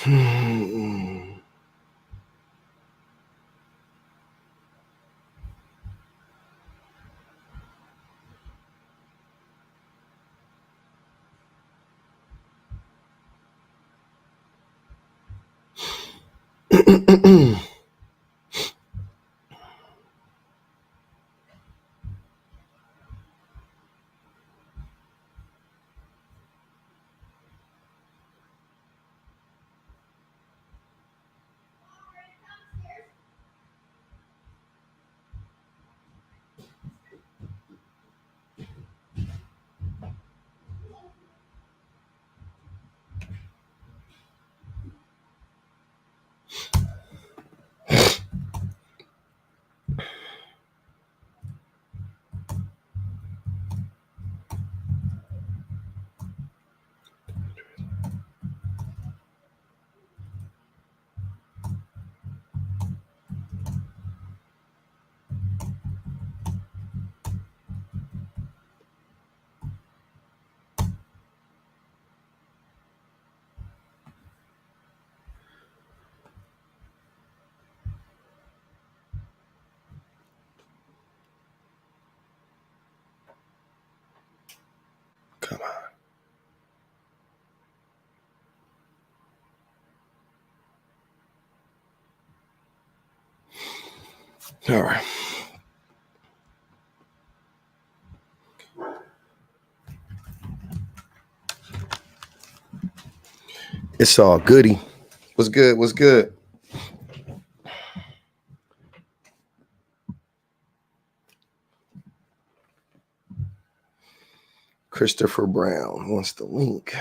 Come on. All right. It's all goody. What's good? What's good? Christopher Brown wants the link.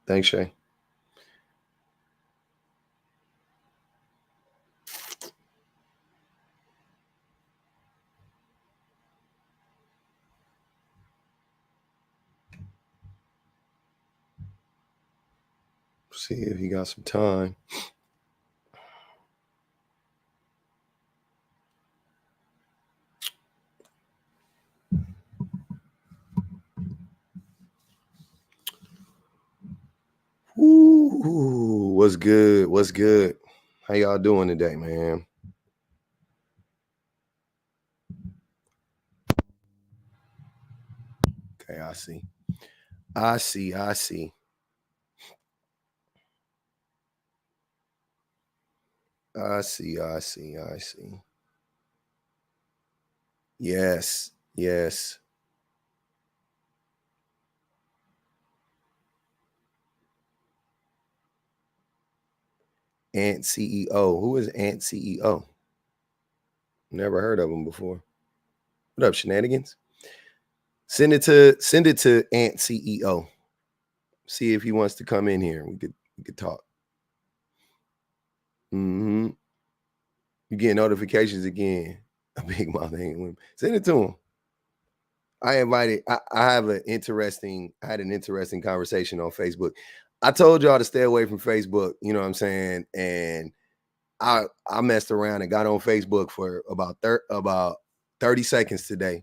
Thanks, Shay. See if he got some time. Ooh, what's good? What's good? How y'all doing today, man? Okay, I see. I see. I see. I see. I see. I see. Yes. Yes. Ant CEO. Who is Ant CEO? Never heard of him before. What up, shenanigans? Send it to Ant CEO. See if he wants to come in here. We could talk. Mm-hmm. You get notifications again. A big mouth ain't women. Send it to him. I had an interesting conversation on Facebook. I told y'all to stay away from Facebook, you know what I'm saying? And I messed around and got on Facebook for about 30 seconds today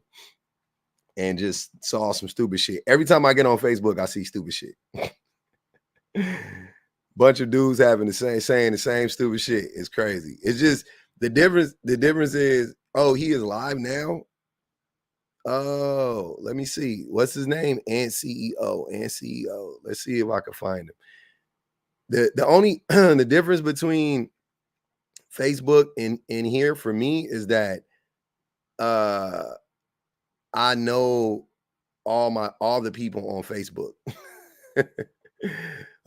and just saw some stupid shit. Every time I get on Facebook, I see stupid shit. Bunch of dudes having saying the same stupid shit. It's crazy. It's just the difference is, oh, he is live now. Oh, let me see. What's his name? Ant CEO. Ant CEO. Let's see if I can find him. The only the difference between Facebook and here for me is that I know all the people on Facebook.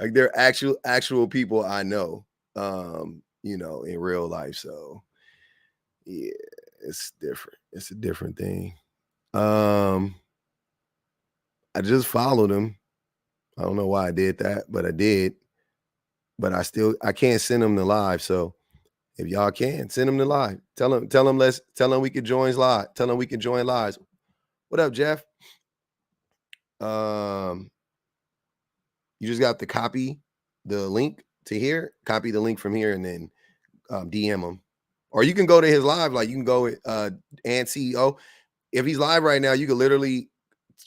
Like they're actual people I know, in real life. So yeah, it's different. It's a different thing. I just followed him. I don't know why I did that, but I did. But I can't send him the live. So if y'all can send him the live, tell him we could join live. Tell him we can join lives. What up, Jeff? You just got to copy the link to here, copy the link from here, and then DM him. Or you can go to his live, like you can go with and CEO. If he's live right now, you can literally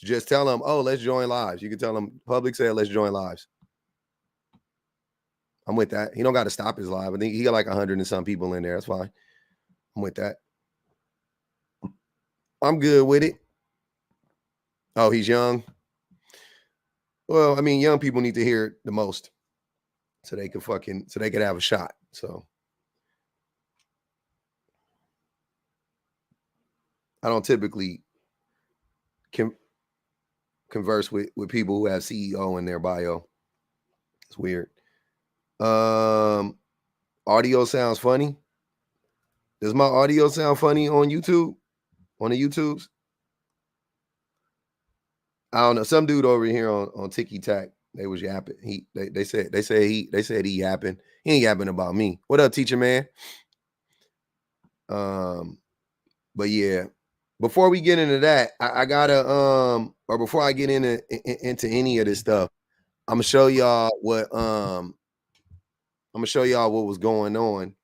just tell him, oh, let's join lives. You can tell him, public said, let's join lives. I'm with that. He don't got to stop his live. I think he got like 100 and some people in there. That's fine. I'm with that. I'm good with it. Oh, he's young. Well, I mean, young people need to hear it the most so they could have a shot. So I don't typically converse with people who have CEO in their bio. It's weird. Audio sounds funny. Does my audio sound funny on YouTube? On the YouTubes? I don't know. Some dude over here on Tiki Tac, they was yapping. They said he yapping. He ain't yapping about me. What up, teacher man? But yeah, before we get into that, I gotta or before I get into any of this stuff, I'm gonna show y'all what was going on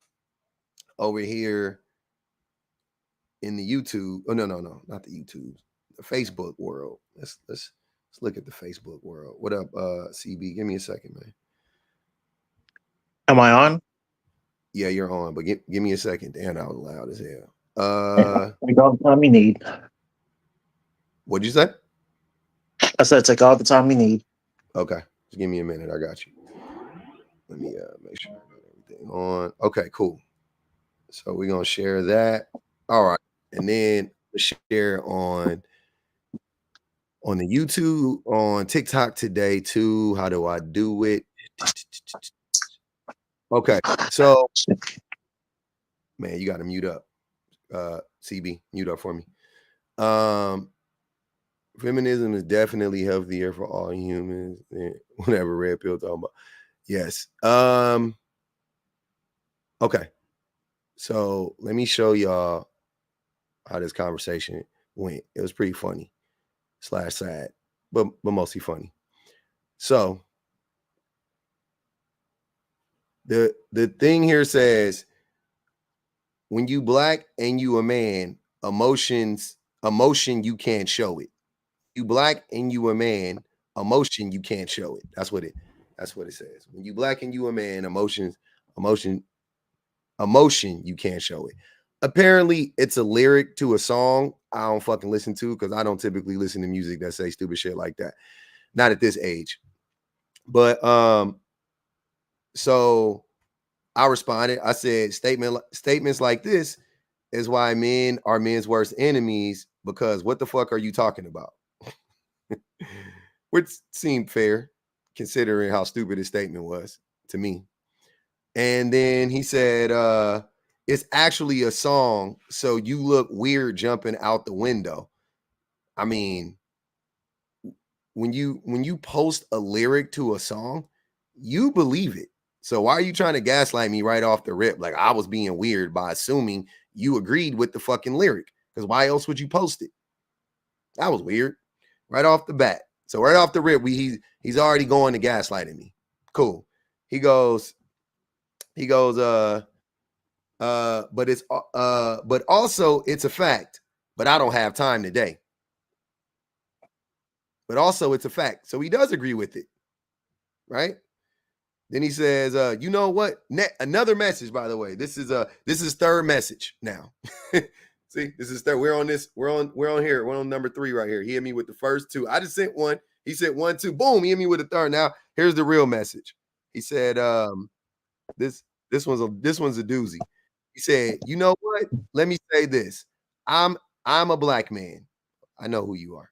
over here in the YouTube. Oh no, not the YouTube, the Facebook world. Let's look at the Facebook world. What up, CB? Give me a second, man. Am I on? Yeah, you're on, but give me a second. Damn, that was loud as hell. Take all the time you need. What'd you say? I said take all the time you need. Okay, just give me a minute. I got you. Let me make sure I got everything on. Okay, cool. So we're gonna share that. All right, and then share on the YouTube, on TikTok today too. How do I do it? Okay, so man, you got to mute up. CB, mute up for me. Feminism is definitely healthier for all humans. Whatever red pill talking about. Yes. Okay. So let me show y'all how this conversation went. It was pretty funny / sad, but mostly funny. So the thing here says, when you black and you a man, emotion you can't show it. You black and you a man, emotion you can't show it. That's what it says. When you black and you a man, emotion you can't show it. Apparently it's a lyric to a song I don't fucking listen to, because I don't typically listen to music that say stupid shit like that. Not at this age. But so I responded. I said, statements like this is why men are men's worst enemies, because what the fuck are you talking about? Which seemed fair considering how stupid his statement was to me. And then he said, it's actually a song, so you look weird jumping out the window. I mean, when you post a lyric to a song, you believe it. So why are you trying to gaslight me right off the rip? Like I was being weird by assuming you agreed with the fucking lyric. Because why else would you post it? That was weird. Right off the bat. So right off the rip, he's already going to gaslighting me. Cool. He goes, but also it's a fact, but I don't have time today. But also it's a fact. So he does agree with it. Right? Then he says, you know what? Another message, by the way. This is third message now. See, this is third. We're on here. We're on number 3 right here. He hit me with the first 2. I just sent one. He said 1, 2. Boom. He hit me with the third. Now, here's the real message. He said, this one's a doozy. He said, you know what? Let me say this. I'm a black man. I know who you are.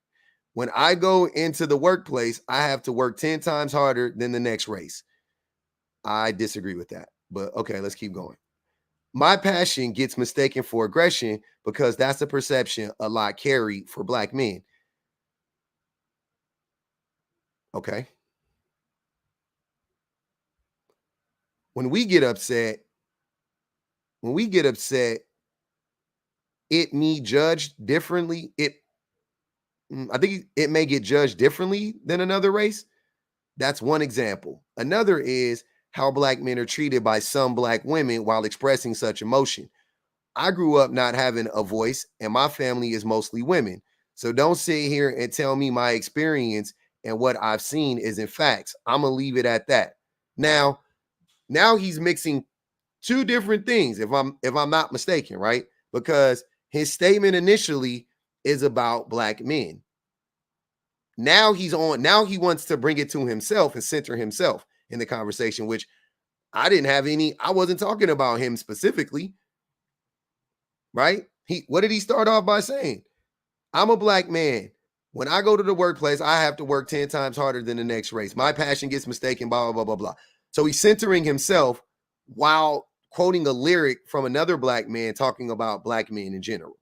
When I go into the workplace, I have to work 10 times harder than the next race. I disagree with that, but okay, let's keep going. My passion gets mistaken for aggression because that's a perception a lot carry for black men. Okay. When we get upset, it may judged differently. I think it may get judged differently than another race. That's one example. Another is how black men are treated by some black women while expressing such emotion. I grew up not having a voice, and my family is mostly women. So don't sit here and tell me my experience and what I've seen isn't facts. I'm gonna leave it at that. Now he's mixing two different things, if I'm not mistaken, right? Because his statement initially is about black men. Now he wants to bring it to himself and center himself in the conversation, which I wasn't talking about him specifically, right? What did he start off by saying? I'm a black man. When I go to the workplace, I have to work 10 times harder than the next race. My passion gets mistaken, blah, blah, blah, blah, blah. So he's centering himself while quoting a lyric from another black man talking about black men in general.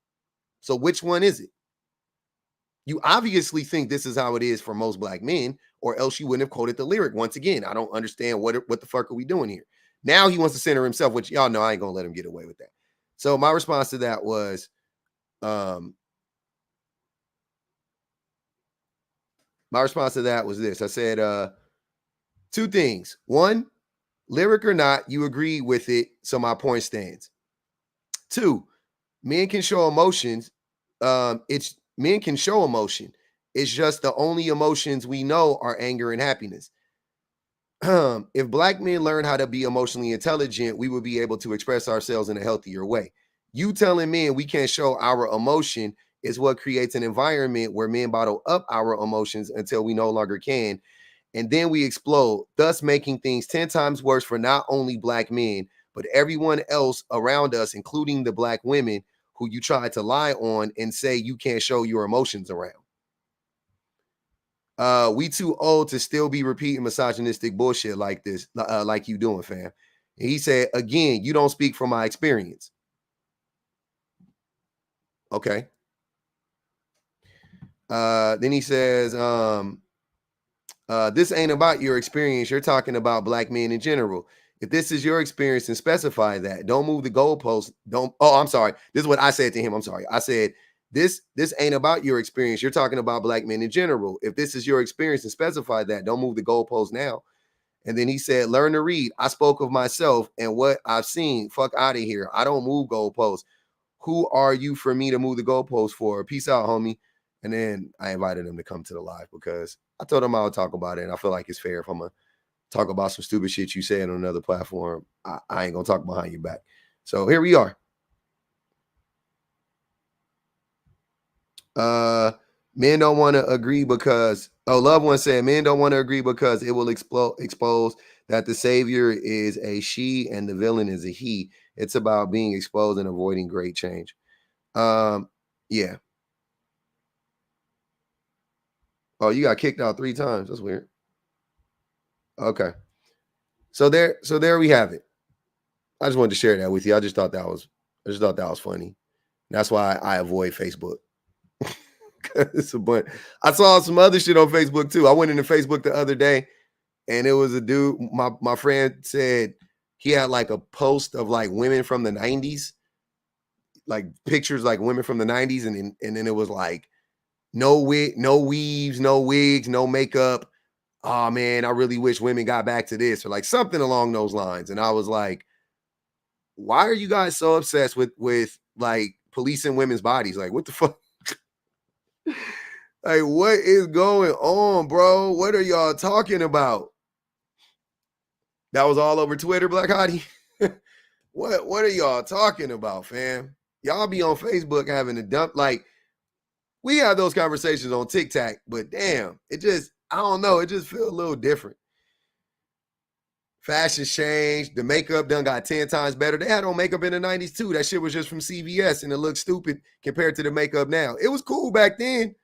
So which one is it? You obviously think this is how it is for most black men, or else you wouldn't have quoted the lyric. Once again, I don't understand what the fuck are we doing here? Now he wants to center himself, which y'all know I ain't gonna let him get away with that. So my response to that was, this. I said two things. One, lyric or not, you agree with it, so my point stands. Two, men can show emotions. Men can show emotion. It's just the only emotions we know are anger and happiness. If black men learn how to be emotionally intelligent, we would be able to express ourselves in a healthier way. You telling men we can't show our emotion is what creates an environment where men bottle up our emotions until we no longer can, and then we explode, thus making things 10 times worse for not only black men, but everyone else around us, including the black women who you try to lie on and say you can't show your emotions around. We too old to still be repeating misogynistic bullshit like this, like you doing, fam. And he said, again, you don't speak from my experience. Okay. Then he says, this ain't about your experience. You're talking about black men in general. If this is your experience, then specify that. Don't move the goalposts. I'm sorry. This is what I said to him. I'm sorry. I said, this ain't about your experience. You're talking about black men in general. If this is your experience, then specify that. Don't move the goalposts now. And then he said, learn to read. I spoke of myself and what I've seen. Fuck out of here. I don't move goalposts. Who are you for me to move the goalposts for? Peace out, homie. And then I invited him to come to the live because I told him I would talk about it. And I feel like it's fair if I'm going to talk about some stupid shit you said on another platform. I ain't going to talk behind your back. So here we are. Men don't want to agree because, loved one said, men don't want to agree because it will expose that the savior is a she and the villain is a he. It's about being exposed and avoiding great change. Yeah. Oh, you got kicked out 3 times. That's weird. Okay. So there we have it. I just wanted to share that with you. I just thought that was funny. That's why I avoid Facebook. It's a bunch. I saw some other shit on Facebook too. I went into Facebook the other day and it was a dude. My friend said he had like a post of like women from the 90s, like pictures like women from the 90s, and then it was like no weaves, no wigs, no makeup. Oh man, I really wish women got back to this, or like something along those lines. And I was like, why are you guys so obsessed with like policing women's bodies? Like, what the fuck? Like, what is going on, bro? What are y'all talking about? That was all over Twitter, Black Hottie. What are y'all talking about, fam? Y'all be on Facebook having a dump. Like, we have those conversations on TikTok, but damn, I don't know. It just feels a little different. Fashion changed. The makeup done got 10 times better. They had on makeup in the 90s too. That shit was just from CVS and it looked stupid compared to the makeup now. It was cool back then,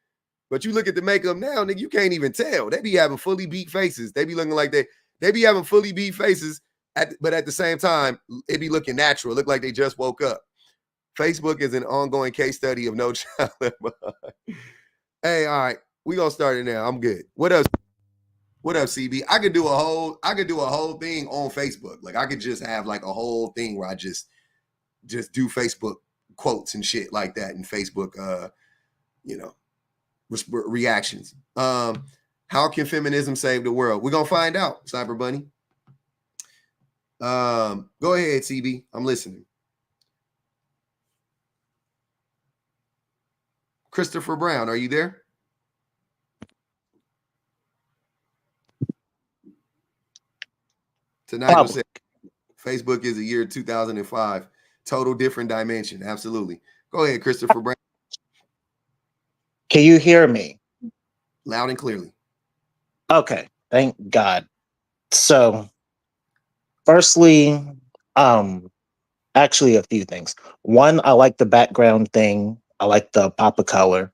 but you look at the makeup now, nigga, you can't even tell. They be having fully beat faces. They be looking like they be having fully beat faces, but at the same time, it be looking natural. Look like they just woke up. Facebook is an ongoing case study of no child left behind. Hey, all right, we gonna start it now. I'm good. What else? What up, CB? I could do a whole thing on Facebook. Like I could just have like a whole thing where I just do Facebook quotes and shit like that in Facebook reactions. How can feminism save the world? We're gonna find out, Cyber Bunny. Go ahead, CB. I'm listening. Christopher Brown, are you there? Tonight will say Facebook is a year 2005. Total different dimension. Absolutely. Go ahead, Christopher Brown. Can you hear me? Loud and clearly. Okay, thank God. So, firstly, actually a few things. One, I like the background thing. I like the pop of color.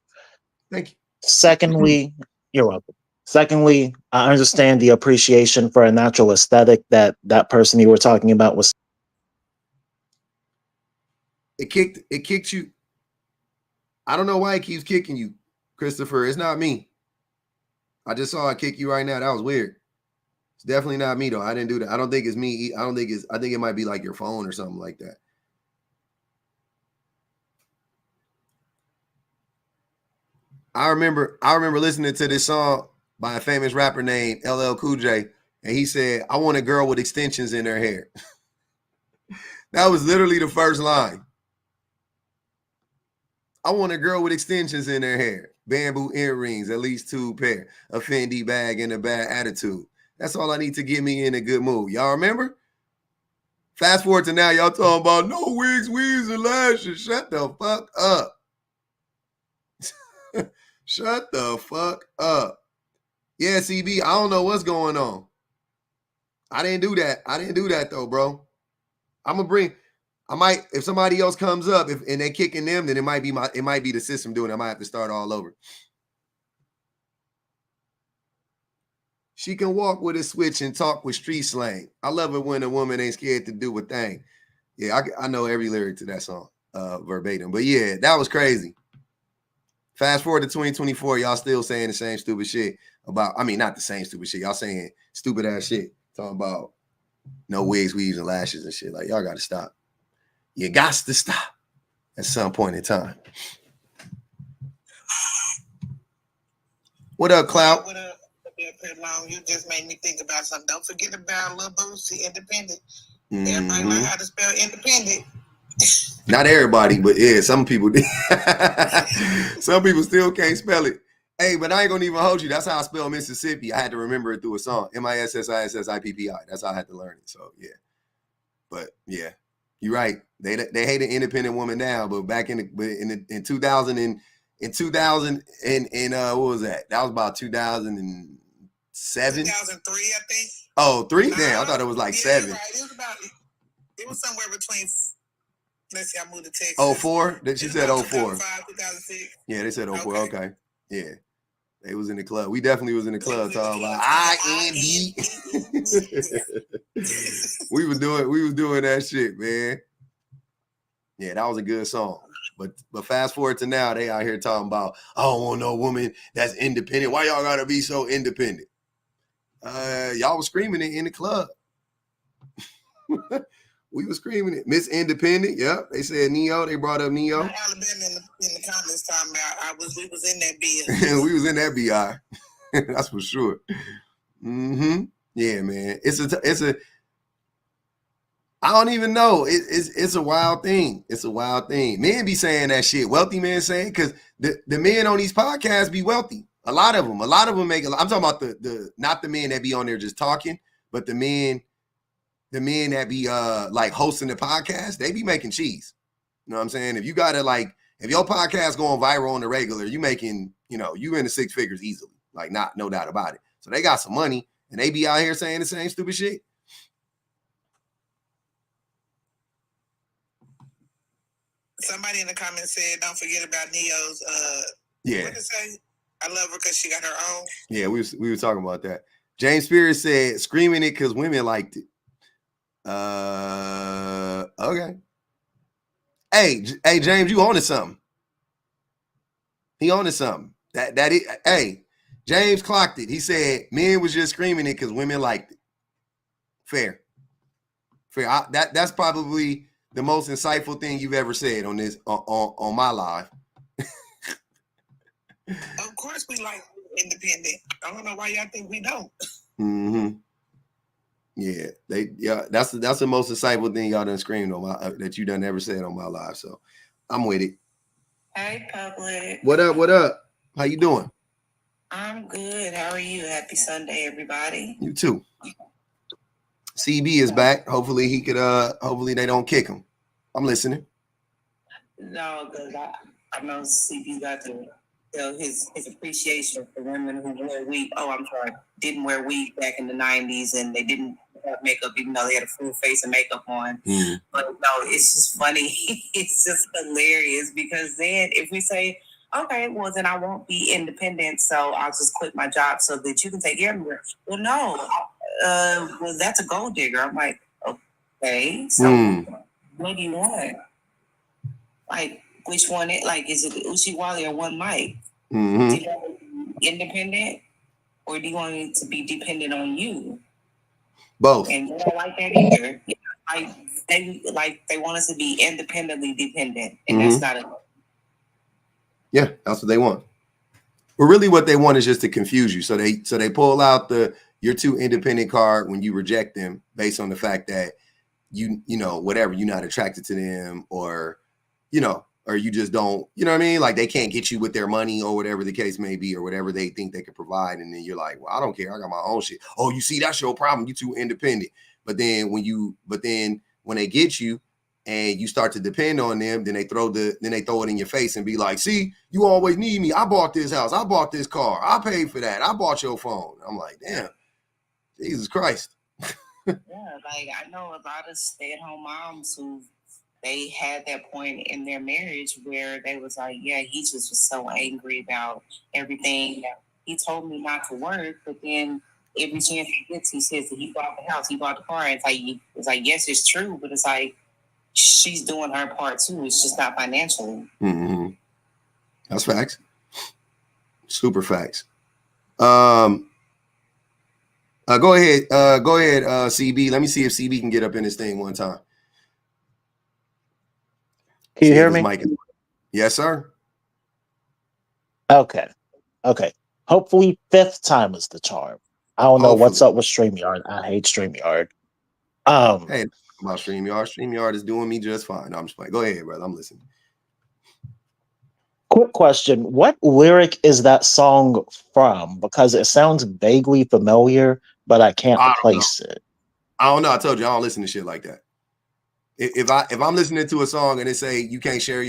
Thank you. Secondly, you're welcome. Secondly, I understand the appreciation for a natural aesthetic that that person you were talking about was. It kicked you. I don't know why it keeps kicking you, Christopher. It's not me. I just saw it kick you right now. That was weird. It's definitely not me though. I didn't do that. I don't think it's me. I think it might be like your phone or something like that. I remember listening to this song by a famous rapper named LL Cool J, and he said, "I want a girl with extensions in her hair." That was literally the first line. I want a girl with extensions in her hair, bamboo earrings, at least 2 pair, a Fendi bag, and a bad attitude. That's all I need to get me in a good mood. Y'all remember? Fast forward to now, y'all talking about no wigs, weaves, and lashes. Shut the fuck up. Shut the fuck up. Yeah, CB, I don't know what's going on. I didn't do that though, bro. I might, if somebody else comes up and they kicking them, then it might be the system doing it. I might have to start all over. She can walk with a switch and talk with street slang. I love it when a woman ain't scared to do a thing. Yeah, I know every lyric to that song verbatim. But yeah, that was crazy. Fast forward to 2024, y'all still saying the same stupid shit about, I mean, not the same stupid shit. Y'all saying stupid ass shit. Talking about no wigs, weaves, and lashes and shit. Like, y'all got to stop. You got to stop at some point in time. What up, Cloud? What up? You just made me think about something. Don't forget about Lil Boosie, independent. Everybody learn how to spell independent. Not everybody, but yeah, some people did. Some people still can't spell it. Hey, but I ain't gonna even hold you. That's how I spell Mississippi. I had to remember it through a song. Mississippi. That's how I had to learn it. So yeah. But yeah, you're right. They hate an independent woman now, but back in 2000 and in 2000 and what was that? That was about 2007. 2003, I think. Oh, 3? Damn, I thought it was like 7. Right. It was somewhere between. Let's see, I moved to Texas. 04? She said 04. 2006. Yeah, they said 04. Okay. Yeah. They was in the club. We definitely was in the club talking about IND. We was doing that shit, man. Yeah, that was a good song. But fast forward to now, they out here talking about, I don't want no woman that's independent. Why y'all gotta be so independent? Y'all was screaming it in the club. We was screaming it. Miss Independent, yep. They said Neo. They brought up Neo. Alabama in the comments talking about we was in that BI. We was in that BI. That's for sure. Yeah, man. It's a I don't even know. It's a wild thing. It's a wild thing. Men be saying that shit. Wealthy men saying, because the men on these podcasts be wealthy. A lot of them make I'm talking about the not the men that be on there just talking, but the men that be like hosting the podcast, they be making cheese. You know what I'm saying? If you gotta if your podcast going viral on the regular, you making, you in the 6 figures easily. Like, no doubt about it. So they got some money and they be out here saying the same stupid shit. Somebody in the comments said, don't forget about Neo's yeah. What did it say? I love her because she got her own. Yeah, we were talking about that. James Spears said screaming it because women liked it. Okay. Hey, James, you on to something. He on to something. Hey, James clocked it. He said men was just screaming it because women liked it. Fair. That's probably the most insightful thing you've ever said on this on my live. Of course we like independent. I don't know why y'all think we don't. Yeah, that's the most insightful thing y'all done screamed on my that you done ever said on my live. So I'm with it. Hey, public. What up? What up? How you doing? I'm good. How are you? Happy Sunday, everybody. You too. CB is back. Hopefully he could. Hopefully they don't kick him. I'm listening. No, because I know CB got to tell his appreciation for women who wear weave. Oh, I'm sorry, didn't wear weave back in the 90s, and they didn't have makeup, even though they had a full face of makeup on. But no, it's just funny. It's just hilarious because then if we say, okay, well then I won't be independent, so I'll just quit my job so that you can take care of me. Well, no, well that's a gold digger. I'm like, okay, so what do you want? Like, which one? Is it Uchi Wally or One Mike? Do you want to be independent, or do you want it to be dependent on you? Both. And you don't like that either. They want us to be independently dependent, and that's not a. Yeah, that's what they want. But really, what they want is just to confuse you. So they pull out your too independent card when you reject them based on the fact that you know whatever, you're not attracted to them, or or you just don't, you know what I mean? Like they can't get you with their money or whatever the case may be, or whatever they think they could provide. And then you're like, well, I don't care. I got my own shit. Oh, you see, that's your problem. You too independent. But then when they get you and you start to depend on them, then they throw it in your face and be like, see, you always need me. I bought this house. I bought this car. I paid for that. I bought your phone. I'm like, damn, Jesus Christ. Yeah, like I know a lot of stay-at-home moms who they had that point in their marriage where they was like, yeah, he just was so angry about everything. He told me not to work, but then every chance he gets, he says that he bought the house, he bought the car. And it's like, yes, it's true, but it's like she's doing her part too. It's just not financially. That's facts. Super facts. Go ahead, CB. Let me see if CB can get up in this thing one time. Can you hear me? Yes, sir. Okay. Hopefully, 5th time is the charm. I don't know what's up with StreamYard. I hate StreamYard. Hey, about StreamYard. StreamYard is doing me just fine. No, I'm just playing. Go ahead, brother. I'm listening. Quick question. What lyric is that song from? Because it sounds vaguely familiar, but I can't place it. I don't know. I told you I don't listen to shit like that. If I'm listening to a song and they say you can't share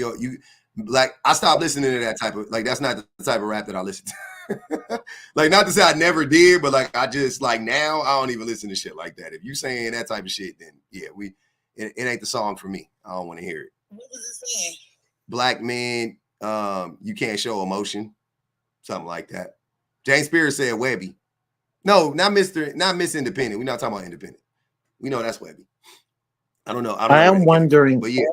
I stopped listening to that type of, like, that's not the type of rap that I listen to. Like, not to say I never did, but like I just, like, now I don't even listen to shit like that. If you saying that type of shit, then yeah, it ain't the song for me. I don't want to hear it. What was it saying? Black men, you can't show emotion, something like that. James Spears said Webby. No, not Miss Independent. We're not talking about Independent. We know that's Webby. I don't know. I am wondering, but yeah.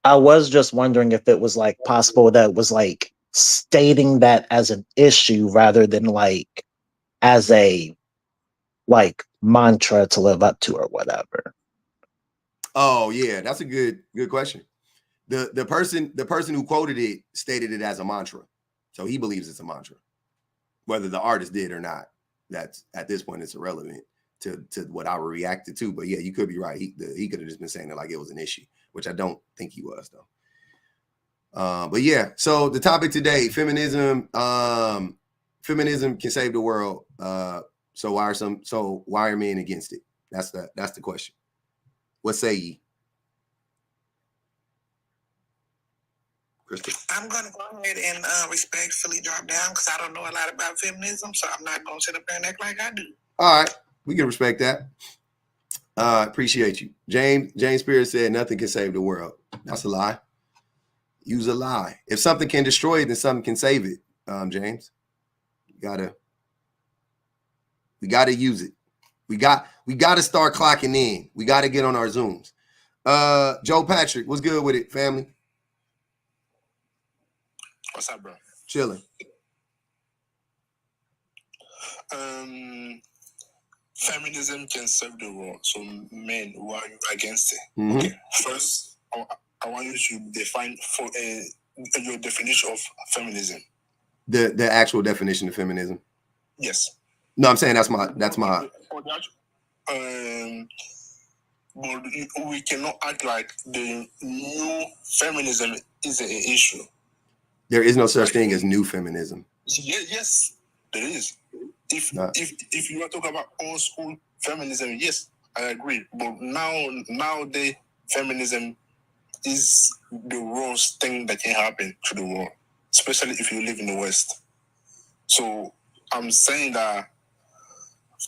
I was just wondering if it was like possible that it was like stating that as an issue rather than like as a like mantra to live up to or whatever. Oh yeah, that's a good question. The person who quoted it stated it as a mantra, so he believes it's a mantra. Whether the artist did or not, that's at this point it's irrelevant to what I reacted to. But yeah, you could be right. He could have just been saying it like it was an issue, which I don't think he was though. But yeah, so the topic today, feminism. Feminism can save the world. So why are men against it? That's the question. What say ye? Crystal. I'm going to go ahead and respectfully drop down because I don't know a lot about feminism, so I'm not going to sit up there and act like I do. All right, we can respect that. Appreciate you. James Spears said nothing can save the world. That's a lie. Use a lie. If something can destroy it, then something can save it. James, we gotta use it. We got to start clocking in. We got to get on our Zooms. Joe Patrick, what's good with it, family? What's up, bro? Chilling. Feminism can save the world. So, men, who are you against it? Mm-hmm. Okay. First, I want you to define your definition of feminism. The actual definition of feminism. Yes. No, I'm saying that's my. But we cannot act like the new feminism is an issue. There is no such thing as new feminism. Yes, there is. If you are talking about old school feminism, yes, I agree. But nowadays, feminism is the worst thing that can happen to the world, especially if you live in the West. So I'm saying that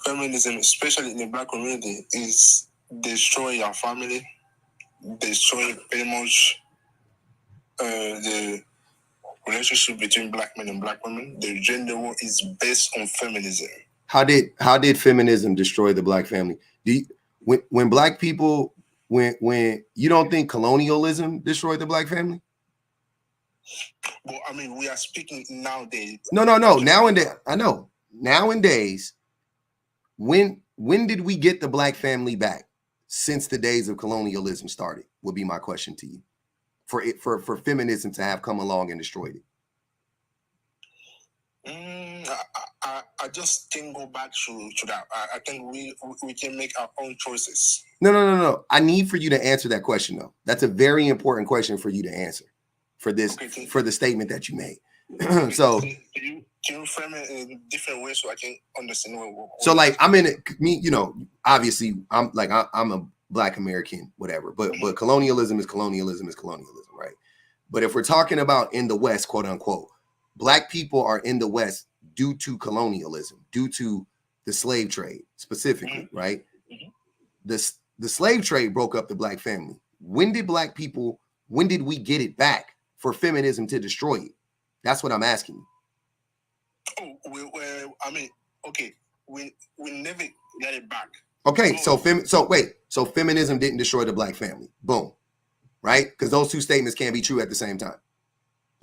feminism, especially in the Black community, is destroying our family, destroying pretty much the relationship between Black men and Black women. The gender war is based on feminism. How did feminism destroy the Black family? When Black people, when you don't think colonialism destroyed the Black family? Well, I mean, we are speaking nowadays. No. Nowadays, I know. Nowadays, when did we get the Black family back? Since the days of colonialism started, would be my question to you. For feminism to have come along and destroyed it. I just can go back to that. I think we can make our own choices. No. I need for you to answer that question though. That's a very important question for you to answer for this, for the statement that you made. So can you frame it in a different way so I can understand what so like I'm in it, me, you know, obviously I'm a Black American, whatever, but colonialism is colonialism, right? But if we're talking about in the West, quote unquote, Black people are in the West due to colonialism, due to the slave trade specifically, right? The slave trade broke up the Black family. When did we get it back for feminism to destroy it? That's what I'm asking you. Oh, I mean, okay, we never got it back. Okay, so feminism didn't destroy the Black family. Boom. Right? Because those two statements can't be true at the same time.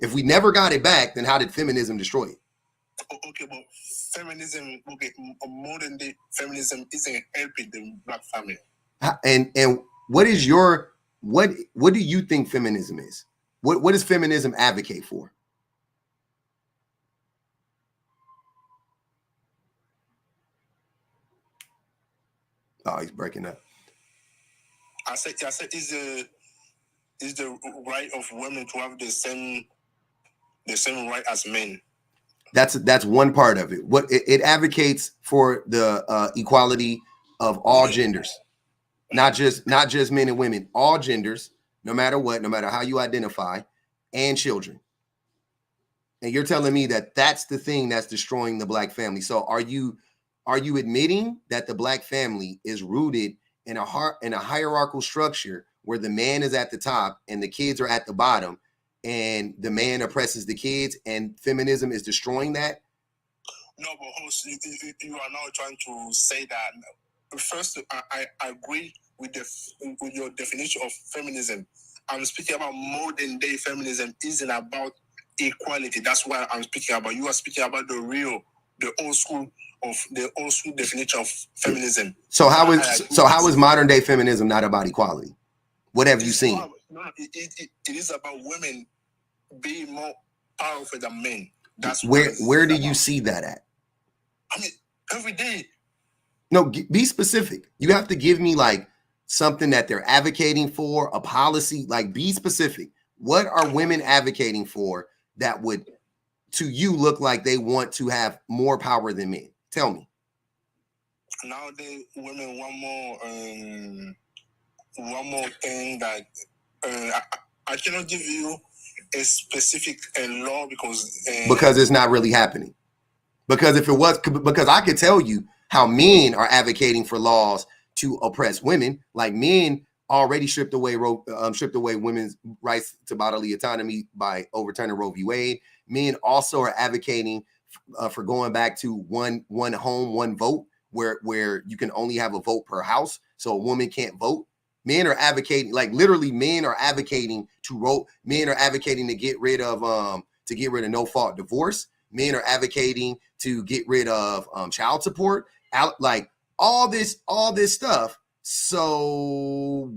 If we never got it back, then how did feminism destroy it? Okay, but feminism, modern day feminism isn't helping the Black family. And what is what do you think feminism is? What does feminism advocate for? Oh, he's breaking up. I said is the right of women to have the same right as men. That's one part of it. What it advocates for the equality of all genders, not just men and women, all genders, no matter what, no matter how you identify, and children. And you're telling me that that's the thing that's destroying the Black family. So are you admitting that the Black family is rooted in a hierarchical structure where the man is at the top and the kids are at the bottom, and the man oppresses the kids, and feminism is destroying that? No, but host, you are now trying to say that. First, I agree with your definition of feminism. I'm speaking about modern day feminism isn't about equality. That's why I'm speaking about. You are speaking about the old school definition of feminism. So how is modern day feminism not about equality? What have you seen? It is about women being more powerful than men. That's where do you see that at? I mean, every day. No, be specific. You have to give me like something that they're advocating for, a policy. Like, be specific. What are women advocating for that would, to you, look like they want to have more power than men? Tell me. Nowadays, women want more thing that I cannot give you a specific law because it's not really happening. Because if it was, because I could tell you how men are advocating for laws to oppress women. Like, men already stripped away women's rights to bodily autonomy by overturning Roe v. Wade. Men also are advocating for going back to one home, one vote, where you can only have a vote per house, so a woman can't vote. Men are advocating, like literally, men are advocating to vote. Men are advocating to get rid of no fault divorce. Men are advocating to get rid of child support. Like all this stuff. So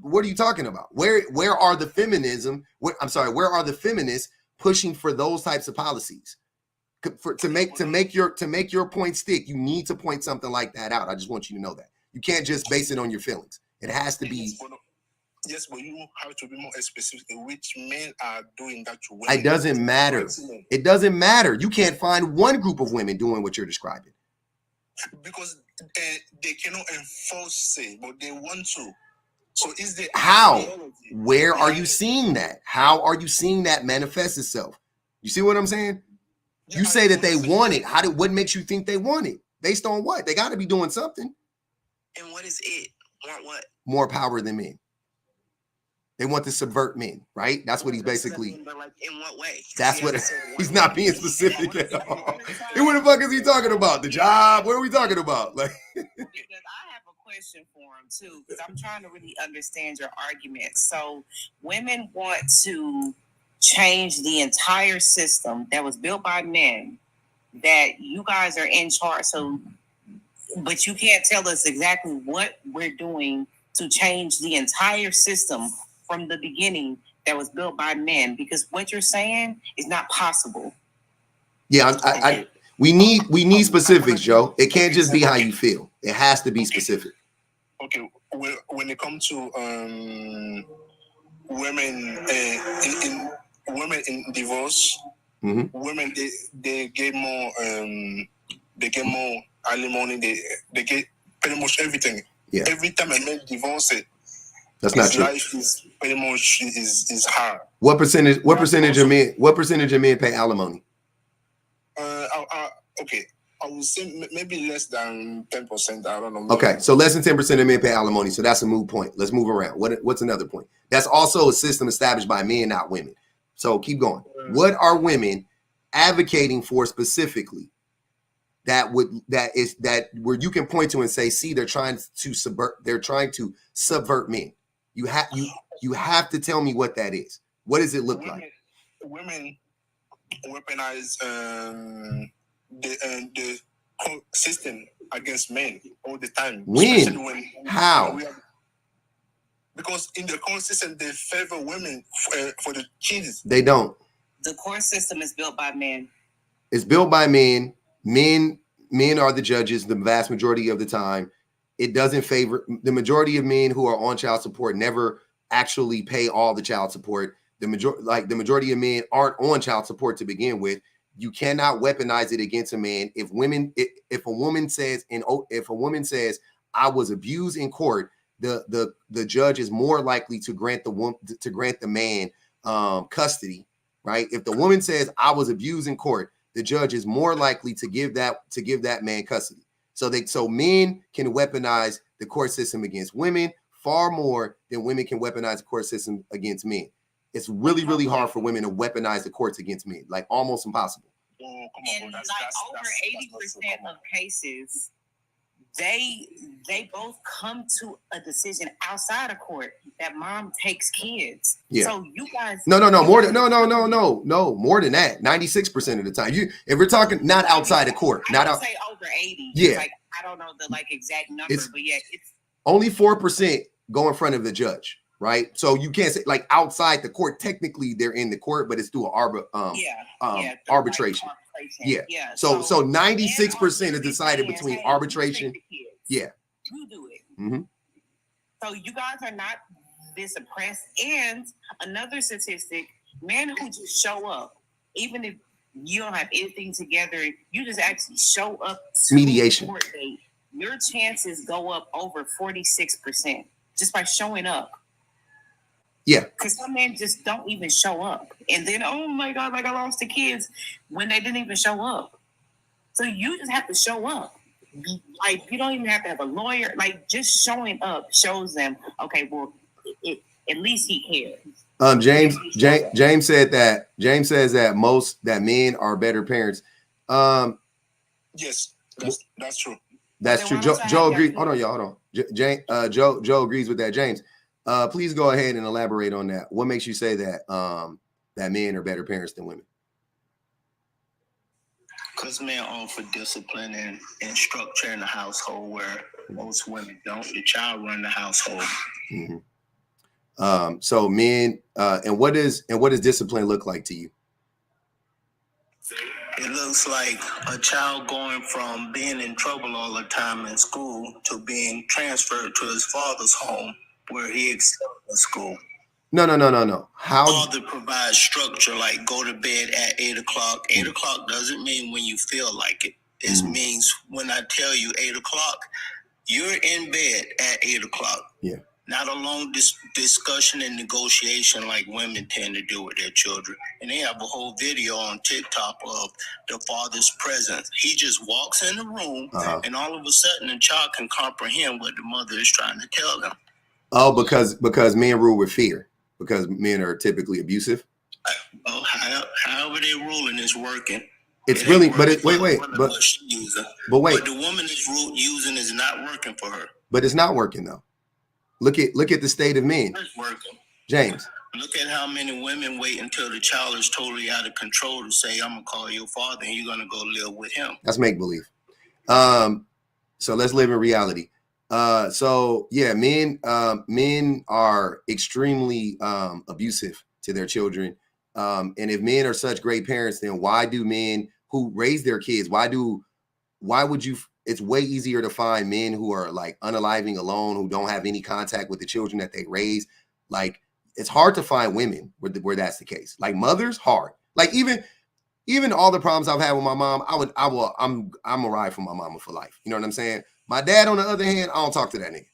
what are you talking about? Where are the feminism? Where are the feminists pushing for those types of policies? To make your point stick, you need to point something like that out. I just want you to know that. You can't just base it on your feelings. It has to be. Yes, but you have to be more specific. Which men are doing that to women? It doesn't matter. It doesn't matter. You can't find one group of women doing what you're describing. Because they cannot enforce it, but they want to. So is the how? Where are you seeing that? How are you seeing that manifest itself? You see what I'm saying? You say that they want it. What makes you think they want it? Based on what? They got to be doing something. And what is it? Want what? More power than men. They want to subvert men, right? That's what he's basically. But like, in what way? That's what he's not being specific at all. And what the fuck is he talking about? The job? What are we talking about? Like, because I have a question for him too, because I'm trying to really understand your argument. So, women want to change the entire system that was built by men. That you guys are in charge. So, but you can't tell us exactly what we're doing to change the entire system from the beginning that was built by men, because what you're saying is not possible. Yeah, we need specifics, Joe. It can't just be how you feel. It has to be specific. Okay, when it comes to women in divorce, women they get more alimony. They get pretty much everything. Yeah. Every time a man divorces, that's not true. Life is pretty much is hard. What percentage of men pay alimony? Okay, I would say maybe less than 10%. I don't know. Okay, so less than 10% of men pay alimony. So that's a moot point. Let's move around. What's another point? That's also a system established by men, not women. So keep going. What are women advocating for specifically? That where you can point to and say, see, they're trying to subvert men. You have to tell me what that is. What does it look like? Women weaponize the court system against men all the time. When? How? Because in the court system, they favor women for the kids. They don't. The court system is built by men. It's built by men. Men are the judges the vast majority of the time. It doesn't favor the majority of men who are on child support never actually pay all the child support. The majority of men aren't on child support to begin with. You cannot weaponize it against a man. If a woman says I was abused in court, the judge is more likely to grant the man custody, right? If the woman says I was abused in court, the judge is more likely to give that man custody. So men can weaponize the court system against women far more than women can weaponize the court system against men. It's really, really hard for women to weaponize the courts against men, like almost impossible. And over 80% of cases, they both come to a decision outside of court that mom takes kids. Yeah. So you guys more than that. 96% of the time. If we're talking not outside of court, I would say over 80. Yeah. Like I don't know the exact number, but yeah, it's only 4% go in front of the judge, right? So you can't say like outside the court. Technically, they're in the court, but it's through arbitration. Yeah. So 96% is decided between arbitration. Yeah. You do it. Mm-hmm. So you guys are not this oppressed. And another statistic: men who just show up, even if you don't have anything together, you just actually show up to mediation. The court date, your chances go up over 46% just by showing up. Yeah. Because some men just don't even show up. And then, oh my God, like I lost the kids when they didn't even show up. So you just have to show up. Like, you don't even have to have a lawyer. Like, just showing up shows them, okay, well, at least he cares. James said that. James says that men are better parents. Yes, that's true. That's true. Joe agrees. Hold on, y'all. Hold on. Joe agrees with that. James, please go ahead and elaborate on that. What makes you say that that men are better parents than women? Because men offer discipline and structure in the household where most women don't. The child run the household. Mm-hmm. So men, and what does discipline look like to you? It looks like a child going from being in trouble all the time in school to being transferred to his father's home where he excelled in school. No. How? Father provides structure, like go to bed at 8 o'clock. 8 o'clock doesn't mean when you feel like it. It means when I tell you 8 o'clock, you're in bed at 8 o'clock. Yeah. Not a long discussion and negotiation like women tend to do with their children. And they have a whole video on TikTok of the father's presence. He just walks in the room, and all of a sudden the child can comprehend what the mother is trying to tell them. Oh, because men rule with fear. Because men are typically abusive. Well, however they're ruling is working. It's really, but it, wait, but but wait. But the woman is using is not working for her. But it's not working though. Look at the state of men. It's working. James. Look at how many women wait until the child is totally out of control to say, I'm gonna call your father and you're gonna go live with him. That's make believe. So let's live in reality. So yeah, men are extremely abusive to their children. And if men are such great parents, then why do men who raise their kids, why would you, it's way easier to find men who are like unaliving alone, who don't have any contact with the children that they raise. Like it's hard to find women where that's the case. Like mothers, hard. Like even all the problems I've had with my mom, I'm a ride for my mama for life. You know what I'm saying? My dad, on the other hand, I don't talk to that nigga.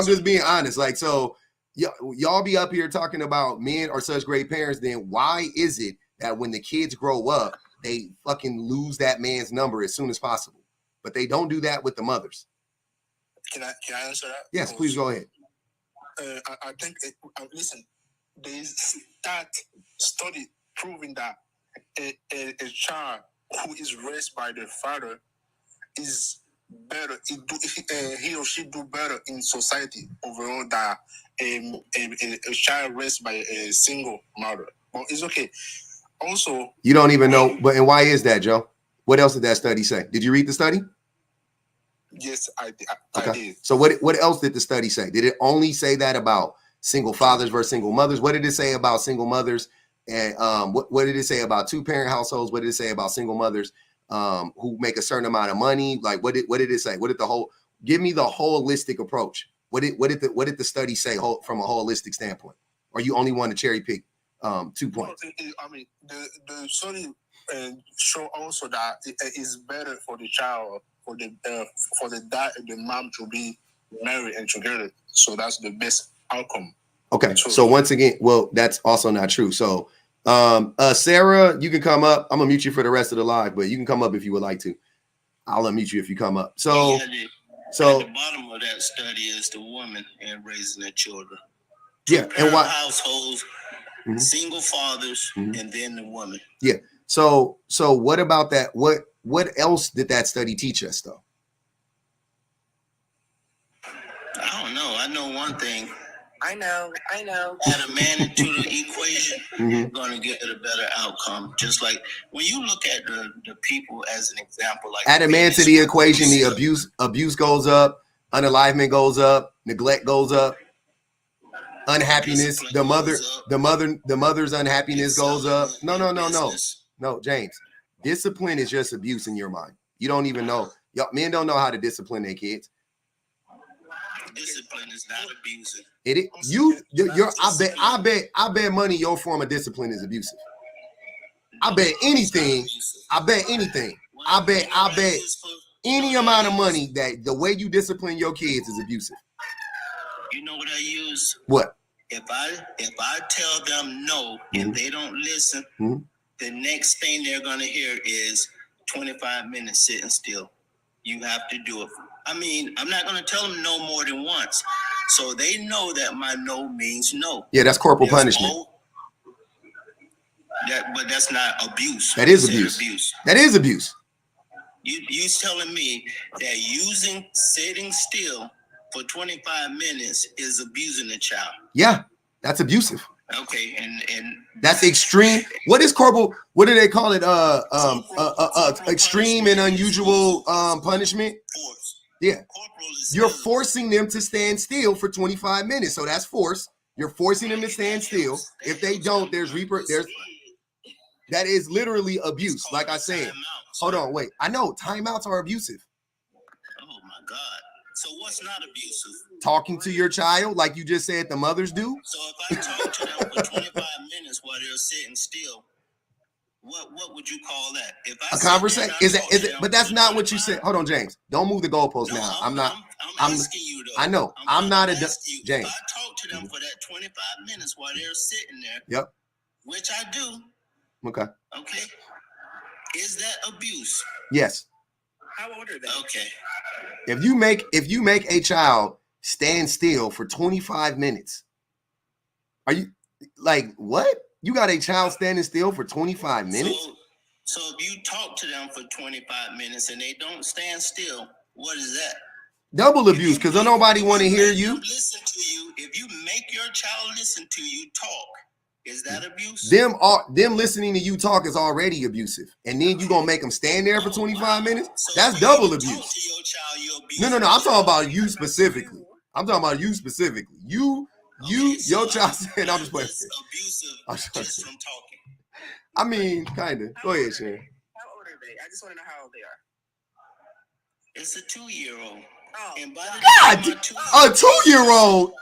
I'm just being honest. Like, so y'all be up here talking about men are such great parents. Then why is it that when the kids grow up, they fucking lose that man's number as soon as possible? But they don't do that with the mothers. Can I answer that? Yes, please go ahead. I think, listen, there's that study proving that a child who is raised by the father is better. He or she do better in society overall than a child raised by a single mother. But it's okay. Also, you don't even know, and why is that, Joe? What else did that study say? Did you read the study? Yes, I did. Okay. I did. So what else did the study say? Did it only say that about single fathers versus single mothers? What did it say about single mothers? And what did it say about two-parent households? What did it say about single mothers who make a certain amount of money? Like what did it say? What did give me the holistic approach? What did the study say from a holistic standpoint? Or you only want to cherry pick 2 points? I mean, the study show also that it is better for the child, for the dad and the mom to be married and together. So that's the best outcome. Okay. So once again, well, that's also not true. So Sarah, you can come up. I'm gonna mute you for the rest of the live, but you can come up if you would like to. I'll unmute you if you come up. So at the bottom of that study is the woman and raising their children. Yeah, and why households, single fathers, and then the woman. Yeah. So what about that? What else did that study teach us though? I don't know. I know one thing. I know. Add a man into the equation, you're going to get a better outcome. Just like when you look at the people as an example, like add a man to the equation, the abuse goes up, unalivement goes up, neglect goes up, unhappiness, the mother's unhappiness goes up. No, James. Discipline is just abuse in your mind. You don't even know. Men don't know how to discipline their kids. Discipline is not abusive. I bet money your form of discipline is abusive. I bet anything. I bet any amount of money that the way you discipline your kids is abusive. You know what I use? What? If I tell them no and they don't listen, the next thing they're gonna hear is 25 minutes sitting still. You have to do it. I mean, I'm not gonna tell them no more than once. So they know that my no means no. Yeah, that's corporal punishment. But that's not abuse. That is abuse. That is abuse. You telling me that sitting still for 25 minutes is abusing a child? Yeah, that's abusive. Okay, and that's extreme. What is corporal? What do they call it? Extreme and unusual punishment. Force. Yeah, you're forcing them to stand still for 25 minutes. So that's force. You're forcing them to stand still. If they don't, that is literally abuse. Like I said, hold on, wait. I know timeouts are abusive. Oh my God. So what's not abusive? Talking to your child, like you just said the mothers do. So if I talk to them for 25 minutes while they're sitting still, what would you call that? If I a conversation is it? But that's not what you said. Hold on, James. Don't move the goalpost now. I'm asking you though. I know. I'm not a James. James. If I talk to them for that 25 minutes while they're sitting there, yep, which I do. Okay. Okay. Is that abuse? Yes. How old are they? Okay. If you make a child stand still for 25 minutes, are you like what? You got a child standing still for 25 minutes? So if you talk to them for 25 minutes and they don't stand still, what is that? Double abuse, because nobody want to hear you. Listen to you. If you make your child listen to you talk, is that abuse? Them listening to you talk is already abusive, and then you gonna make them stand there for 25 minutes? So that's double abuse. Talk to your child, no. I'm talking about you specifically. Your child said, I'm just playing. Abusive just from talking. I mean, kind of. Go ahead, Sharon. How old are they? I just want to know how old they are. It's a 2-year-old. Oh, and by God, a 2-year-old.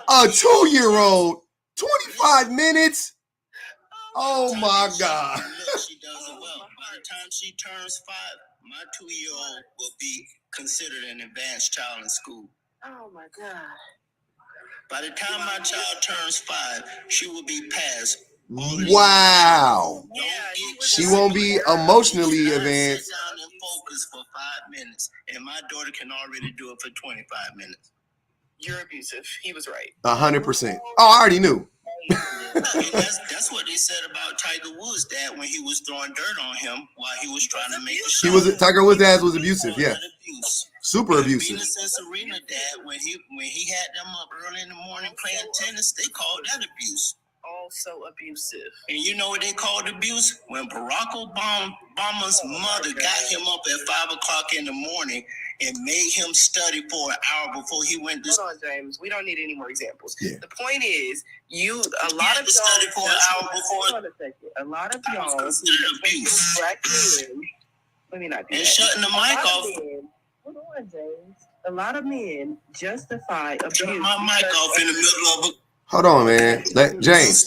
A 2-year-old. 25 minutes. Oh my God. She does it well. By the time she turns 5, my 2-year-old will be considered an advanced child in school. Oh my God. By the time my child turns 5, she will be past. Wow. She won't be emotionally advanced. Sit down and focus for 5 minutes, and my daughter can already do it for 25 minutes. You're abusive. He was right. 100%. Oh, I already knew. That's what they said about Tiger Woods' dad when he was throwing dirt on him while he was trying to make a shot. Tiger Woods' dad was abusive, yeah. Super abusive. Venus and Serena dad, when he had them up early in the morning playing tennis, they called that abuse. Also abusive. And you know what they called abuse? When Barack Obama's mother got him up at 5 o'clock in the morning and made him study for an hour before he went to school. Hold on, James. We don't need any more examples. Yeah. The point is, a lot of study for an hour before. Hold on a second. A lot of y'all abuse. Black men. Let me not do and that. Shutting the mic off. Hold on, James. A lot of men justify abuse. Shut my mic off in the middle of a. Hold on, man. James.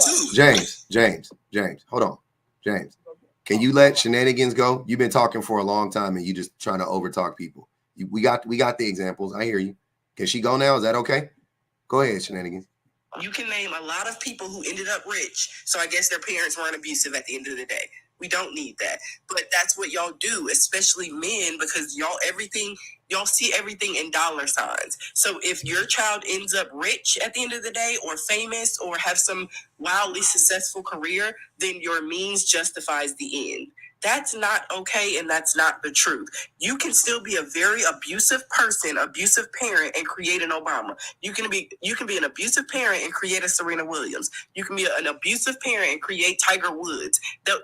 Hold on. James. Can you let shenanigans go? You've been talking for a long time and you just trying to overtalk people. We got the examples. I hear you. Can she go now? Is that okay? Go ahead, shenanigans. You can name a lot of people who ended up rich. So I guess their parents weren't abusive at the end of the day. We don't need that. But that's what y'all do, especially men, because y'all see everything in dollar signs. So if your child ends up rich at the end of the day or famous or have some wildly successful career, then your means justifies the end. That's not okay, and that's not the truth. You can still be a very abusive person, abusive parent, and create an Obama. You can be an abusive parent and create a Serena Williams. You can be an abusive parent and create Tiger Woods.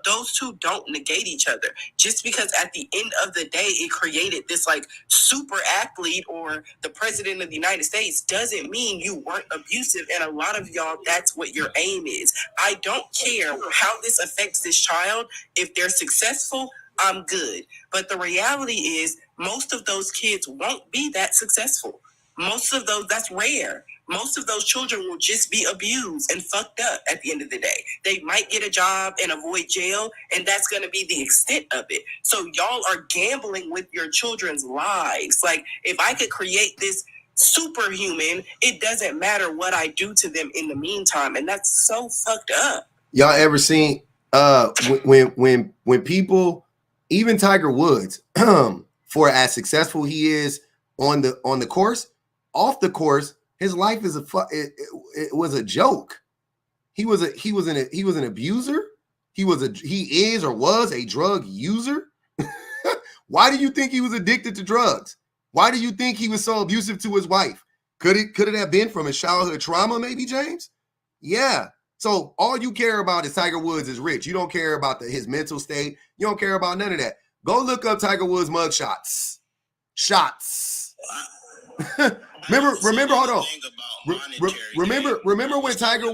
Those two don't negate each other. Just because at the end of the day it created this like super athlete or the president of the United States doesn't mean you weren't abusive. And a lot of y'all, that's what your aim is. I don't care how this affects this child. If they're successful, I'm good. But the reality is most of those kids won't be that successful. That's rare. Most of those children will just be abused and fucked up at the end of the day. They might get a job and avoid jail, and that's going to be the extent of it. So y'all are gambling with your children's lives. Like, if I could create this superhuman, it doesn't matter what I do to them in the meantime. And that's so fucked up. Y'all ever seen when people, even Tiger Woods, for as successful he is on the course, off the course, his life is it was a joke. He was an abuser. He is or was a drug user. Why do you think he was addicted to drugs? Why do you think he was so abusive to his wife? Could it have been from his childhood trauma, maybe, James? Yeah. So all you care about is Tiger Woods is rich. You don't care about his mental state. You don't care about none of that. Go look up Tiger Woods mug shots. remember, hold on. Remember when Tiger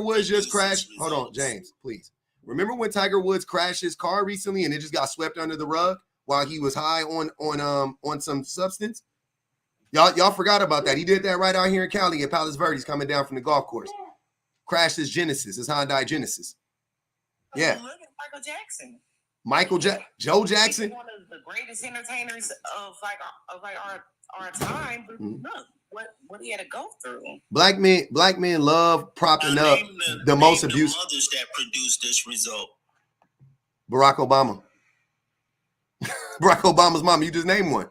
Woods just crashed? Hold on, James, please. Remember when Tiger Woods crashed his car recently and it just got swept under the rug? while he was high on some substance? Y'all forgot about that. He did that right out here in Cali at Palos Verdes coming down from the golf course. Crashed his Genesis, his Hyundai Genesis. Yeah. Look at Michael Jackson. Joe Jackson. He's one of the greatest entertainers of our time. But look what he had to go through. Black men love propping up the most abuse. Mothers that produced this result. Barack Obama. Barack Obama's mom. You just named one.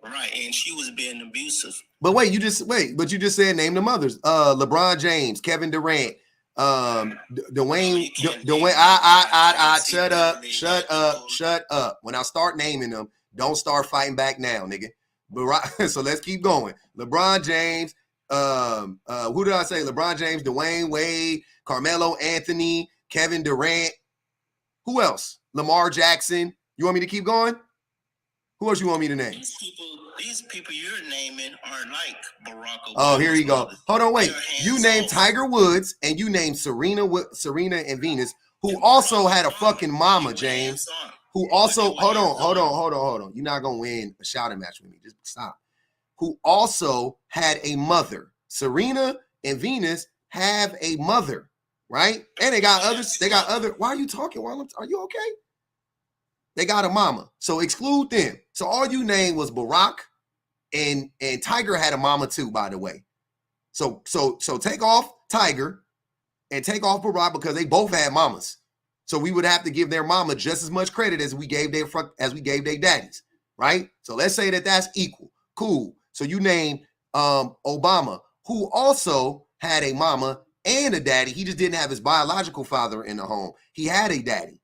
Right, and she was being abusive. But you just said name the mothers. LeBron James, Kevin Durant, Dwayne. Shut up. When I start naming them, don't start fighting back now, nigga. So let's keep going. LeBron James, who did I say? LeBron James, Dwayne Wade, Carmelo Anthony, Kevin Durant. Who else? Lamar Jackson. You want me to keep going? Who else you want me to name? These people you're naming are like Barack Obama. Oh, here you go. Hold on, wait. You named Tiger Woods and you named Serena and Venus, who also had a fucking mama, James. Who also, hold on. You're not gonna win a shouting match with me. Just stop. Who also had a mother. Serena and Venus have a mother, right? And they got others. Why are you talking? Are you okay? They got a mama. So exclude them. So all you named was Barack and Tiger had a mama too, by the way. So take off Tiger and take off Barack because they both had mamas. So we would have to give their mama just as much credit as we gave their daddies, right? So let's say that's equal. Cool. So you named Obama, who also had a mama and a daddy. He just didn't have his biological father in the home. He had a daddy.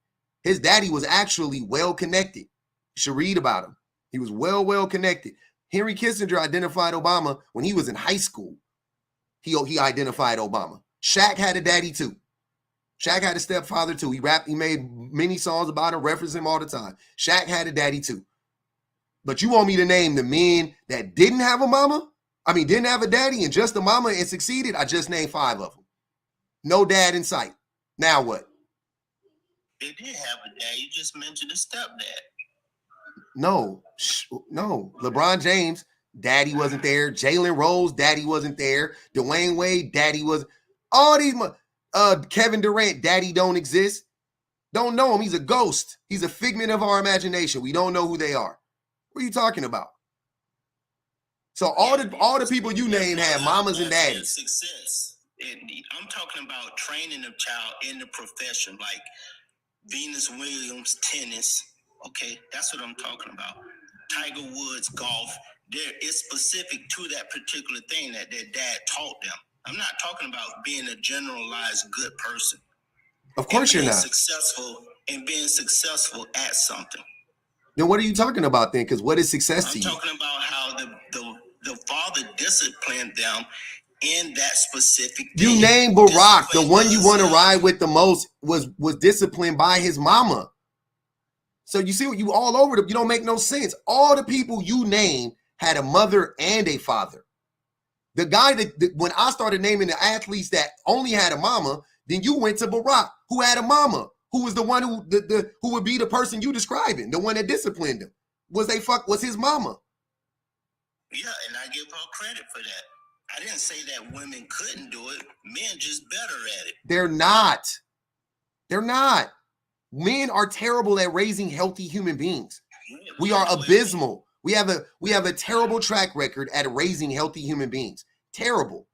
His daddy was actually well connected. You should read about him. He was well connected. Henry Kissinger identified Obama when he was in high school. He identified Obama. Shaq had a daddy too. Shaq had a stepfather too. He made many songs about him, reference him all the time. Shaq had a daddy too. But you want me to name the men that didn't have a mama? Didn't have a daddy and just a mama and succeeded? I just named 5 of them. No dad in sight. Now what? They did have a dad. You just mentioned a stepdad. No. LeBron James, daddy wasn't there. Jalen Rose, daddy wasn't there. Dwayne Wade, daddy was. All these. Kevin Durant, daddy don't exist. Don't know him. He's a ghost. He's a figment of our imagination. We don't know who they are. What are you talking about? So all the people you named had mamas and daddies. Success. I'm talking about training a child in the profession, like Venus Williams, tennis. Okay, that's what I'm talking about. Tiger Woods, golf. It's specific to that particular thing that their dad taught them. I'm not talking about being a generalized good person. Of course you're not. Being successful at something. Then what are you talking about then? Because what is success to you? I'm talking about how the father disciplined them in that specific thing. You named Barack, the one you want to ride with the most was disciplined by his mama. So you see what you all over them. You don't make no sense. All the people you named had a mother and a father. The guy that when I started naming the athletes that only had a mama, then you went to Barack, who had a mama, who was the one who would be the person you describing, the one that disciplined him. Was his mama? Yeah, and I give her credit for that. I didn't say that women couldn't do it. Men just better at it. They're not. Men are terrible at raising healthy human beings. We are abysmal. We have a terrible track record at raising healthy human beings. Terrible.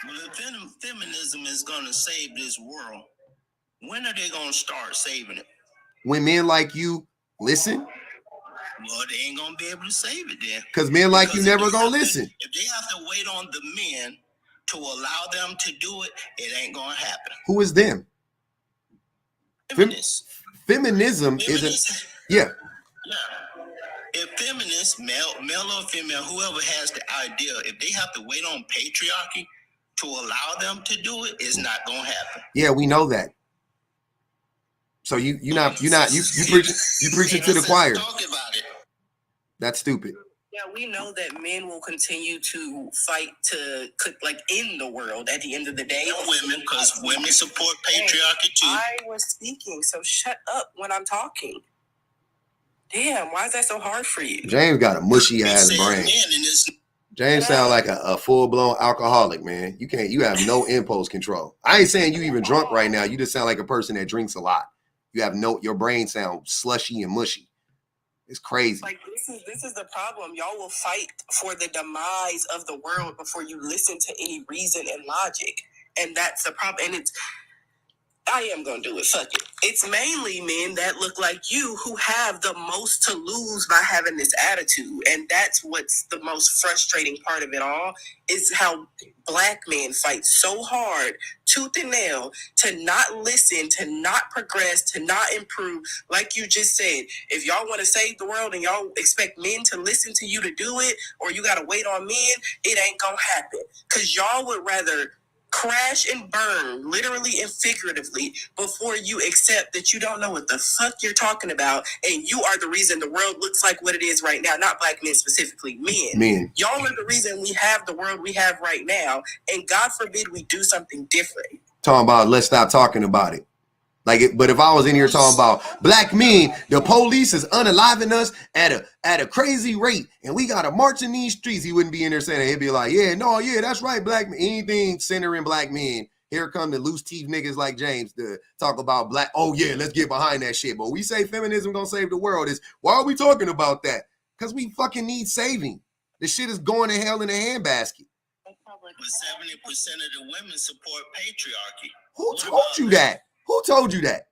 Well, if feminism is going to save this world, when are they going to start saving it? When men like you listen. Well, they ain't going to be able to save it then. Because men like you never going to listen. If they have to wait on the men to allow them to do it, it ain't going to happen. Who is them? Feminists. Feminism isn't. Yeah. If feminists, male or female, whoever has the idea, if they have to wait on patriarchy to allow them to do it, it's not going to happen. Yeah, we know that. So you preaching to the choir. Talk about it. That's stupid. Yeah, we know that men will continue to fight to in the world at the end of the day. Women, because women support patriarchy too. I was speaking, so shut up when I'm talking. Damn, why is that so hard for you? James got a mushy ass brain. James sound like a full-blown alcoholic, man. You have no impulse control. I ain't saying you even drunk right now. You just sound like a person that drinks a lot. Your brain sounds slushy and mushy. It's crazy. Like this is the problem. Y'all will fight for the demise of the world before you listen to any reason and logic. And that's the problem. And I am going to do it. Fuck it. It's mainly men that look like you who have the most to lose by having this attitude. And that's what's the most frustrating part of it all, is how Black men fight so hard, tooth and nail, to not listen, to not progress, to not improve. Like you just said, if y'all want to save the world and y'all expect men to listen to you to do it, or you got to wait on men, it ain't going to happen. Because y'all would rather crash and burn, literally and figuratively, before you accept that you don't know what the fuck you're talking about, and you are the reason the world looks like what it is right now. Not Black men specifically, men. Y'all are the reason we have the world we have right now, and God forbid we do something different. Talking about let's stop talking about it. But if I was in here talking about Black men, the police is unaliving us at a crazy rate, and we got to march in these streets, he wouldn't be in there saying that. He'd be like, yeah, that's right, Black men. Anything centering Black men. Here come the loose teeth niggas like James to talk about Black. Oh yeah, let's get behind that shit. But we say feminism gonna save the world. Why are we talking about that? Because we fucking need saving. This shit is going to hell in a handbasket. But 70% of the women support patriarchy. Who told you that? Who told you that?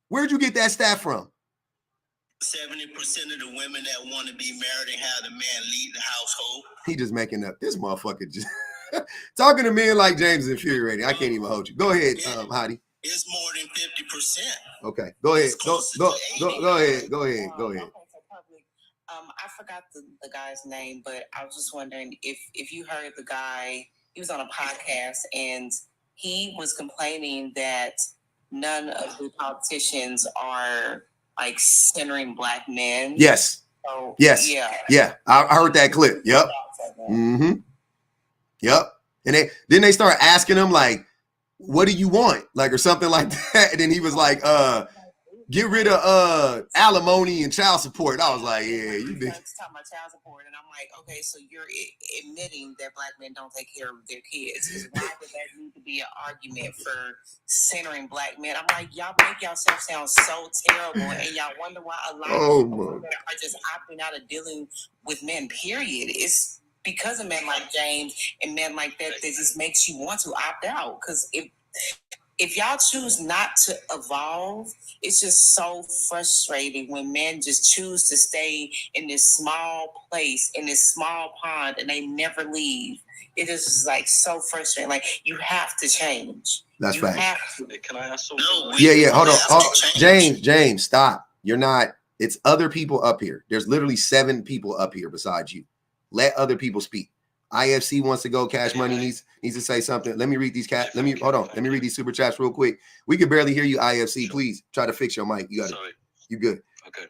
Where'd you get that stat from? 70% of the women that want to be married and have the man lead the household. He just making up. This motherfucker just talking to men like James is infuriating. I can't even hold you. Go ahead, Heidi. It's more than 50%. Okay, go ahead. Go ahead. I forgot the guy's name, but I was just wondering if you heard the guy. He was on a podcast and he was complaining that none of the politicians are like centering Black men. Yes. So, yes. Yeah. I heard that clip. Yep. Mm-hmm. Yep. And then they start asking him like, what do you want? Like, or something like that. And then he was like, get rid of alimony and child support. I was like, yeah, you did. Talking about child support, and I'm like, okay, so you're admitting that Black men don't take care of their kids. Why would that need to be an argument for centering Black men? I'm like, y'all make yourself sound so terrible, and y'all wonder why a lot of people are just opting out of dealing with men. Period. It's because of men like James and men like that just makes you want to opt out. Because if y'all choose not to evolve, it's just so frustrating when men just choose to stay in this small place, in this small pond, and they never leave. It is just like so frustrating. Like, you have to change. That's right. Can I ask something? Yeah. Hold on. James, stop. You're not. It's other people up here. There's literally 7 people up here besides you. Let other people speak. IFC wants to go. Cash Money needs to say something. Let me read these Let me read these super chats real quick. We can barely hear you, IFC. Sure. Please try to fix your mic. You got it. You good? Okay.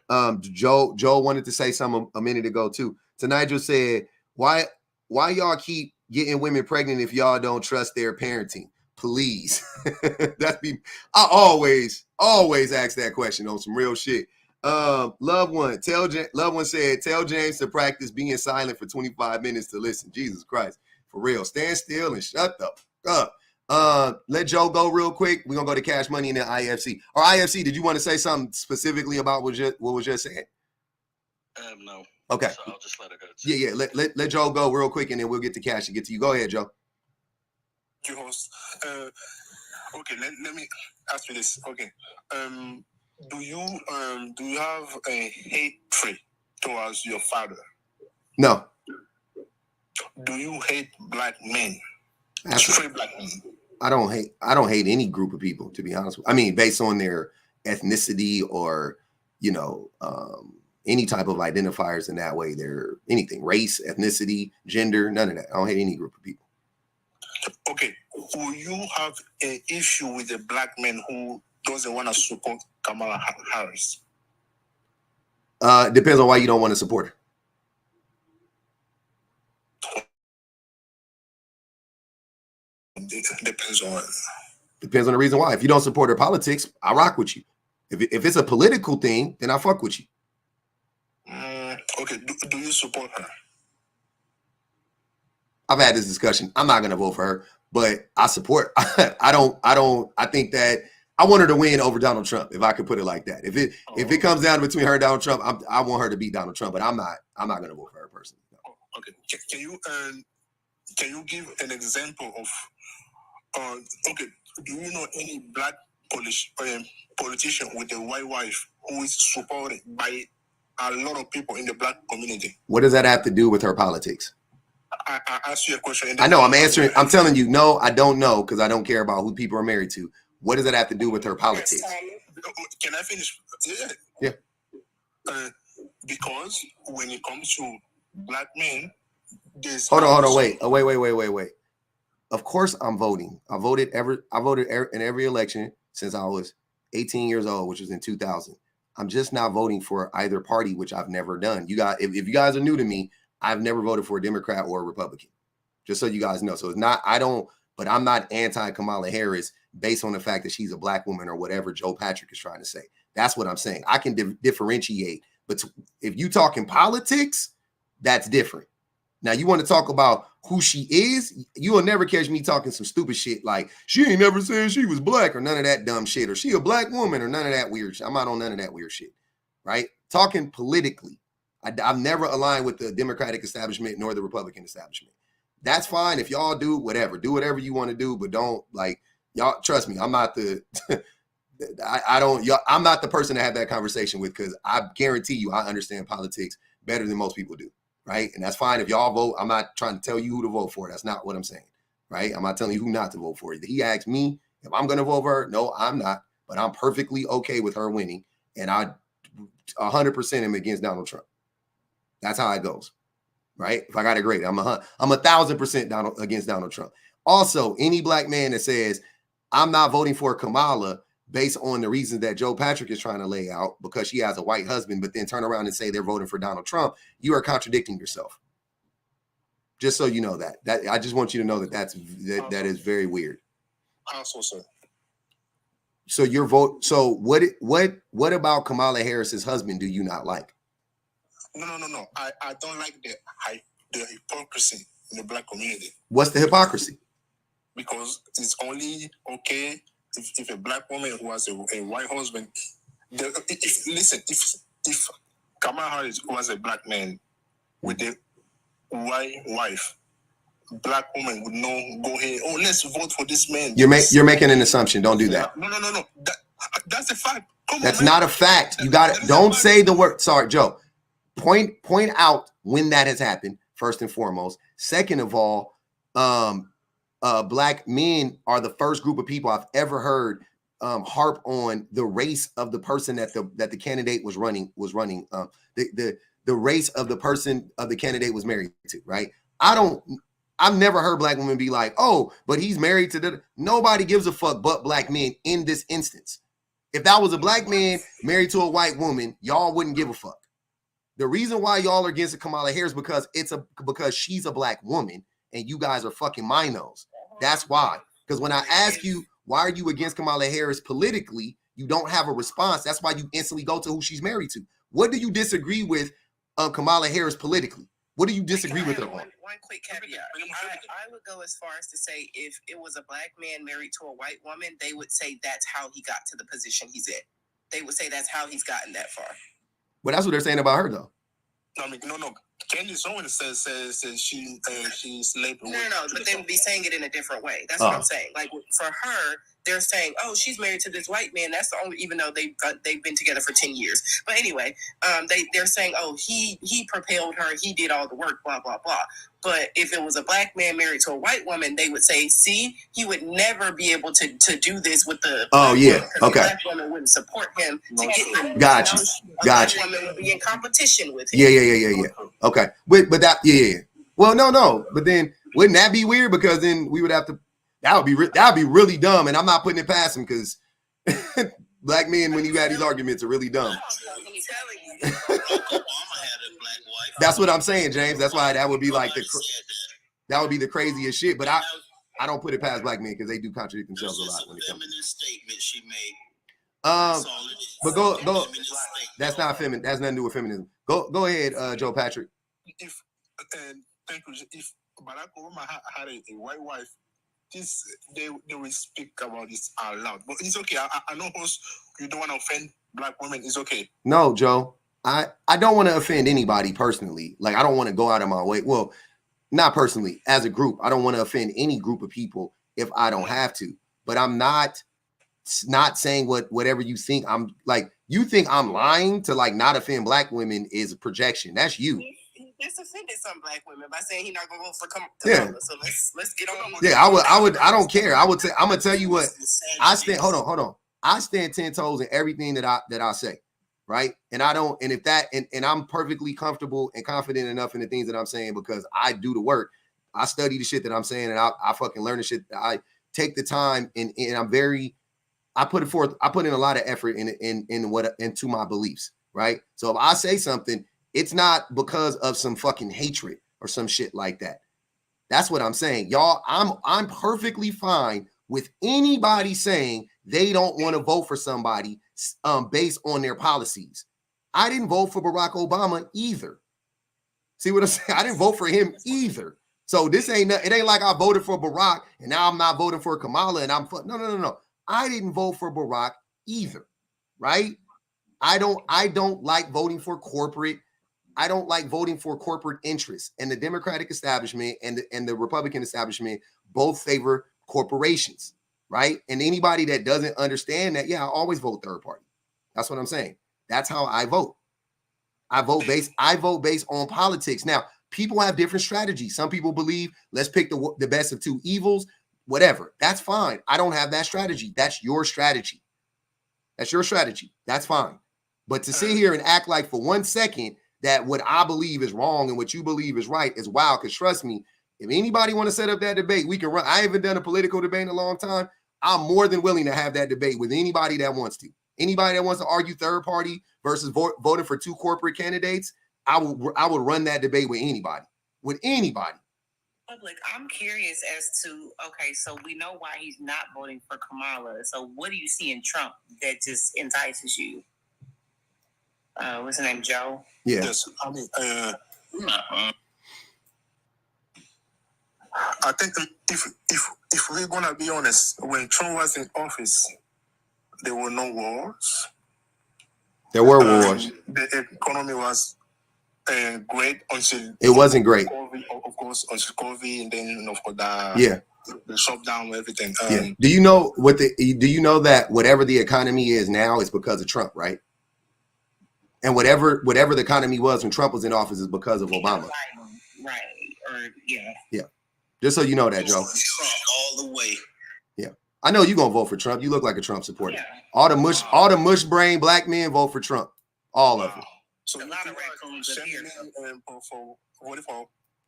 Joe wanted to say something a minute ago too. Nigel said, why y'all keep getting women pregnant if y'all don't trust their parenting? Please. I always ask that question on some real shit. Loved one said, tell James to practice being silent for 25 minutes to listen. Jesus Christ, for real. Stand still and shut the fuck up. Let Joe go real quick. We're gonna go to Cash Money and then IFC. Or IFC, did you want to say something specifically about what was just said? No. Okay. So I'll just let it go. Yeah. Let Joe go real quick and then we'll get to Cash and get to you. Go ahead, Joe. You host. Okay, let me ask you this. Okay. Do you have a hatred towards your father? No. Do you hate Black men? Straight Black men. I don't hate any group of people, to be honest. I mean, based on their ethnicity or, any type of identifiers in that way. They're anything, race, ethnicity, gender, none of that. I don't hate any group of people. Okay. Will you have an issue with a Black man who doesn't want to support Kamala Harris? Depends on why you don't want to support her. Depends on the reason why. If you don't support her politics, I rock with you. If it's a political thing, then I fuck with you. Okay, do you support her? I've had this discussion. I'm not going to vote for her, but I support. I think that I want her to win over Donald Trump, if I could put it like that. If it comes down between her and Donald Trump, I want her to beat Donald Trump, but I'm not going to vote for her personally. No. Okay, can you give an example of okay, do you know any black politician with a white wife who is supported by a lot of people in the black community? What does that have to do with her politics? I asked you a question. I know, I'm answering. I'm telling you, no, I don't know, because I don't care about who people are married to. What does that have to do with her politics? Can I finish? Yeah. Because when it comes to black men, there's hold on, wait. Of course, I'm voting. I voted in every election since I was 18 years old, which was in 2000. I'm just not voting for either party, which I've never done. If you guys are new to me, I've never voted for a Democrat or a Republican, just so you guys know. So it's not, but I'm not anti-Kamala Harris based on the fact that she's a black woman or whatever Joe Patrick is trying to say. That's what I'm saying. I can differentiate. But if you talk in politics, that's different. Now, you want to talk about who she is, you will never catch me talking some stupid shit like she ain't never said she was black or none of that dumb shit, or she a black woman or none of that weird shit. I'm not on none of that weird shit, right? Talking politically. I've never aligned with the Democratic establishment nor the Republican establishment. That's fine. If y'all do whatever you want to do, but don't y'all trust me. I'm not I'm not the person to have that conversation with, because I guarantee you, I understand politics better than most people do. Right. And that's fine. If y'all vote, I'm not trying to tell you who to vote for. That's not what I'm saying. Right. I'm not telling you who not to vote for. He asked me if I'm going to vote for her. No, I'm not. But I'm perfectly okay with her winning. And I 100% am against Donald Trump. That's how it goes. Right. If I got it great, I'm 1,000% against Donald Trump. Also, any black man that says I'm not voting for Kamala based on the reasons that Joe Patrick is trying to lay out because she has a white husband, but then turn around and say they're voting for Donald Trump, you are contradicting yourself. Just so you know that I just want you to know that is very weird. How so, sir? So your vote. So what about Kamala Harris's husband do you not like? No. I don't like the hypocrisy in the black community. What's the hypocrisy? Because it's only okay if a black woman who has a white husband. If Kamala Harris was a black man with a white wife, black woman would go ahead. Oh, let's vote for this man. You're making an assumption. Don't do that. No. That's a fact. That's not a fact. You got it. Don't say the word. Sorry, Joe. Point out when that has happened, first and foremost. Second of all, black men are the first group of people I've ever heard harp on the race of the person that the candidate was running. The race of the person of the candidate was married to. Right. I've never heard black women be like, oh, but he's married to nobody gives a fuck but black men in this instance. If that was a black man married to a white woman, y'all wouldn't give a fuck. The reason why y'all are against Kamala Harris because she's a black woman and you guys are fucking minos. That's why. Because when I ask you, why are you against Kamala Harris politically, you don't have a response. That's why you instantly go to who she's married to. What do you disagree with Kamala Harris politically? What do you disagree with her on? One quick caveat. I would go as far as to say if it was a black man married to a white woman, they would say that's how he got to the position he's in. They would say that's how he's gotten that far. But that's what they're saying about her, though. No. Candace Owens says she's labeled. No, but they would be saying it in a different way. That's what I'm saying. Like for her, they're saying, "Oh, she's married to this white man." That's the only, even though they've been together for 10 years. But anyway, they're saying, "Oh, he propelled her. He did all the work." Blah blah blah. But if it was a black man married to a white woman, they would say, "See, he would never be able to do this with the." Oh yeah, okay. The black woman wouldn't support him to get him. Got you. Black woman would be in competition with him. Yeah. Okay, but that Well, no. But then wouldn't that be weird? Because then we would have to. That would be really dumb, and I'm not putting it past him because black men, when you have these arguments, are really dumb. That's what I'm saying, James. That's why that would be like the craziest shit. But I don't put it past black men because they do contradict themselves a lot when it comes to feminist statement she made. but go. That's not feminine. That's nothing to do with feminism. Go ahead, Joe Patrick. If thank you. If Barack Obama had a white wife, they will speak about this out loud. But it's okay. I know, host, you don't want to offend black women. It's okay. No, Joe. I don't want to offend anybody personally. Like, I don't want to go out of my way. Well, not personally. As a group, I don't want to offend any group of people if I don't have to. But I'm not saying whatever you think. I'm like, you think I'm lying to like not offend black women is a projection. That's you. He just offended some black women by saying he's not going to vote for Kamala. Yeah. So let's get on. Yeah, I don't care. I'm gonna tell you what I stand. Hold on. I stand 10 toes in everything that I say, right? And I don't. And if that and I'm perfectly comfortable and confident enough in the things that I'm saying because I do the work. I study the shit that I'm saying, and I fucking learn the shit. I take the time, and I'm very. I put it forth. I put in a lot of effort into my beliefs, right? So if I say something, it's not because of some fucking hatred or some shit like that. That's what I'm saying, y'all. I'm perfectly fine with anybody saying they don't want to vote for somebody based on their policies. I didn't vote for Barack Obama either. See what I'm saying? I didn't vote for him either. So it ain't like I voted for Barack and now I'm not voting for Kamala and no. I didn't vote for Barack either, right? I don't like voting for corporate. I don't like voting for corporate interests. And the Democratic establishment and the Republican establishment both favor corporations, right? And anybody that doesn't understand that, yeah, I always vote third party. That's what I'm saying. That's how I vote. I vote based on politics. Now, people have different strategies. Some people believe let's pick the best of two evils, whatever. That's fine. I don't have that strategy. That's your strategy. That's your strategy. That's fine. But to sit here and act like for 1 second that what I believe is wrong and what you believe is right is wild. Because trust me, if anybody want to set up that debate, we can run. I haven't done a political debate in a long time. I'm more than willing to have that debate with anybody that wants to. Anybody that wants to argue third party versus voting for two corporate candidates, I would run that debate with anybody. With anybody. Public, I'm curious as to, okay, so we know why he's not voting for Kamala. So what do you see in Trump that just entices you? What's his name, Joe? Yeah. Yes, I mean, I think if we're gonna be honest, when Trump was in office, there were no wars. There were wars. The economy was great until it wasn't great. COVID, of course, until COVID, and then of course the shutdown, everything. Do you know that whatever the economy is now is because of Trump, right? And whatever the economy was when Trump was in office is because of Obama. Right. Or yeah. Just so you know that, Joe. All the way. Yeah. I know you're gonna vote for Trump. You look like a Trump supporter. Yeah. All the mush brain black men vote for Trump. All of them. So a lot of raccoons up here.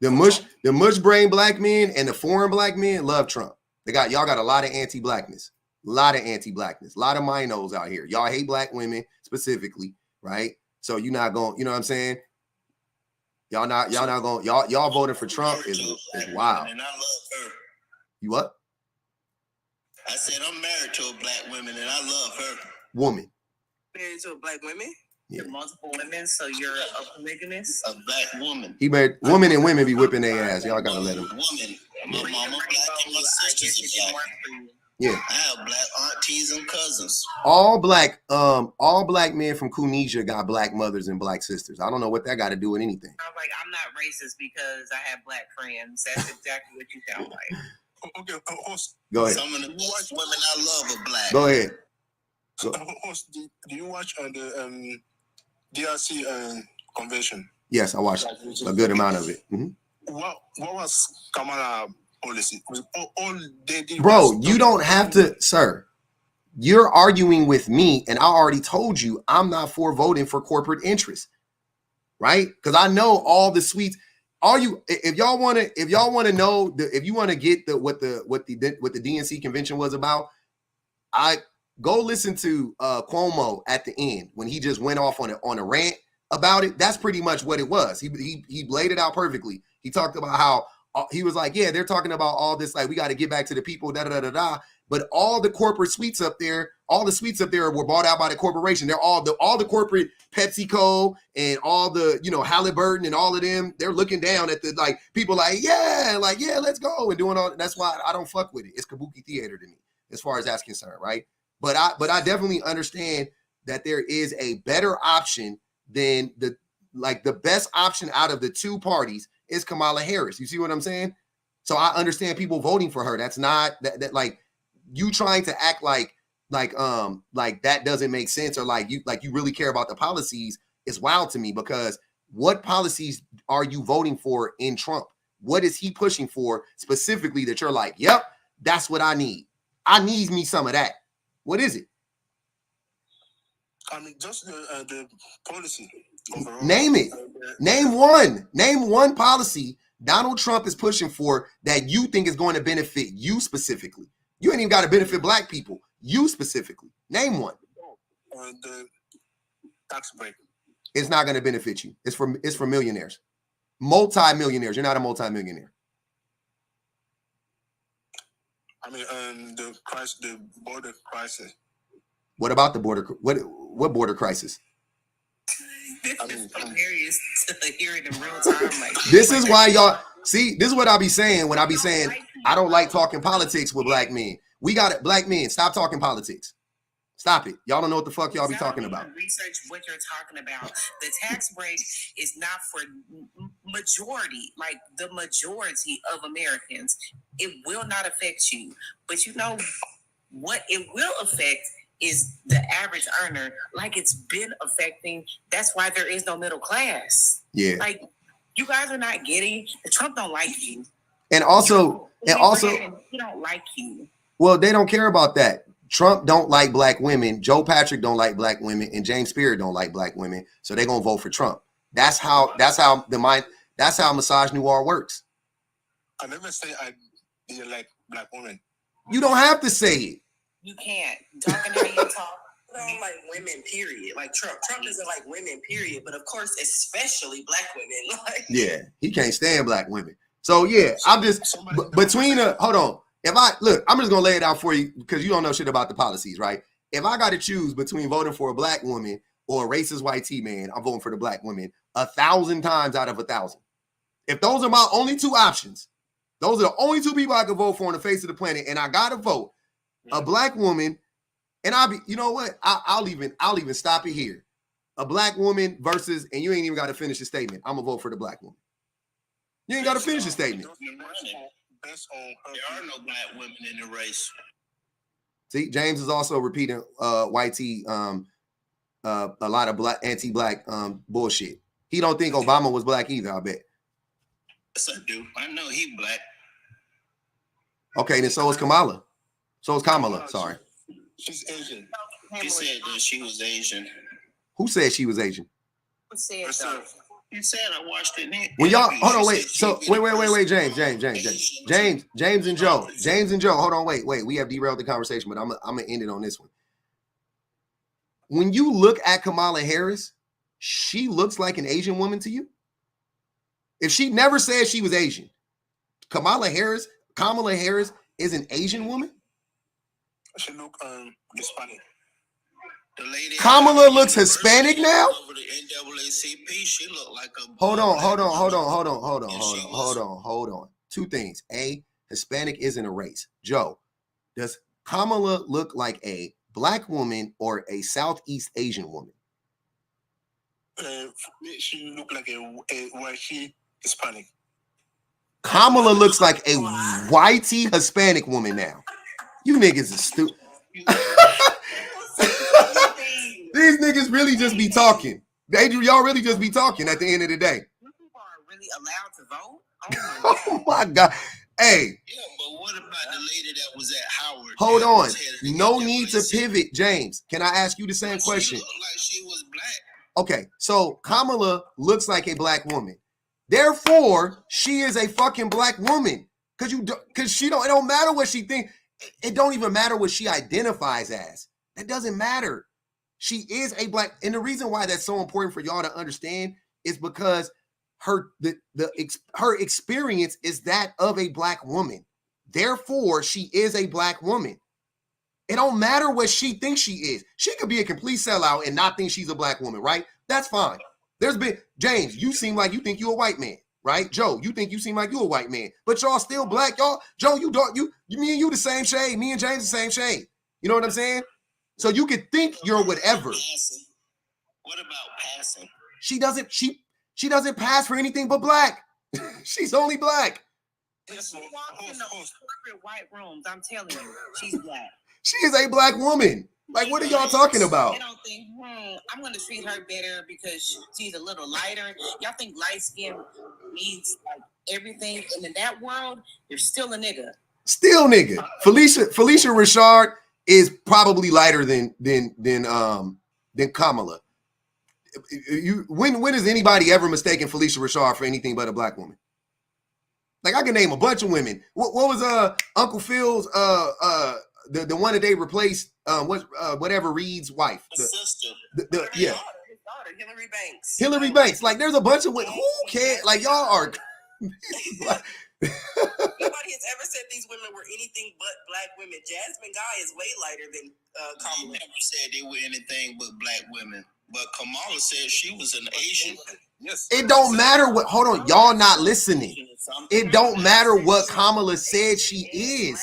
The mush brain black men and the foreign black men love Trump. Y'all got a lot of anti-blackness. A lot of anti-blackness. A lot of minos out here. Y'all hate black women specifically, right? So you're not going, you know what I'm saying? Y'all voting for Trump is wild. And I love her. You what? I said I'm married to a black woman and I love her. Woman. Married to a black woman? Yeah. You're multiple women, so you're a polygamist? A black woman. He married women and women be whipping their ass. Y'all gotta let him. Woman. My mama black and my sisters are black. Yeah. I have black aunties and cousins. All black men from Tunisia got black mothers and black sisters. I don't know what that got to do with anything. I was like, I'm not racist because I have black friends. That's exactly what you sound like. Okay, host. Go ahead. Some of the best women I love are black. Go ahead. Host, do you watch the DRC convention? Yes, I watched a good amount of it. Mm-hmm. What was Kamala policy? All they did. Bro, you don't have to, sir. You're arguing with me, and I already told you I'm not for voting for corporate interests, right? Because I know all the sweets. If y'all want to know, if you want to get what the DNC convention was about, I go listen to Cuomo at the end when he just went off on a rant about it. That's pretty much what it was. He laid it out perfectly. He talked about how he was like, yeah, they're talking about all this, like, we got to get back to the people, da da da da. But all the corporate suites up there, were bought out by the corporation. They're all the corporate PepsiCo and all the, Halliburton and all of them. They're looking down at the, like, people like, yeah, let's go, and doing all. That's why I don't fuck with it. It's kabuki theater to me, as far as that's concerned, right? But I definitely understand that there is a better option than the best option out of the two parties is Kamala Harris. You see what I'm saying? So I understand people voting for her. That's not that like you trying to act like that doesn't make sense, or like you really care about the policies is wild to me, because what policies are you voting for in Trump? What is he pushing for specifically that you're like, yep, that's what I need. I need me some of that. What is it? I mean, just the policy overall. Name it. Name one policy Donald Trump is pushing for that you think is going to benefit you specifically. You ain't even got to benefit black people. You specifically. Name one. The tax break. It's not going to benefit you. It's for millionaires. Multi-millionaires. You're not a multi-millionaire. I mean, the border crisis. What about the border? What border crisis? It's hilarious to hear it in real time. Like, this is why y'all see. This is what I be saying when I be saying I don't like talking politics with black men. We got it, black men. Stop talking politics. Stop it. Y'all don't know what the fuck y'all be talking about. Research what you're talking about. The tax break is not for majority, like the majority of Americans. It will not affect you. But you know what it will affect is the average earner, like it's been affecting. That's why there is no middle class. Yeah. Like, you guys are not getting, Trump don't like you. And also, he don't like you. Well, they don't care about that. Trump don't like black women. Joe Patrick don't like black women, and James Spear don't like black women. So they're gonna vote for Trump. That's how misogynoir works. I never say I didn't like black women. You don't have to say it. You can't. Talking how you talk. I don't like women, period. Like Trump doesn't like women, period. But of course, especially black women. Like, yeah, he can't stand black women. So yeah, I'm just between hold on. I'm just gonna lay it out for you because you don't know shit about the policies, right? If I got to choose between voting for a black woman or a racist white T-man, I'm voting for the black woman 1,000 times out of 1,000. If those are my only two options, those are the only two people I can vote for on the face of the planet, and I gotta vote a black woman, and you know what? I'll even stop it here. A black woman versus, and you ain't even got to finish the statement. I'm gonna vote for the black woman. You ain't got to finish the statement. There are no black women in the race. See, James is also repeating YT a lot of anti-black bullshit. He don't think Obama was black either, I bet. Yes, I do. I know he black. Okay, then so is Kamala. So is Kamala, sorry. She's Asian. He said that she was Asian. Who said she was Asian? Who said so? He said I watched it. When y'all hold on, wait. So wait, James and Joe. Hold on, wait. We have derailed the conversation, but I'm gonna end it on this one. When you look at Kamala Harris, she looks like an Asian woman to you. If she never said she was Asian, Kamala Harris is an Asian woman. She look Hispanic. The lady Kamala looks Hispanic now. Over the NAACP, she looked like a. Hold on. Two things. A, Hispanic isn't a race. Joe, does Kamala look like a black woman or a Southeast Asian woman? She look like a whitey Hispanic. Kamala looks like a whitey Hispanic woman now. You niggas are stupid. These niggas really just be talking. Y'all really just be talking at the end of the day. You people are really allowed to vote? Oh my God. Hey. Yeah, but what about the lady that was at Howard? Hold on. No need to pivot, James. Can I ask you the same question? She looked like she was black. Okay, so Kamala looks like a black woman. Therefore, she is a fucking black woman. Because it don't matter what she thinks. It don't even matter what she identifies as. That doesn't matter. She is a black, and the reason why that's so important for y'all to understand is because her experience is that of a black woman. Therefore, she is a black woman. It don't matter what she thinks she is. She could be a complete sellout and not think she's a black woman, right? That's fine. There's been, James, you seem like you think you're a white man, right? Joe, you think you seem like you're a white man, but y'all still black, y'all. Joe, you don't, me and you the same shade. Me and James the same shade. You know what I'm saying? So you could think you're whatever. What about passing? She doesn't pass for anything but black. She's only black. She walks in the corporate white rooms. I'm telling you, she's black. She is a black woman. Like, what are y'all talking about? They don't think, I'm going to treat her better because she's a little lighter. Y'all think light skin means like everything, and in that world, you're still a nigga. Still nigga. Felicia Richard is probably lighter than Kamala. When has anybody ever mistaken Felicia Richard for anything but a black woman? Like, I can name a bunch of women. What was Uncle Phil's the one that they replaced whatever Reed's wife? The sister. His daughter, Hillary Banks. Hillary Banks. Like, there's a bunch of women. Who cares? Like, y'all are. Nobody has ever said these women were anything but black women. Jasmine Guy is way lighter than Kamala. They never said they were anything but black women. But Kamala said she was an Asian. Yes. It don't matter what. Hold on, y'all not listening. It don't matter what Kamala said she is.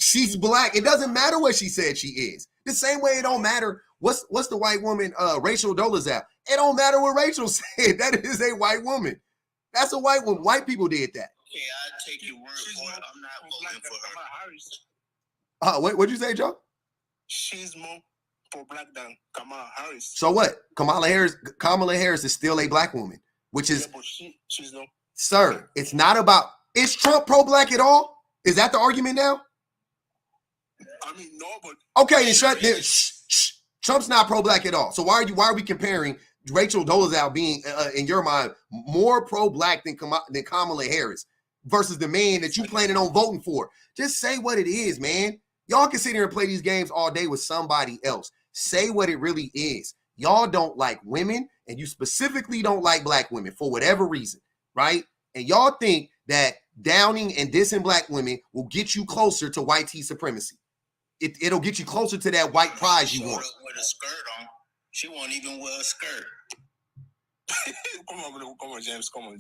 She's black. It doesn't matter what she said she is. The same way it don't matter what's the white woman Rachel Dolezal. It don't matter what Rachel said. That is a white woman. That's a white woman. White people did that. Okay, I take your word for it. I'm not voting for her. What'd you say, Joe? She's more pro-black than Kamala Harris. So what? Kamala Harris is still a black woman, which is, but she's not. Sir, it's not about, is Trump pro-black at all? Is that the argument now? I mean, no, but okay, then shut there. Trump's not pro-black at all. So why are we comparing Rachel Dolezal being, in your mind, more pro-black than Kamala Harris versus the man that you planning on voting for? Just say what it is, man. Y'all can sit here and play these games all day with somebody else. Say what it really is. Y'all don't like women, and you specifically don't like black women for whatever reason, right? And y'all think that downing and dissing black women will get you closer to white tea supremacy. It'll get you closer to that white prize you want. With a skirt on. She won't even wear a skirt. Come on, James. Come on.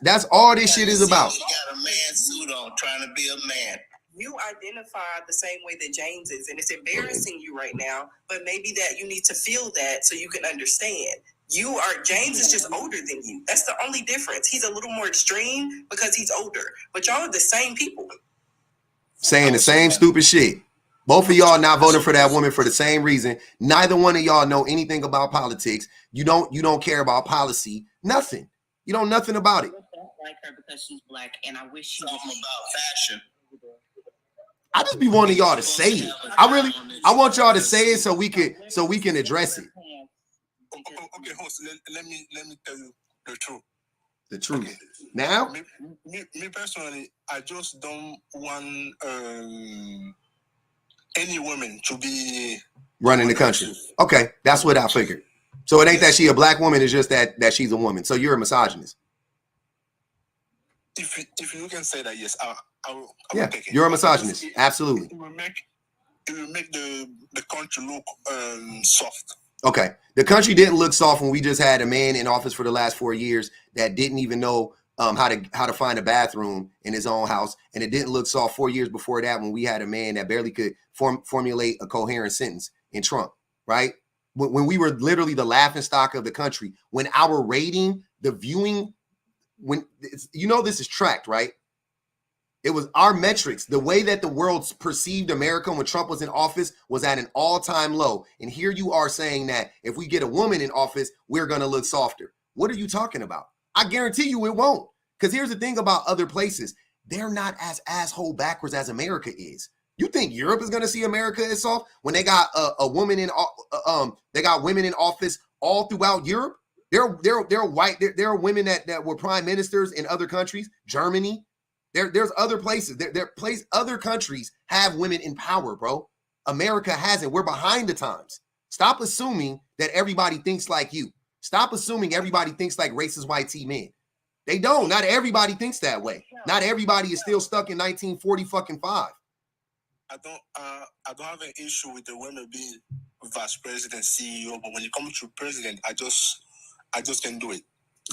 That's all this shit is about. She got a man suit on, trying to be a man. You identify the same way that James is, and it's embarrassing you right now, but maybe that you need to feel that so you can understand. James is just older than you. That's the only difference. He's a little more extreme because he's older, but y'all are the same people. Saying the same stupid shit. Both of y'all not voting for that woman for the same reason. Neither one of y'all know anything about politics. You don't care about policy. Nothing. You know nothing about it. I don't like her because she's black, and I wish she Something was about fashion. I just be wanting y'all to say it. I want y'all to say it so we can address it. Okay, host. Let me tell you the truth. The truth. Okay. Now, me personally, I just don't want any woman to be running the country. Okay, that's what I figured. So it ain't that she a black woman, it's just that she's a woman. So you're a misogynist. If you can say that, yes, I will take it. You're a misogynist. Absolutely. It will make the country look soft. Okay. The country didn't look soft when we just had a man in office for the last 4 years that didn't even know how to find a bathroom in his own house. And it didn't look soft 4 years before that when we had a man that barely could formulate a coherent sentence in Trump, right? When we were literally the laughingstock of the country, when our rating, the viewing, this is tracked, right? It was our metrics. The way that the world perceived America when Trump was in office was at an all-time low. And here you are saying that if we get a woman in office, we're going to look softer. What are you talking about? I guarantee you it won't. Because here's the thing about other places. They're not as asshole backwards as America is. You think Europe is going to see America as soft when they got a woman in they got women in office all throughout Europe? They're white. There are women that were prime ministers in other countries, Germany. There's other places. Other countries have women in power, bro. America hasn't. We're behind the times. Stop assuming that everybody thinks like you. Stop assuming everybody thinks like racist white T men. They don't. Not everybody thinks that way. Not everybody is still stuck in 1940 fucking 5. I don't have an issue with the women being vice president, CEO, but when it comes to president, I just can't do it.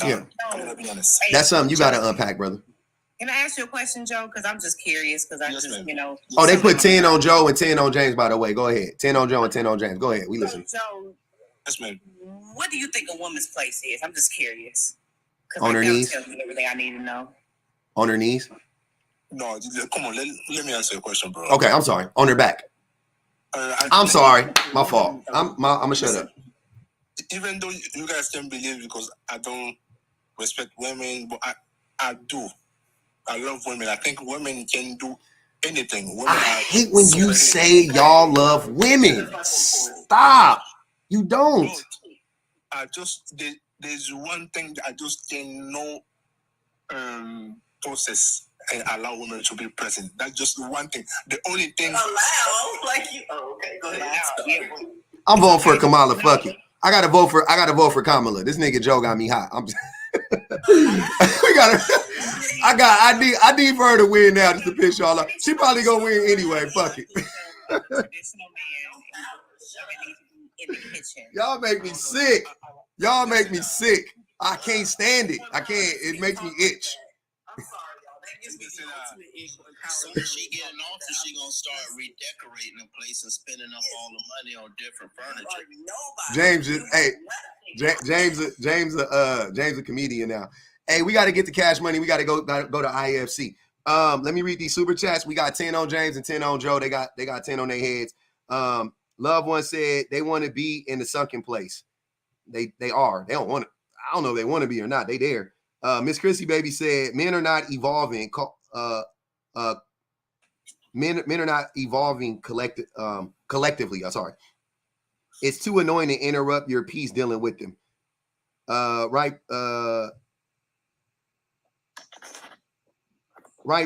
I'm gonna be honest. That's something you gotta unpack, brother. Can I ask you a question, Joe? Because I'm just curious. Because I Oh, they put 10 on Joe and 10 on James, by the way. Go ahead. 10 on Joe and 10 on James. Go ahead. We listen. Joe, Yes, ma'am. what do you think a woman's place is? I'm just curious. On her knees? Tell me everything I need to know. On her knees? No, come on. Let me answer your question, bro. Okay, I'm sorry. On her back. I'm sorry. My fault. I'm gonna shut up. Even though you guys can believe because I don't respect women, but I do. I love women. I think women can do anything. Women I hate when you say y'all love women. Stop. You don't. There's one thing that I just cannot process and allow women to be present. That's just one thing. The only thing. Allow, like you. Oh, okay, go ahead. I'm voting for Kamala. Fuck it. I gotta vote for Kamala. This nigga Joe got me hot. I need for her to win now just to piss y'all off. She probably gonna win anyway. Fuck it. Y'all make me sick. Y'all make me sick. I can't stand it. I can't. It makes me itch. I'm sorry, y'all. That gives me the ultimate equal Soon as she get in office, she gonna start redecorating the place and spending up all the money on different furniture. James a comedian now. Hey, we got to get the cash money. We got to go to IFC. Let me read these super chats. We got 10 on James and 10 on Joe. They got 10 on their heads. Loved one said they want to be in the sunken place. They are. They don't want to. I don't know if they want to be or not. They there. Miss Chrissy Baby said men are not evolving. Men are not evolving collectively. I'm sorry. It's too annoying to interrupt your piece dealing with them. Right,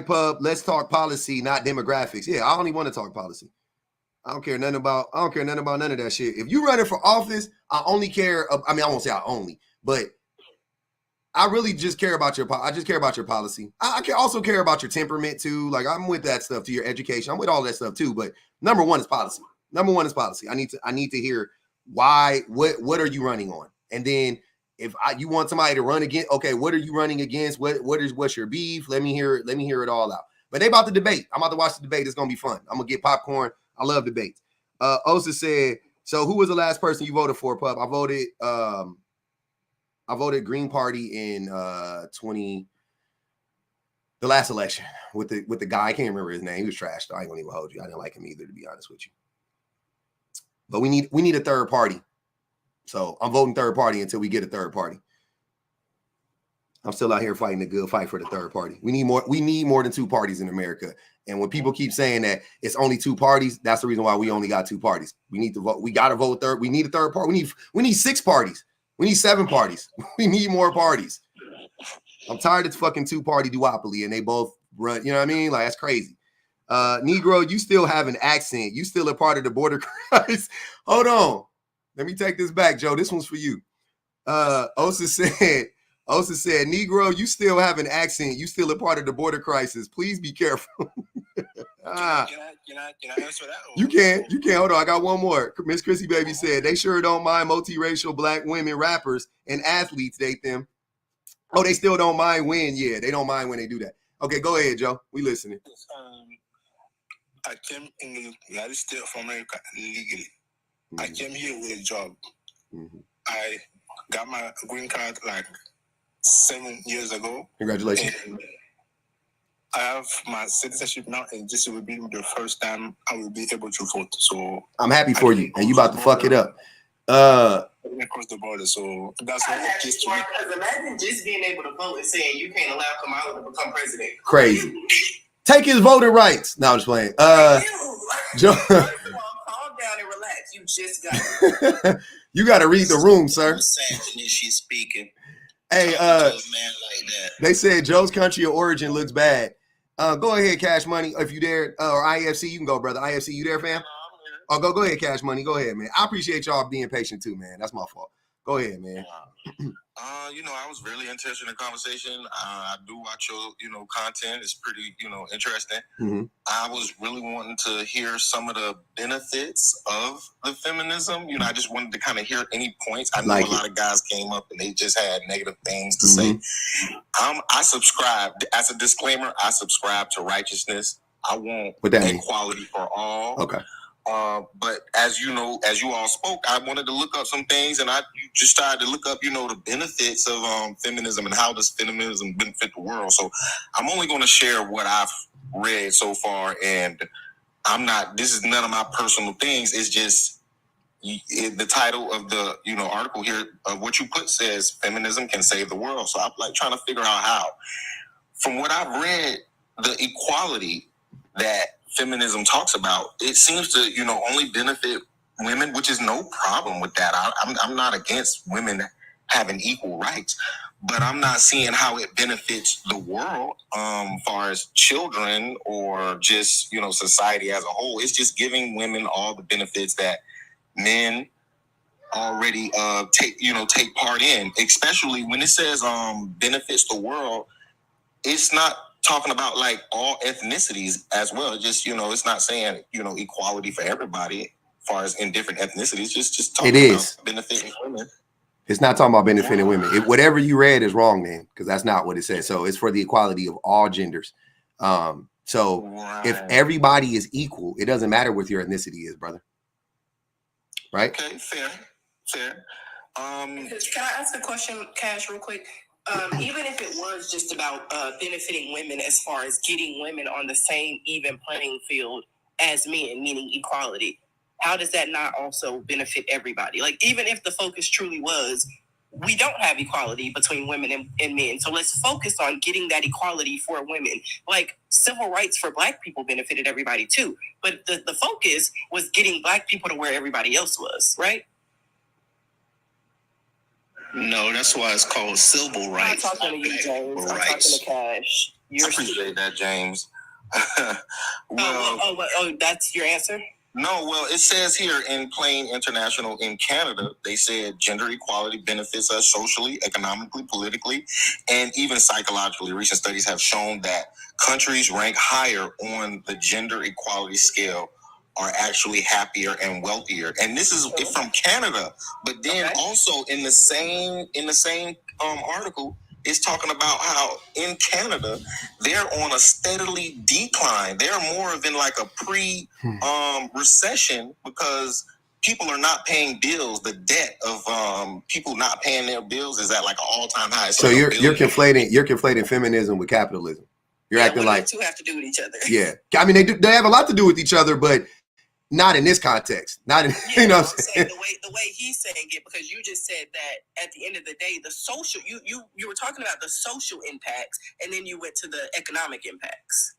pub. Let's talk policy, not demographics. Yeah, I only want to talk policy. I don't care nothing about none of that shit. If you running for office, I only care. I mean, I won't say I only, but I really just care about your. I just care about your policy. I can also care about your temperament too. Like I'm with that stuff, to your education. I'm with all that stuff too. But number one is policy. I need to hear why. What are you running on? And then if you want somebody to run against, okay, what are you running against? What's your beef? Let me hear it all out. But they about to debate. I'm about to watch the debate. It's gonna be fun. I'm gonna get popcorn. I love debates. Osa said, so who was the last person you voted for, Pup? I voted Green Party in the last election with the guy. I can't remember his name. He was trash, though. I ain't gonna even hold you. I didn't like him either, to be honest with you. But we need a third party. So I'm voting third party until we get a third party. I'm still out here fighting a good fight for the third party. We need more than two parties in America. And when people keep saying that it's only two parties, that's the reason why we only got two parties. We need to vote. We got to vote third. We need a third party. We need 6 parties. We need 7 parties. We need more parties. I'm tired of fucking 2-party duopoly and they both run. You know what I mean? Like, that's crazy. Negro, you still have an accent. You still a part of the border crisis. Hold on. Let me take this back, Joe. This one's for you. Osa said, Negro, you still have an accent. You still a part of the border crisis. Please be careful. Can I answer that? You can. Hold on. I got one more. Miss Chrissy Baby said, they sure don't mind multiracial black women rappers and athletes date them. Oh, they still don't mind when? Yeah, they don't mind when they do that. Okay, go ahead, Joe. We listening. I came in the United States of America legally. Mm-hmm. I came here with a job. Mm-hmm. I got my green card like 7 years ago. Congratulations. And I have my citizenship now, and this will be the first time I will be able to vote. So I'm happy for you, and you about to fuck it up. Across the border, so that's not the case to me. Because imagine just being able to vote and saying you can't allow Kamala to become president. Crazy. Take his voter rights. No, I'm just playing. Joe. Calm down and relax. You just got it. You got to read the room, sir. She's speaking. Hey, man like that. They said Joe's country of origin looks bad. Go ahead, Cash Money. If you there, or IFC, you can go, brother. IFC, you there, fam? Oh, go ahead, Cash Money. Go ahead, man. I appreciate y'all being patient too, man. That's my fault. Go ahead, man. I was really interested in the conversation. I do watch your, content. It's pretty, interesting. Mm-hmm. I was really wanting to hear some of the benefits of the feminism. I just wanted to kind of hear any points. I know a lot of guys came up and they just had negative things to say. I subscribe, as a disclaimer, I subscribe to righteousness. I want equality for all. Okay. But as you all spoke, I wanted to look up some things, and I just started to look up, the benefits of feminism and how does feminism benefit the world. So I'm only going to share what I've read so far, and this is none of my personal things. It's just the title of the article here of what you put says feminism can save the world. So I'm like trying to figure out how. From what I've read, the equality that feminism talks about, it seems to, only benefit women, which is no problem with that. I'm not against women having equal rights, but I'm not seeing how it benefits the world, far as children or just, society as a whole. It's just giving women all the benefits that men already take part in, especially when it says benefits the world. It's not talking about like all ethnicities as well. Just, it's not saying, equality for everybody as far as in different ethnicities. Just talking about benefiting women. It's not talking about benefiting women. Whatever you read is wrong, man, because that's not what it says. So it's for the equality of all genders. If everybody is equal, it doesn't matter what your ethnicity is, brother. Right? Okay, fair. Can I ask a question, Cash, real quick? Even if it was just about benefiting women as far as getting women on the same even playing field as men, meaning equality, how does that not also benefit everybody? Like, even if the focus truly was, we don't have equality between women and men, so let's focus on getting that equality for women. Like, civil rights for Black people benefited everybody too, but the focus was getting Black people to where everybody else was, right? No, that's why it's called civil rights. I'm talking to you, James. I'm talking to Cash. I appreciate that, James. That's your answer? No, well, it says here in Plain International in Canada, they said gender equality benefits us socially, economically, politically, and even psychologically. Recent studies have shown that countries rank higher on the gender equality scale are actually happier and wealthier. And this is from Canada. But then also in the same article, it's talking about how in Canada, they're on a steadily decline. They're more of in like a recession because people are not paying bills. The debt of people not paying their bills is at like an all-time high. So you're conflating feminism with capitalism. You're acting like two have to do with each other. Yeah. I mean, they have a lot to do with each other, but not in this context. Not in, I'm saying the way he's saying it, because you just said that at the end of the day, the social, you were talking about the social impacts, and then you went to the economic impacts,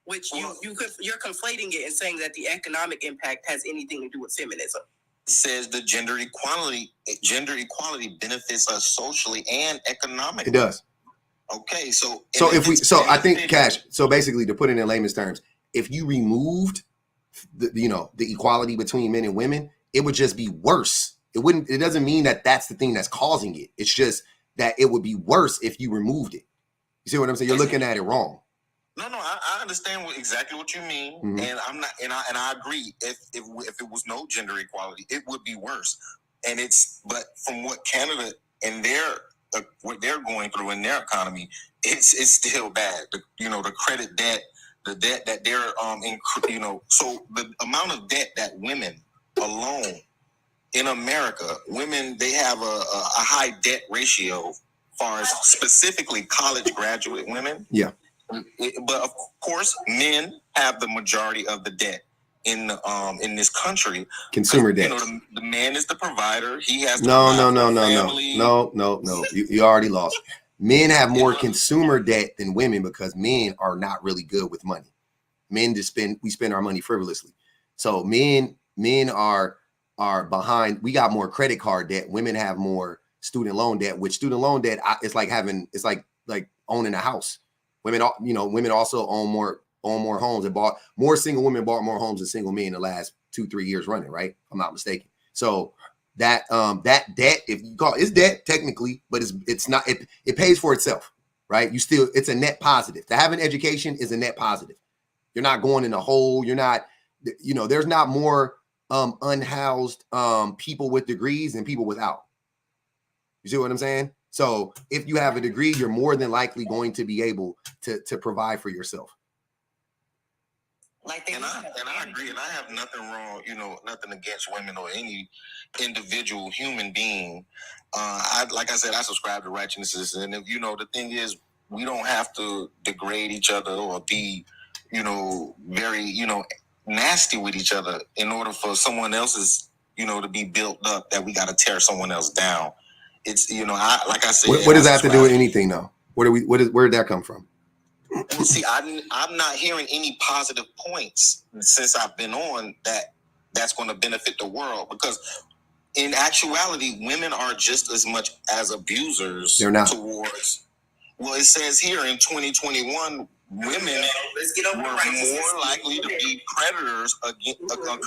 which you're conflating it and saying that the economic impact has anything to do with feminism. It says the gender equality benefits us socially and economically. It does. Okay, so I think, Cash, so basically to put it in layman's terms, if you removed the equality between men and women, it would just be worse. It doesn't mean that that's the thing that's causing it. It's just that it would be worse if you removed it. You see what I'm saying? You're looking at it wrong. No, I understand exactly what you mean, and I'm not, and I agree. If it was no gender equality, it would be worse. But from what Canada and what they're going through in their economy, it's still bad. The credit debt, the debt that they're so the amount of debt that women alone in America, they have a high debt ratio as far as specifically college graduate women. Yeah. But of course, men have the majority of the debt in this country. Consumer debt. The man is the provider. He has to No. You already lost. Men have more consumer debt than women because men are not really good with money. Men we spend our money frivolously. So men are behind. We got more credit card debt. Women have more student loan debt. Which student loan debt it's like owning a house. Women also own more homes and more single women bought more homes than single men in the last 2-3 years running, right? If I'm not mistaken. So that that debt, if you call it's debt technically, but it's not, it pays for itself, right? You still, it's a net positive. To have an education is a net positive. You're not going in a hole. You're not, you know, there's not more unhoused people with degrees than people without. You see what I'm saying? So if you have a degree, you're more than likely going to be able to provide for yourself. Like and I agree, and I have nothing wrong, you know, nothing against women or any individual human being. Like I said, I subscribe to righteousness, and if, you know, the thing is, we don't have to degrade each other or be, you know, very, you know, nasty with each other in order for someone else's, you know, to be built up. That we got to tear someone else down. It's, you know, like I said, what does that have to do with anything, though? Where did that come from? Well, see, I'm not hearing any positive points since I've been on that's going to benefit the world, because in actuality, women are just as much as abusers. They're not. Towards, well, it says here in 2021, women were more likely to be predators,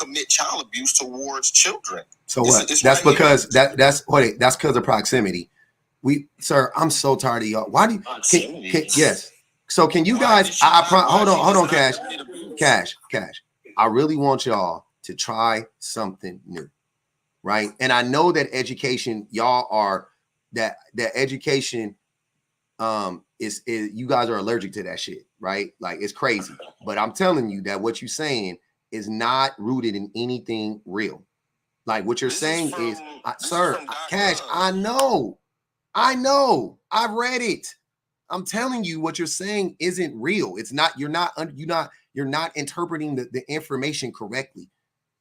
commit child abuse towards children. So what? That's because that's because of proximity. Sir, I'm so tired of y'all. Why do you? Yes. So can you guys? Hold on, Cash. I really want y'all to try something new, right? And I know that education, y'all are that education. Is you guys are allergic to that shit, right? Like, it's crazy. But I'm telling you that what you're saying is not rooted in anything real. Like, what you're saying is, sir, Cash, I know, I've read it. I'm telling you, what you're saying isn't real. It's not, you're not interpreting the information correctly,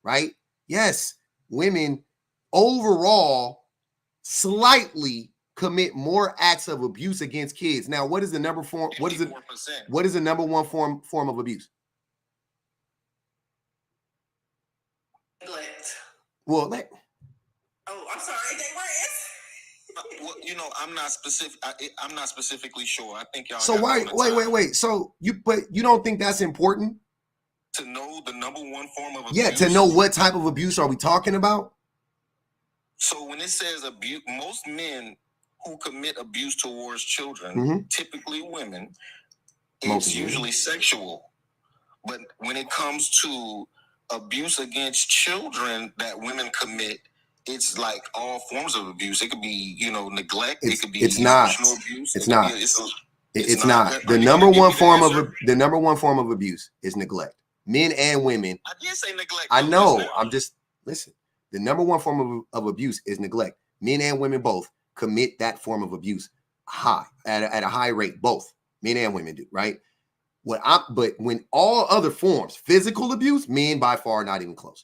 right? Yes, women overall slightly commit more acts of abuse against kids. Now, what is the number form? What is the number one form of abuse? Neglect. Well, oh, I'm sorry, they were. Well, you know, I'm not specific. I'm not specifically sure. I think y'all. So wait. So you don't think that's important to know the number one form of abuse? Yeah, to know what type of abuse are we talking about? So when it says abuse, most men who commit abuse towards children, typically women, it's usually sexual. But when it comes to abuse against children that women commit, it's like all forms of abuse. It could be, you know, neglect. It could be emotional abuse. It's not. It's not. The number one form of abuse is neglect. Men and women. I did say neglect. I know. I'm just listen. The number one form of abuse is neglect. Men and women both commit that form of abuse at a high rate. Both men and women do, right? But when all other forms, physical abuse, men by far not even close.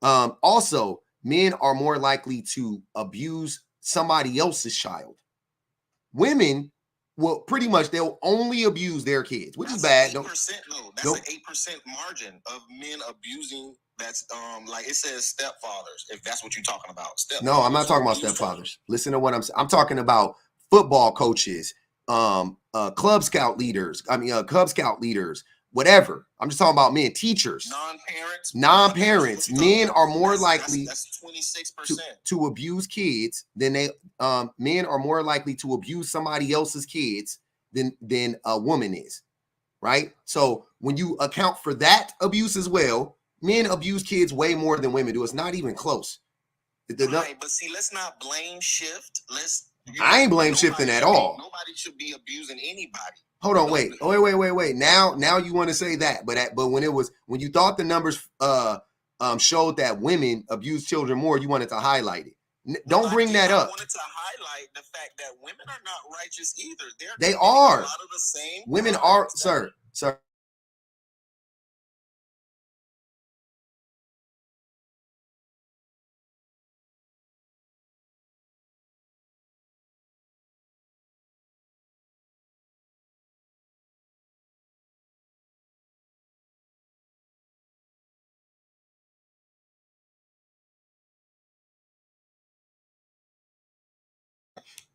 Also, men are more likely to abuse somebody else's child. Women will pretty much, they'll only abuse their kids, which is bad. 8%, though. That's an 8% margin of men abusing. That's like it says stepfathers, if that's what you're talking about. No, I'm not talking about stepfathers. Listen to what I'm saying. I'm talking about football coaches, Cub Scout leaders, whatever. I'm just talking about men, teachers, non-parents. Men are more likely that's 26% to abuse kids than men are more likely to abuse somebody else's kids than a woman is, right? So when you account for that abuse as well, men abuse kids way more than women do. It's not even close. Right, but see, let's not blame shift. I ain't blame shifting at all. Nobody should be abusing anybody. Hold on, wait. Now you want to say that, but when you thought the numbers showed that women abuse children more, you wanted to highlight it. Don't bring that up. I wanted to highlight the fact that women are not righteous either. They are. A lot of the same women are, sir.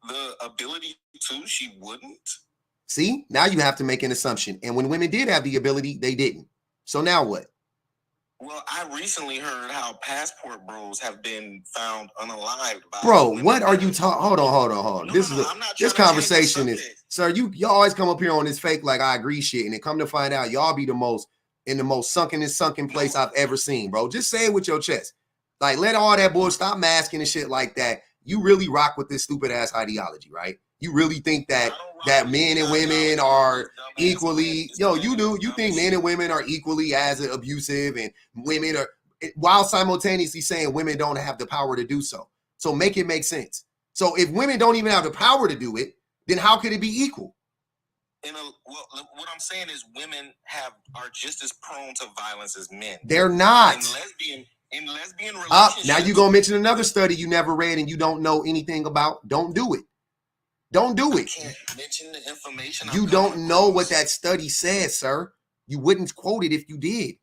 The ability to, she wouldn't. See, now you have to make an assumption. And when women did have the ability, they didn't. So now what? Well, I recently heard how passport bros have been found unalived by bro. What are you talking? Hold on. This conversation is, sir. You always come up here on this fake like I agree shit, and then come to find out y'all be the most sunken place I've ever seen, bro. Just say it with your chest. Like, let all that bullshit, stop masking and shit like that. You really rock with this stupid ass ideology, right? You really think that men and women are equally, you do. You think men and women are equally as abusive, and women are, while simultaneously saying women don't have the power to do so. So make it make sense. So if women don't even have the power to do it, then how could it be equal? What I'm saying is women are just as prone to violence as men. They're not. In lesbian relationships. Now you're going to mention another study you never read and you don't know anything about. Don't do it. Don't do it. I can't mention the information. You don't know what that study says, sir. You wouldn't quote it if you did.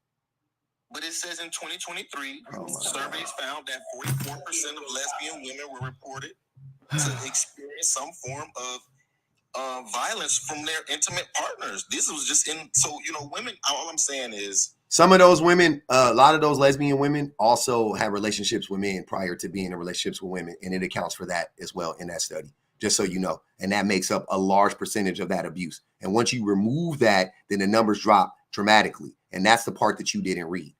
But it says in 2023, surveys found that 44% of lesbian women were reported to experience some form of violence from their intimate partners. This was just women, all I'm saying is, some of those women, a lot of those lesbian women also have relationships with men prior to being in relationships with women. And it accounts for that as well in that study, just so you know. And that makes up a large percentage of that abuse. And once you remove that, then the numbers drop dramatically. And that's the part that you didn't read.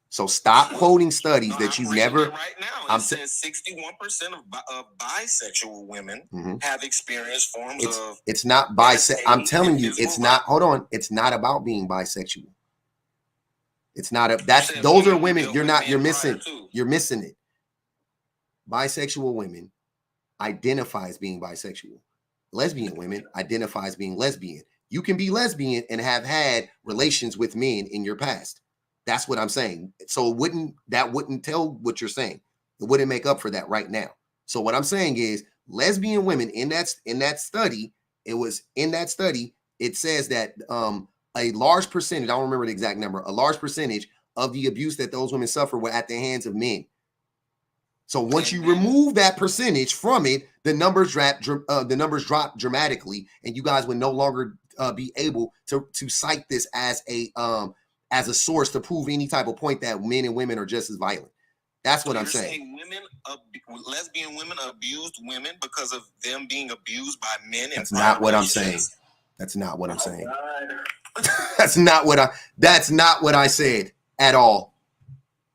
So stop quoting studies that you've never. Right now, it says 61% of bisexual women have experienced forms of. It's not bisexual. I'm telling you, it's not. Hold on. It's not about being bisexual. It's not those are women. You're missing it. Bisexual women identify as being bisexual. Lesbian women identify as being lesbian. You can be lesbian and have had relations with men in your past. That's what I'm saying. So that wouldn't tell what you're saying. It wouldn't make up for that right now. So what I'm saying is lesbian women in that study, it says that a large percentage, I don't remember the exact number, a large percentage of the abuse that those women suffer were at the hands of men. So once you remove that percentage from it, the numbers drop dramatically, and you guys would no longer be able to cite this as a source to prove any type of point that men and women are just as violent. That's what I'm saying. Lesbian women abused women because of them being abused by men. That's not what I'm saying. That's not what I'm saying. That's not what I said at all.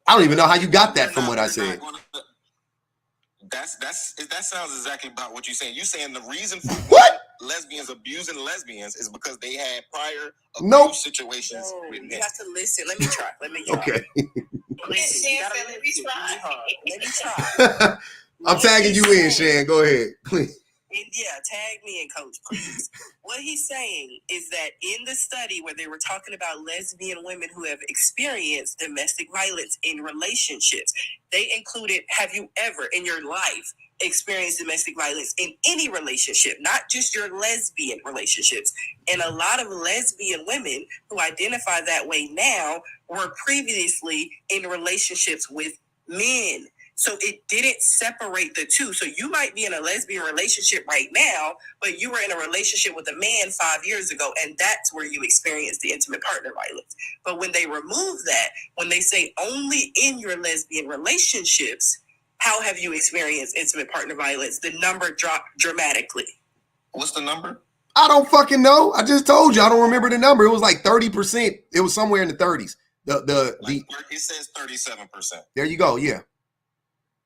I don't even know how you got that from what I said. That sounds exactly about what you're saying. You're saying the reason for what lesbians abusing lesbians is because they had prior abuse situations with men. You have to listen. Let me try. Okay. Let me try. I'm tagging you in, Shan. Go ahead, please. Yeah, tag me in, Coach, please. What he's saying is that in the study where they were talking about lesbian women who have experienced domestic violence in relationships, they included, have you ever in your life experienced domestic violence in any relationship, not just your lesbian relationships? And a lot of lesbian women who identify that way now were previously in relationships with men. So it didn't separate the two. So you might be in a lesbian relationship right now, but you were in a relationship with a man 5 years ago, and that's where you experienced the intimate partner violence. But when they remove that, when they say only in your lesbian relationships, how have you experienced intimate partner violence? The number dropped dramatically. What's the number? I don't fucking know. I just told you. I don't remember the number. It was like 30%. It was somewhere in the 30s. It says 37%. There you go. Yeah.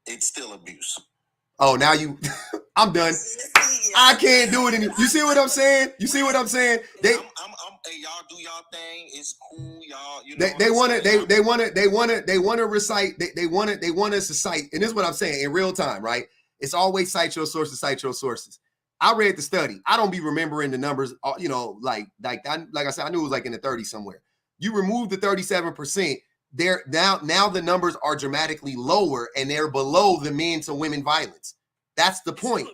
It's still abuse. Oh, now I'm done. I can't do it anymore. You see what I'm saying? Hey, y'all do y'all thing. It's cool, y'all. They want to recite. They want us to cite. And this is what I'm saying in real time, right? It's always cite your sources. I read the study. I don't be remembering the numbers. Like I said, I knew it was like in the 30s somewhere. You remove the 37%. They're now the numbers are dramatically lower and they're below the men to women violence. That's the point.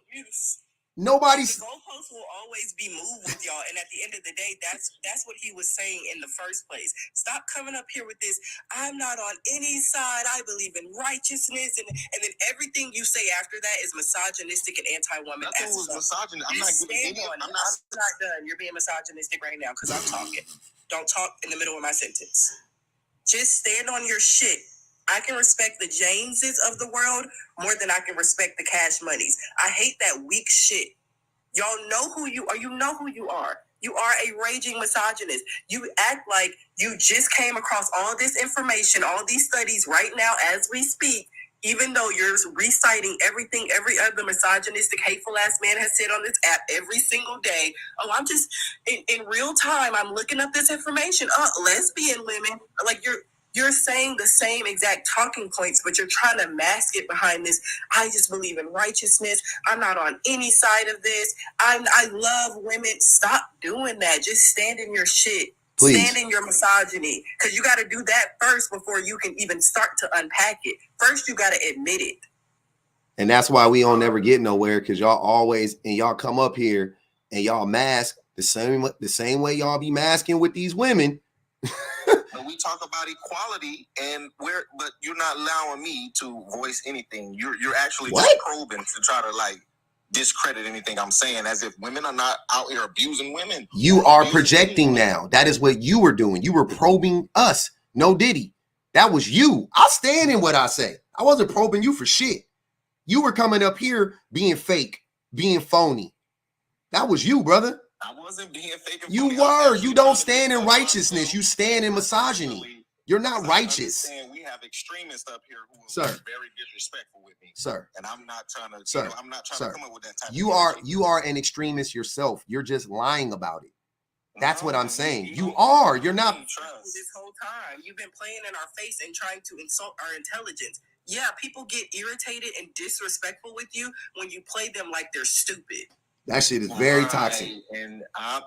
Nobody's the goalposts will always be moved with y'all, and at the end of the day, that's what he was saying in the first place. Stop coming up here with this. I'm not on any side. I believe in righteousness, and then everything you say after that is misogynistic and anti-woman. Nothing was misogynist. I'm not done. You're being misogynistic right now because I'm talking. Don't talk in the middle of my sentence. Just stand on your shit. I can respect the Jameses of the world more than I can respect the Cash Moneys. I hate that weak shit. Y'all know who you are. You know who you are. You are a raging misogynist. You act like you just came across all this information, all these studies right now as we speak, even though you're reciting everything every other misogynistic, hateful ass man has said on this app every single day. Oh, I'm just in real time, I'm looking up this information. Lesbian women, like you're saying the same exact talking points, but you're trying to mask it behind this. I just believe in righteousness. I'm not on any side of this. I love women. Stop doing that. Just stand in your shit. Please. Stand in your misogyny. Because you got to do that first before you can even start to unpack it. First, you got to admit it. And that's why we don't never get nowhere, because y'all always, and y'all come up here and y'all mask the same way y'all be masking with these women. We talk about equality, but you're not allowing me to voice anything. You're actually just probing to try to like discredit anything I'm saying, as if women are not out here abusing women. You are projecting now. That is what you were doing. You were probing us. No Diddy. That was you. I'll stand in what I say. I wasn't probing you for shit. You were coming up here being fake, being phony. That was you, brother. I wasn't being fake. You were. You don't stand in righteousness. You stand in misogyny. You're not righteous. We have extremists up here who Sir. are very disrespectful with me. Sir. And I'm not trying to. Sir. I'm not trying to come up with that type. You are an extremist yourself. You're just lying about it. That's what I'm saying. You are. You're not. This whole time, you've been playing in our face and trying to insult our intelligence. Yeah, people get irritated and disrespectful with you when you play them like they're stupid. That shit is very toxic. And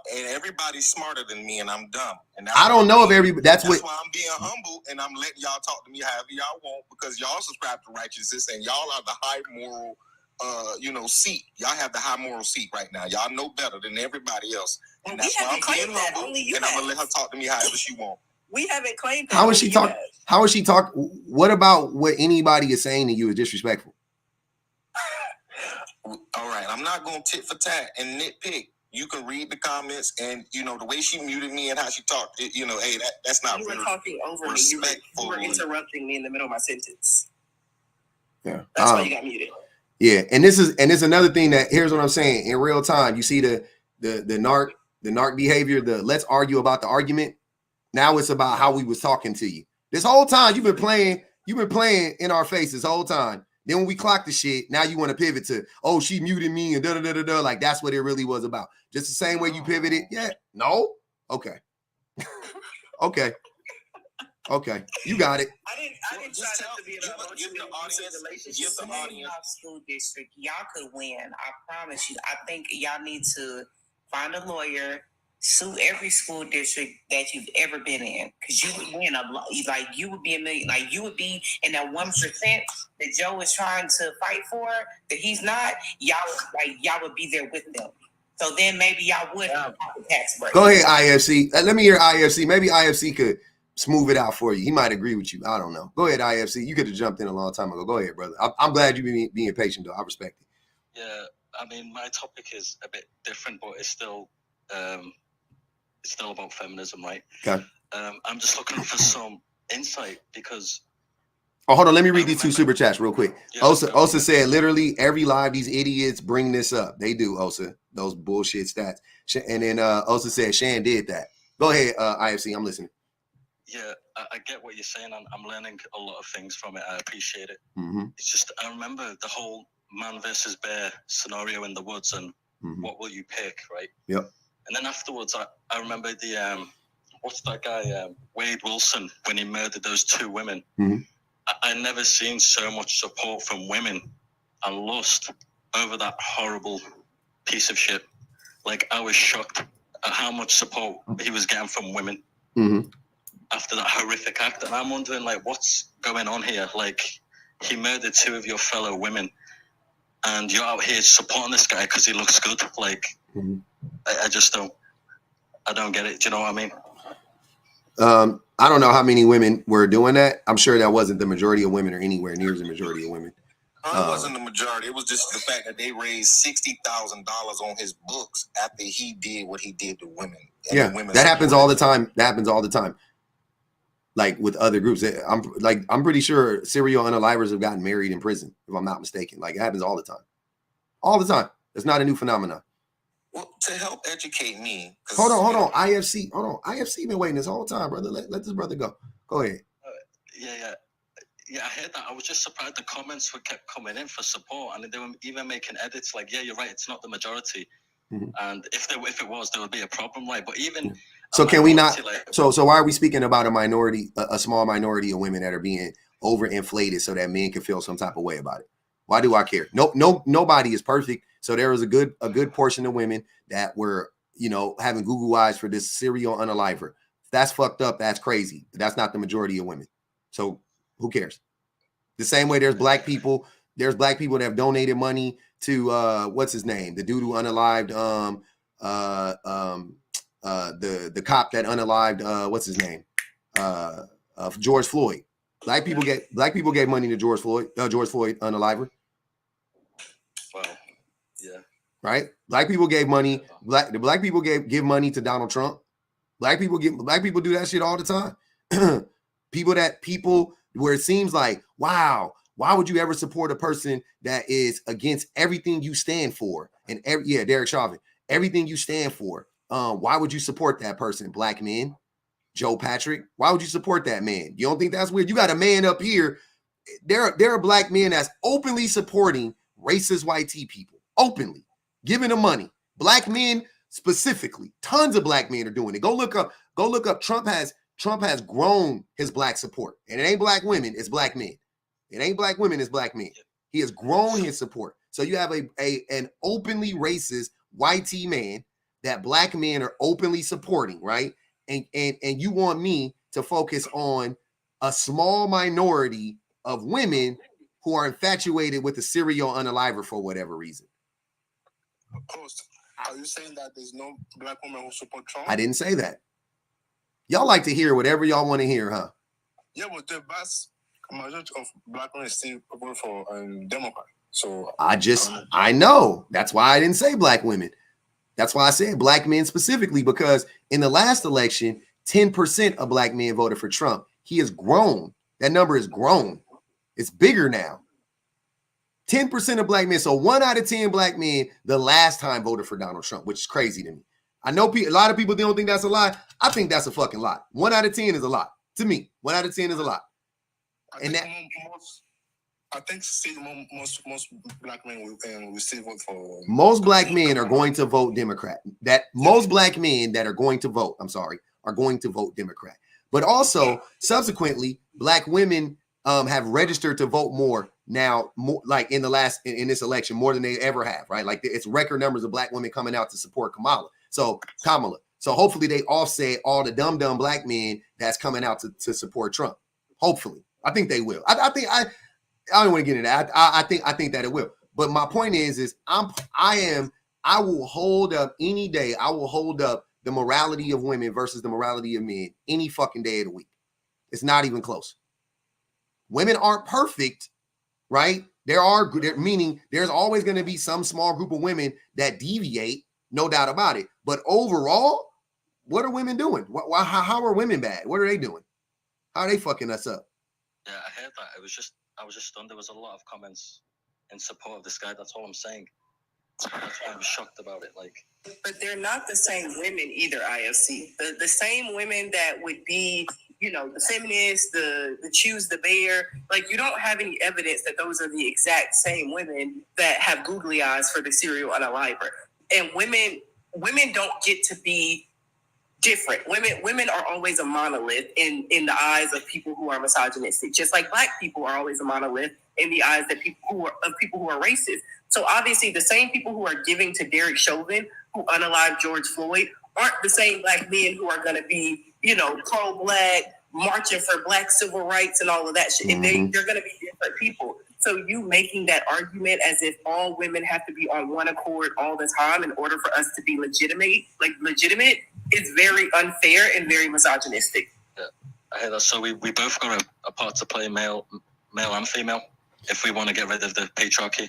everybody's smarter than me, and I'm dumb. And I don't know if everybody. That's why I'm being humble, and I'm letting y'all talk to me however y'all want, because y'all subscribe to righteousness, and y'all are the high moral, seat. Y'all have the high moral seat right now. Y'all know better than everybody else, and that's why I'm being humble. And I'm gonna let her talk to me however she wants. We haven't claimed that. How is she talk? How is she talk? What about what anybody is saying to you is disrespectful? All right, I'm not going to tit for tat and nitpick. You can read the comments, and the way she muted me and how she talked. Hey, that's not. You were talking over me. You were interrupting me in the middle of my sentence. Yeah, that's why you got muted. Yeah, and this is another thing that here's what I'm saying in real time. You see the narc behavior. The let's argue about the argument. Now it's about how we was talking to you. This whole time you've been playing in our face this whole time. Then when we clock the shit, now you want to pivot to, oh, she muted me and da-da-da-da-da. Like, that's what it really was about. Just the same way you pivoted. Yeah. No? Okay. Okay. You got it. I didn't try not to be about give the audience. School district, y'all could win. I promise you. I think y'all need to find a lawyer, sue every school district that you've ever been in, because you would win a lot. Like, you would be a million. Like, you would be in that 1% that Joe is trying to fight for, that he's not. Y'all would be there with them. So then maybe y'all would have the tax break. Go ahead, IFC. Let me hear IFC. Maybe IFC could smooth it out for you. He might agree with you. I don't know. Go ahead, IFC. You could have jumped in a long time ago. Go ahead, brother. I'm glad you being patient, though. I respect it. Yeah, I mean, my topic is a bit different, but it's still about feminism, right? Okay. I'm just looking for some insight because. Oh, hold on. Let me read these two super chats real quick. Yeah, Osa said, literally every live, these idiots bring this up. They do, Osa. Those bullshit stats. And then Osa said, Shan did that. Go ahead, IFC. I'm listening. Yeah, I get what you're saying. I'm learning a lot of things from it. I appreciate it. Mm-hmm. It's just, I remember the whole man versus bear scenario in the woods and what will you pick, right? Yep. And then afterwards, I remember the, what's that guy, Wade Wilson, when he murdered those two women. Mm-hmm. I never seen so much support from women and lust over that horrible piece of shit. Like, I was shocked at how much support he was getting from women after that horrific act. And I'm wondering, like, what's going on here? Like, he murdered two of your fellow women and you're out here supporting this guy because he looks good. Like, I just don't get it. Do you know what I mean? I don't know how many women were doing that. I'm sure that wasn't the majority of women or anywhere near the majority of women. It wasn't the majority. It was just the fact that they raised $60,000 on his books after he did what he did to women. And that happens all the time. That happens all the time. like with other groups. I'm pretty sure serial unalivers have gotten married in prison, if I'm not mistaken. Like it happens all the time. All the time. It's not a new phenomenon. Well, to help educate me. Hold on. IFC been waiting this whole time, brother. Let this brother go. Go ahead. Yeah, I heard that. I was just surprised the comments were kept coming in for support, and they were even making edits like, yeah, you're right, it's not the majority. Mm-hmm. And if it was, there would be a problem, right? But even so, can we not? So why are we speaking about a minority, a small minority of women that are being overinflated so that men can feel some type of way about it? Why do I care? Nobody is perfect. So there was a good portion of women that were, having Google eyes for this serial unaliver. That's fucked up. That's crazy. But that's not the majority of women. So who cares? The same way there's black people. There's black people that have donated money to what's his name? The dude who unalived the cop that unalived what's his name? George Floyd. Black people gave money to George Floyd unaliver. Well, yeah. Right? Black people gave money. The black people give money to Donald Trump. Black people do that shit all the time. people where it seems like, wow, why would you ever support a person that is against everything you stand for? And Derek Chauvin, everything you stand for. Why would you support that person? Black men, Joe Patrick. Why would you support that man? You don't think that's weird? You got a man up here. There are black men that's openly supporting racist white tea people, openly giving them money. Black men specifically, tons of black men are doing it. Go look up. Trump has grown his black support, and it ain't black women, it's black men. It ain't black women, it's black men. He has grown his support. So you have an openly racist white tea man that black men are openly supporting, right? And you want me to focus on a small minority of women who are infatuated with the serial unaliver for whatever reason. Are you saying that there's no black woman who support Trump? I didn't say that. Y'all like to hear whatever y'all want to hear, huh? Yeah, but the vast majority of black women still vote for Democrat. So I know. That's why I didn't say black women. That's why I said black men specifically, because in the last election, 10% of black men voted for Trump. He has grown. That number has grown. It's bigger now. 10% of black men. So 1 out of 10 black men the last time voted for Donald Trump, which is crazy to me. I know a lot of people don't think that's a lot. I think that's a fucking lot. 1 out of 10 is a lot. To me, 1 out of 10 is a lot. I think most black men will still vote for. Most black men are going to vote Democrat. Most black men that are going to vote, are going to vote Democrat. But also, subsequently, black women have registered to vote more now, like in this election, more than they ever have, right? Like it's record numbers of black women coming out to support Kamala. So hopefully they offset all the dumb black men that's coming out to support Trump. Hopefully, I think they will. I don't want to get into that. I think that it will. But my point is I will hold up any day. I will hold up the morality of women versus the morality of men any fucking day of the week. It's not even close. Women aren't perfect, right? Meaning there's always going to be some small group of women that deviate, no doubt about it. But overall, what are women doing? How are women bad? What are they doing? How are they fucking us up? Yeah, I heard that. I was just stunned. There was a lot of comments in support of this guy. That's all I'm saying. That's why I was shocked about it. But they're not the same women either, IFC. The same women that would be, the feminists, the choose the bear. Like, you don't have any evidence that those are the exact same women that have googly eyes for the serial unaliver. And women don't get to be different. Women are always a monolith in the eyes of people who are misogynistic, just like black people are always a monolith in the eyes of people who are racist. So obviously the same people who are giving to Derek Chauvin, who unalived George Floyd, aren't the same black men who are going to be, pro-black, marching for black civil rights and all of that shit. Mm-hmm. They're going to be different people. So you making that argument as if all women have to be on one accord all the time in order for us to be legitimate, is very unfair and very misogynistic. Yeah, I hear that. So we both got a part to play, male and female, if we want to get rid of the patriarchy.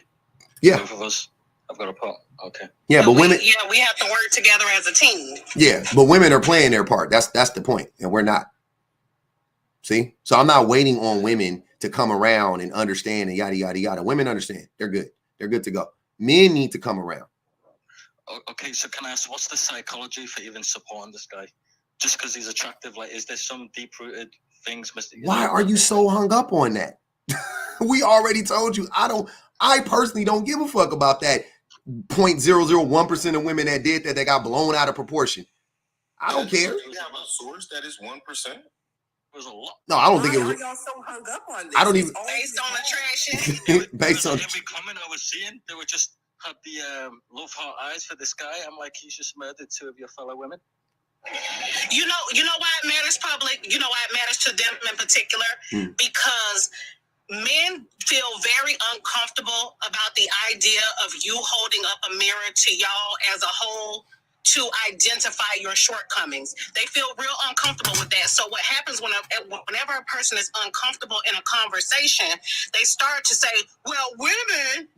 Yeah. Both of us. I've got a part. Okay. Yeah, but women. Yeah, we have to work together as a team. Yeah, but women are playing their part. That's the point, and we're not. See? So I'm not waiting on women to come around and understand and yada, yada, yada. Women understand. They're good. They're good to go. Men need to come around. Okay, so can I ask, what's the psychology for even supporting this guy? Just because he's attractive? Like, is there some deep-rooted things? Why are you so hung up on that? We already told you. I personally don't give a fuck about that 0.001% of women that did that got blown out of proportion. I don't care. Do you have a source that is 1%? Was a lot. No, I don't think it was. Why are y'all so hung up on this? I don't even. Based on attraction. Based on every comment I was seeing, they were just had the love heart eyes for this guy. I'm like, he's just murdered 2 of your fellow women. You know why it matters, public? You know why it matters to them in particular? Because men feel very uncomfortable about the idea of you holding up a mirror to y'all as a whole to identify your shortcomings. They feel real uncomfortable with that. So what happens whenever a person is uncomfortable in a conversation, they start to say, well, women,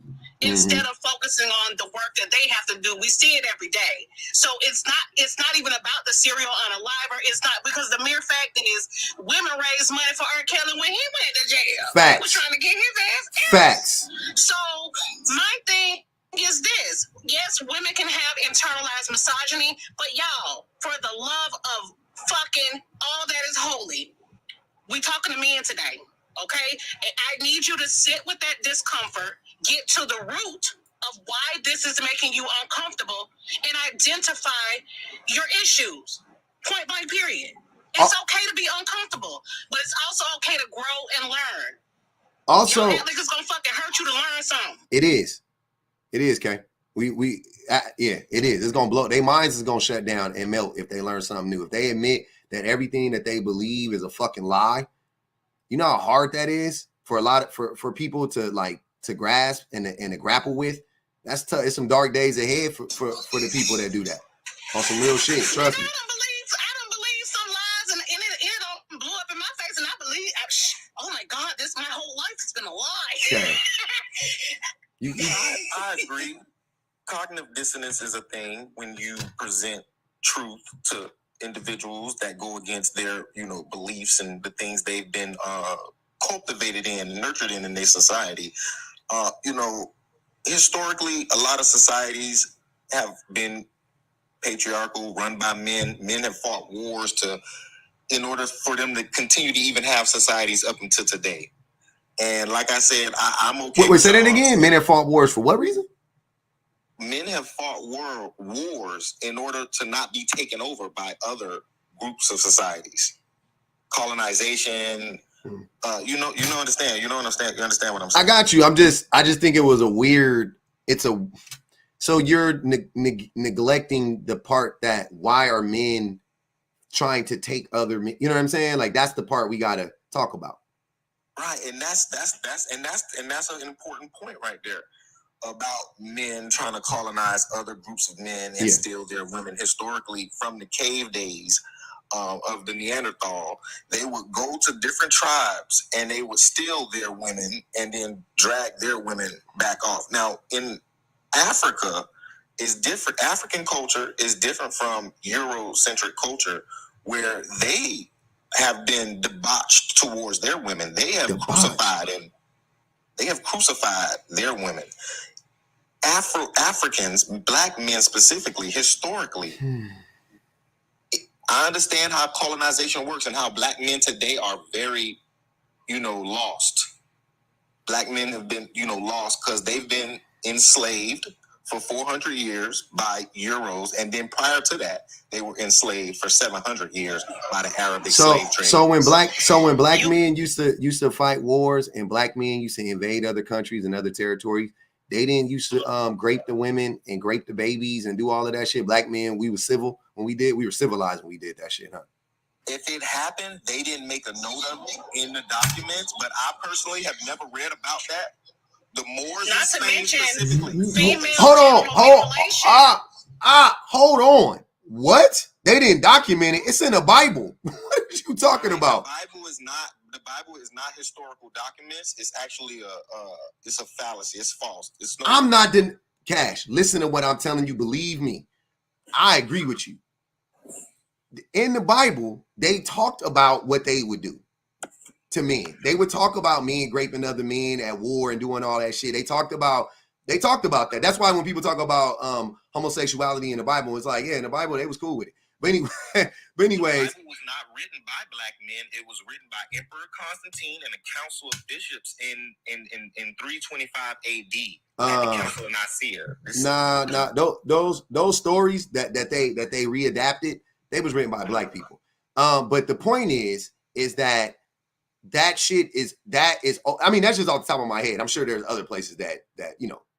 instead of focusing on the work that they have to do. We see it every day. So it's not even about the serial unaliver. It's not, because the mere fact is women raised money for R. Kelly when he went to jail. Facts. We're trying to get his ass out. Facts. So my thing is this. Yes, women can have internalized misogyny, but y'all, for the love of fucking all that is holy, we talking to men today, okay? And I need you to sit with that discomfort, get to the root of why this is making you uncomfortable, and identify your issues. Point blank, period. It's okay to be uncomfortable, but it's also okay to grow and learn. Also, y'all act like it's gonna fucking hurt you to learn something. It is, Kay. Yeah, it is. It's gonna blow. Their minds is gonna shut down and melt if they learn something new. If they admit that everything that they believe is a fucking lie, you know how hard that is for for people to grasp and to grapple with. That's tough. It's some dark days ahead for the people that do that on some real shit. Trust me. I don't believe some lies, and it don't blow up in my face, and I believe. Oh my God, my whole life has been a lie. Okay. I agree. Cognitive dissonance is a thing when you present truth to individuals that go against their, beliefs and the things they've been cultivated in, nurtured in their society. Historically, a lot of societies have been patriarchal, run by men. Men have fought wars in order for them to continue to even have societies up until today. And like I said, I'm okay. Wait, say that again. Men have fought wars for what reason? Men have fought wars in order to not be taken over by other groups of societies. Colonization. You understand what I'm saying. I got you. I just think it was a weird. So you're neglecting the part that why are men trying to take other men? You know what I'm saying? Like that's the part we gotta talk about. Right, and that's an important point right there about men trying to colonize other groups of men and steal their women. Historically, from the cave days of the Neanderthal, they would go to different tribes and they would steal their women and then drag their women back off. Now, in Africa, is different. African culture is different from Eurocentric culture, where they have been debauched towards their women. They have crucified their women. Africans, black men specifically, historically, I understand how colonization works and how black men today are very, lost. Black men have been, lost because they've been enslaved for 400 years by Euros, and then prior to that, they were enslaved for 700 years by the Arabic slave trade. So when black men used to fight wars and black men used to invade other countries and other territories, they didn't used to grape the women and grape the babies and do all of that shit. Black men, we were civil when we were civilized when we did that shit, huh? If it happened, they didn't make a note of it in the documents, but I personally have never read about that. The Moors, not to mention specifically. Hold on. What? They didn't document it. It's in the Bible. What are you talking about? The Bible is not historical documents. It's actually it's a fallacy. It's false. I'm not Cash. Listen to what I'm telling you. Believe me. I agree with you. In the Bible, they talked about what they would do. to men. They would talk about men raping other men at war and doing all that shit. They talked about that. That's why when people talk about homosexuality in the Bible, it's like, yeah, in the Bible they was cool with it. But anyways, the Bible was not written by black men. It was written by Emperor Constantine and a council of bishops in 325 AD at the Council of Nicaea. Those stories that they readapted, they was written by black people. But the point is that shit is I mean, that's just off the top of my head. I'm sure there's other places that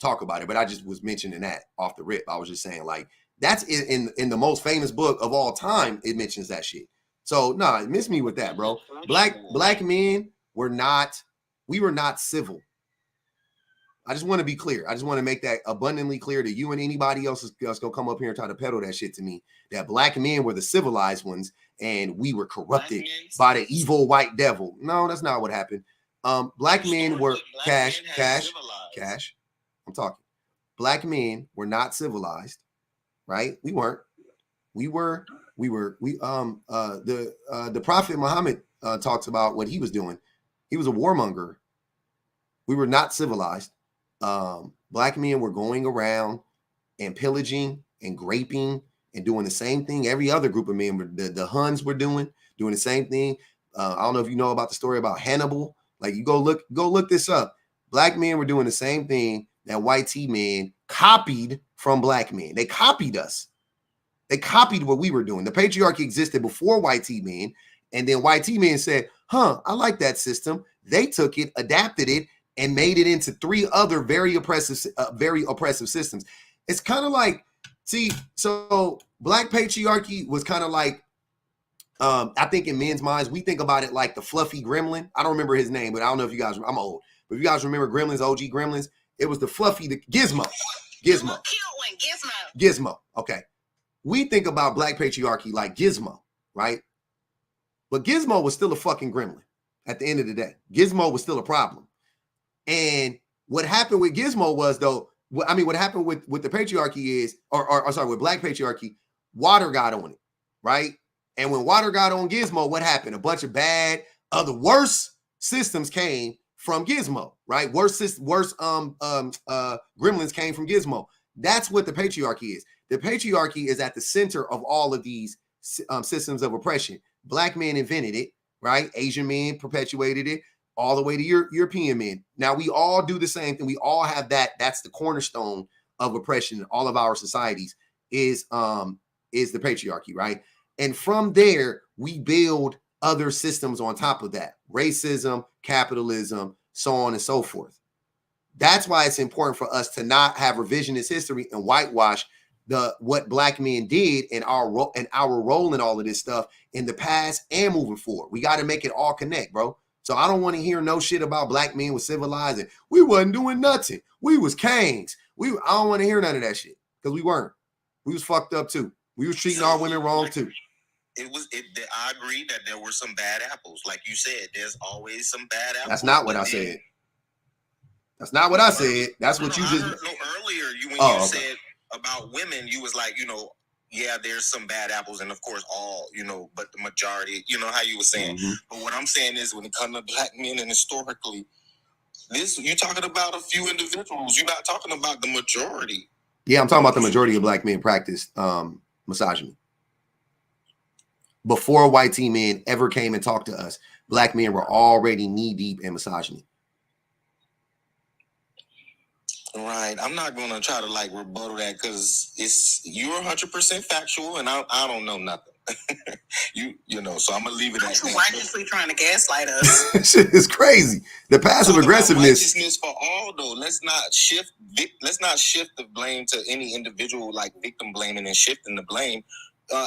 talk about it, but I just was mentioning that off the rip. I was just saying, like, that's in the most famous book of all time. It mentions that shit. So miss me with that, bro. Black men were not civil. I just want to be clear. I just want to make that abundantly clear to you and anybody else that's gonna come up here and try to peddle that shit to me. That black men were the civilized ones and we were corrupted by the evil white devil. No, that's not what happened. Black men were cash. I'm talking. Black men were not civilized, right? We weren't. The Prophet Muhammad talks about what he was doing. He was a warmonger. We were not civilized. Black men were going around and pillaging and raping and doing the same thing every other group of men, the Huns were doing the same thing. I don't know if you know about the story about Hannibal. Like, you go look this up. Black men were doing the same thing that white men copied from black men. They copied us. They copied what we were doing. The patriarchy existed before white men, and then white men said, I like that system. They took it, adapted it, and made it into 3 other very oppressive systems. It's kind of like, so black patriarchy was kind of like, I think in men's minds, we think about it like the fluffy gremlin. I don't remember his name, but I don't know if you guys, I'm old, but if you guys remember Gremlins, OG Gremlins, it was the fluffy, the Gizmo. Okay. We think about black patriarchy like Gizmo, right? But Gizmo was still a fucking gremlin at the end of the day. Gizmo was still a problem. And what happened with Gizmo was, though, what happened with the patriarchy is, with black patriarchy, water got on it, right? And when water got on Gizmo, what happened? A bunch of worse systems came from Gizmo, right? Worse gremlins came from Gizmo. That's what the patriarchy is. The patriarchy is at the center of all of these systems of oppression. Black men invented it, right? Asian men perpetuated it, all the way to European men. Now, we all do the same thing. We all have that. That's the cornerstone of oppression in all of our societies is the patriarchy, right? And from there, we build other systems on top of that. Racism, capitalism, so on and so forth. That's why it's important for us to not have revisionist history and whitewash what black men did and our role in all of this stuff in the past and moving forward. We got to make it all connect, bro. So I don't want to hear no shit about black men was civilized and we wasn't doing nothing. We was kings. I don't want to hear none of that shit because we weren't. We was fucked up too. We was treating our women wrong too. I agree that there were some bad apples. Like you said, there's always some bad apples. That's not what I said. That's not what I said. That's what you just... earlier, you said about women, you was like, yeah, there's some bad apples, and of course, all, but the majority, how you were saying. Mm-hmm. But what I'm saying is, when it comes to black men and historically, you're talking about a few individuals. You're not talking about the majority. Yeah, I'm talking about the majority of black men practiced misogyny. Before white men ever came and talked to us, black men were already knee deep in misogyny. Right. I'm not going to try to rebuttal that because you're 100% factual and I don't know nothing. So I'm going to leave it at that. You're righteously trying to gaslight us. Shit is crazy. The passive aggressiveness. Righteousness for all, though. Let's not shift the blame to any individual, like victim blaming and shifting the blame.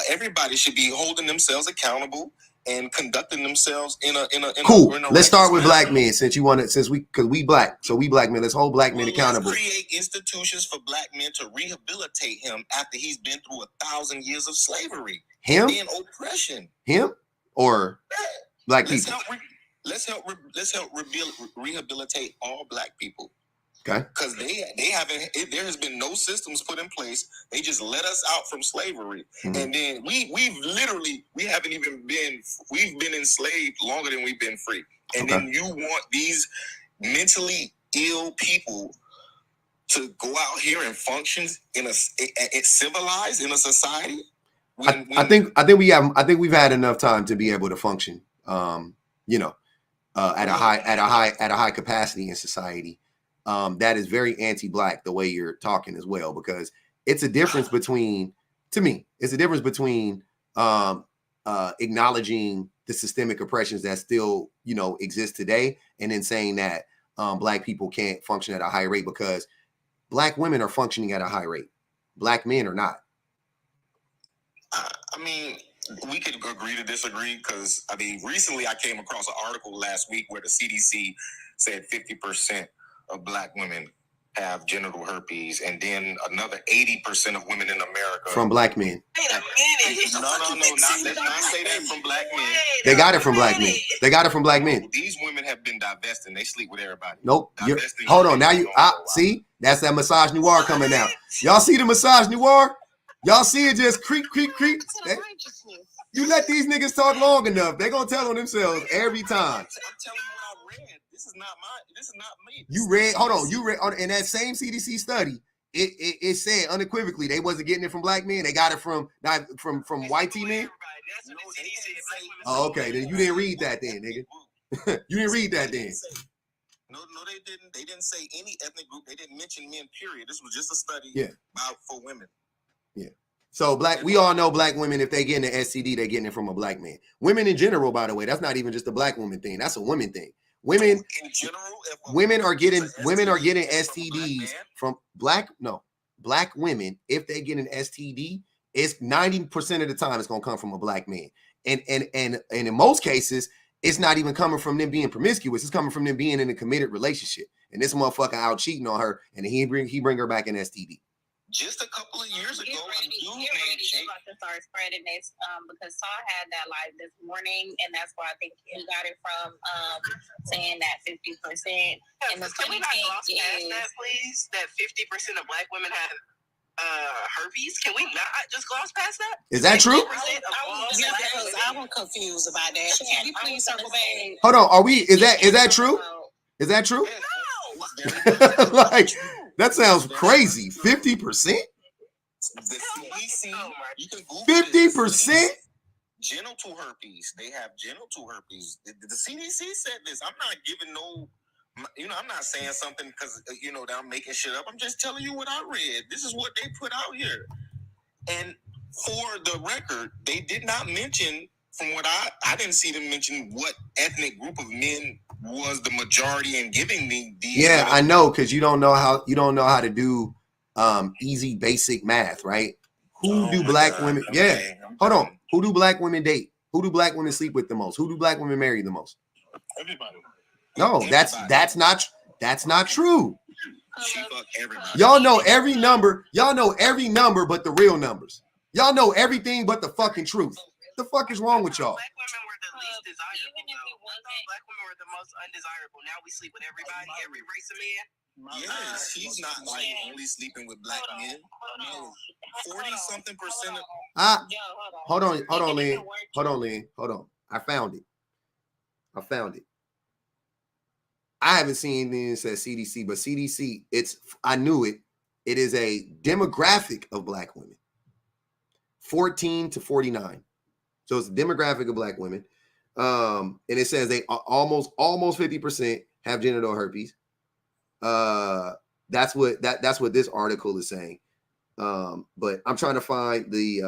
Everybody should be holding themselves accountable and conducting themselves in a cool. Let's start with black men because we black. So we black men. Let's hold black men accountable. Let's create institutions for black men to rehabilitate him after he's been through 1,000 years of slavery and oppression. Him or black people? Let's help rehabilitate all black people. Okay. Because they haven't. There has been no systems put in place. They just let us out from slavery, and then we haven't even been. We've been enslaved longer than we've been free, and then you want these mentally ill people to go out here and function in a civilized in a society. I think we've had enough time to be able to function. At a high capacity in society. That is very anti-Black the way you're talking as well, because it's a difference between, to me, acknowledging the systemic oppressions that still, exist today, and then saying that Black people can't function at a high rate because Black women are functioning at a high rate. Black men are not. I mean, we could agree to disagree because, recently I came across an article last week where the CDC said 50% of Black women have genital herpes, and then another 80% of women in America from Black men. Wait a minute. No, let's not say that from Black men. They got it from Black men. These women have been divesting. They sleep with everybody. Nope. Hold on. Now see? That's that massage noir coming out. Y'all see the massage noir? Y'all see it just creep. You let these niggas talk long enough, they're gonna tell on themselves every time. I'm telling you what I read. This is not me. You read in that same CDC study, it said unequivocally they wasn't getting it from Black men, they got it from white men. Oh, okay, then you didn't read that then, nigga. You didn't read that then. No, they didn't. They didn't say any ethnic group. They didn't mention men, period. This was just a study for women. Yeah. So we all know Black women, if they getting an STD, they're getting it from a Black man. Women in general, by the way, that's not even just a Black woman thing. That's a women thing. Women in general, women are getting STDs from Black women. If they get an STD, it's 90% of the time it's gonna come from a Black man. And in most cases, it's not even coming from them being promiscuous. It's coming from them being in a committed relationship. And this motherfucker out cheating on her, and he bring her back an STD. Just a couple of years ago, about to start spreading this because Saul had that live this morning, and that's why I think he got it from saying that 50%. And the funny thing is that, please, that 50% of Black women have herpes. Can we not just gloss past that? Is that true? I'm confused about that. Can we please circle back? Hold on, is that true? Is that true? No. Like, that sounds crazy. 50%? The CDC, you can Google 50%? Genital herpes. They have genital herpes. The CDC said this. I'm not giving I'm not saying something because, that I'm making shit up. I'm just telling you what I read. This is what they put out here. And for the record, they did not mention, from what I didn't see them mention what ethnic group of men was the majority in giving me these. Yeah, I know, because you don't know how to do easy basic math, right? Who do Black women? Okay. Hold on. Who do Black women date? Who do Black women sleep with the most? Who do Black women marry the most? Everybody. No, that's not true. Y'all know every number. Y'all know every number but the real numbers. Y'all know everything but the fucking truth. The fuck is wrong with y'all? Black women were the least desirable. Black women were the most undesirable. Now we sleep with everybody, every race of men. Yes, he's not like only sleeping with Black men. No, 40-something percent of. Hold on, Lynn. Hold on. I found it. I haven't seen anything that says CDC, but CDC, I knew it. It is a demographic of Black women, 14 to 49. So it's a demographic of Black women. And it says they almost 50% have genital herpes. That's what this article is saying. But I'm trying to find the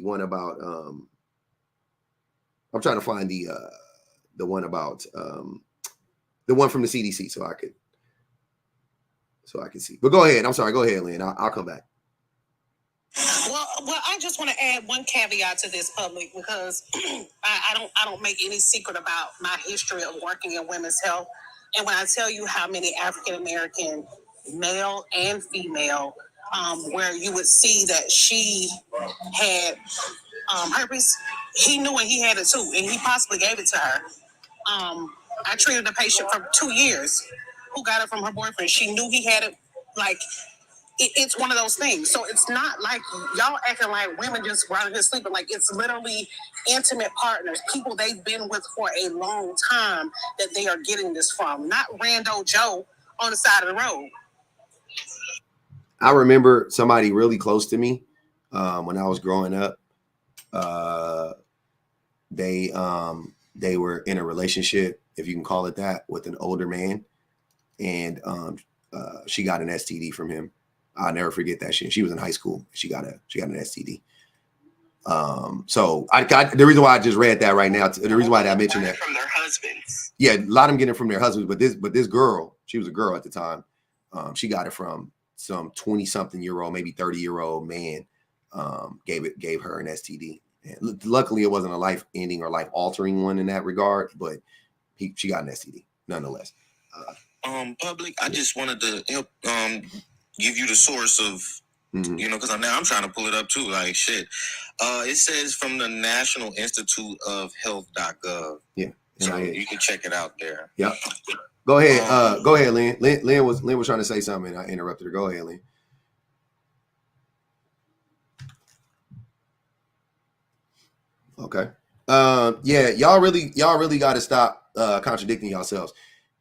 one about I'm trying to find the one about the one from the CDC so I could see. But go ahead. I'm sorry. Go ahead, Lynn. I'll come back. Well, I just want to add one caveat to this, public, because I don't make any secret about my history of working in women's health. And when I tell you how many African American male and female, where you would see that she had herpes, he knew and he had it too, and he possibly gave it to her. I treated a patient for 2 years, who got it from her boyfriend. She knew he had it. Like, it's one of those things. So it's not like y'all acting like women just around here sleeping. Like, it's literally intimate partners, people they've been with for a long time that they are getting this from, not Rando Joe on the side of the road. I remember somebody really close to me when I was growing up. They were in a relationship, if you can call it that, with an older man, and she got an STD from him. I'll never forget that shit. She was in high school. She got an STD. So I got the reason why I just read that right now. The reason why I mentioned that from their husbands. Yeah, a lot of them getting it from their husbands. But this girl, she was a girl at the time. She got it from some 20-something-year-old, maybe 30-year-old man. Gave her an STD. And luckily, it wasn't a life-ending or life-altering one in that regard. But she got an STD nonetheless. Public. I just wanted to help give you the source of, because now I'm trying to pull it up too. Like shit. It says from the National Institute of Health.gov. Yeah. So you can check it out there. Yeah. Go ahead. Go ahead, Lynn. Lynn was trying to say something and I interrupted her. Go ahead, Lynn. Okay. Yeah, y'all really got to stop contradicting yourselves.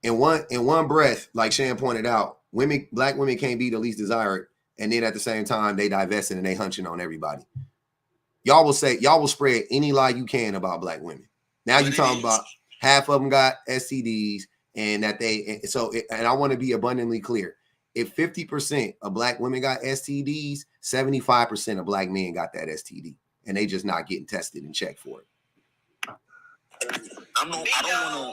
In one breath, like Shan pointed out, black women can't be the least desired, and then at the same time they divesting and they hunching on everybody. Y'all will spread any lie you can about black women. Now you talking about half of them got STDs, and that and I want to be abundantly clear. If 50% of black women got STDs, 75% of black men got that STD, and they just not getting tested and checked for it. I don't want to.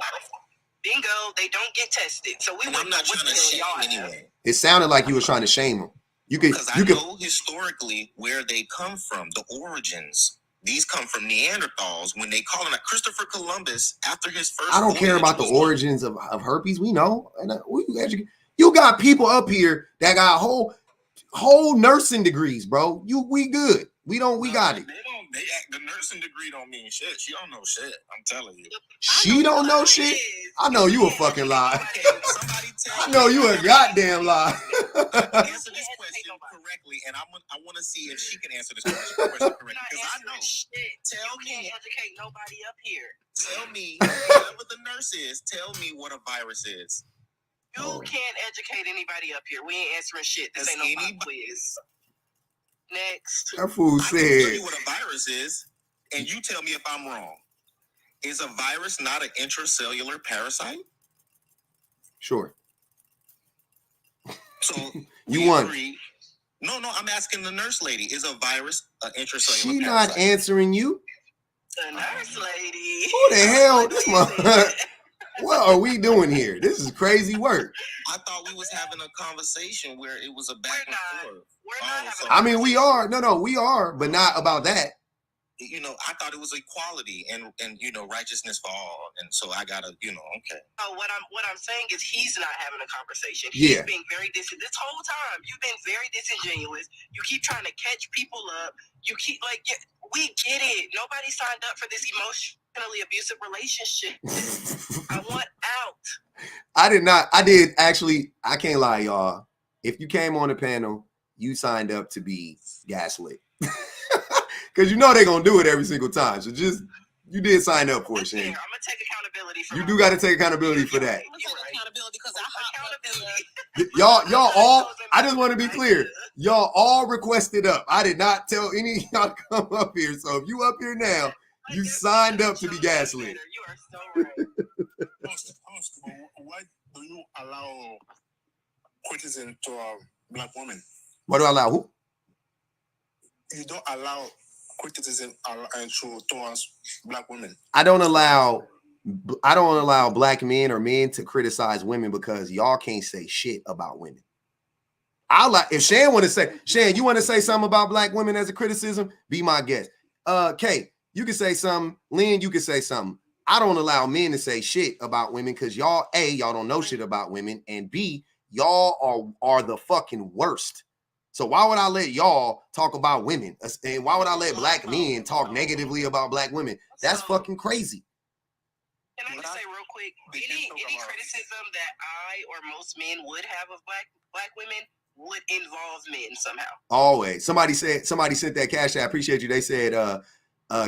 Bingo, they don't get tested. So I'm not trying to shame anyway. It sounded like you was trying to shame them. Because I know historically where they come from, the origins. These come from Neanderthals when they call him Christopher Columbus after his first. I don't care about the origins of herpes. We know. You got people up here that got whole nursing degrees, bro. We good. We got it. The nursing degree don't mean shit. She don't know shit. I'm telling you. She don't know shit? I know you a fucking lie. I know you a goddamn lie. Answer this question correctly, and I want to see if she can answer this question correctly. Because I know. Tell me. Can't educate nobody up here. Tell me, whoever the nurse is, tell me what a virus is. You can't educate anybody up here. We ain't answering shit. This ain't no quiz. Next. That fool said. I can tell you what a virus is, and you tell me if I'm wrong. Is a virus not an intracellular parasite? Sure. So you won. Agree. No, I'm asking the nurse lady. Is a virus an intracellular She parasite? not answering you. The nurse lady. Who the hell? This mother. What are we doing here? This is crazy work. I thought we was having a conversation where it was a back and forth. We're not having I mean, we are. No, we are, but not about that. I thought it was equality and righteousness for all, and so I gotta, okay. So what I'm saying is he's not having a conversation. He's being very this whole time. You've been very disingenuous. You keep trying to catch people up. You keep we get it. Nobody signed up for this emotionally abusive relationship. I want out. I did not. I did actually. I can't lie, y'all. If you came on the panel, you signed up to be gaslit. Because they're going to do it every single time. So you did sign up for it, Shane. I'm going to take accountability for you do got to take accountability for that. Accountability because Y'all all, I just want to be clear. Y'all all requested up. I did not tell any of y'all to come up here. So if you up here now, you signed up to be gaslit. You are so right. Why do you allow criticism to black women? What do I allow? Who? You don't allow criticism towards black women. I don't allow black men or men to criticize women because y'all can't say shit about women. If Shan want to say, Shan, you want to say something about black women as a criticism? Be my guest. Kay, you can say something. Lynn, you can say something. I don't allow men to say shit about women because y'all don't know shit about women, and B, y'all are the fucking worst. So why would I let y'all talk about women? And why would I let black men talk negatively about black women? That's fucking crazy. Can I just say real quick, any criticism that I or most men would have of black women would involve men somehow. Always. Somebody sent that Cash. I appreciate you. They said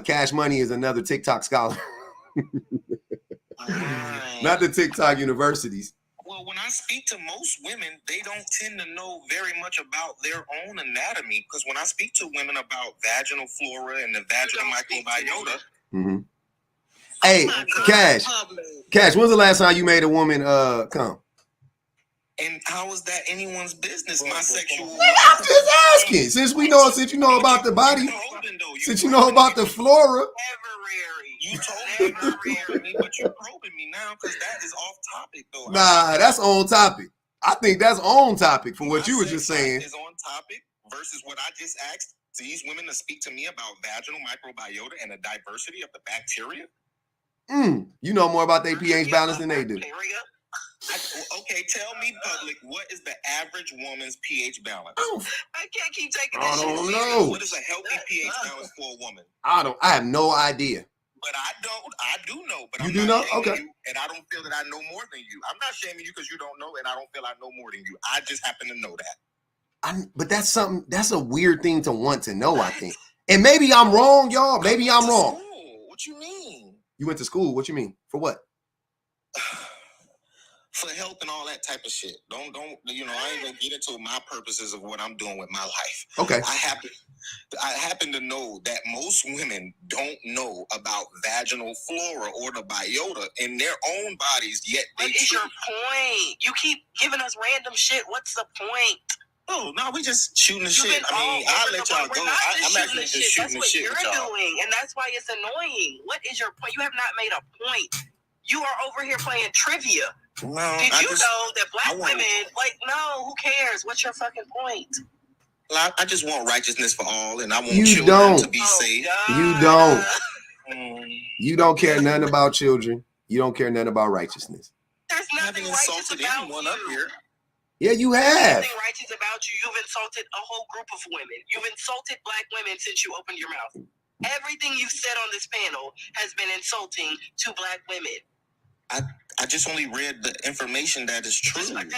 Cash Money is another TikTok scholar. Not the TikTok universities. Well, when I speak to most women, they don't tend to know very much about their own anatomy. Because when I speak to women about vaginal flora and the vaginal microbiota. Mm-hmm. Hey, Cash, when's the last time you made a woman come? And how is that anyone's business? My sexual. I'm just asking. Since you know about the body, since you know about the flora. You told me, but you're probing me now because that is off topic, though. Nah, that's on topic. I think that's on topic for what you were just saying. Is on topic versus what I just asked these women to speak to me about vaginal microbiota and the diversity of the bacteria. You know more about their pH balance than they do. Okay, tell me, public, what is the average woman's pH balance? I can't keep taking this shit serious. I don't know. What is a healthy pH balance for a woman? I have no idea. But I do know. But you I'm do not know? Okay. You, and I don't feel that I know more than you. I'm not shaming you because you don't know, and I don't feel I know more than you. I just happen to know that. But that's a weird thing to want to know, I think. And maybe I'm wrong, y'all. Maybe I'm wrong. What you mean? You went to school. What you mean? For what? For health and all that type of shit. Don't I ain't gonna get into my purposes of what I'm doing with my life. Okay. I happen to know that most women don't know about vaginal flora or the biota in their own bodies, yet what is your point? You keep giving us random shit. What's the point? Oh, no, we just shooting the shit. I'll let y'all go. I'm actually just shooting the shit with y'all. That's what you're doing, and that's why it's annoying. What is your point? You have not made a point. You are over here playing trivia. No, Did you know that black women, no, who cares? What's your fucking point? I just want righteousness for all, and I want children to be safe. You don't. You don't care nothing about children. You don't care nothing about righteousness. There's nothing righteous about anyone you. Up here. Yeah, you have. There's nothing righteous about you. You've insulted a whole group of women. You've insulted black women since you opened your mouth. Everything you've said on this panel has been insulting to black women. I just only read the information that is true. I'm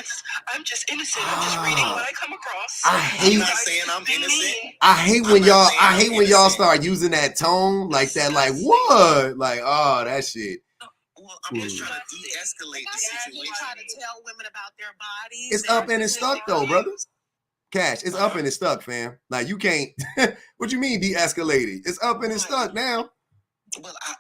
just innocent. I'm just reading what I come across. I'm not saying I'm innocent. I hate when y'all start using that tone like that. Like what? Like that shit. Well, I'm just trying to de-escalate the situation. Try to tell women about their bodies. It's up and it's stuck though, brother. Cash, it's up and it's stuck, fam. Like you can't. What you mean de-escalating? It's up and it's stuck now. Well, I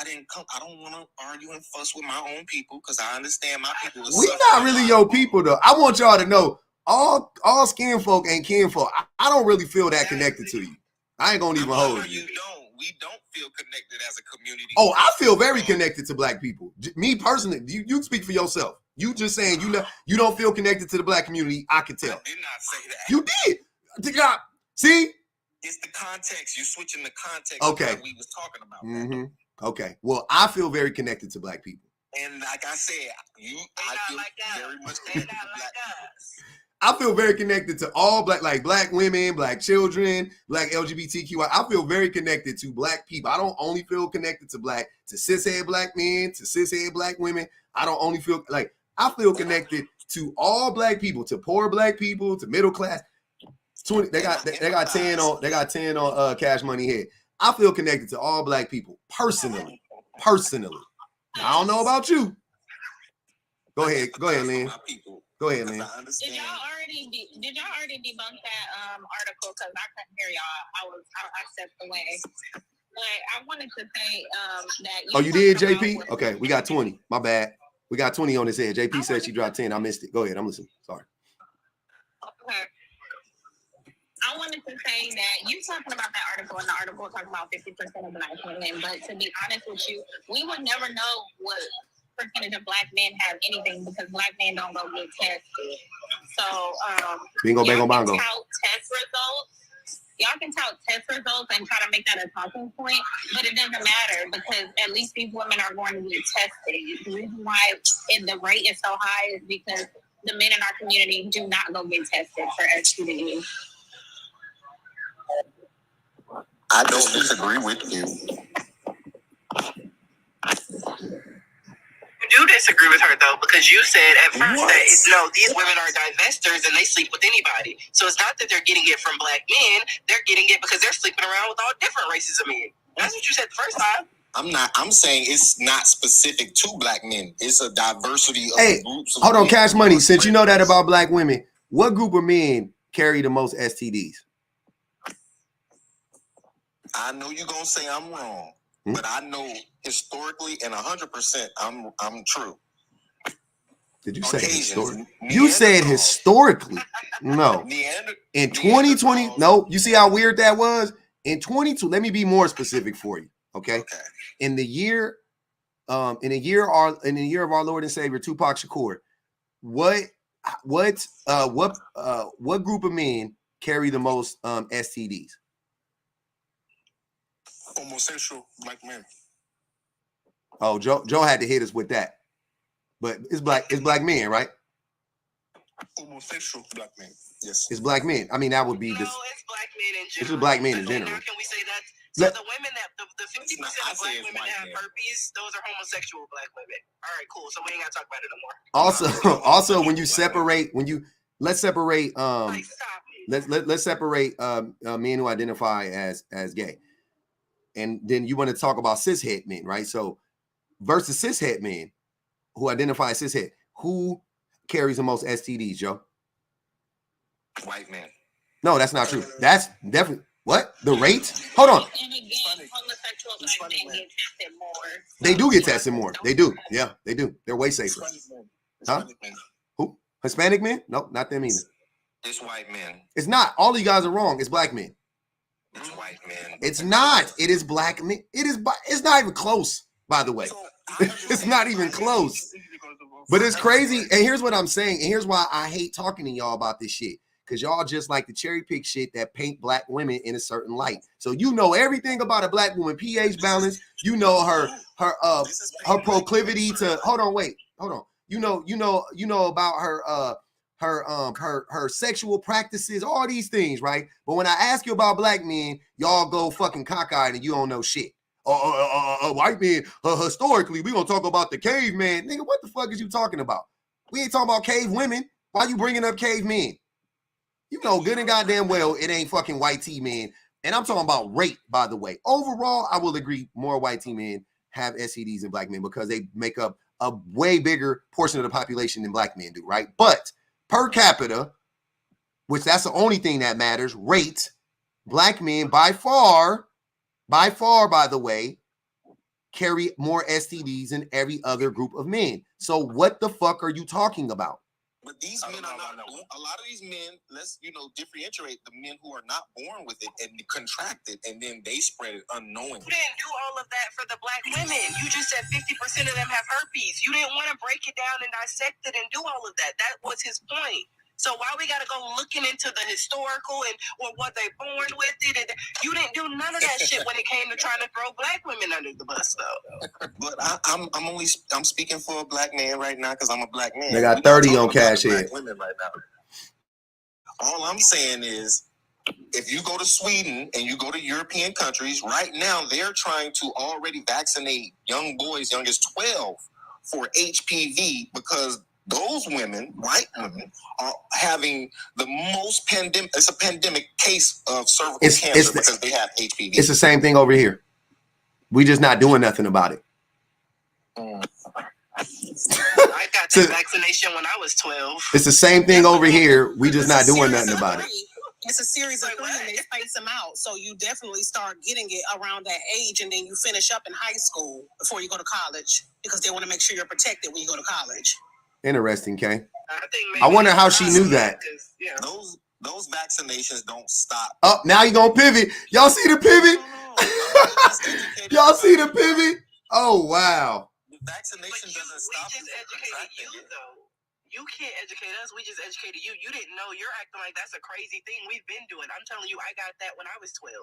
didn't come. I don't want to argue and fuss with my own people because I understand my people. We not really your people though. I want y'all to know all skin folk ain't kin folk. I don't really feel that connected to you. I ain't gonna even hold you. We don't feel connected as a community. Oh, I feel very connected to black people. Me personally, you speak for yourself. You just saying you don't feel connected to the black community. I can tell. I did not say that. You did. See. It's the context. You're switching the context of what we was talking about. Mm-hmm. Okay. Well, I feel very connected to black people. And like I said, I feel very much connected to black people. I feel very connected to all black women, black children, black LGBTQI. I feel very connected to black people. I don't only feel connected to cishet black men, to cishet black women. I don't only feel I feel connected to all black people, to poor black people, to middle class. 20, they got 10 on Cash Money Head. I feel connected to all black people personally. I don't know about you. Go ahead, Lynn. Go ahead, Lynn. Did y'all already debunk that article? Because I couldn't hear y'all. I stepped away. But I wanted to say that. Oh, you did, JP? Okay, we got 20. My bad. We got 20 on this head. JP said she dropped 10. I missed it. Go ahead. I'm listening. Sorry. Okay. I wanted to say that you talking about that article, and the article talking about 50% of black women. But to be honest with you, we would never know what percentage of black men have anything because black men don't go get tested. So, bingo, bango, bongo. Y'all can tout test results and try to make that a talking point, but it doesn't matter because at least these women are going to get tested. The reason why the rate is so high is because the men in our community do not go get tested for STD. I don't disagree with you. do disagree with her though, because you said at first that these women are divestors and they sleep with anybody. So it's not that they're getting it from black men; they're getting it because they're sleeping around with all different races of men. That's what you said the first time. I'm saying it's not specific to black men. It's a diversity of groups. Hold on, Cash Money. Since you know that about black women, what group of men carry the most STDs? I know you're gonna say I'm wrong, but I know historically and 100% I'm true. Did you say historically? You said historically. No. In 2020, no. You see how weird that was? In 22, let me be more specific for you. Okay. In the year of our Lord and Savior Tupac Shakur, what group of men carry the most STDs? Homosexual black men. Oh, Joe had to hit us with that. But it's black men, right? Homosexual black men. Yes. It's black men. I mean, that would be this. No, it's black men in general. It's just black men in general. Now can we say that? So the women that the 50% of black women that have herpes, those are homosexual black women. All right, cool. So we ain't gotta talk about it no more. Also, when you separate, let's separate let's separate men who identify as gay, and then you want to talk about cishet men, right? So versus cishet men who identify as cishet, who carries the most STDs, Joe? White men. No, that's not true. That's definitely what the rate. Hold on. And again, homosexual black men get tested more. They do get tested more. They do. Yeah, they do. They're way safer. Huh? Who? Hispanic men? Nope, not them either. It's white men. It's not. All of you guys are wrong. It's black men. It's white men. It's not. It is black men. It's not even close, by the way. It's not even close. But it's crazy. And here's what I'm saying. And here's why I hate talking to y'all about this shit. Because y'all just like to cherry pick shit that paint black women in a certain light. So you know everything about a black woman pH balance. You know her proclivity to hold on. You know about her sexual practices, all these things, right? But when I ask you about black men, y'all go fucking cockeyed and you don't know shit. White men, historically, we gonna talk about the caveman. Nigga, what the fuck is you talking about? We ain't talking about cave women. Why you bringing up cavemen? You know good and goddamn well it ain't fucking white T men. And I'm talking about rate, by the way. Overall, I will agree more white T men have STDs than black men because they make up a way bigger portion of the population than black men do, right? But per capita, which that's the only thing that matters, rate, black men by far, by the way, carry more STDs than every other group of men. So what the fuck are you talking about? But these men are not. A lot of these men, let's differentiate the men who are not born with it and contract it, and then they spread it unknowingly. You didn't do all of that for the black women. You just said 50% of them have herpes. You didn't want to break it down and dissect it and do all of that. That was his point. So why we got to go looking into the historical and or what they born with it? And you didn't do none of that shit when it came to trying to throw black women under the bus, though. But I'm speaking for a black man right now because I'm a black man. They got 30 on cash here. Women right now. All I'm saying is, if you go to Sweden and you go to European countries, right now they're trying to already vaccinate young boys, young as 12, for HPV because those women, white women, are having the most pandemic. It's a pandemic case of cervical cancer because they have HPV. It's the same thing over here. We just not doing nothing about it. I got the vaccination when I was 12. It's the same thing over here. We just not doing nothing about it. It's a series of 3 and they space them out. So you definitely start getting it around that age and then you finish up in high school before you go to college because they want to make sure you're protected when you go to college. Interesting, Kay. I wonder how she knew that. Those vaccinations don't stop. Oh, now you gonna pivot. Y'all see the pivot? Y'all see the pivot? Oh, wow. The vaccination doesn't stop you from contracting it. You can't educate us. We just educated you. You didn't know. You're acting like that's a crazy thing. We've been doing. I'm telling you, I got that when I was 12.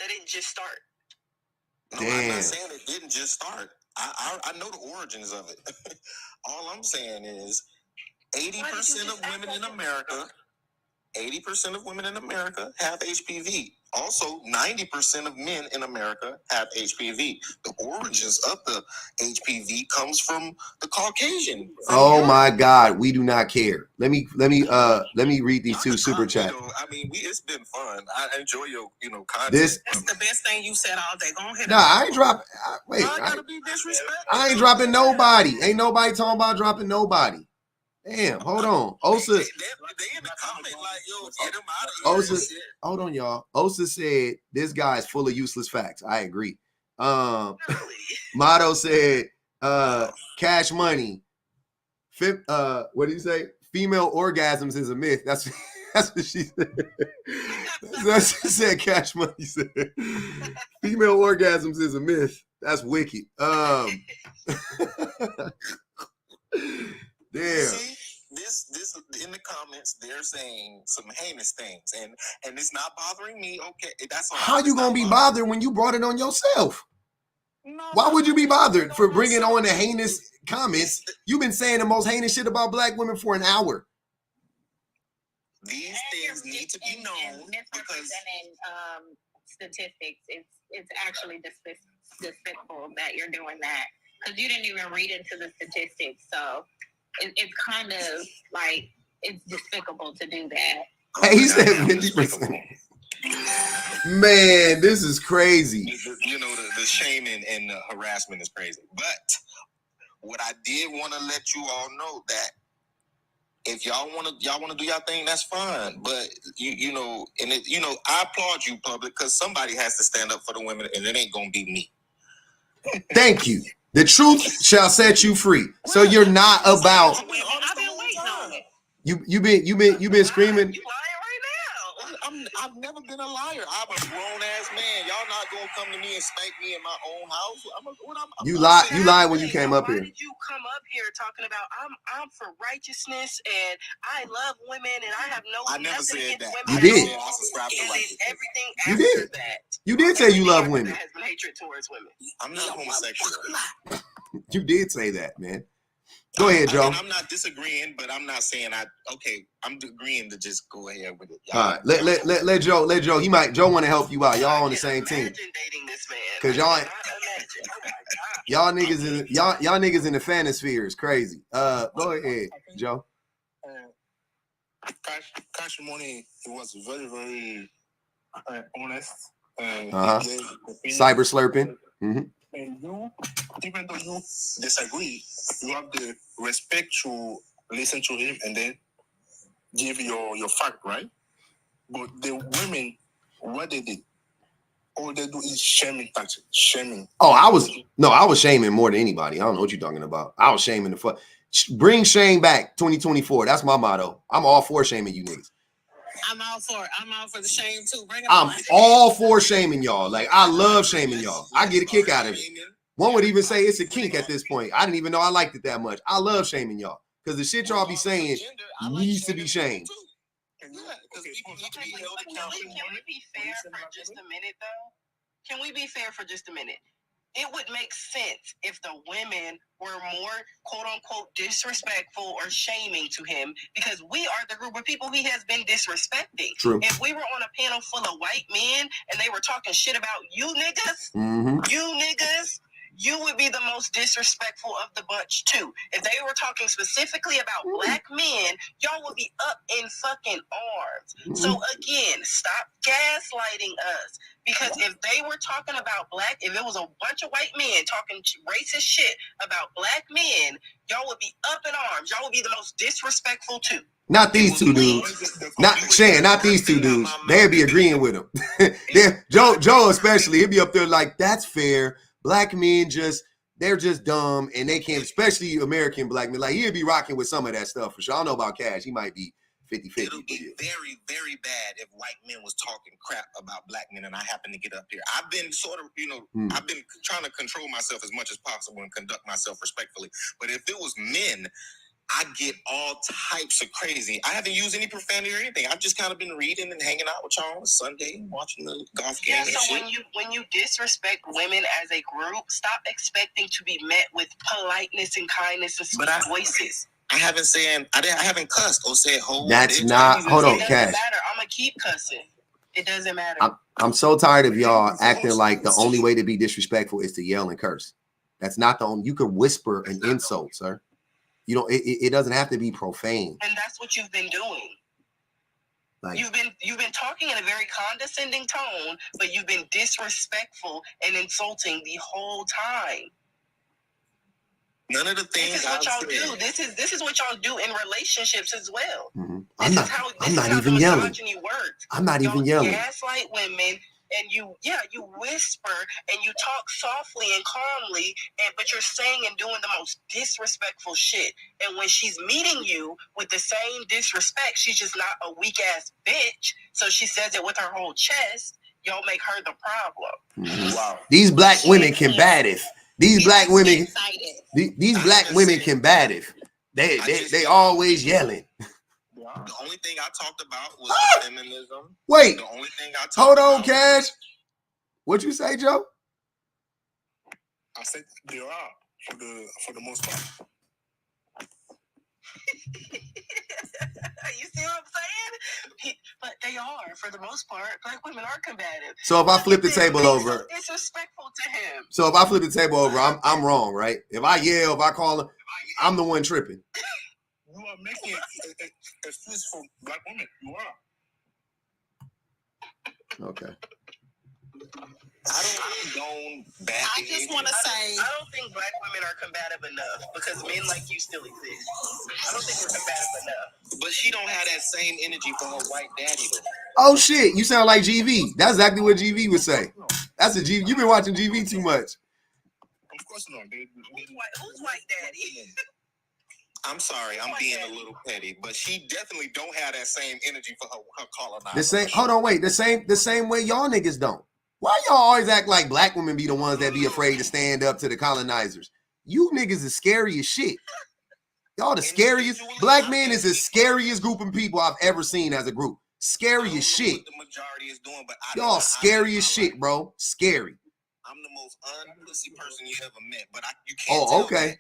That didn't just start. No, I'm not saying it didn't just start. I know the origins of it. All I'm saying is 80% of women in America, 80% of women in America have HPV. Also, 90% of men in America have HPV. The origins of the HPV comes from the Caucasian. Oh my God, we do not care. Let me read these two super chats. I mean, it's been fun. I enjoy your content. That's the best thing you said all day. Go ahead. Nah, I ain't dropping. Wait, I gotta be disrespectful. I ain't dropping nobody. Ain't nobody talking about dropping nobody. Damn, hold on. Osa, They in the comment like, yo, get him out of here. Osa, hold on, y'all. Osa said this guy is full of useless facts. I agree. Motto said, cash money. What did you say? Female orgasms is a myth. That's what she said. That's what she said. Cash money said. Female orgasms is a myth. That's wicked. Damn. See, this in the comments, they're saying some heinous things, and it's not bothering me. Okay, that's all. How you gonna be bothered when you brought it on yourself? No, why would you be bothered for bringing on the heinous comments? You've been saying the most heinous shit about black women for an hour. These things need to be known because statistics. It's actually despicable that you're doing that because you didn't even read into the statistics. So it's kind of like it's despicable to do that. Hey, he said 50%. Man, this is crazy. The shaming and the harassment is crazy. But what I did want to let you all know that if y'all want to do y'all thing, that's fine. But I applaud you, public, because somebody has to stand up for the women, and it ain't gonna be me. Thank you. The truth shall set you free. So you're not about. I've been waiting on it. You've been screaming. You lying right now. I've never been a liar. I'm a grown ass man. Y'all not gonna come to me and spank me in my own house. You lied when you came up here. Why did you come up here talking about I'm for righteousness and I love women and I have I never said that. You did. I subscribe to righteousness. Everything You after did. that. You did say you love women. Has been hatred towards women. I'm not homosexual. You did say that, man. Go ahead, Joe. I'm not disagreeing, but I'm not saying I'm agreeing to just go ahead with it. All right, let Joe. Joe want to help you out. Y'all on the same team. Dating this man. Cause y'all niggas in the fanosphere is crazy. Go ahead, Joe. Cash Money, it was very, very honest. Cyber slurping. Mm-hmm. And you, even though you disagree, you have the respect to listen to him and then give your fact, right? But the women, what they did, all they do is shaming, Patrick. Shaming. Oh, I was shaming more than anybody. I don't know what you're talking about. I was shaming the fuck. Bring shame back 2024. That's my motto. I'm all for shaming you niggas. I'm all for the shame too. Bring it I'm on. all for shaming y'all. Like, I love shaming y'all. I get a kick out of it. One would even say it's a kink at this point. I didn't even know I liked it that much. I love shaming y'all because the shit y'all be saying needs to be shamed. Can we be fair for just a minute, though? Can we be fair for just a minute? It would make sense if the women were more, quote unquote, disrespectful or shaming to him because we are the group of people he has been disrespecting. True. If we were on a panel full of white men and they were talking shit about you niggas, you would be the most disrespectful of the bunch too. If they were talking specifically about black men, y'all would be up in fucking arms. So again, stop gaslighting us. Because if they were talking about if it was a bunch of white men talking racist shit about black men, y'all would be up in arms. Y'all would be the most disrespectful too. Not these two dudes. Not these two dudes. They'd be agreeing with him. Joe especially, he'd be up there like, that's fair. Black men they're just dumb and they can't, especially American black men. Like, he'd be rocking with some of that stuff for sure. I don't know about Cash. He might be 50-50. It'll be very, very bad if white men was talking crap about black men and I happen to get up here. I've been I've been trying to control myself as much as possible and conduct myself respectfully. But if it was men, I get all types of crazy. I haven't used any profanity or anything. I've just kind of been reading and hanging out with y'all on Sunday, watching the golf game. Yeah, so when you disrespect women as a group, stop expecting to be met with politeness and kindness and sweet voices. I haven't cussed or said hold. That's not. Hold on, Cash. I'm gonna keep cussing. It doesn't matter. I'm so tired of y'all acting like the only way to be disrespectful is to yell and curse. That's not the only. You can whisper an insult, sir. You know, it doesn't have to be profane. And that's what you've been doing. Like, you've been talking in a very condescending tone, but you've been disrespectful and insulting the whole time. None of the things this is what y'all do. This is what y'all do in relationships as well. Mm-hmm. I'm not even yelling. I'm not even yelling. Gaslight women, and you whisper and you talk softly and calmly, but you're saying and doing the most disrespectful shit. And when she's meeting you with the same disrespect, she's just not a weak ass bitch. So she says it with her whole chest. Y'all make her the problem. Mm-hmm. Wow. These black women combative. These black women, these black women combative. They always yelling. The only thing I talked about was feminism. Wait, the only thing I hold on, Cash. What'd you say, Joe? I said they are for the most part. You see what I'm saying? But they are, for the most part. Black women are combative. So if I flip the table over, disrespectful to him. So if I flip the table over, I'm wrong, right? If I yell, if I call him, I'm the one tripping. You are making excuse for black women. You are. Okay. I don't bad. I just want to say, I don't think black women are combative enough because men like you still exist. I don't think we're combative enough. But she don't have that same energy for her white daddy. Oh shit, you sound like GV. That's exactly what GV would say. That's a GV. You've been watching GV too much. Of course not. Who's white daddy? I'm sorry, I'm being a little petty, but she definitely don't have that same energy for her colonizer. The same. Hold on, wait. The same way y'all niggas don't. Why y'all always act like black women be the ones that be afraid to stand up to the colonizers? You niggas is scary as shit. Y'all the scariest. Black men is the scariest group of people I've ever seen as a group. Scary as shit. The majority is doing, but y'all scary as shit, bro. Scary. I'm the most unpussy person you ever met, but you can't. Oh, okay.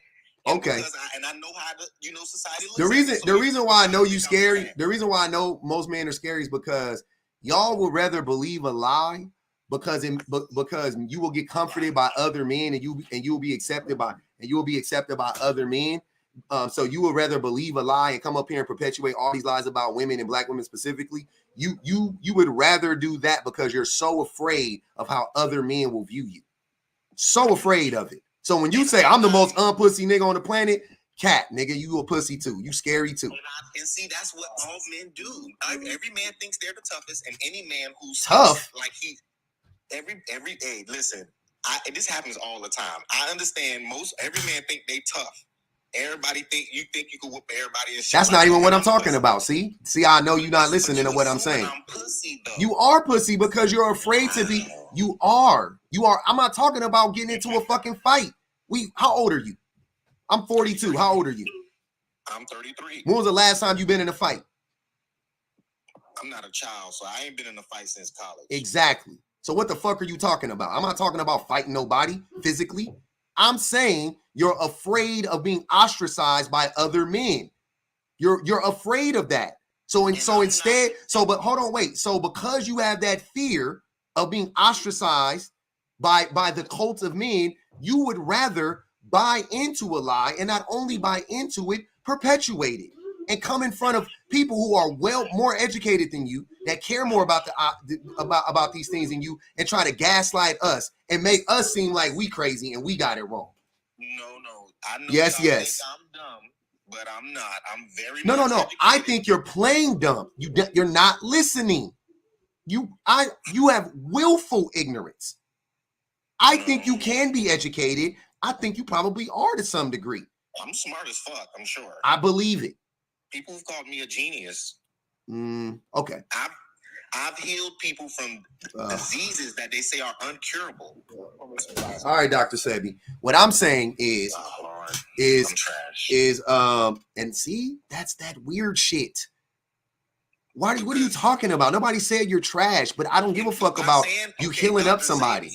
Okay. And I know how society looks. The reason why I know you scary, the reason why I know most men are scary is because y'all would rather believe a lie because you will get comforted by other men and you will be accepted by other men. So you would rather believe a lie and come up here and perpetuate all these lies about women and black women specifically. You would rather do that because you're so afraid of how other men will view you. So afraid of it. So when you say I'm the most unpussy nigga on the planet, cat nigga, you a pussy too. You scary too. And see, that's what all men do. Every man thinks they're the toughest, and any man who's tough, like hey, listen, this happens all the time. I understand every man think they tough. Everybody think you can whoop everybody. And that's not even what I'm talking about. See, I know you're not listening to what I'm saying. I'm pussy, though. You are pussy because you're afraid to be. You are. I'm not talking about getting into a fucking fight. How old are you? I'm 42. How old are you? I'm 33. When was the last time you been in a fight? I'm not a child, so I ain't been in a fight since college. Exactly. So what the fuck are you talking about? I'm not talking about fighting nobody physically. I'm saying you're afraid of being ostracized by other men. You're afraid of that. So hold on, wait. So because you have that fear of being ostracized by the cult of men, you would rather buy into a lie and not only buy into it, perpetuate it and come in front of people who are more educated than you, that care more about about these things than you, and try to gaslight us and make us seem like we crazy and we got it wrong. No. I know yes. Think I'm dumb, but I'm not. I'm very no. I think you're playing dumb. You're not listening. You have willful ignorance. I think you can be educated. I think you probably are to some degree. I'm smart as fuck, I'm sure. I believe it. People have called me a genius. Okay. I've healed people from diseases that they say are uncurable. All right, Dr. Sebi. What I'm saying is I'm trash. And see, that's that weird shit. What are you talking about? Nobody said you're trash, but I don't give a fuck about you healing up somebody.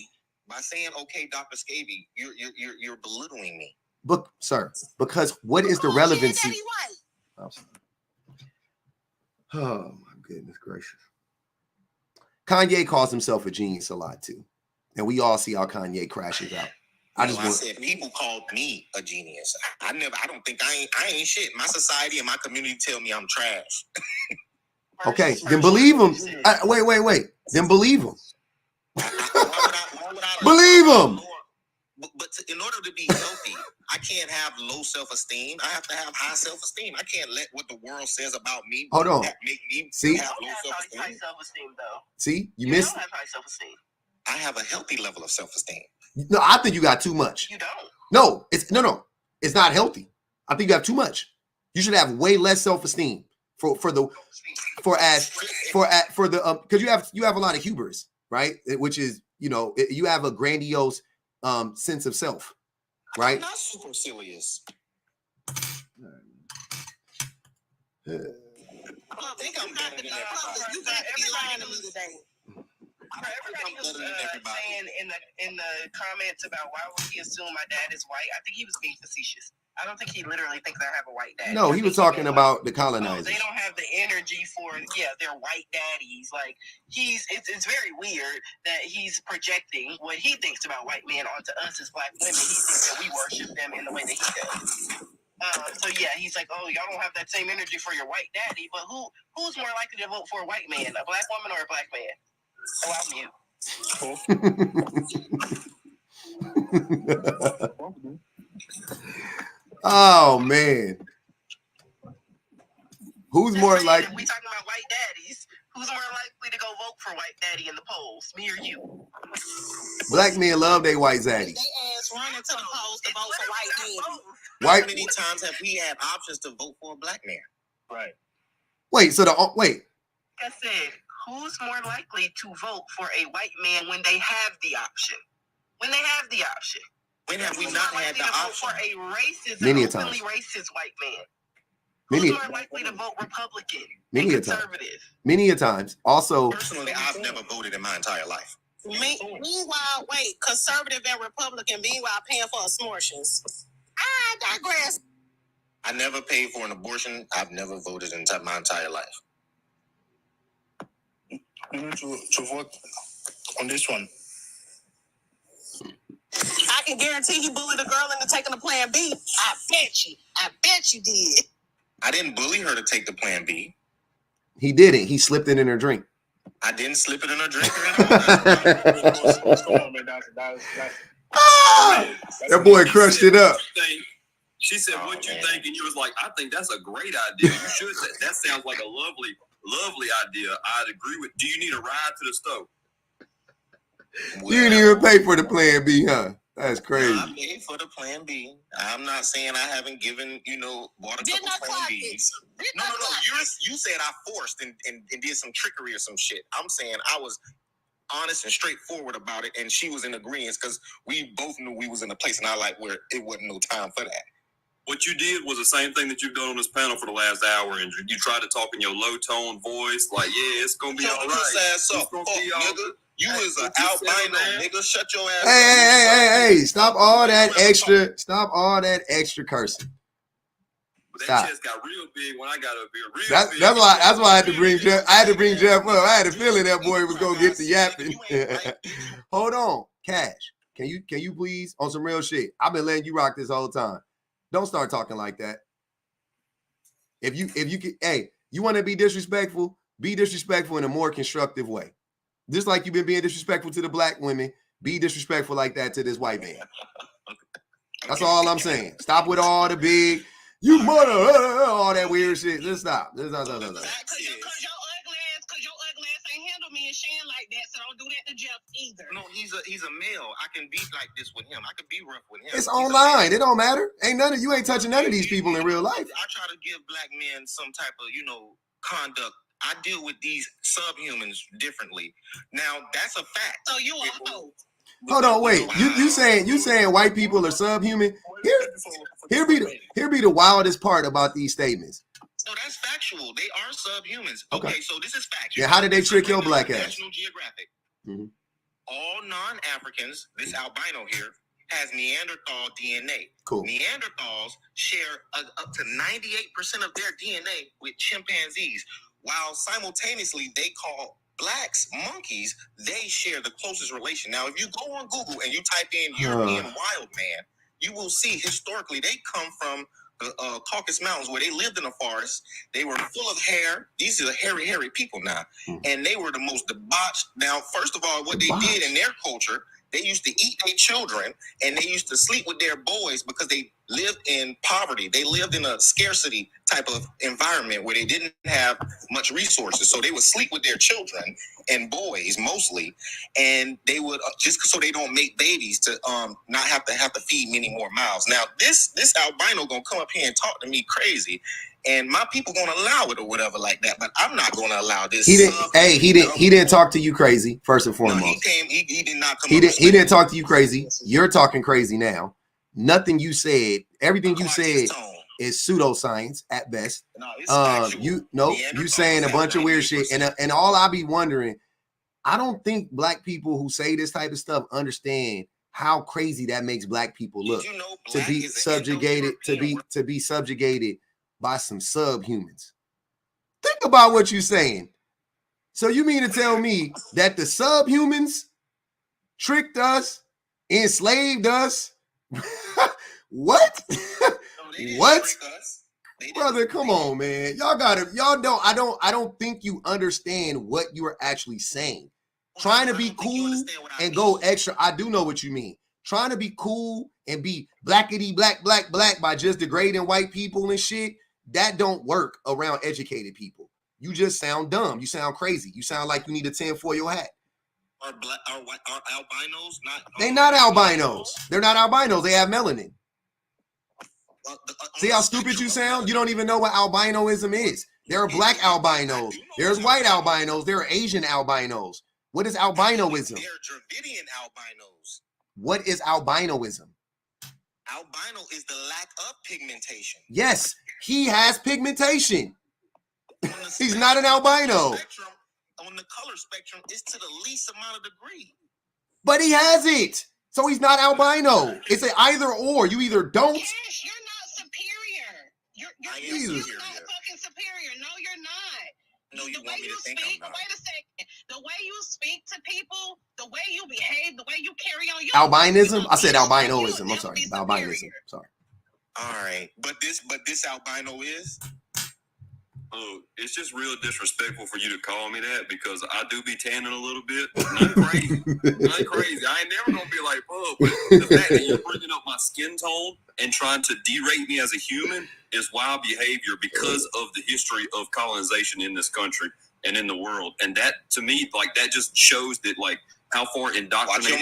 By saying okay, Dr. Scabey, you're belittling me. But sir, because what is the relevancy? Oh my goodness gracious. Kanye calls himself a genius a lot too, and we all see how Kanye crashes out. I said people called me a genius. I don't think I ain't shit. My society and my community tell me I'm trash. Okay, then believe him. Wait. Then believe him. Believe him. But in order to be healthy, I can't have low self-esteem. I have to have high self-esteem. I can't let what the world says about me make me see? have low self-esteem. High self-esteem, though. See, you missed. Don't have high self-esteem. I have a healthy level of self-esteem. No, I think you got too much. You don't. No, it's not healthy. I think you have too much. You should have way less self-esteem because you have a lot of hubris, right? Which is, you have a grandiose sense of self, right? I'm not supercilious. I think I'm better than everybody. You got to be lying to me today. Everybody was saying in the comments about why would he assume my dad is white. I think he was being facetious. I don't think he literally thinks I have a white dad. No, he was talking about the colonizers. They don't have the energy for their white daddies. Like it's very weird that he's projecting what he thinks about white men onto us as black women. He thinks that we worship them in the way that he does. He's like, oh, y'all don't have that same energy for your white daddy. But who's more likely to vote for a white man, a black woman or a black man? Allow mute. Oh man, who's more likely? We talking about white daddies. Who's more likely to go vote for white daddy in the polls? Me or you? Black men love their white zaddies. They ass running to the polls to vote for white men. How many times have we had options to vote for a black man? Right. Wait. I said, who's more likely to vote for a white man when they have the option? When have we not had the option? For a racist, openly racist white man. Who's more likely to vote Republican and conservative? Many a times. Also, personally, I've never voted in my entire life. Meanwhile, conservative and Republican, meanwhile paying for abortions. I digress. I never paid for an abortion. I've never voted in my entire life. We need to vote on this one. I can guarantee he bullied a girl into taking the Plan B. I bet you did. I didn't bully her to take the Plan B. He didn't. He slipped it in her drink. I didn't slip it in her drink. That boy crushed it up. She said, "What you think?" And you was like, "I think that's a great idea. You should. That sounds like a lovely idea. I'd agree with. Do you need a ride to the stove?" You didn't even pay for the Plan B, huh? That's crazy. I paid for the Plan B. I'm not saying I haven't given, bought a couple Plan Bs. No. You said I forced and did some trickery or some shit. I'm saying I was honest and straightforward about it, and she was in agreement because we both knew we was in a place, and I where it wasn't no time for that. What you did was the same thing that you've done on this panel for the last hour, and you tried to talk in your low tone voice, like, "Yeah, it's gonna be all right. It's gonna be all good." You was an albino nigga. Shut your ass up. Hey! Stop all that extra cursing. That chest got real big when I got up here. That's why I had to bring Jeff. I had to bring Jeff up. I had a feeling that boy was gonna get the yapping. Hold on, Cash. Can you please, on some real shit? I've been letting you rock this whole time. Don't start talking like that. If you can, you want to be disrespectful in a more constructive way. Just like you've been being disrespectful to the black women, be disrespectful like that to this white man. That's all I'm saying. Stop with all the big, you mother, all that weird shit. Just stop. Because your ugly ass ain't handle me and Shan like that, so don't do that to Jeff either. No, he's a male. I can be like this with him. I can be rough with him. It's online. It don't matter. You ain't touching none of these people in real life. I try to give black men some type of, conduct. I deal with these subhumans differently. Now that's a fact. So you a hoe. Hold on, wait. You saying white people are subhuman? Here be the wildest part about these statements. So that's factual. They are subhumans. Okay, so this is factual. Yeah, how did they trick your black ass? National Geographic. Mm-hmm. All non-Africans, this albino here, has Neanderthal DNA. Cool. Neanderthals share up to 98% of their DNA with chimpanzees, while simultaneously they call blacks, monkeys, they share the closest relation. Now, if you go on Google and you type in European wild man, you will see historically they come from the Caucasus Mountains, where they lived in a forest. They were full of hair. These are hairy people now. And they were the most debauched. Now, first of all, what they did in their culture, they used to eat their children and they used to sleep with their boys because they lived in poverty. They lived in a scarcity type of environment where they didn't have much resources. So they would sleep with their children and boys mostly, and they would just so they don't make babies to not have to feed many more mouths. Now this albino gonna come up here and talk to me crazy, and my people gonna allow it or whatever like that. But I'm not gonna allow this. He didn't talk to you crazy. First and foremost, no, he did not come. He didn't talk to you crazy. You're talking crazy now. Nothing you said, everything you said is pseudoscience at best. You saying a bunch of weird shit, and all I be wondering, I don't think black people who say this type of stuff understand how crazy that makes black people look. To be subjugated, to be subjugated by some subhumans. Think about what you're saying. So you mean to tell me that the subhumans tricked us, enslaved us? What? What? Brother, come on, man. I don't think you understand what you are actually saying. Trying to be cool and go extra. I do know what you mean. Trying to be cool and be blackity black by just degrading white people and shit, that don't work around educated people. You just sound dumb. You sound crazy. You sound like you need a tinfoil hat. Are albinos not? They're not albinos. They're not albinos. They have melanin. See how stupid you sound? You don't even know what albinoism is. There are black albinos. There's white albinos. There are Asian albinos. What is albinoism? They're Dravidian albinos. What is albinoism? Albino is the lack of pigmentation. Yes, he has pigmentation. He's not an albino. On the color spectrum, it's to the least amount of degree. But he has it. So he's not albino. It's an either or. You either don't. Cash, you're not superior. You're not fucking superior. No, you're not. No, you want me to think speak, I'm not. Wait a second. The way you speak to people, the way you behave, the way you carry on. Albinism? I said albinoism. I'm sorry. Albinism. Sorry. All right. But this albino is? Oh, it's just real disrespectful for you to call me that because I do be tanning a little bit. Not crazy. Not crazy. I ain't never gonna be like, oh, but the fact that you're bringing up my skin tone and trying to derate me as a human is wild behavior because of the history of colonization in this country and in the world. And that, to me, like, that just shows that, like, how far indoctrinated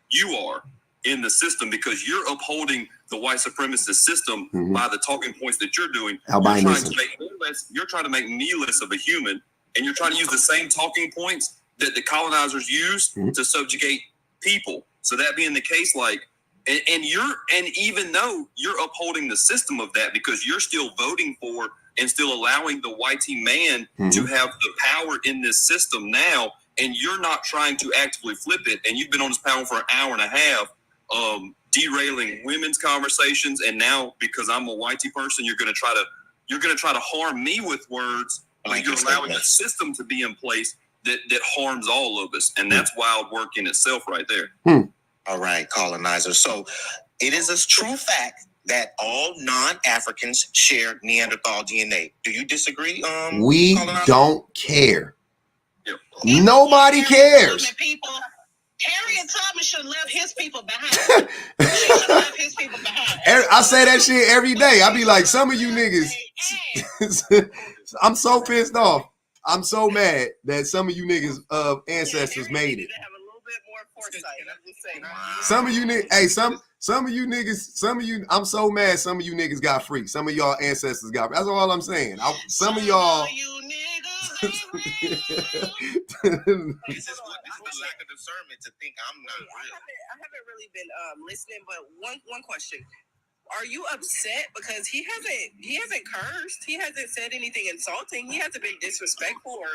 you are in the system because you're upholding the white supremacist system by the talking points that you're doing. You're trying to make me less of a human, and you're trying to use the same talking points that the colonizers used to subjugate people. So that being the case, like, and even though you're upholding the system of that because you're still voting for and still allowing the whitey man to have the power in this system now, and you're not trying to actively flip it, and you've been on this panel for an hour and a half, derailing women's conversations, and now because I'm a whitey person, you're gonna try to harm me with words. Like you're allowing a system to be in place that harms all of us, and that's wild work in itself, right there. All right, colonizer. So it is a true fact that all non-Africans share Neanderthal DNA. Do you disagree? We colonizer? Don't care. Yep. Nobody cares. People. Harriet Tubman should have left his people behind. I say that shit every day. I be like, some of you niggas. I'm so pissed off. I'm so mad that some of you niggas ancestors made it. Some of you niggas, hey, some of you niggas, I'm so mad. Some of you niggas got free. Some of y'all ancestors got free. That's all I'm saying. Some of y'all. This is the lack of discernment to think I'm not real. I haven't really been listening, but one question. Are you upset because he hasn't cursed? He hasn't said anything insulting. He hasn't been disrespectful or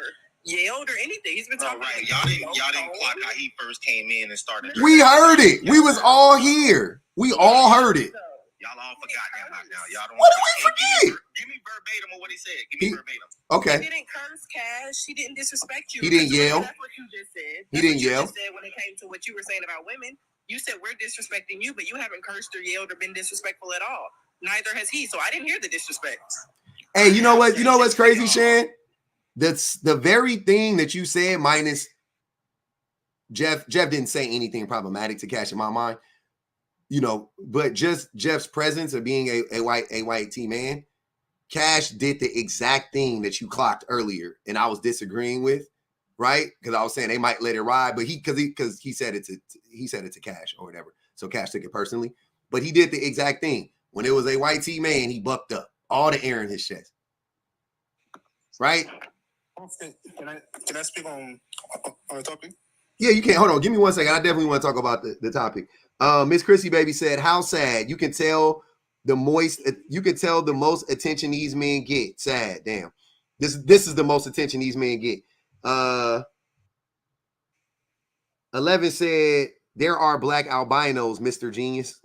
yelled or anything. He's been talking. Right. Y'all didn't clock how he first came in and started. We heard it. We was all here. We all heard it. Y'all all forgot that by now. Y'all don't. What did we forget? Give me verbatim of what he said. Give me verbatim. Okay. He didn't curse, Cash. He didn't disrespect you. He didn't yell. That's what you just said. He didn't yell. You just said when it came to what you were saying about women. You said we're disrespecting you, but you haven't cursed or yelled or been disrespectful at all. Neither has he. So I didn't hear the disrespect. Hey, you know what? You know what's crazy, Shan? That's the very thing that you said, minus Jeff. Jeff didn't say anything problematic to Cash in my mind. You know, but just Jeff's presence of being a white T man, Cash did the exact thing that you clocked earlier, and I was disagreeing with, right? Because I was saying they might let it ride, but he said it to Cash or whatever, so Cash took it personally. But he did the exact thing when it was a white T man. He bucked up all the air in his chest, right? Okay. Can I speak on the topic? Yeah, you can. Hold on, give me 1 second. I definitely want to talk about the topic. Miss Chrissy Baby said, "How sad. You can tell the most attention these men get. Sad. Damn. This is the most attention these men get." 11 said, "There are black albinos, Mr. Genius."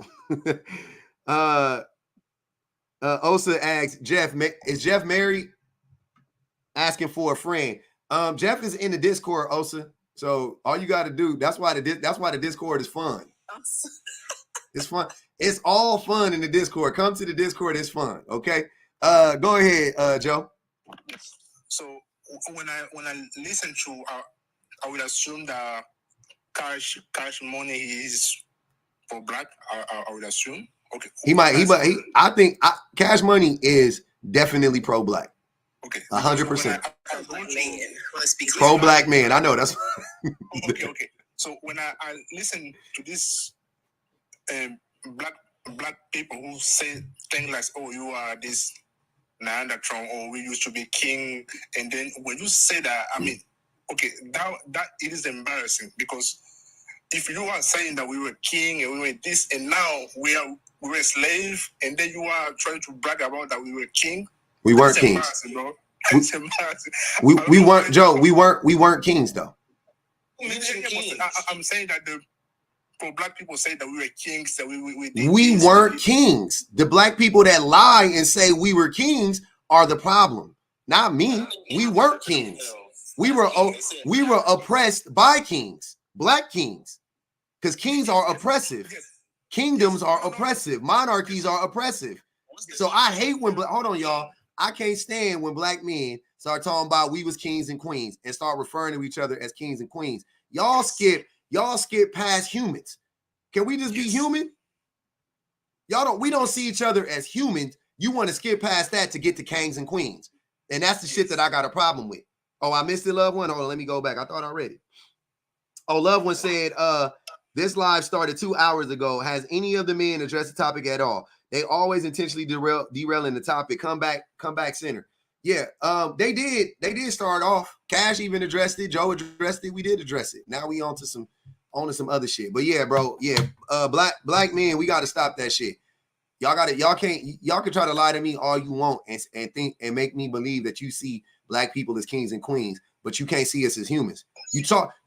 Osa asks, is Jeff married? Asking for a friend. Jeff is in the Discord, Osa. So all you got to do, that's why the Discord is fun. It's fun. It's all fun in the Discord. Come to the Discord. It's fun. Okay. Go ahead, Joe. So when I listen to, I would assume that cash money is for black. I would assume. Okay. I think Cash Money is definitely pro-black. Okay. 100%. Let's be pro-black man. I know that's. Okay. So when I listen to this black people who say things like, "Oh, you are this Neanderthal," or "We used to be king," and then when you say that, I mean, okay, that it is embarrassing, because if you are saying that we were king and we were this, and now we were slave, and then you are trying to brag about that we were king. We weren't kings. Bro. That's embarrassing. We weren't, Joe. We weren't kings though. I'm saying that for black people say that we were kings, that we weren't kings. The black people that lie and say we were kings are the problem, not me. We weren't kings. We were oppressed by kings, black kings, because kings are oppressive. Kingdoms are oppressive. Monarchies are oppressive. So I hate when hold on, y'all. I can't stand when black men start talking about we was kings and queens and start referring to each other as kings and queens. Y'all skip past humans. Can we just be human? We don't see each other as humans. You want to skip past that to get to kings and queens. And that's the shit that I got a problem with. Oh, I missed it, loved one. Hold on, let me go back. I thought I read it. Oh, loved one said, this live started 2 hours ago. Has any of the men addressed the topic at all? They always intentionally derailing the topic. Come back center. Yeah, they did start off. Cash even addressed it. Joe addressed it. We did address it. Now we on to some other shit. But yeah, bro. Yeah, black men, we got to stop that shit. Y'all can try to lie to me all you want and think and make me believe that you see black people as kings and queens, but you can't see us as humans. You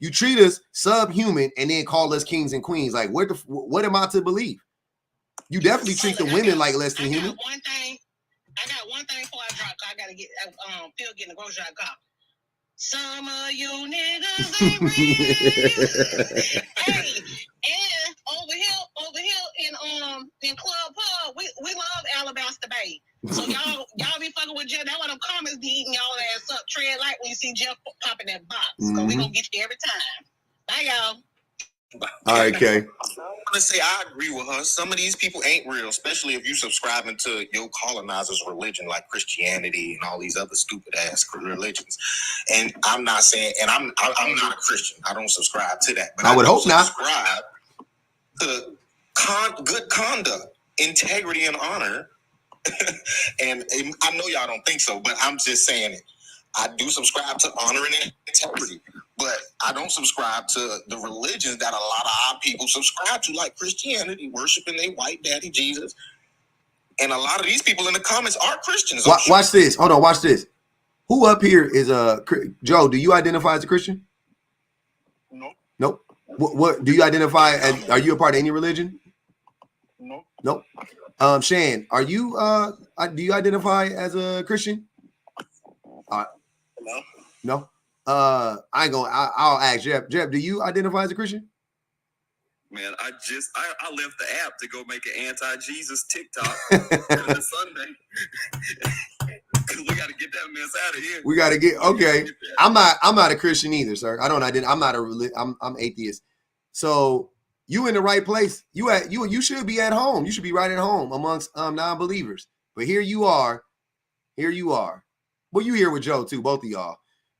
treat us subhuman and then call us kings and queens. Like what am I to believe? You definitely treat the women like less than human. I got one thing before I drop. I gotta get Phil getting the grocery out of the car. Some of you niggas ain't real. Hey, and over here in Club Pub, we love Alabaster Bay. So y'all be fucking with Jeff. That's why them comments be eating y'all ass up. Tread light when you see Jeff popping that box. So we gonna get you every time. Bye, y'all. All right, Kay. I'm gonna say I agree with her. Some of these people ain't real, especially if you subscribing to your colonizer's religion, like Christianity and all these other stupid ass religions. And I'm not saying, and I'm not a Christian. I don't subscribe to that. But I would hope not. Subscribe to good conduct, integrity, and honor. And I know y'all don't think so, but I'm just saying it. I do subscribe to honor and integrity, but I don't subscribe to the religions that a lot of our people subscribe to, like Christianity, worshiping their white daddy Jesus. And a lot of these people in the comments are Christians. Watch this. Hold on. Watch this. Who up here is Joe? Do you identify as a Christian? No. Nope. What do you identify as? Are you a part of any religion? No. Nope. Shan, are you do you identify as a Christian? No. I ain't gonna. I'll ask Jeb. Jeb, do you identify as a Christian? Man, I left the app to go make an anti-Jesus TikTok on Sunday. We got to get that mess out of here. We got to get okay. I'm not a Christian either, sir. I'm not a I'm atheist. So you in the right place. You should be at home. You should be right at home amongst non-believers. But here you are. Well, you here with Joe too, both of y'all.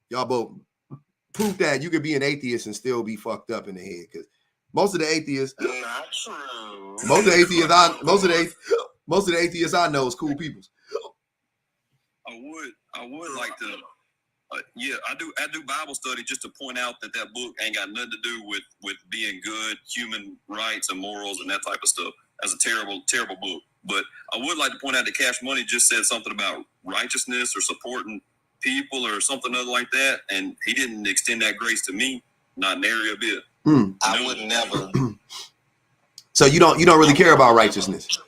Y'all both proof that you could be an atheist and still be fucked up in the head. Because most of the atheists, not true. Most of the atheists I know is cool people. I would like to. I do Bible study just to point out that book ain't got nothing to do with being good, human rights and morals and that type of stuff. That's a terrible, terrible book. But I would like to point out that Cash Money just said something about righteousness or supporting people or something other like that, and he didn't extend that grace to me, not nary a bit. I would never. So you don't really care about righteousness.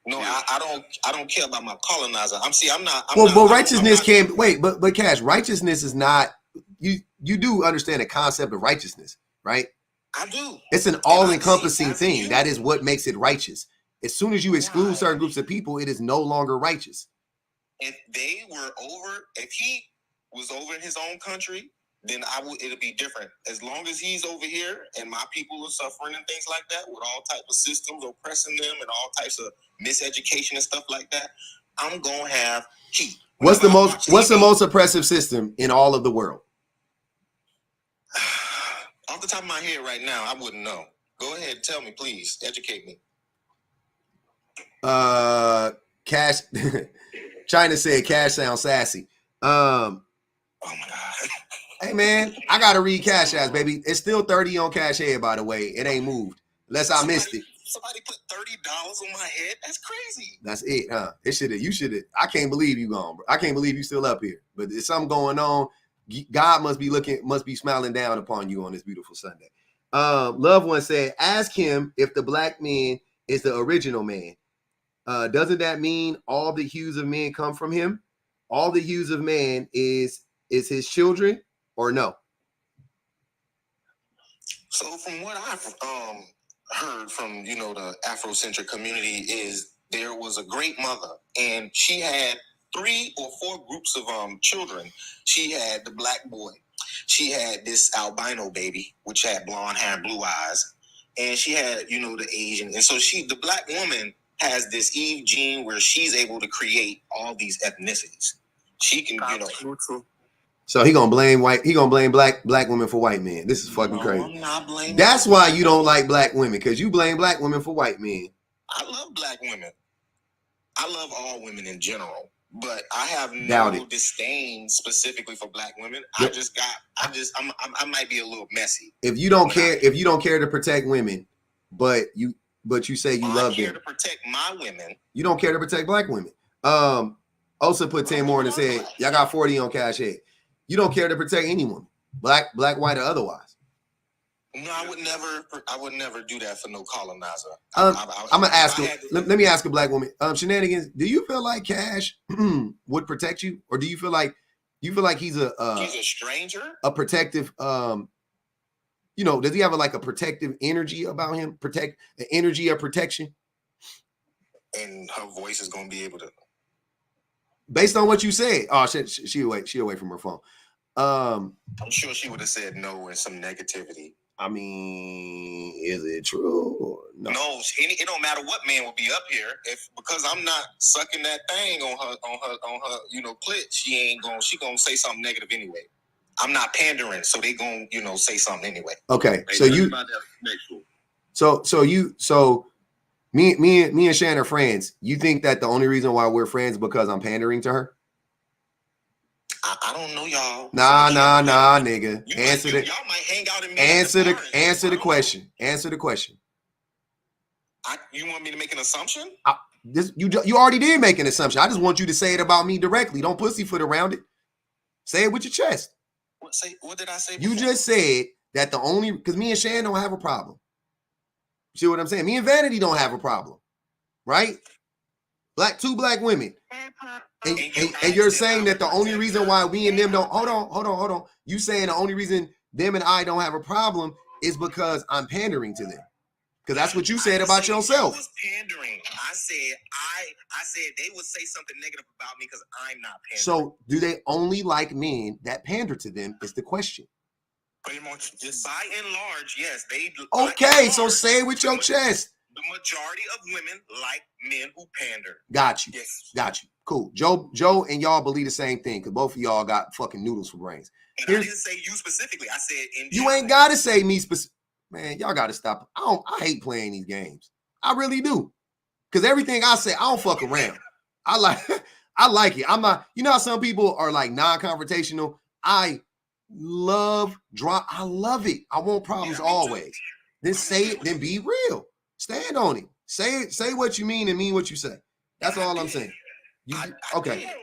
No, I don't care about my colonizer. I'm not. Well, righteousness can't wait, but Cash, righteousness is not. You do understand the concept of righteousness, right? I do. It's an all-encompassing thing. That is what makes it righteous. As soon as you exclude certain groups of people, it is no longer righteous. If he was over in his own country, then it'll be different. As long as he's over here and my people are suffering and things like that, with all types of systems oppressing them and all types of miseducation and stuff like that, I'm gonna have heat. What's the most oppressive system in all of the world? Off the top of my head right now, I wouldn't know. Go ahead, tell me, please. Educate me. Cash. China said Cash sounds sassy. Oh my God. Hey man, I gotta read Cash Ass, baby. It's still 30 on Cash Head, by the way. It ain't moved. Unless I missed it. Somebody put $30 on my head. That's crazy. That's it, huh? You should have. I can't believe you gone, bro. I can't believe you still up here. But there's something going on. God must be smiling down upon you on this beautiful Sunday. Loved one said, ask him if the black man is the original man. Doesn't that mean all the hues of men come from him? All the hues of man is his children, or no? So from what I've heard from the Afrocentric community is there was a great mother and she had 3 or 4 groups of children. She had the black boy, she had this albino baby which had blonde hair and blue eyes, and she had the Asian, and so the black woman has this Eve gene where she's able to create all these ethnicities. She can So he gonna blame black women for white men. This is fucking crazy. I'm not blaming. That's why you don't like black women, because you blame black women for white men. I love black women. I love all women in general, but I have no disdain specifically for black women. Yep. I might be a little messy. If you don't care to protect women, but you say you love them. I care to protect my women. You don't care to protect black women. Also put 10 more and said, y'all got 40 on Cash Head. You don't care to protect anyone, black, white, or otherwise. No, I would never do that for no colonizer. I'm gonna ask her. Let me ask a black woman. Shenanigans. Do you feel like Cash would protect you, or do you feel like he's a stranger, a protective? Does he have a protective energy about him? Protect the energy of protection. And her voice is gonna be able to. Based on what you said, she away from her phone. I'm sure she would have said no and some negativity. I mean, is it true or no? No, it don't matter what man will be up here because I'm not sucking that thing on her clit. She gonna say something negative anyway. I'm not pandering, so they gonna say something anyway. Okay, so me and Shan are friends. You think that the only reason why we're friends is because I'm pandering to her? I don't know, y'all. Nah, nigga. Y'all might hang out in answer the question. Answer the question. You want me to make an assumption? You already did make an assumption. I just want you to say it about me directly. Don't pussyfoot around it. Say it with your chest. What did I say? You just said that because me and Shan don't have a problem. See what I'm saying? Me and Vanity don't have a problem. right? Two black women. And you're saying that the only reason why we and them don't, hold on. You saying the only reason them and I don't have a problem is because I'm pandering to them. Because that's what you said about yourself. I was pandering. I said they would say something negative about me because I'm not pandering. So do they only like men that pander to them is the question. Pretty much, just by and large, yes. Okay, so say it with your chest. The majority of women like men who pander. Got you. Yes. Got you. Cool. Joe and y'all believe the same thing because both of y'all got fucking noodles for brains. And I didn't say you specifically. I said in you general. ain't got to say me specifically. Man, y'all got to stop. I hate playing these games. I really do. Because everything I say, I don't fuck around. I like it. I'm not, you know how some people are like non-confrontational? I love drama. I love it. I want problems always. Then say it, then be real. Stand on it. Say what you mean and mean what you say. That's all I'm saying. Okay. Hey,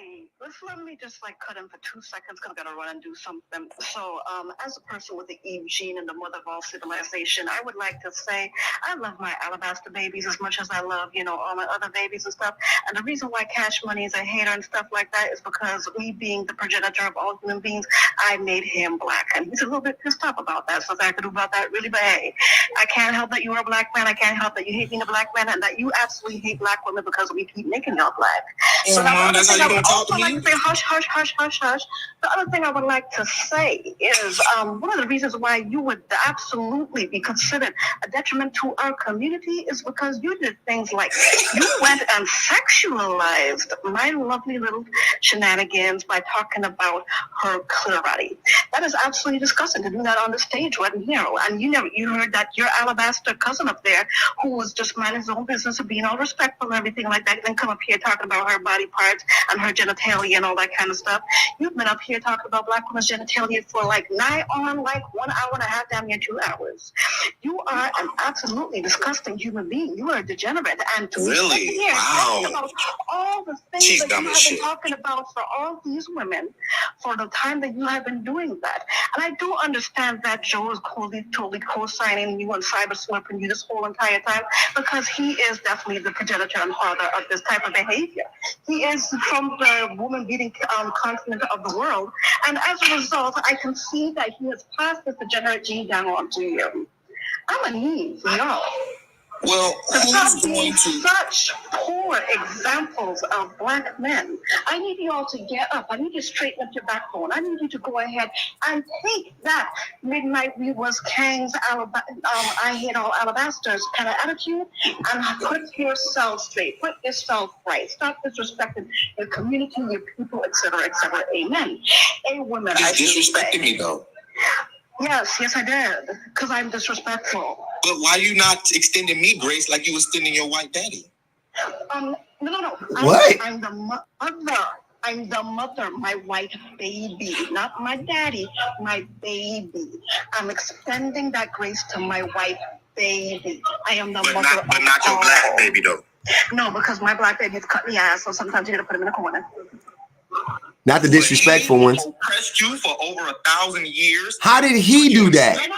let me just like cut in for 2 seconds because I gotta run and do something. So, as a person with the Eve gene and the mother of all civilization, I would like to say I love my alabaster babies as much as I love, all my other babies and stuff. And the reason why Cash Money is a hater and stuff like that is because me being the progenitor of all human beings, I made him black, and he's a little bit pissed off about that. So I have to do about that really, but hey, I can't help that you are a black man. I can't help that you hate being a black man, and that you absolutely hate black women because we keep making y'all black. So that's how you gonna talk to me? Hush, hush, hush, hush, hush. The other thing I would like to say is one of the reasons why you would absolutely be considered a detriment to our community is because you did things like you went and sexualized my lovely little shenanigans by talking about her clitoris. That is absolutely disgusting to do that on the stage right here. And you heard that your alabaster cousin up there who was just minding his own business and being all respectful and everything like that, then come up here talking about her body parts and her genitalia and all that kind of stuff. You've been up here talking about black women's genitalia for like 1 hour and a half, damn near 2 hours. You are an absolutely disgusting human being. You are a degenerate. And to really? sit here Wow. about all the things that you have been talking about for all these women for the time that you have been doing that. And I do understand that Joe is totally co-signing you and cyber slapping you this whole entire time because he is definitely the progenitor and father of this type of behavior. He is from the woman-beating continent of the world. And as a result, I can see that he has passed this degenerate gene down onto you. I'm a niece, no. Well, who's going to... Such poor examples of black men. I need you all to get up. I need you to straighten up your backbone. I need you to go ahead and take that midnight we was Kang's I hate all alabasters kind of attitude and put yourself straight. Put yourself right. Stop disrespecting your community, your people, etc., etc. Amen. Hey, women, He's disrespecting me, though. Yes, I did. Because I'm disrespectful. But why you not extending me grace like you was extending your white daddy? No. What? I'm the mother. I'm the mother, my white baby, not my daddy, my baby. I'm extending that grace to my white baby. I am the mother. But not your black baby, though. No, because my black baby is cut in the ass, so sometimes you gotta put him in a corner. Not the disrespectful ones. Oppressed you for over 1,000 years. How did he do that? No.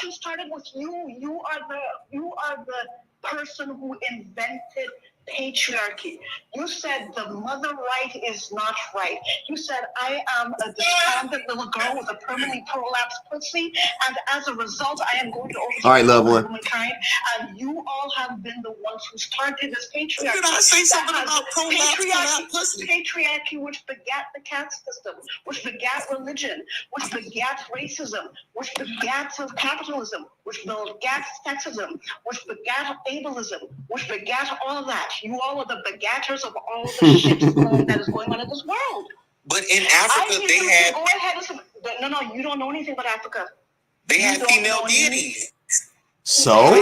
It started with you. You are the person who invented patriarchy. You said the mother right is not right. You said I am a despondent little girl with a permanently prolapsed pussy, and as a result, I am going to overthrow womankind. And you all have been the ones who started this patriarchy. Did I say something about prolapsed pussy? Patriarchy, which begat the caste system, which begat religion, which begat racism, which begat capitalism, which begat sexism, which begat ableism, which begat all of that. You all are the begatters of all the shit that is going on in this world. But in Africa, they had... Go ahead and... No, you don't know anything about Africa. They had female deities. So?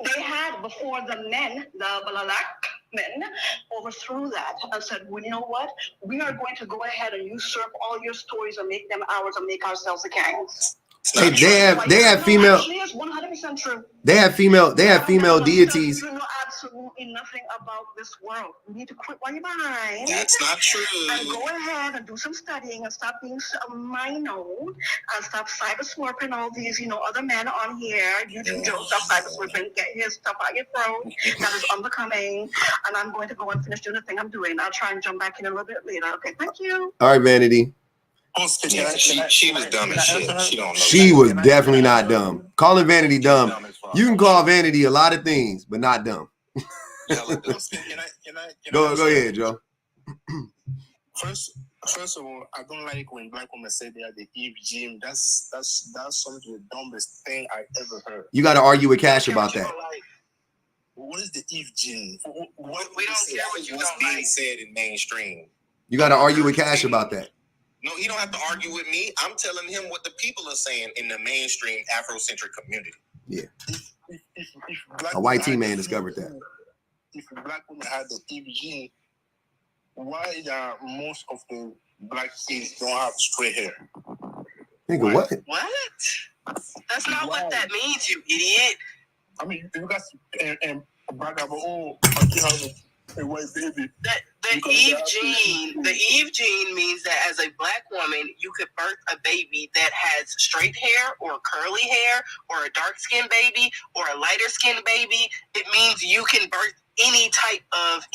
They had, before the men, the black men, overthrew that and said, well, you know what? We are going to go ahead and usurp all your stories and make them ours and make ourselves the kings. They have female. Actually, it's 100% true. They have female deities. absolutely nothing about this world. You need to quit while you're behind. That's not true. And go ahead and do some studying and stop being so minor and stop cyber slurping all these, other men on here. YouTube Joe, stop cyber slurping. Get his stuff out your throat. That is unbecoming. And I'm going to go and finish doing the thing I'm doing. I'll try and jump back in a little bit later. Okay, thank you. All right, Vanity. She was dumb as shit. She don't know. She was definitely not dumb. Calling Vanity dumb. You can call Vanity a lot of things, but not dumb. Go ahead, Joe. First of all, I don't like when black women say they are the Eve gene. That's some of the dumbest thing I ever heard. You got to argue with Cash about that. What is the Eve gene? We don't care what's being said in mainstream. You got to argue with Cash about that. No, you don't have to argue with me. I'm telling him what the people are saying in the mainstream Afrocentric community. Yeah. If A white teen man discovered that. If black women had the Eve gene, why most of the black kids don't have straight hair? Think of what? What? That's not what that means, you idiot. I mean, you guys and brag about, you have a white baby. The Eve gene means that as a black woman, you could birth a baby that has straight hair or curly hair or a dark-skinned baby or a lighter-skinned baby. It means you can birth any type of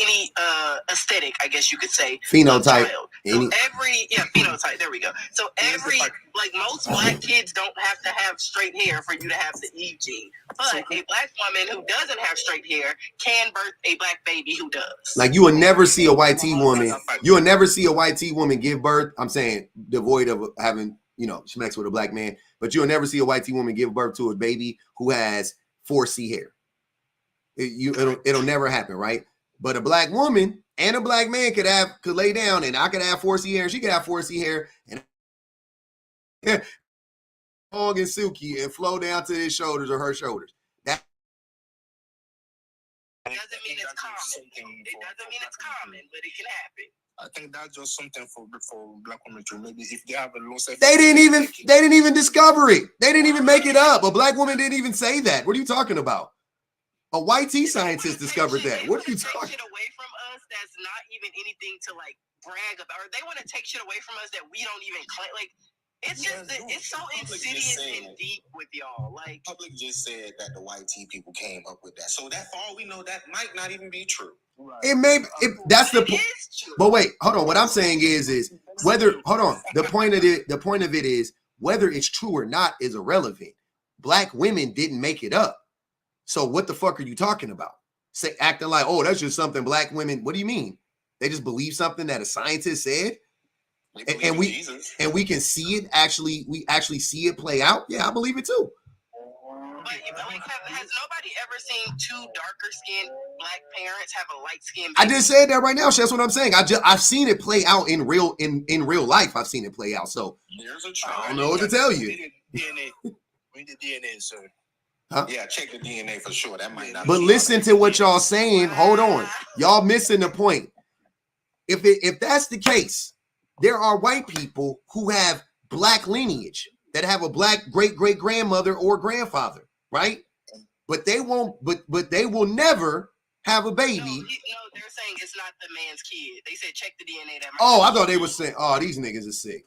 aesthetic, I guess you could say. Phenotype. So phenotype. There we go. So most black kids don't have to have straight hair for you to have the Eve gene. But a black woman who doesn't have straight hair can birth a black baby who does. Like you will never see a white teen woman. You will never see a white teen woman give birth. I'm saying devoid of having, sex with a black man. But you'll never see a white teen woman give birth to a baby who has 4C hair. It'll never happen, right? But a black woman and a black man could lay down, and I could have 4C hair, and she could have 4C hair, and long and silky and flow down to his shoulders or her shoulders. That doesn't mean it's common. It doesn't mean it's common, but it can happen. I think that's just something for black women to maybe if they have a low self. They didn't even discover it. They didn't even make it up. A black woman didn't even say that. What are you talking about? A white tea scientist discovered that. What are you talking? Shit away from us that's not even anything to brag about. Or they want to take shit away from us that we don't even claim. It's just it's so insidious and deep with y'all. Public just said that the white tea people came up with that. So that for all we know, that might not even be true. Right. It may. That's the point. But wait, hold on. What I'm saying is whether. Hold on. The point of it is whether it's true or not is irrelevant. Black women didn't make it up. So what the fuck are you talking about? Acting like, oh, that's just something black women. What do you mean? They just believe something that a scientist said, and we can see it actually. We actually see it play out. Yeah, I believe it too. But has nobody ever seen two darker skinned black parents have a light skinned baby? I just said that right now. That's what I'm saying. I've seen it play out in real life. I've seen it play out. So I don't know what to tell you. We did DNA, sir. Huh? Yeah, check the DNA for sure. That might not. But listen to what y'all saying. Hold on, y'all missing the point. If that's the case, there are white people who have black lineage that have a black great grandmother or grandfather, right? But they won't. But they will never have a baby. No, they're saying it's not the man's kid. They said check the DNA. I thought they were saying, oh, these niggas are sick.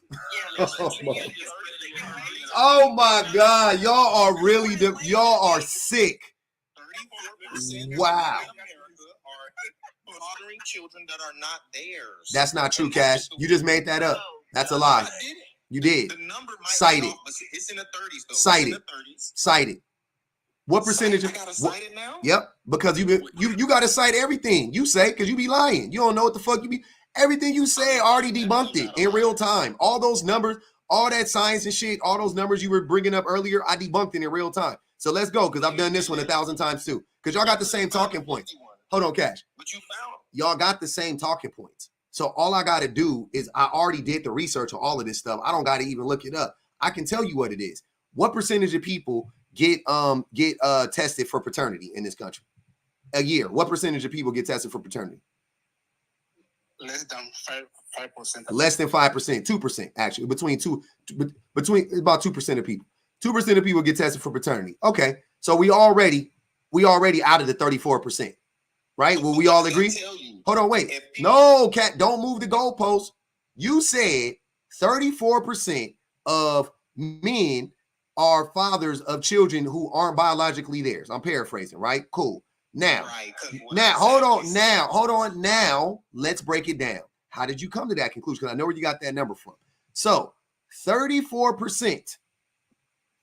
Oh my God, y'all are really y'all are sick. Wow. Fathering children that are not theirs. That's not true, Cash. You just made that up. That's a lie. You did. The number might cite it. It's in the 30s though. Cite it. Cite it. What percentage? I gotta cite it now? Yep, because you got to cite everything you say because you be lying. You don't know what the fuck you be. Everything you say already debunked it in real time. All those numbers, all that science and shit, all those numbers you were bringing up earlier, I debunked it in real time. So let's go because I've done this one 1,000 times too. Because y'all got the same talking points. Hold on, Cash. But you found y'all got the same talking points. So all I got to do is I already did the research on all of this stuff. I don't got to even look it up. I can tell you what it is. What percentage of people get tested for paternity in this country a year? What percentage of people get tested for paternity? Less than 5%. Less than 5%, 2% actually. Between about 2% of people. 2% of people get tested for paternity. Okay, so we already out of the 34%. right? Will we all agree? Hold on, wait. No, Cat, don't move the goalpost. You said 34% of men are fathers of children who aren't biologically theirs. I'm paraphrasing, right? Cool. Now, hold on. Now, let's break it down. How did you come to that conclusion? Because I know where you got that number from. So, 34%.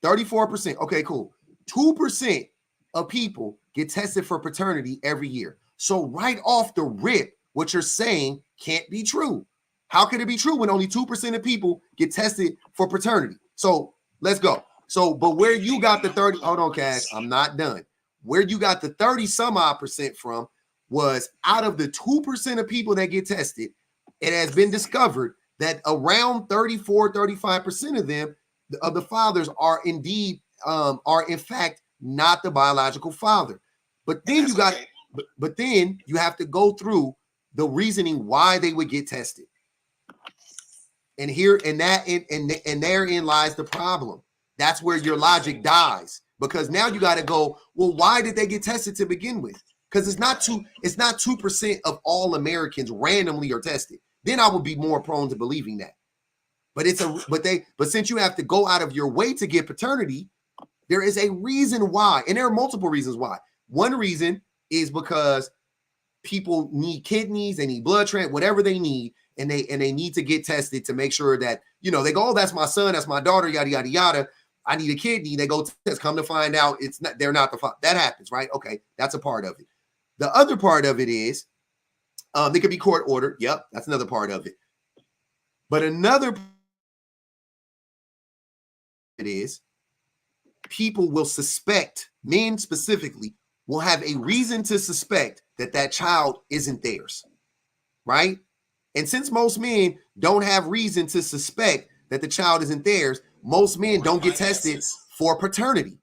Okay, cool. 2% of people get tested for paternity every year. So right off the rip, what you're saying can't be true. How can it be true when only 2% of people get tested for paternity? So let's go. So, but where you got the 30, hold on, Cash, I'm not done. Where you got the 30 some odd percent from was out of the 2% of people that get tested, it has been discovered that around 34, 35% of them, of the fathers are indeed, are in fact not the biological father. But then you got, but then you have to go through the reasoning why they would get tested. And here, and that, and therein lies the problem. That's where your logic dies, because now you got to go, well, why did they get tested to begin with? Because it's not 2% of all Americans randomly are tested. Then I would be more prone to believing that. But since you have to go out of your way to get paternity, there is a reason why, and there are multiple reasons why. One reason is because people need kidneys, they need blood transfusion, whatever they need, and they need to get tested to make sure that, you know, they go, oh, that's my son, that's my daughter, yada yada yada. I need a kidney. They go test, come to find out it's not, they're not the father. That happens, right? Okay, that's a part of it. The other part of it is, they could be court ordered. Yep, that's another part of it. But another part of it is, people will suspect, men specifically, will have a reason to suspect that that child isn't theirs, right? And since most men don't have reason to suspect that the child isn't theirs, most men don't get tested for paternity.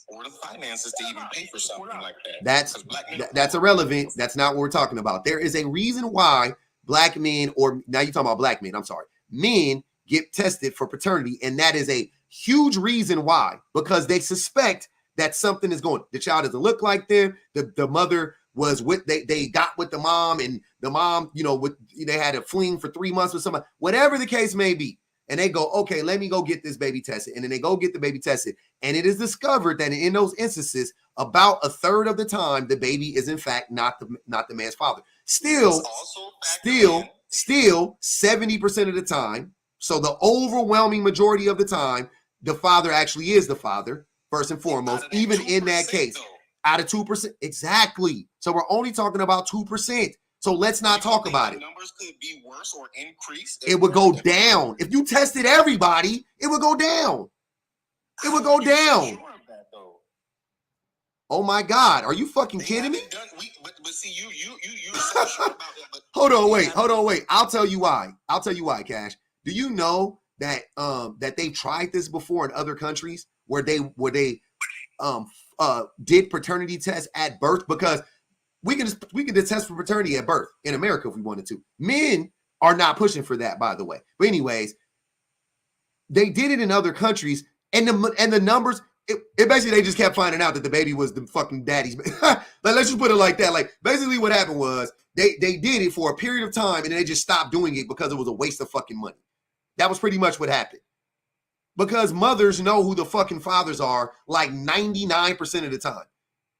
Or the finances to even pay for something like that. That's irrelevant. That's not what we're talking about. There is a reason why black men, or now you're talking about black men, I'm sorry, men get tested for paternity, and that is a huge reason why, because they suspect that something is going, the child doesn't look like them, the mother was with, they got with the mom, and the mom, you know, they had a fling for 3 months with somebody, whatever the case may be. And they go, okay, let me go get this baby tested. And then they go get the baby tested. And it is discovered that in those instances, about a third of the time, the baby is in fact not the man's father. Still 70% of the time. So the overwhelming majority of the time, the father actually is the father, first and foremost, even in that case. Out of 2%. Exactly. So we're only talking about 2%. So let's not talk about it. Numbers could be worse or increase. It would go down. If you tested everybody, it would go down. It would go down. Oh my God. Are you fucking kidding me? But see, you so sure about that. Hold on, wait. I'll tell you why, Cash. Do you know that that they tried this before in other countries where they did paternity tests at birth? Because we can just test for paternity at birth in America if we wanted to. Men are not pushing for that, by the way. But anyways, they did it in other countries, and the numbers, it basically, they just kept finding out that the baby was the fucking daddy's. Like, let's just put it like that. Like, basically what happened was they did it for a period of time, and then they just stopped doing it because it was a waste of fucking money. That was pretty much what happened. Because mothers know who the fucking fathers are like 99% of the time.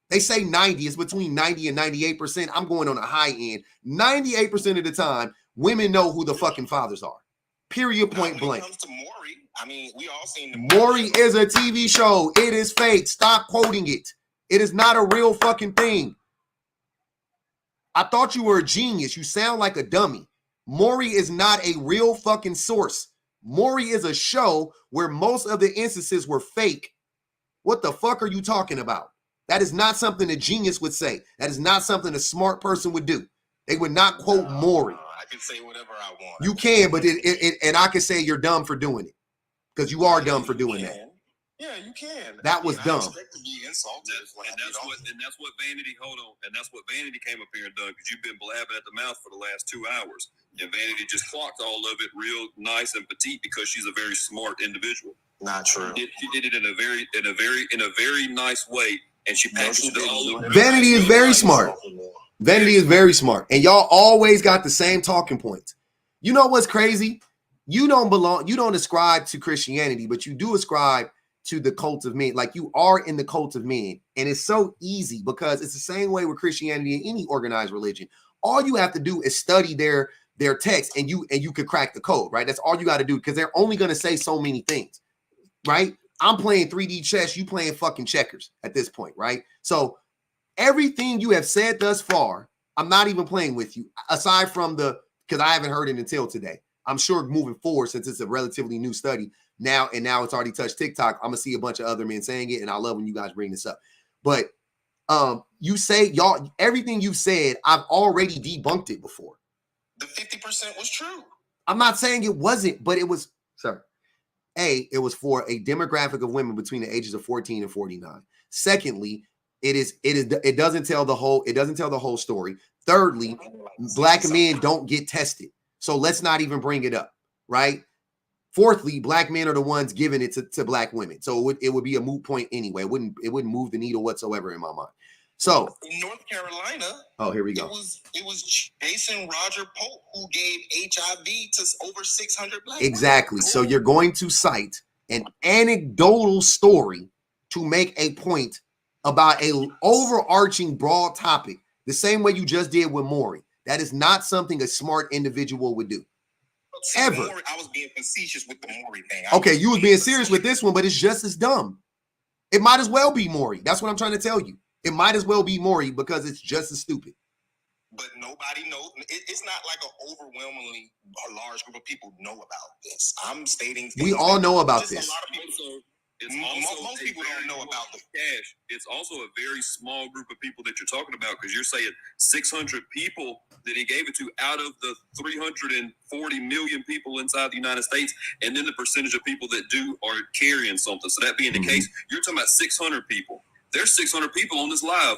They say 90, it's between 90 and 98%. I'm going on a high end. 98% of the time, women know who the fucking fathers are. Period, point blank. When it comes to Maury, I mean, we all seen the Maury is a TV show. It is fake. Stop quoting it. It is not a real fucking thing. I thought you were a genius. You sound like a dummy. Maury is not a real fucking source. Maury is a show where most of the instances were fake. What the fuck are you talking about? That is not something a genius would say. That is not something a smart person would do. They would not quote Maury. I can say whatever I want. You can, but and I can say you're dumb for doing it, because you are dumb for doing that. Yeah, you can. That was dumb. I expect to be insulted. And that's what Vanity. Hold on, and that's what Vanity came up here and done, because you've been blabbing at the mouth for the last 2 hours, and Vanity just clocked all of it real nice and petite because she's a very smart individual. Not true. She did it in a very nice way. And she packaged it all over. Vanity is very smart. Vanity is very smart. And y'all always got the same talking points. You know what's crazy? You don't ascribe to Christianity, but you do ascribe to the cult of men. Like, you are in the cult of men. And it's so easy because it's the same way with Christianity and any organized religion. All you have to do is study their text and you could crack the code, right? That's all you got to do, because they're only going to say so many things, right? I'm playing 3D chess, you playing fucking checkers at this point, right? So everything you have said thus far, I'm not even playing with you, aside from because I haven't heard it until today. I'm sure moving forward, since it's a relatively new study now it's already touched TikTok, I'm gonna see a bunch of other men saying it, and I love when you guys bring this up. But you say, y'all, everything you've said, I've already debunked it before. The 50% was true. I'm not saying it wasn't, but it was, sir. It was for a demographic of women between the ages of 14 and 49. Secondly, it doesn't tell the whole story. Thirdly, black men don't get tested. So let's not even bring it up, right? Fourthly, black men are the ones giving it to black women. So it would be a moot point anyway. It wouldn't move the needle whatsoever in my mind. So in North Carolina, here we go. It was Jason Roger Polk who gave HIV to over 600 black exactly. women. So you're going to cite an anecdotal story to make a point about a overarching broad topic, the same way you just did with Maury. That is not something a smart individual would do. Ever. Maury, I was being facetious with the Maury thing. Okay, you was being serious with this one, but it's just as dumb. It might as well be Maury. That's what I'm trying to tell you. It might as well be Maury because it's just as stupid. But nobody knows. It's not like an overwhelmingly large group of people know about this. I'm stating we all know about this. A lot of people, most people don't know about the cash. It's also a very small group of people that you're talking about, because you're saying 600 people that he gave it to out of the 340 million people inside the United States, and then the percentage of people that are carrying something. So that being the case, you're talking about 600 people. There's 600 people on this live.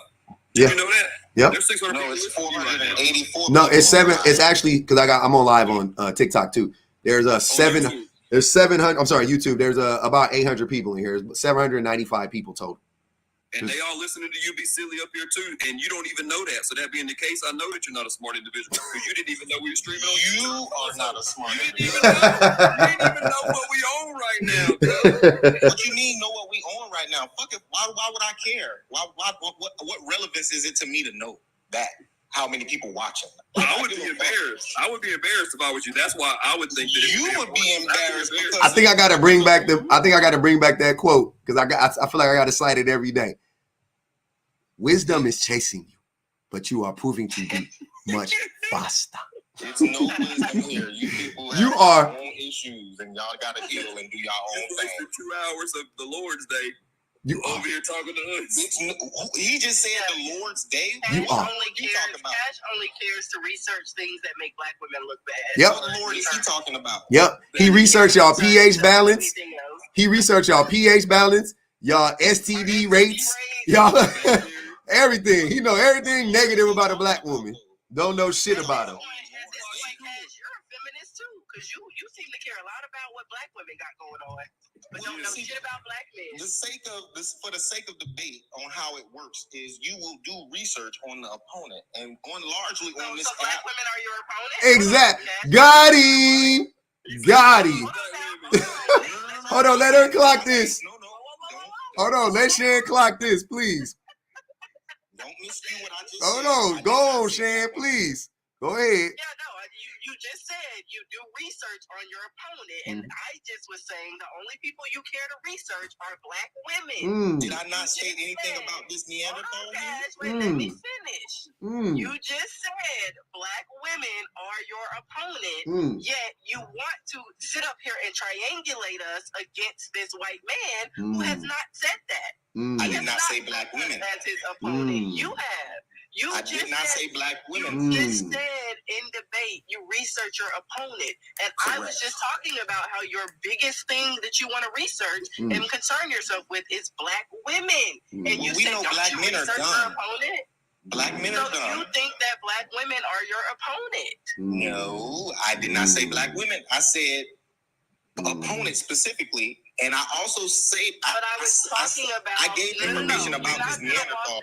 Did you know that? Yeah. There's 600 people. It's 484. No, it's 7. It's actually, because I'm on live on TikTok too. There's a 7. There's 700. I'm sorry, YouTube. There's about 800 people in here. 795 people total. And they all listening to you be silly up here too, and you don't even know that. So that being the case, I know that you're not a smart individual, because you didn't even know we were streaming on YouTube. You are not a smart individual. You didn't even know what we own right now. What you mean know what we own right now? Fuck it. Why would I care? What relevance is it to me to know that? How many people watching? I would be embarrassed. I would be embarrassed if I was you. That's why I would think that you would be embarrassed. I think I got to bring back that quote, because I feel like I got to cite it every day. Wisdom is chasing you, but you are proving to be much faster. It's no wisdom here. You people have your own issues, and y'all got to heal and do your own thing. 2 hours of the Lord's Day. You over here talking to us. He just said the Lord's Day. Cash only cares to research things that make black women look bad. Yep. What Lord is he talking about? Yep. He researched y'all pH balance. He researched y'all pH balance, y'all STD rates, y'all everything. He know everything negative about a black woman. Don't know shit about her. You're a feminist too, because you seem to care a lot about what black women got going on, but don't know shit about black men. For the sake of debate on how it works, is you will do research on the opponent, and largely on this black app. Women are your opponent. Exactly. Got him. Hold on, let her clock this. Hold on, let Shan clock this, please. Don't miscue what I just said. Hold on, go on, Shan, please. Go ahead. Yeah, no, you just said you do research on your opponent, and I just was saying the only people you care to research are black women. Did I not state anything about this Neanderthal? Let me finish. You just said black women are your opponent, yet you want to sit up here and triangulate us against this white man who has not said that. I did not say black women as his opponent. You have. I did not say black women. You just said in debate you research your opponent, and Correct. I was just talking about how your biggest thing that you want to research and concern yourself with is black women, and you said black men are your dumb. opponent. Black men are dumb. You think that black women are your opponent? No, I did not say black women. I said opponent specifically. And I also say, but I was talking about. I gave information about this Neanderthal.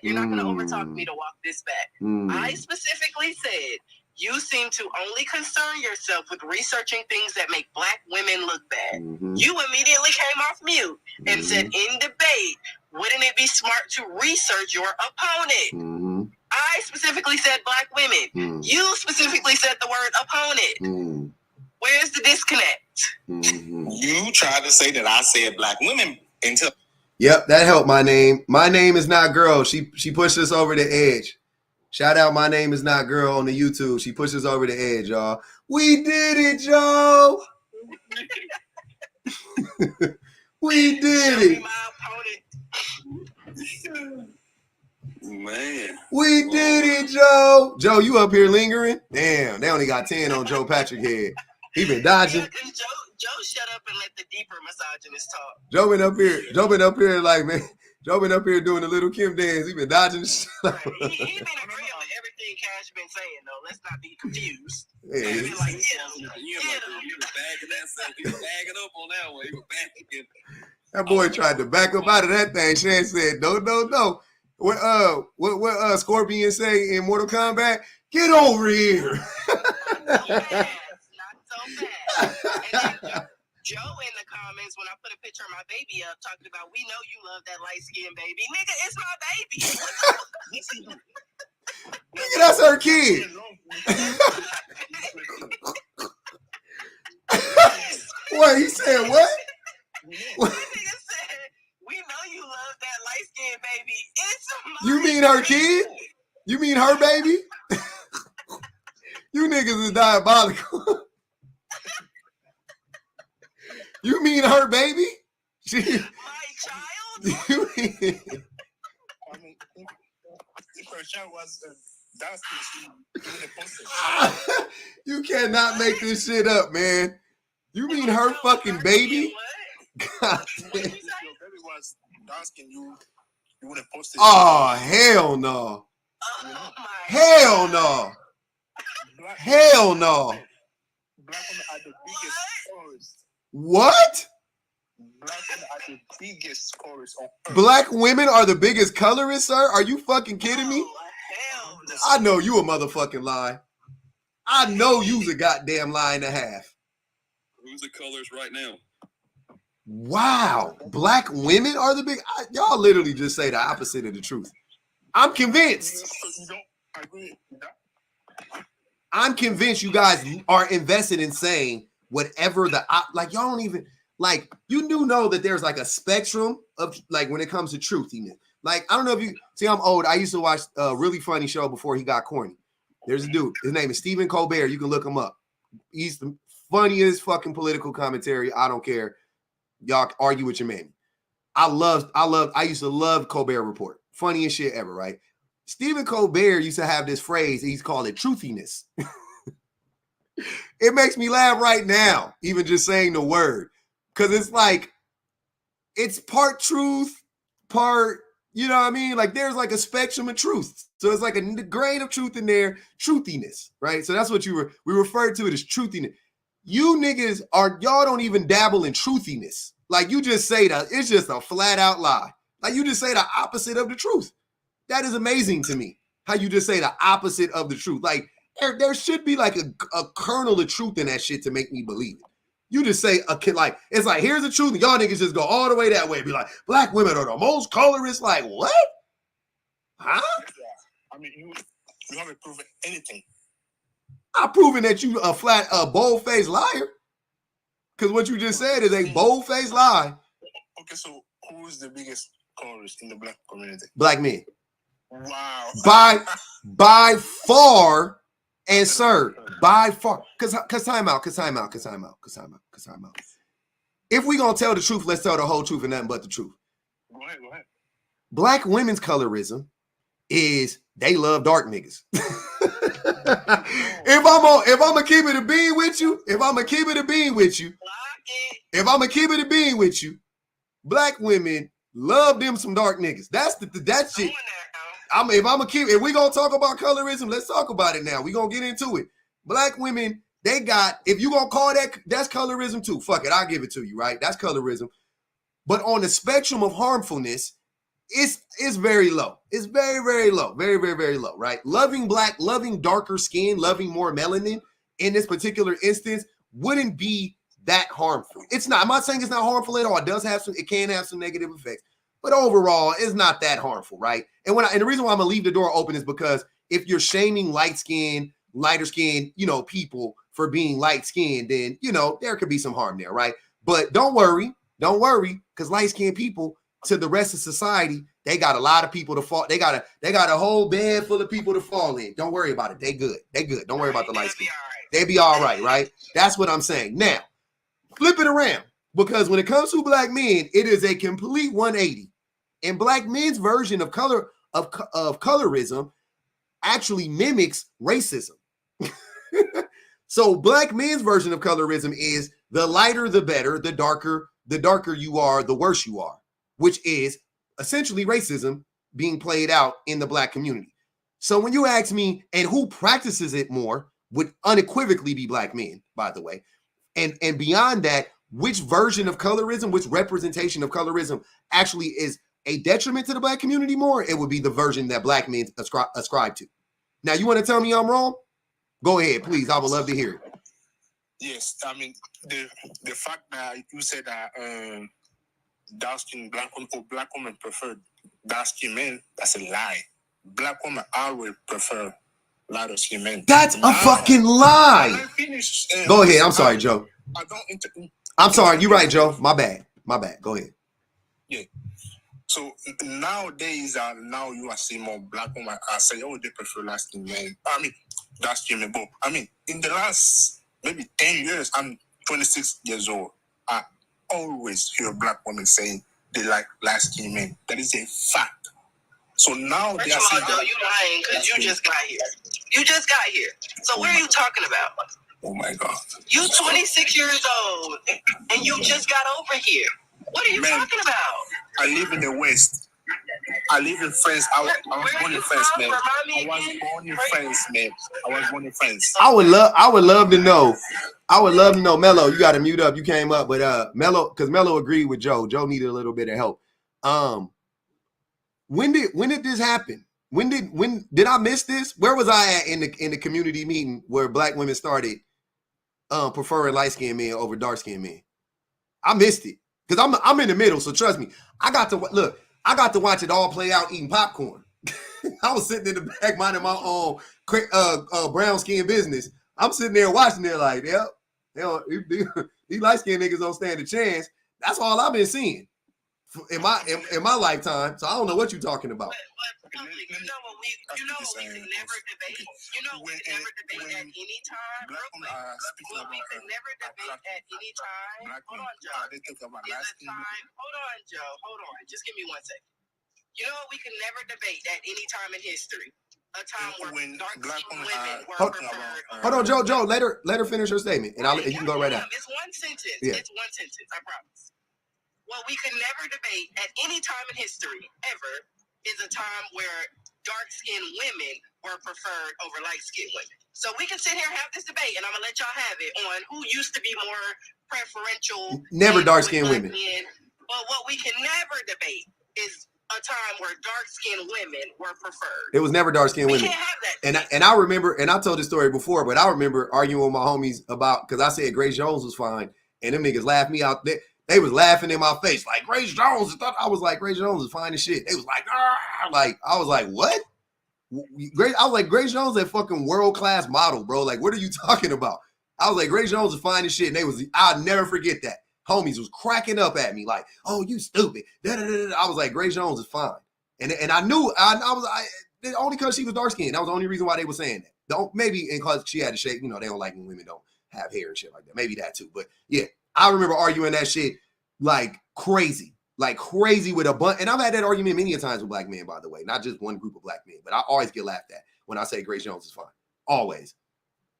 You're not going to overtalk me to walk this back. I specifically said you seem to only concern yourself with researching things that make Black women look bad. You immediately came off mute and said, in debate, wouldn't it be smart to research your opponent? I specifically said Black women. You specifically said the word opponent. Where's the disconnect? You tried to say that I said Black women until. Yep, that helped my name. My name is not girl. She pushed us over the edge. Shout out my name is not girl on the YouTube. She pushed us over the edge, y'all. We did it, Joe. We did it. Man. We did it, Joe. Joe, you up here lingering? Damn, they only got 10 on Joe Patrick head. He been dodging. Yeah, Joe shut up and let the deeper misogynist talk. Joe been up here like, man. Joe been up here doing the little Kim dance. He been dodging the shit. Right. He been agreeing with everything Cash been saying, though. Let's not be confused. Yeah, he was bagging that stuff. He was bagging up on that one. He was bagging. That boy tried to back up out of that thing. Shan said, no. What Scorpion say in Mortal Kombat? Get over here. Not so fast. And Joe in the comments, when I put a picture of my baby up, talking about, we know you love that light-skinned baby. Nigga, it's my baby. Nigga, that's her kid. What? He said what? What? Nigga said, we know you love that light-skinned baby. It's my You mean her kid? You mean her baby? You niggas is diabolical. You mean her baby? My child? You mean... I mean, if her child was dancing, you cannot make this shit up, man. You mean her fucking baby? God damn. if your baby was dancing, you wouldn't post it. Oh, hell no. Oh, hell no. Hell no. Black women are the biggest scorers. What? Black women are the biggest scorers on earth. Black women are the biggest colorists, sir? Are you fucking kidding me? Hell no. I know you a motherfucking lie. I know you's a goddamn lie and a half. Who's the colors right now? Wow. Black women are the big... y'all literally just say the opposite of the truth. I'm convinced. You don't agree with that? I'm convinced you guys are invested in saying whatever the... like, y'all don't even... Like, you do know that there's like a spectrum of... Like, when it comes to truthiness. Like, I don't know if you... See, I'm old. I used to watch a really funny show before he got corny. There's a dude. His name is Stephen Colbert. You can look him up. He's the funniest fucking political commentary. I don't care. Y'all argue with your man. I used to love Colbert Report. Funniest shit ever, right? Stephen Colbert used to have this phrase. He's called it truthiness. It makes me laugh right now, even just saying the word. Because it's like, it's part truth, part, you know what I mean? Like there's like a spectrum of truth. So it's like a grain of truth in there, truthiness, right? So that's what we refer to it as truthiness. You niggas y'all don't even dabble in truthiness. Like you just say that it's just a flat out lie. Like you just say the opposite of the truth. That is amazing to me. How you just say the opposite of the truth. Like there should be like a kernel of truth in that shit to make me believe it. You just say like it's like here's the truth, and y'all niggas just go all the way that way. Be like, black women are the most colorist. Like what? Huh? I mean, you haven't proven anything. I'm proving that you a bold-faced liar. Because what you just said is a bold-faced lie. Okay, so who is the biggest colorist in the black community? Black men. Wow. By far, and sir, by far. Because time out. If we gonna tell the truth, let's tell the whole truth and nothing but the truth. Go ahead. Black women's colorism is they love dark niggas. If I'm gonna keep it a bean with you, black women love them some dark niggas. That's shit. If we gonna talk about colorism, let's talk about it now. We gonna get into it. Black women They got, if you gonna call that's colorism too. Fuck it, I'll give it to you, right? That's colorism. But on the spectrum of harmfulness, it's very low. It's very, very low. Very, very, very low, right? Loving black, loving darker skin, loving more melanin in this particular instance wouldn't be that harmful. It's not. I'm not saying it's not harmful at all. It can have some negative effects. But overall, it's not that harmful, right? And the reason why I'm gonna leave the door open is because if you're shaming lighter skinned, people for being light skinned, then there could be some harm there, right? But don't worry, because light skinned people to the rest of society, they got a lot of people to fall. They got a whole bed full of people to fall in. Don't worry about it. They good. Don't worry about the light skin. They be all right, right? That's what I'm saying. Now, flip it around, because when it comes to black men, it is a complete 180. And black men's version of colorism actually mimics racism. So black men's version of colorism is the lighter the better, the darker you are, the worse you are, which is essentially racism being played out in the black community. So when you ask me, and who practices it more, would unequivocally be black men, by the way. And beyond that, which version of colorism, which representation of colorism actually is a detriment to the black community more, it would be the version that black men ascribe to. Now, you want to tell me I'm wrong? Go ahead, please. I would love to hear it. Yes, I mean, the fact that you said that dark-skinned black women prefer dark-skinned men, that's a lie. Black women always prefer lighter-skinned men. That's a fucking lie. Go ahead. I'm sorry, Joe. I'm sorry. You're right, Joe. My bad. Go ahead. Yeah. So nowadays, now you are seeing more black women say, oh, they prefer light-skinned men. I mean, dark-skinned men. But I mean, in the last maybe 10 years, I'm 26 years old. I always hear black women saying they like light-skinned men. That is a fact. So now they are saying, Joe, you lying because you just got here. You just got here. So what are you talking about? Oh my God. You 26 years old and you just got over here. What are you talking about? I live in the West. I live in France. I was born in France, man. I was born in France. I would love to know. Mello, you got to mute up. You came up, but Mello, because Mello agreed with Joe. Joe needed a little bit of help. When did this happen? When did I miss this? Where was I at in the community meeting where black women started preferring light skinned men over dark skinned men? I missed it because I'm in the middle. So trust me, I got to watch it all play out eating popcorn. I was sitting in the back minding my own brown skin business. I'm sitting there watching it like, these light skinned niggas don't stand a chance. That's all I've been seeing in my lifetime. So I don't know what you're talking about. But you know what we can never debate. You know we can never debate at any time. What we could never debate at any time. Hold on, Joe. Hold on, Joe. Hold on. Just give me 1 second. You know what we can never debate at any time in history. A time where dark-skinned women were preferred. Hold on, Joe. Let her finish her statement, and you can go right out. It's one sentence. Yeah. It's one sentence. I promise. What we could never debate at any time in history ever is a time where dark-skinned women were preferred over light-skinned women. So we can sit here and have this debate, and I'm going to let y'all have it on who used to be more preferential. Never dark-skinned women. But what we can never debate is a time where dark-skinned women were preferred. It was never dark-skinned women. We can't have that. And I remember, and I told this story before, but I remember arguing with my homies about, because I said Grace Jones was fine, and them niggas laughed me out. They was laughing in my face like Grace Jones. I was like, Grace Jones is fine as shit. They was like, like I was like, what? I was like, Grace Jones is a fucking world-class model, bro. Like, what are you talking about? I was like, Grace Jones is fine as shit. And I'll never forget that. Homies was cracking up at me like, oh, you stupid. I was like, Grace Jones is fine. And I knew only because she was dark-skinned. That was the only reason why they were saying that. Maybe because she had a shape, they don't like when women don't have hair and shit like that. Maybe that too. But yeah. I remember arguing that shit like crazy with a bunch. And I've had that argument many a times with black men, by the way, not just one group of black men, but I always get laughed at when I say Grace Jones is fine. Always.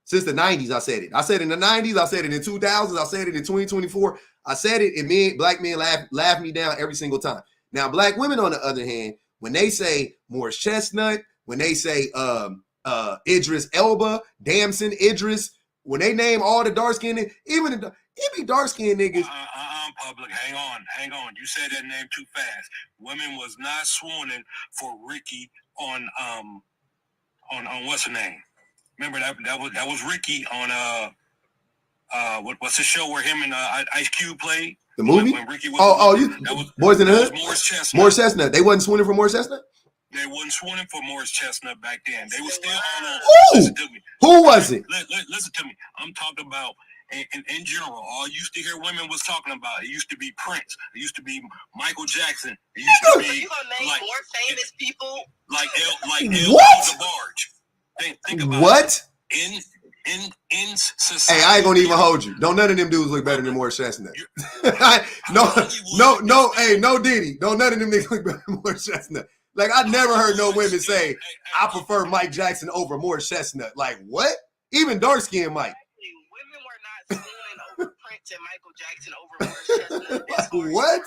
Since the 90s, I said it. I said it in the 90s. I said it in 2000s. I said it in 2024. I said it, and black men laugh me down every single time. Now, black women, on the other hand, when they say Morris Chestnut, when they say Idris Elba, Damson Idris, when they name all the dark skinned, even the dark skinned niggas. Public, hang on. You said that name too fast. Women was not swooning for Ricky on what's her name? Remember that was Ricky on what's the show where him and Ice Cube played? The movie? When Ricky was that was Boys in the Hood? Morris Chestnut. They wasn't swooning for Morris Chestnut? They wasn't swooning for Morris Chestnut back then. They were still on. Listen to me. Who was it? Listen to me. I'm talking about in general. All you used to hear women was talking about. It used to be Prince. It used to be Michael Jackson. It used to be you gonna name more famous people? Like what? Think about what? It. In society. Hey, I ain't gonna even hold you. Don't none of them dudes look better than Morris Chestnut. no, hey, no Diddy. Don't none of them niggas look better than Morris Chestnut. Like, I never heard no women say, I prefer Mike Jackson over Morris Chestnut. Like, what? Even dark-skinned Mike. Women were not swooning over Prince and Michael Jackson over Morris Chestnut. Like, what?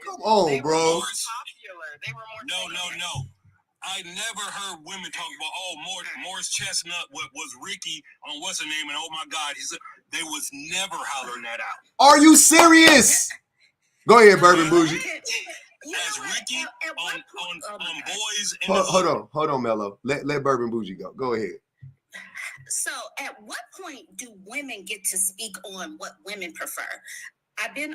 Come on, bro. They were more popular. They were more No. I never heard women talk about, Morris Chestnut was Ricky on what's her name, and oh my God, they was never hollering that out. Are you serious? Go ahead, Bourbon Bougie. As Ricky on Boys. Hold on, Mello. Let Bourbon Bougie go. Go ahead. So, at what point do women get to speak on what women prefer? I've been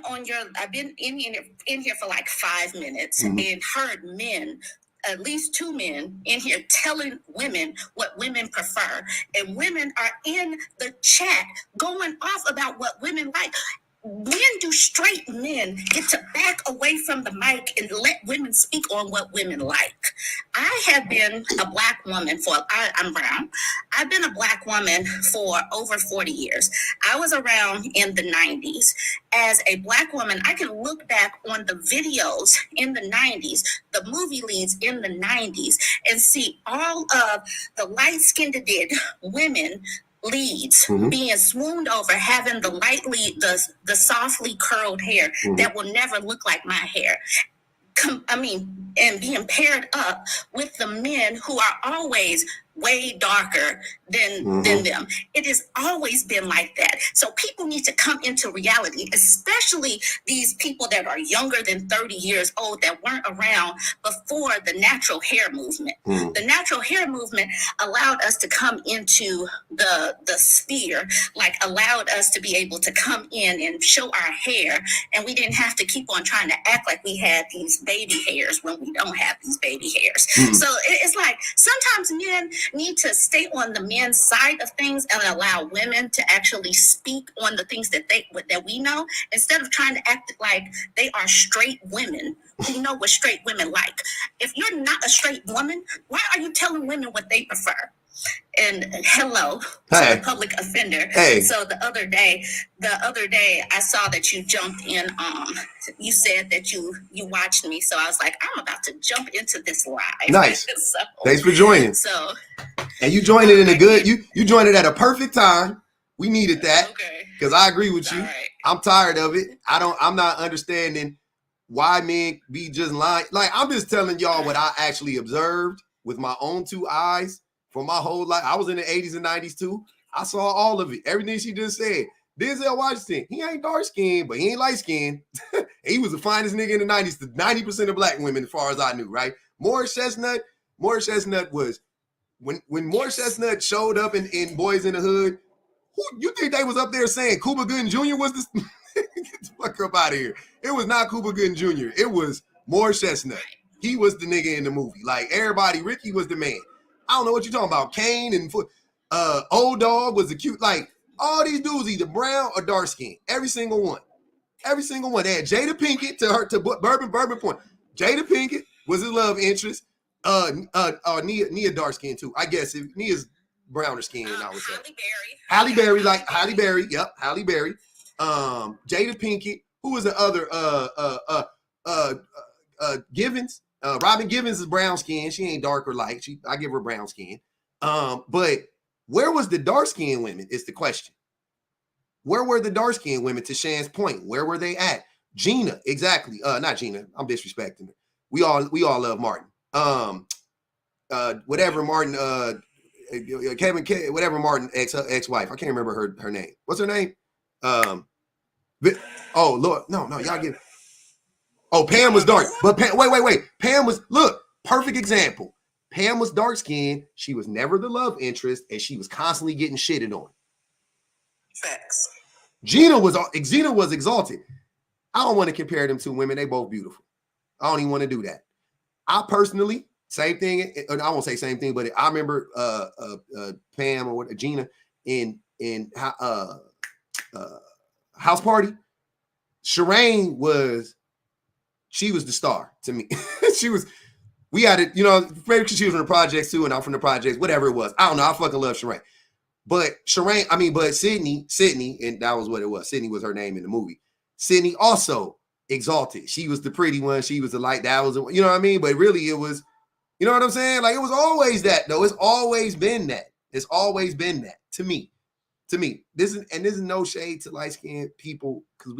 in here for like 5 minutes and heard men. At least 2 men in here telling women what women prefer. And women are in the chat going off about what women like. When do straight men get to back away from the mic and let women speak on what women like? I have been a Black woman I'm brown. I've been a Black woman for over 40 years. I was around in the 90s. As a Black woman, I can look back on the videos in the 90s, the movie leads in the 90s, and see all of the light-skinned women leads being swooned over, having the softly curled hair that will never look like my hair. And being paired up with the men who are always way darker than them. It has always been like that. So people need to come into reality, especially these people that are younger than 30 years old that weren't around before the natural hair movement. The natural hair movement allowed us to come into the sphere, like allowed us to be able to come in and show our hair, and we didn't have to keep on trying to act like we had these baby hairs when we don't have these baby hairs. So it's like sometimes men need to stay on the men's side of things and allow women to actually speak on the things that we know, instead of trying to act like they are straight women who know what straight women like. If you're not a straight woman, why are you telling women what they prefer? And hello, to public offender. So the other day I saw that you jumped in. You said that you watched me, so I was like, I'm about to jump into this live. Nice. So, thanks for joining. So, and you joined it in a good. You joined it at a perfect time. We needed that because I agree with you. Right. I'm tired of it. I'm not understanding why men be just lying. Like, I'm just telling y'all what I actually observed with my own 2 eyes. For my whole life, I was in the 80s and 90s too. I saw all of it. Everything she just said. Denzel Washington, he ain't dark skinned, but he ain't light skinned. He was the finest nigga in the 90s to 90% of Black women, as far as I knew, right? Morris Chestnut was, when Morris Chestnut showed up in Boys in the Hood, who you think they was up there saying Cuba Gooding Jr. was this? Get the fuck up out of here. It was not Cuba Gooding Jr. It was Morris Chestnut. He was the nigga in the movie. Like, everybody, Ricky was the man. I don't know what you're talking about. Kane and Old Dog was the cute. Like, all these dudes either brown or dark skin. Every single one. Every single one. They had Jada Pinkett to Bourbon point. Jada Pinkett was his love interest. Nia dark skin too. I guess if Nia's browner skin, I would say. Halle Berry. Yep, Halle Berry. Jada Pinkett. Who was the other? Givens. Robin Givens is brown skin. She ain't dark or light. I give her brown skin. But where was the dark skinned women is the question. Where were the dark skinned women, to Shan's point? Where were they at? Gina, exactly. Not Gina. I'm disrespecting her. We all love Martin. Whatever Martin, Kevin, whatever Martin ex-wife. I can't remember her name. What's her name? Oh Lord, no, y'all get. Oh, Pam was dark, but wait. Pam was perfect example. Pam was dark skinned. She was never the love interest, and she was constantly getting shitted on. Facts. Gina was exalted. I don't want to compare them two women. They both beautiful. I don't even want to do that. I personally, same thing. I won't say same thing, but I remember Pam or Gina in House Party. Shireen was the star to me. We had it, maybe because she was from the projects too, and I'm from the projects, whatever it was. I don't know. I fucking love Shireen. But Sydney, and that was what it was. Sydney was her name in the movie. Sydney also exalted. She was the pretty one. She was the light. That was, you know what I mean? But really it was, you know what I'm saying? Like, it was always that, though. It's always been that. It's always been that to me. This is no shade to light-skinned people, because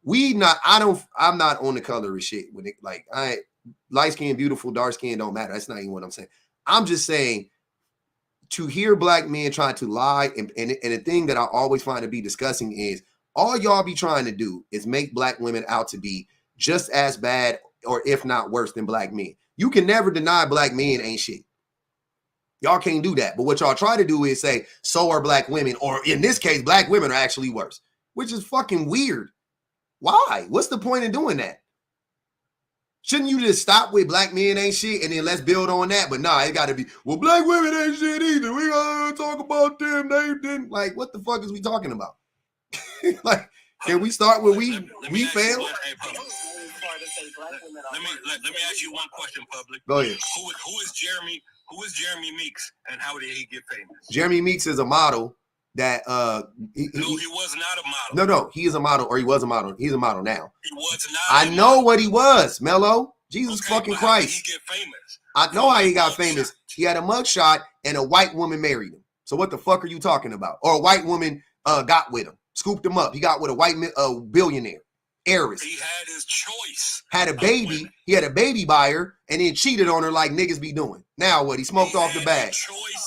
I'm not on the color of shit when it, like, light-skinned, beautiful, dark-skinned don't matter. That's not even what I'm saying. I'm just saying, to hear black men trying to lie, and the thing that I always find to be disgusting is all y'all be trying to do is make black women out to be just as bad, or if not worse, than black men. You can never deny black men ain't shit. Y'all can't do that. But what y'all try to do is say, so are black women, or in this case, black women are actually worse, which is fucking weird. Why? What's the point in doing that? Shouldn't you just stop with black men ain't shit and then let's build on that? But nah, it got to be, well, black women ain't shit either. We gotta talk about them. They didn't. Like, what the fuck is we talking about? Like, can we start where we fail? Let me ask you one question, public. Go ahead. Who is Jeremy Meeks, and how did he get famous? Jeremy Meeks is a model that he was not a model. No, he is a model, or he was a model. He's a model now. He was not. I know what he was, Mello. Jesus fucking Christ. How did he get famous? I know how he got famous. He had a mugshot and a white woman married him. So what the fuck are you talking about? Or a white woman got with him, scooped him up. He got with a white billionaire, heiress. He had his choice. Had a baby. He had a baby by her and then cheated on her like niggas be doing. Now what? He smoked off the bag.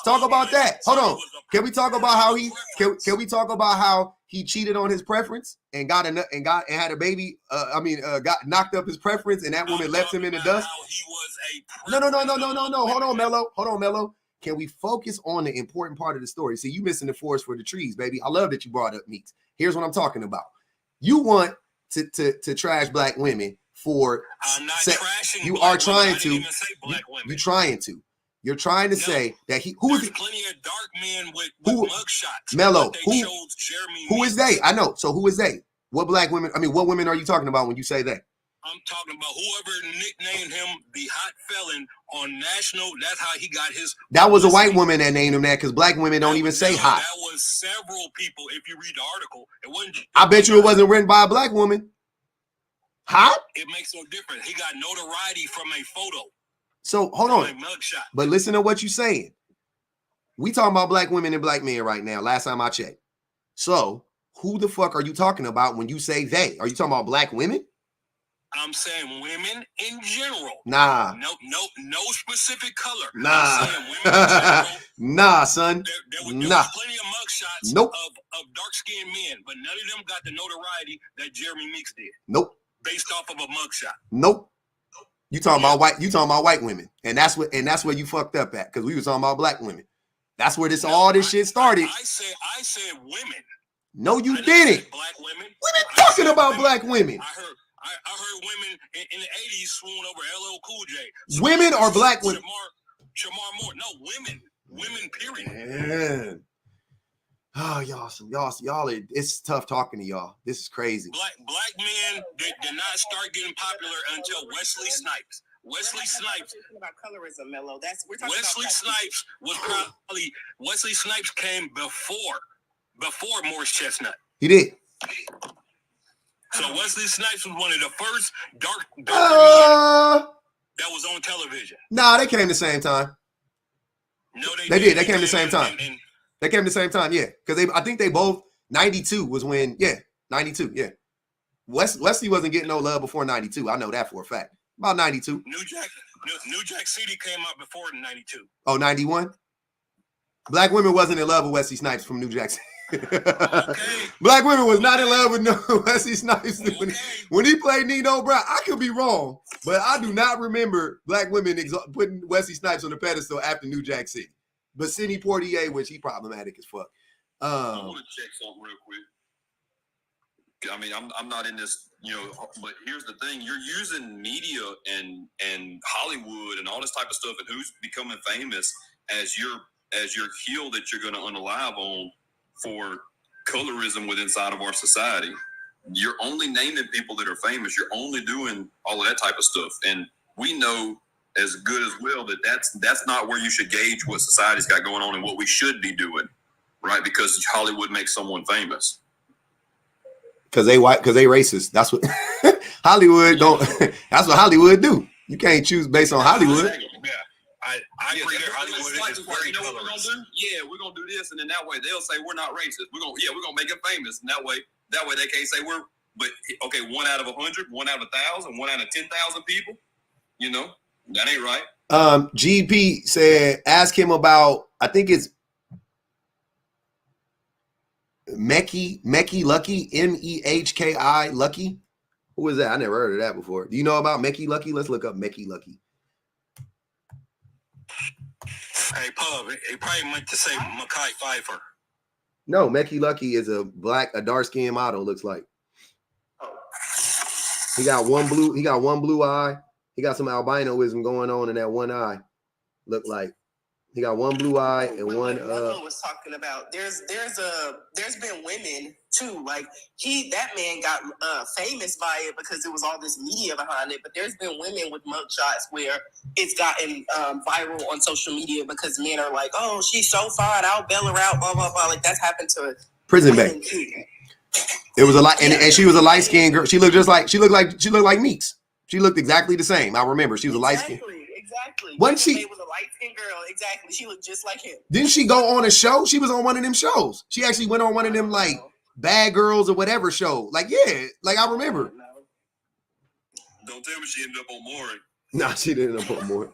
Talk about that. Hold on. Can we talk about how can we talk about how he cheated on his preference and had a baby? Got knocked up his preference, and that woman left him in the dust. No. Hold on, Mello. Can we focus on the important part of the story? See, you missing the forest for the trees, baby. I love that you brought up Meeks. Here's what I'm talking about. You want to trash black women for. I'm not trashing. You are trying to. You're trying to. You're trying to say that there's plenty of dark men with mugshots. Mello, who is they? I know. So who is they? What black women? What women are you talking about when you say they? I'm talking about whoever nicknamed him the hot felon on national. That's how he got his. That was a white woman that named him that, because black women don't even say hot. That was several people. If you read the article, it wasn't. I bet you it wasn't written by a black woman. Hot? It makes no difference. He got notoriety from a photo. So hold on, but listen to what you're saying. We talking about black women and black men right now. Last time I checked. So who the fuck are you talking about when you say they? Are you talking about black women? I'm saying women in general. Nah. No specific color. Nah. I'm saying women in general. Nah, son. There was plenty of mugshots nope. of dark-skinned men, but none of them got the notoriety that Jeremy Meeks did. Nope. Based off of a mugshot. Nope. You talking about white women, and that's where you fucked up at, because we was talking about black women. That's where all this shit started. I said women. No, you didn't. Black women. We've been talking about black women. I heard women in the 80s swoon over LL Cool J. Women or black women? Shamar Moore. No, women. Period. Man. Oh, y'all, it's tough talking to y'all. This is crazy. Black men did not start getting popular until Wesley Snipes. Wesley Snipes. We're talking about colorism, Mello. We're talking Wesley about Snipes was probably Wesley Snipes came before Morris Chestnut. He did. So Wesley Snipes was one of the first dark men that was on television. Nah, they came the same time. No, they did. They came the same time. They came the same time, yeah. Because I think they both 92 was when, 92, yeah. Wesley wasn't getting no love before 92. I know that for a fact. About 92. New Jack City came out before 92. Oh, 91? Black women wasn't in love with Wesley Snipes from New Jack City. Black women was not in love with no Wesley Snipes when he played Nino Brown. I could be wrong, but I do not remember black women putting Wesley Snipes on the pedestal after New Jack City. But Sidney Poitier, which he problematic as fuck. I want to check something real quick. I mean, I'm not in this, but here's the thing: you're using media and Hollywood and all this type of stuff, and who's becoming famous as your heel that you're going to unalive on for colorism within inside of our society. You're only naming people that are famous. You're only doing all of that type of stuff, and we know as good as well that that's not where you should gauge what society's got going on and what we should be doing, right? Because Hollywood makes someone famous. Because they white, because they racist. That's what Hollywood don't. That's what Hollywood do. You can't choose based on Hollywood. Yeah, I agree. Hollywood is very what we're gonna do? Yeah, we're gonna do this, and then that way they'll say we're not racist. We're gonna make them famous, and that way they can't say we're. But okay, 1 out of 100, 1 out of 1,000, 1 out of 10,000 people. That ain't right. GP said, ask him about. I think it's Meki Lucky, Mehki Lucky. Who is that? I never heard of that before. Do you know about Meki Lucky? Let's look up Meki Lucky. Hey, Pub, he probably meant to say Mekhi Phifer. No, Meki Lucky is a dark-skinned model, looks like. He got one blue eye. He got some albinoism going on in that one eye. Look like. He got one blue eye and one. Was talking about there's been women too, like that man got famous by it because there was all this media behind it. But there's been women with mugshots where it's gotten viral on social media because men are like, "Oh, she's so fine, I'll bail her out." Blah blah blah. Like that's happened to Prison Bae. It was a lot, and she was a light skinned girl. She looked like Meeks. She looked exactly the same. I remember she was a light skinned. Exactly. Wasn't she? She was a light-skinned girl. Exactly. She looked just like him. Didn't she go on a show? She was on one of them shows. She actually went on one of them like Bad Girls or whatever show. Like, yeah, like I remember. Don't tell me she ended up on Maury. Nah, she didn't end up on Maury.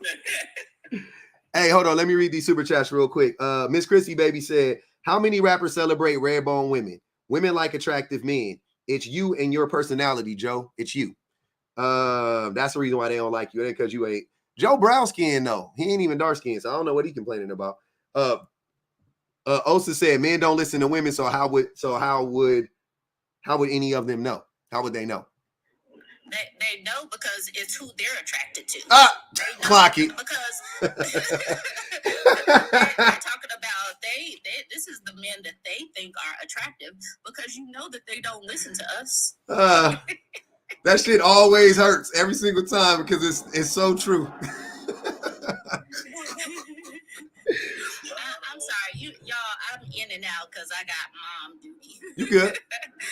Hey, hold on. Let me read these super chats real quick. Miss Chrissy Baby said, how many rappers celebrate red bone women? Women like attractive men. It's you and your personality, Joe. It's you. That's the reason why they don't like you. It ain't because you ain't. Joe brown skin though. He ain't even dark skin, so I don't know what he complaining about. Osa said men don't listen to women, so how would any of them know? How would they know? They know because it's who they're attracted to. Clock it. Because they're talking about this is the men that they think are attractive because you know that they don't listen to us. That shit always hurts every single time because it's so true. I'm sorry, y'all. I'm in and out because I got mom duty. You good?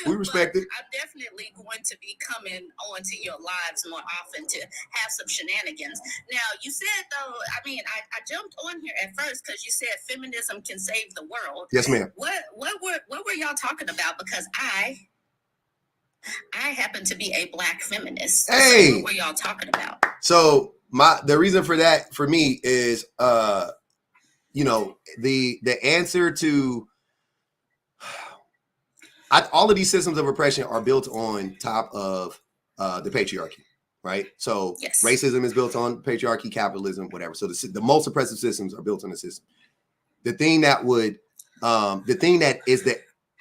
We respect it. I'm definitely going to be coming onto your lives more often to have some shenanigans. Now, you said though, I mean, I jumped on here at first because you said feminism can save the world. Yes, ma'am. What were y'all talking about? Because I happen to be a Black feminist. Hey, so what were y'all talking about? So the reason for that for me is the answer to all of these systems of oppression are built on top of the patriarchy, right? So yes. Racism is built on patriarchy, capitalism, whatever. So the most oppressive systems are built on the system. The thing that is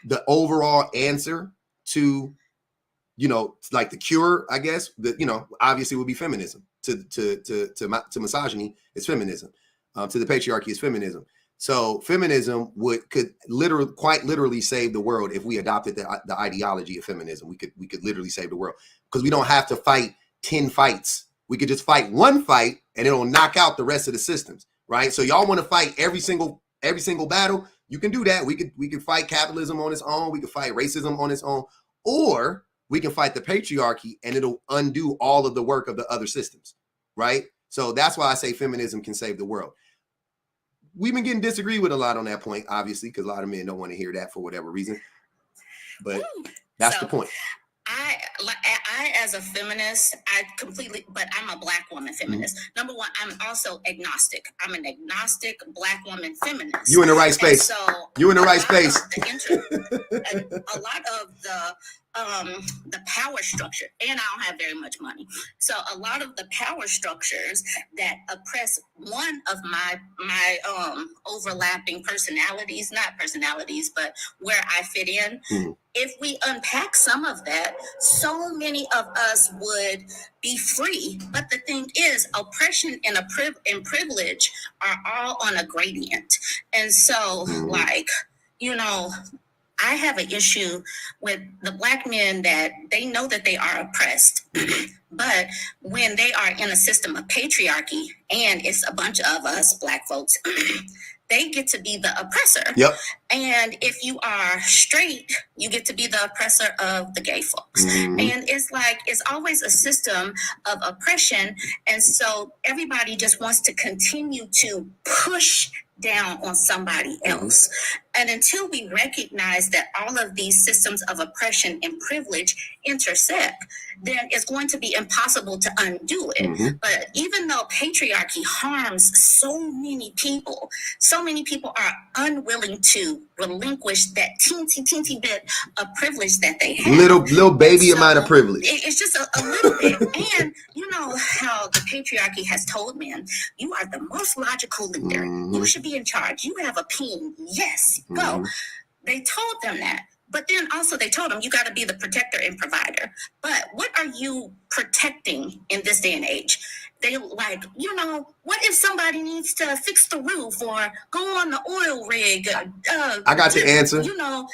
the overall answer to like the cure, I guess, obviously would be feminism. To misogyny is feminism. To the patriarchy is feminism. So feminism could quite literally save the world if we adopted the ideology of feminism. We could literally save the world because we don't have to fight 10 fights. We could just fight one fight and it'll knock out the rest of the systems, right? So y'all want to fight every single battle? You can do that. We could fight capitalism on its own. We could fight racism on its own, or we can fight the patriarchy and it'll undo all of the work of the other systems, right? So that's why I say feminism can save the world. We've been getting disagreed with a lot on that point, obviously, because a lot of men don't want to hear that for whatever reason. But that's the point. I as a feminist, but I'm a Black woman feminist. Number one, I'm also agnostic. I'm an agnostic Black woman feminist. You in the right space. So you in the right space. A lot of the power structure, and I don't have very much money. So a lot of the power structures that oppress one of my overlapping personalities, not personalities, but where I fit in. If we unpack some of that, so many of us would be free. But the thing is, oppression and privilege are all on a gradient. And so, like, you know, I have an issue with the Black men that they know that they are oppressed. But when they are in a system of patriarchy, and it's a bunch of us Black folks, they get to be the oppressor. Yep. And if you are straight, you get to be the oppressor of the gay folks. And it's like, it's always a system of oppression. And so everybody just wants to continue to push down on somebody else. And until we recognize that all of these systems of oppression and privilege intersect, then it's going to be impossible to undo it. But even though patriarchy harms so many people are unwilling to relinquish that teensy bit of privilege that they have. Little baby amount of privilege. It's just a little bit. And you know how the patriarchy has told men, you are the most logical leader. You should be in charge. You have opinion. Yes, go. They told them that. But then also they told them you got to be the protector and provider. But what are you protecting in this day and age? They like, you know, what if somebody needs to fix the roof or go on the oil rig? I got the answer. You know,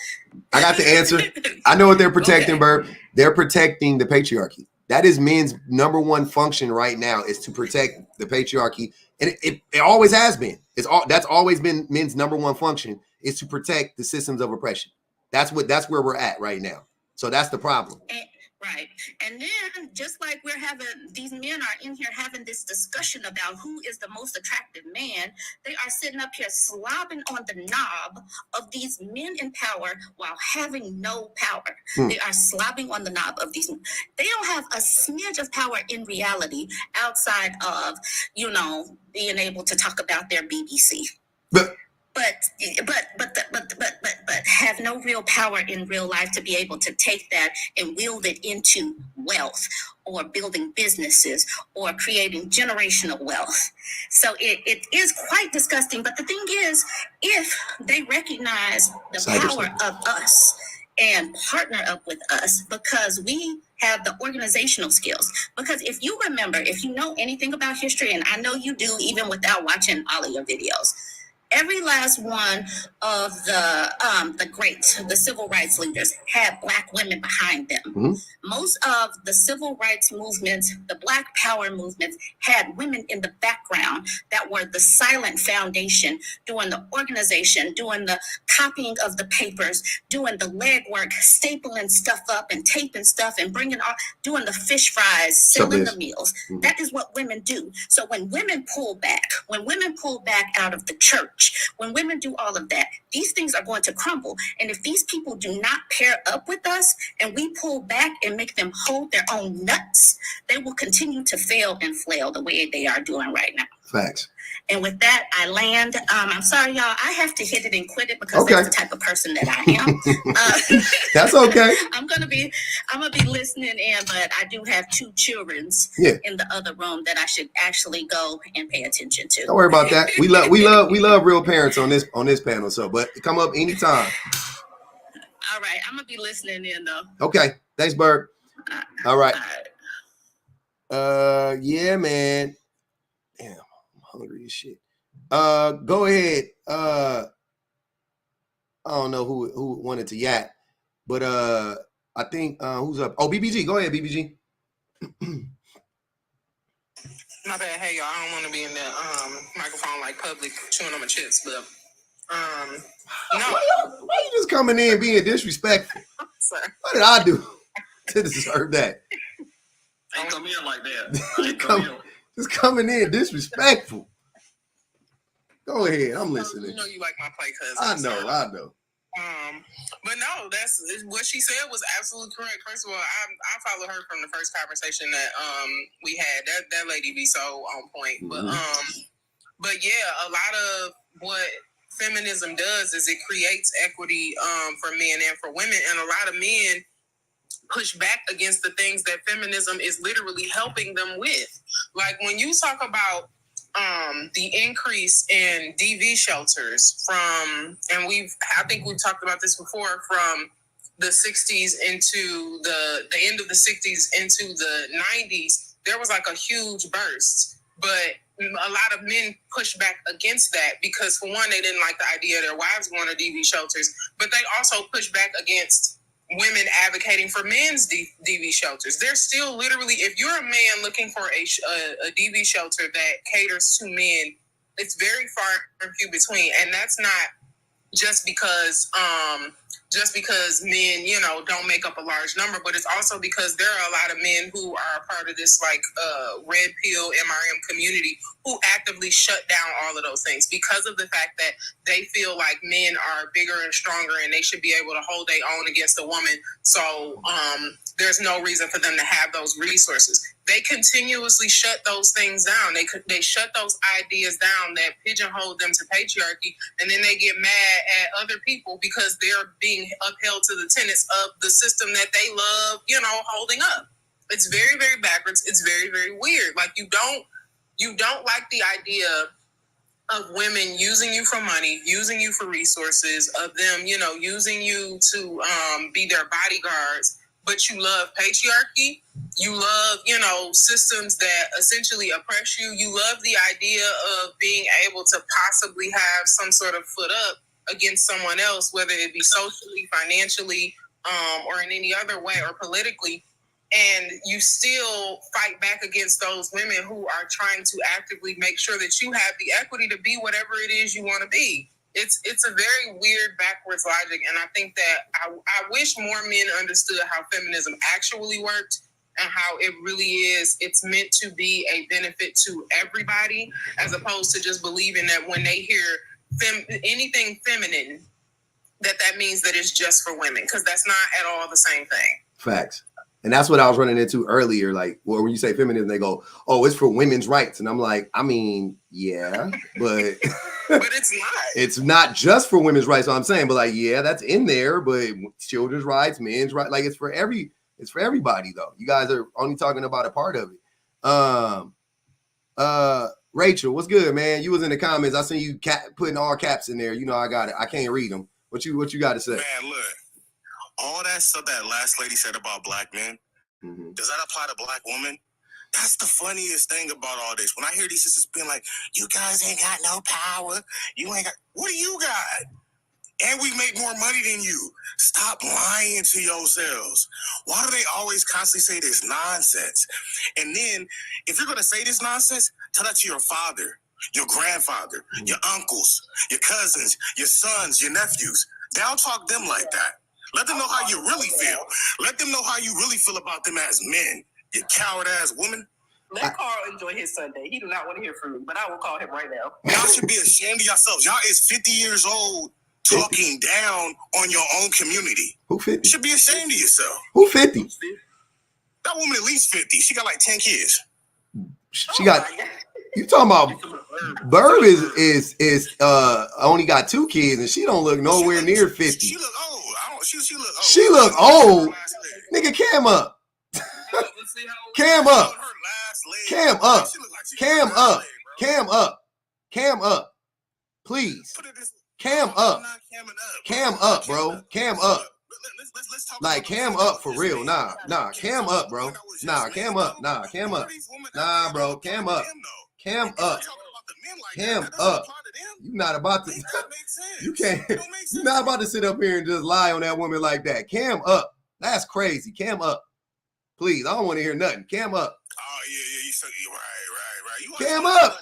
I got the answer. I know what they're protecting, Burp. They're protecting the patriarchy. That is men's number one function right now, is to protect the patriarchy. And it always has been. That's always been men's number one function, is to protect the systems of oppression. That's where we're at right now. So that's the problem. Right. And then just like these men are in here having this discussion about who is the most attractive man, they are sitting up here slobbing on the knob of these men in power while having no power. They are slobbing on the knob of these. They don't have a smidge of power in reality outside of, you know, being able to talk about their BBC. But have no real power in real life to be able to take that and wield it into wealth or building businesses or creating generational wealth. So it is quite disgusting. But the thing is, if they recognize the power of us and partner up with us, because we have the organizational skills. Because if you remember, if you know anything about history, and I know you do even without watching all of your videos, every last one of the greats, the civil rights leaders, had Black women behind them. Most of the civil rights movements, the Black power movements, had women in the background that were the silent foundation, doing the organization, doing the copying of the papers, doing the legwork, stapling stuff up and taping stuff and doing the fish fries, selling the meals. That is what women do. So when women pull back out of the church, when women do all of that, these things are going to crumble. And if these people do not pair up with us and we pull back and make them hold their own nuts, they will continue to fail and flail the way they are doing right now. Facts. And with that, I land. I'm sorry, y'all. I have to hit it and quit it because that's the type of person that I am. That's okay. I'm gonna be listening in, but I do have two childrens in the other room that I should actually go and pay attention to. Don't worry about that. We love real parents on this panel. So, but come up anytime. All right, I'm gonna be listening in though. Okay, thanks, Bird. All right. Yeah, man. Damn, I'm hungry as shit. Go ahead. I don't know who wanted to yak, but I think who's up? Oh, BBG. Go ahead, BBG. My bad. Hey, y'all. I don't want to be in the microphone like public chewing on my chips, but no. Why you just coming in being disrespectful? Sorry. What did I do to deserve that? I ain't come in like that. Just coming in disrespectful. Go ahead. I'm listening. You know you like my play, cousin. I know. But no, that's what she said was absolutely correct. First of all, I followed her from the first conversation that we had. That lady be so on point. But yeah, a lot of what feminism does is it creates equity for men and for women, and a lot of men push back against the things that feminism is literally helping them with. Like when you talk about the increase in DV shelters from, and I think we've talked about this before, from the 60s into the end of the 60s into the 90s, there was like a huge burst. But a lot of men pushed back against that because, for one, they didn't like the idea of their wives going to DV shelters, but they also pushed back against women advocating for men's DV shelters. There's still literally, if you're a man looking for a DV shelter that caters to men, it's very far and few between. And that's not just because men, don't make up a large number, but it's also because there are a lot of men who are a part of this red pill MRM community who actively shut down all of those things because of the fact that they feel like men are bigger and stronger and they should be able to hold their own against a woman. So there's no reason for them to have those resources. They continuously shut those things down. They shut those ideas down that pigeonhole them to patriarchy, and then they get mad at other people because they're being upheld to the tenets of the system that they love, holding up. It's very, very backwards. It's very, very weird. Like you don't like the idea of women using you for money, using you for resources, of them, using you to be their bodyguards, but you love patriarchy. You love, systems that essentially oppress you. You love the idea of being able to possibly have some sort of foot up against someone else, whether it be socially, financially, or in any other way, or politically. And you still fight back against those women who are trying to actively make sure that you have the equity to be whatever it is you want to be. It's a very weird backwards logic. And I think that I wish more men understood how feminism actually worked and how it really is. It's meant to be a benefit to everybody, as opposed to just believing that when they hear anything feminine, that means that it's just for women, because that's not at all the same thing. Facts. And that's what I was running into earlier. Like, when you say feminism, they go, "Oh, it's for women's rights," and I'm like, I mean, yeah, but but it's not. It's not just for women's rights. So I'm saying, but like, yeah, that's in there. But children's rights, men's rights, like it's for everybody though. You guys are only talking about a part of it. Rachel, what's good, man? You was in the comments. I seen you putting all caps in there. I got it. I can't read them. What you got to say? Man, look. All that stuff that last lady said about black men, does that apply to black women? That's the funniest thing about all this. When I hear these sisters being like, "You guys ain't got no power. You ain't got." What do you got? And we make more money than you. Stop lying to yourselves. Why do they always constantly say this nonsense? And then, if you're going to say this nonsense, tell that to your father, your grandfather, your uncles, your cousins, your sons, your nephews. Don't talk them like that. Let them know how you really feel. Let them know how you really feel about them as men. You coward-ass woman. Let Carl enjoy his Sunday. He do not want to hear from me, but I will call him right now. Y'all should be ashamed of yourselves. Y'all is 50 years old talking down on your own community. Who 50? You should be ashamed of yourself. Who 50? That woman at least 50. She got like 10 kids. She got... You talking about Verb is only got 2 kids and she don't look nowhere near 50. She look old. She look old. She look old. Nigga, cam up. Cam up. Cam up. Cam up. Cam up. Cam up. Please. Cam up. Cam up, bro. Cam up. Like, cam up for real. Nah, cam up, bro. Nah, cam up. Nah, cam up. Nah, bro. Cam up. Cam up. Cam up. You're not about to. You can't. You're not about to sit up here and just lie on that woman like that. Cam up. That's crazy. Cam up. Please. I don't want to hear nothing. Cam up. Oh yeah. You said right. Cam up.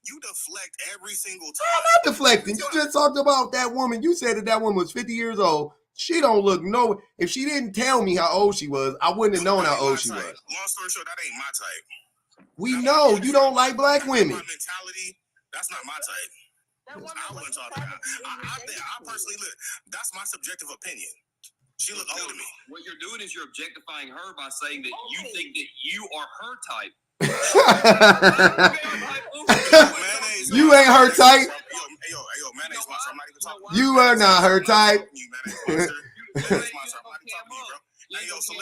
You deflect every single time. I'm not deflecting. You just talked about that woman. You said that woman was 50 years old. She don't look no. If she didn't tell me how old she was, I wouldn't have known how old she was. Long story short, that ain't my type. We know you don't like black women. My mentality, that's not my type. I wouldn't talk to her. I personally look. That's my subjective opinion. She looked old to me. What you're doing is you're objectifying her by saying that you think that you are her type. You ain't her type. Yo, mayonnaise monster. I'm not even talking. You are not her type. Hey, yo, so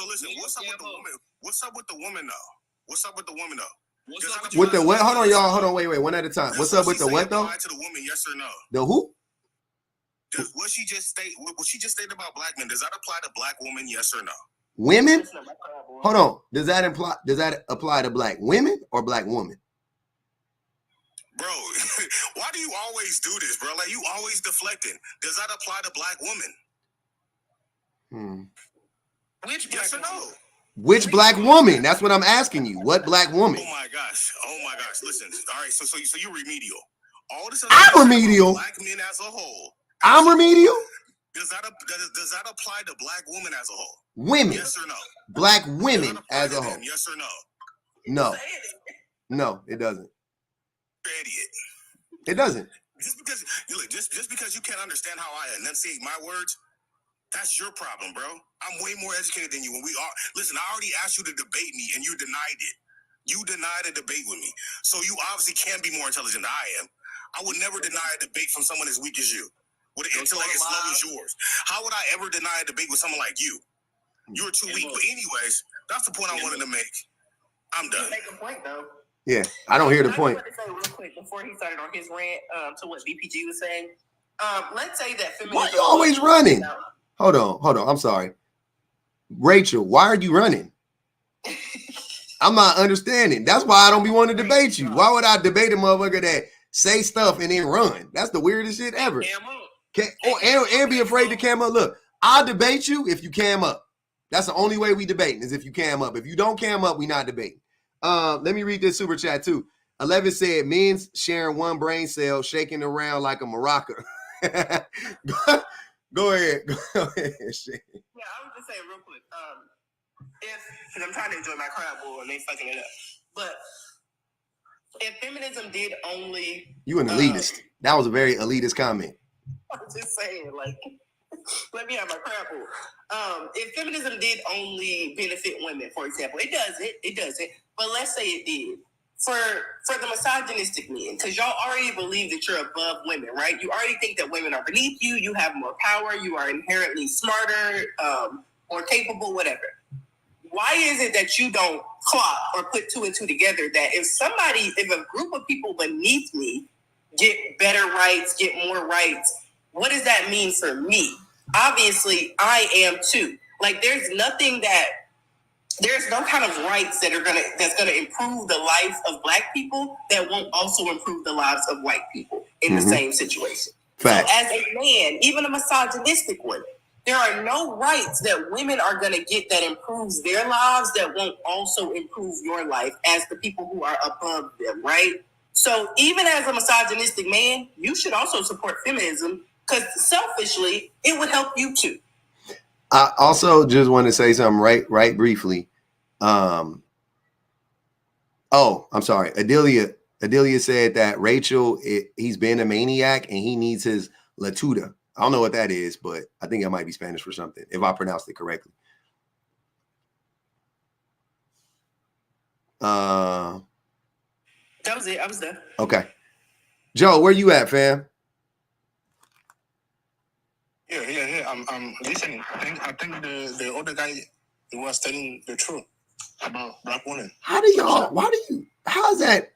listen. What's up with the woman? What's up with the woman though? What's up with the woman though? With the what? Hold on, y'all. Hold on. Wait. One at a time. What's up with the what though? To the woman, yes or no? The who? What she just stated about black men, does that apply to black women? Yes or no? Women? Hold on. Does that apply to black women or black woman? Bro, why do you always do this, bro? Like you always deflecting. Does that apply to black women? Which yes or no? Which black woman? That's what I'm asking you. What black woman? Oh my gosh. Listen. All right. So you're remedial. All this. I'm remedial. Black men as a whole. I'm remedial. Does that apply to black women as a whole? Women. Yes or no? Black women as a whole. Yes or no? No. No, it doesn't. You're an idiot. It doesn't. Just because you can't understand how I enunciate my words, that's your problem, bro. I'm way more educated than you. Listen, I already asked you to debate me and you denied it. You denied a debate with me. So you obviously can be more intelligent than I am. I would never deny a debate from someone as weak as you, with an intellect as low as yours. How would I ever deny a debate with someone like you? You're too weak. But anyways, that's the point I wanted to make. I'm done. Make a point though. Yeah, I don't hear the point. I want to say real quick before he started on his rant to what BPG was saying. Let's say that feminism. Why are you always running? Hold on. I'm sorry. Rachel, why are you running? I'm not understanding. That's why I don't be wanting to debate you. Why would I debate a motherfucker that say stuff and then run? That's the weirdest shit ever. And be afraid to cam up. Look, I'll debate you if you cam up. That's the only way we debating is if you cam up. If you don't cam up, we not debating. Let me read this super chat too. 11 said, men's sharing one brain cell, shaking around like a maraca. Go ahead. Yeah, I was just saying real quick. Because I'm trying to enjoy my crab bowl and they fucking it up. But if feminism did only... You an elitist. That was a very elitist comment. I'm just saying, like, let me have my crab bowl. If feminism did only benefit women, for example, it doesn't. But let's say it did. For the misogynistic men, because y'all already believe that you're above women, right? You already think that women are beneath you, you have more power, you are inherently smarter, more capable, whatever. Why is it that you don't clock or put two and two together that if a group of people beneath me get better rights, get more rights, what does that mean for me? Obviously, I am too. Like, there's no kind of rights that's gonna improve the life of black people that won't also improve the lives of white people in the same situation. Fact. So as a man, even a misogynistic one, there are no rights that women are gonna get that improves their lives that won't also improve your life as the people who are above them, right? So even as a misogynistic man, you should also support feminism because selfishly, it would help you too. I also just want to say something right briefly. I'm sorry. Adelia said that Rachel, he's been a maniac and he needs his latuda. I don't know what that is, but I think it might be Spanish for something, if I pronounced it correctly. That was it. I was done. Okay. Joe, where you at, fam? Yeah. I'm listening. I think the other guy was telling the truth about black women. How's that?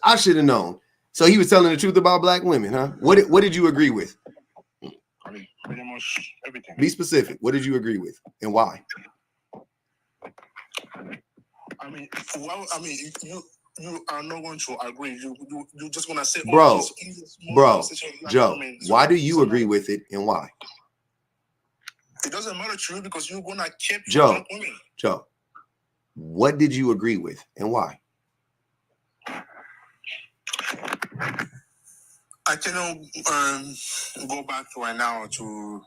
I should have known. So he was telling the truth about black women, huh? What did you agree with? I mean, pretty much everything. Be specific. What did you agree with and why? You are not going to agree. You just gonna say, bro, Joe. Why do you agree with it and why? It doesn't matter to you because you're gonna keep Joe. What did you agree with and why? I cannot go back right now to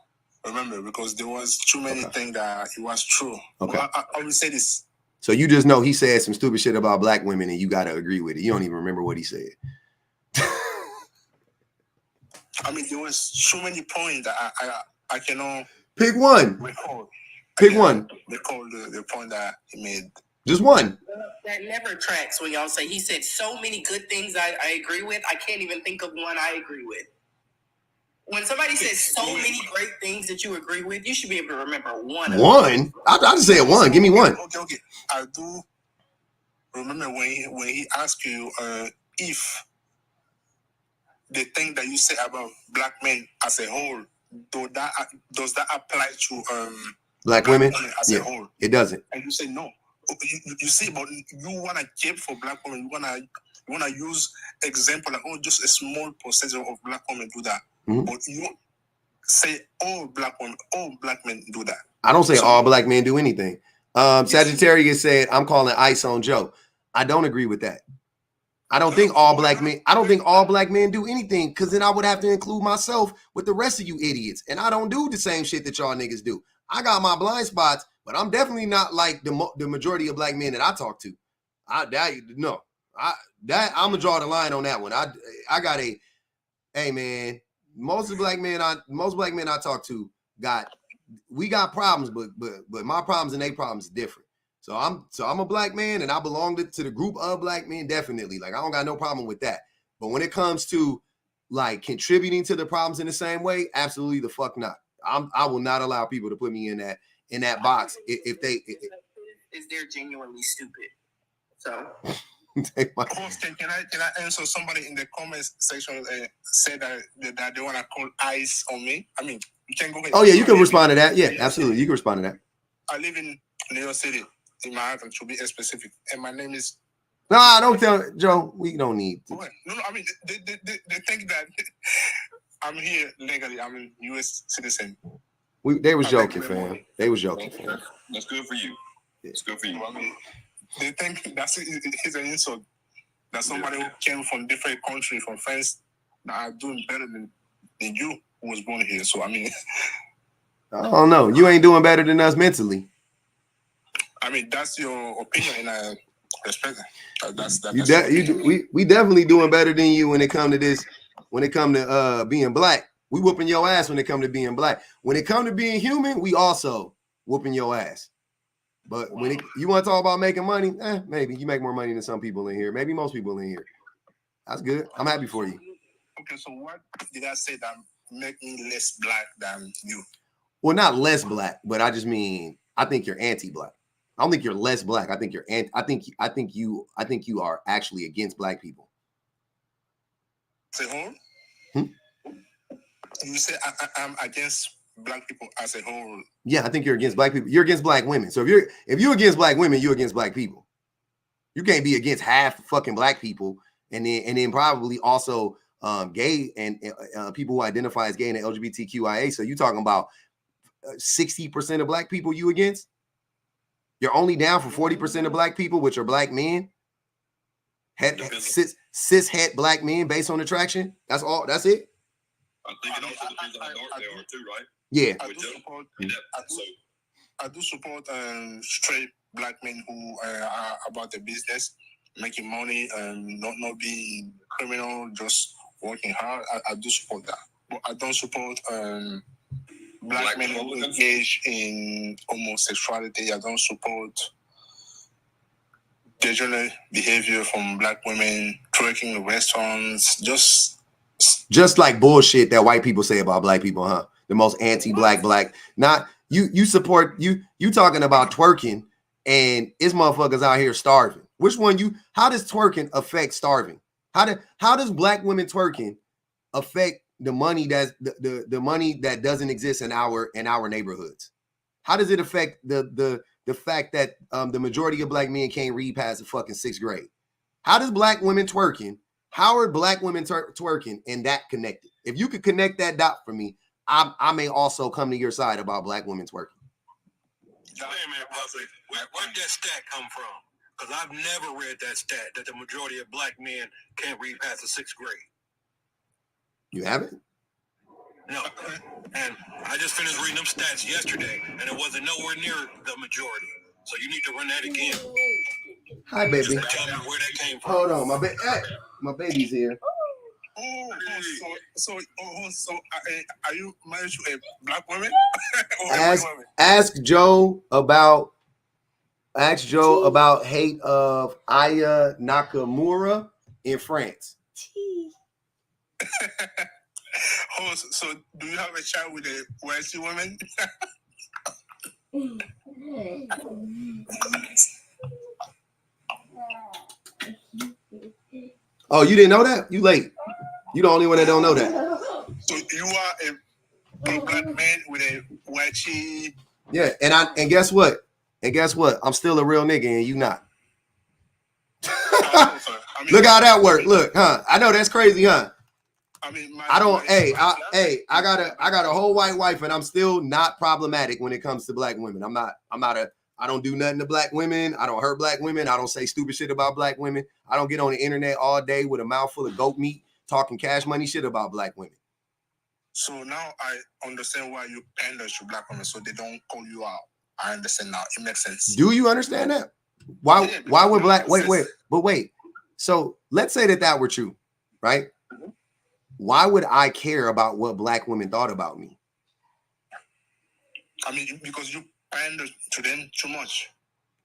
remember because there was too many things that it was true. Okay. I will say this. So you just know he said some stupid shit about black women and you got to agree with it. You don't even remember what he said. I mean, there was so many points that I cannot pick one. Recall. Pick one. Recall the point that he made. Just one. That never tracks when y'all say he said so many good things I agree with. I can't even think of one I agree with. When somebody says so many great things that you agree with, you should be able to remember one. One? I just said one. Give me one. Okay. I do remember when he asked you if the thing that you say about black men as a whole, does that apply to black women as a whole? It doesn't. And you say no. You see, but you wanna keep for black women. You wanna use example like just a small percentage of black women do that. Mm-hmm. But you say all black men do that. I don't say all black men do anything. Sagittarius said, "I'm calling ice on Joe." I don't agree with that. I don't think all black men do anything, because then I would have to include myself with the rest of you idiots. And I don't do the same shit that y'all niggas do. I got my blind spots, but I'm definitely not like the majority of black men that I talk to. I'm gonna draw the line on that one. I got hey man, most black men I talk to we got problems, but my problems and their problems is different. So I'm a black man and I belong to the group of black men, definitely. Like, I don't got no problem with that. But when it comes to like contributing to the problems in the same way, absolutely the fuck not. I will not allow people to put me in that box if they is they're genuinely stupid. So Austin, can I answer somebody in the comments section said that they want to call ice on me? I mean, you can go ahead. Oh yeah, you can respond to that. Yeah, absolutely. You can respond to that. I live in New York City, in Manhattan, to be specific, and my name is. No, don't tell Joe. We don't need to. No, I mean they think that I'm here legally. I'm a U.S. citizen. They was joking, fam. They was joking, fam. That's good for you. It's good for you. I mean, they think it's an insult that somebody who came from different country, from friends that are doing better than you, who was born here. So I mean, I don't know. You ain't doing better than us mentally. I mean, that's your opinion, and I respect that. We definitely doing better than you when it come to this. When it come to being black, we whooping your ass. When it come to being black, when it come to being human, we also whooping your ass. But when you want to talk about making money, maybe you make more money than some people in here. Maybe most people in here. That's good. I'm happy for you. Okay, so what did I say that make me less black than you? Well, not less black, but I just mean I think you're anti-black. I don't think you're less black. I think you're I think you are actually against black people. Say whole? You say I'm against black people as a whole. Yeah, I think you're against black people. You're against black women. So if you're against black women, you're against black people. You can't be against half fucking black people and then probably also gay and people who identify as gay and LGBTQIA. So you talking about 60% of black people you against? You're only down for 40% of black people, which are black men. Cis het black men based on attraction. That's all. That's it. I think it also depends on how dark they are too, right? Yeah. I do support straight black men who are about the business, making money, not being criminal, just working hard. I do support that, but I don't support black men who engage in homosexuality. I don't support degenerate behavior from black women, twerking in restaurants, just like bullshit that white people say about black people, huh? The most anti-black black. Not you support you talking about twerking and it's motherfuckers out here starving. Which one how does twerking affect starving? How does black women twerking affect the money that's the money that doesn't exist in our neighborhoods? How does it affect the fact that the majority of black men can't read past the fucking 6th grade? How does black women twerking? How are black women twerking and that connected? If you could connect that dot for me, I may also come to your side about black women twerking. Wait a minute, Buffy. Where'd that stat come from? Because I've never read that stat that the majority of black men can't read past the 6th grade. You haven't? No. And I just finished reading them stats yesterday, and it wasn't nowhere near the majority. So you need to run that again. Hi, baby. Just tell me where that came from. Hold on, my baby's here. So are you married to a black woman? Ask Joe about hate of Aya Nakamura in France. So do you have a child with a wealthy woman? Oh, you didn't know that? You late. You the only one that don't know that. So you are a black man with a wealthy. Yeah, and guess what? I'm still a real nigga and you not. Look how that worked. Look, huh? I know that's crazy, huh? I got a whole white wife and I'm still not problematic when it comes to black women. I don't do nothing to black women. I don't hurt black women. I don't say stupid shit about black women. I don't get on the internet all day with a mouthful of goat meat talking cash money shit about black women. So now I understand why you pander to black women so they don't call you out. I understand now. It makes sense. Do you understand that? Why would black wait. So let's say that were true, right? Why would I care about what black women thought about me? Because you pander to them too much.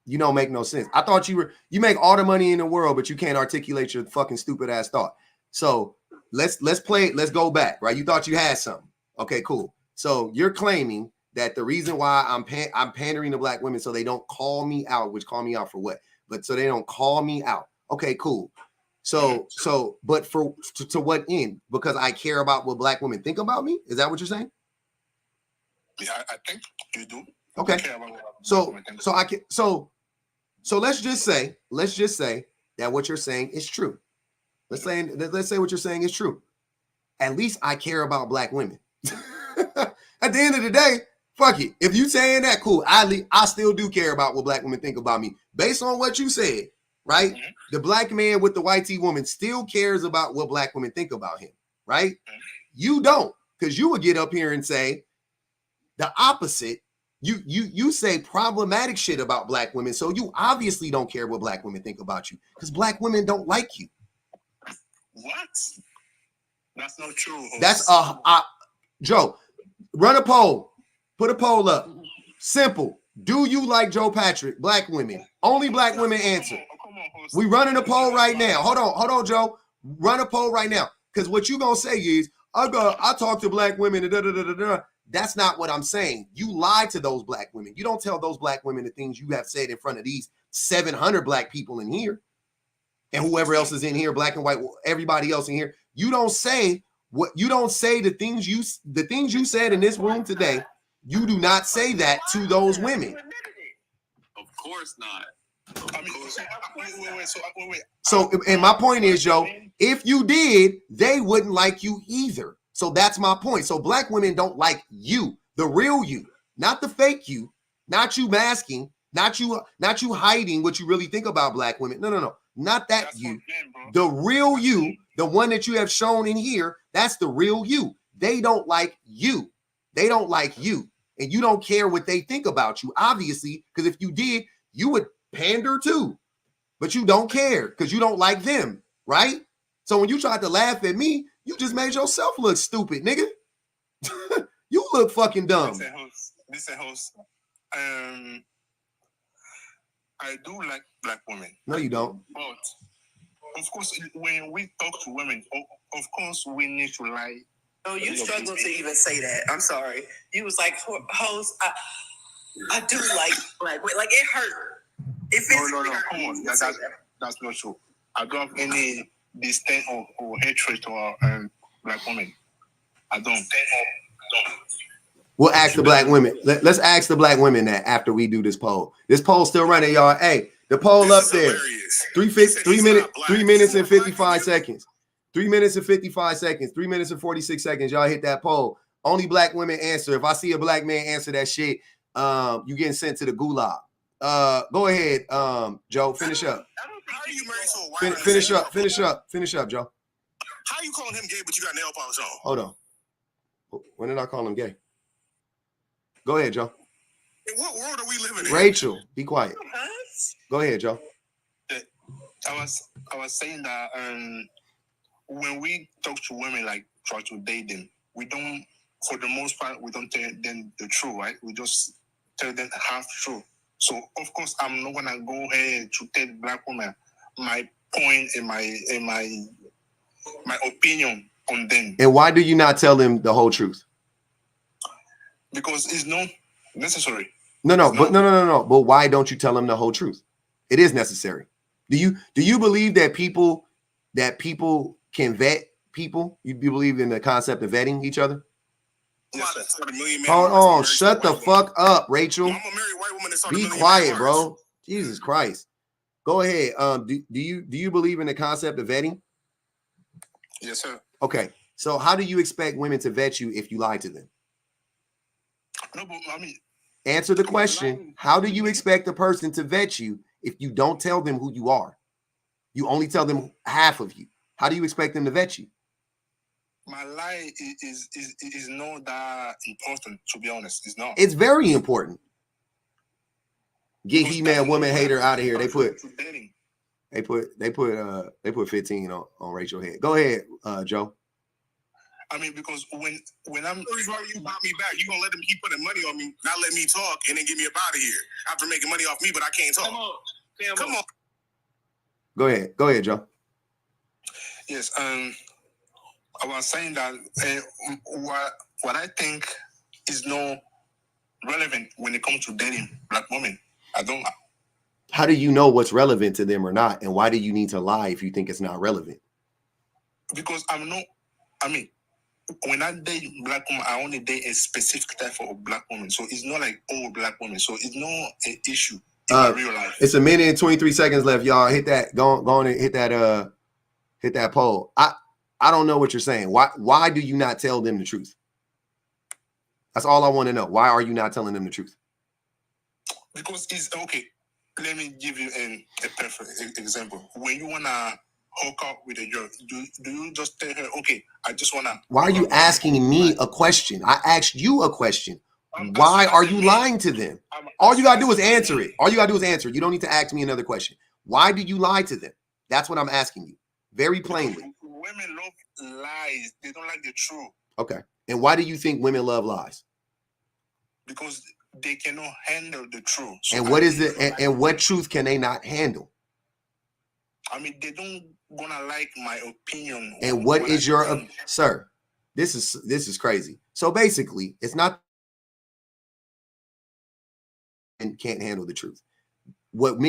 You don't make no sense. I thought you make all the money in the world, but you can't articulate your fucking stupid ass thought. So let's go back, right? You thought you had something. Okay, cool. So you're claiming that the reason why I'm pandering to black women so they don't call me out, which call me out for what? But so they don't call me out. Okay, cool. So but to what end? Because I care about what black women think about me? Is that what you're saying? Yeah, I think you do. Okay. So let's just say that what you're saying is true. Let's say what you're saying is true. At least I care about black women. At the end of the day, fuck it. If you saying that, cool. I still do care about what black women think about me. Based on what you said, right? Mm-hmm. The black man with the white T woman still cares about what black women think about him, right? Mm-hmm. You don't, because you would get up here and say the opposite. You say problematic shit about black women, so you obviously don't care what black women think about you, because black women don't like you. What? That's not true. Host. That's Joe. Run a poll. Put a poll up. Simple. Do you like Joe Patrick? Black women. Only black women answer. We running a poll right now. Hold on, Joe. Run a poll right now. Because what you gonna say is, I talk to black women. That's not what I'm saying. You lie to those black women. You don't tell those black women the things you have said in front of these 700 black people in here. And whoever else is in here, black and white, everybody else in here. You don't say the things you said in this room today. You do not say that to those women. Of course not. So, and my point is, Joe, if you did, they wouldn't like you either. So that's my point. So black women don't like you, the real you, not the fake you, not you masking, not you hiding what you really think about black women. No. Not that that's you. The real you, the one that you have shown in here, that's the real you. They don't like you. They don't like you. And you don't care what they think about you, obviously, because if you did, you would pander too. But you don't care because you don't like them, right? So when you tried to laugh at me, you just made yourself look stupid, nigga. You look fucking dumb. Listen, host. I do like black women. No, you don't. But of course, when we talk to women, of course, we need to lie. No, you struggle to even say that. I'm sorry. You was like, host, I do like black women. Like, it hurt. No. Come on. That's not true. I don't have any disdain or hatred to black women. I don't. We'll ask the black women. Let's ask the black women that after we do this poll. This poll's still running, y'all. Hey, the poll up there. 3 minutes and 55 seconds. 3 minutes and 55 seconds. 3 minutes and 46 seconds. Y'all hit that poll. Only black women answer. If I see a black man answer that shit, you getting sent to the gulag. Go ahead, Joe. Finish up. How are you married to a white woman? Finish up, Joe. How you calling him gay, but you got nail polish on? Hold on. When did I call him gay? Go ahead, Joe. In what world are we living in? Rachel, be quiet. Go ahead, Joe. I was saying that when we talk to women, like try to date them, we don't, for the most part, we don't tell them the truth, right? We just tell them half truth. So of course, I'm not gonna go ahead to tell black women my point and my opinion on them. And why do you not tell them the whole truth? Because it's not necessary. No. But why don't you tell them the whole truth? It is necessary. Do you believe that people can vet people? You believe in the concept of vetting each other? Yes, Hold on, shut the fuck up, Rachel. Be quiet, bro. Jesus Christ. Go ahead. Do you believe in the concept of vetting? Yes, sir. Okay. So how do you expect women to vet you if you lie to them? No, but I mean, answer the question. How do you expect a person to vet you if you don't tell them who you are? You only tell them half of you. How do you expect them to vet you? My lie is not that important, to be honest. It's not. It's very important. Get He-Man woman hater out of here. They put 15 on Rachel's head. Go ahead, Joe. I mean, because when I'm you bought me back, you gonna let them keep putting money on me, not let me talk, and then get me up out of here after making money off me, but I can't talk. Come on. Go ahead, Joe. Yes, I was saying that what I think is not relevant when it comes to dating black women. I don't. How do you know what's relevant to them or not, and why do you need to lie if you think it's not relevant? Because I'm not. I mean, when I date black women, I only date a specific type of black woman. So it's not like all black women. So it's not an issue in my real life. It's a minute and 23 seconds left, y'all. Hit that. Go on and hit that poll. I don't know what you're saying. Why do you not tell them the truth? That's all I want to know. Why are you not telling them the truth? Because it's okay. Let me give you a perfect example. When you wanna hook up with a girl, do you just tell her, okay, I just wanna... Why are you asking me a question? I asked you a question. Why are you lying to them? All you gotta do is answer it. All you gotta do is answer it. You don't need to ask me another question. Why do you lie to them? That's what I'm asking you. Very plainly. Women love lies. They don't like the truth. Okay. And why do you think women love lies? Because they cannot handle the truth. So and what is it? And what truth can they not handle? I mean, they don't gonna like my opinion. And what is your sir? This is crazy. So basically, it's not and can't handle the truth. What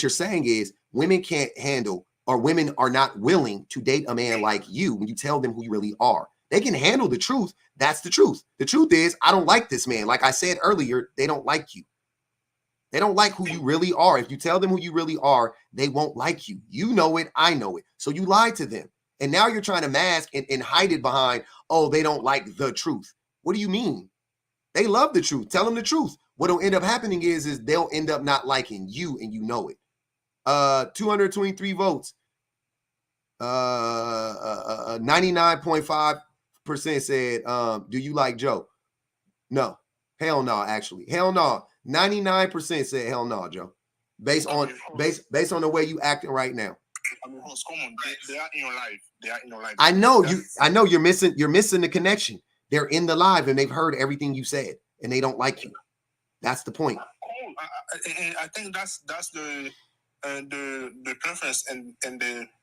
you're saying is women can't handle, or women are not willing to date a man like you when you tell them who you really are. They can handle the truth. That's the truth. The truth is, I don't like this man. Like I said earlier, they don't like you. They don't like who you really are. If you tell them who you really are, they won't like you. You know it. I know it. So you lied to them. And now you're trying to mask and hide it behind, oh, they don't like the truth. What do you mean? They love the truth. Tell them the truth. What'll end up happening is they'll end up not liking you, and you know it. 223 votes. 99.5% said, do you like Joe? No. Hell no, actually. Hell no. 99% said hell no, Joe. Based on the way you acting right now. I mean, come on. They are in your life. They are in your life. I know you're missing the connection. They're in the live and they've heard everything you said and they don't like you. That's the point. I think that's the preference and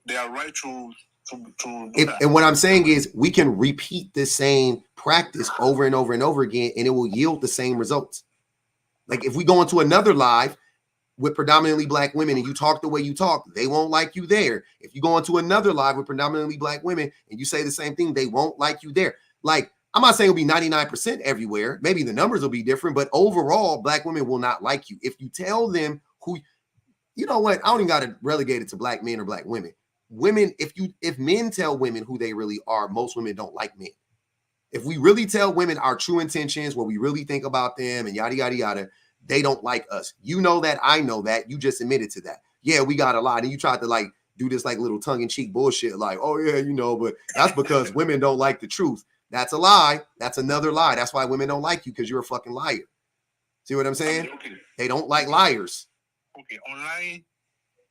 they are right to do that. And what I'm saying is we can repeat the same practice over and over and over again and it will yield the same results. Like if we go into another live with predominantly black women and you talk the way you talk, they won't like you there. If you go into another live with predominantly black women and you say the same thing, they won't like you there. Like, I'm not saying it'll be 99% everywhere. Maybe the numbers will be different, but overall, black women will not like you. If you tell them who, you know what? I don't even got to relegate it to black men or black women. Women, if men tell women who they really are, most women don't like men. If we really tell women our true intentions, what we really think about them and yada, yada, yada, they don't like us. You know that. I know that. You just admitted to that. Yeah, we got a lot. And you tried to like do this like little tongue-in-cheek bullshit like, oh yeah, you know, but that's because women don't like the truth. That's a lie. That's another lie. That's why women don't like you, because you're a fucking liar. See what I'm saying? Okay. They don't like liars. Okay, online,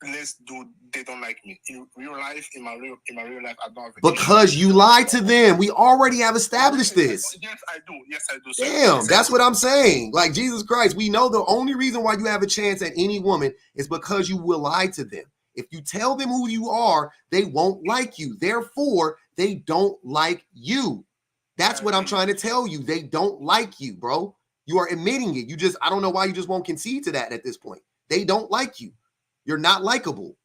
they don't like me in real life. In my real life, I don't have a because you lied to them. We already have established this. Yes, I do. Yes, I do. Damn, that's what I'm saying. Like, Jesus Christ, we know the only reason why you have a chance at any woman is because you will lie to them. If you tell them who you are, they won't like you. Therefore, they don't like you. That's what I'm trying to tell you. They don't like you, bro. You are admitting it. You just, I don't know why you just won't concede to that at this point. They don't like you. You're not likable.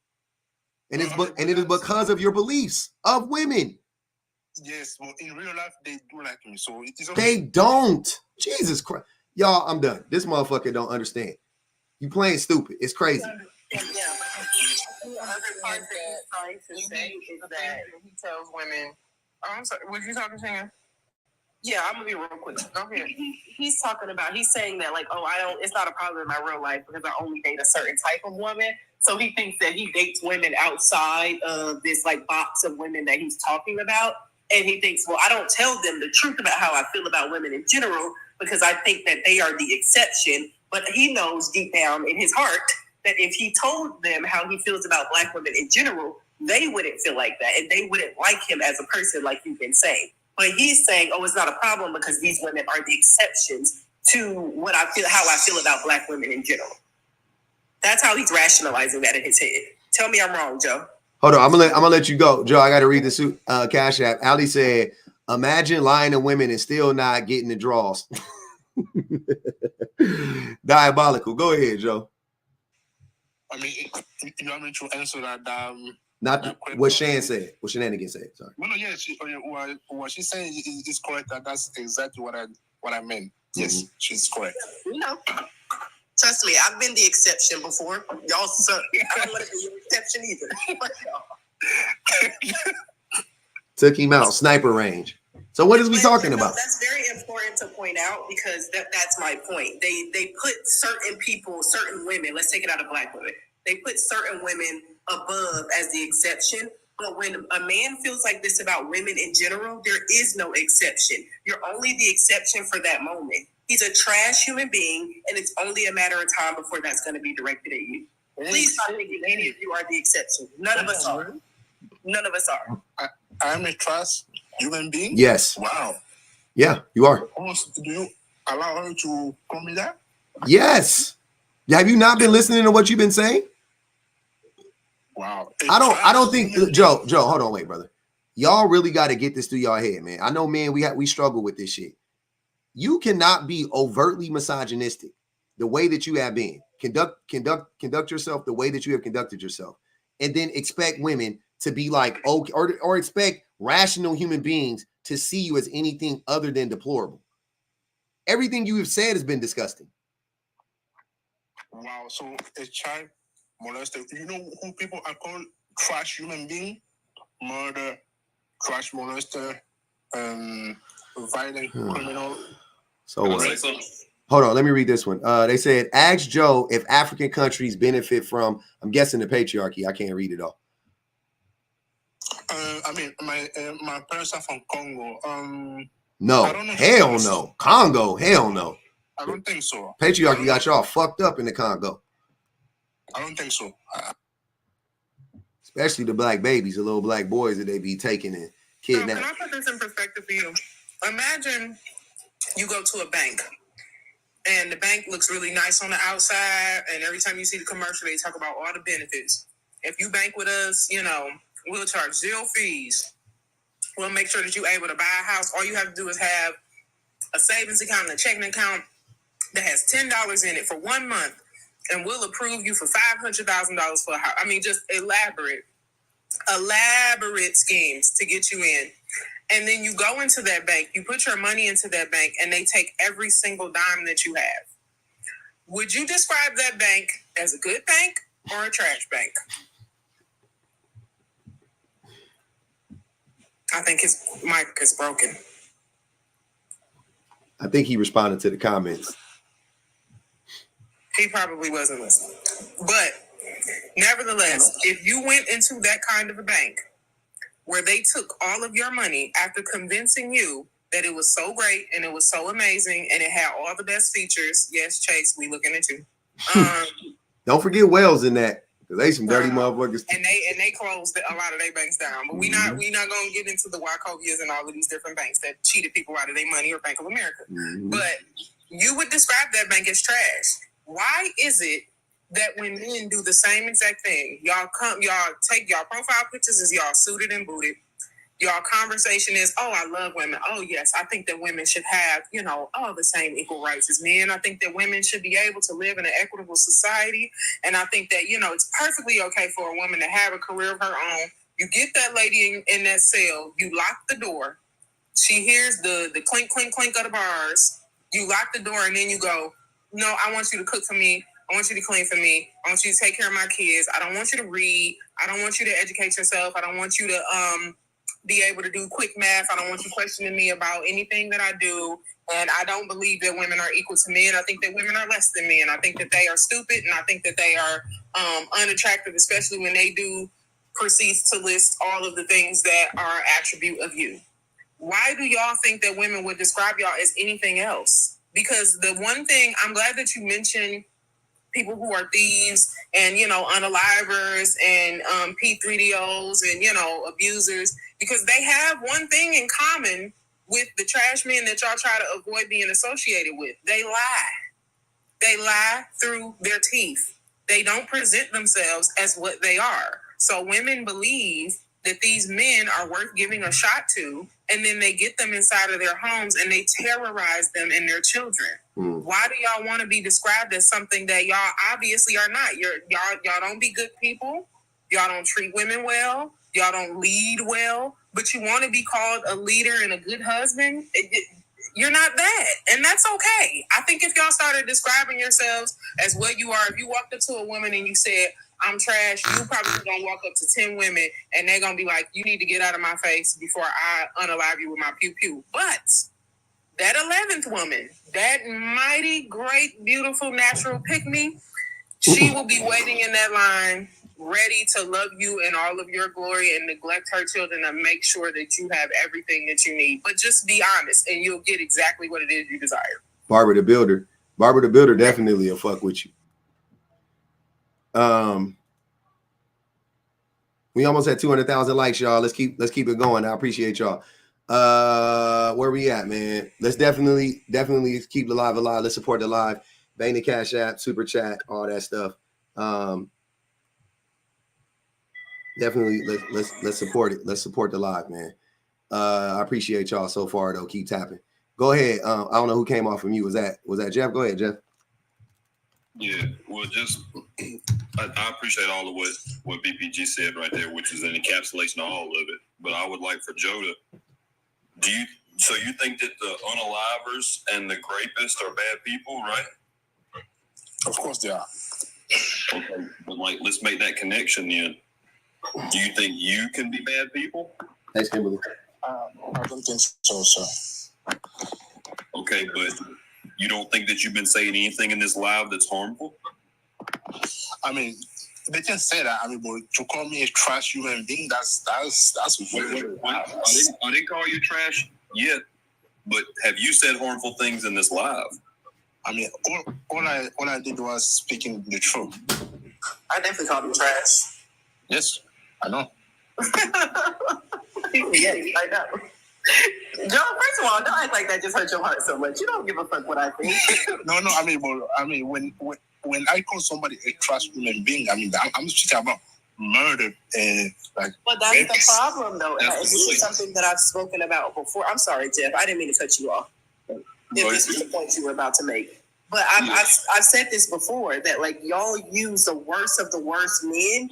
And it is because of your beliefs of women. Yes, well, in real life, they do like me. So it is okay. They don't. Jesus Christ. Y'all, I'm done. This motherfucker don't understand. You playing stupid. It's crazy. The other part that he's trying to say is that he tells women, oh, I'm sorry, was you talking to him? Yeah, I'm gonna be real quick. Go ahead. He's talking about, he's saying that, like, oh, it's not a problem in my real life because I only date a certain type of woman. So he thinks that he dates women outside of this, like, box of women that he's talking about. And he thinks, well, I don't tell them the truth about how I feel about women in general because I think that they are the exception. But he knows deep down in his heart that if he told them how he feels about Black women in general, they wouldn't feel like that. And they wouldn't like him as a person, like you've been saying. But he's saying, oh, it's not a problem because these women are the exceptions to what I feel, how I feel about Black women in general. That's how he's rationalizing that in his head. Tell me I'm wrong, Joe. Hold on, I'm gonna let you go, Joe. I got to read the Cash App. Ali said, "Imagine lying to women and still not getting the draws." Diabolical. Go ahead, Joe. I mean, you want me to answer that? Not what Shan said. What Shenanigans said. Sorry. Well, no, yeah, what she's saying is correct. That's exactly what I meant. Yes, she's correct. You know, trust me, I've been the exception before. Y'all suck. I don't want to be the exception either. Took him out, sniper range. So what is we talking about? That's very important to point out because that's my point. They put certain people, certain women, let's take it out of Black women. They put certain women above as the exception. But when a man feels like this about women in general, there is no exception. You're only the exception for that moment. He's a trash human being, and it's only a matter of time before that's going to be directed at you. Please stop thinking any of you are the exception. None of us are. None of us are. I'm a trash human being? Yes. Wow. Yeah, you are. Do you allow her to call me that? Yes. Have you not been listening to what you've been saying? Wow. I don't think Joe, hold on, wait, brother. Y'all really got to get this through y'all head, man. I know, man, we struggle with this shit. You cannot be overtly misogynistic the way that you have been. Conduct yourself the way that you have conducted yourself, and then expect women to be like, okay, or expect rational human beings to see you as anything other than deplorable. Everything you have said has been disgusting. Wow. So a child molester, you know who people are called trash human being? Murder, trash molester, violent criminal. So hold on, let me read this one. They said, ask Joe if African countries benefit from, I'm guessing, the patriarchy. I can't read it all. I mean, my parents are from Congo. No, hell no. Congo, hell no. I don't think so. Patriarchy got y'all fucked up in the Congo. I don't think so. Especially the black babies, the little black boys that they be taking and kidnapping. Can I put this in perspective for you? Imagine you go to a bank and the bank looks really nice on the outside, and every time you see the commercial, they talk about all the benefits. If you bank with us, you know, we'll charge 0 fees. We'll make sure that you're able to buy a house. All you have to do is have a savings account and a checking account that has $10 in it for 1 month, and we'll approve you for $500,000 for a house. I mean, just elaborate schemes to get you in. And then you go into that bank, you put your money into that bank, and they take every single dime that you have. Would you describe that bank as a good bank or a trash bank? I think his mic is broken. I think he responded to the comments. He probably wasn't listening. But nevertheless, if you went into that kind of a bank where they took all of your money after convincing you that it was so great and it was so amazing and it had all the best features. Yes, Chase, we looking at you. Don't forget Wells in that. Cause they some dirty motherfuckers. And they closed a lot of their banks down. But we not gonna get into the Wachovias and all of these different banks that cheated people out of their money or Bank of America. But you would describe that bank as trash. Why is it that when men do the same exact thing, y'all take y'all profile pictures as y'all suited and booted. Y'all conversation is, oh, I love women. Oh, yes, I think that women should have, all the same equal rights as men. I think that women should be able to live in an equitable society. And I think that, it's perfectly okay for a woman to have a career of her own. You get that lady in that cell, you lock the door. She hears the clink, clink, clink of the bars. You lock the door and then you go, no, I want you to cook for me. I want you to clean for me. I want you to take care of my kids. I don't want you to read. I don't want you to educate yourself. I don't want you to be able to do quick math. I don't want you questioning me about anything that I do. And I don't believe that women are equal to men. I think that women are less than men. I think that they are stupid, and I think that they are unattractive, especially when they do proceed to list all of the things that are an attribute of you. Why do y'all think that women would describe y'all as anything else? Because the one thing, I'm glad that you mentioned people who are thieves and, unalivers and P3DOs and, abusers, because they have one thing in common with the trash men that y'all try to avoid being associated with. They lie. They lie through their teeth. They don't present themselves as what they are. So women believe that these men are worth giving a shot to, and then they get them inside of their homes and they terrorize them and their children. Why do y'all want to be described as something that y'all obviously are not? Y'all don't be good people. Y'all don't treat women well. Y'all don't lead well. But you want to be called a leader and a good husband? You're not that. And that's okay. I think if y'all started describing yourselves as what you are, if you walked up to a woman and you said, I'm trash, you probably gonna walk up to 10 women and they're gonna be like, you need to get out of my face before I unalive you with my pew-pew. But that 11th woman, that mighty, great, beautiful, natural pick-me, she will be waiting in that line, ready to love you in all of your glory and neglect her children and make sure that you have everything that you need. But just be honest and you'll get exactly what it is you desire. Barbara the Builder definitely will fuck with you. We almost had 200,000 likes, y'all. Let's keep it going. I appreciate y'all. Where we at, man? Let's definitely keep the live alive. Let's support the live. Bang the Cash App, Super Chat, all that stuff. Definitely let's support it. Let's support the live, man. I appreciate y'all so far though. Keep tapping. Go ahead. I don't know who came off from you. Was that Jeff? Go ahead, Jeff. Yeah, well, I appreciate all of what BPG said right there, which is an encapsulation of all of it. But I would like for Joe to, you think that the unalivers and the grapists are bad people, right? Of course they are. Okay, but let's make that connection then. Do you think you can be bad people? Thanks, Kimberly. I don't think so, sir. Okay, but you don't think that you've been saying anything in this live that's harmful? I mean, they can say that. I mean, but to call me a trash human being, that's wait. I didn't call you trash yet, but have you said harmful things in this live? I mean, all I did was speaking the truth. I definitely called him trash. Yes, I know. Yes, I know. Joe, first of all, don't act like that just hurt your heart so much. You don't give a fuck what I think. No, I mean, when I call somebody a trash human being, I mean, I'm speaking about murder and like. Well, that's the problem, though. And this is something that I've spoken about before. I'm sorry, Jeff. I didn't mean to cut you off. If this was the point you were about to make. But I've said this before, that y'all use the worst of the worst men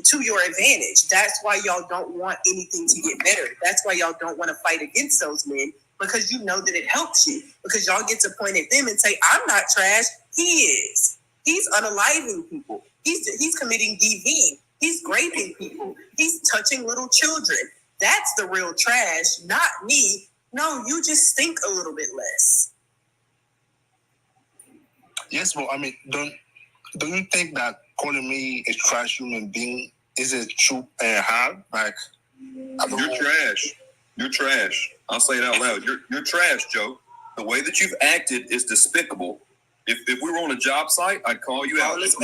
to your advantage. That's why y'all don't want anything to get better. That's why y'all don't want to fight against those men, because you know that it helps you. Because y'all get to point at them and say, I'm not trash. He is. He's unaliving people. He's committing DV. He's raping people. He's touching little children. That's the real trash, not me. No, you just stink a little bit less. Yes, but I mean, don't you think that calling me a trash human being is it true and hard? You're trash. You're trash. I'll say it out loud. You're trash, Joe. The way that you've acted is despicable. If we were on a job site, I'd call you out. If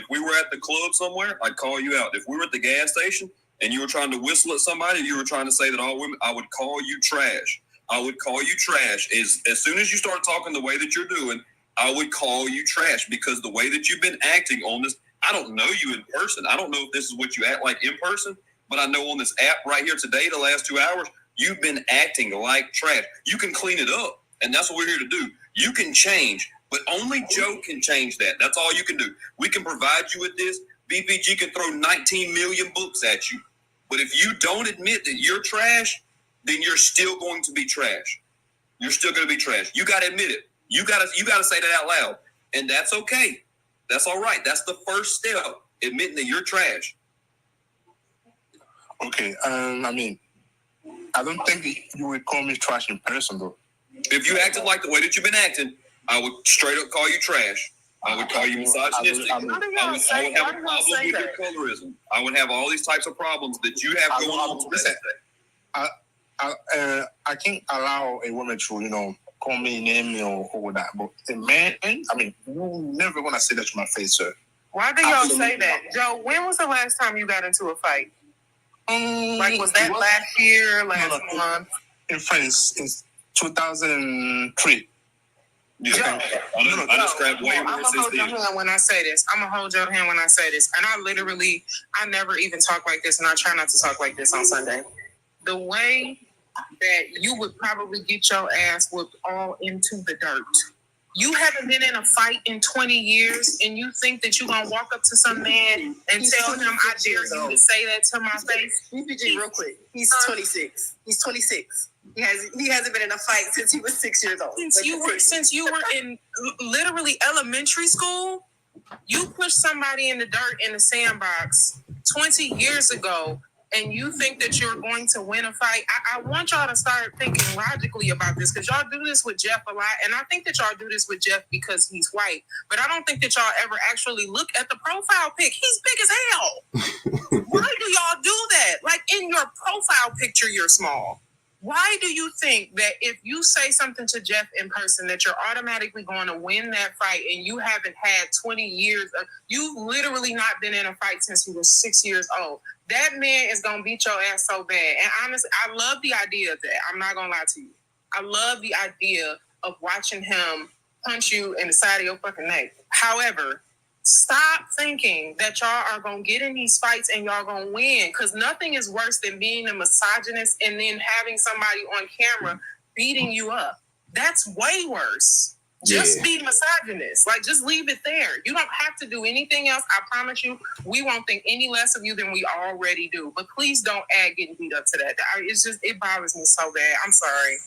we were at the club somewhere, I'd call you out. If we were at the gas station and you were trying to whistle at somebody, you were trying to say that all women, I would call you trash. I would call you trash. As soon as you start talking the way that you're doing, I would call you trash, because the way that you've been acting on this, I don't know you in person. I don't know if this is what you act like in person, but I know on this app right here today, the last 2 hours, you've been acting like trash. You can clean it up, and that's what we're here to do. You can change, but only Joe can change that. That's all you can do. We can provide you with this. BPG can throw 19 million books at you. But if you don't admit that you're trash, then you're still going to be trash. You're still going to be trash. You got to admit it. You got to say that out loud. And that's okay. That's all right. That's the first step, admitting that you're trash. Okay. I mean, I don't think you would call me trash in person, though. If you acted like the way that you've been acting, I would straight up call you trash. I would call you misogynistic. I would have a problem with your colorism. I would have all these types of problems that you have going on. Listen, I can't allow a woman to, call me name or all that. But a man, I mean, you're never gonna say that to my face, sir. Why do y'all say that, Joe? When was the last time you got into a fight? Like, was that last year, last month? In France, in 2003. Yeah. Joe, I described way more since then. I'm gonna hold your hand when I say this. And I never even talk like this, and I try not to talk like this on Sunday. The way that you would probably get your ass whipped all into the dirt. You haven't been in a fight in 20 years, and you think that you're gonna walk up to some man and tell him, I dare you to say that to my face? BPG, real quick. He's 26. He's 26. He hasn't been in a fight since he was 6 years old. Since you were in literally elementary school, you pushed somebody in the dirt in the sandbox 20 years ago, and you think that you're going to win a fight. I want y'all to start thinking logically about this, because y'all do this with Jeff a lot, and I think that y'all do this with Jeff because he's white, but I don't think that y'all ever actually look at the profile pic. He's big as hell. Why do y'all do that? Like, in your profile picture, you're small. Why do you think that if you say something to Jeff in person that you're automatically going to win that fight, and you haven't had 20 years you've literally not been in a fight since you were 6 years old? That man is going to beat your ass so bad. And honestly, I love the idea of that. I'm not going to lie to you. I love the idea of watching him punch you in the side of your fucking neck. However, stop thinking that y'all are going to get in these fights and y'all going to win, because nothing is worse than being a misogynist and then having somebody on camera beating you up. That's way worse. Just be misogynist. Like, just leave it there. You don't have to do anything else. I promise you, we won't think any less of you than we already do. But please don't add getting beat up to that. It bothers me so bad. I'm sorry.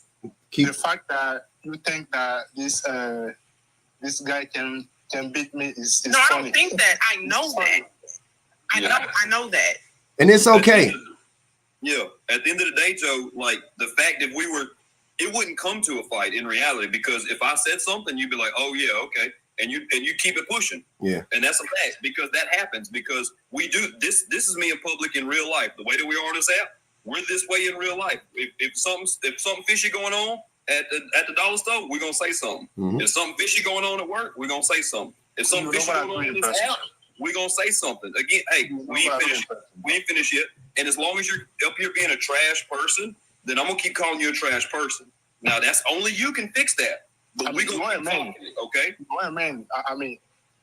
The fact that you think that this guy can beat me is no, funny. I don't think that. I know that. I know that. And it's okay. Yeah. At the end of the day, Joe, like, the fact that it wouldn't come to a fight in reality, because if I said something, you'd be like, oh yeah, okay. And you keep it pushing. Yeah. And that's a fact, because that happens, because we do this. This is me in public in real life. The way that we are on this app, we're this way in real life. If something fishy going on at the dollar store, we're gonna say something. Mm-hmm. If something fishy going on at work, we're gonna say something. If something fishy going on in this app, we're gonna say something. Again, hey, we ain't finished yet. And as long as you're up here being a trash person, then I'm gonna keep calling you a trash person. Now, that's only you can fix that. But we're gonna keep talking, okay? Man, I mean,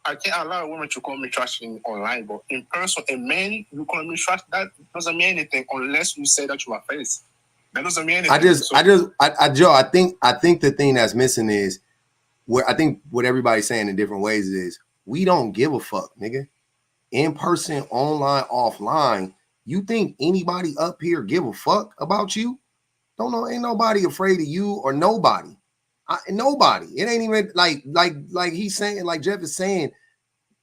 I can't allow a woman to call me trash online, but in person, a man, you call me trash, that doesn't mean anything unless you say that to my face. That doesn't mean anything. Joe, I think the thing that's missing is I think what everybody's saying in different ways is we don't give a fuck, nigga. In person, online, offline. You think anybody up here give a fuck about you? Don't know. Ain't nobody afraid of you or nobody. Nobody. It ain't even like he's saying, like Jeff is saying,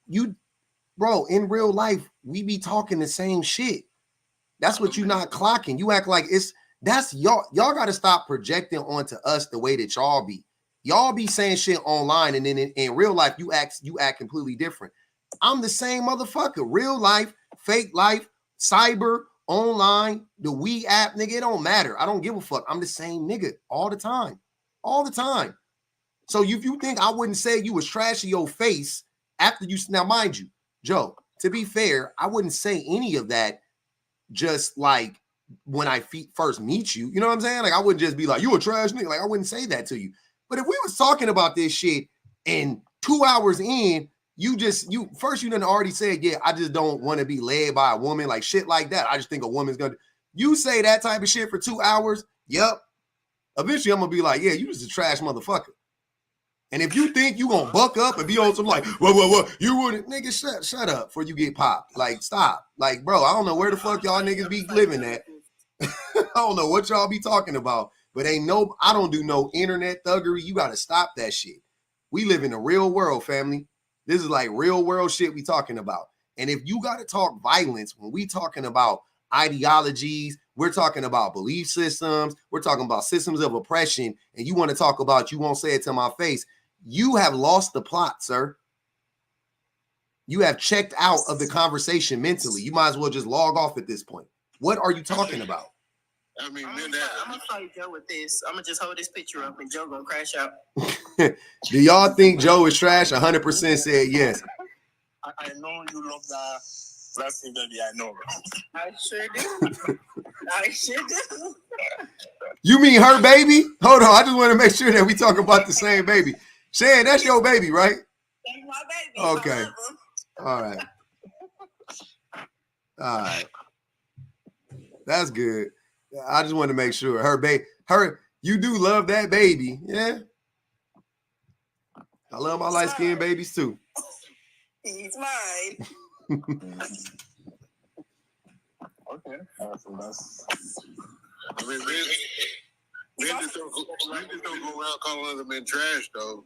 you, bro, in real life, we be talking the same shit. That's what you not clocking. You act like that's y'all got to stop projecting onto us the way that y'all be. Y'all be saying shit online, and then in real life, you act completely different. I'm the same motherfucker. Real life, fake life, cyber, online, the we app, nigga, it don't matter. I don't give a fuck. I'm the same nigga all the time. All the time. So if you think I wouldn't say you was trash in your face after you, now mind you, Joe, to be fair, I wouldn't say any of that just like when I first meet you. You know what I'm saying? Like I wouldn't just be like, you a trash nigga. Like I wouldn't say that to you. But if we was talking about this shit and 2 hours in, you done already said, yeah, I just don't want to be led by a woman, like shit like that. I just think a woman's gonna, you say that type of shit for 2 hours. Yep. Eventually I'm gonna be like, yeah, you just a trash motherfucker. And if you think you gonna buck up and be on some like, what, you wouldn't, nigga, shut up before you get popped. Like, stop. Like, bro, I don't know where the fuck y'all niggas be living at. I don't know what y'all be talking about, but I don't do no internet thuggery. You gotta stop that shit. We live in the real world, family. This is like real world shit we talking about. And if you gotta talk violence when we talking about ideologies, we're talking about belief systems, we're talking about systems of oppression, and you want to talk about, you won't say it to my face, you have lost the plot, sir. You have checked out of the conversation mentally. You might as well just log off at this point. What are you talking about? I mean, I'm gonna fight Joe with this. I'm gonna just hold this picture up and Joe gonna crash out. Do y'all think Joe is trash? 100% said yes. I know you love that blessing, baby. I know. I sure do. I sure do. You mean her baby? Hold on, I just want to make sure that we talk about the same baby. Shan, that's your baby, right? That's my baby. Okay. All right. All right. That's good. I just want to make sure you do love that baby. Yeah. I love my light-skinned babies too. He's mine. Okay. I mean, men just don't go around calling other men trash, though.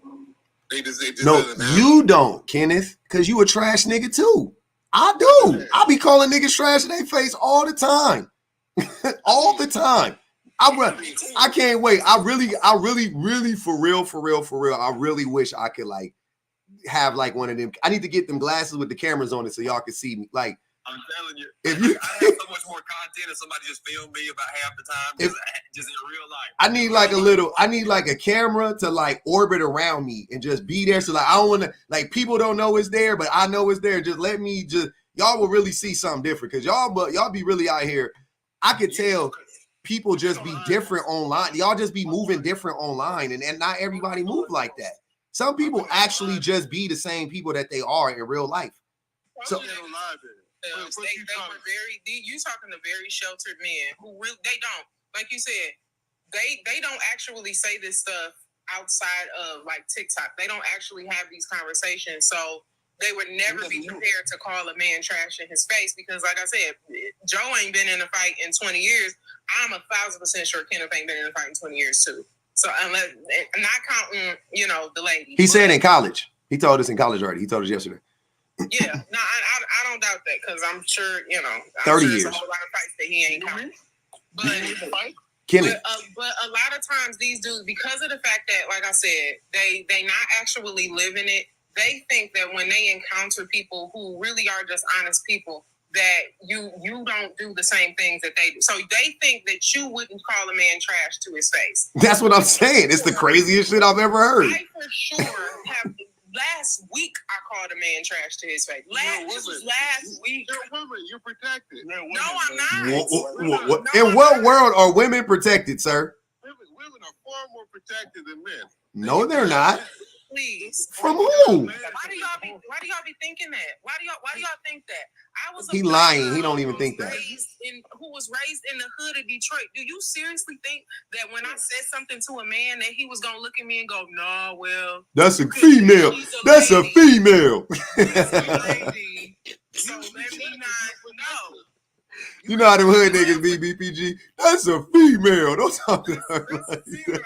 They just no, you don't, Kenneth, because you a trash nigga too. I do. I be calling niggas trash in their face all the time. All the time. I can't wait. I really, for real, I really wish I could like have like one of them. I need to get them glasses with the cameras on it so y'all can see me. Like, I'm telling you, I have so much more content if somebody just filmed me about half the time, just in real life. I need like a camera to like orbit around me and just be there. So like, I don't want to, like, people don't know it's there, but I know it's there. Just let me y'all will really see something different. Cause y'all be really out here. I could tell people just be different online. Y'all just be moving different online and not everybody move like that. Some people actually just be the same people that they are in real life. So They were very. You talking to very sheltered men who really, they don't, like you said, they don't actually say this stuff outside of like TikTok. They don't actually have these conversations. So they would never be prepared to call a man trash in his face because, like I said, Joe ain't been in a fight in 20 years. I'm 1,000% sure Kenneth ain't been in a fight in 20 years too. So unless, not counting, the lady. He said in college. He told us in college already. He told us yesterday. Yeah, no, I don't doubt that because I'm sure, 30 years. There's a whole lot of fights that he ain't counting. But a lot of times these dudes, because of the fact that, like I said, they not actually living it, they think that when they encounter people who really are just honest people, that you don't do the same things that they do. So they think that you wouldn't call a man trash to his face. That's what I'm saying. It's the craziest shit I've ever heard. I for sure have. Last week, I called a man trash to his face. Last week. You're a woman. You're protected. No, I'm not. In what world are women protected, sir? Women are far more protected than men. No, they're not. Please. From who? Why do y'all be thinking that? Why do y'all think that? He lying. He don't even think that. Who was raised in the hood of Detroit? Do you seriously think that when I said something to a man that he was gonna look at me and go, "No, well, that's a female. That's a female." So let me not know. You know how them hood niggas be, BPG? That's a female. Don't talk to her like that.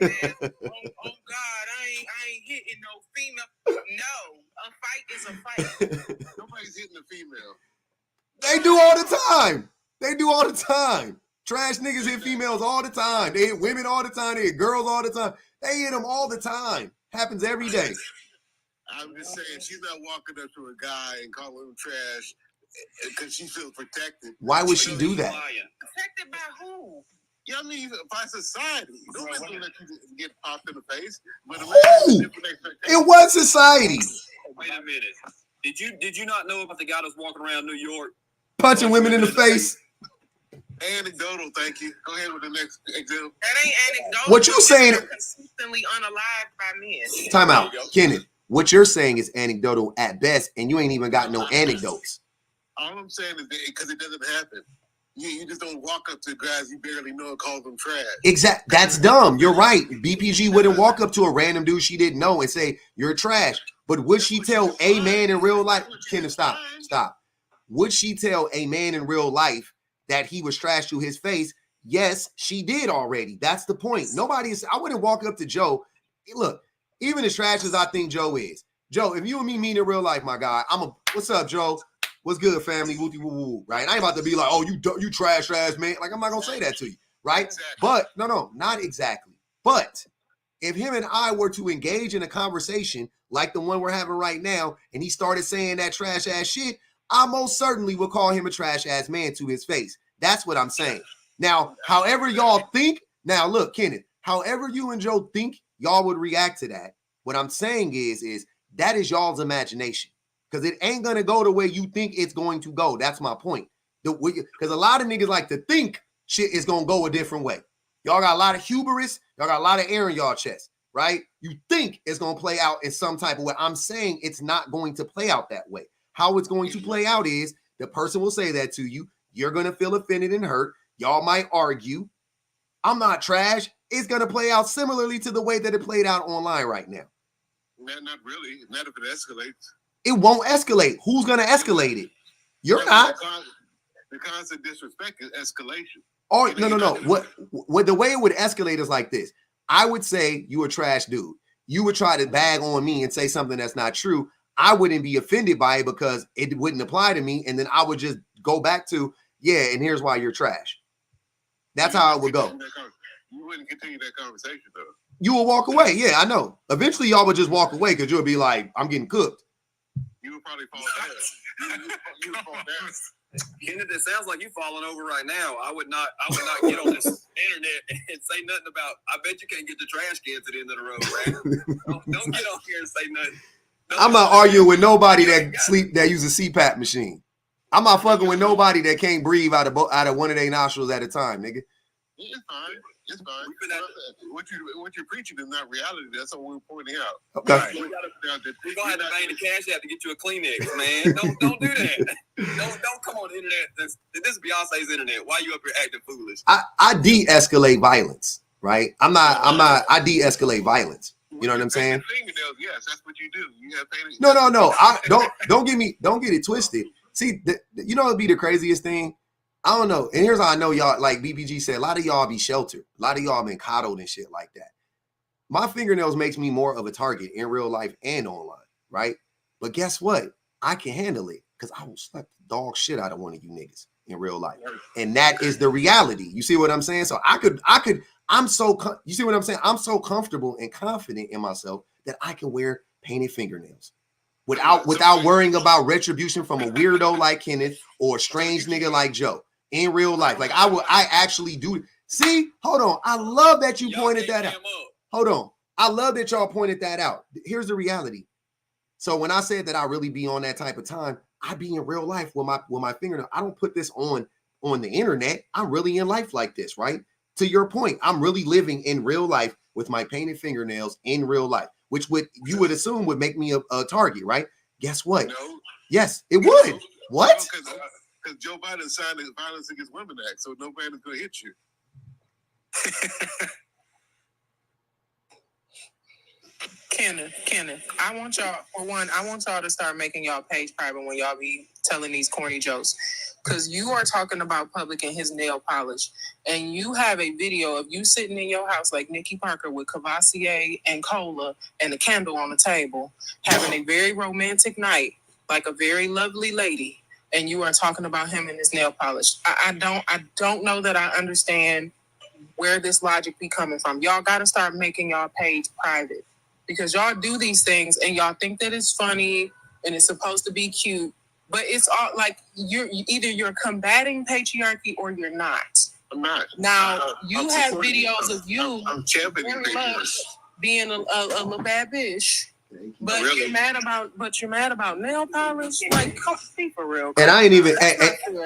Man. Oh God, I ain't hitting no female. No, a fight is a fight. Nobody's hitting a female. They do all the time. Trash niggas hit females all the time. They hit women all the time. They hit girls all the time. They hit them all the time. Happens every day. I'm just saying, she's not walking up to a guy and calling him trash because she feels protected. Why would she do that? Protected by who? Yeah, I mean, by society. Nobody's gonna let you get popped in the face. But in what society? Wait a minute. Did you not know about the guy that's walking around New York punching women in the face? Anecdotal, thank you. Go ahead with the next example. That ain't anecdotal. What you saying? Consistently unalived by men. Time out, Kenneth. What you're saying is anecdotal at best, and you ain't even got no anecdotes. All I'm saying is because it doesn't happen. You just don't walk up to guys you barely know and call them trash. Exact. That's dumb. You're right. BPG wouldn't walk up to a random dude she didn't know and say, you're trash. But would she tell a man in real life? Kenneth, stop. Would she tell a man in real life that he was trash to his face? Yes, she did already. That's the point. I wouldn't walk up to Joe. Look, even as trash as I think Joe is. Joe, if you and me meet in real life, my guy, what's up, Joe? What's good, family? Woo woo woo, right? I ain't about to be like, oh, you trash ass man. Like, I'm not gonna say that to you, right? Exactly. But no, not exactly. But if him and I were to engage in a conversation like the one we're having right now, and he started saying that trash ass shit, I most certainly would call him a trash ass man to his face. That's what I'm saying. Now, however y'all think, now look, Kenneth, however you and Joe think y'all would react to that, what I'm saying is that is y'all's imagination. Because it ain't going to go the way you think it's going to go. That's my point. Because a lot of niggas like to think shit is going to go a different way. Y'all got a lot of hubris. Y'all got a lot of air in y'all chest, right? You think it's going to play out in some type of way. I'm saying it's not going to play out that way. How it's going to play out is the person will say that to you. You're going to feel offended and hurt. Y'all might argue. I'm not trash. It's going to play out similarly to the way that it played out online right now. Not really. Not if it escalates. It won't escalate. Who's going to escalate it? You're not. The constant disrespect is escalation. Oh, no. What the way it would escalate is like this. I would say you a trash dude. You would try to bag on me and say something that's not true. I wouldn't be offended by it because it wouldn't apply to me. And then I would just go back to, yeah, and here's why you're trash. That's how it would go. You wouldn't continue that conversation, though. You will walk away. Yeah, I know. Eventually, y'all would just walk away because you'll be like, I'm getting cooked. You would probably fall down. You would fall down. Kenneth, it sounds like you falling over right now. I would not get on this internet and say nothing about. I bet you can't get the trash cans at the end of the road, right? Don't get on here and say nothing. I'm not arguing with nobody that uses a CPAP machine. I'm not fucking with nobody that can't breathe out of one of their nostrils at a time, nigga. It's fine. It's fine. What you're preaching is not reality. That's what we're pointing out. Okay. Right. We're gonna have to bang the cash out to get you a Kleenex, man. Don't do that. Don't come on the internet. This is Beyonce's internet. Why you up here acting foolish? I de-escalate violence, right? I de-escalate violence. You know what I'm saying? Yes, that's what you do. You have painted. No. Don't get it twisted. See, you know what'd be the craziest thing? I don't know. And here's how I know y'all, like BPG said, a lot of y'all be sheltered. A lot of y'all been coddled and shit like that. My fingernails makes me more of a target in real life and online, right? But guess what? I can handle it because I will slap the dog shit out of one of you niggas in real life. And that is the reality. You see what I'm saying? So you see what I'm saying? I'm so comfortable and confident in myself that I can wear painted fingernails without worrying about retribution from a weirdo like Kenneth or a strange nigga like Joe. In real life, like I actually do. See, hold on. I love that you pointed that out. Hold on. I love that y'all pointed that out. Here's the reality. So when I said that I really be on that type of time, I be in real life with my fingernail. I don't put this on the internet. I'm really in life like this, right? To your point, I'm really living in real life with my painted fingernails in real life, which you would assume would make me a target, right? Guess what? No. Yes, it would. What? Because Joe Biden signed the Violence Against Women Act, so no man is going to hit you. Kenneth, I want y'all to start making y'all page private when y'all be telling these corny jokes. Because you are talking about Public and his nail polish. And you have a video of you sitting in your house like Nikki Parker with Cavassier and cola and a candle on the table, having a very romantic night, like a very lovely lady. And you are talking about him and his nail polish. I don't know that I understand where this logic be coming from. Y'all got to start making y'all page private because y'all do these things and y'all think that it's funny and it's supposed to be cute, but it's all like you're combating patriarchy or you're not. I'm not. Now you I'm have supporting videos of you I'm championing very much being a little bad bitch. But Really? you're mad about nail polish? Like, come see for real. And I ain't even and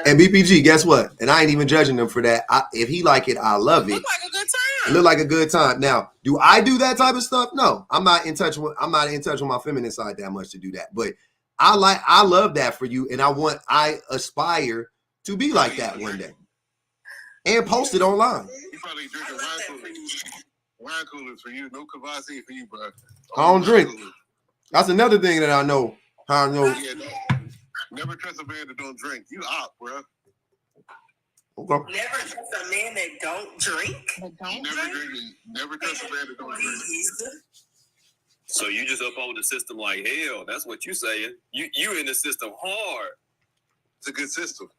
and BPG, guess what? And I ain't even judging them for that. If he like it, I love it. Look like a good time. It look like a good time. Now, do I do that type of stuff? No, I'm not in touch with my feminine side that much to do that. But I love that for you, and I aspire to be like that one day. And post it online. You probably drinking wine coolers. Wine coolers for you, no Kvasse for you, bro. I don't drink. That's another thing that I know. How I know. Yeah, never trust a man that don't drink. You out, bro. Okay. Never trust a man that don't drink. Never trust a man that don't drink. So you just uphold the system like hell. That's what you saying. You in the system hard. It's a good system.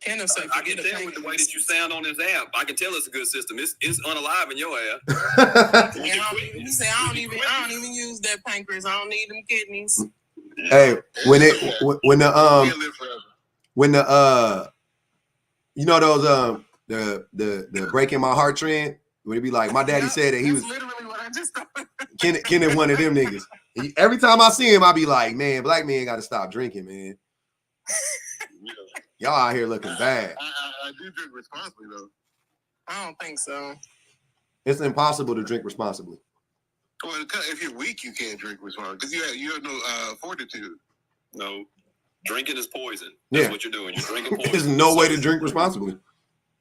I can tell with the way that you sound on this app. I can tell it's a good system. It's unalive in your ass. You say I don't even use that pancreas. I don't need them kidneys. Hey, when the you know those the breaking my heart trend, when it be like, my daddy said that he was literally what I just thought. Kenneth one of them niggas. And every time I see him, I be like, man, black men got to stop drinking, man. Y'all out here looking bad. I do drink responsibly though. I don't think so. It's impossible to drink responsibly. Well, if you're weak, you can't drink responsibly because you have no fortitude. No, drinking is poison. That's what you're doing. You're drinking poison. There's no way to drink responsibly.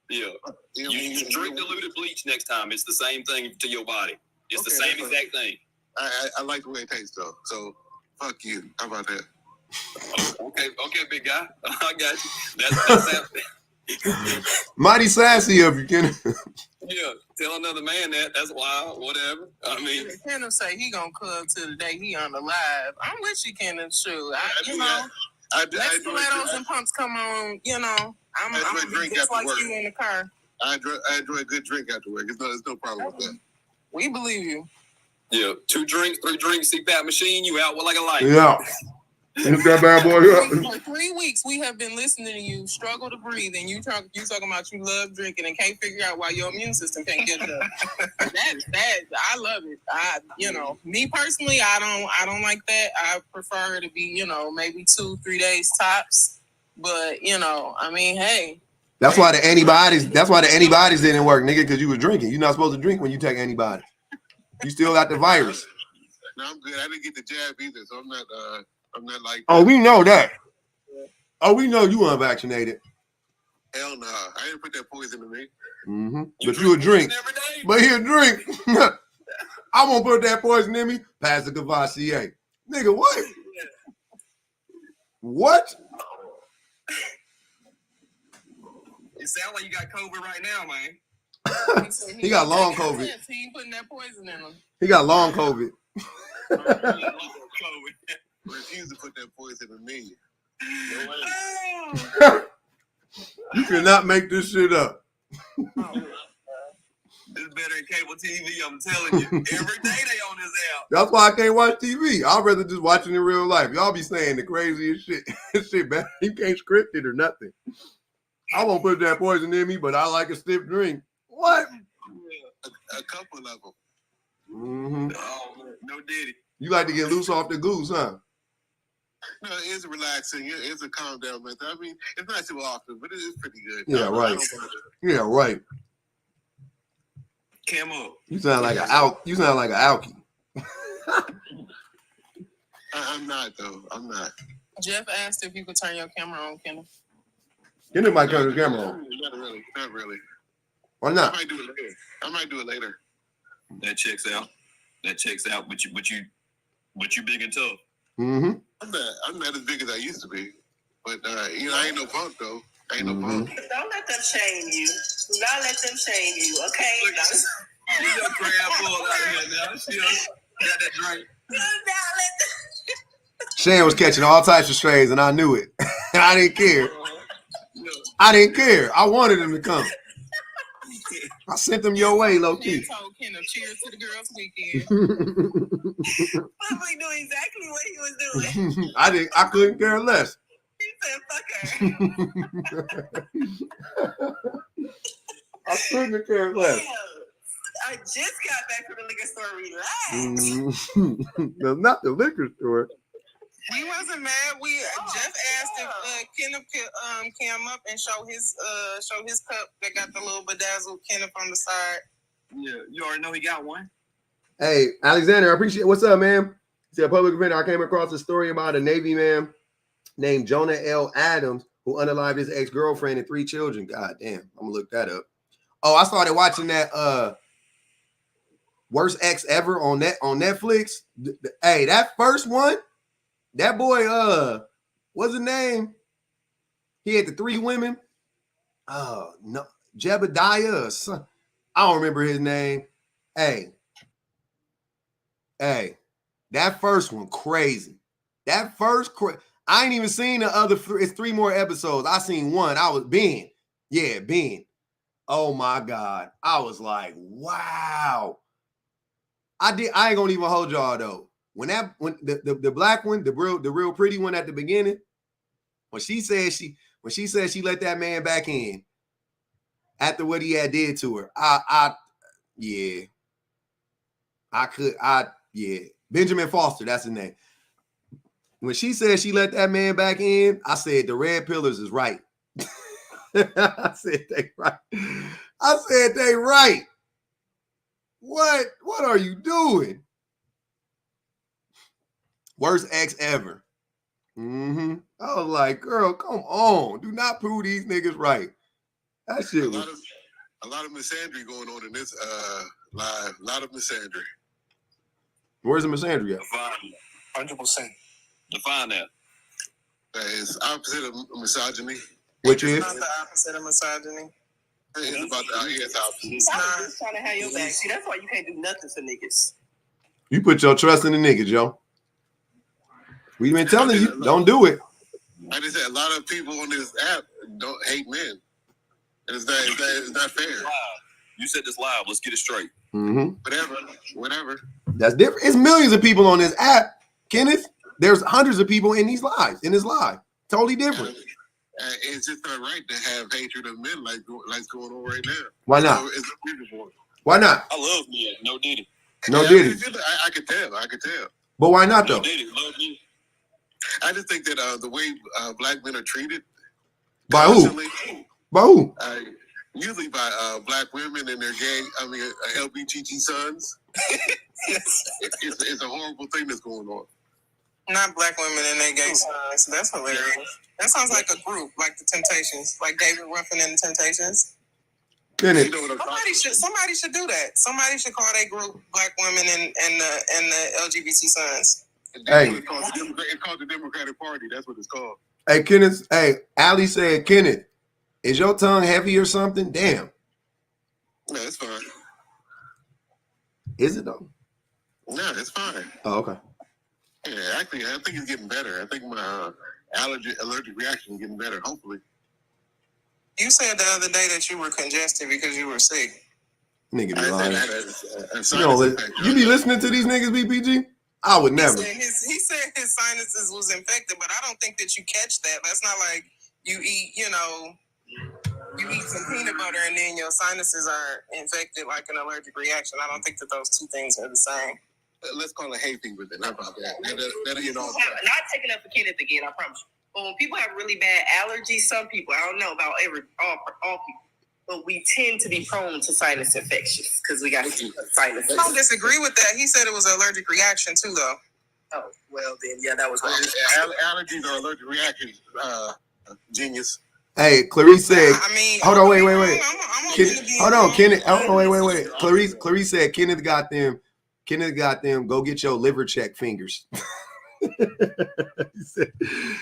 Yeah. You drink diluted bleach next time. It's the same thing to your body. It's the same exact thing. I like the way it tastes though. So fuck you. How about that? Okay, big guy. I got you. That's mighty sassy of you, Kenneth. Yeah, tell another man that. That's wild. Whatever. I mean, Kenneth say he gonna club till the day he on the live. I'm with you, Kenneth. Sure, let stilettos and pumps come on. You know, I'm just like you in the car. I enjoy a good drink after work. There's no problem with that. We believe you. Yeah, 2 drinks, 3 drinks, CPAP machine. You out with like a light. Yeah. Look that bad boy up. For 3 weeks, we have been listening to you struggle to breathe, and you talking about you love drinking and can't figure out why your immune system can't get it up. That I love it. Me personally, I don't like that. I prefer to be, maybe 2-3 days tops. But I mean, hey. That's why the antibodies didn't work, nigga, because you were drinking. You're not supposed to drink when you take antibodies. You still got the virus. No, I'm good. I didn't get the jab either, so I'm not like. Oh, we know that. Oh, we know you unvaccinated. Hell no. I didn't put that poison in me. Mm-hmm. But you a drink. But he a drink. I won't put that poison in me. Pass the Kvasse. Nigga, what? What? It sounds like you got COVID right now, man. He got long COVID. He ain't putting that poison in him. He got long COVID. Refuse to put that poison in me. You cannot make this shit up. It's better than cable TV, I'm telling you. Every day they on this app. That's why I can't watch TV. I'd rather just watch it in real life. Y'all be saying the craziest shit. Shit, man. You can't script it or nothing. I won't put that poison in me, but I like a stiff drink. What? A couple of them. Mm-hmm. Oh, no diddy. You like to get loose off the goose, huh? No, it's relaxing. It's a calm down method. I mean, it's not too often, but it is pretty good. Yeah, right. Yeah, right. Cam up. You sound like an alky. I'm not though. I'm not. Jeff asked if you could turn your camera on, Kenneth. Kenneth might turn his camera on. Not really. Why not? I might do it later. That checks out. But you big and tough. Mm-hmm. I'm not as big as I used to be. But I ain't no punk though. I ain't no punk. Don't let them shame you. Do not let them shame you, okay? She just grab full out of here now. She got that drink. Do not let them. Shan was catching all types of strays, and I knew it. And I didn't care. I didn't care. I wanted him to come. I sent them your way, low key. Told Kenneth, cheers to the girls' weekend. Probably knew exactly what he was doing. I couldn't care less. He said, "Fuck her." I couldn't care less. I just got back from the liquor store. Relax. No, not the liquor store. We wasn't mad. We Jeff asked if Kenneth could come up and show his cup that got the little bedazzled Kenneth on the side. Yeah, you already know he got one. Hey, Alexander, I appreciate. What's up, man? It's a public event. I came across a story about a Navy man named Jonah L. Adams who unalived his ex-girlfriend and 3 children. God damn, I'm gonna look that up. Oh, I started watching that Worst Ex Ever on Netflix. Hey, that first one, that boy, what's his name? He had the 3 women. Oh no, Jebediah or son. I don't remember his name. Hey, that first one crazy. That first I ain't even seen the other. It's 3 more episodes. I seen one. I was Ben. Yeah, Ben. Oh my God. I was like, wow. I ain't gonna even hold y'all though. When the black one, the real pretty one at the beginning, when she said she let that man back in after what he had did to her, yeah. Benjamin Foster, that's his name. When she said she let that man back in, I said the red pillars is right. I said they right. What are you doing? Worst ex ever. I was like, girl, come on. Do not prove these niggas right. That shit was a lot of misandry going on in this live. A lot of misandry. Where's the misandry at? 100%. Define that. It's opposite of misogyny. Which is? It's not the opposite of misogyny. It's about the opposite. I'm just trying to have your back. See, that's why you can't do nothing for niggas. You put your trust in the niggas, yo. We've been telling you, don't do it. I just said a lot of people on this app don't hate men. And it's not fair. You said this live. Let's get it straight. Whatever. That's different. It's millions of people on this app, Kenneth. There's hundreds of people in this live. Totally different. It's just not right to have hatred of men like going on right now. Why not? It's beautiful. Why not? I love men. No Diddy. No Diddy. I could tell. But why not though? No Diddy. Love me. I just think that the way black men are treated by who? By who? Usually by black women and their gay, LBGT sons. It's a horrible thing that's going on. Not black women and their gay sons. That's hilarious. That sounds like a group, like the Temptations, like David Ruffin and the Temptations. Somebody should do that. Somebody should call their group Black Women and the LGBT sons. Hey, it's called the Democratic Party. That's what it's called. Hey, Kenneth. Hey, Allie said, Kenneth, is your tongue heavy or something? Damn. No, it's fine. Is it though? No, it's fine. Oh, okay. Yeah, actually, I think it's getting better. I think my allergic reaction is getting better, hopefully. You said the other day that you were congested because you were sick. Nigga be lying. You be listening to these niggas, BPG? I would never. He said his sinuses was infected, but I don't think that you catch that. That's not like you eat, you eat some peanut butter and then your sinuses are infected like an allergic reaction. I don't think that those two things are the same. Let's call it hay fever then. How about that? That'll get off. Not taking up for Kenneth again, I promise you. But when people have really bad allergies, some people, I don't know about all people, but we tend to be prone to sinus infections because we got sinuses. I don't disagree with that. He said it was an allergic reaction too, though. Oh, well then, yeah, that was wrong. Allergies are allergic reactions, genius. Hey, Clarice said, hold on, wait. Hold on, Kenneth. Wait. Clarice said, Kenneth got them, go get your liver check fingers.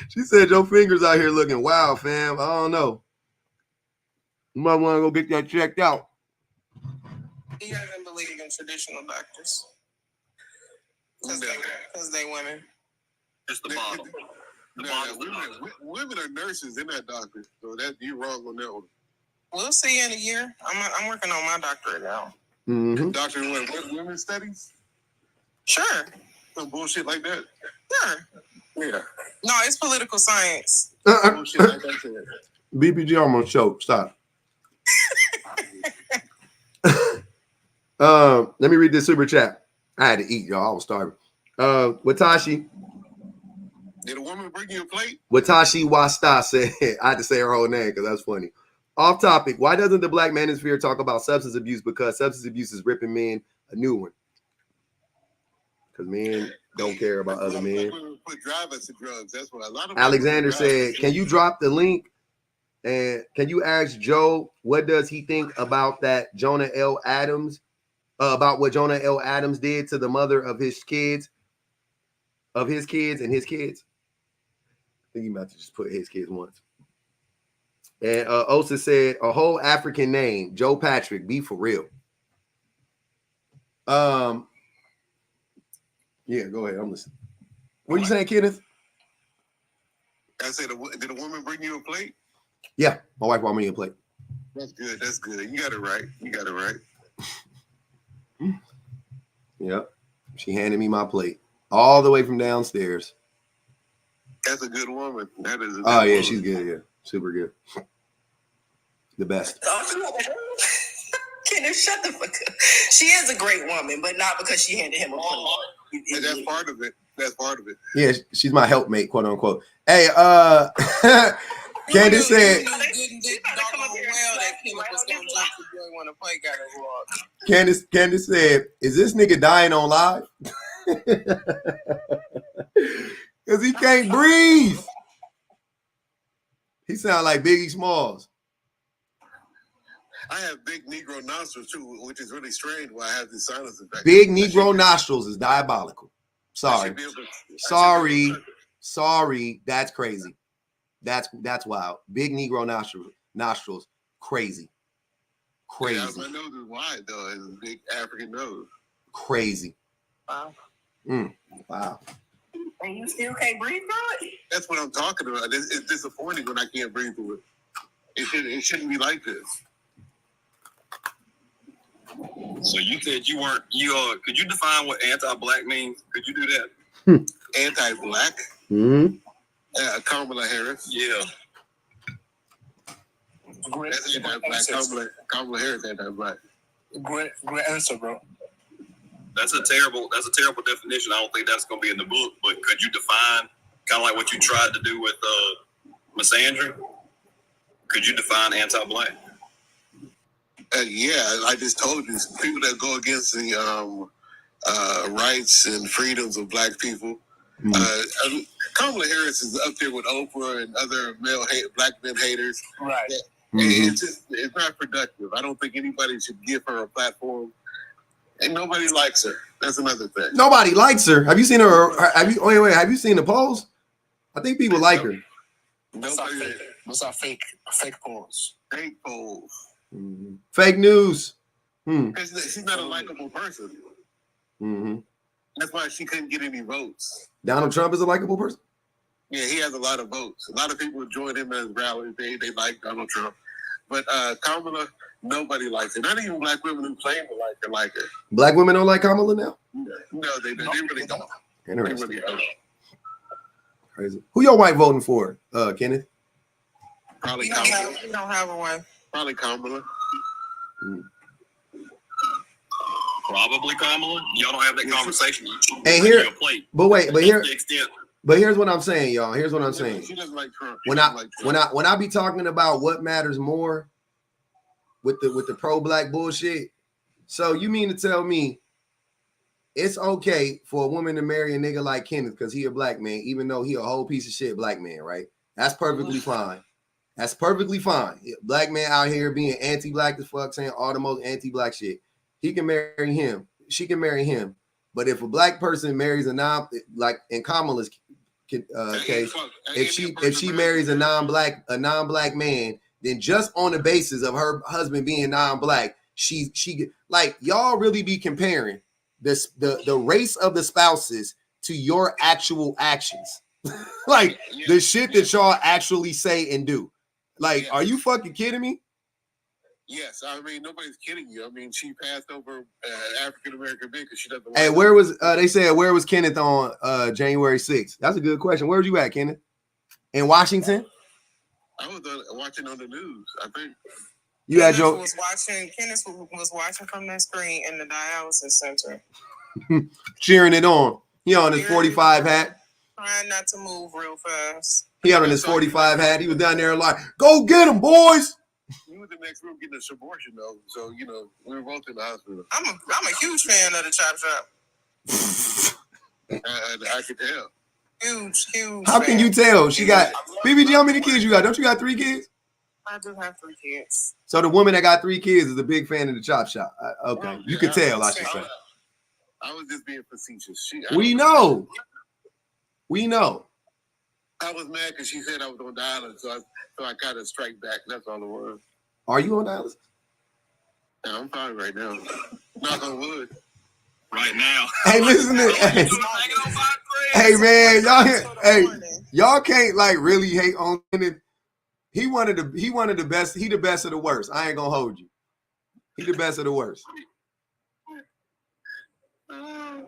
She said, your fingers out here looking wild, fam. I don't know. You might want to go get that checked out. He doesn't believe in traditional doctors. Because they women. Just the bottom. Women are nurses, they're not doctors. So you're wrong on that one. We'll see in a year. I'm working on my doctorate now. Mm-hmm. Doctor in what? Women's studies? Sure. Some bullshit like that? Sure. Yeah. No, it's political science. Bullshit like that. BPG almost choked. Stop. Let me read this super chat. I had to eat, y'all. I was starving. Watashi. Did a woman bring you a plate? Watashi Wasta said, I had to say her whole name because that's funny. Off topic. Why doesn't the Black manosphere talk about substance abuse? Because substance abuse is ripping men a new one. Because men don't care about other men. Put drivers to drugs. That's what a lot of Alexander said, can you drop the link? And can you ask Joe, what does he think about that Jonah L. Adams, about what Jonah L. Adams did to the mother of his kids and his kids? I think you might have just put his kids once. And Osa said, a whole African name, Joe Patrick, be for real. Yeah, go ahead. I'm listening. What are you saying, Kenneth? I said, did a woman bring you a plate? Yeah, my wife brought me a plate. That's good. That's good. You got it right. Yep. She handed me my plate all the way from downstairs. That's a good woman. That is. Oh, yeah, she's good. Yeah, super good. The best. Kenneth, shut the fuck up. She is a great woman, but not because she handed him a plate. And that's part of it. Yeah, she's my helpmate, quote unquote. Hey, Candace said. Candace said, "Is this nigga dying on live? Because he can't breathe. He sound like Biggie Smalls." I have big Negro nostrils too, which is really strange. Why I have this sinus infection. Big Negro nostrils is diabolical. Sorry. That's crazy. That's wild. Big Negro nostrils, crazy. Yeah, my nose is wide though. It's a big African nose. Crazy. Wow. Wow. And you still can't breathe through it? That's what I'm talking about. It's disappointing when I can't breathe through it. It shouldn't be like this. So you said you weren't. Could you define what anti-black means? Could you do that? Anti-black? Mm-hmm. Kamala Harris. Yeah. That's anti-black. Kamala Harris anti-black. Great answer, bro. That's a terrible definition. I don't think that's going to be in the book. But could you define kind of like what you tried to do with misandry? Could you define anti-black? Yeah, I just told you, people that go against the rights and freedoms of black people. Kamala Harris is up there with Oprah and other black men haters. Right. It's not productive. I don't think anybody should give her a platform. And nobody likes her. That's another thing. Nobody likes her. Have you seen her? Have you seen the polls? I think people like her. Those are fake polls. Fake polls. Mm-hmm. Fake news. She's not a likable person. Mm-hmm. That's why she couldn't get any votes. Donald Trump is a likable person? Yeah, he has a lot of votes. A lot of people join him at his rallies. They like Donald Trump. But Kamala, nobody likes her. Not even black women who claim to like her. Black women don't like Kamala now? No, they really don't. Interesting. They really don't. Crazy. Who your wife voting for, Kenneth? Probably Kamala. You don't have a wife. Probably Kamala. Probably Kamala. Y'all don't have that conversation. And here, but here's what I'm saying, y'all. Here's what I'm saying. She doesn't like Trump. When I be talking about what matters more with the pro-black bullshit, so you mean to tell me it's okay for a woman to marry a nigga like Kenneth because he a black man, even though he a whole piece of shit black man, right? That's perfectly fine. That's perfectly fine. Black man out here being anti-black as fuck, saying all the most anti-black shit. He can marry him. She can marry him. But if a black person marries a like in Kamala's case, if she marries a non-black man, then just on the basis of her husband being non-black, she like y'all really be comparing the race of the spouses to your actual actions. Like the shit that y'all actually say and do. Like, are you fucking kidding me? Yes, I mean nobody's kidding you. I mean she passed over African American men because she doesn't. Hey, where was they said where was Kenneth on January 6th? That's a good question. Where were you at, Kenneth? In Washington? I was watching on the news. I think. You had your Kenneth was watching from that screen in the dialysis center. cheering it on. He on his 45 hat. Trying not to move real fast. He had on his 45 hat. He was down there like, go get him, boys. We were the next room getting a abortion though, so you know we were both in the hospital. I'm a huge fan of the Chop Shop. I could tell. Huge. How can you tell? She got BBG. How many kids you got? Don't you got 3 kids? I do have 3 kids. So the woman that got 3 kids is a big fan of the Chop Shop. Okay, you can tell. I should say. I was just being facetious. We know. I was mad because she said I was on dialysis, so I kind of strike back. That's all it was. Are you on dialysis? Yeah, I'm fine right now. Knock on wood. Right now. Hey, listen to hey man, y'all can't like really hate on it. He one of the best. He the best of the worst. I ain't gonna hold you. He the best of the worst.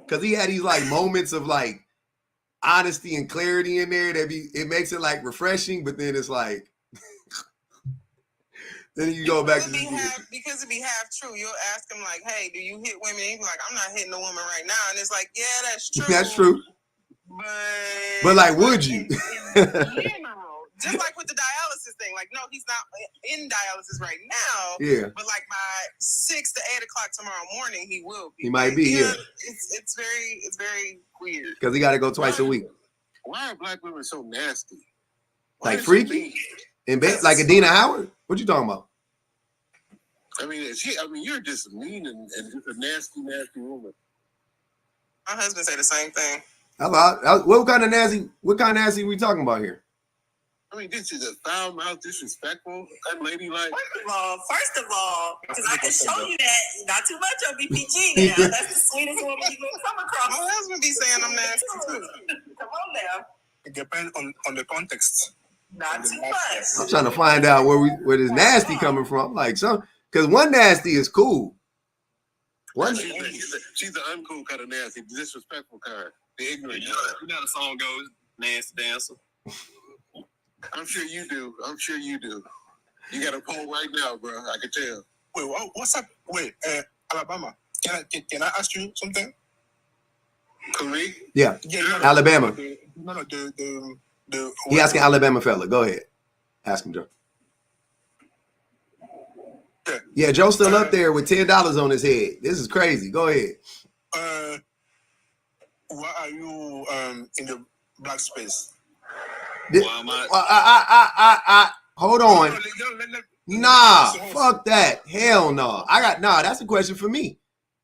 Cause he had these like moments of like honesty and clarity in there it makes it like refreshing, but then it's like then you go back to because it be half true. You'll ask him like, "Hey, do you hit women?" And he's like, "I'm not hitting a woman right now," and it's like, "Yeah, that's true." That's true. But like, would you? Just like with the dialysis thing, like, no, he's not in dialysis right now. Yeah. But like by 6 to 8 o'clock tomorrow morning, he will be. He might be. Yeah. It's very weird. Because he got to go twice a week. Why are black women so nasty? Like freaky? In bed, like Adina Howard? What you talking about? I mean, you're just mean and just a nasty woman. My husband said the same thing. What kind of nasty we talking about here? I mean, this is a foul mouth, disrespectful, unladylike. First of all, because I can show you that not too much on BPG now. That's the sweetest woman you're gonna come across. My husband be saying I'm nasty too. Come on now. It depends on the context. Not too much. I'm trying to find out where this nasty coming from. Like because one nasty is cool. She's the uncool kind of nasty, the disrespectful kind, the ignorant kind. You know how the song goes, nasty dancer. I'm sure you do. You got a poll right now, bro. I can tell. Wait, what's up? Wait, Alabama. Can I ask you something? Khalid? Yeah. Alabama. He asking Alabama fella. Go ahead. Ask him, Joe. Yeah, Joe's still up there with $10 on his head. This is crazy. Go ahead. Why are you in the black space? Hold on. Nah, fuck that. Hell no. That's a question for me.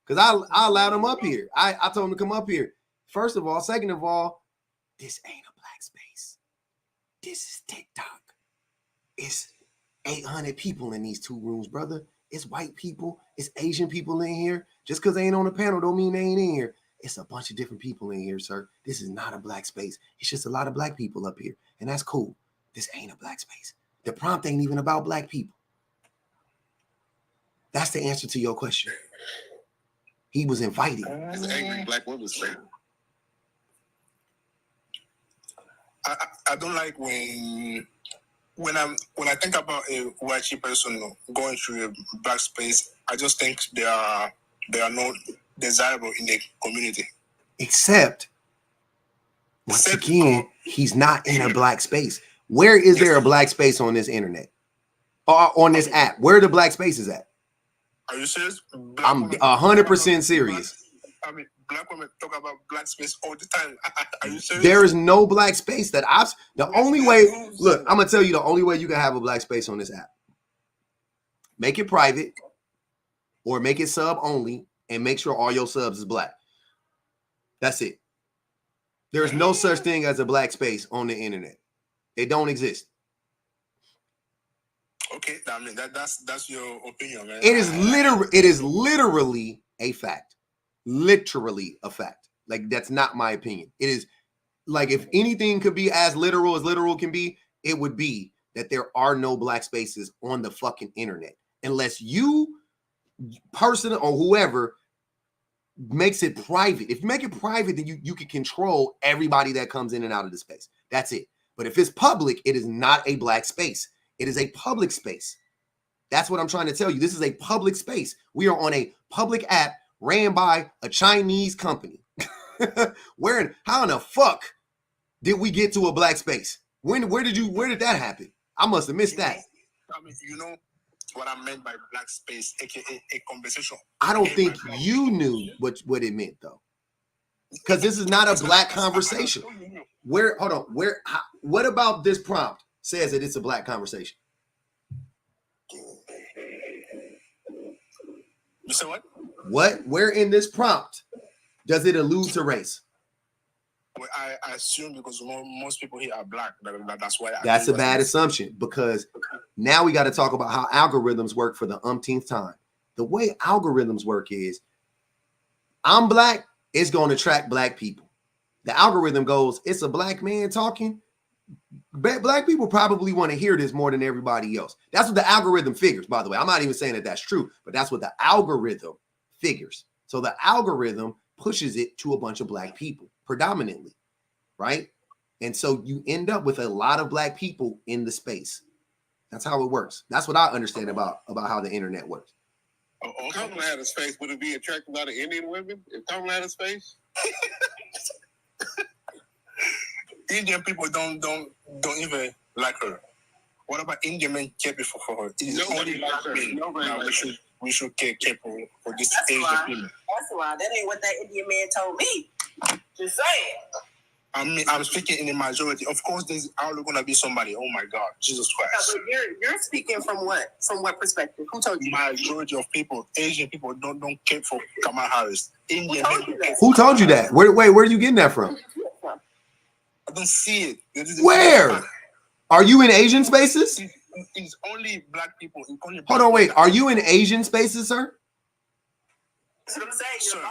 Because I allowed him up here. I told him to come up here. First of all. Second of all, this ain't a black space. This is TikTok. It's 800 people in these 2 rooms, brother. It's white people. It's Asian people in here. Just because they ain't on the panel don't mean they ain't in here. It's a bunch of different people in here, sir. This is not a black space. It's just a lot of black people up here. And that's cool. This ain't a black space. The prompt ain't even about black people. That's the answer to your question. He was inviting. It's an angry black woman's space. I don't like when I think about a white person going through a black space. I just think they are not desirable in the community. Except, once again, he's not in a black space. Where is there a black space on this internet? Or on this app? Where the black spaces at? Are you serious? I'm 100% serious. I mean, black women talk about black space all the time. Are you serious? There is no black space that the only way, look, I'm going to tell you the only way you can have a black space on this app. Make it private or make it sub only and make sure all your subs is black. That's it. There is no such thing as a black space on the internet. It don't exist. Okay, I mean that's your opinion, man. It is literally a fact. Literally a fact. Like, that's not my opinion. It is like, if anything could be as literal can be, it would be that there are no black spaces on the fucking internet unless you person or whoever makes it private. If you make it private, then you can control everybody that comes in and out of the space. That's it. But if it's public, it is not a black space. It is a public space. That's what I'm trying to tell you. This is a public space. We are on a public app ran by a Chinese company. How in the fuck did we get to a black space? Where did that happen? I must have missed that. I mean, you know what I meant by black space, aka a conversation. I don't think you knew what it meant though. Because this is not a black conversation. What about this prompt says that it's a black conversation? You say what? Where in this prompt does it allude to race? Well, I assume because most people here are black. That's why. That's a bad assumption, because now we got to talk about how algorithms work for the umpteenth time. The way algorithms work is, I'm black, it's going to attract black people. The algorithm goes, it's a black man talking. Black people probably want to hear this more than everybody else. That's what the algorithm figures, by the way. I'm not even saying that that's true, but that's what the algorithm figures. So the algorithm pushes it to a bunch of black people predominantly, right? And so you end up with a lot of black people in the space. That's how it works. That's what I understand about how the internet works. Kamala had a space. Would it be attracting a lot of Indian women if Kamala had a space? Indian people don't even like her. What about Indian men care for her? Nobody likes her. We should care for this Asian people. That's why. That ain't what that Indian man told me. Just saying. I'm speaking in the majority. Of course, there's always gonna be somebody. Oh my God, Jesus Christ! But you're speaking from what? From what perspective? Who told you? Majority of people, Asian people, don't care for Kamala Harris. Indian people. Who told you that? Where are you getting that from? I don't see it. Where? Are you in Asian spaces? It's only black people. Hold on, wait. Are you in Asian spaces, sir? That's what I'm saying. You're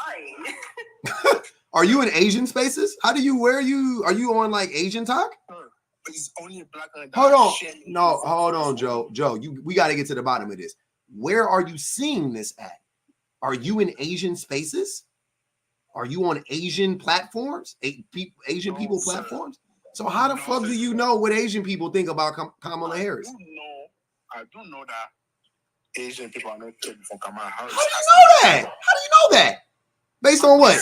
lying. Are you in Asian spaces? Are you on like Asian talk? It's only black. Hold on, Joe. We got to get to the bottom of this. Where are you seeing this at? Are you in Asian spaces? Are you on Asian platforms? Asian people platforms? So how the fuck do you know what Asian people think about Kamala Harris? I do know that Asian people are not caring for Kamala Harris. How do you know that? Based on what?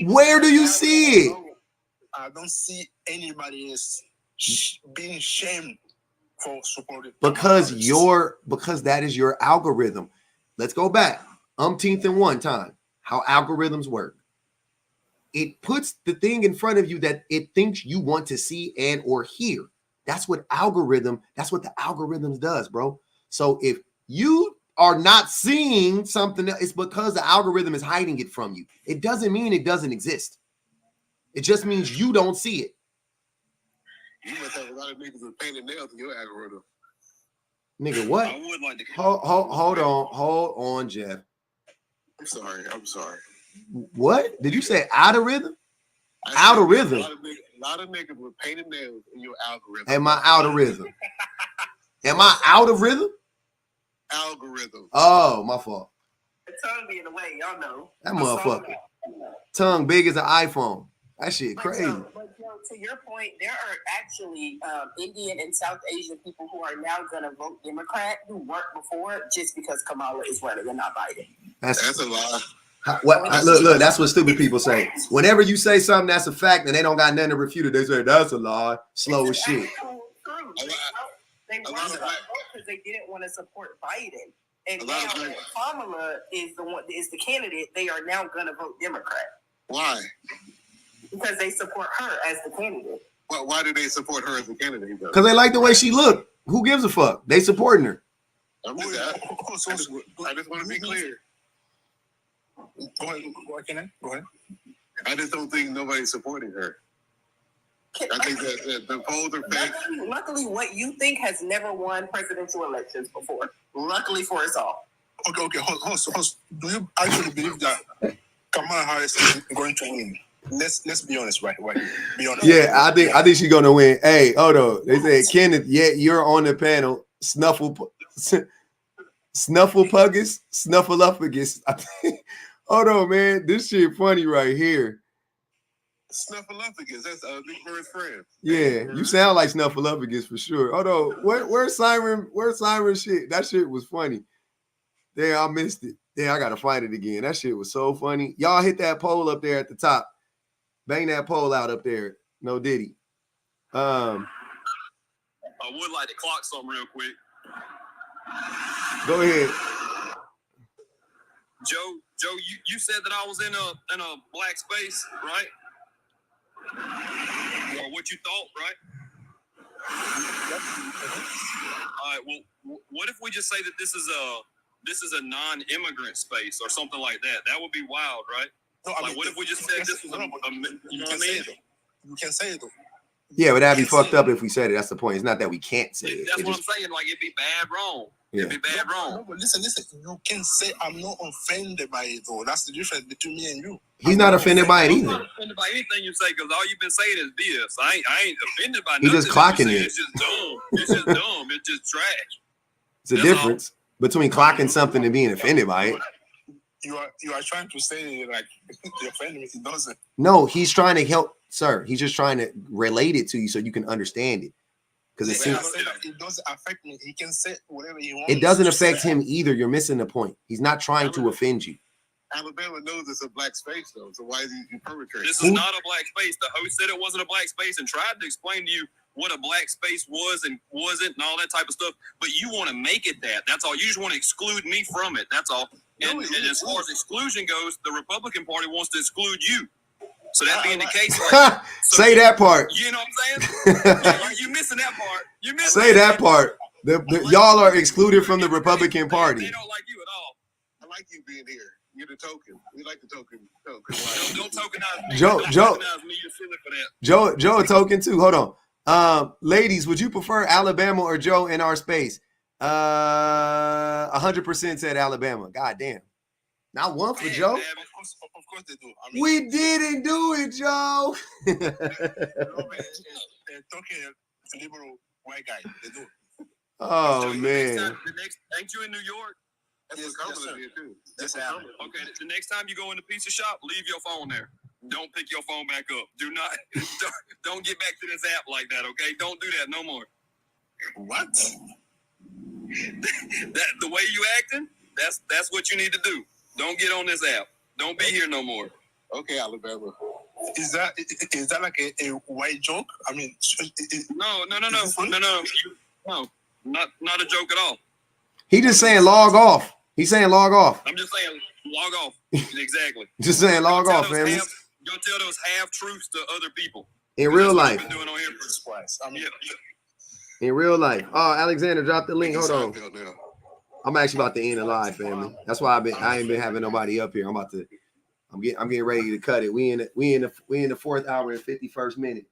Where do you see it? I don't see anybody else being shamed for supporting. Because that is your algorithm. Let's go back. Umpteenth and one time. How algorithms work. It puts the thing in front of you that it thinks you want to see and or hear. That's what the algorithms does, bro. So if you are not seeing something, it's because the algorithm is hiding it from you. It doesn't mean it doesn't exist. It just means you don't see it. You must have a lot of niggas with painted nails in your algorithm. Nigga, what? I would like to. Hold on, Jeff. I'm sorry. What? Did you say out of rhythm? Out of rhythm. A lot of niggas with painted nails in your algorithm. Am I out of rhythm? Am I out of rhythm? Algorithm. Oh, my fault. The tongue be in the way, y'all know. That motherfucker. Tongue big as an iPhone. That shit crazy. But to your point, there are actually Indian and South Asian people who are now going to vote Democrat who weren't before just because Kamala is running and not Biden. That's a lie. Look, that's what stupid people say. Whenever you say something that's a fact and they don't got nothing to refute it, they say that's a lie. Slow as shit. They wanted to vote because they didn't want to support Biden. And now that Kamala is the candidate, they are now going to vote Democrat. Why? Because they support her as the candidate. Well, why do they support her as a candidate? Because they like the way she looked. Who gives a fuck? They supporting her. I just want to be clear. Go ahead. I just don't think nobody's supporting her. I think that the polls are fake. Luckily, what you think has never won presidential elections before. Luckily for us all. Okay. Host. Do you actually believe that Kamala Harris is going to win? Let's be honest, right? Be honest. Yeah, I think she's gonna win. Hey, hold on. They said, Kenneth, you're on the panel. Snuffleupagus. Hold on, man. This shit funny right here. Snuffleupagus. That's Big Bird's friend. Yeah, you sound like Snuffleupagus for sure. Although, where's Siren? Where's Siren shit? That shit was funny. Damn, I missed it. Damn, I gotta find it again. That shit was so funny. Y'all hit that poll up there at the top. Bang that poll out up there. No Diddy. I would like to clock something real quick. Go ahead. Joe, you said that I was in a black space, right? Or what you thought, right? All right. Well, what if we just say that this is a non-immigrant space or something like that? That would be wild, right? No, I mean, what if we just said this was you know what I mean? You can say it though. Yeah, but that'd be fucked up if we said it. That's the point. It's not that we can't say it. That's what I'm saying. Like, it'd be bad wrong. Yeah. It'd be bad wrong. No, but listen. You can say I'm not offended by it though. That's the difference between me and you. He's not offended by it I'm either. not offended by anything you say because all you've been saying is BS. I ain't offended by He nothing. just clocking it. It's just dumb. It's just dumb. It's just trash. It's a difference between clocking something and being offended by it. You are trying to say like you offended me. It doesn't. No, he's trying to help, sir. He's just trying to relate it to you so you can understand it. Because it doesn't affect me. He can say whatever he wants. It doesn't affect him either. You're missing the point. He's not trying to offend you. Alabama knows it's a black space, though. So why is he perpetrating? This is not a black space. The host said it wasn't a black space and tried to explain to you what a black space was and wasn't and all that type of stuff. But you want to make it that. That's all. You just want to exclude me from it. That's all. And as far as exclusion goes, the Republican Party wants to exclude you. So that being the case, like, say that part. You know what I'm saying? You're missing that part. You missing Say that part. Y'all are excluded from the Republican Party. They don't like you at all. I like you being here. You're the token. We like the token. Don't tokenize me. Joe, Tokenize me. You're silly for that. Joe, a token too. Hold on. Ladies, would you prefer Alabama or Joe in our space? 100% said Alabama. God damn. Not one for Joe. Of course they do. I mean, We didn't do it, Joe. they're talking liberal white guy. They do. Oh man. Ain't you in New York? Yes, too. Okay, the next time you go in the pizza shop, leave your phone there. Don't pick your phone back up. Do not. Don't get back to this app like that. Okay, don't do that no more. What? The way you acting, that's what you need to do. Don't get on this app. Don't be here no more. Okay, Alabama. Is that like a white joke? I mean, no, not a joke at all. He just saying log off. He's saying log off. I'm just saying log off. Exactly. Just saying log off, man. Go tell those half truths to other people. In real life. Doing on here In real life. Oh, Alexander, drop the link. Hold on. I'm actually about to end the live, family. That's why I ain't been having nobody up here. I'm getting ready to cut it. We in the 4th hour and 51st minute.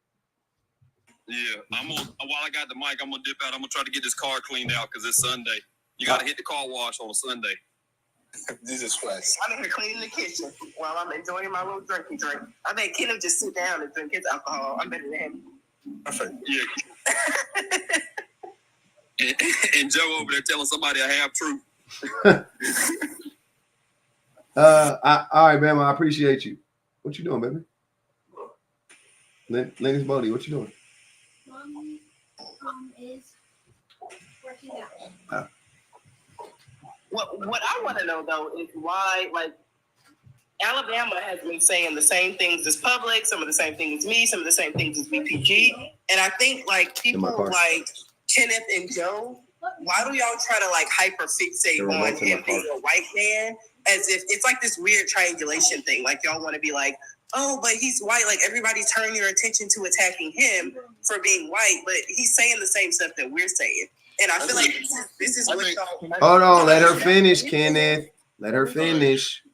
Yeah, while I got the mic, I'm gonna dip out. I'm gonna try to get this car cleaned out because it's Sunday. You gotta hit the car wash on a Sunday. Jesus Christ. I'm in here cleaning the kitchen while I'm enjoying my little drink. I bet Kenneth just sit down and drink his alcohol. I'm better than him. Perfect. Yeah. and Joe over there telling somebody a half truth. All right, man. I appreciate you. What you doing, baby? Lennox Bodie, what you doing? Mommy is working out. What I want to know though is why, like, Alabama has been saying the same things as Public, some of the same things as me, some of the same things as BPG, and I think like people like Kenneth and Joe, why do y'all try to like hyper fixate on him being a white man as if it's like this weird triangulation thing? Like y'all want to be like, oh, but he's white. Like everybody's turning your attention to attacking him for being white, but he's saying the same stuff that we're saying. And I feel like this is what y'all. Hold on, let her finish, Kenneth. Let her finish.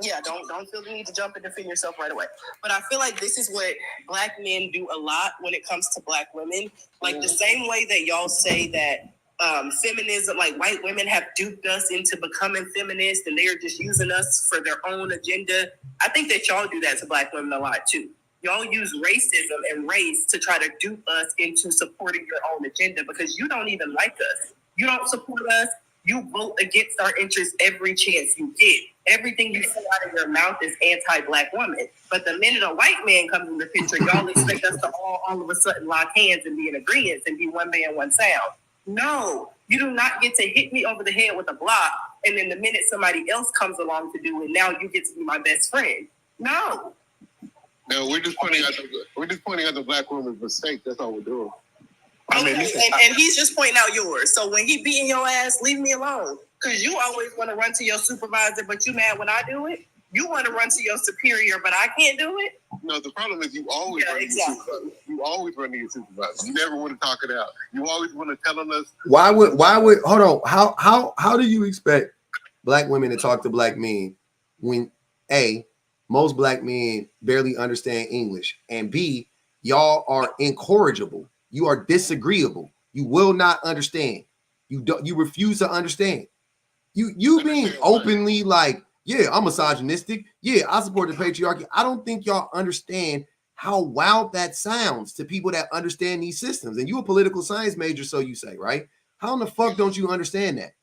Yeah, don't feel the need to jump and defend yourself right away. But I feel like this is what Black men do a lot when it comes to Black women. Like the same way that y'all say that feminism, like white women have duped us into becoming feminist and they are just using us for their own agenda. I think that y'all do that to Black women a lot too. Y'all use racism and race to try to dupe us into supporting your own agenda because you don't even like us. You don't support us. You vote against our interests every chance you get. everything you say out of your mouth is anti-black woman. But the minute a white man comes in the picture, y'all expect us to all of a sudden lock hands and be in agreement and be one man, one sound. No, you do not get to hit me over the head with a block, and then the minute somebody else comes along to do it, now you get to be my best friend. No. No, we're just pointing out the black woman's mistake. That's all we're doing. I mean, and he's just pointing out yours. So when he beating your ass, leave me alone. Because you always want to run to your supervisor, but you mad when I do it. You want to run to your superior, but I can't do it. No, the problem is you always run to your supervisor. You always run to your supervisor. You never want to talk it out. You always want to tell us. Why would hold on? How do you expect black women to talk to black men when A, most black men barely understand English, and B, y'all are incorrigible. You are disagreeable. You will not understand. You refuse to understand. You being openly like, yeah, I'm misogynistic. Yeah, I support the patriarchy. I don't think y'all understand how wild that sounds to people that understand these systems. And you a political science major, so you say, right? How in the fuck don't you understand that?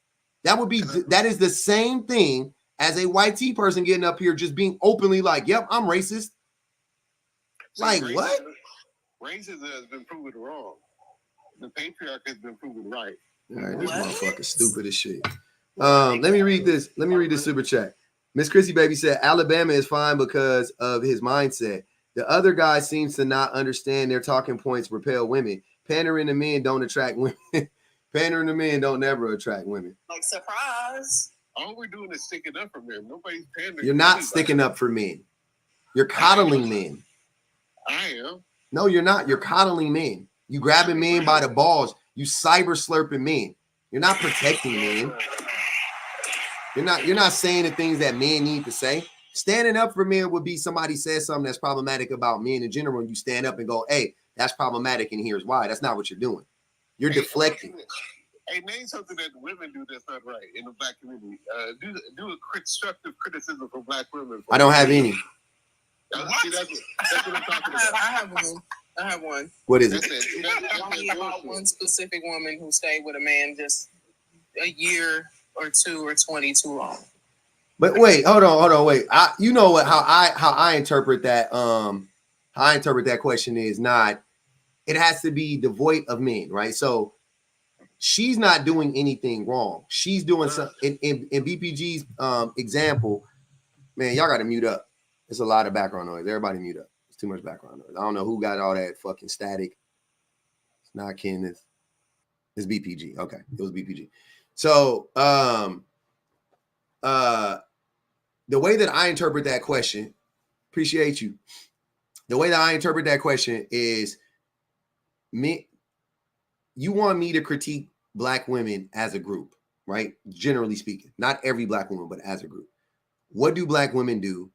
That is the same thing as a white tea person getting up here just being openly like, yep, I'm racist. Like, what? Racism has been proven wrong. The patriarchy has been proven right. All right, this motherfucker stupid as shit. Let me read this. Let me read this super chat. Miss Chrissy Baby said Alabama is fine because of his mindset. The other guy seems to not understand their talking points repel women. Pandering to men don't attract women. Pandering to men don't never attract women. Like, surprise. All we're doing is sticking up for men. Nobody's pandering. You're not sticking up for men. You're coddling men. I am. No, you're not. You're coddling men. You grabbing men by the balls. You cyber slurping men. You're not protecting men. You're not saying the things that men need to say. Standing up for men would be somebody says something that's problematic about men in general, and you stand up and go, hey, that's problematic, and here's why. That's not what you're doing. You're deflecting. Hey, name something that women do that's not right in the black community. Do a constructive criticism for black women. I don't have any. See, that's what I'm talking about. I have one. What is it? About one specific woman who stayed with a man just a year or two or 20 too long. But wait, hold on, wait. You know what? How I interpret that. How I interpret that question is not. It has to be devoid of men, right? So she's not doing anything wrong. She's doing something in BPG's example. Man, y'all got to mute up. There's a lot of background noise. Everybody mute up. It's too much background noise. I don't know who got all that fucking static. It's not Kenneth. It's BPG. Okay, it was BPG. So the way that I interpret that question, appreciate you. The way that I interpret that question is me. You want me to critique black women as a group, right? Generally speaking, not every black woman, but as a group. What do black women do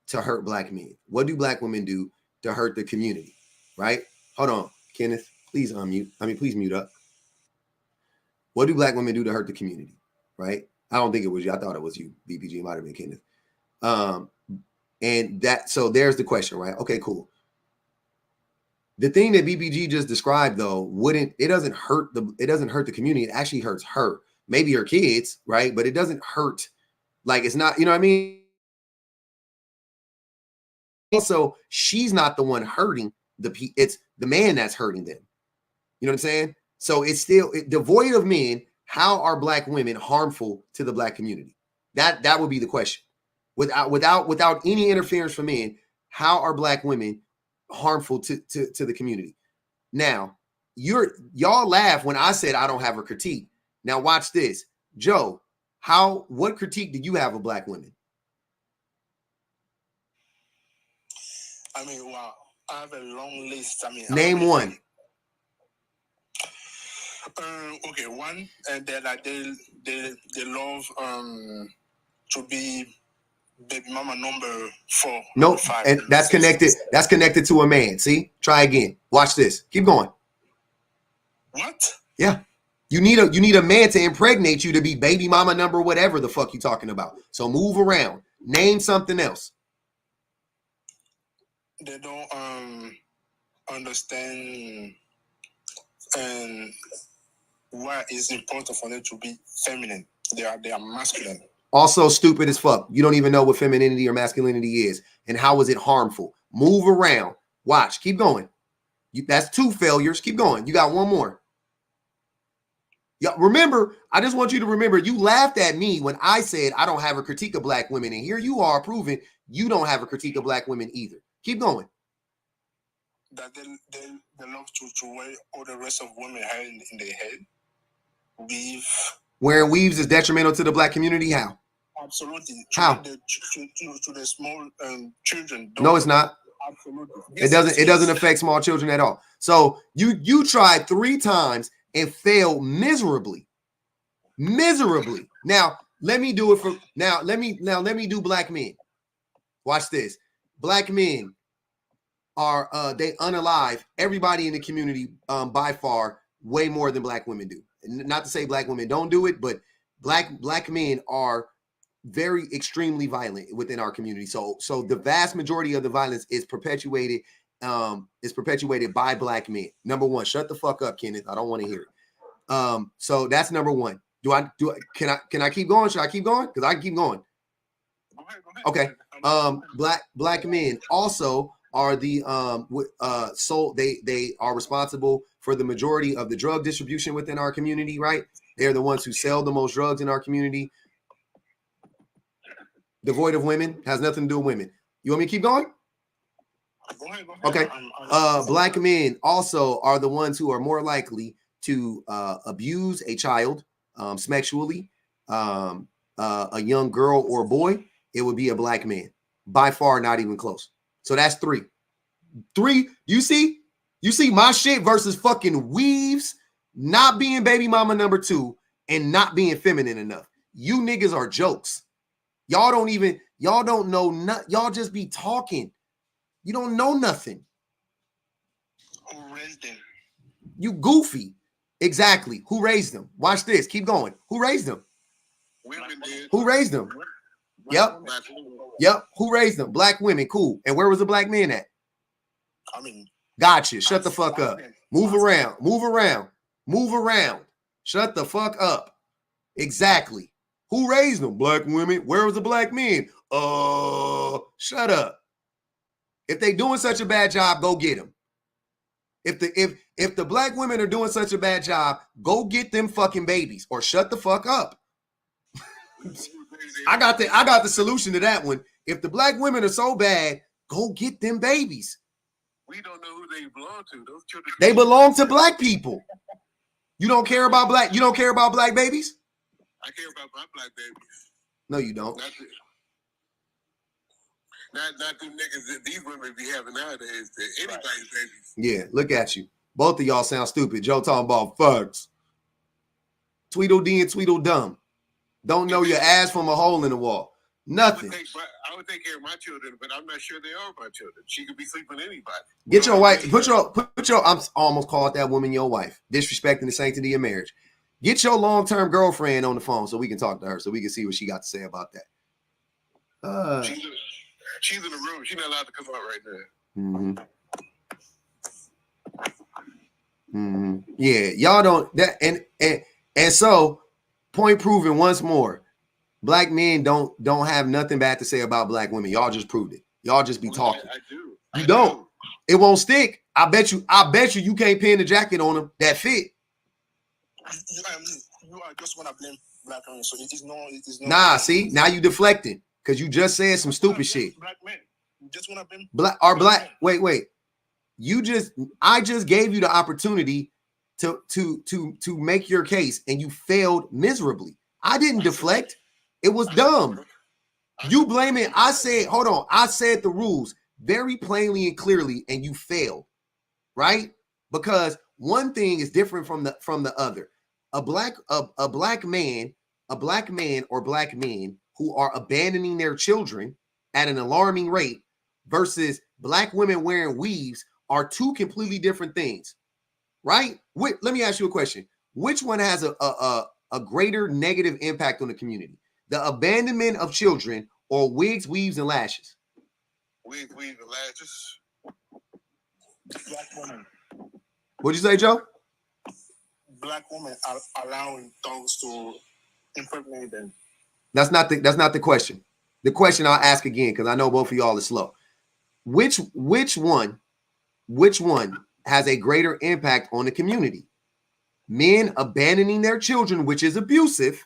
to hurt black men? What do black women do to hurt the community, right? Hold on, Kenneth, please unmute. Please mute up. What do black women do to hurt the community, right? I don't think it was you. I thought it was you, BPG. It might have been Kenneth. And that, so there's the question, right? Okay, cool. The thing that BPG just described, though, it doesn't hurt the community. It actually hurts her, maybe her kids, right? But it doesn't hurt. Like, it's not, you know what I mean? Also, she's not the one hurting it's the man that's hurting them. You know what I'm saying? So it's still devoid of men. How are black women harmful to the black community? That would be the question. Without any interference from men, how are black women harmful to the community? Now, y'all laugh when I said I don't have a critique. Now watch this. Joe, what critique do you have of black women? I mean, wow, I have a long list. Name one. Okay, one, and they love to be baby mama number 4. Nope, 5, and that's connected. That's connected to a man. See, try again. Watch this. Keep going. What? Yeah, you need a man to impregnate you to be baby mama number whatever the fuck you talking about. So move around. Name something else. They don't understand and why it's important for them to be feminine. They are masculine. Also stupid as fuck. You don't even know what femininity or masculinity is. And how is it harmful? Move around. Watch. Keep going. That's 2 failures. Keep going. You got 1 more. Yeah, remember, I just want you to remember, you laughed at me when I said I don't have a critique of black women. And here you are proving you don't have a critique of black women either. Keep going. That they love to wear all the rest of women hair in their head. Weave. Wearing weaves is detrimental to the black community. How? Absolutely. How? To the small children. No, it's not. Absolutely. It doesn't affect small children at all. So you tried 3 times and failed miserably. Now let me do it for now. Let me do black men. Watch this. Black men are they unalive everybody in the community by far way more than black women do. Not to say black women don't do it, but black men are very extremely violent within our community. So the vast majority of the violence is perpetuated by black men. Number 1, shut the fuck up, Kenneth. I don't want to hear it. So that's number 1. Can I keep going? Should I keep going? Because I can keep going. Go ahead. Okay. Black men also are the they are responsible for the majority of the drug distribution within our community, right? They're the ones who sell the most drugs in our community. Devoid of women, has nothing to do with women. You want me to keep going? Go ahead. Okay. Black men also are the ones who are more likely to abuse a child sexually, a young girl or boy. It would be a black man. By far, not even close. So that's 3. You see my shit versus fucking weaves, not being baby mama number 2, and not being feminine enough. You niggas are jokes. Y'all don't know y'all just be talking. You don't know nothing. Who raised them? You goofy. Exactly. Who raised them? Watch this. Keep going. Who raised them? Women did. Who raised them? Yep. Who raised them? Black women. Cool. And where was the black man at? Gotcha. Shut the fuck up. Move around. Shut the fuck up. Exactly. Who raised them? Black women. Where was the black men? Shut up. If they doing such a bad job, go get them. If the black women are doing such a bad job, go get them fucking babies or shut the fuck up. I got the solution to that one. If the black women are so bad, go get them babies. We don't know who they belong to. Those children. They belong to black people. You don't care about black babies? I care about my black babies. No, you don't. Not them niggas that these women be having nowadays. Anybody's babies. Yeah, look at you. Both of y'all sound stupid. Joe talking about fucks. Tweedledee and Tweedledum. Don't know your ass from a hole in the wall. Nothing. I would take care of my children, but I'm not sure they are my children. She could be sleeping with anybody. Get your wife. Put your. I'm almost called that woman your wife. Disrespecting the sanctity of marriage. Get your long-term girlfriend on the phone so we can talk to her, so we can see what she got to say about that. She's in the room. She's not allowed to come out right now. Yeah, y'all don't that and so point proven once more. Black men don't have nothing bad to say about black women. Y'all just proved it. Y'all just be talking. I do. You don't. It won't stick. I bet you you can't pin the jacket on them that fit. You just want to blame black women, so it is no. Nah, see, now you deflecting because you just said some stupid shit. Black men, you just want to blame black. Wait. I just gave you the opportunity to make your case, and you failed miserably. I didn't deflect. It was dumb. You blame it. I said, hold on. I said the rules very plainly and clearly, and you failed, right? Because one thing is different from the other. A black man or black men who are abandoning their children at an alarming rate versus black women wearing weaves are 2 completely different things, right? Let me ask you a question. Which one has a greater negative impact on the community? The abandonment of children or wigs, weaves, and lashes? Wigs, weaves, and lashes. Black women. What'd you say, Joe? Black women are allowing dogs to impregnate them. That's not the question. The question I'll ask again, because I know both of y'all are slow. Which one has a greater impact on the community? Men abandoning their children, which is abusive,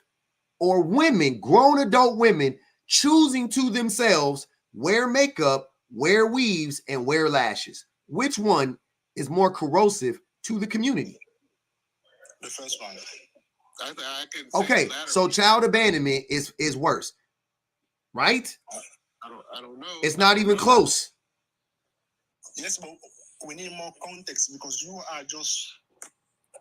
or women, grown adult women, choosing to themselves wear makeup, wear weaves, and wear lashes? Which one is more corrosive to the community? The first one. I can Okay, so child abandonment is worse, right? I don't know. It's not even close. Yes, but we need more context because you are just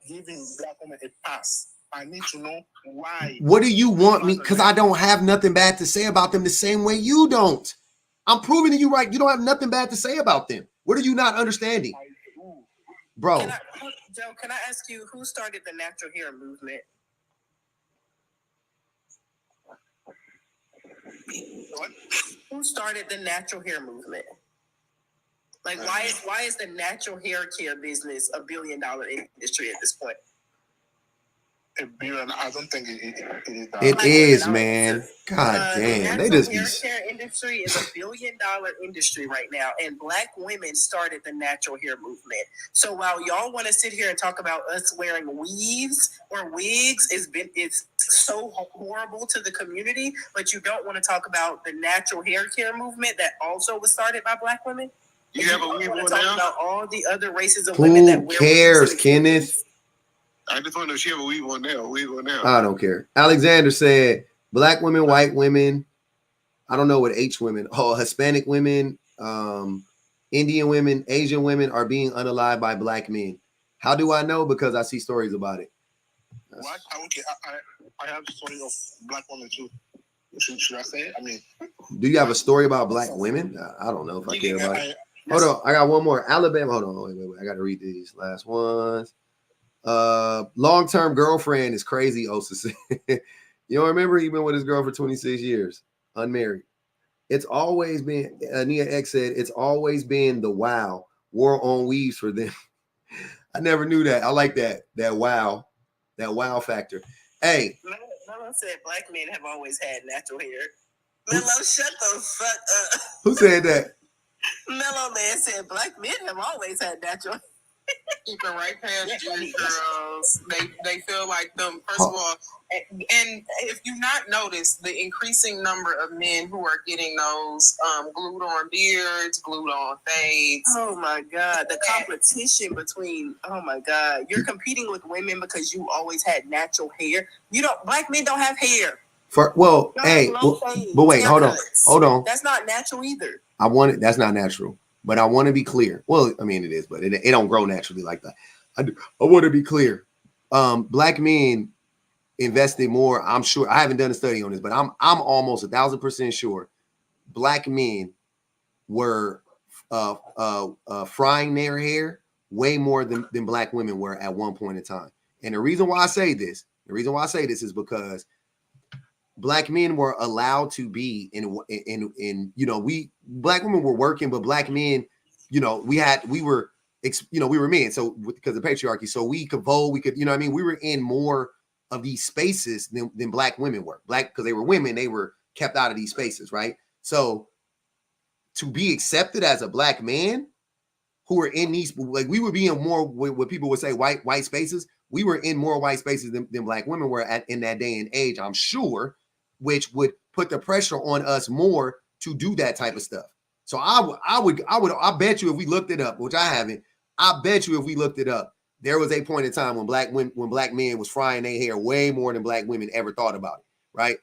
giving black women a pass. I need to know why. What do you want me? Because I don't have nothing bad to say about them the same way you don't. I'm proving to you right. You don't have nothing bad to say about them. What are you not understanding? Bro. Joe, can I ask you who started the natural hair movement? What? Who started the natural hair movement? Like, why is the natural hair care business $1 billion industry at this point? $1 billion? I don't think it is. It is, man. God damn, they just be. The hair care industry is $1 billion industry right now, and black women started the natural hair movement. So while y'all want to sit here and talk about us wearing weaves or wigs, it's so horrible to the community, but you don't want to talk about the natural hair care movement that also was started by black women. You have a weave on now? About all the other races of women that wear cares, Kenneth? I just want to know if she have a weave on now. I don't care. Alexander said black women, white women, I don't know what H women, Hispanic women, Indian women, Asian women are being unalived by black men. How do I know? Because I see stories about it. What? Okay, I have a story of black women too. Should I say it? I mean, do you have a story about black women? I don't know if I care about it. Hold on, I got one more. Alabama. Hold on, wait. I got to read these last ones. Long-term girlfriend is crazy. Osa said. You don't remember he been with his girl for 26 years, unmarried. It's always been. Nia X said it's always been the wow war on weaves for them. I never knew that. I like that. That wow factor. Hey. Mello said black men have always had natural hair. Mello, shut the fuck up. Who said that? Mello Man said black men have always had natural hair. Keep it right past you, girls. They feel like them. First of all, and if you've not noticed, the increasing number of men who are getting those glued on beards, glued on fades. Oh my God, the competition between. Oh my God, you're competing with women because you always had natural hair. Black men don't have hair. But wait, hold on. That's not natural either. That's not natural. But I want to be clear. Well, I mean, it is, but it don't grow naturally like that. I want to be clear. Black men invested more. I'm sure. I haven't done a study on this, but I'm almost 1,000% sure black men were frying their hair way more than black women were at one point in time. And the reason why I say this is because black men were allowed to be in black women were working, but black men, we were men. So because of patriarchy, so we could vote, we were in more of these spaces than black women were. Because they were women, they were kept out of these spaces, right? So to be accepted as a black man who were in these, like we would be in more what people would say white spaces. We were in more white spaces than black women were in that day and age, I'm sure, which would put the pressure on us more to do that type of stuff. So I bet you if we looked it up, which I haven't, I bet you if we looked it up, there was a point in time when black men was frying their hair way more than black women ever thought about it, right?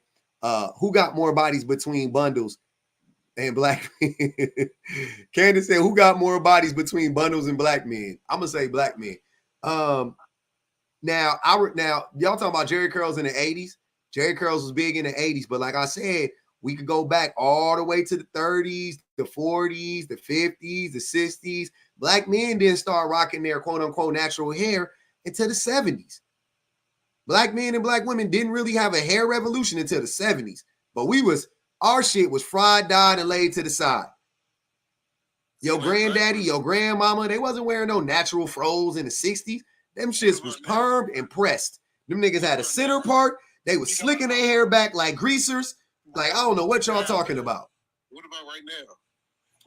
Who got more bodies between bundles and black men? Candace said, who got more bodies between bundles and black men? I'm gonna say black men. Now y'all talking about Jerry curls in the 80s. Jerry curls was big in the 80s, but like I said, we could go back all the way to the 30s, the 40s, the 50s, the 60s. Black men didn't start rocking their quote unquote natural hair until the 70s. Black men and black women didn't really have a hair revolution until the 70s, but our shit was fried, dyed, and laid to the side. Your granddaddy, your grandmama, they wasn't wearing no natural froze in the 60s. Them shits was permed and pressed. Them niggas had a center part. They was slicking their hair back like greasers. Like, I don't know what y'all talking about. What about right now?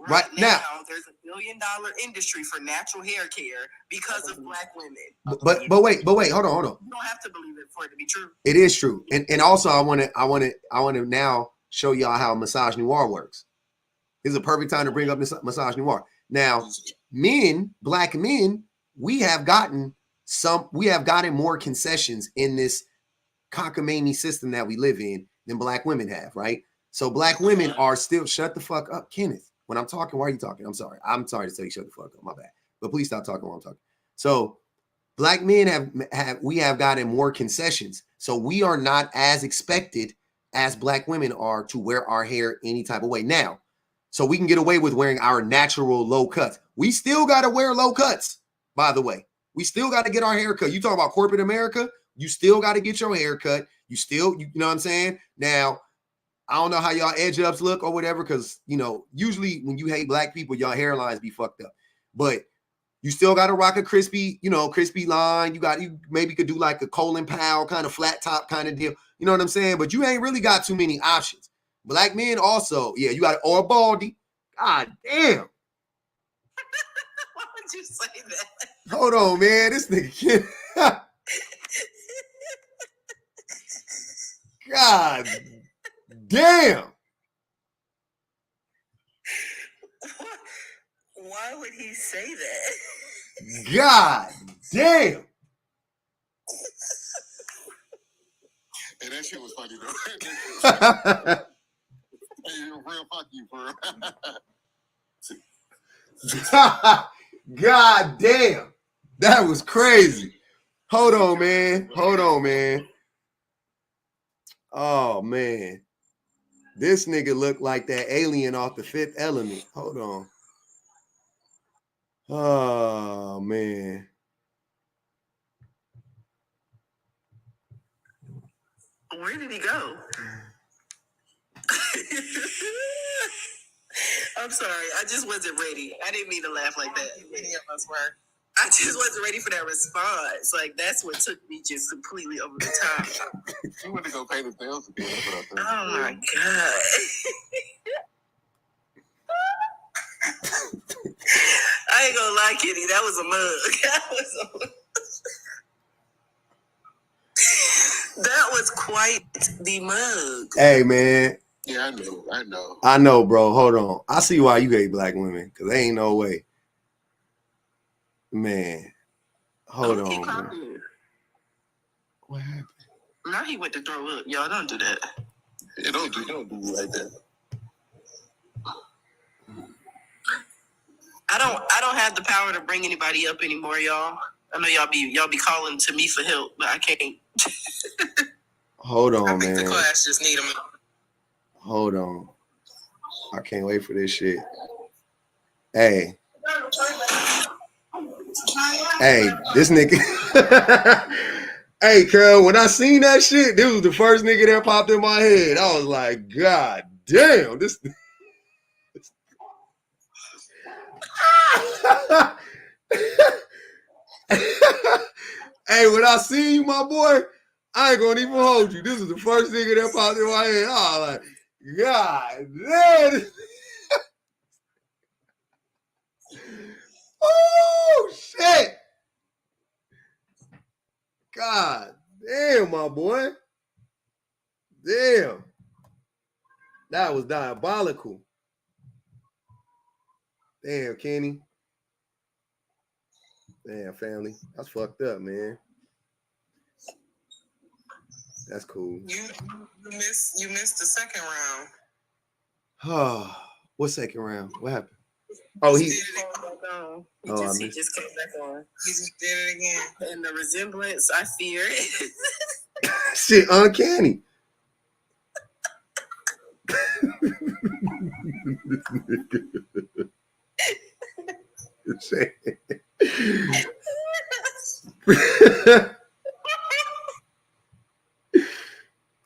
Right now, there's $1 billion industry for natural hair care because of Black women. But wait, hold on. You don't have to believe it for it to be true. It is true, and also I want to now show y'all how misogynoir works. This is a perfect time to bring up misogynoir. Now, Black men, we have gotten more concessions in this cockamamie system that we live in than Black women have, right? So Black women are still, shut the fuck up, Kenneth. When I'm talking, why are you talking? I'm sorry to tell you shut the fuck up, my bad. But please stop talking while I'm talking. So Black men have gotten more concessions. So we are not as expected as Black women are to wear our hair any type of way. Now, so we can get away with wearing our natural low cuts. We still got to wear low cuts, by the way. We still got to get our hair cut. You talk about corporate America, you still got to get your hair cut. You know what I'm saying? Now, I don't know how y'all edge ups look or whatever, because, you know, usually when you hate Black people, y'all hairlines be fucked up. But you still got to rock a crispy line. You maybe could do like a Colin Powell kind of flat top kind of deal. You know what I'm saying? But you ain't really got too many options. Black men also, you got or baldy. God damn. Why would you say that? Hold on, man. This nigga can't. God damn. Why would he say that? God damn. Hey, that shit was funny though. Hey, real fuck you, bro. God damn. That was crazy. Hold on, man. Oh, man. This nigga looked like that alien off The Fifth Element. Hold on. Oh, man. Where did he go? I'm sorry. I just wasn't ready. I didn't mean to laugh like that. Many of us were. I just wasn't ready for that response. Like, that's what took me just completely over the top. You went to go pay the bills again. Oh, my God. I ain't gonna lie, Kitty. That was a mug. That was quite the mug. Hey, man. Yeah, I know. I know, bro. Hold on. I see why you hate Black women, because there ain't no way. Man. Hold on. Man. What happened? Now he went to throw up. Y'all don't do that. Yeah, don't do like that. I don't have the power to bring anybody up anymore, y'all. I know y'all be calling to me for help, but I can't. Hold on, I think man. the class just need them. Hold on. I can't wait for this shit. Hey, this nigga. Hey, Carl, when I seen that shit, this was the first nigga that popped in my head. I was like, God damn, this. Hey, when I seen you, my boy, I ain't gonna even hold you. This is the first nigga that popped in my head. I was like, God damn. Oh, shit. God damn, my boy. Damn. That was diabolical. Damn, Kenny. Damn, family. That's fucked up, man. That's cool. You missed the second round. Oh, what second round? What happened? Oh, he just came back on. He just did it again. And the resemblance, I fear it. Shit, uncanny.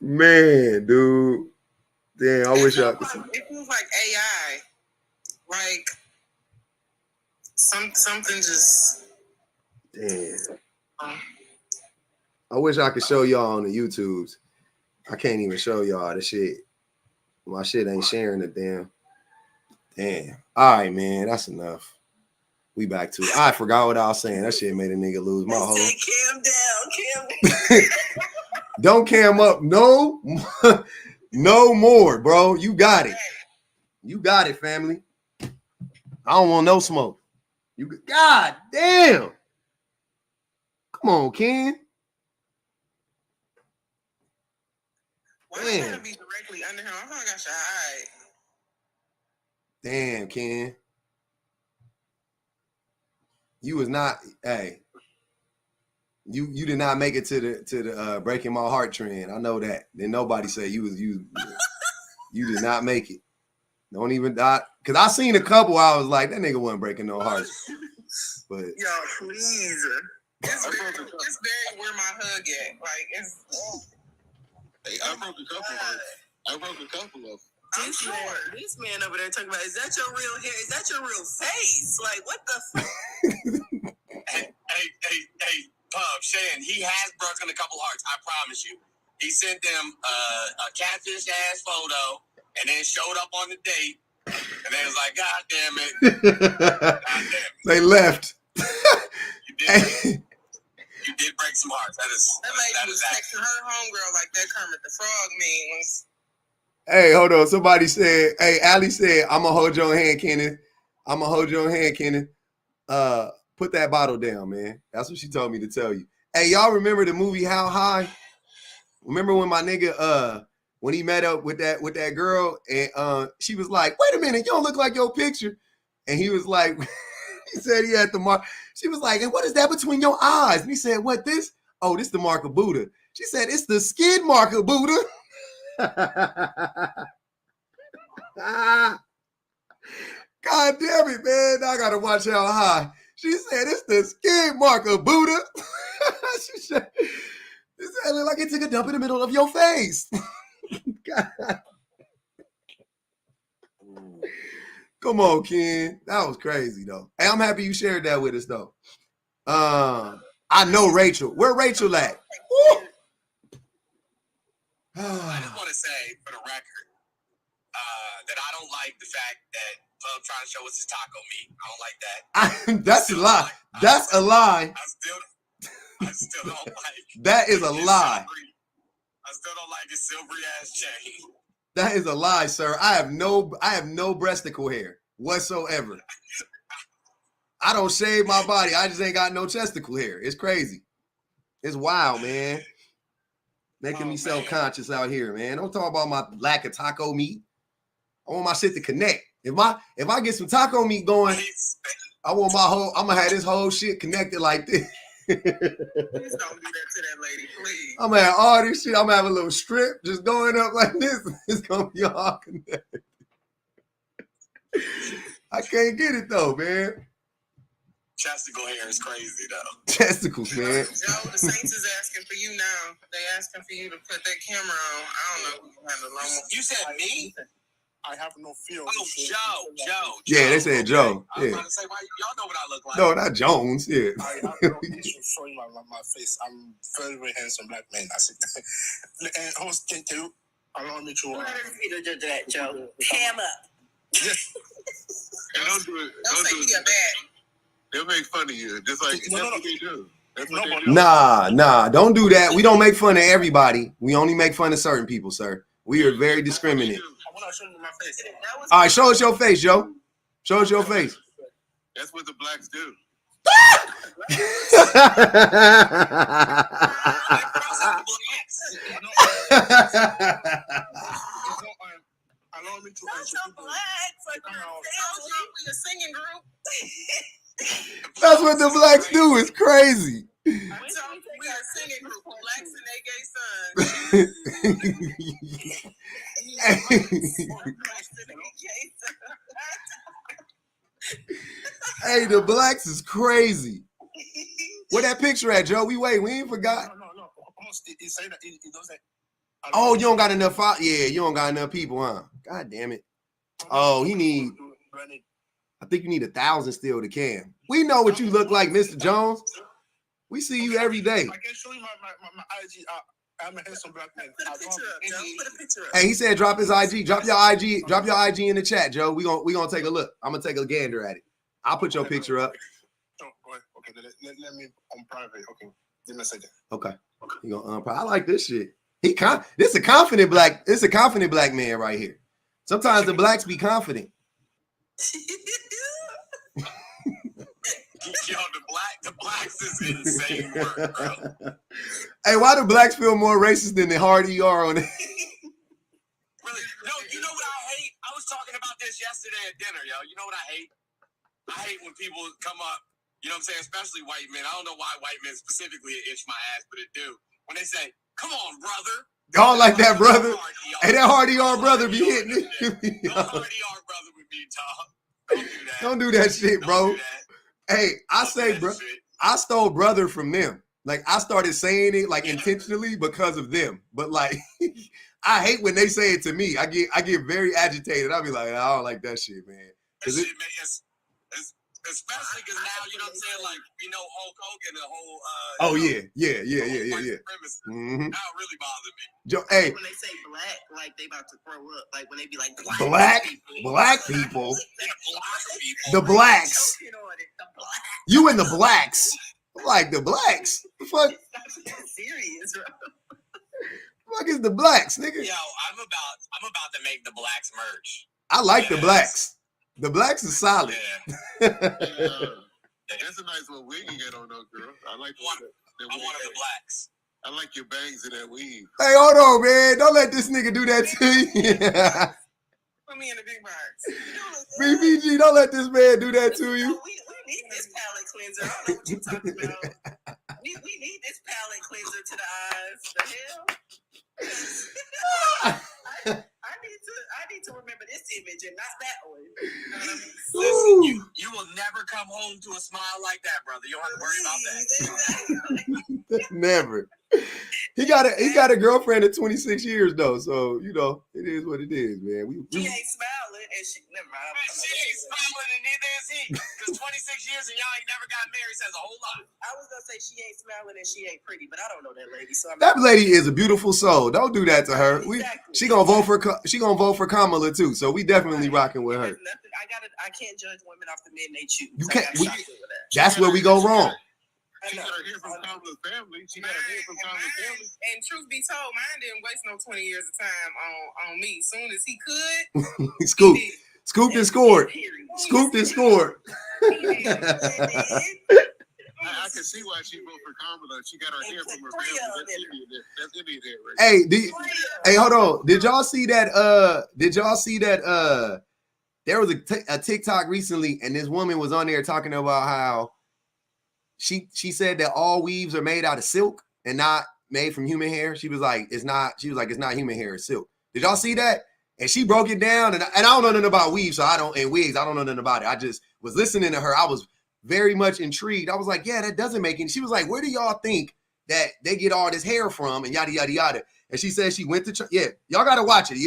Man, dude. Damn, I wish I could see. It feels like AI. Like something just. Damn. I wish I could show y'all on the YouTubes. I can't even show y'all the shit. My shit ain't sharing it, damn. All right, man. That's enough. We back to it. I forgot what I was saying. That shit made a nigga lose my whole. Cam down. Don't cam up. No. No more, bro. You got it. You got it, family. I don't want no smoke. God damn. Come on, Ken. Why I gotta be directly under him? I thought I got your hide. Damn, Ken. You was not, hey. You did not make it to the breaking my heart trend. I know that. Then nobody say you did not make it. Don't even die. Cause I seen a couple. I was like, that nigga wasn't breaking no hearts. But y'all, please. It's very where my hug at. Like it's. Hey, I broke a couple of. I'm sure this man over there talking about, is that your real hair? Is that your real face? Like, what the fuck? Hey, Pub, Shan, he has broken a couple hearts, I promise you. He sent them a catfish-ass photo and then showed up on the date, and they was like, God damn it. God damn it. They left. You did break some hearts. That lady was texting her homegirl like that Kermit the Frog meme was. Hey, hold on. Somebody said, hey, Allie said, I'm going to hold your hand, Kenneth. I'm going to hold your hand, Kenneth. Put that bottle down, man. That's what she told me to tell you. Hey, y'all remember the movie How High? Remember when my nigga, when he met up with that girl and she was like, wait a minute, you don't look like your picture. And he was like, he said he had the mark. She was like, and what is that between your eyes? And he said, what this? Oh, this the mark of Buddha. She said, it's the skid mark of Buddha. God damn it, man. I gotta watch How High. She said, it's the skid mark of Buddha. She said, it looked like it took a dump in the middle of your face. God. Come on, Ken. That was crazy, though. Hey, I'm happy you shared that with us, though. I know Rachel. Where Rachel at? I just want to say, for the record, that I don't like the fact that Pub trying to show us his taco meat. I don't like that. That's a lie. That's a lie. I still don't like. That is a lie. I still don't like his silvery ass chain. That is a lie, sir. I have no breasticle hair whatsoever. I don't shave my body. I just ain't got no chesticle hair. It's crazy. It's wild, man. Making me self-conscious out here, man. Don't talk about my lack of taco meat. I want my shit to connect. If I get some taco meat going, I'm gonna have this whole shit connected like this. Please don't do that to that lady, please. I'm gonna have all this shit. I'm gonna have a little strip just going up like this. It's gonna be all connected. I can't get it though, man. Chesticle hair is crazy though. Testicles, man. Joe, the Saints is asking for you now. They asking for you to put that camera on. I don't know who can handle it. You said me? I have no fear. Oh, Joe. Yeah, they said Joe. I was Yeah. about to say, y'all know what I look like. No, not Jones. Yeah. I have no issue showing my face. I'm very, very handsome black man. That's it. And host, can you allow me to? Do that, Joe. Cam up. Yes. And don't do it. Don't say he a bad. They'll make fun of you. Just like that's what they do. That's what they do. Nah, don't do that. We don't make fun of everybody. We only make fun of certain people, sir. We are very discriminate. I want to show you my face. All right, show us your face, Joe. Show us your face. That's what the blacks do. Allow me to your singing group. That's what the blacks do. It's crazy. We are singing group for blacks and their gay sons. Hey, the blacks is crazy. Where that picture at, Joe? We ain't forgot. No. He said that he doesn't. Oh, you don't got enough. Yeah, you don't got enough people, huh? God damn it. Oh, he need. I think you need 1,000 still to cam. We know what you look like, Mr. Jones. We see you every day. I can show you my IG. I'm a handsome black man. Put a picture up, Joe. Put a picture up. Hey, he said drop his IG. Drop your IG in the chat, Joe. We gonna take a look. I'm gonna take a gander at it. I'll put your picture up. Oh, go ahead. Okay, let me on private. Okay, give me a second. Okay. You gonna I like this shit. This a confident black. It's a confident black man right here. Sometimes the blacks be confident. Yo, the blacks is insane work, bro. Hey, why do blacks feel more racist than the hard ER on it? Really? No, you know what I hate? I was talking about this yesterday at dinner, yo. You know what I hate? I hate when people come up, you know what I'm saying, especially white men. I don't know why white men specifically itch my ass, but it do. When they say, come on, brother. Y'all like that, brother? Hey, that hard ER brother be hitting it. No hard ER brother would be tough. Don't do that. Don't do that shit, bro. Hey, I say, bro, I stole brother from them. Like, I started saying it like intentionally because of them. But like, I hate when they say it to me. I get very agitated. I'll be like, I don't like that shit, man. That shit, man, especially because now, you know what I'm saying, like, you know, Hulk Hogan, the whole oh yeah. Mm-hmm. That really bothered me. Hey, when they say black, like they about to throw up. Like when they be like black people. The blacks. You and the blacks. I'm like the blacks. The fuck? Serious, bro. Fuck is the blacks, nigga? Yo, I'm about to make the blacks merge. I like the blacks. The blacks is solid. Yeah. That's a nice little wig you got on, though, girl. I like one of the blacks. I like your bangs in that weave. Hey, hold on, man. Don't let this nigga do that to you. Put me in the big box. BBG, don't let this man do that to you. We need this palate cleanser. I don't know what you're talking about. We need this palate cleanser to the eyes. The hell? I need to remember this image and not that one. Listen, you will never come home to a smile like that, brother. You don't have to worry about that. Never. He got a girlfriend of 26 years though, so you know it is what it is, man. She ain't smiling, and she never mind. She ain't smiling, and neither is he. Because 26 years and y'all ain't never got married says a whole lot. I was gonna say she ain't smiling and she ain't pretty, but I don't know that lady. So that lady is a beautiful soul. Don't do that to her. She gonna vote for Kamala too. So we definitely rocking with her. I can't judge women off the men they choose. You can't. That's where we go wrong. She got her hair from Kamala's family. And truth be told, mine didn't waste no 20 years of time on me. Soon as he could, Scooped and scored. Scooped and scored. I can see why she voted for Kamala. She got her hair from her family. That's Indian hair, right? Hey, hold on. Did y'all see that? There was a TikTok recently, and this woman was on there talking about how she said that all weaves are made out of silk and not made from human hair. She was like, it's not human hair, it's silk. Did y'all see that? And she broke it down, and I don't know nothing about weaves, and wigs, I don't know nothing about it. I just was listening to her. I was very much intrigued. I was like, yeah, that doesn't make any. She was like, where do y'all think that they get all this hair from, and yada yada yada. And she said she went to y'all gotta watch it.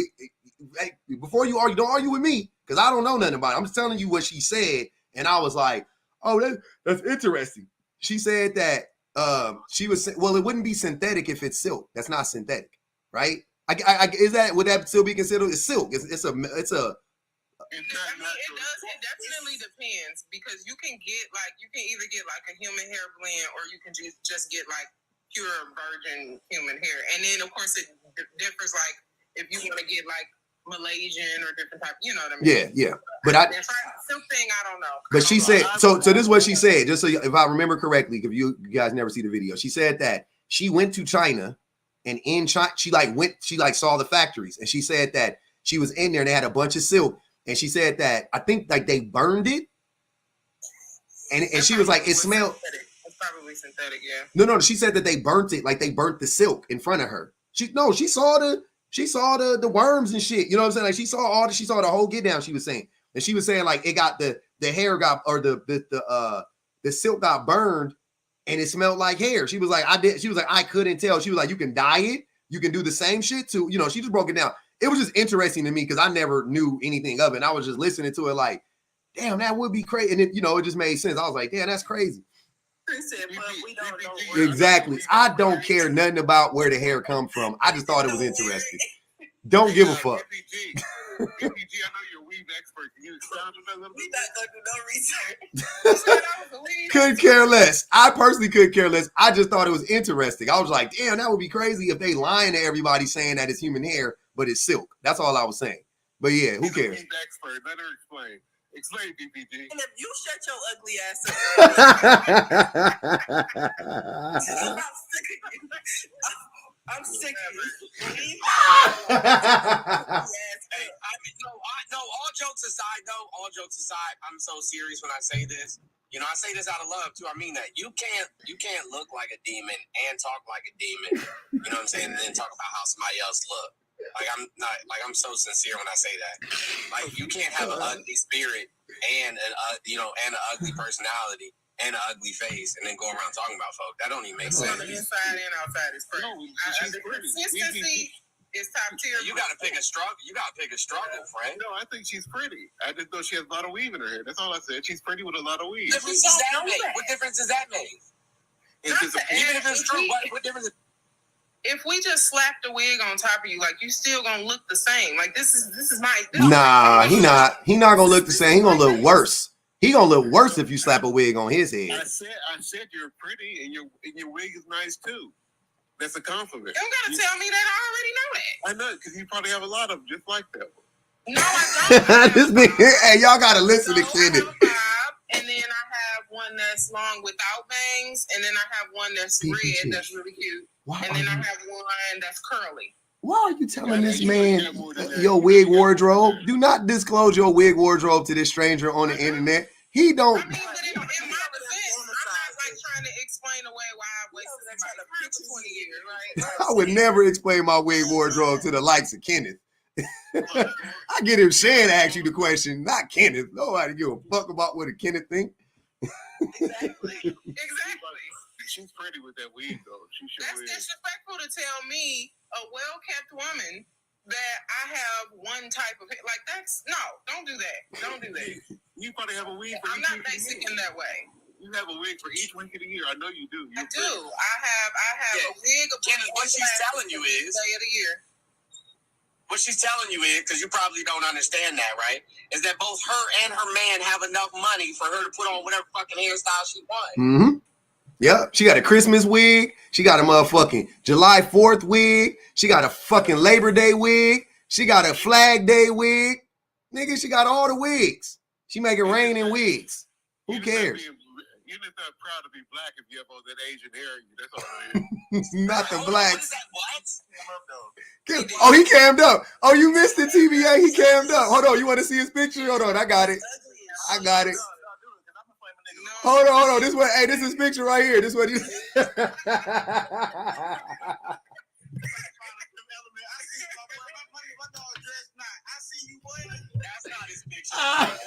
Before you argue, don't argue with me because I don't know nothing about it. I'm just telling you what she said, and I was like, oh, that's interesting. She said that it wouldn't be synthetic if it's silk. That's not synthetic, right? Would that still be considered? It's silk. It's a. I mean, it definitely depends because you can either get like a human hair blend or you can just get like pure virgin human hair, and then of course it differs. Like if you want to get like Malaysian or different type, you know what I mean? Yeah. But something I don't know. But she said so. This is what she said. Just so if I remember correctly, if you guys never see the video, she said that she went to China, and in China she saw the factories, and she said that she was in there and they had a bunch of silk, and she said that I think like they burned it, and she was like it smelled. It's probably synthetic, yeah. No. She said that they burnt it, like they burnt the silk in front of her. She saw the worms and shit. You know what I'm saying? Like she saw the whole get down. She was saying, and she was saying like it got the hair got or the silk got burned, and it smelled like hair. She was like I couldn't tell. She was like you can dye it, you can do the same shit too. You know, she just broke it down. It was just interesting to me because I never knew anything of it. And I was just listening to it like, damn, that would be crazy. And it just made sense. I was like, damn, that's crazy. Chris said, but we don't know where. Exactly. I don't care nothing about where the hair come from. I just thought it was interesting. Don't give a fuck. PPG, I know you're a weave expert. Can you expound on that a little bit? We not gonna do no research. Couldn't care less. I personally couldn't care less. I just thought it was interesting. I was like, damn, that would be crazy if they lying to everybody saying that it's human hair, but it's silk. That's all I was saying. But yeah, who cares? Weave expert. Let her explain. Explain, PPG. And if you shut your ugly ass up, I'm sick of you. No, all jokes aside, I'm so serious when I say this. You know, I say this out of love too. I mean that. You can't look like a demon and talk like a demon. You know what I'm saying? And then talk about how somebody else look. I'm so sincere when I say that. Like, you can't have an ugly spirit and an ugly personality and an ugly face and then go around talking about folk. That don't even make sense. Inside and outside is crazy. The consistency is top tier. You gotta pick a struggle. Friend. No, I think she's pretty. I just know she has a lot of weave in her hair. That's all I said. She's pretty with a lot of weave. What difference does that make? Even if it's true, what difference? If we just slap the wig on top of you, like, you still gonna look the same. Like, this is my. Nah, he not gonna look the same. He gonna look worse. He gonna look worse if you slap a wig on his head. I said you're pretty and your wig is nice too. That's a compliment. You don't gotta tell me that. I already know that. I know, because you probably have a lot of them just like that one. No, I don't. Hey, y'all gotta listen to Kenneth. And then I have one that's long without bangs, and then I have one that's red that's really cute. And then I have one that's curly. Why are you telling this man your wig wardrobe? Do not disclose your wig wardrobe to this stranger on the internet. He don't. I mean, but in my defense, I'm not like trying to explain away why I wasted my time for 20 years, right? I would never explain my wig wardrobe to the likes of Kenneth. I get him Shan to ask you the question, not Kenneth. Nobody give a fuck about what a Kenneth think. Exactly. She's pretty with that wig, though. That's disrespectful to tell me, a well-kept woman, that I have one type of hair. Like, don't do that. Don't do that. You probably have a wig for I'm each not week basic of the year. in that way. You have a wig for each week of the year. I know you do. I do. I have a wig of Kenneth, what she's telling you is day of the year. What she's telling you is, because you probably don't understand that, right? Is that both her and her man have enough money for her to put on whatever fucking hairstyle she wants. Mm-hmm. Yep. She got a Christmas wig. She got a motherfucking July 4th wig. She got a fucking Labor Day wig. She got a Flag Day wig. Nigga, she got all the wigs. She make it rain in wigs. Who cares? You're just not proud to be black if you have all that Asian hair. That's all it is. Not the blacks. What? Oh, he cammed up. Oh, you missed it, TVA. He cammed up. Hold on. You want to see his picture? Hold on. I got it. Hold on. This one. Hey, this is his picture right here. This one. That's not his picture.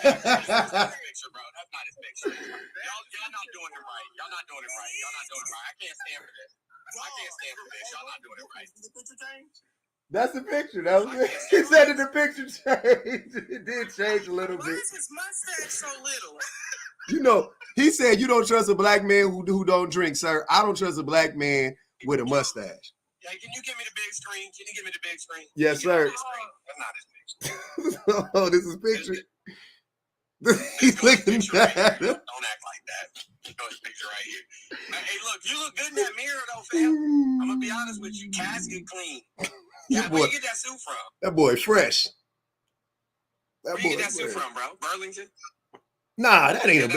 That's not his picture, bro. That's not his picture. Y'all not doing it right. Y'all not doing it right. I can't stand for this. Y'all not doing it right. Did the picture change? That's the picture. That was it. He said that the picture changed. It did change a little bit. Why is his mustache so little? You know, he said you don't trust a black man who don't drink, sir. I don't trust a black man with a mustache. Yeah, can you give me the big screen? Yes, sir. That's not his picture. Oh, this is picture. He's looking at him. Don't act like that. You know his picture right here. Hey, look, you look good in that mirror, though, fam. I'm gonna be honest with you. Casket clean. Yeah, where you get that suit from? That boy fresh. Where you get that suit from, bro? Burlington? Nah, that ain't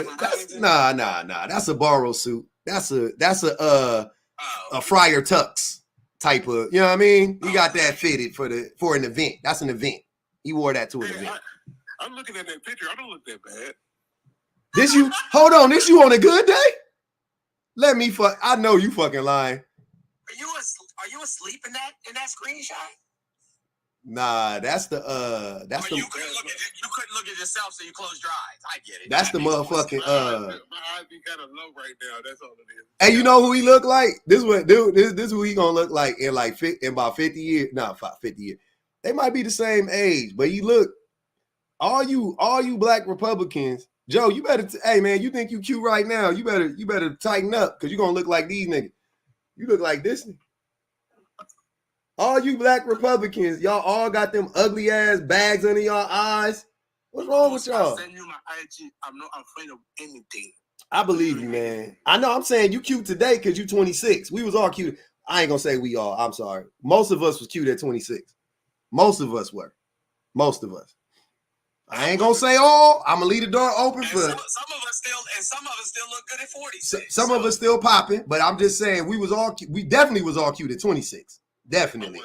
nah. That's a borrowed suit. That's a Friar Tux type of, you know what I mean? He got that fitted for an event. That's an event. He wore that to an event. I'm looking at that picture. I don't look that bad. This you on a good day? Let me I know you fucking lying. Are you asleep in that screenshot? Nah, that's the you couldn't look at yourself, so you closed your eyes. I get it. That's the motherfucking my eyes be kind of low right now. That's all it is. Hey, you know who he look like? This is who he gonna look like in about 50 years. No, 50 years. They might be the same age, but he look. All you black Republicans Joe, you better, hey man, you think you cute right now? You better tighten up because you're gonna look like these niggas. You look like this nigga. All you black Republicans, y'all all got them ugly ass bags under y'all eyes. What's wrong with y'all? I'll send you my IG. I'm not afraid of anything. I believe you, man. I know I'm saying you cute today because you 26. We was all cute. I ain't gonna say we all. I'm sorry. Most of us was cute at 26. Most of us were. Most of us. I ain't gonna say all. I'm gonna leave the door open for some of us still look good at 46. Some of us still popping, but I'm just saying we definitely was all cute at 26. Definitely.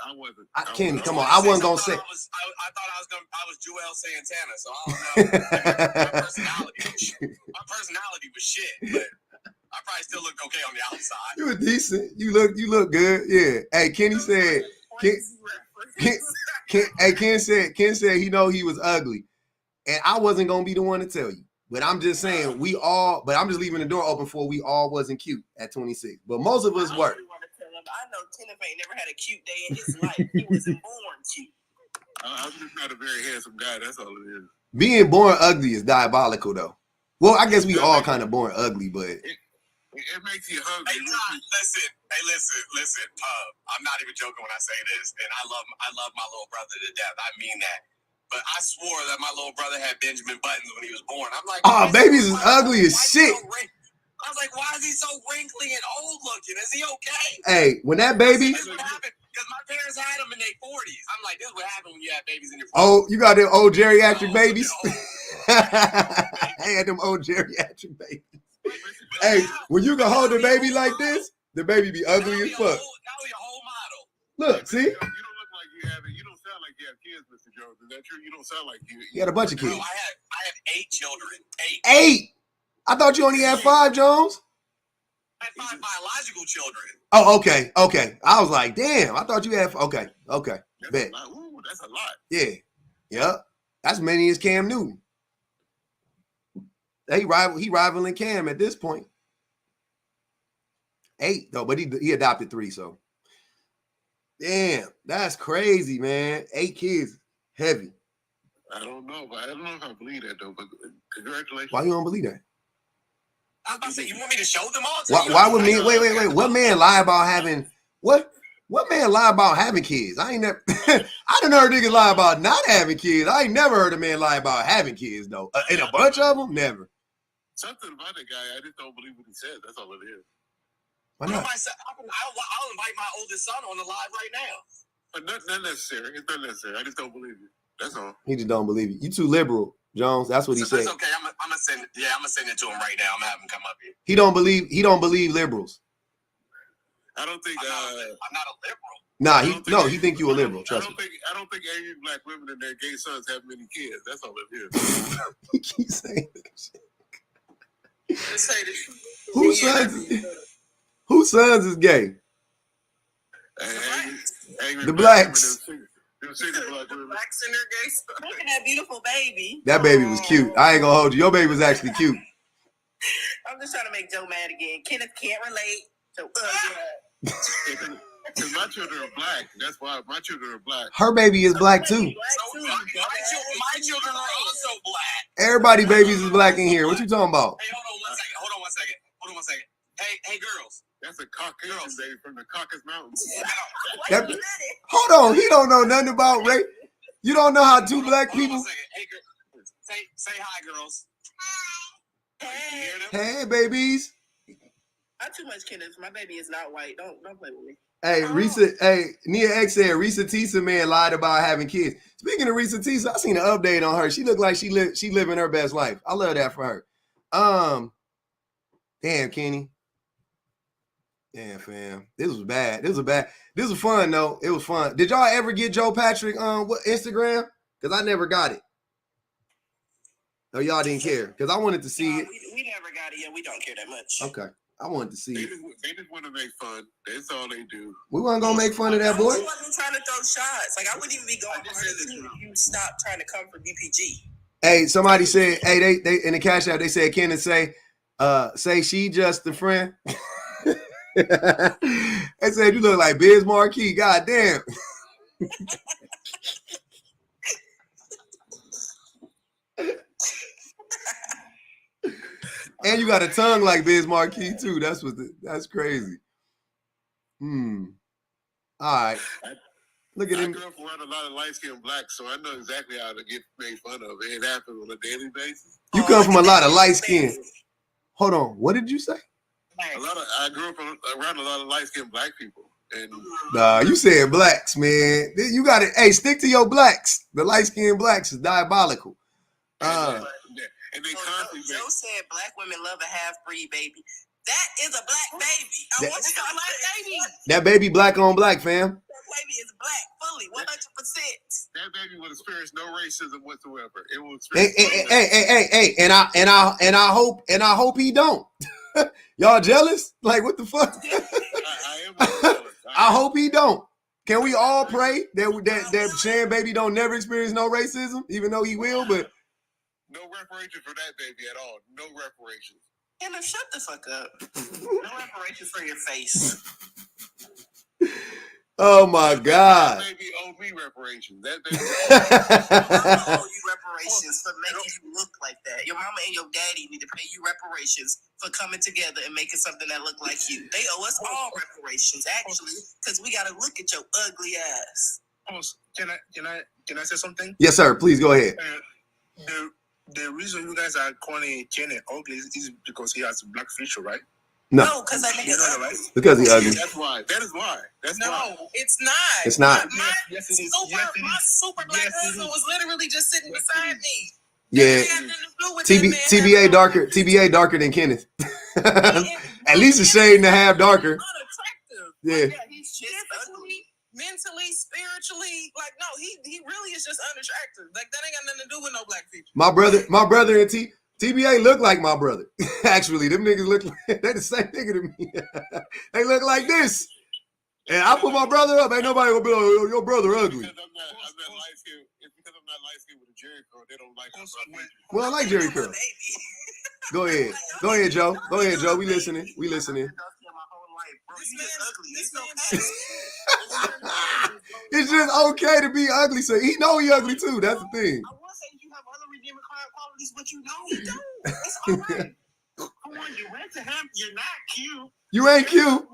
I wasn't. Kenny, come on. I wasn't gonna say. I thought I was Joel Santana, so I don't know. My personality was shit, but I probably still looked okay on the outside. You were decent. You look good. Yeah. Hey, Kenny said. Ken said he know he was ugly, and I wasn't gonna be the one to tell you. But I'm just saying but I'm just leaving the door open for we all wasn't cute at 26. But most of us were. I know Kenneth ain't never had a cute day in his life. He wasn't born cute. I'm just not a very handsome guy. That's all it is. Being born ugly is diabolical, though. Well, I guess we all kind of born ugly, but it makes you hungry. Listen. I'm not even joking when I say this, and I love my little brother to death. I mean that. But I swore that my little brother had Benjamin Buttons when he was born. I'm like, babies is ugly as shit. I was like, why is he so wrinkly and old looking? Is he okay? Hey, when that baby. This is what happened because my parents had them in their 40s. I'm like, this is what happened when you have babies in your 40s. Oh, you got them old geriatric babies? I had them old geriatric babies. Hey, when you can hold a baby like this, the baby be ugly as fuck. Now you're a whole model. Look, see? You don't look like you have it. You don't sound like you have kids, Mr. Jones. Is that true? You don't sound like you. You had a bunch of kids. Bro, I have 8 children. 8? I thought you only had 5, Jones. I have 5 biological children. Oh, okay. I was like, damn. I thought you had. Okay. Bet. Ooh, that's a lot. Yeah. Yep. That's many as Cam Newton. He rivaling Cam at this point. 8 though, but he adopted 3. So, damn, that's crazy, man. 8 kids, heavy. I don't know if I believe that though. But congratulations. Why you don't believe that? I was about to say, you want me to show them all? Why would me? Wait. What man lie about having what? What man lie about having kids? I ain't never. I done heard niggas lie about not having kids. I ain't never heard a man lie about having kids though. And a bunch of them, never. Something about that guy, I just don't believe what he says. That's all it is. Why not? I'll invite my oldest son on the live right now. But not necessary. It's not necessary. I just don't believe you. That's all. He just don't believe you. You too liberal, Jones. That's what he said. That's okay. I'm gonna send it to him right now. I'm gonna have him come up here. He don't believe liberals. I don't think I'm not a liberal. Nah, he think you a liberal. Trust me. I don't think any black women and their gay sons have many kids. That's all it is. He keeps saying that shit. Just say this. Whose sons is gay? The blacks. The blacks and their gay sons. Look at that beautiful baby. That baby was cute. I ain't gonna hold you. Your baby was actually cute. I'm just trying to make Joe mad again. Kenneth can't relate to Because my children are black. That's why my children are black. Her baby is black too. My children are also black. Everybody babies is black in here. What you talking about? Hey, hold on one second. Hey, girls. That's a Caucasian baby from the Caucasus Mountains. Hold on. He don't know nothing about race. You don't know how 2 black people. Hey, girls. Say hi, girls. Hey, babies. Not too much, Kenneth. My baby is not white. Don't play with me. Hey, Nia X said Risa Tisa man lied about having kids. Speaking of Risa Tisa, I seen an update on her. She looked like she living her best life. I love that for her. Damn, Kenny. Damn, fam. This was bad. This was fun though. It was fun. Did y'all ever get Joe Patrick on Instagram? Because I never got it. Oh, y'all didn't care. Because I wanted to see it. We never got it yet. We don't care that much. Okay. I wanted to see it. They just want to make fun. That's all they do. We wasn't gonna make fun of that boy. I wasn't trying to throw shots. Like I wouldn't even be going harder than you stop trying to come for BPG. Hey, somebody said, hey, they in the Cash App, they said, Kenneth say she just a friend. They said you look like Biz Marquee. God damn. And you got a tongue like Biz Marquis too. That's crazy. All right. Look at him. I grew up around a lot of light-skinned blacks, so I know exactly how to get made fun of. It happens on a daily basis. You come from a lot of light skin. Hold on. What did you say? I grew up around a lot of light-skinned black people. And you said blacks, man. You got to, stick to your blacks. The light-skinned blacks is diabolical. And they constantly. Joe said black women love a half-breed baby. That is a black baby. I want you to black baby. That baby black on black, fam. That baby is black, fully, 100%. That baby will experience no racism whatsoever. It will Hey, experience. and I hope he don't. Y'all jealous? Like, what the fuck? I am jealous. I hope he don't. Can we all pray that Shan baby don't never experience no racism, even though he will? But no reparations for that baby at all. No reparations. Hannah, shut the fuck up. No reparations for your face. Oh my God. That baby owe me reparations. That baby owe you reparations for making you look like that. Your mama and your daddy need to pay you reparations for coming together and making something that look like you. They owe us all reparations, actually, because we gotta look at your ugly ass. Can I say something? Yes, sir. Please go ahead. The reason you guys are calling Kenny ugly is because he has a black feature, right? No, because that nigga's ugly. Right? Because he ugly. That's why. That is why. That's why. It's not. It's not. My super black husband was literally just sitting beside me. Yeah. TBA darker than Kenneth. At least a shade and a half darker. Yeah. He's just ugly. Mentally, spiritually, like no, he really is just unattractive. Like that ain't got nothing to do with no black feature. My brother and TBA look like my brother. Actually, them niggas look like they're the same nigga to me. They look like this. And I put my brother up. Ain't nobody gonna be like, oh, your brother ugly. Because I'm not light skinned. It's because I'm not light skinned with a Jerry curl. They don't like my brother. Well, I like Jerry curl. Go ahead, Joe. Go ahead, Joe. We listening. It's just okay to be ugly, so he know he ugly too. That's the thing. I will say you have other redeeming qualities, but you know he don't. It's all right. Come on, you went to him. You're not cute. You ain't cute.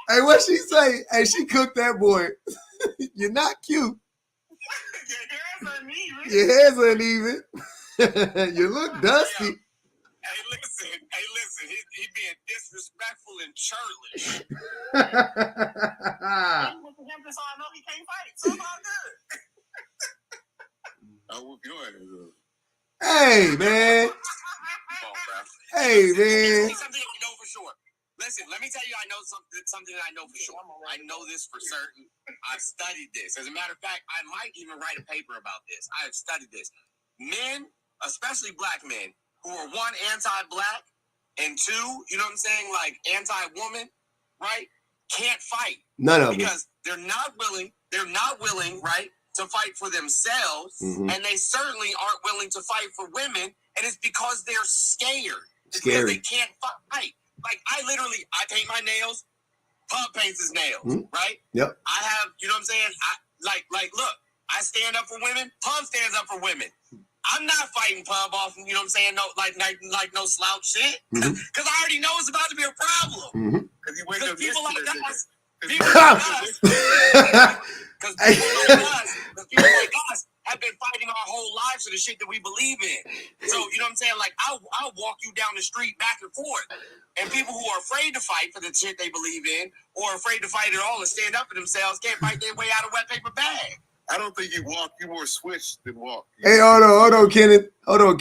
Hey, what she say? Hey, she cooked that boy. You're not cute. Your hair's uneven. You look dusty. Hey, listen. He being disrespectful and churlish. So I know he can't fight. So I'm all good. I'll whoop your ass up. Hey, man. Hey, man. Something I know for sure. Listen, let me tell you, I know something that I know for sure. I know this for certain. I've studied this. As a matter of fact, I might even write a paper about this. I have studied this. Men, especially black men, who are one, anti-black, and two, you know what I'm saying, like anti-woman, right? Can't fight. None of them. Because they're not willing, right, to fight for themselves, and they certainly aren't willing to fight for women, and it's because they're scared. It's because they can't fight. Like, I paint my nails, Pub paints his nails, right? Yep. I have, you know what I'm saying? Look, I stand up for women, Pub stands up for women. I'm not fighting Pub off, you know what I'm saying? No, like no slouch shit. Because I already know it's about to be a problem. Because people like us, have been fighting our whole lives for the shit that we believe in. So, you know what I'm saying? Like, I'll walk you down the street back and forth. And people who are afraid to fight for the shit they believe in, or afraid to fight at all and stand up for themselves, can't fight their way out of a wet paper bag. I don't think you walk. You more switch than walk. Hey, hold on, Kenneth. Hey, look,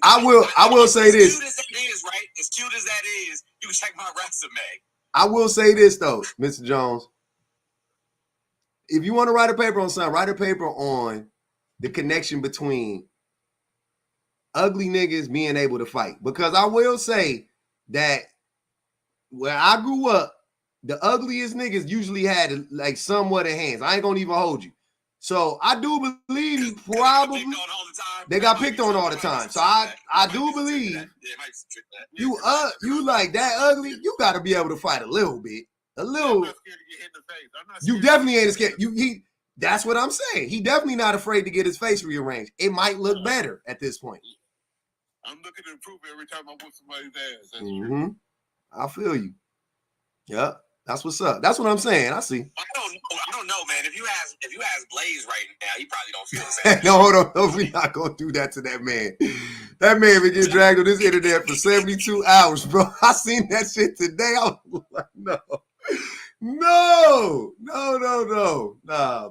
I will say this. As cute as that is, right? As cute as that is, you can check my resume. I will say this, though, Mr. Jones. If you want to write a paper on something, write a paper on the connection between ugly niggas being able to fight. Because I will say that where I grew up, the ugliest niggas usually had like somewhat of hands. I ain't gonna even hold you. So I do believe he probably they got picked on all the time. So I do believe you like that ugly, you gotta be able to fight a little bit. A little. You definitely ain't scared. That's what I'm saying. He definitely not afraid to get his face rearranged. It might look better at this point. I'm looking to improve every time I whoop somebody's ass. That's Mm-hmm. true. I feel you. Yep. That's what's up. That's what I'm saying. I see. I don't know, man. If you ask Blaze right now, he probably don't feel the same. No, hold on. No, we're not gonna do that to that man. That man been getting dragged on this internet for 72 hours, bro. I seen that shit today. I was like, no. Nah,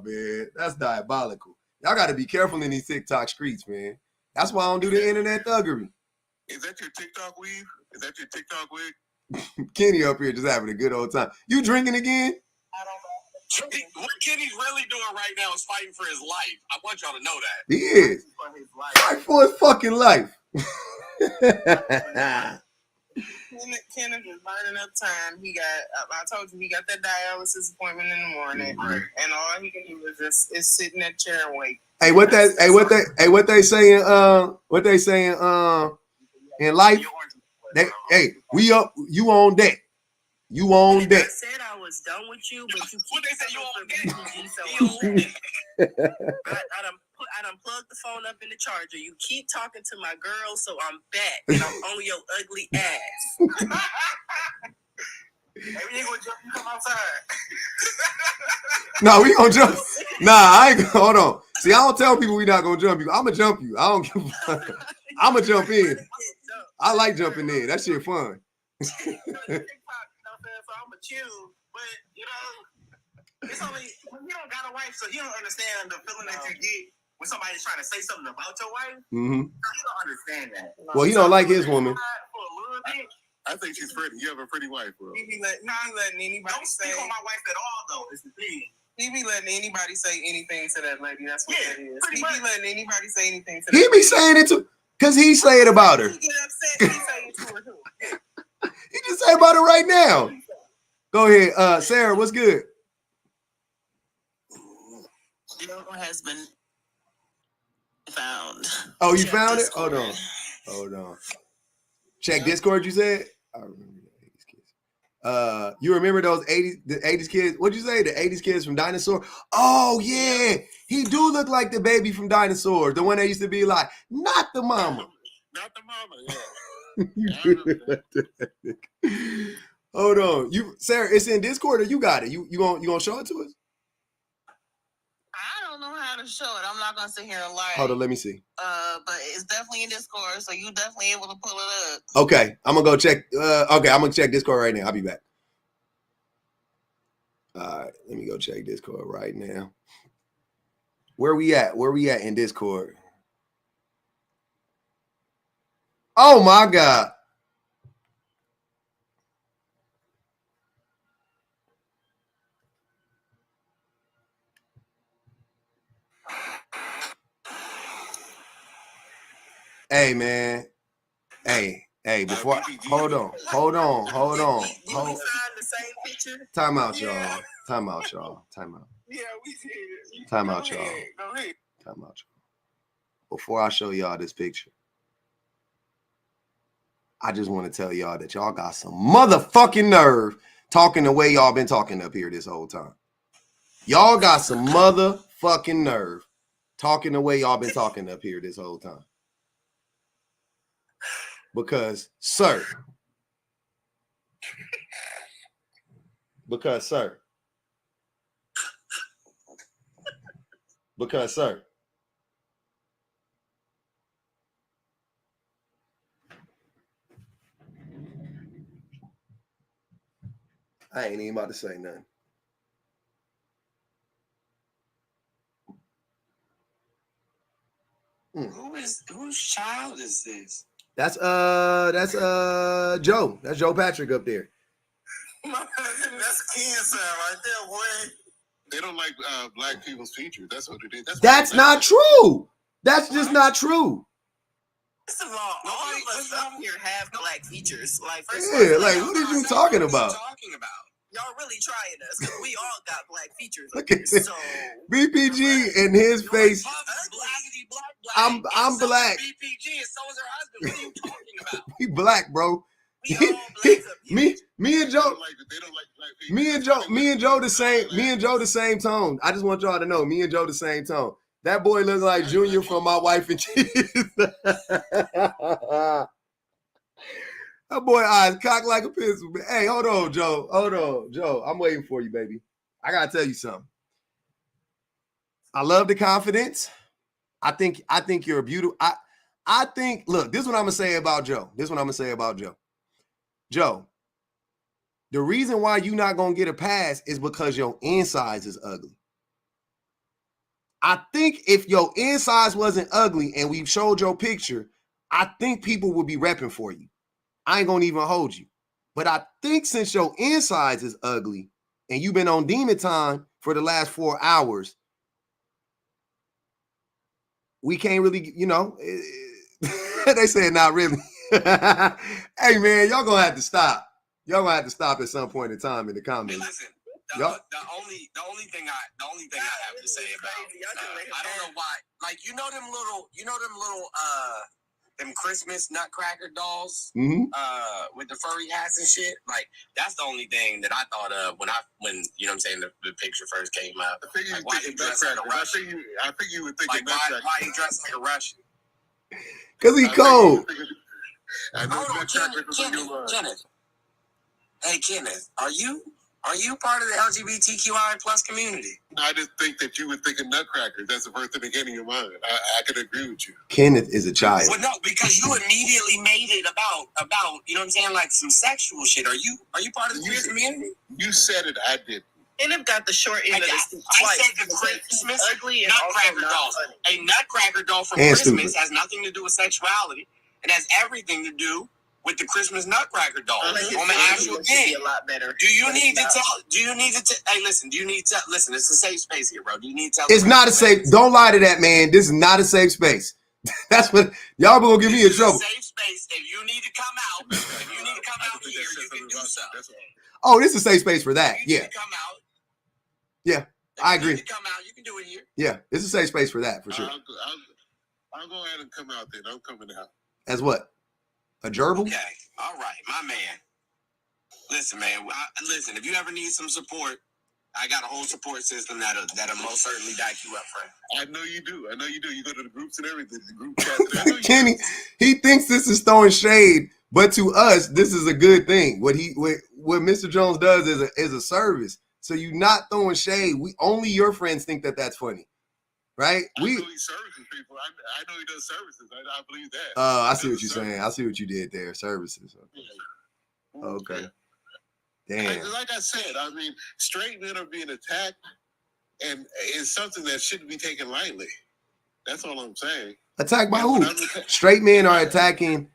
man. That's diabolical. Y'all got to be careful in these TikTok streets, man. That's why I don't do the internet thuggery. Is that your TikTok weave? Is that your TikTok wig? Kenny up here just having a good old time. You drinking again? I don't know. What Kenny's really doing right now is fighting for his life. I want y'all to know that. He is. Fight for his fucking life. Kenneth is burning up time. I told you, he got that dialysis appointment in the morning, and all he can do is sit in that chair and wait. Hey, what they saying? What they saying? In life, we up. You on deck. You on deck. I said I was done with you, but you keep say you on deck? I done plugged the phone up in the charger. You keep talking to my girl, so I'm back, and I'm on your ugly ass. Maybe you ain't gonna jump. You come outside. No, we gonna jump. Nah, I ain't. Hold on. See, I don't tell people we not gonna jump you. I'm gonna jump you. I don't give a fuck. I'm gonna jump in. I like jumping in. That shit fun. So I'm a chill, but it's only when you don't got a wife, so you don't understand the feeling that you get when somebody's trying to say something about your wife. Mm-hmm. You don't understand that. Well, he don't like his woman. For a little bit. I think she's pretty. You have a pretty wife, bro. He be letting anybody don't speak on my wife at all, though. It's the thing. He be letting anybody say anything to that lady. That's what that is. He be letting anybody say anything to that He be saying it to, cause he say it about her. He get upset. He say it to her too. He just say about it right now. Go ahead, Sarah. What's good? Your husband found. Oh, you found it? Hold on. Check Discord. You said. I remember the 80s kids. You remember those 80s kids? What'd you say? The 80s kids from Dinosaur? Oh yeah, he do look like the baby from Dinosaur, the one that used to be like, not the mama. Not the mama. Yeah. Hold on, Sarah. It's in Discord, or you got it? You gonna show it to us? I don't know how to show it. I'm not gonna sit here and lie. Hold on, let me see. But it's definitely in Discord, so you definitely able to pull it up. Okay, I'm gonna go check. Okay, I'm gonna check Discord right now. I'll be back. All right, let me go check Discord right now. Where we at in Discord? Oh my God. Hey man. Hey, before hold on. Did we find the same picture? Time out, y'all. Yeah, we did. Time out, y'all. Go ahead. Before I show y'all this picture, I just want to tell y'all that y'all got some motherfucking nerve talking the way y'all been talking up here this whole time. Y'all got some motherfucking nerve talking the way y'all been talking up here this whole time. Because, sir, I ain't even about to say nothing. Whose child is this? That's Joe. That's Joe Patrick up there. That's cancer right there, boy. They don't like black people's features. That's what it is. That's not true. That's just not true. First of all, all of us up here have black features. Like, first Yeah, like what are you talking about? Y'all really trying us because we all got black features. Look at this. BPG and his face. I'm black. BPG and so is her husband. What are you talking about? We black, bro. Me and Joe. They don't like black Me and Joe the same tone. I just want y'all to know, me and Joe the same tone. That boy looks like Junior from My Wife and Kids. That boy eyes cocked like a pencil. Hey, hold on, Joe. Joe. I'm waiting for you, baby. I gotta tell you something. I love the confidence. I think you're a beautiful. I think. Look, this is what I'm gonna say about Joe. Joe, the reason why you're not gonna get a pass is because your insides is ugly. I think if your insides wasn't ugly and we showed your picture, I think people would be repping for you. I ain't gonna even hold you. But I think since your insides is ugly and you've been on demon time for the last 4 hours, we can't really, they said not really. Hey man, y'all gonna have to stop. Y'all gonna have to stop at some point in time in the comments. Listen, the only thing I have to say about I don't know why. Like them Christmas nutcracker dolls with the furry hats and shit. Like that's the only thing that I thought of when you know what I'm saying the picture first came out. I think you like, why he dressed like a Russian? I think you were thinking like why he dressed like a Russian? Because he cold. Hold on, Kenneth. Hey, Kenneth, are you part of the LGBTQI plus community? I just think that you were thinking nutcrackers. That's the first thing that came in your mind. I could agree with you. Kenneth is a child. Well, no, because you immediately made it about you know what I'm saying, like some sexual shit. Are you part of the queer community? You said it. I didn't. Kenneth got the short end of the stick twice. I said the Christmas ugly and nutcracker dolls. A nutcracker doll from Christmas has nothing to do with sexuality. It has everything to do with the Christmas nutcracker doll. I'm gonna ask you again. A lot better. Do you need to tell? Hey, listen. Do you need to listen? It's a safe space here, bro. Do you need to tell? It's not a safe. Don't lie to that man. This is not a safe space. That's what y'all gonna get me in trouble. Safe space. If you need to come out, here, you can do so. Oh, this is a safe space for that. Yeah. Come out. Yeah, I agree. You come out. You can do it here. Yeah, it's a safe space for that for sure. I'll go ahead and come out then. I'm coming out. As what? A gerbil? Okay. All right, my man. Listen, man. Listen, if you ever need some support, I got a whole support system that'll most certainly back you up, friend. I know you do. You go to the groups and everything. The group chat. Kenny, he thinks this is throwing shade, but to us, this is a good thing. What Mr. Jones does is a service. So you're not throwing shade. Only your friends think that that's funny. Right? I know he services people. I know he does services. I believe that. I see what you're saying. I see what you did there. Services. Okay. Damn. Like I said, I mean, straight men are being attacked, and it's something that shouldn't be taken lightly. That's all I'm saying. Attacked by who? Straight men are attacking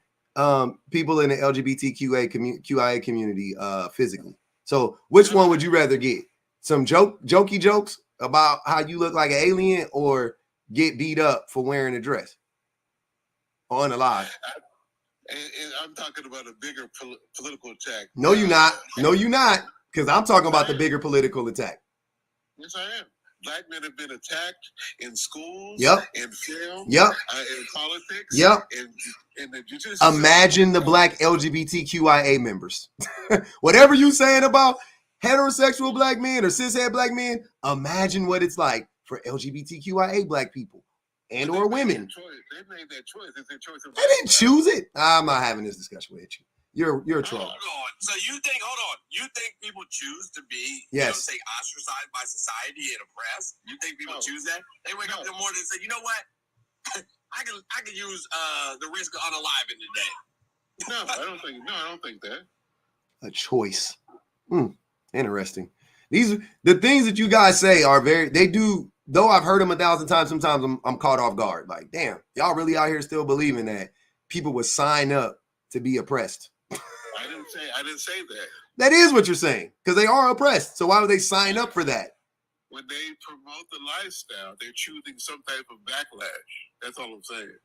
people in the LGBTQIA community physically. So which one would you rather get? Some jokey jokes about how you look like an alien, or get beat up for wearing a dress or unalive? I'm talking about a bigger political attack. No, you're not. No, you're not. Because I'm talking about the bigger political attack. Yes, I am. Black men have been attacked in schools, in film, in politics, in the judicial. Imagine the black LGBTQIA members. Whatever you saying about heterosexual black men or cishet black men, imagine what it's like for LGBTQIA black people and or women. They made that choice. It's their choice. They didn't choose it. I'm not having this discussion with you. You're a troll. Hold on. So you think people choose to be, ostracized by society and oppressed? You think people choose that? They wake up in the morning and say, you know what? I can use the risk of unaliving today. No, I don't think that. A choice. Interesting. The things that you guys say are though I've heard them 1,000 times, sometimes I'm caught off guard. Like, damn, y'all really out here still believing that people would sign up to be oppressed. I didn't say that. That is what you're saying, because they are oppressed. So why would they sign up for that? When they promote the lifestyle, they're choosing some type of backlash. That's all I'm saying.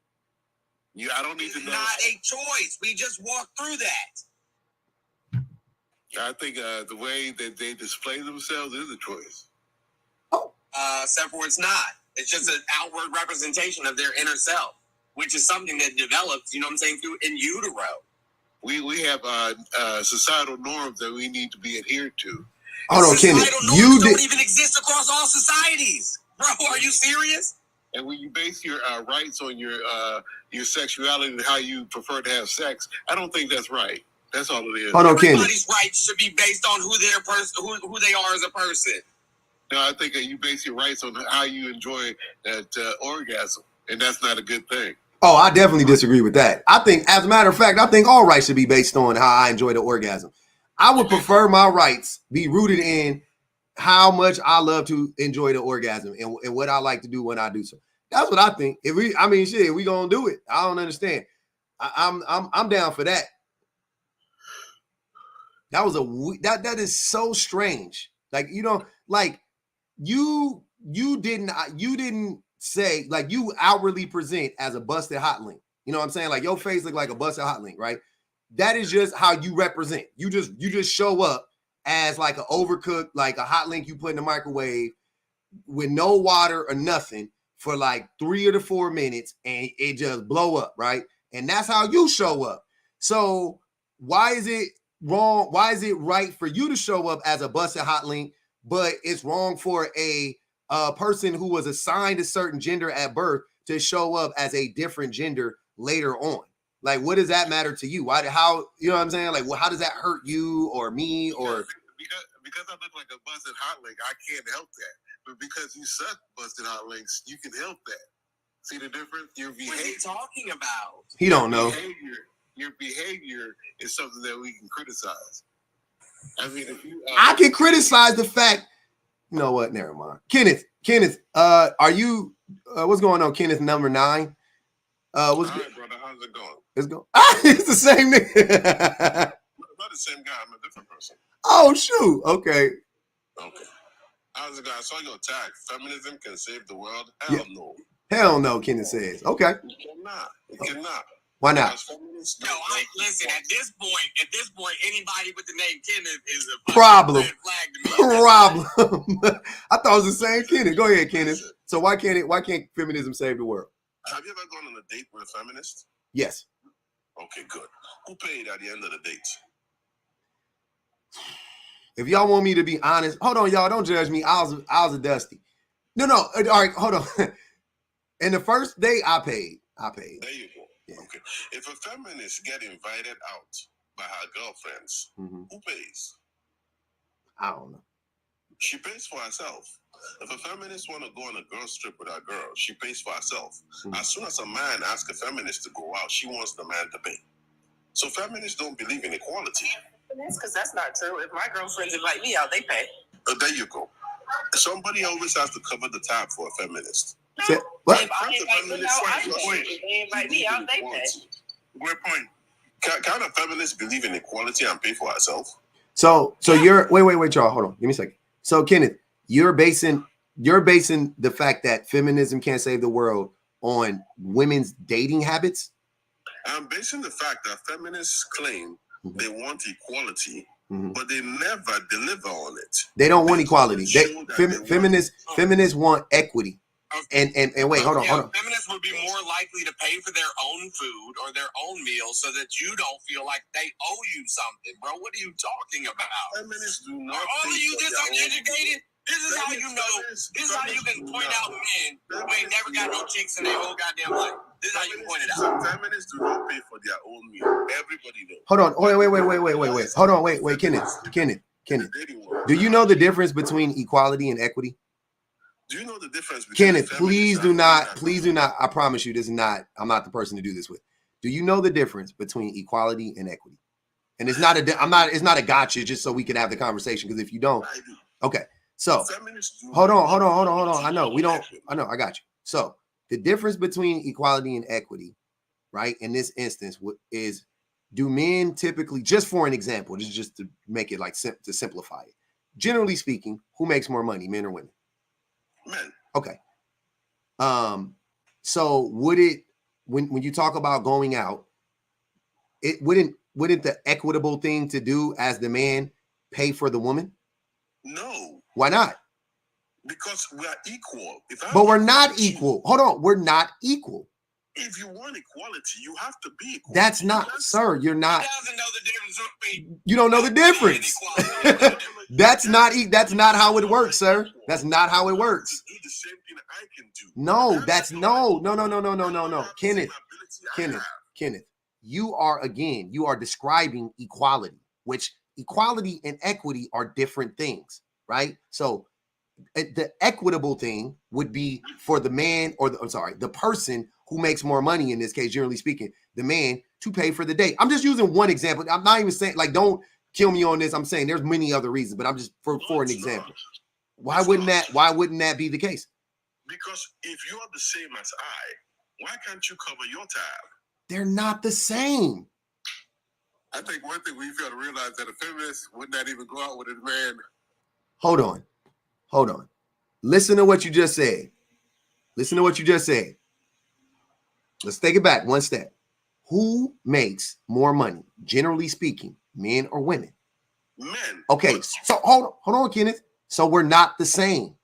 I don't need to know. Not a choice. We just walked through that. I think the way that they display themselves is a choice. Except for it's not. It's just an outward representation of their inner self, which is something that develops, you know what I'm saying, in utero. We have societal norms that we need to be adhered to. Hold on, Kenneth. You don't even exist across all societies, bro. Are you serious? And when you base your rights on your sexuality and how you prefer to have sex, I don't think that's right. That's all it is. Hold on, Everybody's rights should be based on who they are as a person. No, I think that you base your rights on how you enjoy that orgasm, and that's not a good thing. Oh, I definitely disagree with that. I think, as a matter of fact, I think all rights should be based on how I enjoy the orgasm. I would prefer my rights be rooted in how much I love to enjoy the orgasm and what I like to do when I do so. That's what I think. If we gonna do it. I don't understand. I'm down for that. That was that is so strange. Like, you know, like you didn't say, like, you outwardly present as a busted hot link. You know what I'm saying? Like, your face look like a busted hot link, right? That is just how you represent. You just show up as like an overcooked, like a hot link you put in the microwave with no water or nothing for like 3 to 4 minutes, and it just blow up, right? And that's how you show up. So why is it wrong? Why is it right for you to show up as a busted hot link, but it's wrong for a person who was assigned a certain gender at birth to show up as a different gender later on? Like, what does that matter to you? How, you know what I'm saying? Like, well, how does that hurt you or me or? Because I look like a busted hot link, I can't help that. But because you suck busted hot links, you can help that. See the difference? Your behavior. What are you talking about? He don't know. Your behavior is something that we can criticize. I mean, if you, I can criticize the fact. You know what? Never mind. Kenneth, are you? What's going on, Kenneth? Number 9. What's good, brother? How's it going? It's going. It's the same nigga. Not the same guy. I'm a different person. Oh shoot. Okay. How's it going? I saw your tag. Feminism can save the world. Hell no. Hell no. Kenneth says. Okay. It cannot. Why not? No, listen. At this point, anybody with the name Kenneth is a Problem. red flag to me. Problem. I thought it was the same Kenneth. Go ahead, Kenneth. So why can't feminism save the world? Have you ever gone on a date with a feminist? Yes. Okay, good. Who paid at the end of the date? If y'all want me to be honest, hold on, y'all. Don't judge me. I was a dusty. No. All right, hold on. In the first day, I paid. There you go. Yeah. Okay. If a feminist get invited out by her girlfriends, who pays? I don't know. She pays for herself. If a feminist want to go on a girl trip with her girl, she pays for herself. As soon as a man asks a feminist to go out, she wants the man to pay. So feminists don't believe in equality. That's because that's not true. If my girlfriends invite me out, they pay. There you go. Somebody always has to cover the tab for a feminist. What? If they invite me out, they pay. Great point. Can a feminist believe in equality and pay for herself? So you're wait, y'all. Hold on. Give me a second. So Kenneth, you're basing the fact that feminism can't save the world on women's dating habits? I'm basing the fact that feminists claim they want equality, but they never deliver on it. They don't want equality. Feminists want equity. And wait, hold on. Feminists would be more likely to pay for their own food or their own meals so that you don't feel like they owe you something, bro. What are you talking about? Feminists do not. Are all of you this uneducated? This is how you know. This is how you can point out men who ain't never got no chicks in their whole goddamn life. This is how you point it out. Feminists do not pay for their own meal. Everybody knows. Hold on. Wait. Hold on. Wait, Kenneth. Do you know the difference between equality and equity? Do you know the difference between Kenneth, please do not. I promise you, I'm not the person to do this with. Do you know the difference between equality and equity? And it's not a gotcha just so we can have the conversation, because if you don't, okay. So hold on. I know, I got you. So the difference between equality and equity, right? In this instance, is, do men typically, just for an example, just to make it like to simplify it, generally speaking, who makes more money, men or women? Men. Okay. So would it, when you talk about going out, it wouldn't the equitable thing to do as the man pay for the woman? No. Why not? Because we are equal. But we're not equal. Hold on, we're not equal. If you want equality, you have to be equal. That's not, sir. You're not. He doesn't know the difference between. You don't know the difference. That's not how it works, sir. That's not how it works. Do the same thing I can do. No, that's no. Kenneth. You are describing equality, which equality and equity are different things, right? So the equitable thing would be for the man or the person who makes more money, in this case, generally speaking, the man, to pay for the date. I'm just using one example. I'm not even saying, like, don't kill me on this. I'm saying there's many other reasons, but I'm just for an example. Why wouldn't that be the case? Because if you're the same as I, why can't you cover your tab? They're not the same. I think one thing we fail to realize that a feminist would not even go out with a man. Hold on. Listen to what you just said. Let's take it back one step. Who makes more money, generally speaking, men or women? Men. Okay, so hold on, Kenneth. So we're not the same.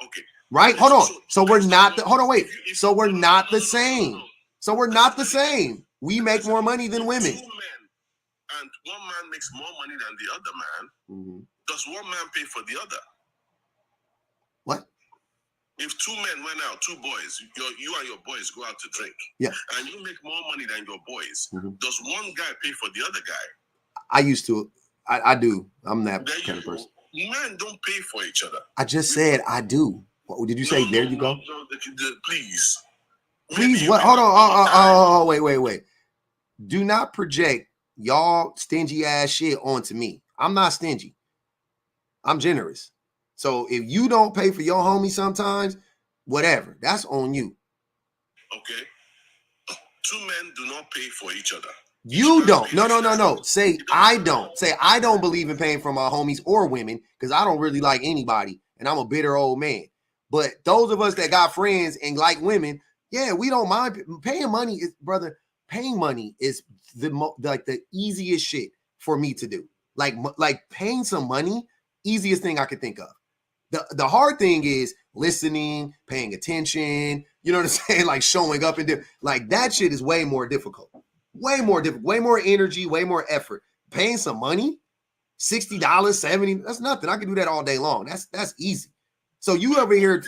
Okay. Right? Hold on. So we're not the same. So we're not the same. We make more money than women. 2 men and one man makes more money than the other man. Does one man pay for the other? What? If 2 men went out, 2 boys, you and your boys go out to drink, and you make more money than your boys, does one guy pay for the other guy? I used to. I do. I'm that kind of person. Men don't pay for each other. I just said I do. What did you say? There you go. Please. Please, what? Hold on. Oh, wait. Do not project y'all stingy ass shit onto me. I'm not stingy. I'm generous. So if you don't pay for your homie sometimes, whatever, that's on you. Okay. 2 men do not pay for each other. You don't. No. Say I don't. Say I don't believe in paying for my homies or women because I don't really like anybody and I'm a bitter old man. But those of us that got friends and like women, yeah, we don't mind paying money. Paying money is the easiest shit for me to do. Like paying some money, easiest thing I could think of. The hard thing is listening, paying attention. You know what I'm saying? Like showing up and like that shit is way more difficult. Way more energy, way more effort. Paying some money, $60, $70, that's nothing. I can do that all day long. That's easy. So you over here,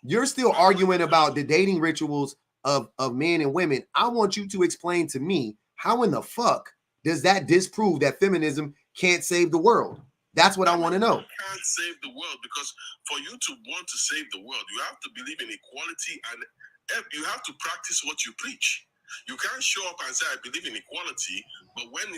you're still arguing about the dating rituals of men and women. I want you to explain to me how in the fuck does that disprove that feminism can't save the world? That's what I want to know. Can't save the world because for you to want to save the world, you have to believe in equality and you have to practice what you preach. You can't show up and say, I believe in equality, but when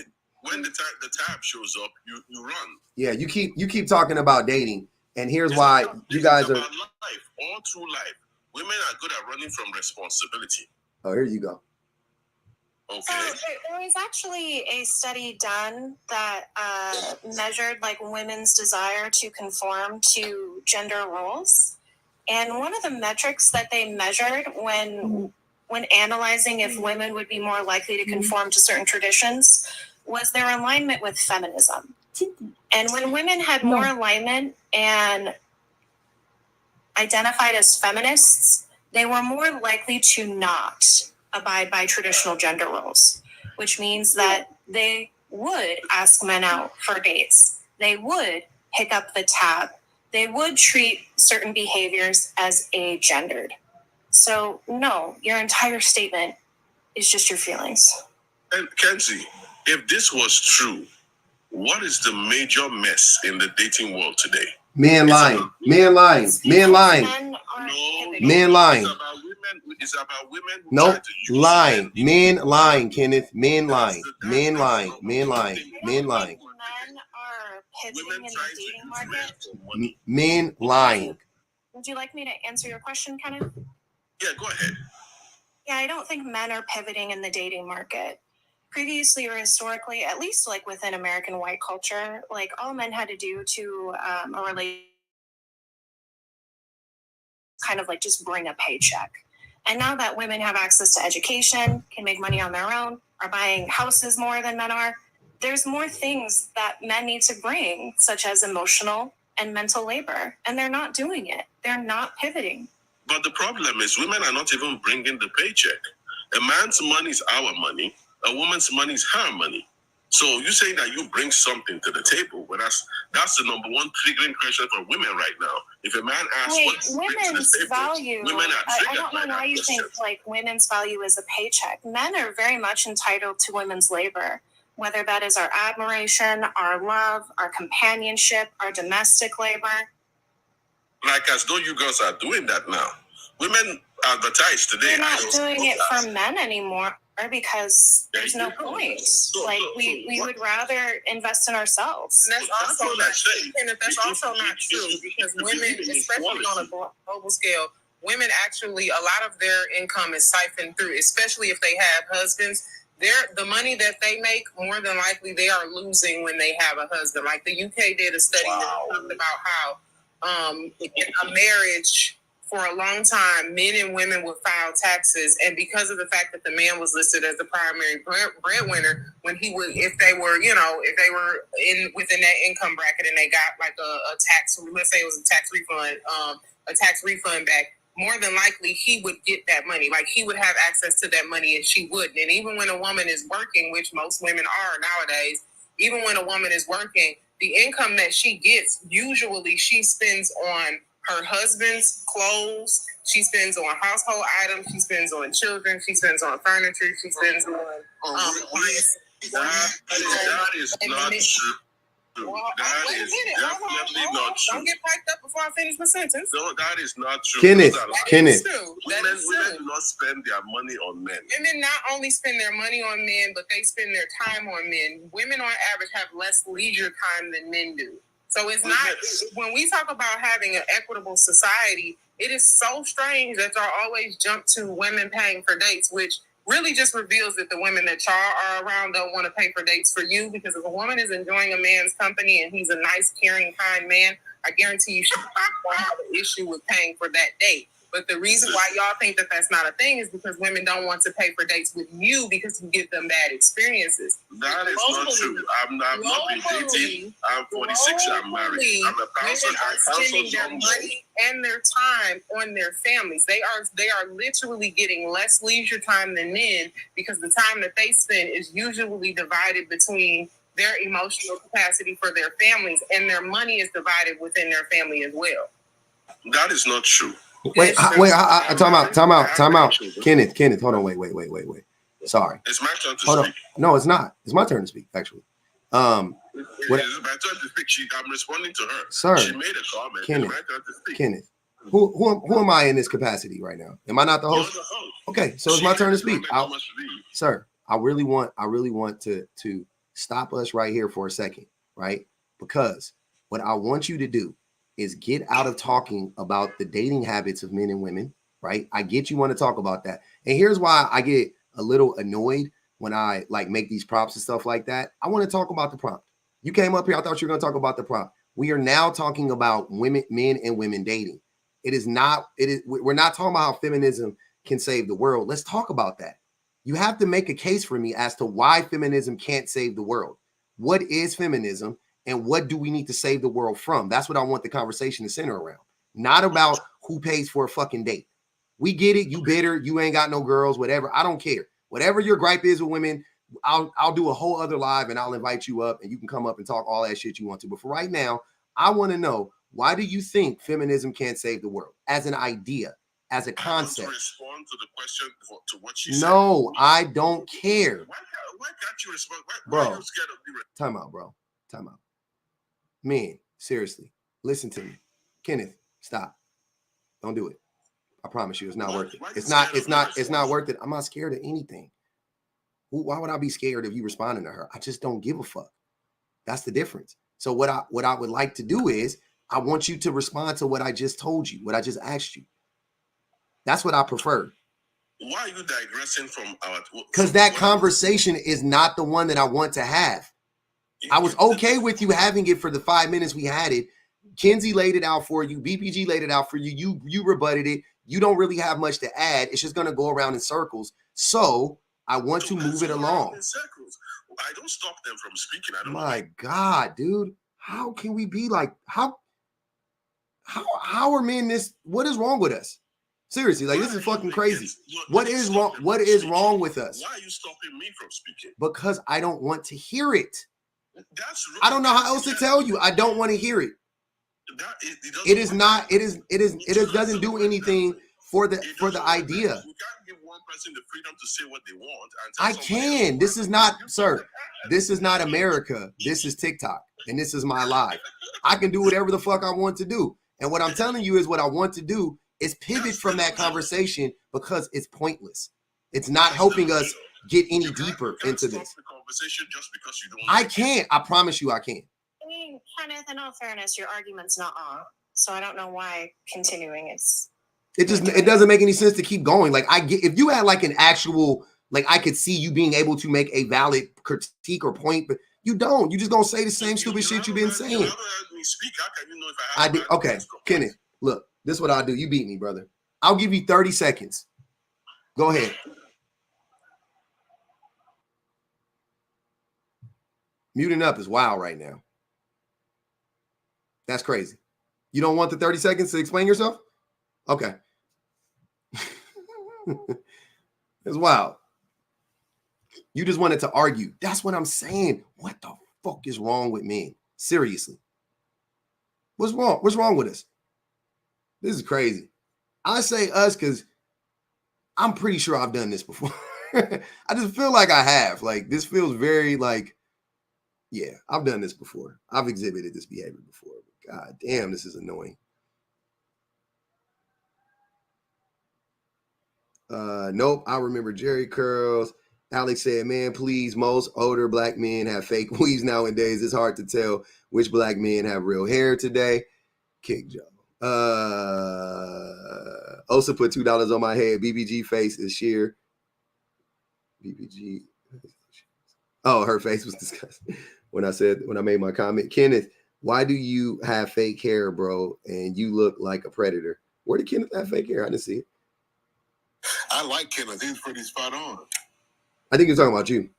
the tab shows up, you run. Yeah, you keep talking about dating, and here's why you guys are life, all through life. Women are good at running from responsibility. Oh, here you go. Okay. So there was actually a study done that measured like women's desire to conform to gender roles, and one of the metrics that they measured when analyzing if women would be more likely to conform to certain traditions was their alignment with feminism. And when women had more alignment and identified as feminists, they were more likely to not abide by traditional gender roles, which means that they would ask men out for dates. They would pick up the tab. They would treat certain behaviors as agendered. So, no, your entire statement is just your feelings. And Kenzie, if this was true, what is the major mess in the dating world today? Men lying. It's about women. Nope. Lying. Men lying, Kenneth. Men lying. Men lying. Men are pivoting in the dating market. Men lying. Would you like me to answer your question, Kenneth? Yeah, go ahead. Yeah, I don't think men are pivoting in the dating market. Previously or historically, at least like within American white culture, like all men had to do to a relationship kind of like just bring a paycheck. And now that women have access to education, can make money on their own, are buying houses more than men are, there's more things that men need to bring, such as emotional and mental labor. And they're not doing it. They're not pivoting. But the problem is women are not even bringing the paycheck. A man's money is our money. A woman's money is her money. So you saying that you bring something to the table, but that's the number one triggering question for women right now. If a man asks what women's value, women are I don't know why you think like women's value is a paycheck. Men are very much entitled to women's labor, whether that is our admiration, our love, our companionship, our domestic labor. Like as though you girls are doing that now. Women advertise today. We're not doing it for men anymore because there's no point. Like we would rather invest in ourselves. And that's also not true. And that's also not true because women, especially on a global scale, women actually, a lot of their income is siphoned through, especially if they have husbands. The money that they make, more than likely, they are losing when they have a husband. Like the UK did a study that talked about how in a marriage, for a long time, men and women would file taxes, and because of the fact that the man was listed as the primary breadwinner, when he would, if they were within that income bracket and they got like a tax, let's say it was a tax refund back, more than likely he would get that money. Like he would have access to that money and she wouldn't. And even when a woman is working, which most women are nowadays, even when a woman is working, the income that she gets, usually she spends on her husband's clothes, she spends on household items, she spends on children, she spends on furniture, she spends on that is not true. Well, that is definitely not true. Don't get piped up before I finish my sentence. No, that is not true. Kenneth. Women do not spend their money on men. Women not only spend their money on men, but they spend their time on men. Women on average have less leisure time than men do. So it's not, when we talk about having an equitable society, it is so strange that y'all always jump to women paying for dates, which really just reveals that the women that y'all are around don't want to pay for dates for you, because if a woman is enjoying a man's company and he's a nice, caring, kind man, I guarantee you she's not going to have an issue with paying for that date. But the reason why y'all think that that's not a thing is because women don't want to pay for dates with you because you give them bad experiences. That is not true. I'm not been dating. I'm 46. I'm married. I'm a pastor. Women are spending their money and their time on their families. They are literally getting less leisure time than men because the time that they spend is usually divided between their emotional capacity for their families, and their money is divided within their family as well. That is not true. Wait, time out. Kenneth, hold on, wait. Sorry. It's my turn to speak. No, it's not. It's my turn to speak, actually. It's my turn to speak. I'm responding to her. Sir, she made a comment. Kenneth, it's my turn to speak. Kenneth, who am I in this capacity right now? Am I not the host? You're the host. Okay, so it's my turn to speak. Sir, I really want to stop us right here for a second, right? Because what I want you to do is get out of talking about the dating habits of men and women, right? I get you want to talk about that. And here's why I get a little annoyed when I make these prompts and stuff like that. I want to talk about the prompt. You came up here, I thought you were going to talk about the prompt. We are now talking about men and women dating. We're not talking about how feminism can save the world. Let's talk about that. You have to make a case for me as to why feminism can't save the world. What is feminism? And what do we need to save the world from? That's what I want the conversation to center around. Not about who pays for a fucking date. We get it. You bitter. You ain't got no girls, whatever. I don't care. Whatever your gripe is with women, I'll do a whole other live and I'll invite you up and you can come up and talk all that shit you want to. But for right now, I want to know, why do you think feminism can't save the world? As an idea, as a concept. I want to respond to the question to what she said. No, I don't care. Why can't you respond? Bro, why are you scared of me? Time out, bro. Time out. Men, seriously, listen to me. Kenneth, stop. Don't do it. I promise you, it's not worth it. It's not worth it. I'm not scared of anything. Why would I be scared of you responding to her? I just don't give a fuck. That's the difference. So what I would like to do is, I want you to respond to what I just told you, what I just asked you. That's what I prefer. Why are you digressing from our? Because that conversation is not the one that I want to have. I was okay with you having it for the 5 minutes we had it. Kenzie laid it out for you. BPG laid it out for you. You rebutted it. You don't really have much to add. It's just going to go around in circles. So I want to move it along. I don't stop them from speaking. My God, dude. How can we be like, how are men this? What is wrong with us? Seriously, like this is fucking crazy. What is wrong? What is wrong with us? Why are you stopping me from speaking? Because I don't want to hear it. I don't know how else to tell you. I don't want to hear it. It is not. It doesn't do anything for the idea. You can't give one person the freedom to say what they want. I can. This is not, sir. This is not America. This is TikTok, and this is my life. I can do whatever the fuck I want to do. And what I'm telling you is what I want to do is pivot from that conversation because it's pointless. It's not helping us get any deeper into this. I can't. I promise you I can't. I mean, Kenneth, in all fairness, your argument's not on. So I don't know why continuing is. It doesn't make any sense to keep going. Like if you had like an actual, like I could see you being able to make a valid critique or point, but you don't. You just gonna say the same stupid shit you've been saying. I did. Okay, Kenneth, look, this is what I'll do. You beat me, brother. I'll give you 30 seconds. Go ahead. Muting up is wild right now. That's crazy. You don't want the 30 seconds to explain yourself? Okay. It's wild. You just wanted to argue. That's what I'm saying. What the fuck is wrong with men? Seriously. What's wrong? What's wrong with us? This is crazy. I say us because I'm pretty sure I've done this before. I just feel like I have. Like, this feels very like, yeah, I've done this before. I've exhibited this behavior before. God damn, this is annoying. Nope, I remember Jerry curls. Alex said, man, please, most older black men have fake weaves nowadays. It's hard to tell which black men have real hair today. Kick Joe. Osa put $2 on my head. BBG face is sheer. BBG. Oh, her face was disgusting when I made my comment. Kenneth, why do you have fake hair, bro? And you look like a predator. Where did Kenneth have fake hair? I didn't see it. I like Kenneth. He's pretty spot on. I think you're talking about you.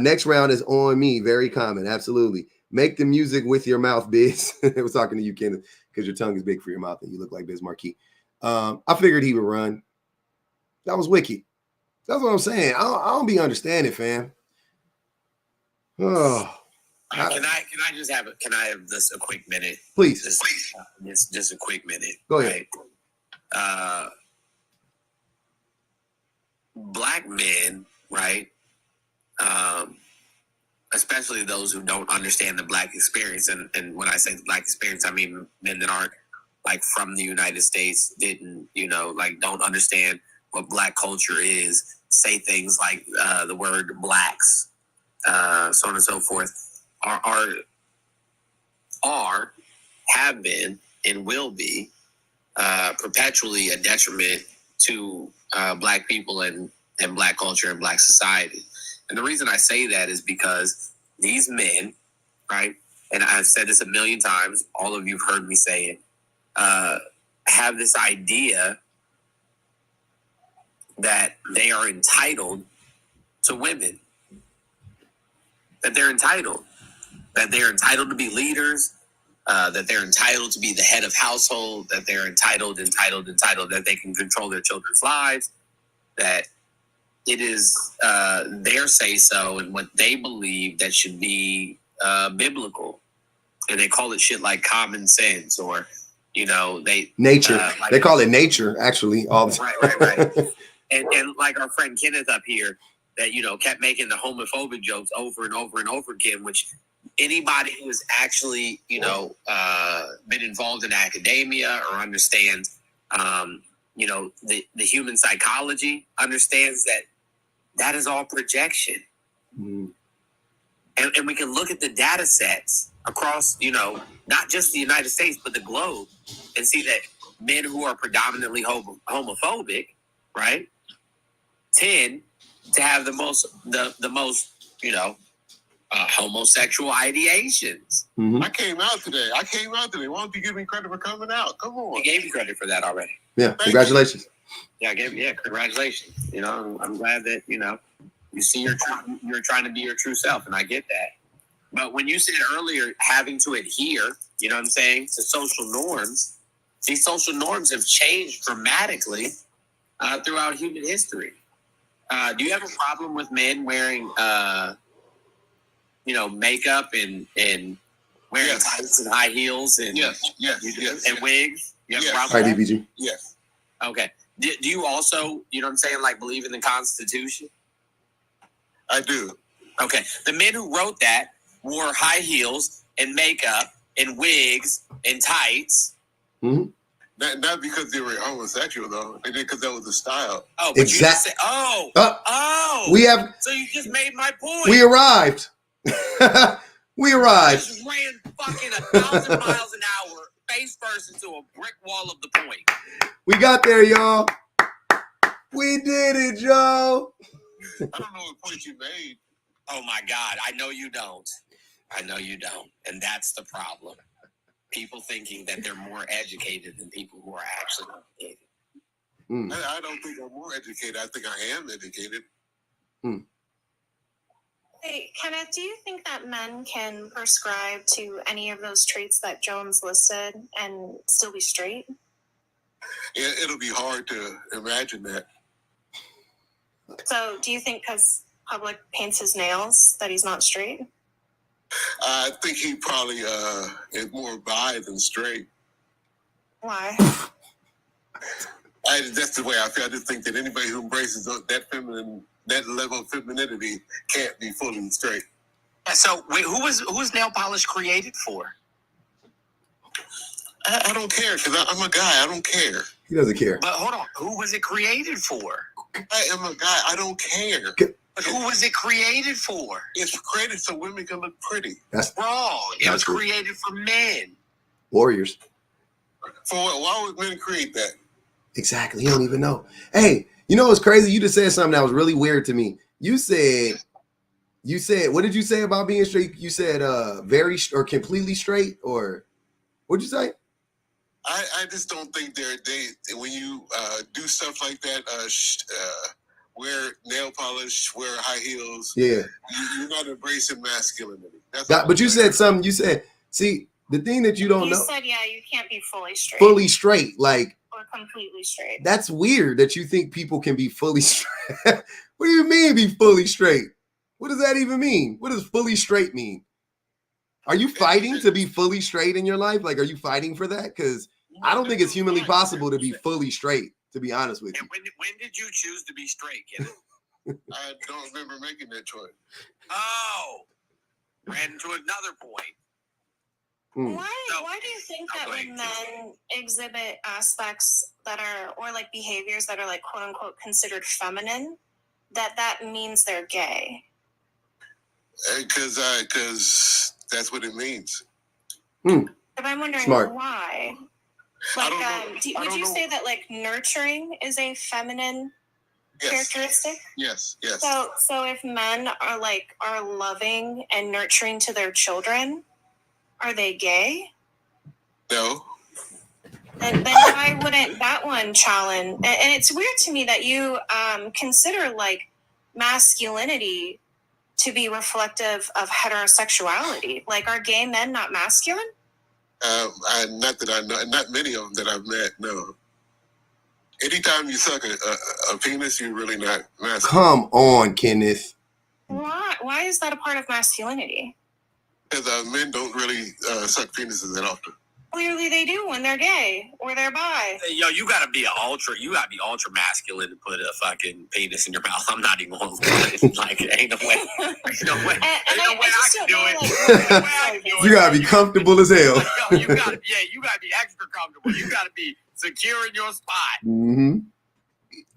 Next round is on me. Very common. Absolutely. Make the music with your mouth, Biz. I was talking to you, Kenneth, because your tongue is big for your mouth and you look like Biz Marquis. I figured he would run. That was wicked. That's what I'm saying. I don't be understanding, fam. Oh. Can I just have this a quick minute? Please. Just a quick minute. Go ahead. Right? Black men, right? Especially those who don't understand the black experience. And when I say the black experience, I mean men that aren't like from the United States, didn't, like don't understand what black culture is, say things like the word blacks, so on and so forth, are, have been, and will be perpetually a detriment to black people and black culture and black society. And the reason I say that is because these men, right, and I've said this a million times, all of you have heard me say it, have this idea that they are entitled to women, that they're entitled to be leaders, that they're entitled to be the head of household, that they're entitled, that they can control their children's lives, that it is their say-so and what they believe that should be biblical. And they call it shit like common sense or, nature. They call it nature, actually, all the time. Right. And like our friend Kenneth up here that, kept making the homophobic jokes over and over and over again, which anybody who has actually, been involved in academia or understands, the human psychology understands that is all projection. Mm. And we can look at the data sets across, not just the United States, but the globe and see that men who are predominantly homophobic, right, tend to have the most homosexual ideations. Mm-hmm. I came out today. Why don't you give me credit for coming out? Come on. I gave you credit for that already. Yeah, congratulations. Congratulations. I'm glad that, you see you're trying to be your true self, and I get that. But when you said earlier having to adhere, to social norms, These social norms have changed dramatically throughout human history. Do you have a problem with men wearing, makeup and wearing tights and high heels and and wigs? You have a problem with that? IDPG. Yes. Okay. Do you also, like believe in the Constitution? I do. Okay. The men who wrote that wore high heels and makeup and wigs and tights. Mm-hmm. Not because they were homosexual, though. They did because that was the style. Oh, but you just said, we have. So you just made my point. We arrived. We arrived. Just ran fucking 1,000 miles an hour, face first into a brick wall of the point. We got there, y'all. We did it, Joe. I don't know what point you made. Oh my God, I know you don't. And that's the problem. People thinking that they're more educated than people who are actually educated. I don't think I'm more educated. I think I am educated. Hey, Kenneth, do you think that men can prescribe to any of those traits that Jones listed and still be straight? It'll be hard to imagine that. So do you think because public paints his nails that he's not straight? I think he probably is more bi than straight. Why? That's the way I feel. I just think that anybody who embraces that level of femininity can't be fully straight. So wait, who was nail polish created for? I don't care because I'm a guy. I don't care. He doesn't care. But hold on, who was it created for? I am a guy. I don't care. But who was it created for? It's created so women can look pretty. That's wrong. It was created for men. Warriors. For what? Why would men create that? Exactly. You don't even know. Hey, you know what's crazy? You just said something that was really weird to me. You said, what did you say about being straight? You said very or completely straight, or what'd you say? I just don't think when you do stuff like that, wear nail polish, wear high heels. Yeah. You're not embracing masculinity. But you said something. You said, see, the thing that you don't know. You said, yeah, you can't be fully straight. Fully straight, like. Or completely straight. That's weird that you think people can be fully straight. What do you mean be fully straight? What does that even mean? What does fully straight mean? Are you fighting to be fully straight in your life? Like, are you fighting for that? Because I don't think it's humanly possible to be fully straight, to be honest with you. And when did you choose to be straight, Kenneth? I don't remember making that choice. Oh, ran into another point. Why do you think that when men exhibit aspects that are, or like behaviors that are like quote unquote considered feminine, that means they're gay? Because that's what it means. But I'm wondering why. Like, would you say that like nurturing is a feminine characteristic? Yes. So if men are loving and nurturing to their children, are they gay? No. And then why wouldn't that one challenge? And it's weird to me that you consider like masculinity to be reflective of heterosexuality. Like, are gay men not masculine? Not that I know. Not many of them that I've met. No. Anytime you suck a penis, you're really not masculine. Come on, Kenneth. Why is that a part of masculinity? Because men don't really suck penises that often. Clearly they do when they're gay or they're bi. Hey, yo, you gotta be ultra masculine to put a fucking penis in your mouth. I'm not even going to like, ain't no way. Ain't no way. I can do it. You gotta be comfortable as hell. Yo, you gotta be extra comfortable. You gotta be secure in your spot. Mm-hmm.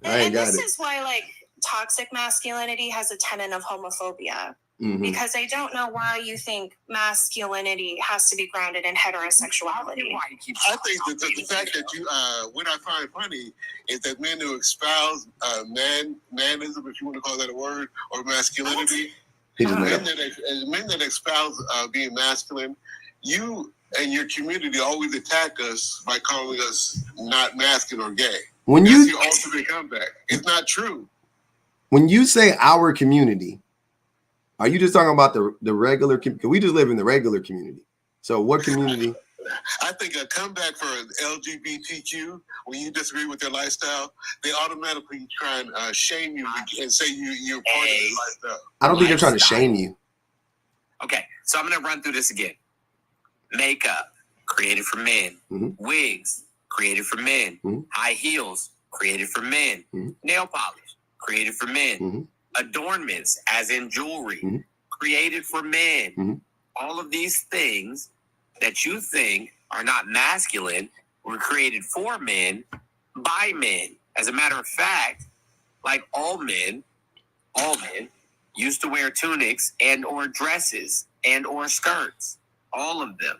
And this is why like toxic masculinity has a tenet of homophobia. Mm-hmm. Because I don't know why you think masculinity has to be grounded in heterosexuality. I think that the fact that you, what I find funny is that men who espouse manism, if you want to call that a word, or masculinity, men that espouse being masculine, you and your community always attack us by calling us not masculine or gay. That's your ultimate comeback. It's not true. When you say our community, are you just talking about the regular? Because we just live in the regular community. So what community? I think a comeback for LGBTQ, when you disagree with their lifestyle, they automatically try and shame you and say you're part of their lifestyle. I don't think they're trying to shame you. Okay, so I'm going to run through this again. Makeup, created for men. Mm-hmm. Wigs, created for men. Mm-hmm. High heels, created for men. Mm-hmm. Nail polish, created for men. Mm-hmm. Adornments, as in jewelry, mm-hmm. created for men. Mm-hmm. All of these things that you think are not masculine were created for men by men. As a matter of fact, like all men used to wear tunics and or dresses and or skirts. All of them.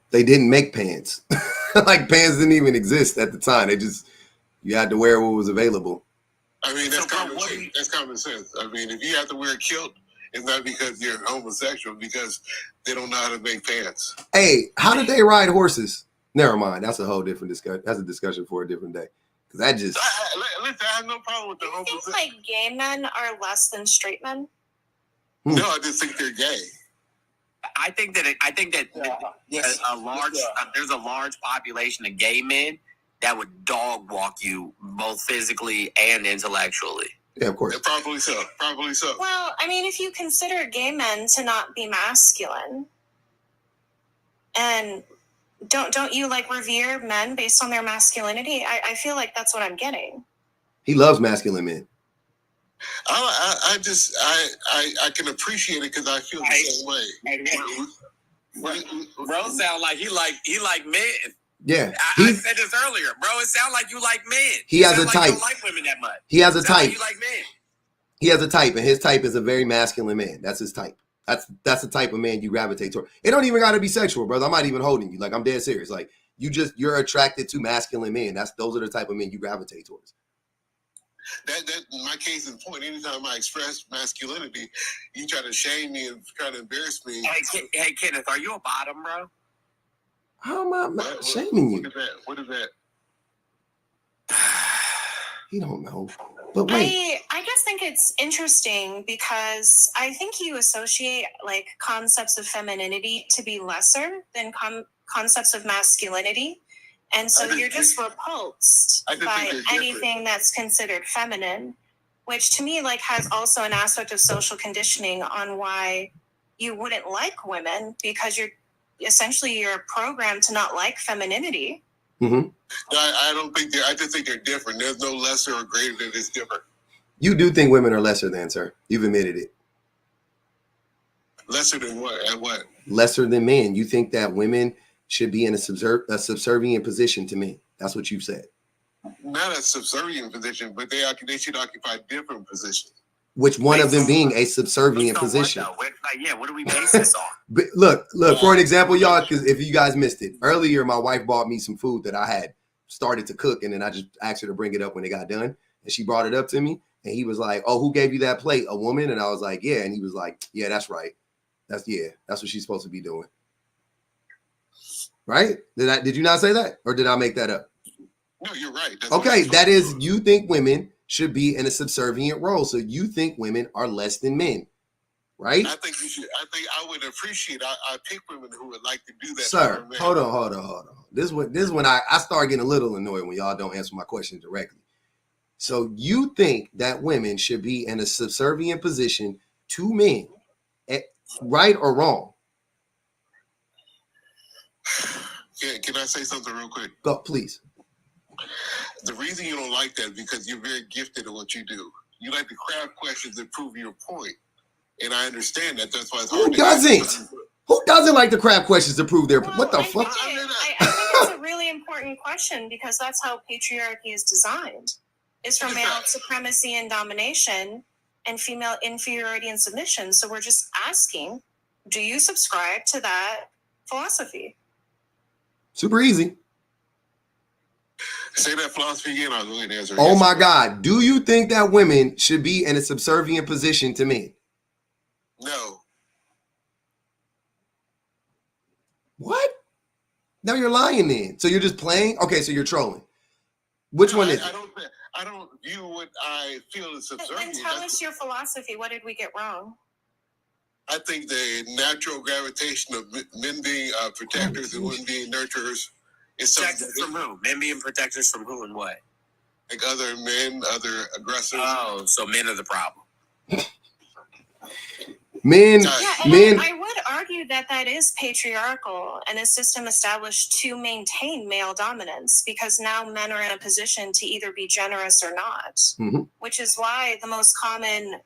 They didn't make pants. Like pants didn't even exist at the time. You had to wear what was available. I mean, that's common sense. That's common sense. I mean, if you have to wear a kilt, it's not because you're homosexual, because they don't know how to make pants. Hey, how did they ride horses? Never mind. That's a whole different discussion. That's a discussion for a different day. Because that just... Listen, I have no problem with the homosexual. Do you think like gay men are less than straight men? No, I just think they're gay. I think that there's a large population of gay men that would dog walk you both physically and intellectually. Yeah, of course. Yeah, probably so. Probably so. Well, I mean, if you consider gay men to not be masculine, and don't you like revere men based on their masculinity? I feel like that's what I'm getting. He loves masculine men. I can appreciate it because I feel the same way. Bro, sound like he like men. Yeah, I said this earlier, bro. It sounds like you like men. He has a type. You don't like women that much. He has a type. Like you like men. He has a type, and his type is a very masculine man. That's his type. That's the type of man you gravitate toward. It don't even got to be sexual, brother. I'm not even holding you. Like, I'm dead serious. Like, you're attracted to masculine men. Those are the type of men you gravitate towards. That my case in point. Anytime I express masculinity, you try to shame me and try to embarrass me. Hey, Kenneth, are you a bottom, bro? How am I shaming you? What is that? He don't know. But wait. I just think it's interesting because I think you associate like concepts of femininity to be lesser than concepts of masculinity. And so you're just repulsed by anything that's considered feminine, which to me like has also an aspect of social conditioning on why you wouldn't like women, because you're programmed to not like femininity. Mm-hmm. I don't think I just think they're different. There's no lesser or greater than it's different. You do think women are lesser than, sir. You've admitted it. Lesser than what? At what? Lesser than men. You think that women should be in a subservient position to men. That's what you've said. Not a subservient position, but they should occupy different positions. Which one of them being a subservient position? What do we base this on? But look, for an example, y'all, because if you guys missed it, earlier my wife bought me some food that I had started to cook, and then I just asked her to bring it up when it got done, and she brought it up to me, and he was like, "Oh, who gave you that plate? A woman?" And I was like, "Yeah," and he was like, "Yeah, that's right. That's what she's supposed to be doing." Right? Did you not say that, or did I make that up? No, you're right. Okay, that is, you think women should be in a subservient role, so you think women are less than men, right? I think you should. I think I would appreciate. I pick women who would like to do that. Sir, hold on. This is when I start getting a little annoyed when y'all don't answer my question directly. So you think that women should be in a subservient position to men, right or wrong? Yeah, can I say something real quick? Go, please. The reason you don't like that is because you're very gifted at what you do. You like to craft questions that prove your point. And I understand that. That's why it's hard. Who doesn't like to craft questions to prove their point? What the fuck? I think it's a really important question because that's how patriarchy is designed. It's from male supremacy and domination and female inferiority and submission. So we're just asking, do you subscribe to that philosophy? Super easy. Say that philosophy again. I'll go ahead and answer. Oh my God. Do you think that women should be in a subservient position to men? No. What? Now you're lying then. So you're just playing? Okay, so you're trolling. Which one is it? I don't view what I feel is subservient. Then tell us your philosophy. What did we get wrong? I think the natural gravitation of men being protectors and women being nurturers is something. Protectors from who? Men being protectors from who and what? Like other men, other aggressors. Oh, so men are the problem. Men, I would argue that is patriarchal and a system established to maintain male dominance, because now men are in a position to either be generous or not, which is why the most common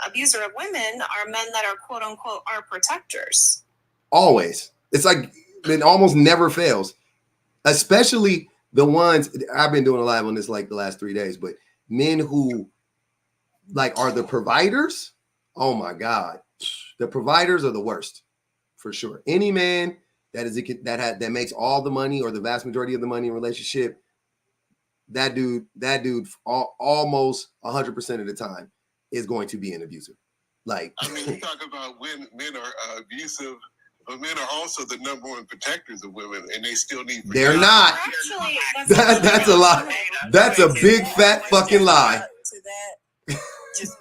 abuser of women are men that are quote unquote our protectors. Always. It's like it almost never fails, especially the ones I've been doing a live on this like the last 3 days, but men who like are the providers. Oh my God, the providers are the worst for sure. Any man that makes all the money or the vast majority of the money in a relationship, that dude almost 100% of the time is going to be an abuser. Like, I mean, you talk about when men are abusive, but men are also the number one protectors of women, and they still need. They're not. Actually, That's a lie. That's a big fat fucking lie. To that.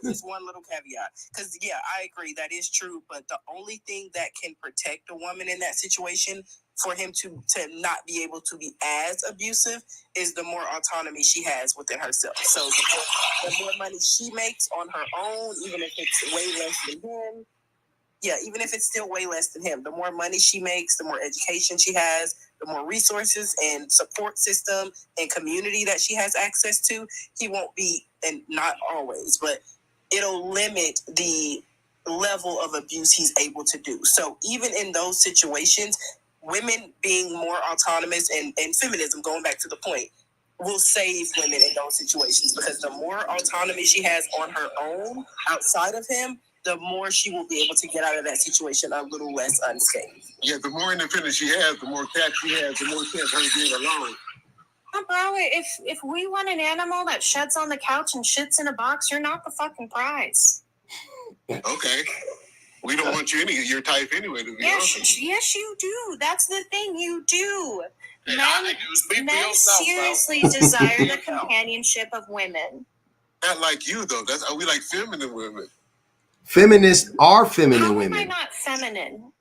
Just one little caveat, because I agree that is true, but the only thing that can protect a woman in that situation for him to not be able to be as abusive is the more autonomy she has within herself. So the more money she makes on her own, even if it's way less than him, even if it's still way less than him, the more money she makes, the more education she has, the more resources and support system and community that she has access to, he won't be, and not always, but it'll limit the level of abuse he's able to do. So even in those situations, women being more autonomous and feminism, going back to the point, will save women in those situations, because the more autonomy she has on her own outside of him, the more she will be able to get out of that situation a little less unscathed. Yeah, the more independence she has, the more cash she has, the more chance her being alone. Oh, bro, if we want an animal that sheds on the couch and shits in a box, you're not the fucking prize. Okay. We don't want you your type anyway, to be honest. Yes, you do. That's the thing, you do. Men yourself, seriously desire the companionship of women. Not like you, though. We like feminine women. Feminists are feminine women. How am I not feminine?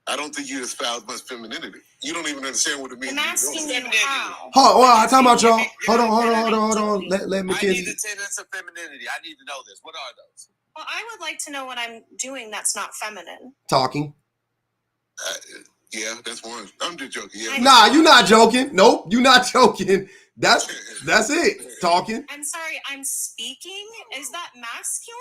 I don't think you espouse much femininity. You don't even understand what it means. I'm asking you how. I'm talking about y'all. Hold on. Let Mackenzie. I need the tenets of femininity. I need to know this. What are those? Well, I would like to know what I'm doing that's not feminine. Talking. Yeah, that's one. I'm just joking. Yeah. Nah, you're not joking. Nope, you're not joking. That's it. Talking. I'm sorry, I'm speaking? Is that masculine?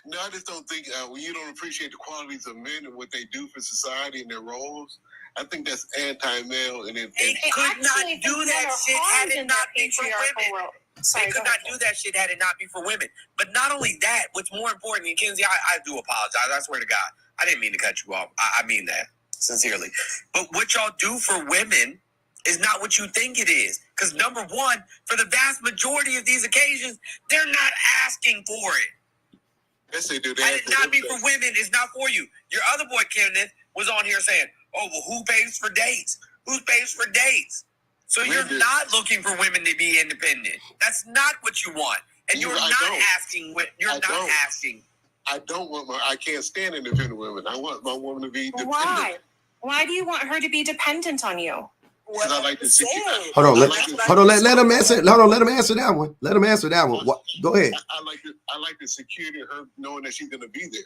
No, I just don't think when you don't appreciate the qualities of men and what they do for society and their roles, I think that's anti-male. And it could not do that shit had it not been for women. They could not do that shit had it not be for women. But not only that, what's more important, and Kenzie, I do apologize. I swear to God, I didn't mean to cut you off. I mean that sincerely. But what y'all do for women is not what you think it is. Because number one, for the vast majority of these occasions, they're not asking for it. Yes, they do. Had it not be for women, it's not for you. Your other boy, Kenneth, was on here saying, oh, well, who pays for dates? Who pays for dates? So you're not looking for women to be independent. That's not what you want. And you're not asking. You're not asking. I don't want I can't stand independent women. I want my woman to be dependent. Why? Why do you want her to be dependent on you? Because I like to see. Hold on. Let him answer. Hold on. Let him answer that one. Let him answer that one. Go ahead. I like the security of her knowing that she's going to be there.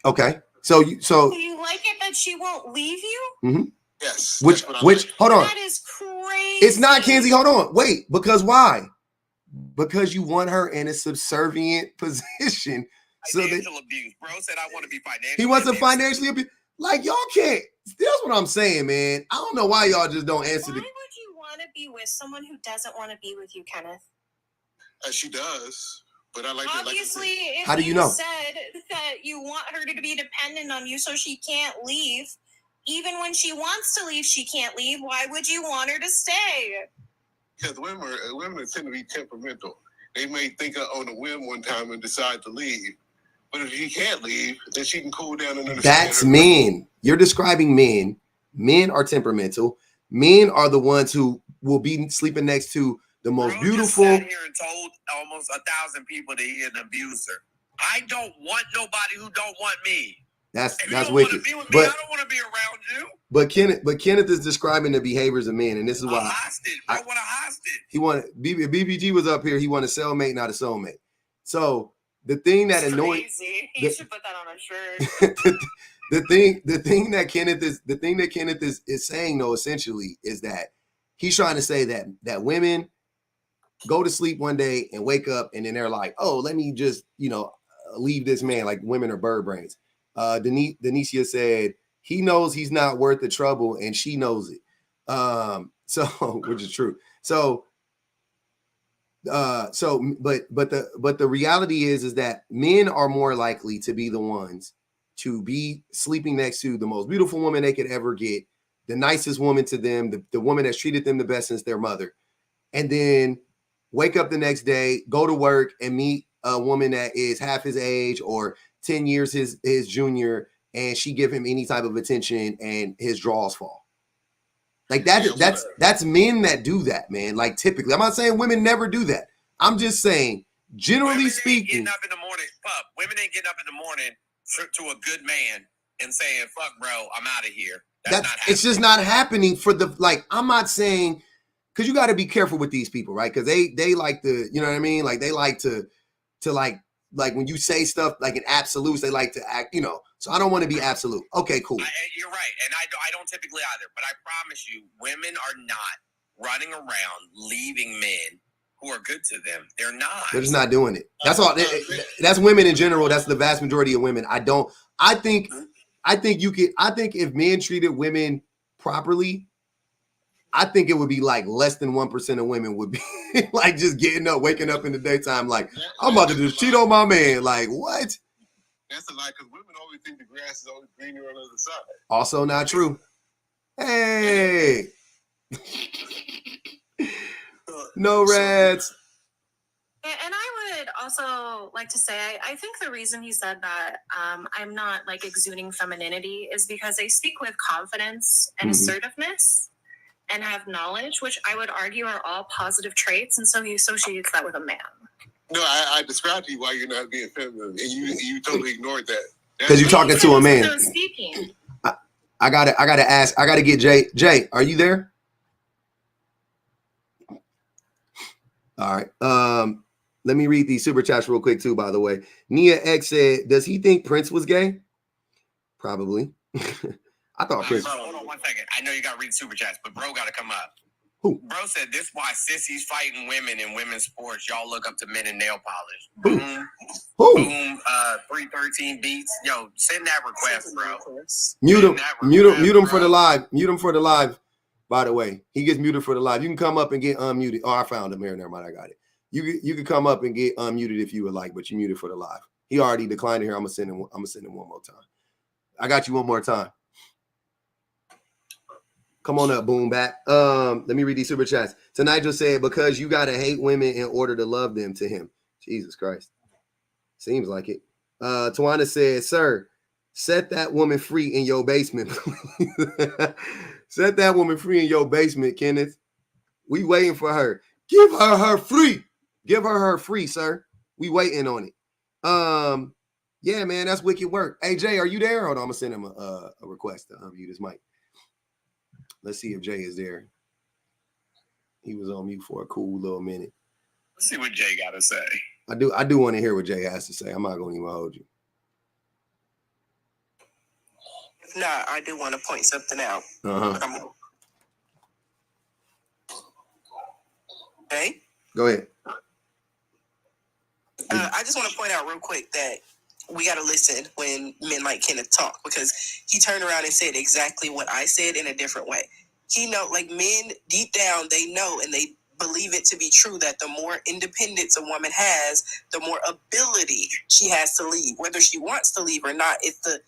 Okay. So Do you like it that she won't leave you? Mm-hmm. Yes. Which hold on. That is crazy. It's not, Kenzie. Hold on. Wait. Because why? Because you want her in a subservient position. Financial abuse. Bro said I want to be financially. He wants to financially abuse. Like, y'all can't. That's what I'm saying, man. I don't know why y'all just don't answer. Why would you want to be with someone who doesn't want to be with you, Kenneth? She does. But I like obviously, if how do you know? Said that you want her to be dependent on you so she can't leave. Even when she wants to leave, she can't leave. Why would you want her to stay? Because women tend to be temperamental. They may think on a whim one time and decide to leave. But if she can't leave, then she can cool down and understand. That's men. You're describing men. Men are temperamental. Men are the ones who will be sleeping next to the most beautiful. Just sat here and told almost 1,000 people that he's an abuser. I don't want nobody who don't want me. That's wicked. Be with me, I don't want to be around you. But Kenneth is describing the behaviors of men, and this is why a hostage. I want a hostage. He wanted BBG was up here. He wanted a cellmate, not a soulmate. So the thing that annoyed you should put that on a shirt. the thing that Kenneth is saying though essentially is that he's trying to say that women go to sleep one day and wake up and then they're like, oh, let me just leave this man. Like women are bird brains. Denicia said he knows he's not worth the trouble and she knows it. So which is true. But the reality is that men are more likely to be the ones to be sleeping next to the most beautiful woman they could ever get, the nicest woman to them, the woman that's treated them the best since their mother, and then wake up the next day, go to work and meet a woman that is half his age or 10 years his junior, and she give him any type of attention and his draws fall. Like that's men that do that, man. Like typically, I'm not saying women never do that. I'm just saying, generally speaking, getting up in the morning, women ain't getting up in the morning to a good man and saying, "Fuck, bro, I'm out of here." It's just not happening for the like. I'm not saying because you got to be careful with these people, right? Because they like to, you know what I mean? Like they like to like when you say stuff like in absolutes, they like to act, So I don't want to be absolute. Okay, cool. You're right, and I don't typically either. But I promise you, women are not running around leaving men who are good to them. They're not. They're just not doing it. That's all. That's women in general. That's the vast majority of women. I think if men treated women properly, I think it would be like less than 1% of women would be like just getting up, waking up in the daytime, like I'm about to just cheat on my man. Like what? That's a lie because women always think the grass is always greener on the other side. Also not true. Hey. No reds. And I would also like to say, I think the reason he said that I'm not like exuding femininity is because I speak with confidence and assertiveness and have knowledge, which I would argue are all positive traits. And so he associates that with a man. No, I described to you why you're not being feminine, and you totally ignored that. Because you're talking to a man. I was speaking. I gotta get Jay. Jay, are you there? All right. Let me read these super chats real quick too, by the way. Nia X said, does he think Prince was gay? Probably. I thought Prince. Bro, hold on 1 second. I know you got to read super chats, but bro got to come up. Who? Bro said this why sissies fighting women in women's sports. Y'all look up to men in nail polish. Who? Boom. 313 beats. Yo, send that request, bro. Mute him for the live. Mute him for the live. By the way, he gets muted for the live. You can come up and get unmuted. Oh, I found him here. Never mind. I got it. You can come up and get unmuted if you would like, but you muted for the live. He already declined it here. I'm gonna send him one more time. I got you one more time. Come on up, boom back. Let me read these super chats. Tonight just said, because you gotta hate women in order to love them to him. Jesus Christ. Seems like it. Tawana said, sir, set that woman free in your basement, please. Set that woman free in your basement, Kenneth. We waiting for her. Give her free. Give her free, sir. We waiting on it. Yeah, man, that's wicked work. Hey, Jay, are you there? Hold on, I'm gonna send him a request to unmute his mic. Let's see if Jay is there. He was on mute for a cool little minute. Let's see what Jay got to say. I do want to hear what Jay has to say. I'm not gonna even hold you. If not, I do want to point something out. Hey? Go ahead. I just want to point out real quick that we got to listen when men like Kenneth talk, because he turned around and said exactly what I said in a different way. He know, like, men deep down, they know and they believe it to be true that the more independence a woman has, the more ability she has to leave. Whether she wants to leave or not, it's the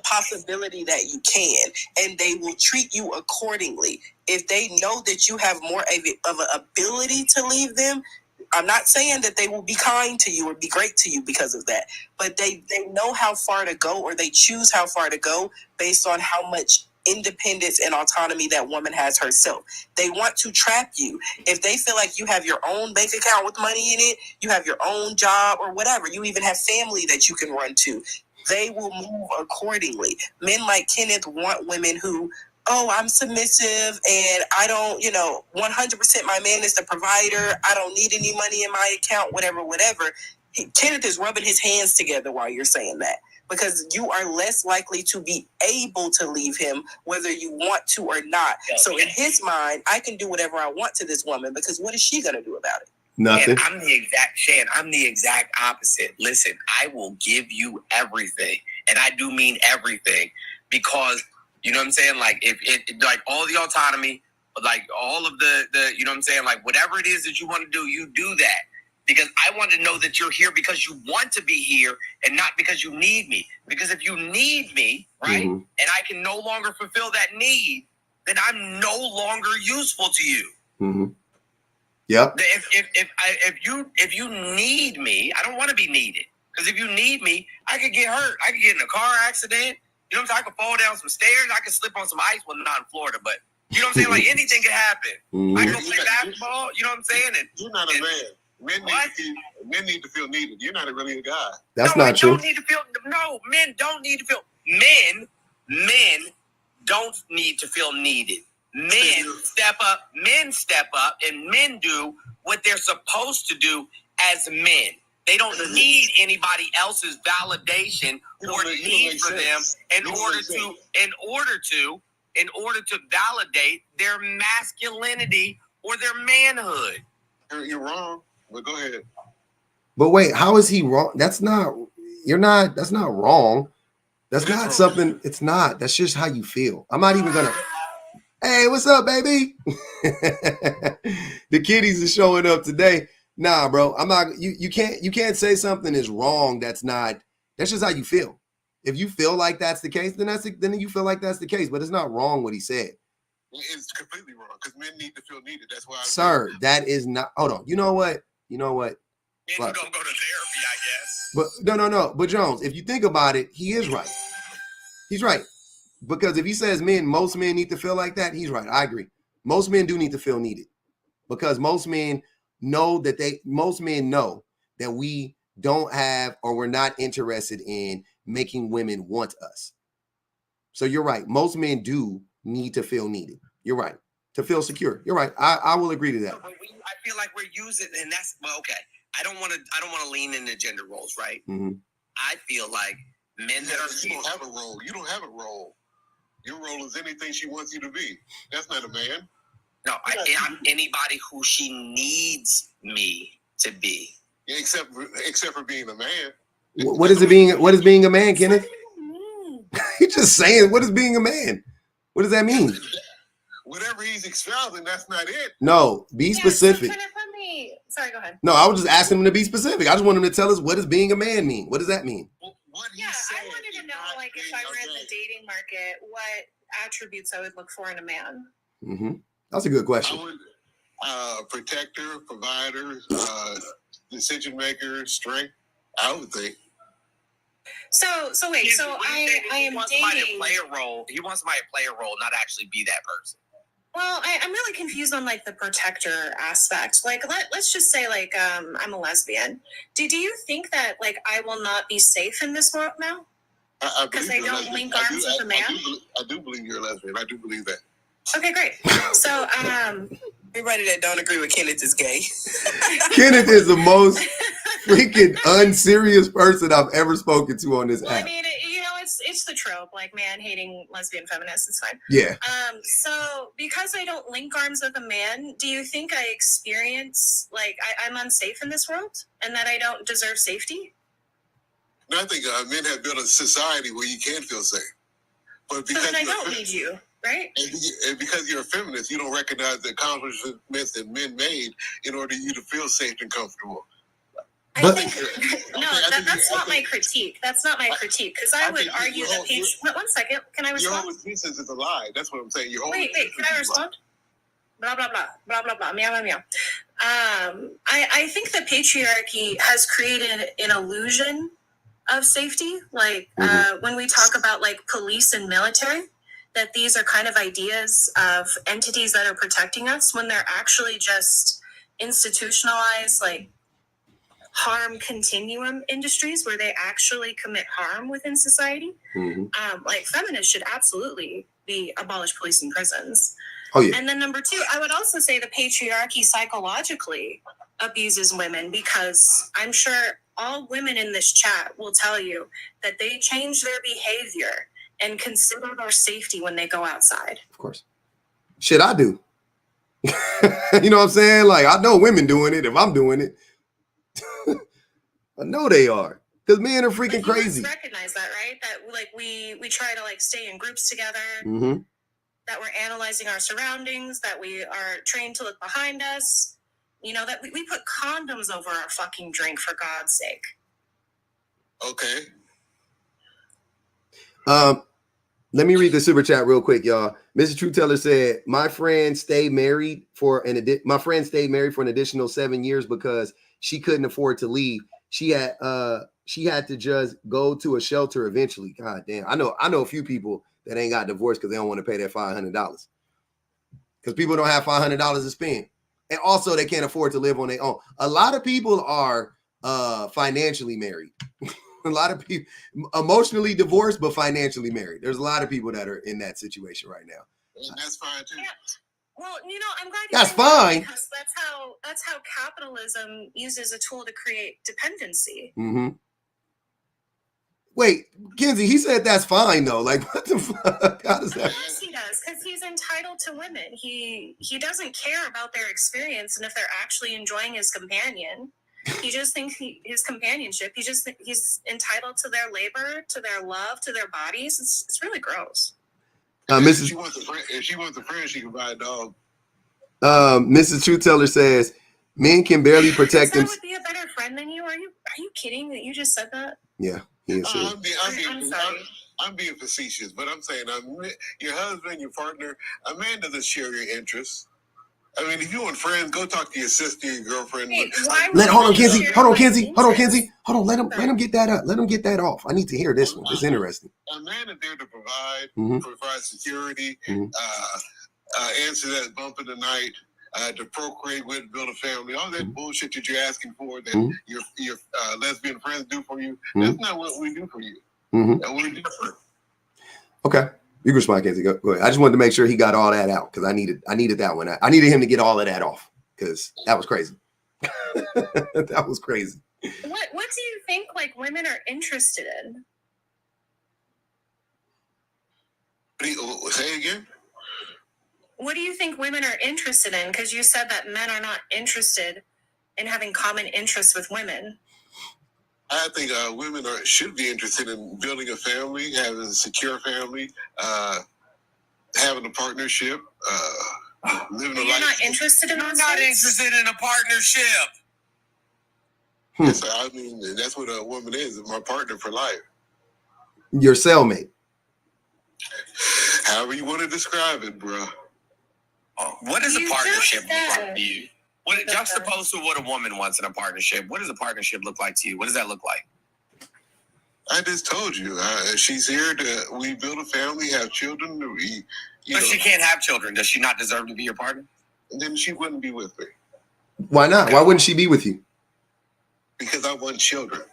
possibility that you can, and they will treat you accordingly. If they know that you have more of an ability to leave them, I'm not saying that they will be kind to you or be great to you because of that, but they know how far to go, or they choose how far to go based on how much independence and autonomy that woman has herself. They want to trap you. If they feel like you have your own bank account with money in it, you have your own job or whatever, you even have family that you can run to, they will move accordingly. Men like Kenneth want women who, oh, I'm submissive and I don't, 100% my man is the provider. I don't need any money in my account, whatever. Kenneth is rubbing his hands together while you're saying that, because you are less likely to be able to leave him whether you want to or not. Okay. So in his mind, I can do whatever I want to this woman, because what is she going to do about it? Nothing. And I'm the exact opposite. Listen, I will give you everything. And I do mean everything, because you know what I'm saying? Like, if it, like, all the autonomy, like, all of the, you know what I'm saying? Like, whatever it is that you want to do, you do that. Because I want to know that you're here because you want to be here and not because you need me. Because if you need me, right, and I can no longer fulfill that need, then I'm no longer useful to you. Mm-hmm. Yep. If you need me, I don't want to be needed. Because if you need me, I could get hurt. I could get in a car accident. You know what I'm saying? I could fall down some stairs. I could slip on some ice. Well, not in Florida, but you know what I'm saying? Like, anything could happen. I can go play basketball. You know what I'm saying? And you're not a man. Men need to feel needed. You're not really a guy. That's not true. Men don't need to feel. Men don't need to feel needed. Men step up, and men do what they're supposed to do as men. They don't need anybody else's validation or need for them in order to validate their masculinity or their manhood. You're wrong, but go ahead. But wait, how is he wrong? That's not wrong. That's not something. It's not. That's just how you feel. I'm not even gonna. Hey, what's up, baby? The kiddies are showing up today. Nah, bro. I'm not. You can't say something is wrong. That's just how you feel. If you feel like that's the case, then you feel like that's the case. But it's not wrong what he said. It's completely wrong, because men need to feel needed. That's why. Sir, that is not. Hold on. You know what? Men who don't go to therapy, I guess. But no. But Jones, if you think about it, he is right. He's right. Because if he says most men need to feel like that, he's right. I agree. Most men do need to feel needed, because most men know that we don't have, or we're not interested in making women want us. So you're right. Most men do need to feel needed. You're right. To feel secure. You're right. I will agree to that. I feel like we're using, and that's, well, okay. I don't want to lean into gender roles, right? Mm-hmm. I feel like men that are. You don't have a role. You don't have a role. Your role is anything she wants you to be. That's not a man. No, I'm anybody who she needs me to be. Yeah, except for being a man. What is being a man, Kenneth? You're just saying, what is being a man? What does that mean? Whatever he's espousing, that's not it. No, be specific. So sorry, go ahead. No, I was just asking him to be specific. I just want him to tell us, what does being a man mean? What does that mean? I wanted to know, like, if I were in the dating market, what attributes I would look for in a man. Mm-hmm. That's a good question. I would, protector, provider, decision maker, strength. I would think. So wait. So I am dating. He wants somebody to play a role, not actually be that person. Well, I'm really confused on, like, the protector aspect. Like, let's just say, like, I'm a lesbian. Do you think that, like, I will not be safe in this world now? Because I don't link arms with a man? I do believe you're a lesbian. I do believe that. Okay, great. So, everybody that don't agree with Kenneth is gay. Kenneth is the most freaking unserious person I've ever spoken to on this app. I mean, it's the trope, like, man hating lesbian feminists. It's fine. Yeah. So because I don't link arms with a man, do you think I experience, like, I'm unsafe in this world and that I don't deserve safety? No, I think men have built a society where you can feel safe. But because then I don't need you, right? And because you're a feminist, you don't recognize the accomplishments that men made in order for you to feel safe and comfortable. That's not my critique. That's not my critique, because I would argue that one second, can I respond? Your whole thesis is a lie. That's what I'm saying. Wait, can I respond? Blah blah blah blah blah blah meow meow meow. I think the patriarchy has created an illusion of safety. Like when we talk about, like, police and military, that these are kind of ideas of entities that are protecting us when they're actually just institutionalized, like harm continuum industries where they actually commit harm within society. Like feminists should absolutely be abolish police and prisons. Oh, yeah. And then number two, I would also say the patriarchy psychologically abuses women, because I'm sure all women in this chat will tell you that they change their behavior and consider their safety when they go outside. Of course. Shit, I do. You know what I'm saying? Like, I know women doing it if I'm doing it. I know they are. Because men are freaking crazy. Recognize that, right? That like we try to like stay in groups together. That we're analyzing our surroundings, that we are trained to look behind us, you know, that we put condoms over our fucking drink, for God's sake. Okay. Let me read the super chat real quick, y'all. Mrs. True Teller said, my friend stayed married for an additional 7 years because she couldn't afford to leave. She had to just go to a shelter eventually. God damn. I know a few people that ain't got divorced because they don't want to pay that $500. Because people don't have $500 to spend. And also they can't afford to live on their own. A lot of people are financially married. A lot of people emotionally divorced, but financially married. There's a lot of people that are in that situation right now. And that's fine too. Yeah. Well, you know, I'm glad that's fine. Because that's how capitalism uses a tool to create dependency. Wait, Kenzie, he said that's fine though. Like, what the fuck? How does that? Yes, he does, because he's entitled to women. He doesn't care about their experience and if they're actually enjoying his companion. He just thinks his companionship. He's entitled to their labor, to their love, to their bodies. It's really gross. If she wants a friend, she can buy a dog. Mrs. True Teller says men can barely protect themselves. Would be a better friend than you? Are you kidding that you just said that? Yeah. I'm being facetious, but I'm saying your husband, your partner, a man doesn't share your interests. I mean, if you want friends, go talk to your sister, your girlfriend. Hey, hold on, Kenzie. Let him get that up. Let him get that off. I need to hear this one. It's interesting. A man is there to provide security, answer that bump in the night, to procreate with, build a family, all that bullshit that you're asking for that your lesbian friends do for you. That's not what we do for you. And we're different. Okay. You can respond, Kenzie. Go ahead. I just wanted to make sure he got all that out because I needed that one. I needed him to get all of that off because that was crazy. That was crazy. What do you think like women are interested in? Say again? What do you think women are interested in? Because you said that men are not interested in having common interests with women. I think women should be interested in building a family, having a secure family, having a partnership, living a life. You're not interested in You're not interested in a partnership. Yes, I mean, that's what a woman is, my partner for life. Your cellmate. However you want to describe it, bro. What is a partnership look like to you? Juxtaposed to what a woman wants in a partnership, what does a partnership look like to you? What does that look like? I just told you. She's here we build a family, have children. But she can't have children. Does she not deserve to be your partner? Then she wouldn't be with me. Why not? Okay. Why wouldn't she be with you? Because I want children.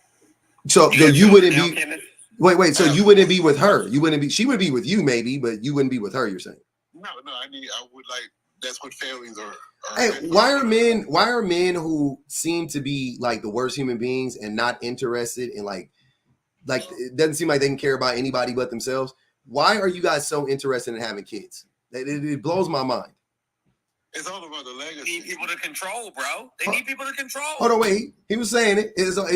So you wouldn't be. Wait. So you wouldn't be with her. You wouldn't be. She would be with you, maybe, but you wouldn't be with her. You're saying? No. I would like. That's what families are. Hey, why are men who seem to be like the worst human beings and not interested in like it doesn't seem like they can care about anybody but themselves? Why are you guys so interested in having kids? It blows my mind. It's all about the legacy. They need people to control, bro. They need people to control. Hold on, wait. He was saying it. It's about the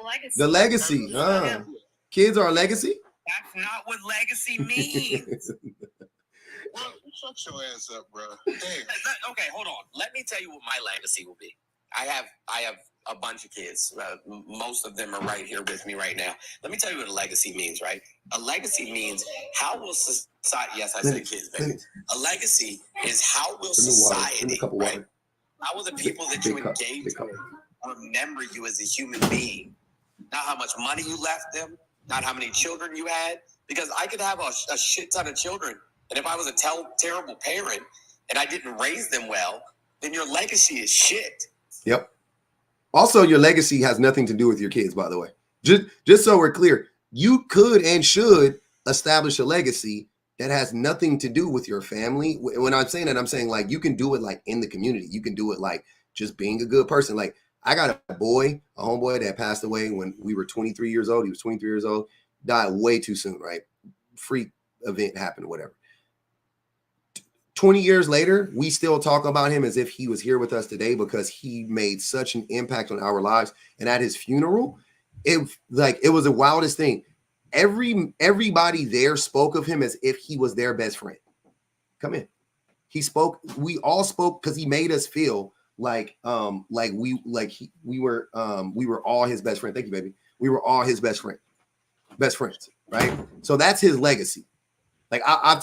legacy. The legacy. Kids are a legacy? That's not what legacy means. Well, shut your ass up, bro. Damn. Okay, hold on. Let me tell you what my legacy will be. I have a bunch of kids. Most of them are right here with me right now. Let me tell you what a legacy means, right? A legacy means how will society, yes, I said kids, baby. A legacy is how will society, right? How will the people that you engage with remember you as a human being? Not how much money you left them, not how many children you had, because I could have a shit ton of children, and if I was a terrible parent and I didn't raise them well, then your legacy is shit. Yep. Also, your legacy has nothing to do with your kids, by the way. Just so we're clear, you could and should establish a legacy that has nothing to do with your family. When I'm saying that, I'm saying like you can do it like in the community. You can do it like just being a good person. Like I got a homeboy that passed away when we were 23 years old. He was 23 years old, died way too soon, right? Freak event happened or whatever. 20 years later, we still talk about him as if he was here with us today because he made such an impact on our lives. And at his funeral, it was the wildest thing. Everybody there spoke of him as if he was their best friend. Come in. He spoke. We all spoke because he made us feel like we were all his best friend. Thank you, baby. We were all his best friends, right? So that's his legacy. Like I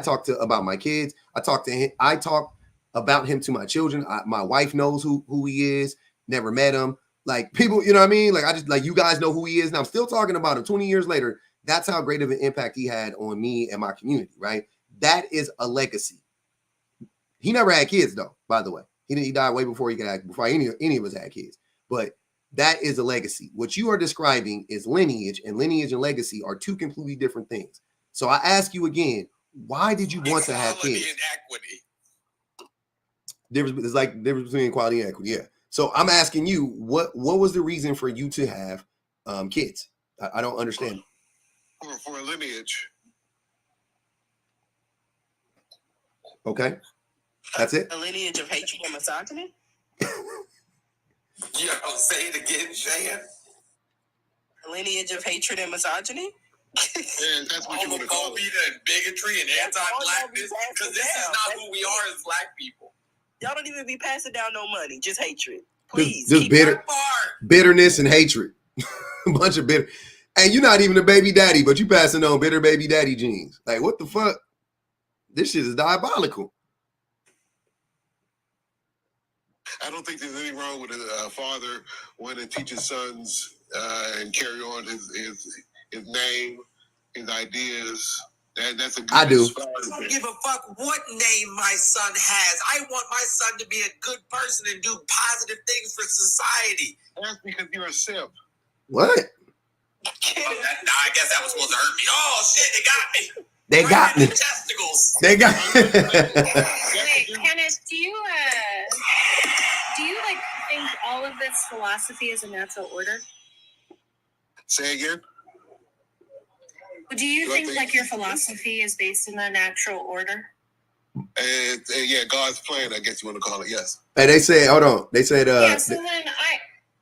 talk about my kids. I talk to him. I talk about him to my children. My wife knows who he is. Never met him. Like people, you know what I mean? Like I just like you guys know who he is. And I'm still talking about him 20 years later. That's how great of an impact he had on me and my community, right? That is a legacy. He never had kids though, by the way. He died way before before any of us had kids. But that is a legacy. What you are describing is lineage, and lineage and legacy are two completely different things. So I ask you again, why did you want to have kids? And equity. There's like difference between equality and equity. Yeah. So I'm asking you, what was the reason for you to have kids? I don't understand. For a lineage. Okay. That's it. A lineage of hatred and misogyny? Yo, say it again, Shan. A lineage of hatred and misogyny? Yeah, that's what you want to call it. And bigotry and anti-blackness, because this is not who we are as black people. Y'all don't even be passing down no money, just hatred. Please, just bitterness and hatred. A bunch of bitter. And you're not even a baby daddy, but you passing on bitter baby daddy genes. Like, what the fuck? This shit is diabolical. I don't think there's anything wrong with a father wanting to teach his sons and carry on his name, his ideas. That's a good. I do. I don't give a fuck what name my son has. I want my son to be a good person and do positive things for society. That's because you're a simp. What? I guess that was supposed to hurt me. Oh shit, they got me. Testicles. They got Wait, Kenneth, do you like think all of this philosophy is a natural order? Say again? Do you think like your philosophy is based in a natural order? Yeah, God's plan, I guess you want to call it, yes. Hey, they say, hold on. They said, then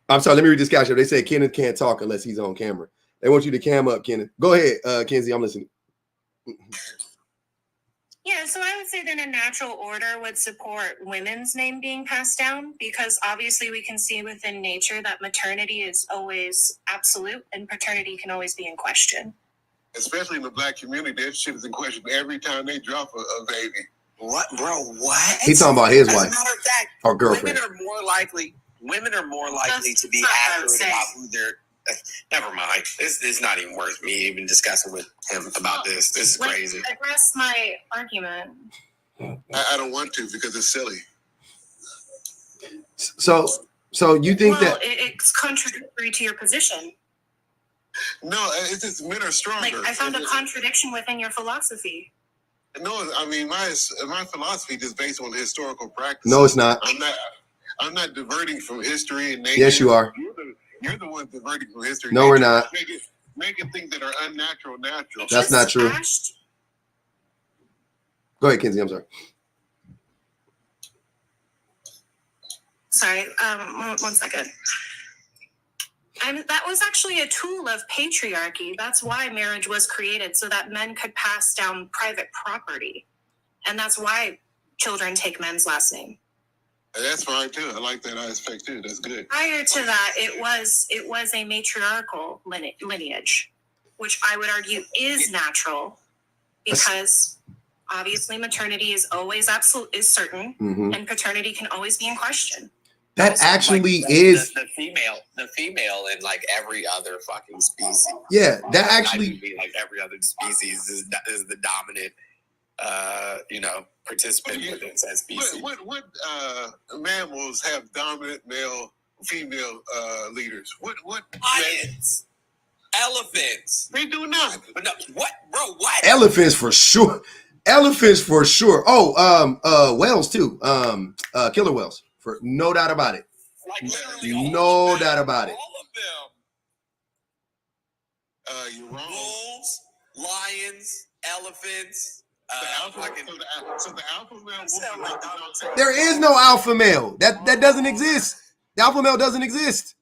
I'm sorry, let me read this caption. They say Kenneth can't talk unless he's on camera. They want you to cam up, Kenneth. Go ahead, Kenzie, I'm listening. Yeah, so I would say that a natural order would support women's name being passed down, because obviously we can see within nature that maternity is always absolute and paternity can always be in question. Especially in the black community, that shit is in question every time they drop a baby. What, bro? What? He's talking about his As wife a matter of fact, or girlfriend. Women are more likely to be accurate about who they're. Never mind. It's not even worth me even discussing with him about this. This is crazy. Address my argument. I don't want to because it's silly. So you think that it's contradictory to your position? No, it's just men are stronger. Like I found a contradiction within your philosophy. No, I mean my philosophy is based on historical practice. No, it's not. I'm not diverting from history and nature. Yes, you are. You're the one diverting from history. No, we're not. Making things that are unnatural natural. That's not true. Go ahead, Kenzie. I'm sorry. Sorry, one second. That was actually a tool of patriarchy. That's why marriage was created, so that men could pass down private property. And that's why children take men's last name. That's fine too. I like that aspect too. That's good. Prior to that, it was a matriarchal lineage, which I would argue is natural, because obviously maternity is always absolute, is certain, and paternity can always be in question. That Also, actually like, is the female in like every other fucking species. yeah. That Like, actually I mean, like every other species is the dominant, participant within that species. What mammals have dominant male, female leaders? What? Lions, elephants. They do not. But no, what, bro? What? elephants for sure. Elephants for sure. Oh, whales too. Killer whales for no doubt about it. Like literally No doubt about it. all of them. You're wrong. Bulls, lions, elephants. So the alpha male. There is no alpha male. That doesn't exist. The alpha male doesn't exist.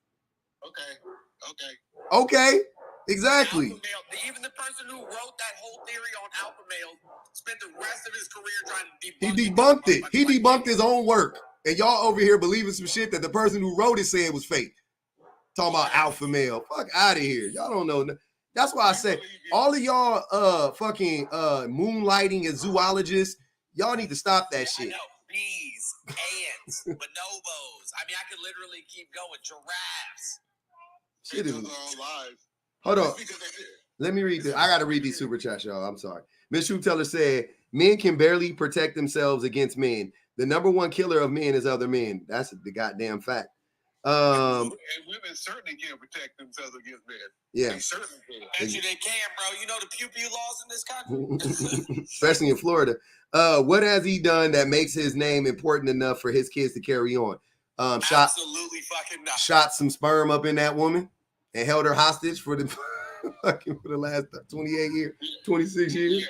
Okay. Exactly. Alpha male, even the person who wrote that whole theory on alpha male spent the rest of his career trying to He debunked it. He debunked his own work. And y'all over here believing some shit that the person who wrote it said was fake. Talking about alpha male. Fuck out of here. Y'all don't know. That's why I say all of y'all fucking moonlighting as zoologists, y'all need to stop that shit. I know. Bees, ants, bonobos. I mean, I could literally keep going. Giraffes. Shit is all live. Hold on. Let me read this. I gotta read these super chats, y'all. I'm sorry. Miss True Teller said, men can barely protect themselves against men. The number one killer of men is other men. That's the goddamn fact. And women certainly can't protect themselves against men. Yeah. They certainly can. Bet you they can, bro. You know the pew-pew laws in this country? Especially in Florida. What has he done that makes his name important enough for his kids to carry on? Absolutely fucking not. Shot some sperm up in that woman and held her hostage for the last 28 years, 26 years. Yeah.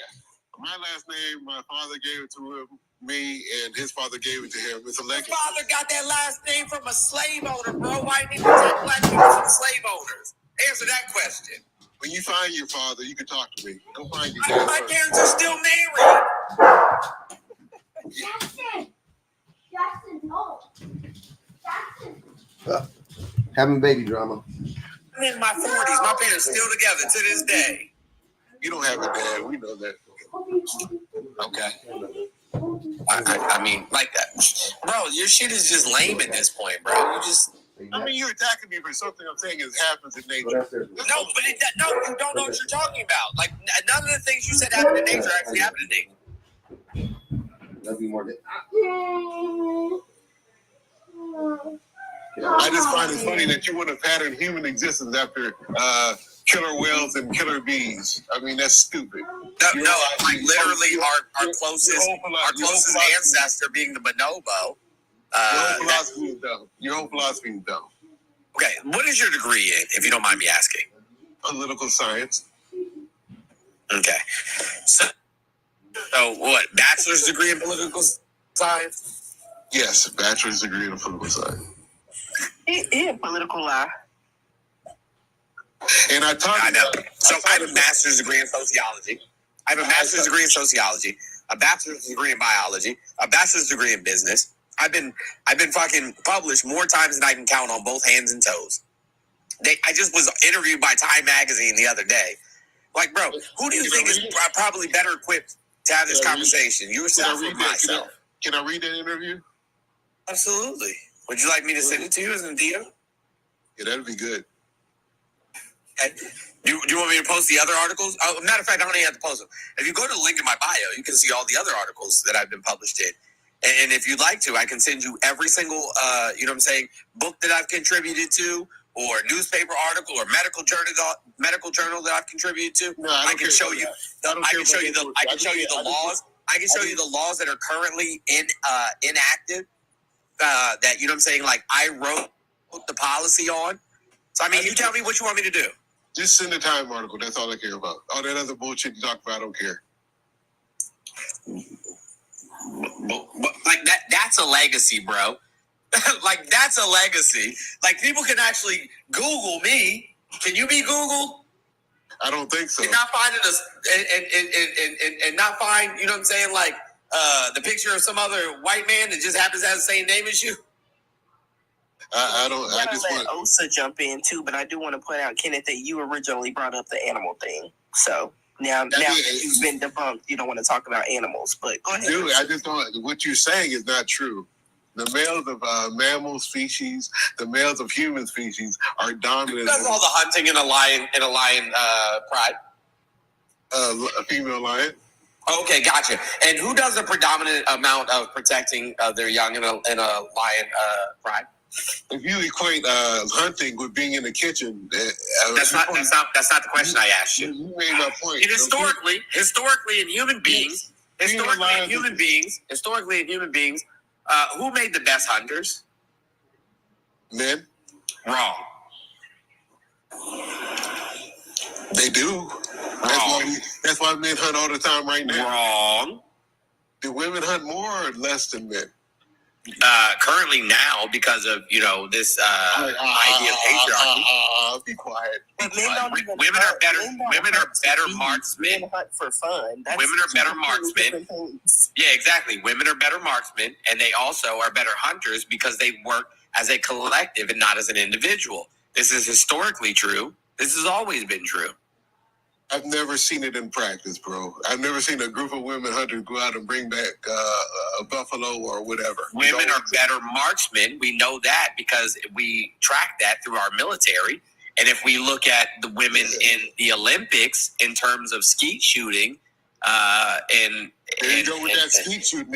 My last name, my father gave it to me, and his father gave it to him. It's a legacy. Your father got that last name from a slave owner, bro. Why didn't he protect black people from slave owners? Answer that question. When you find your father, you can talk to me. Go find your dad. My parents are still married. Jackson, no. Jackson. Having baby drama. I'm in my 40s. My parents still together to this day. You don't have a dad. We know that. Okay. I mean, like that. Bro, your shit is just lame at this point, bro. I mean, you're attacking me for something I'm saying is happens in nature. No, but you don't know what you're talking about. Like, none of the things you said happen in nature actually happen in nature. Love you more. I just find it funny that you would have had a human existence after killer whales and killer bees. I mean, that's stupid. No, like literally our closest ancestor being the bonobo. Your own philosophy is dumb. Okay, what is your degree in, if you don't mind me asking? Political science. Okay. So what, bachelor's degree in political science? Yes, bachelor's degree in political science. In political lie. And I know. So I have a master's degree in sociology. I have a master's degree in sociology, a bachelor's degree in biology, a bachelor's degree in business. I've been fucking published more times than I can count on both hands and toes. I just was interviewed by Time Magazine the other day. Like, bro, who do you think is probably better equipped to have this conversation? Yourself or myself? Can I read that interview? Absolutely. Would you like me to send it to you as a DM? Yeah, that'd be good. Okay. Do you want me to post the other articles? Matter of fact, I don't even have to post them. If you go to the link in my bio, you can see all the other articles that I've been published in. And if you'd like to, I can send you every single, book that I've contributed to, or newspaper article, or medical journal that I've contributed to. No, I can show you. I can show you the laws. I can show you the laws that are currently inactive. That like I wrote the policy on. So I mean, you tell me what you want me to do. Just send the Time article. That's all I care about. All that other bullshit you talk about, I don't care. But like that's a legacy, bro. Like that's a legacy. Like people can actually Google me. Can you be Googled? I don't think so. And not find us and not find, like the picture of some other white man that just happens to have the same name as you. I don't. I just let Osa jump in too, but I do want to point out, Kenneth, that you originally brought up the animal thing. So now that you've been debunked, you don't want to talk about animals. But go ahead. Dude, I just don't. What you're saying is not true. The males of mammal species, the males of human species are dominant. Who does all the hunting in a lion pride? A female lion. Okay, gotcha. And who does the predominant amount of protecting their young in a lion pride? If you equate hunting with being in the kitchen, that's not the question I asked you. You made my point. And historically in human beings, who made the best hunters? Men. Wrong. They do. That's why men hunt all the time right now. Wrong. Do women hunt more or less than men? Currently now, because of this idea of patriarchy. Be quiet. Women are better marksmen. Hunt for fun. Women are better marksmen. Yeah, exactly. Women are better marksmen, and they also are better hunters because they work as a collective and not as an individual. This is historically true. This has always been true. I've never seen it in practice, bro. I've never seen a group of women hunters go out and bring back a buffalo or whatever. Women are better marksmen. We know that because we track that through our military. And if we look at the women in the Olympics in terms of skeet shooting, There you go with that skeet shooting.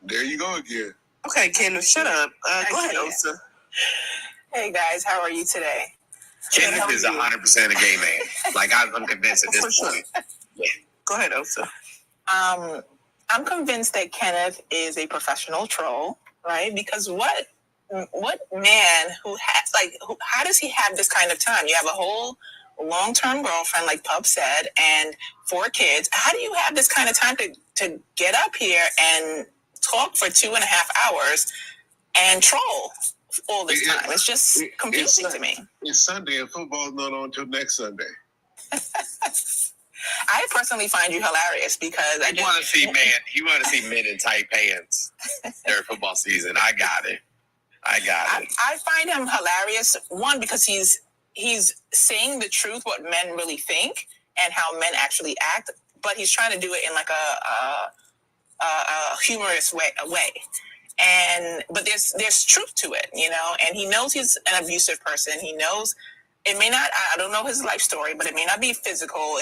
There you go again. Okay, Kenneth, shut up. Go ahead, Osa. Hey guys, how are you today? Kenneth is 100% a gay man. Like I'm convinced at this point. Yeah. Go ahead, Osa. I'm convinced that Kenneth is a professional troll, right? Because what man how does he have this kind of time? You have a whole long-term girlfriend, like Pub said, and 4 kids. How do you have this kind of time to get up here and talk for 2.5 hours and troll all this time? It's just confusing to me. It's Sunday and football's not on until next Sunday. I personally find you hilarious because You want to see men in tight pants during football season. I got it. I find him hilarious. One, because he's saying the truth, what men really think, and how men actually act. But he's trying to do it in like a humorous way. But there's truth to it, and he knows he's an abusive person. He knows it may not, I don't know his life story, but it may not be physical,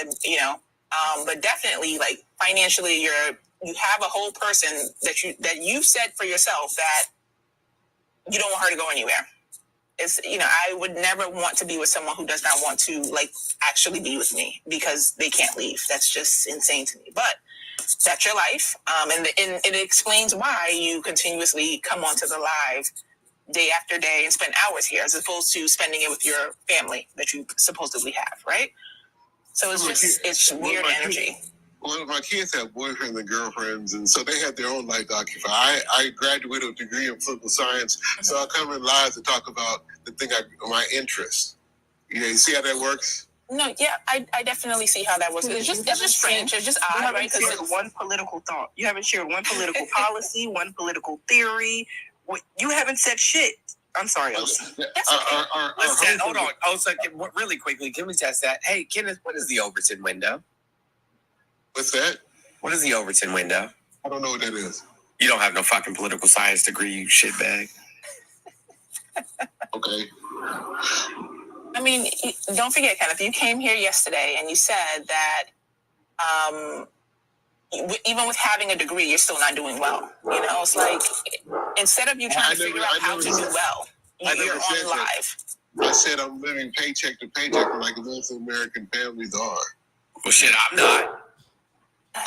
but definitely like financially, you have a whole person that you've said for yourself that you don't want her to go anywhere. It's, I would never want to be with someone who does not want to actually be with me because they can't leave. That's just insane to me. But that's your life. And it explains why you continuously come onto the live day after day and spend hours here as opposed to spending it with your family that you supposedly have, right? So it's weird energy. Well, my kids have boyfriends and girlfriends, and so they have their own life to occupy. I graduated with a degree in political science, so I come in live to talk about the thing, my interests. You see how that works? No, yeah, I definitely see how that works. It's just strange. It's just odd, right? You haven't shared one political thought. You haven't shared one political policy, one political theory. You haven't said shit. I'm sorry, Osa. Hold on. Osa, really quickly, can we test that? Hey, Kenneth, what is the Overton window? What's that? What is the Overton window? I don't know what that is. You don't have no fucking political science degree, you shitbag. Okay. I mean, don't forget, Kenneth, you came here yesterday and you said that even with having a degree, you're still not doing well. It's like, instead of you trying to figure out how to do well, you're on live. I said I'm living paycheck to paycheck like most American families are. Well, shit, I'm not.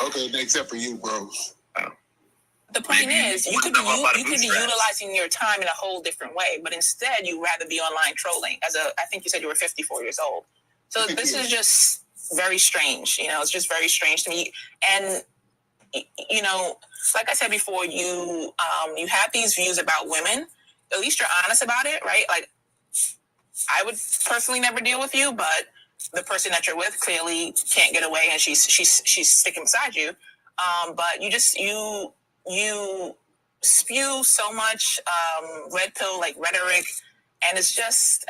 Okay, except for you, bro. The point is, you could be utilizing your time in a whole different way, but instead you'd rather be online trolling. I think you said you were 54 years old. So this is just very strange. It's just very strange to me. And like I said before, you have these views about women. At least you're honest about it, right? Like, I would personally never deal with you, but the person that you're with clearly can't get away, and she's sticking beside you. But you spew so much red pill rhetoric, and it's just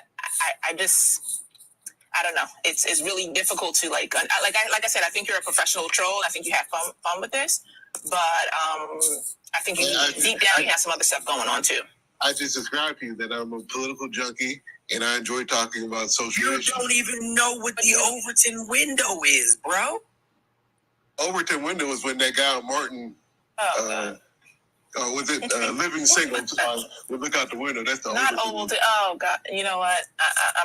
I don't know. It's really difficult to like I said. I think you're a professional troll. I think you have fun with this, but I think deep down you have some other stuff going on too. I just described to you that I'm a political junkie and I enjoy talking about social issues. You don't even know what the Overton window is, bro. Overton window is when that guy Martin. Was it living single? We look out the window. That's the not old. Oh God! You know what?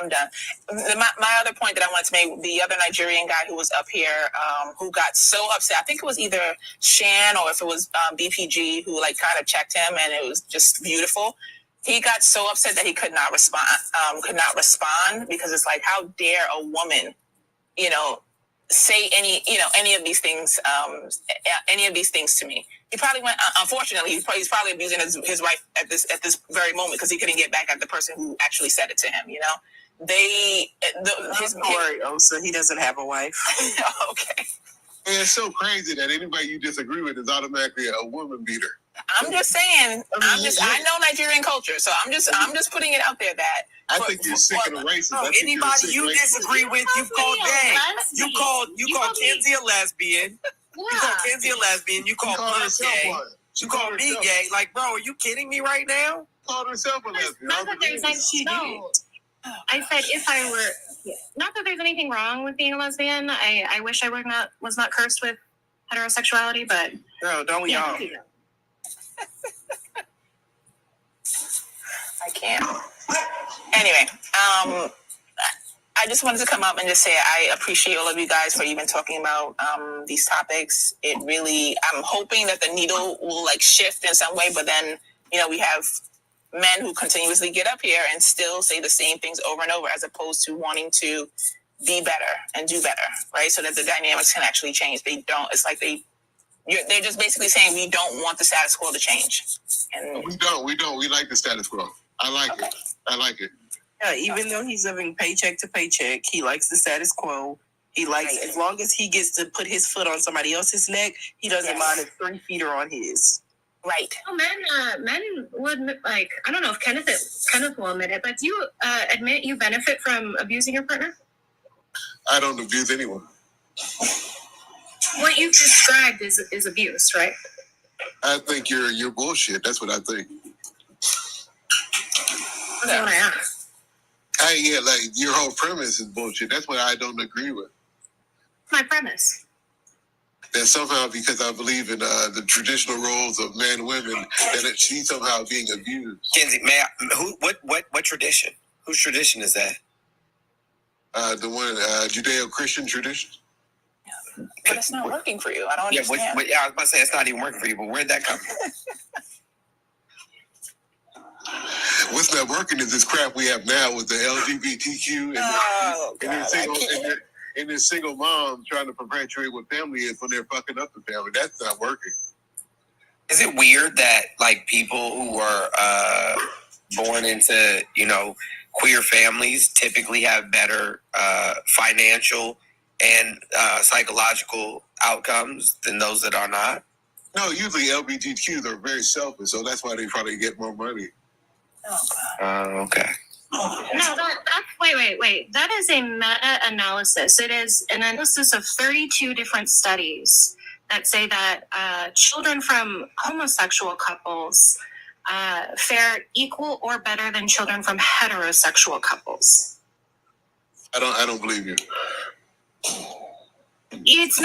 I'm done. My other point that I wanted to make: the other Nigerian guy who was up here, who got so upset. I think it was either Shan or if it was BPG who like kind of checked him, and it was just beautiful. He got so upset that he could not respond. Because it's like, how dare a woman, say any of these things to me. He probably went. Unfortunately, he's probably abusing his wife at this very moment because he couldn't get back at the person who actually said it to him. So he doesn't have a wife. Okay. And it's so crazy that anybody you disagree with is automatically a woman beater. I'm just saying. I know Nigerian culture, so I'm just putting it out there that I think you're sick of the racism. Anybody you disagree with, you've called gay. You called Kenzie a lesbian. You called Kenzie a lesbian. You called us gay. You called me gay. Like, bro, are you kidding me right now? Called herself a lesbian. Not that there's I said if I were, not that there's anything wrong with being a lesbian. I wish I was not cursed with heterosexuality, but girl, don't we all? I can't. Anyway, I just wanted to come up and just say I appreciate all of you guys for even talking about these topics. It really, I'm hoping that the needle will like shift in some way, but then, we have men who continuously get up here and still say the same things over and over as opposed to wanting to be better and do better, right? So that the dynamics can actually change. They don't, it's like they're just basically saying we don't want the status quo to change. And we don't. We like the status quo. I like it. Yeah, even though he's living paycheck to paycheck, he likes the status quo. He likes, as long as he gets to put his foot on somebody else's neck, he doesn't mind if 3 feet are on his. Right. Well, men would like. I don't know if Kenneth will admit it, but do you admit you benefit from abusing your partner? I don't abuse anyone. What you've described is abuse, right? I think you're bullshit. That's what I think. That's what I asked. Like your whole premise is bullshit. That's what I don't agree with. My premise. That somehow, because I believe in the traditional roles of men and women, that she's somehow being abused. Kenzie, what tradition? Whose tradition is that? The one Judeo-Christian tradition. But it's not working for you. I don't understand. I was about to say it's not even working for you, but where'd that come from? What's not working is this crap we have now with the LGBTQ and this single mom trying to perpetuate what family is when they're fucking up the family. That's not working. Is it weird that like people who are born into queer families typically have better financial and psychological outcomes than those that are not? No, usually LGBTQs are very selfish, so that's why they probably get more money. Okay. No, that's wait. That is a meta-analysis. It is an analysis of 32 different studies that say that children from homosexual couples fare equal or better than children from heterosexual couples. I don't believe you. It's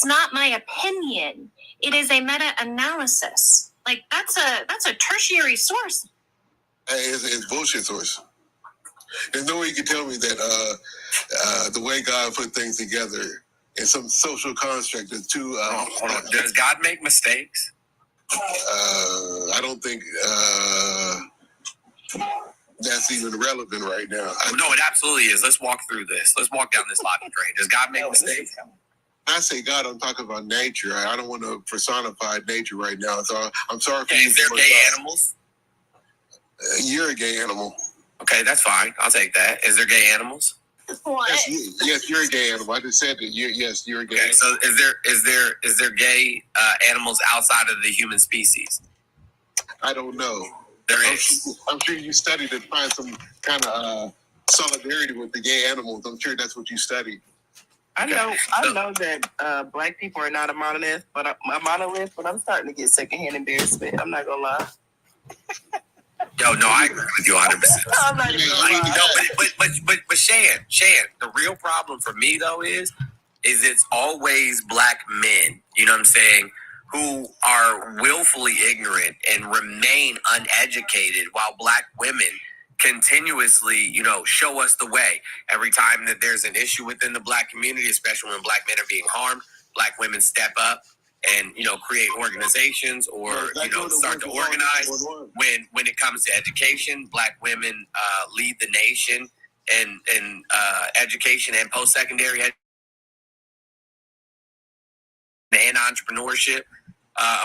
not my opinion. It is a meta-analysis. Like that's a tertiary source. It's bullshit source. There's no way you can tell me that the way God put things together in some social construct is too. Hold on. Does God make mistakes? I don't think that's even relevant right now. No, it absolutely is. Let's walk through this. Let's walk down this logic train. Does God make mistakes? When I say God, I'm talking about nature. I don't want to personify nature right now. So I'm sorry for Is there gay animals? You're a gay animal. Okay, that's fine. I'll take that. Is there gay animals? What? Yes, you're a gay animal. I just said that. You're a gay animal. So is there gay animals outside of the human species? I don't know. There is. I'm sure you studied to find some kind of solidarity with the gay animals. I'm sure that's what you studied. I know that Black people are not a monolith, but I'm starting to get secondhand embarrassment. I'm not gonna lie. Yo, no, I agree with you 100%. I'm not even gonna lie. But Shan, the real problem for me though is it's always Black men, you know what I'm saying, who are willfully ignorant and remain uneducated, while Black women continuously, show us the way. Every time that there's an issue within the Black community, especially when Black men are being harmed, Black women step up and create organizations or start to organize. When it comes to education, Black women lead the nation in education and post-secondary education and entrepreneurship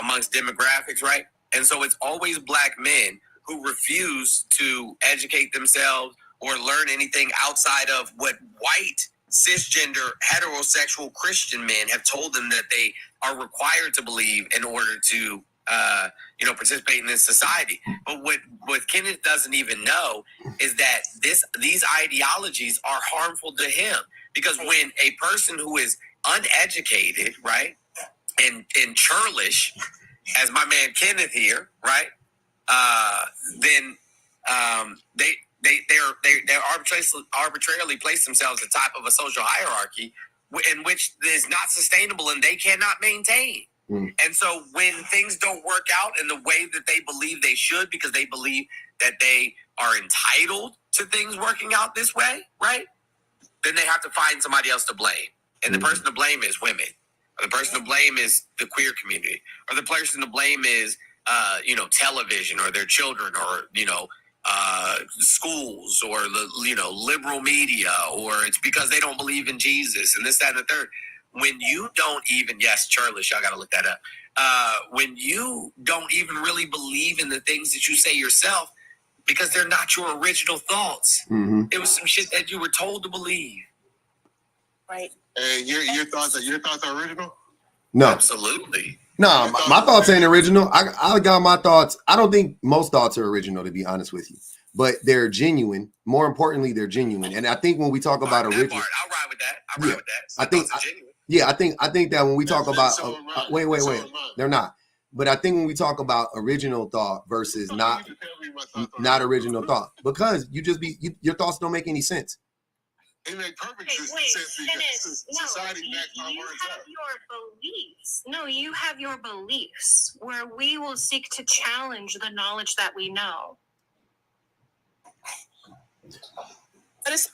amongst demographics, right? And so it's always Black men who refuse to educate themselves or learn anything outside of what white, cisgender, heterosexual Christian men have told them that they are required to believe in order to, participate in this society. But what Kenneth doesn't even know is that these ideologies are harmful to him, because when a person who is uneducated, right, and churlish, as my man Kenneth here, right, then they arbitrarily place themselves at the top of a social hierarchy in which is not sustainable and they cannot maintain. And so when things don't work out in the way that they believe they should, because they believe that they are entitled to things working out this way, right, then they have to find somebody else to blame. And the person to blame is women. Or the person to blame is the queer community. Or the person to blame is, television or their children or, schools or the, liberal media, or it's because they don't believe in Jesus and this, that, and the third. When you don't even, yes, churlish, I got to look that up. When you don't even really believe in the things that you say yourself, because they're not your original thoughts. It was some shit that you were told to believe. Right. And your thoughts are original? No. Absolutely. No, my thoughts ain't original. I got my thoughts. I don't think most thoughts are original, to be honest with you. But they're genuine. More importantly, they're genuine. And I think when we talk about original, I'll ride with that. So I think that when we talk about wait, they're not. But I think when we talk about original thought versus not original thought, because your thoughts don't make any sense. It makes perfect sense because society backs our words up. Your beliefs. No, you have your beliefs where we will seek to challenge the knowledge that we know. But it's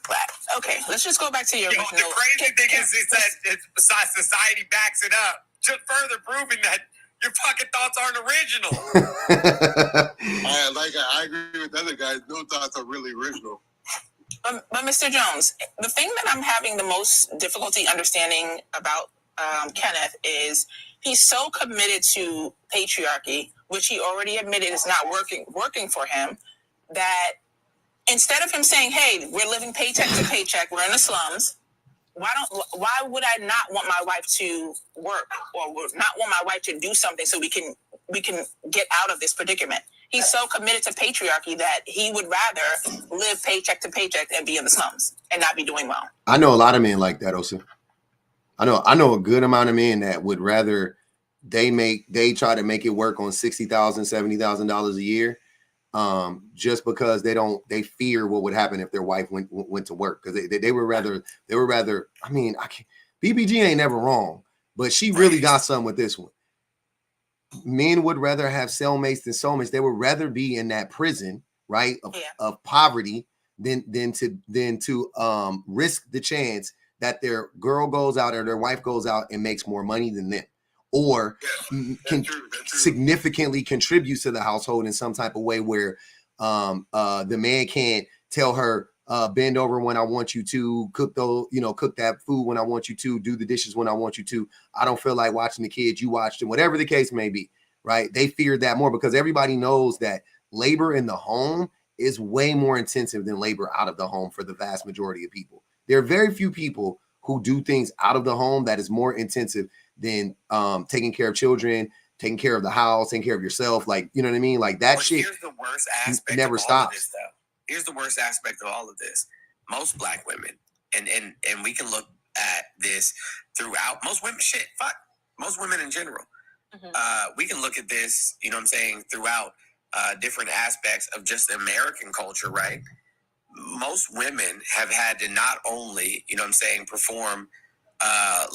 okay. Let's just go back to your original. The crazy thing is that besides society backs it up, just further proving that your fucking thoughts aren't original. I agree with the other guys. No thoughts are really original. But Mr. Jones, the thing that I'm having the most difficulty understanding about Kenneth is he's so committed to patriarchy, which he already admitted is not working for him, that instead of him saying, "Hey, we're living paycheck to paycheck, we're in the slums," why would I not want my wife to work or not want my wife to do something so we can get out of this predicament? He's so committed to patriarchy that he would rather live paycheck to paycheck and be in the slums and not be doing well. I know a lot of men like that, Osa. I know a good amount of men that would rather they try to make it work on $60,000, $70,000 a year, just because they fear what would happen if their wife went to work, because they would rather. I mean, BBG ain't never wrong, but she really got something with this one. Men would rather have cellmates than soulmates. They would rather be in that prison, right, of poverty than to risk the chance that their girl goes out or their wife goes out and makes more money than them, or can significantly contribute to the household in some type of way where the man can't tell her, bend over when I want you to, cook that food when I want you to, do the dishes when I want you to. I don't feel like watching the kids, you watch them, whatever the case may be, right? They fear that more because everybody knows that labor in the home is way more intensive than labor out of the home for the vast majority of people. There are very few people who do things out of the home that is more intensive than taking care of children, taking care of the house, taking care of yourself. Like, you know what I mean? Like that shit here's the worst aspect never of stops. All of this, though. Here's the worst aspect of all of this. most Black women, and we can look at this throughout most women. Most women in general. We can look at this, you know what I'm saying, throughout different aspects of just American culture, right? Most women have had to not only, you know what I'm saying, perform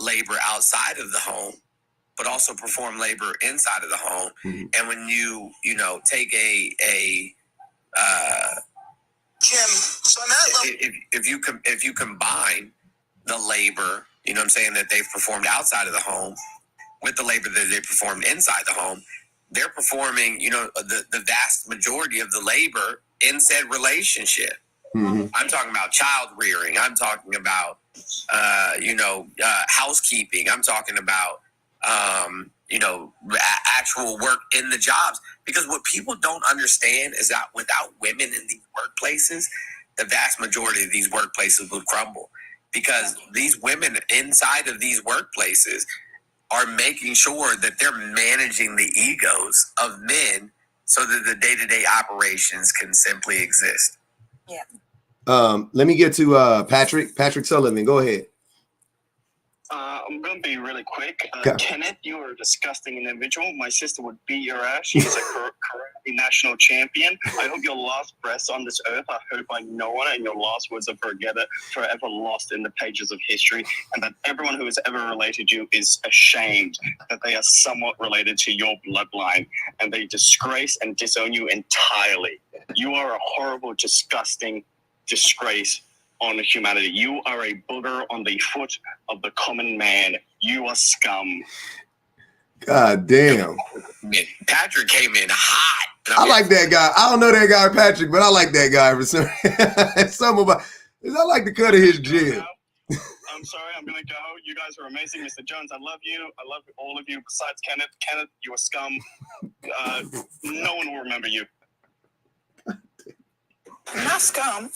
labor outside of the home, but also perform labor inside of the home. And when you know, take if you combine the labor, you know what I'm saying, that they've performed outside of the home with the labor that they performed inside the home, they're performing, you know, the vast majority of the labor in said relationship. I'm talking about child rearing. I'm talking about, housekeeping. I'm talking about, actual work in the jobs. Because what people don't understand is that without women in these workplaces, the vast majority of these workplaces would crumble. Because these women inside of these workplaces are making sure that they're managing the egos of men so that the day-to-day operations can simply exist. Yeah. Let me get to Patrick Sullivan. Go ahead. I'm going to be really quick. Kenneth, you are a disgusting individual. My sister would beat your ass. She's a karate national champion. I hope your last breaths on this earth are heard by no one, and your last words are forever lost in the pages of history, and that everyone who has ever related you is ashamed that they are somewhat related to your bloodline, and they disgrace and disown you entirely. You are a horrible, disgusting disgrace on humanity. You are a booger on the foot of the common man. You are scum. God damn. Patrick came in hot. I like that guy. I don't know that guy, Patrick, but I like that guy for some something about. I like the cut of his jib. I'm sorry, I'm gonna go. You guys are amazing, Mr. Jones. I love you. I love all of you. Besides Kenneth. Kenneth, you are scum. No one will remember you. Not scum.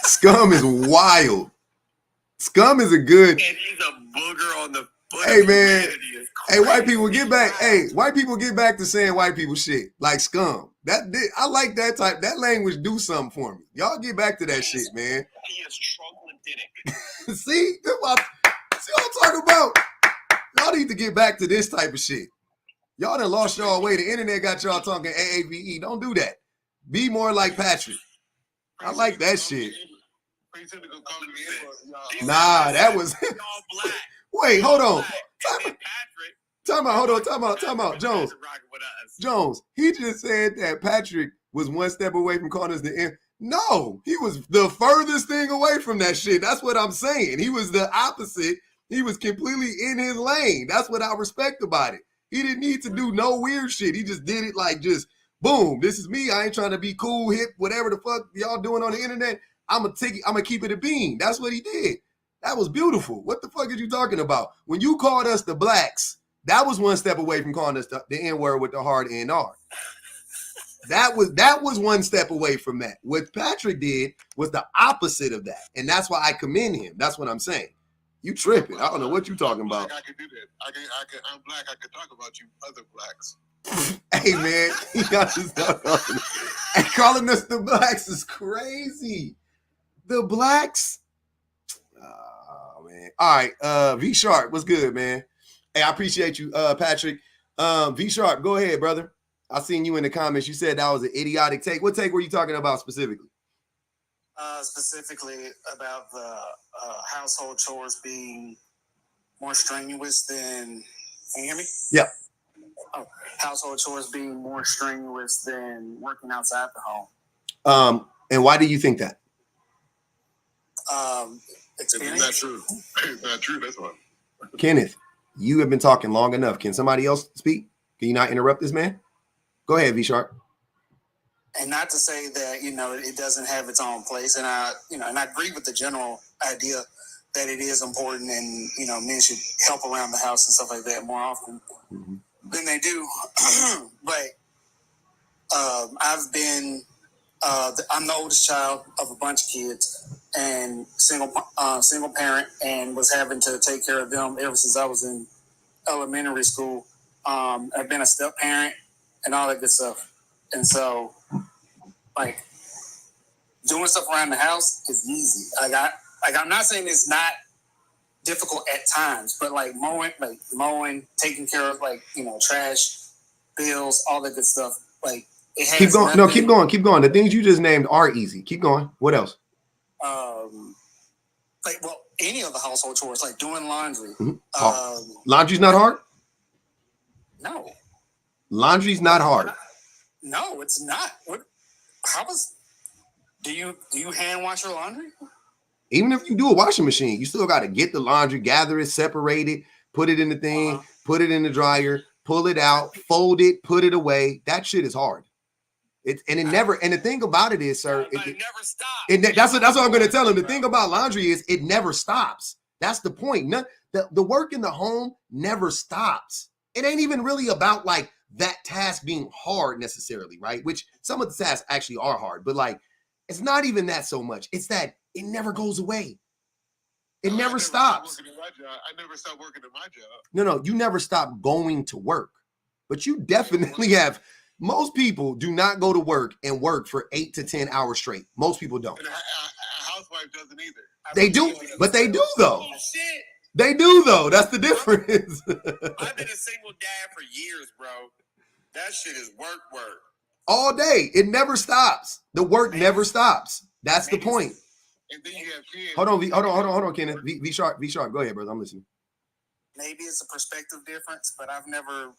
Scum is wild. Scum is a good. And he's a booger on the foot. Hey man. Hey, white people get back. Hey, white people get back to saying white people shit like scum. I like that type. That language do something for me. Y'all get back to that shit, man. He is troglodytic. See what I'm talking about? Y'all need to get back to this type of shit. Y'all done lost y'all way. The internet got y'all talking AAVE. Don't do that. Be more like Patrick. I like that shit. Nah, that was. Wait, hold on. Time out. Jones, he just said that Patrick was one step away from calling us the end. No, he was the furthest thing away from that shit. That's what I'm saying. He was the opposite. He was completely in his lane. That's what I respect about it. He didn't need to do no weird shit. He just did it like just. Boom, this is me. I ain't trying to be cool, hip, whatever the fuck y'all doing on the internet. I'm gonna keep it a bean. That's what he did. That was beautiful. What the fuck are you talking about? When you called us the blacks, that was one step away from calling us the N-word with the hard NR. That was one step away from that. What Patrick did was the opposite of that. And that's why I commend him. That's what I'm saying. You tripping. I don't know what you talking about. I can do that. I'm black. I can talk about you other blacks. Hey man, and calling us the blacks is crazy. The blacks. Oh man. All right. V Sharp, what's good, man? Hey, I appreciate you, Patrick. V Sharp, go ahead, brother. I seen you in the comments. You said that was an idiotic take. What take were you talking about specifically? Specifically about the household chores being more strenuous than. Can you hear me? Yeah. Oh, household chores being more strenuous than working outside the home. And why do you think that? It's not true. It's not true. That's why. Kenneth, you have been talking long enough. Can somebody else speak? Can you not interrupt this man? Go ahead, V Sharp. And not to say that, it doesn't have its own place. And I agree with the general idea that it is important and, men should help around the house and stuff like that more often than they do. But I've been, I'm the oldest child of a bunch of kids and single parent, and was having to take care of them ever since I was in elementary school. I've been a step parent and all that good stuff. And so, doing stuff around the house is easy. I'm not saying it's not difficult at times, but like mowing, taking care of trash, bills, all that good stuff. Like it has keep going. No, keep going. The things you just named are easy. Keep going. What else? Any of the household chores, like doing laundry. Mm-hmm. Laundry's not hard? No. Laundry's not hard. No, it's not. Do you hand wash your laundry? Even if you do a washing machine, you still got to get the laundry, gather it, separate it, put it in the thing, put it in the dryer, pull it out, fold it, put it away. That shit is hard. And the thing about it is, sir, it never stops. That's what I'm going to tell him. The thing about laundry is it never stops. That's the point. The work in the home never stops. It ain't even really about like that task being hard necessarily, right? Which some of the tasks actually are hard, but like it's not even that so much. It's that it never goes away. It never stops. I never stopped working at my job. No, you never stop going to work, but you definitely have. Most people do not go to work and work for 8 to 10 hours straight. Most people don't. And a housewife doesn't either. They do, but they do though. Shit. They do though. That's the difference. I've been a single dad for years, bro. That shit is work. All day. It never stops. The work never stops. That's the point. And then you have kids. Hold on, Kenneth. V Sharp. Go ahead, brother. I'm listening. Maybe it's a perspective difference, but I've never,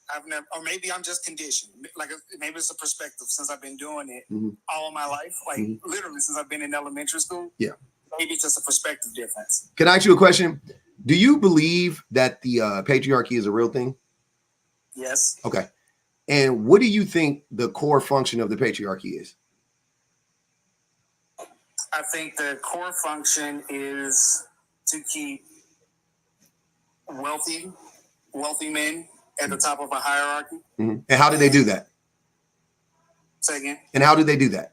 or maybe I'm just conditioned. Maybe it's a perspective since I've been doing it all of my life, literally since I've been in elementary school. Yeah. Maybe it's just a perspective difference. Can I ask you a question? Do you believe that the patriarchy is a real thing? Yes. Okay. And what do you think the core function of the patriarchy is? I think the core function is to keep wealthy men at the top of a hierarchy. Mm-hmm. And how do they do that? Say again. And how do they do that?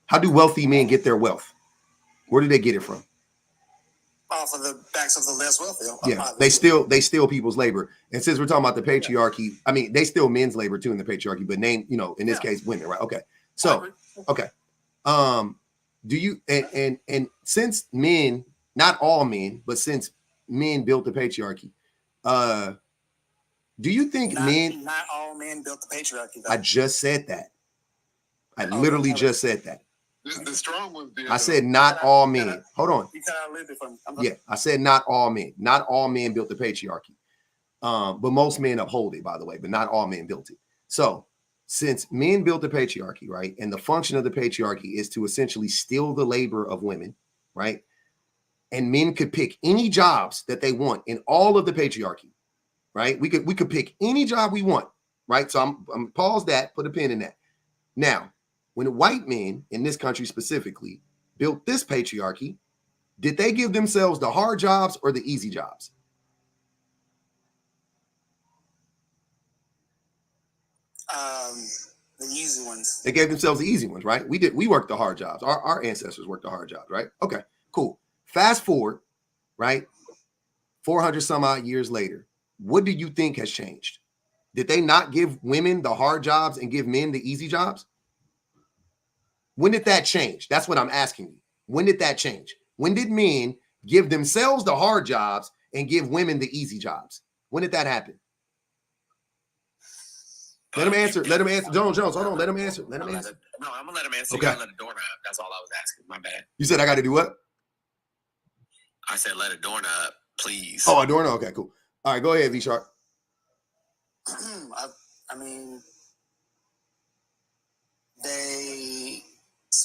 How do wealthy men get their wealth? Where do they get it from? Off of the backs of the less wealthy. Yeah, they steal people's labor. And since we're talking about the patriarchy, I mean, they steal men's labor too in the patriarchy, but in this case, women, right? Okay. So, okay. Do you, and since men, not all men, but since men built the patriarchy, do you think not all men built the patriarchy, though? I just said that. I literally just said that. The strong ones did. I said not all men. Hold on. You kind of lived it for me. Yeah, I said not all men. Not all men built the patriarchy. But most men uphold it, by the way, but not all men built it. So since men built the patriarchy, right, and the function of the patriarchy is to essentially steal the labor of women, right? And men could pick any jobs that they want in all of the patriarchy, right? We could pick any job we want, right? So I'm pause that, put a pin in that. Now, when white men in this country specifically built this patriarchy, did they give themselves the hard jobs or the easy jobs? The easy ones. They gave themselves the easy ones, right? We worked the hard jobs. Our ancestors worked the hard jobs, right? Okay, cool. Fast forward, right? 400 some odd years later, what do you think has changed? Did they not give women the hard jobs and give men the easy jobs? When did that change? That's what I'm asking you. When did that change? When did men give themselves the hard jobs and give women the easy jobs? When did that happen? Let him answer. Let him answer. Jones, hold on. Let him answer. Let him answer. No, I'm gonna let him answer. Okay. You gotta let a doorknob. That's all I was asking. My bad. You said I got to do what? I said let a doorknob, please. Oh, a doorknob. Okay, cool. All right, go ahead, V Sharp. I mean,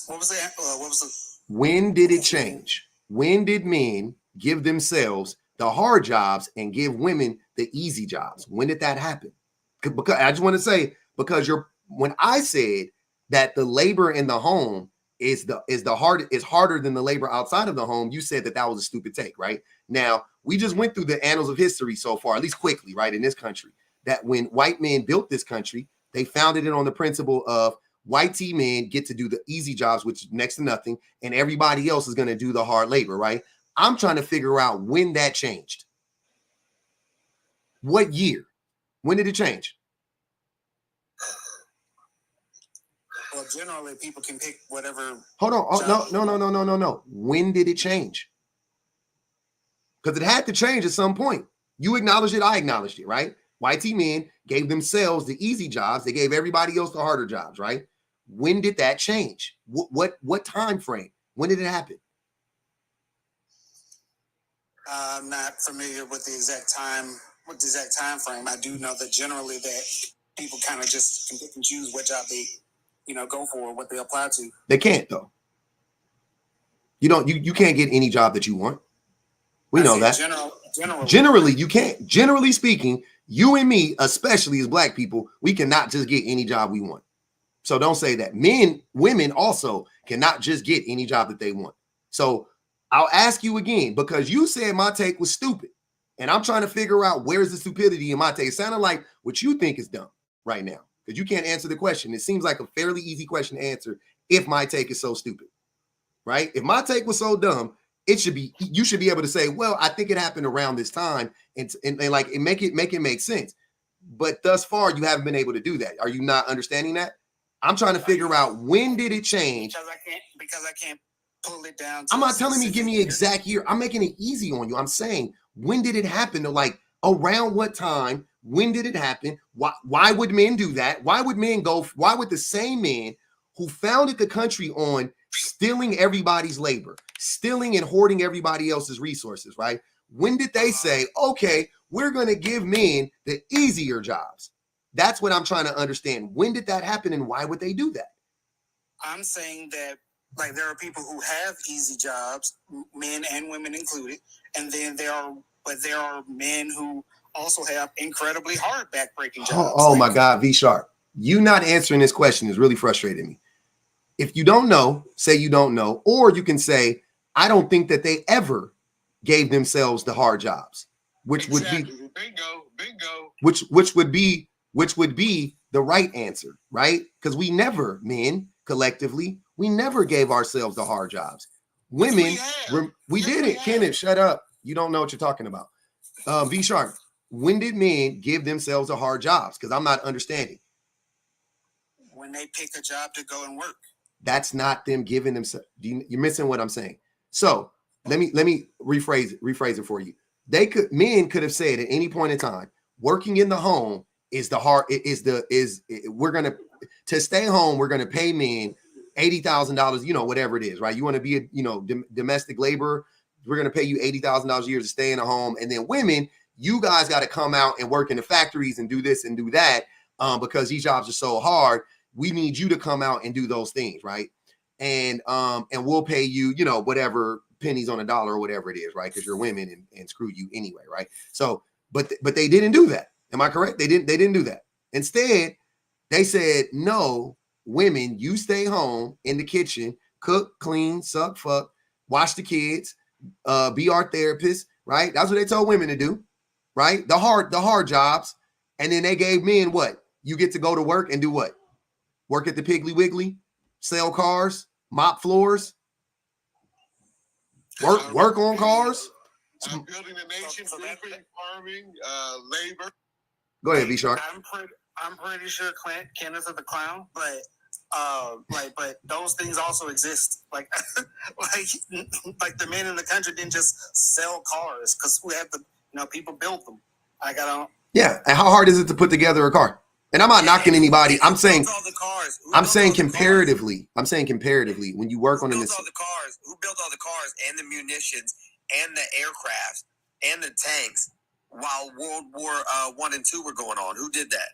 what was that? What was the? When did it change? When did men give themselves the hard jobs and give women the easy jobs? When did that happen? Because I just want to say, because when I said that the labor in the home is harder than the labor outside of the home, you said that was a stupid take, right? Now, we just went through the annals of history so far, at least quickly, right, in this country, that when white men built this country, they founded it on the principle of white men get to do the easy jobs, which is next to nothing, and everybody else is going to do the hard labor, right? I'm trying to figure out when that changed. What year? When did it change? Well, generally people can pick whatever. Hold on. Oh, no. When did it change? Because it had to change at some point. You acknowledged it. I acknowledged it, right? White men gave themselves the easy jobs. They gave everybody else the harder jobs, right? When did that change? What time frame? When did it happen? I'm not familiar with the exact time frame. I do know that generally that people kind of just can pick and choose what job they, go for, what they apply to. They can't though. You can't get any job that you want. We know that. Generally, you can't. Generally speaking, you and me, especially as Black people, we cannot just get any job we want. So don't say that. Women also cannot just get any job that they want. So I'll ask you again, because you said my take was stupid. And I'm trying to figure out where's the stupidity in my take. It sounded like what you think is dumb right now, because you can't answer the question. It seems like a fairly easy question to answer if my take is so stupid, right? If my take was so dumb, you should be able to say, well, I think it happened around this time and like make it make sense. But thus far, you haven't been able to do that. Are you not understanding that? I'm trying to figure out, when did it change? Because I can't pull it down. I'm not telling you give me exact year. I'm making it easy on you. I'm saying, when did it happen? Like, around what time? When did it happen? Why would men do that? Why would the same men who founded the country on stealing everybody's labor, stealing and hoarding everybody else's resources, right? When did they say, okay, we're going to give men the easier jobs? That's what I'm trying to understand. When did that happen and why would they do that? I'm saying that, like, there are people who have easy jobs, men and women included, and then there are men who also have incredibly hard backbreaking jobs. Oh my God, V Sharp, you not answering this question is really frustrating me. If you don't know, say you don't know, or you can say, I don't think that they ever gave themselves the hard jobs, which would be bingo, which would be the right answer, right? Because men collectively, we never gave ourselves the hard jobs. Women, we didn't. Kenneth, shut up. You don't know what you're talking about. V Sharp, when did men give themselves the hard jobs? Because I'm not understanding. When they pick a job to go and work. That's not them giving themselves. You're missing what I'm saying. So let me rephrase it for you. Men could have said at any point in time, working in the home is the hard. We're gonna to stay home. We're gonna pay men $80,000. Whatever it is, right? You want to be a domestic labor. We're gonna pay you $80,000 a year to stay in a home, and then women, you guys got to come out and work in the factories and do this and do that because these jobs are so hard. We need you to come out and do those things, right? And we'll pay you, whatever pennies on a dollar or whatever it is, right? Because you're women and screw you anyway, right? So, but they didn't do that. Am I correct? They didn't do that. Instead, they said, no, women, you stay home in the kitchen, cook, clean, suck, fuck, watch the kids, be our therapist, right? That's what they told women to do, right? The hard jobs. And then they gave men what? You get to go to work and do what? Work at the Piggly Wiggly, sell cars, mop floors, work on cars. Building a nation, farming, labor. Go ahead, V Sharp. I'm pretty sure Kenneth is the clown, but but those things also exist. Like the men in the country didn't just sell cars because who had the people built them. Yeah, and how hard is it to put together a car? And I'm not knocking anybody. I'm saying comparatively. I'm saying comparatively, when you work on this. Who built all the cars and the munitions and the aircraft and the tanks while World War I and II were going on? Who did that?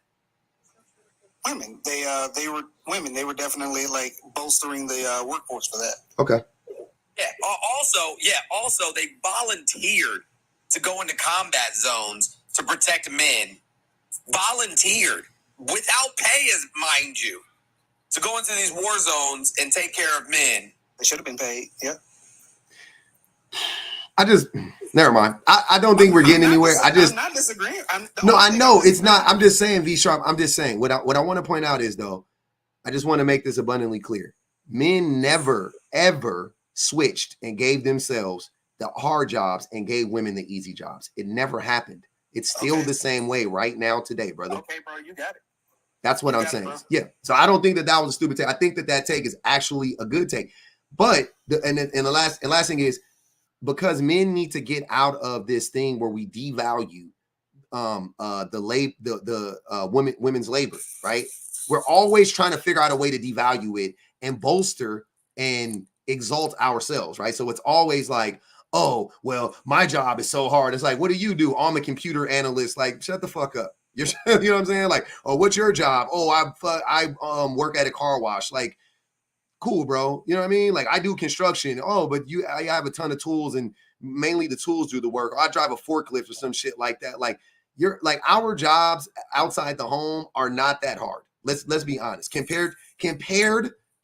Women. They were women. They were definitely like bolstering the workforce for that. Okay. Yeah. Also, they volunteered to go into combat zones to protect men. Volunteered. Without pay, mind you, to go into these war zones and take care of men. They should have been paid. Yeah. Never mind. I don't think we're getting anywhere. I'm not disagreeing. I know it's not. I'm just saying, V Sharp. I'm just saying what I want to point out is, though, I just want to make this abundantly clear. Men never, ever switched and gave themselves the hard jobs and gave women the easy jobs. It never happened. It's still the same way right now today, brother. Okay, bro, you got it. That's what I'm saying. Yeah. So I don't think that was a stupid take. I think that take is actually a good take. But the last thing is, because men need to get out of this thing where we devalue women's labor, right? We're always trying to figure out a way to devalue it and bolster and exalt ourselves, right? So it's always like, oh, well, my job is so hard. It's like, what do you do? I'm a computer analyst. Like, shut the fuck up. You know what I'm saying? Like, oh, what's your job? Oh, I work at a car wash. Like, cool, bro. You know what I mean? Like, I do construction. Oh, but I have a ton of tools, and mainly the tools do the work. I drive a forklift or some shit like that. Like, our jobs outside the home are not that hard. Let's be honest. Compared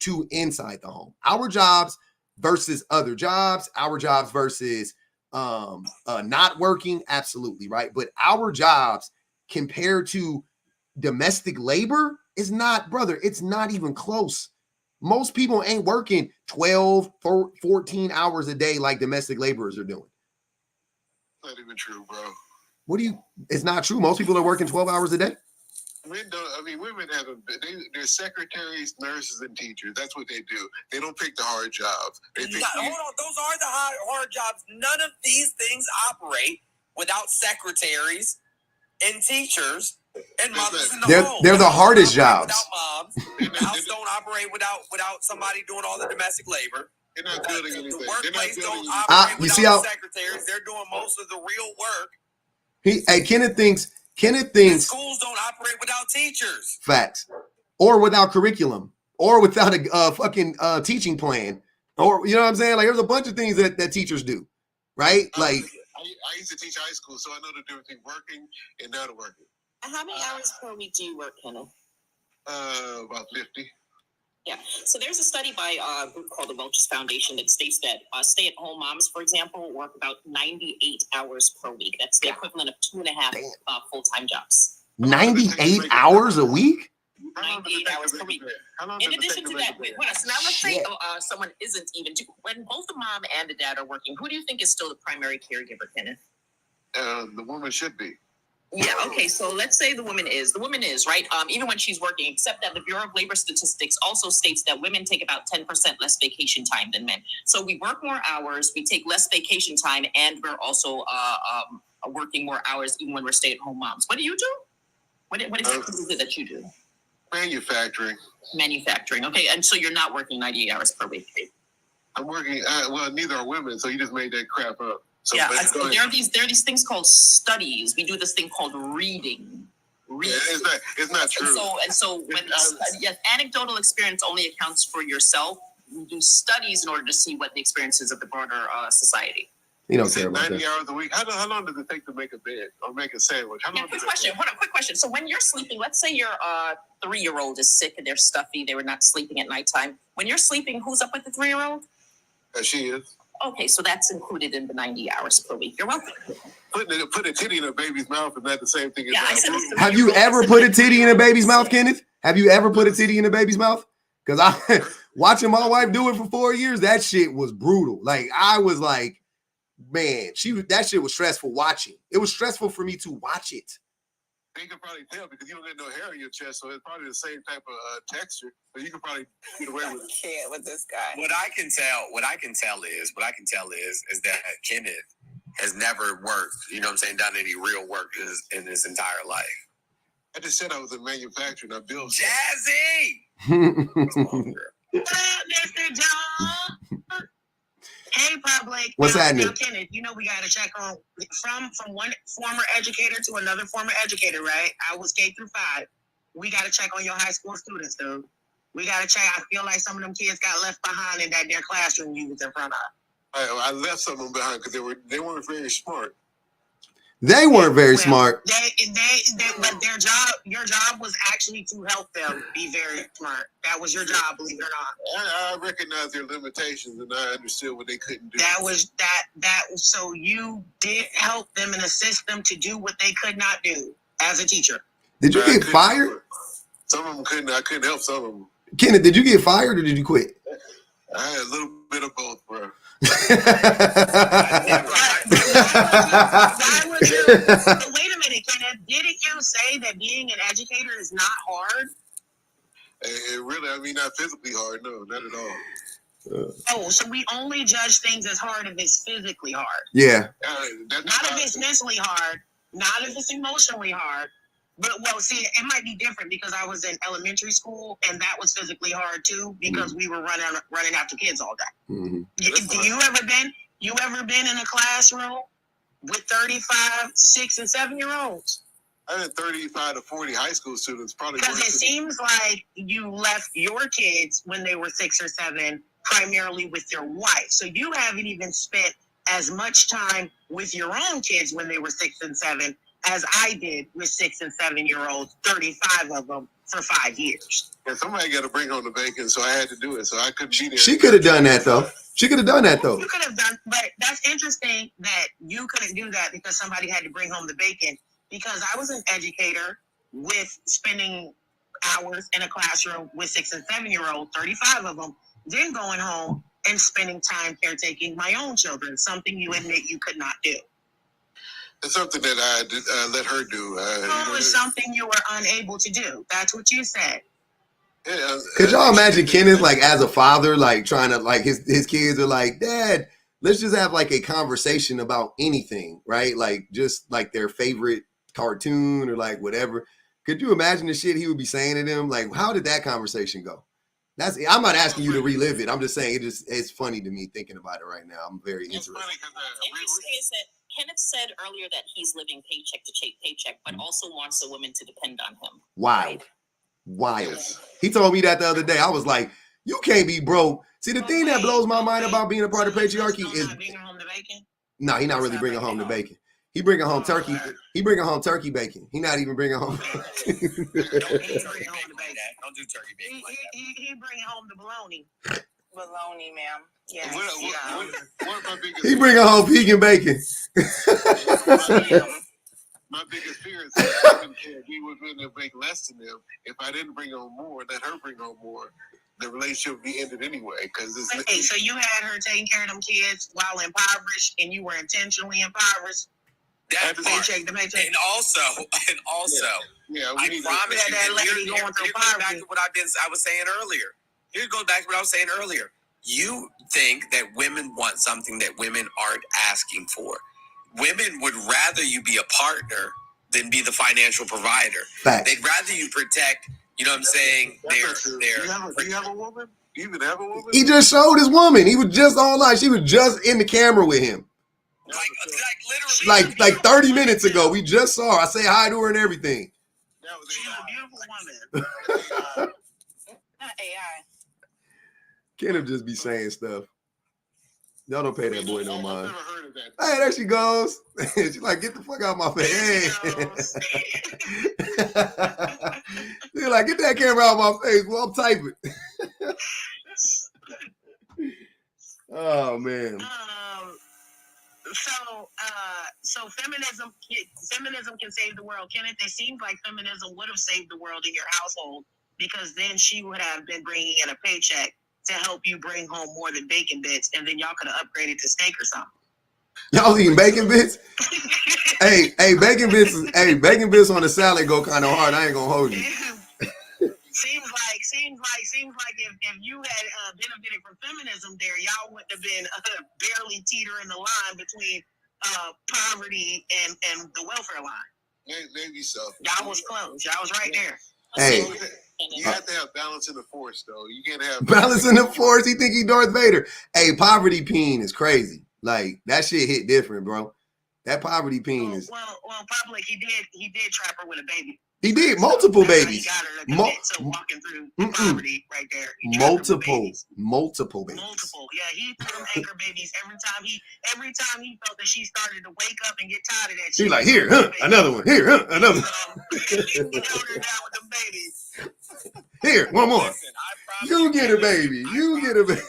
to inside the home, our jobs versus other jobs, our jobs versus not working, absolutely, right? But our jobs compared to domestic labor is not, brother, it's not even close. Most people ain't working 12, 14 hours a day like domestic laborers are doing. Not even true, bro. It's not true. Most people are working 12 hours a day. Women they're secretaries, nurses, and teachers. That's what they do. They don't pick the hard jobs. Hold on, those are the hard jobs. None of these things operate without secretaries and teachers and mothers in the home. They're the hardest jobs. Without moms, the house don't operate without somebody doing all the domestic labor. They're not building anything. The workplace don't operate without secretaries. They're doing most of the real work. Kenneth thinks schools don't operate without teachers. Facts. Or without curriculum, or without a fucking teaching plan, or you know what I'm saying? Like, there's a bunch of things that teachers do, right? Like, I used to teach high school, so I know the difference between working and not working. How many hours per week do you work, Kenneth? About 50. Yeah. So there's a study by a group called the Welch's Foundation that states that stay-at-home moms, for example, work about 98 hours per week. That's the equivalent of 2.5 full-time jobs. 98 hours a week? 98 hours per week. In addition to that, so now let's say someone isn't even, when both the mom and the dad are working, who do you think is still the primary caregiver, Kenneth? The woman should be. Yeah, okay, so let's say the woman is, right? Even when she's working, except that the Bureau of Labor Statistics also states that women take about 10% less vacation time than men. So we work more hours, we take less vacation time, and we're also working more hours even when we're stay-at-home moms. What do you do? What exactly is it that you do? Manufacturing, okay, and so you're not working 98 hours per week? I'm working, well, neither are women, so you just made that crap up. So yeah, there are these things called studies. We do this thing called reading. Yeah, it's not true. And so when anecdotal experience only accounts for yourself, we do studies in order to see what the experience is of the broader society. You don't care about 90 hours a week. How long does it take to make a bed or make a sandwich? Quick question. So when you're sleeping, let's say your 3-year-old is sick and they're stuffy, they were not sleeping at nighttime. When you're sleeping, who's up with the 3-year-old? She is. Okay, so that's included in the 90 hours per week. You're welcome. Put a titty in a baby's mouth is not the same thing as Have you ever put a titty in a baby's mouth, Kenneth? Have you ever put a titty in a baby's mouth? Because I watching my wife do it for 4 years, that shit was brutal. Like, I was like, man, that shit was stressful watching. It was stressful for me to watch it. You can probably tell because you don't get no hair on your chest, so it's probably the same type of texture. So you can probably get away with it. I can't with this guy. What I can tell is that Kenneth has never worked. You know what I'm saying? Done any real work in his entire life. I just said I was a manufacturer. I built. Jazzy. Mr. John. Hey, public. What's happening? Kenneth, you know we got to check on from one former educator to another former educator, right? I was K through 5. We got to check on your high school students, dude. We got to check. I feel like some of them kids got left behind in their classroom you was in front of. I left some of them behind because they weren't very smart. They weren't very smart. But your job was actually to help them be very smart. That was your job, believe it or not. I recognize their limitations and I understood what they couldn't do. So you did help them and assist them to do what they could not do as a teacher. Did you get fired? Some of them couldn't. I couldn't help some of them. Kenneth, did you get fired or did you quit? I had a little bit of both, bro. Why would you? But wait a minute, Kenneth. Didn't you say that being an educator is not hard? It really, I mean, not physically hard. No, not at all. Oh, so we only judge things as hard if it's physically hard. Yeah. Not if it's mentally hard. Not if it's emotionally hard. But, well, see, it might be different because I was in elementary school and that was physically hard too because we were running after kids all day. Mm-hmm. You ever been in a classroom with 35, 6, and 7-year-olds? I had 35 to 40 high school students, probably. Because it seems like you left your kids when they were 6 or 7 primarily with your wife. So you haven't even spent as much time with your own kids when they were 6 and 7 as I did with 6 and 7-year-olds, 35 of them for 5 years. And somebody got to bring home the bacon, so I had to do it. So I couldn't be there. She could have done that though. You could have done, but that's interesting that you couldn't do that because somebody had to bring home the bacon. Because I was an educator with spending hours in a classroom with 6 and 7-year-olds, 35 of them, then going home and spending time caretaking my own children, something you admit you could not do. It's something that I did, let her do. It was something you were unable to do. That's what you said. Yeah, could y'all imagine Kenneth, like, as a father, like, trying to, like, his kids are like, Dad, let's just have, like, a conversation about anything, right? Like, just, like, their favorite cartoon or, like, whatever. Could you imagine the shit he would be saying to them? Like, how did that conversation go? I'm not asking you to relive it. I'm just saying it's funny to me thinking about it right now. I'm very interested. Interesting is that Kenneth said earlier that he's living paycheck to paycheck, but also wants a woman to depend on him. Wild. He told me that the other day. I was like, you can't be broke. See, the thing that blows my mind about being a part of patriarchy is no, he's not really bringing home the bacon. He bringing home turkey. He bringing home turkey bacon. He not even bringing home. Don't do turkey bacon like that. He bringing home the bologna. Bologna, ma'am. Yes. What my biggest he bringing home vegan bacon. My biggest fear is that we would really make less than them. If I didn't bring home more, let her bring home more. The relationship would be ended anyway. Because okay, so you had her taking care of them kids while impoverished, and you were intentionally impoverised. That part. And also, yeah, I promise you. Here goes back to what I was saying earlier. Here goes back to what I was saying earlier. You think that women want something that women aren't asking for. Women would rather you be a partner than be the financial provider. Fact. They'd rather you protect. You know what I'm saying? Do you have a woman? Do you even have a woman? He just showed his woman. He was just online. She was just in the camera with him. Like 30 minutes ago. We just saw her. I say hi to her and everything. She's a beautiful woman. Not AI. Kenneth just be saying stuff. Y'all don't pay that boy no mind. Hey, there she goes. She's like, get the fuck out of my face. Hey. She's like, get that camera out of my face. Well, I'm typing. Oh, man. So feminism can save the world. Kenneth, it seems like feminism would have saved the world in your household because then she would have been bringing in a paycheck to help you bring home more than bacon bits, and then y'all could have upgraded to steak or something. Y'all eating bacon bits? hey, bacon bits on the salad go kind of hard. I ain't gonna hold you. Seems like if you had benefited from feminism there, y'all wouldn't have been barely teetering the line between poverty and the welfare line. Maybe so. Y'all was close. Y'all was right there. Hey. You have to have balance in the force, though. You can't have balance in the force. He think he Darth Vader. Hey, poverty peen is crazy. Like, that shit hit different, bro. That poverty peen is. Well, public. He did trap her with a baby. He did multiple babies. He got her to commit to walking through poverty right there. Multiple babies. Multiple. Yeah, he threw them anchor babies every time he felt that she started to wake up and get tired of that. She's like, here, another one. Here, another one. He held her down with them babies. Here, one more. Listen, you get a baby. You get a baby.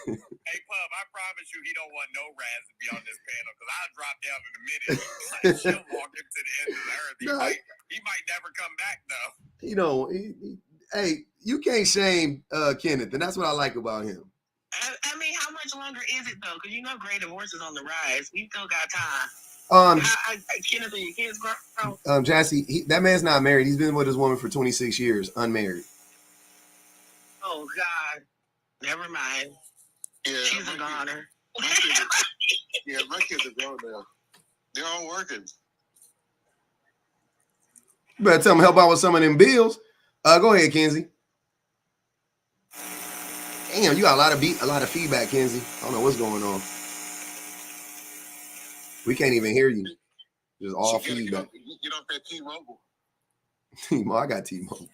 Hey, Pub, I promise you he don't want no Raz to be on this panel because I'll drop down in a minute. Like, she'll walk him to the end of the earth. He might never come back, though. You know, hey, you can't shame Kenneth, and that's what I like about him. I mean, how much longer is it though? Because you know, gray divorce is on the rise. We still got time. Kenneth, are your kids grown? Jassy, that man's not married. He's been with his woman for 26 years, unmarried. Oh God, never mind. Yeah, she's a goner. My kids are grown now. They're all working. You better tell them help out with some of them bills. Go ahead, Kenzie. Damn, you got a lot of feedback, Kenzie. I don't know what's going on. We can't even hear you. Just all feedback. Get off that T-Mobile. T-Mobile, I got T-Mobile.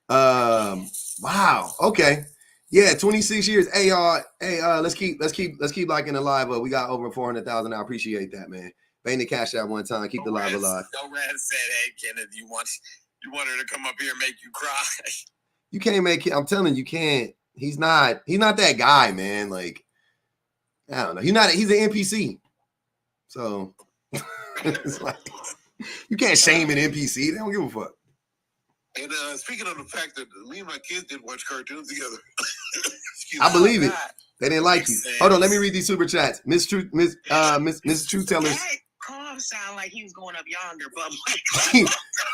Wow. Okay. Yeah, 26 years. Hey, y'all. Hey, let's keep liking the live up. We got over 400,000. I appreciate that, man. Paying the cash out one time. Keep the live alive. No Red said, "Hey, Kenneth, you want her to come up here and make you cry." You can't make it. I'm telling you can't. He's not that guy, man. Like, I don't know. He's an NPC. So it's like you can't shame an NPC. They don't give a fuck. And speaking of the fact that me and my kids didn't watch cartoons together. I believe it. They didn't like you. Hold on, let me read these super chats. Miss Truth Teller. Calm sound like he was going up yonder, but I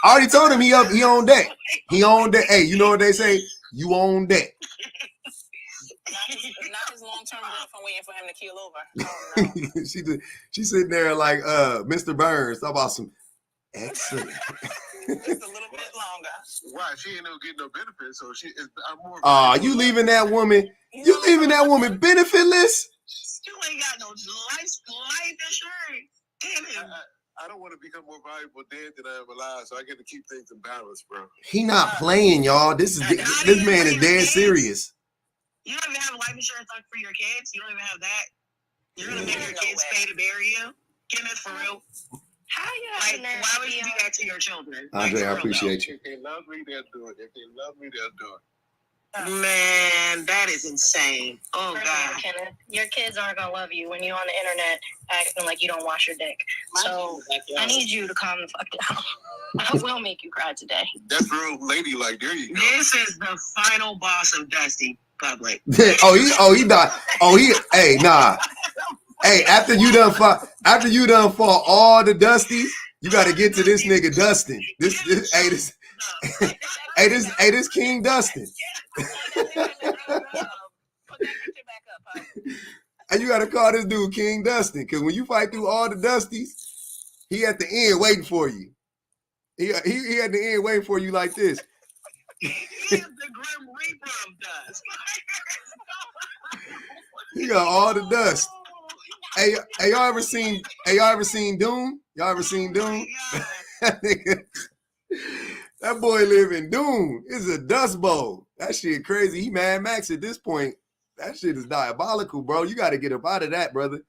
already told him he on deck. He on deck. Hey, you know what they say? You on deck. Not his long-term girlfriend waiting for him to keel over. Oh, no. She's sitting there like Mr. Burns. Talk about some excellent. Just a little bit longer. Why? She ain't no getting no benefits, so I'm more. You leaving that woman? You leaving that woman benefitless? You ain't got no life insurance. I don't want to become more valuable dead than I am alive, so I get to keep things in balance, bro. He not playing, y'all. This man is dead serious. You don't even have life insurance for your kids. You don't even have that. You're gonna make your kids pay to bury you, Kenneth, for real. How you why would you do that to your children? Andre, I appreciate you. If they love me, they'll do it. If they love me, they'll do it. Man, that is insane. Oh God, Kenneth, your kids aren't gonna love you when you're on the internet acting like you don't wash your dick. So I need you to calm the fuck down. I will make you cry today. That's real ladylike. There you go. This is the final boss of Dusty Public. He died. Hey, nah. Hey, after you done fought all the Dusties, you got to get to this nigga Dustin. This King Dustin. And you got to call this dude King Dustin, because when you fight through all the Dusties, he at the end waiting for you. He at the end waiting for you like this. He is the Grim Reaper of dust. He got all the dust. Hey, y'all ever seen Doom? Y'all ever seen Doom? That boy live in Doom. It's a dust bowl. That shit crazy. He Mad Max at this point. That shit is diabolical, bro. You got to get up out of that, brother.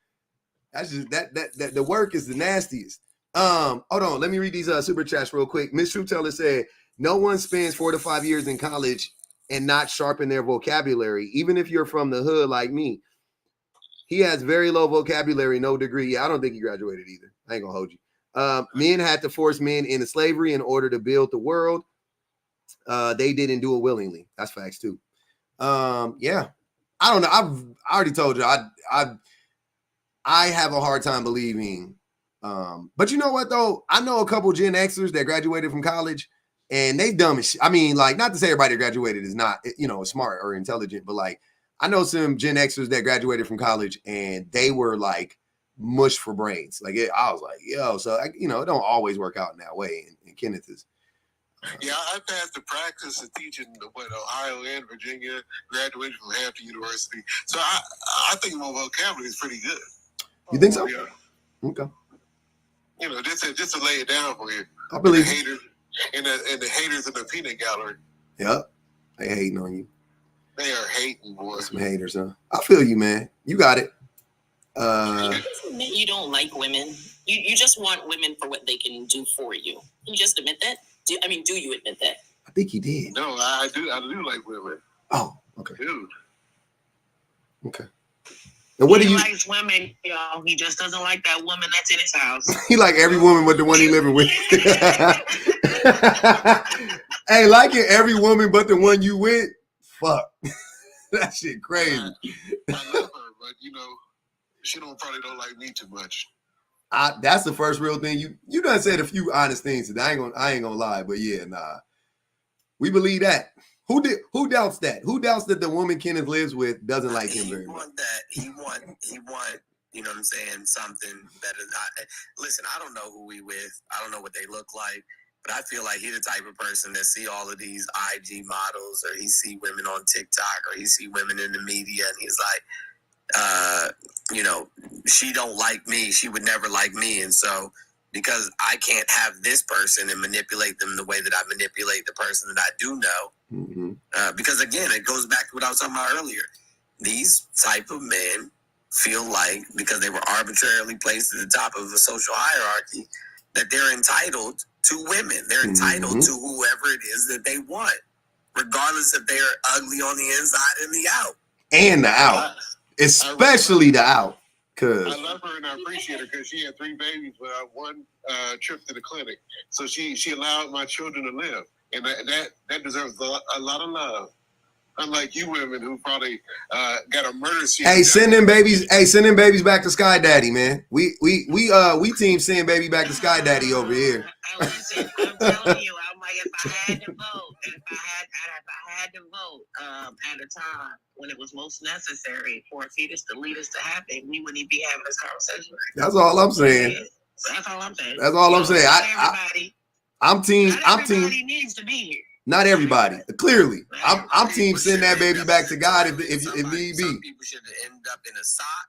That's just that the work is the nastiest. Hold on. Let me read these super chats real quick. Miss True Teller said, no one spends 4 to 5 years in college and not sharpen their vocabulary, even if you're from the hood like me. He has very low vocabulary, no degree. Yeah, I don't think he graduated either. I ain't gonna hold you. Men had to force men into slavery in order to build the world. They didn't do it willingly. That's facts too. Yeah, I don't know. I already told you. I have a hard time believing. But you know what though? I know a couple Gen Xers that graduated from college, and they dumb as shit. I mean, like, not to say everybody that graduated is not, smart or intelligent, but like, I know some Gen Xers that graduated from college and they were like mush for brains. Like, I was like, yo, so it don't always work out in that way. And Kenneth is. Yeah, I passed the practice of teaching Ohio and Virginia, graduated from Hampton University. So I think my vocabulary is pretty good. You think so? Yeah. Okay. Just to lay it down for you. I believe the haters and the haters in the peanut gallery. Yep. They hating on you. They are hating, boy. Some haters, huh? I feel you, man. You got it. You don't like women. You just want women for what they can do for you. You just admit that? Do you admit that? I think he did. No, I do like women. Oh, okay. Dude. Okay. And what he do you likes women, y'all. He just doesn't like that woman that's in his house. He like every woman but the one he living with. Hey, liking every woman but the one you with? Fuck. That shit crazy. I love her, but you know, she probably don't like me too much. That's the first real thing you done said a few honest things today. I ain't gonna lie, but yeah, nah. We believe that. Who doubts that? Who doubts that the woman Kenneth lives with doesn't like him very much? He want, you know what I'm saying, something that is not. Listen, I don't know who he with. I don't know what they look like. But I feel like he's the type of person that see all of these IG models, or he see women on TikTok, or he see women in the media, and he's like, you know, she don't like me. She would never like me. And so because I can't have this person and manipulate them the way that I manipulate the person that I do know, because again, it goes back to what I was talking about earlier. These type of men feel like because they were arbitrarily placed at the top of a social hierarchy that they're entitled to women. They're entitled to whoever it is that they want, regardless if they're ugly on the inside and the out. And the out. Especially the out. Cause I love her and I appreciate her because she had 3 babies without one trip to the clinic. So she allowed my children to live. And that deserves a lot of love. Unlike you women who probably got a murder scene. Hey, send them babies back to Sky Daddy, man. We team send baby back to Sky Daddy over here. Listen, I'm telling you, I'm like, if I had to vote at a time when it was most necessary for a fetus to lead us to happen, we wouldn't even be having this conversation. That's all I'm saying. That's all I'm saying. That's all I'm saying. I'm team. Everybody needs to be here. Not everybody. Clearly, I'm team send that baby back to God if need be. Some people should have ended up in a sock.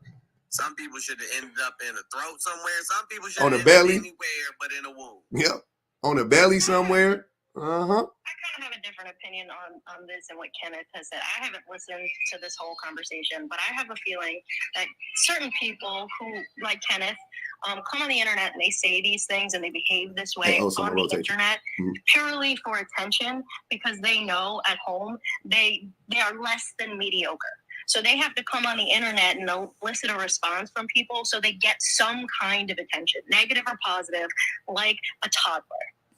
Some people should have ended up in a throat somewhere. Some people should have ended up anywhere but in a womb. Yep, on a belly somewhere. I kind of have a different opinion on this and what Kenneth has said. I haven't listened to this whole conversation, but I have a feeling that certain people who, like Kenneth, come on the internet and they say these things and they behave this way on the internet purely for attention because they know at home they are less than mediocre. So they have to come on the internet and elicit a response from people so they get some kind of attention, negative or positive, like a toddler.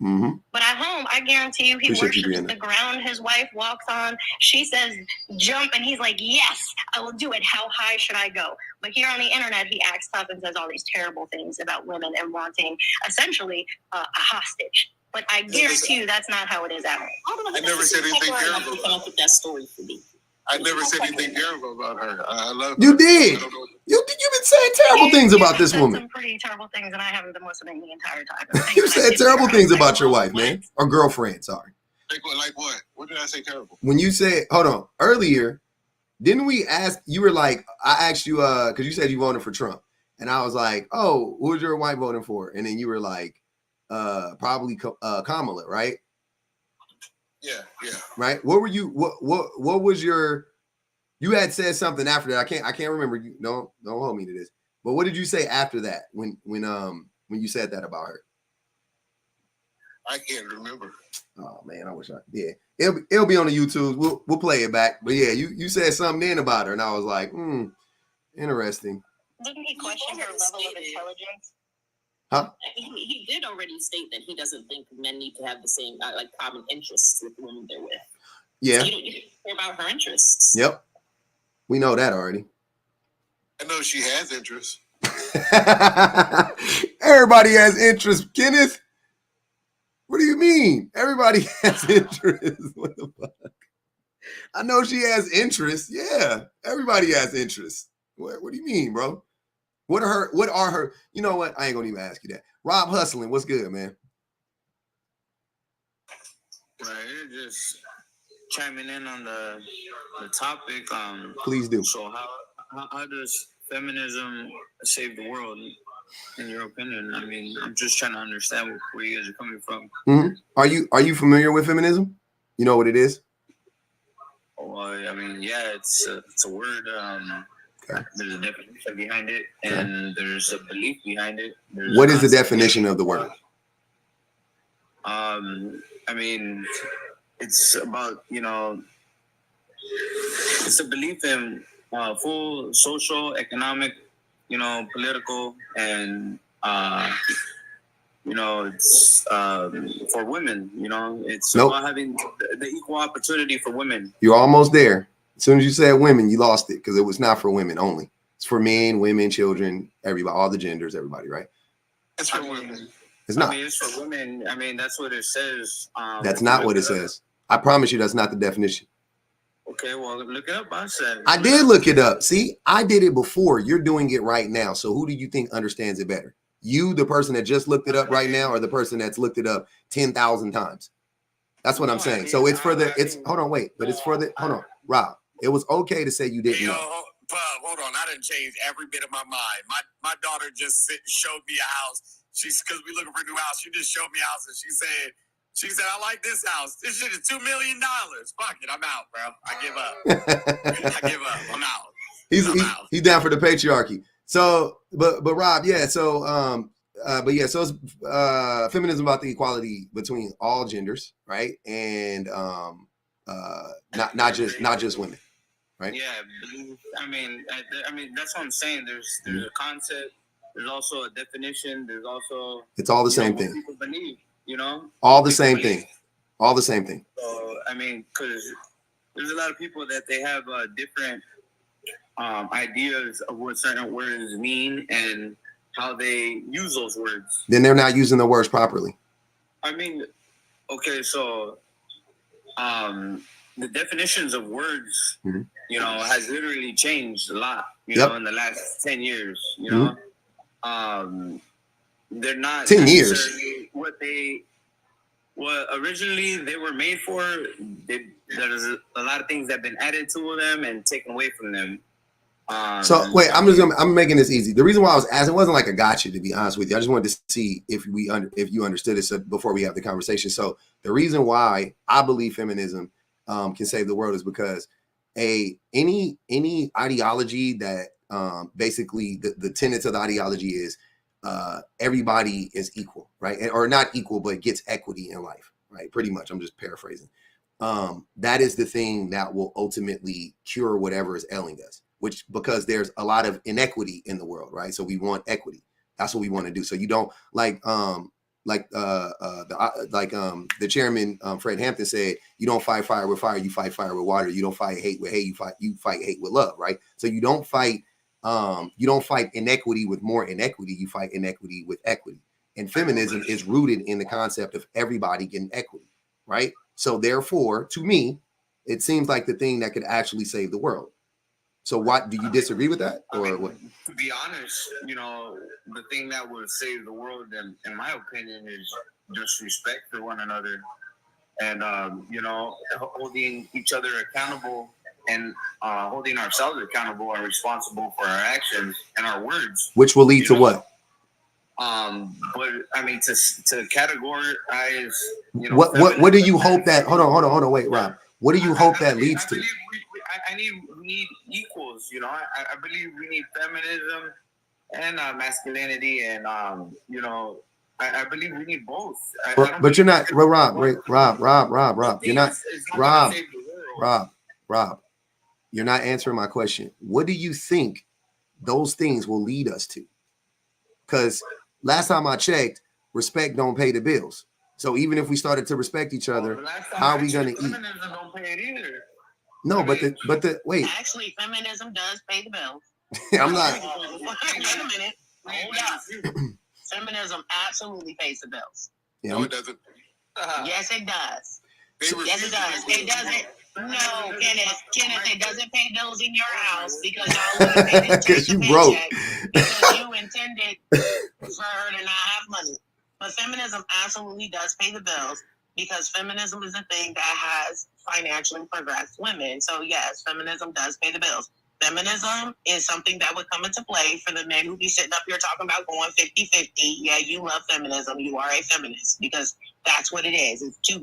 But at home, I guarantee you, he worships the ground his wife walks on. She says, jump, and he's like, yes, I will do it. How high should I go? But here on the internet, he acts tough and says all these terrible things about women and wanting, essentially, a hostage. But I guarantee you that's not how it is at home. I never said anything terrible. Come up with that story for me. I never said anything terrible about her. I love her. You did. You've been saying terrible things about this woman. Some pretty terrible things, and I haven't been listening the entire time. You said terrible things about your wife, man. Or girlfriend, sorry. Like what? What did I say terrible? When you said, hold on, earlier, didn't we ask, you were like, I asked you, because you said you voted for Trump. And I was like, oh, who was your wife voting for? And then you were like, probably Kamala, right? Yeah. Right. What were you? What was your? You had said something after that. I can't remember. You don't hold me to this. But what did you say after that? When you said that about her? I can't remember. Oh man, I wish I did. It'll be on the YouTube. We'll play it back. But yeah, you said something then about her, and I was like, interesting. Didn't he question her level of intelligence? Huh? He did already state that he doesn't think men need to have the same common interests with the women they're with. Yeah. So you don't care about her interests. Yep. We know that already. I know she has interests. Everybody has interests, Kenneth. What do you mean? Everybody has interests. What the fuck? I know she has interests. Yeah. Everybody has interests. What do you mean, bro? What are her, you know what? I ain't gonna even ask you that. Rob Hustling, what's good, man? Right, just chiming in on the topic. Please do. So how does feminism save the world, in your opinion? I mean, I'm just trying to understand where you guys are coming from. Are you familiar with feminism? You know what it is? Well, I mean, yeah, it's a word. There's a definition behind it, and there's a belief behind it. What is the definition of the word? I mean, it's about, it's a belief in full social, economic, political, and it's for women. It's about having the equal opportunity for women. You're almost there. As soon as you said women, you lost it because it was not for women only. It's for men, women, children, everybody, all the genders, everybody, right? It's for women. It's not. I mean, it's for women. I mean, that's what it says. That's not what it says. I promise you that's not the definition. Okay, well, look it up. I said. I did look it up. See, I did it before. You're doing it right now. So who do you think understands it better? You, the person that just looked it up right now, or the person that's looked it up 10,000 times? That's what I'm saying. So it's for the, hold on, wait, but it's for the, hold on, Rob. It was okay to say you didn't know. Hold on, I done changed every bit of my mind. My daughter just showed me a house. Because we looking for a new house. She just showed me a house and she said, I like this house. This shit is $2 million. Fuck it, I'm out, bro. I give up. I give up. I'm out. He's down for the patriarchy. So, but Rob, yeah. So, so it's feminism about the equality between all genders, right? And not just women, right? Yeah, I mean that's what I'm saying. There's a concept. There's also a definition. There's also it's all the same thing. People believe, all the same thing. All the same thing. So I mean, because there's a lot of people that they have different ideas of what certain words mean and how they use those words. Then they're not using the words properly. I mean, okay, so the definitions of words, has literally changed a lot, in the last 10 years, they're not 10 years what originally they were made for. There's a lot of things that have been added to them and taken away from them. So wait, I'm making this easy. The reason why I was asking, it wasn't like a gotcha, to be honest with you. I just wanted to see if you understood it, so before we have the conversation. So the reason why I believe feminism can save the world is because any ideology that basically the tenets of the ideology is everybody is equal, right? Or not equal, but gets equity in life, right? Pretty much. I'm just paraphrasing. That is the thing that will ultimately cure whatever is ailing us, because there's a lot of inequity in the world, right? So we want equity. That's what we want to do. So you don't the chairman Fred Hampton said, you don't fight fire with fire, you fight fire with water. You don't fight hate with hate, you fight hate with love, right? So you don't fight inequity with more inequity, you fight inequity with equity. And feminism is rooted in the concept of everybody getting equity, right? So therefore, to me, it seems like the thing that could actually save the world. So what, do you disagree with that, or what? To be honest, the thing that would save the world, in my opinion, is just respect for one another, and holding each other accountable, and holding ourselves accountable and responsible for our actions and our words. Which will lead to what? But I mean, to categorize, what do you hope that? Hold on, wait, Rob. What do you hope that leads to? We need equals, I believe we need feminism and masculinity, and I believe we need both. But you're not, Rob. You're not, Rob. You're not answering my question. What do you think those things will lead us to? Because last time I checked, respect don't pay the bills. So even if we started to respect each other, how are we going to eat? Feminism don't pay it either. No, but wait. Actually, feminism does pay the bills. I'm not. Wait a minute. Hold up. Feminism absolutely pays the bills. Yeah, no, it doesn't. Yes, it does. Yes, it does. It doesn't. No, Kenneth, it doesn't pay bills in your house because you broke. Because you intended for her to not have money. But feminism absolutely does pay the bills, because feminism is a thing that has financially progressed women. So yes, feminism does pay the bills. Feminism is something that would come into play for the men who be sitting up here talking about going 50-50. Yeah, you love feminism. You are a feminist, because that's what it is. It's two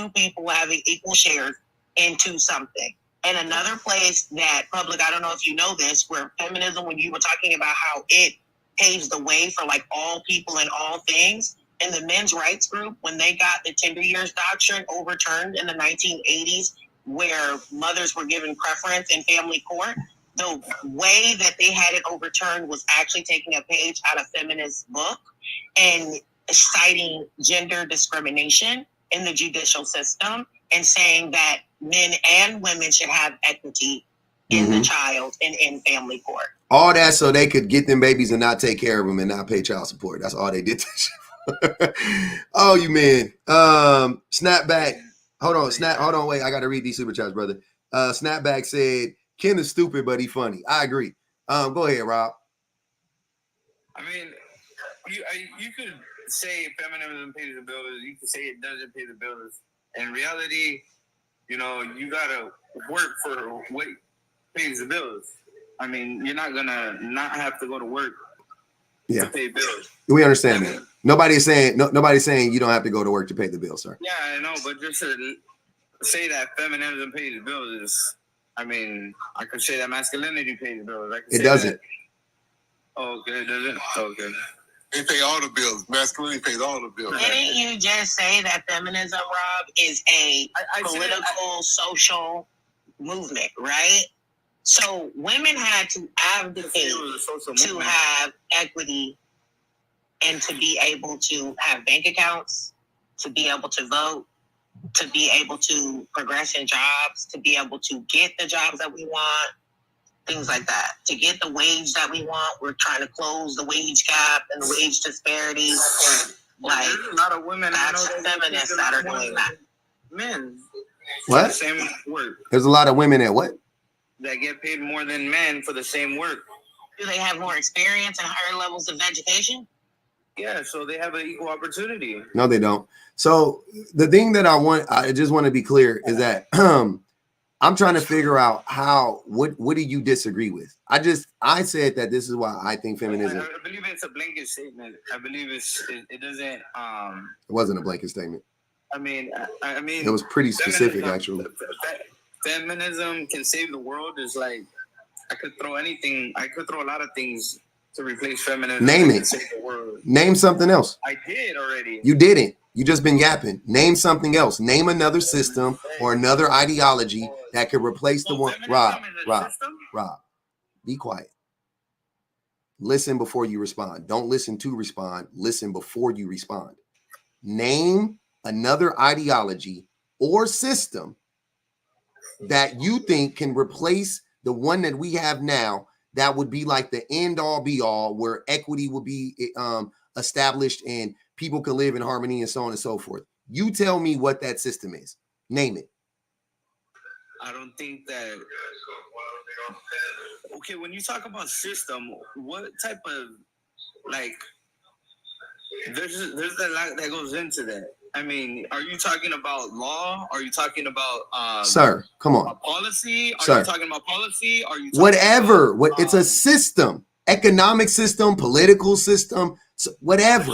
people having equal shares into something. And another place that, public, I don't know if you know this, where feminism, when you were talking about how it paves the way for like all people and all things, in the men's rights group, when they got the tender years doctrine overturned in the 1980s, where mothers were given preference in family court, the way that they had it overturned was actually taking a page out of feminist book and citing gender discrimination in the judicial system, and saying that men and women should have equity in the child and in family court. All that so they could get them babies and not take care of them and not pay child support. That's all they did. Oh, you man. Snapback. Hold on. Wait, I got to read these super chats, brother. Snapback said, Ken is stupid, but he funny. I agree. Go ahead, Rob. I mean, you could say feminism pays the bills. You could say it doesn't pay the bills. In reality, you know, you gotta work for what pays the bills. I mean, you're not gonna not have to go to work to pay bills. We understand that. Nobody's saying you don't have to go to work to pay the bills, sir. Yeah, I know, but just to say that feminism pays the bills is, I mean, I could say that masculinity pays the bills. It doesn't. Okay, it doesn't? Okay. They pay all the bills. Masculinity pays all the bills. Didn't you just say that feminism, Rob, is a political, social movement, right? So women had to advocate to have equity and to be able to have bank accounts, to be able to vote, to be able to progress in jobs, to be able to get the jobs that we want, things like that. To get the wage that we want, we're trying to close the wage gap and the wage disparity. Like, there's a lot of women. That's feminists that are doing that. Men. What? The same work. There's a lot of women at what? That get paid more than men for the same work. Do they have more experience and higher levels of education? Yeah, so they have an equal opportunity. No, they don't. So the thing that I just want to be clear is that I'm trying to figure out what do you disagree with? I said that this is why I think feminism. I believe it's a blanket statement. I believe it doesn't. It wasn't a blanket statement. I mean, it was pretty specific, actually. Feminism can save the world is like, I could throw anything. I could throw a lot of things to replace feminism. Name it. To save the world. Name something else. I did already. You didn't. You just been yapping. Name something else. Name another system or another ideology that could replace the one. Rob, be quiet. Listen before you respond. Don't listen to respond. Listen before you respond. Name another ideology or system that you think can replace the one that we have now, that would be like the end all be all, where equity will be established and people can live in harmony and so on and so forth. You tell me what that system is. Name it. I don't think that. Okay, when you talk about system, what type of, like, there's a lot that goes into that. I mean, are you talking about law? Are you talking about sir, come on. Policy? Are sir. You talking about policy? Are you talking whatever? About, what it's a system, economic system, political system, whatever.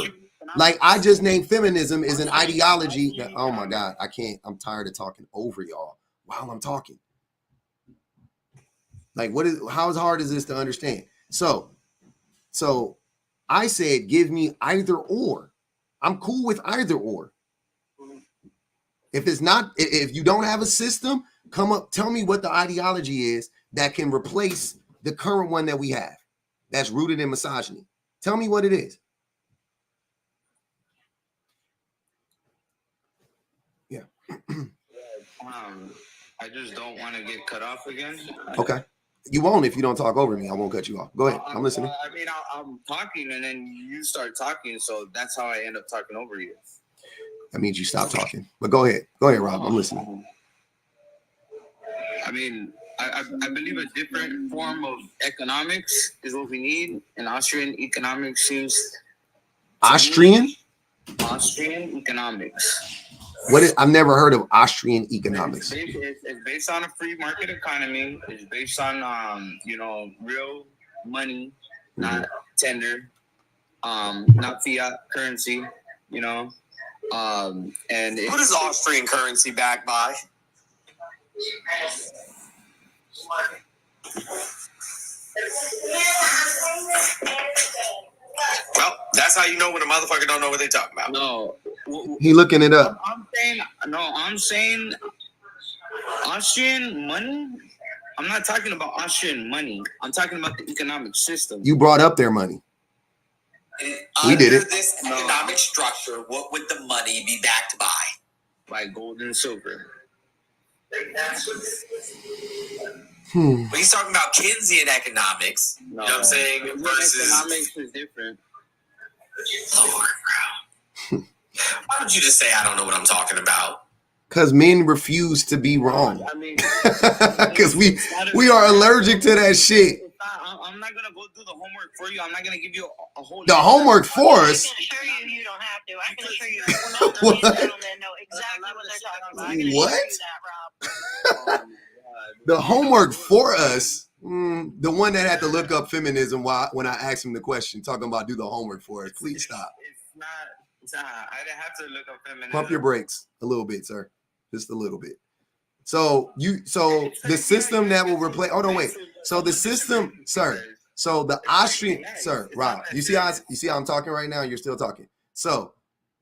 Like I just named feminism is an ideology that, oh my God, I can't. I'm tired of talking over y'all while I'm talking. Like, how hard is this to understand? So I said, give me either or. I'm cool with either or. If it's not, if you don't have a system, come up, tell me what the ideology is that can replace the current one that we have that's rooted in misogyny. Tell me what it is. Yeah. I just don't want to get cut off again. Okay. You won't if you don't talk over me. I won't cut you off. Go ahead. I'm listening. I mean, I'm talking and then you start talking, so that's how I end up talking over you. That means you stop talking. But go ahead. Go ahead, Rob. I'm listening. I mean, I believe a different form of economics is what we need. And Austrian economics seems... Austrian? Austrian economics. I've never heard of Austrian economics. It's based on a free market economy. It's based on, real money, not tender, not fiat currency, And what is Austrian currency backed by? Well, that's how you know when a motherfucker don't know what they talking about. No. He looking it up. I'm saying Austrian money. I'm not talking about Austrian money. I'm talking about the economic system. You brought up their money. We did it. Under this economic structure, what would the money be backed by? By gold and silver. But he's talking about Keynesian economics. You know what I'm saying? Versus economics is different. Lord, bro. Why don't you just say I don't know what I'm talking about? Because men refuse to be wrong. I mean, because we are allergic to that shit. I'm not gonna go do the homework for you. I'm not gonna give you a whole. The homework for us. I can assure you, you don't have to. I can assure you, most of these gentlemen know exactly what they're talking about. I can What? assure you that, Rob. The homework for us. The one that had to look up feminism when I asked him the question, talking about do the homework for us. Please stop. It's not. I didn't have to look up feminism. Pump your brakes a little bit, sir. Just a little bit. So the system that will replace. Hold on, wait. So the system, sir. So the Austrian, sir, Rob. You see how I'm talking right now? You're still talking. So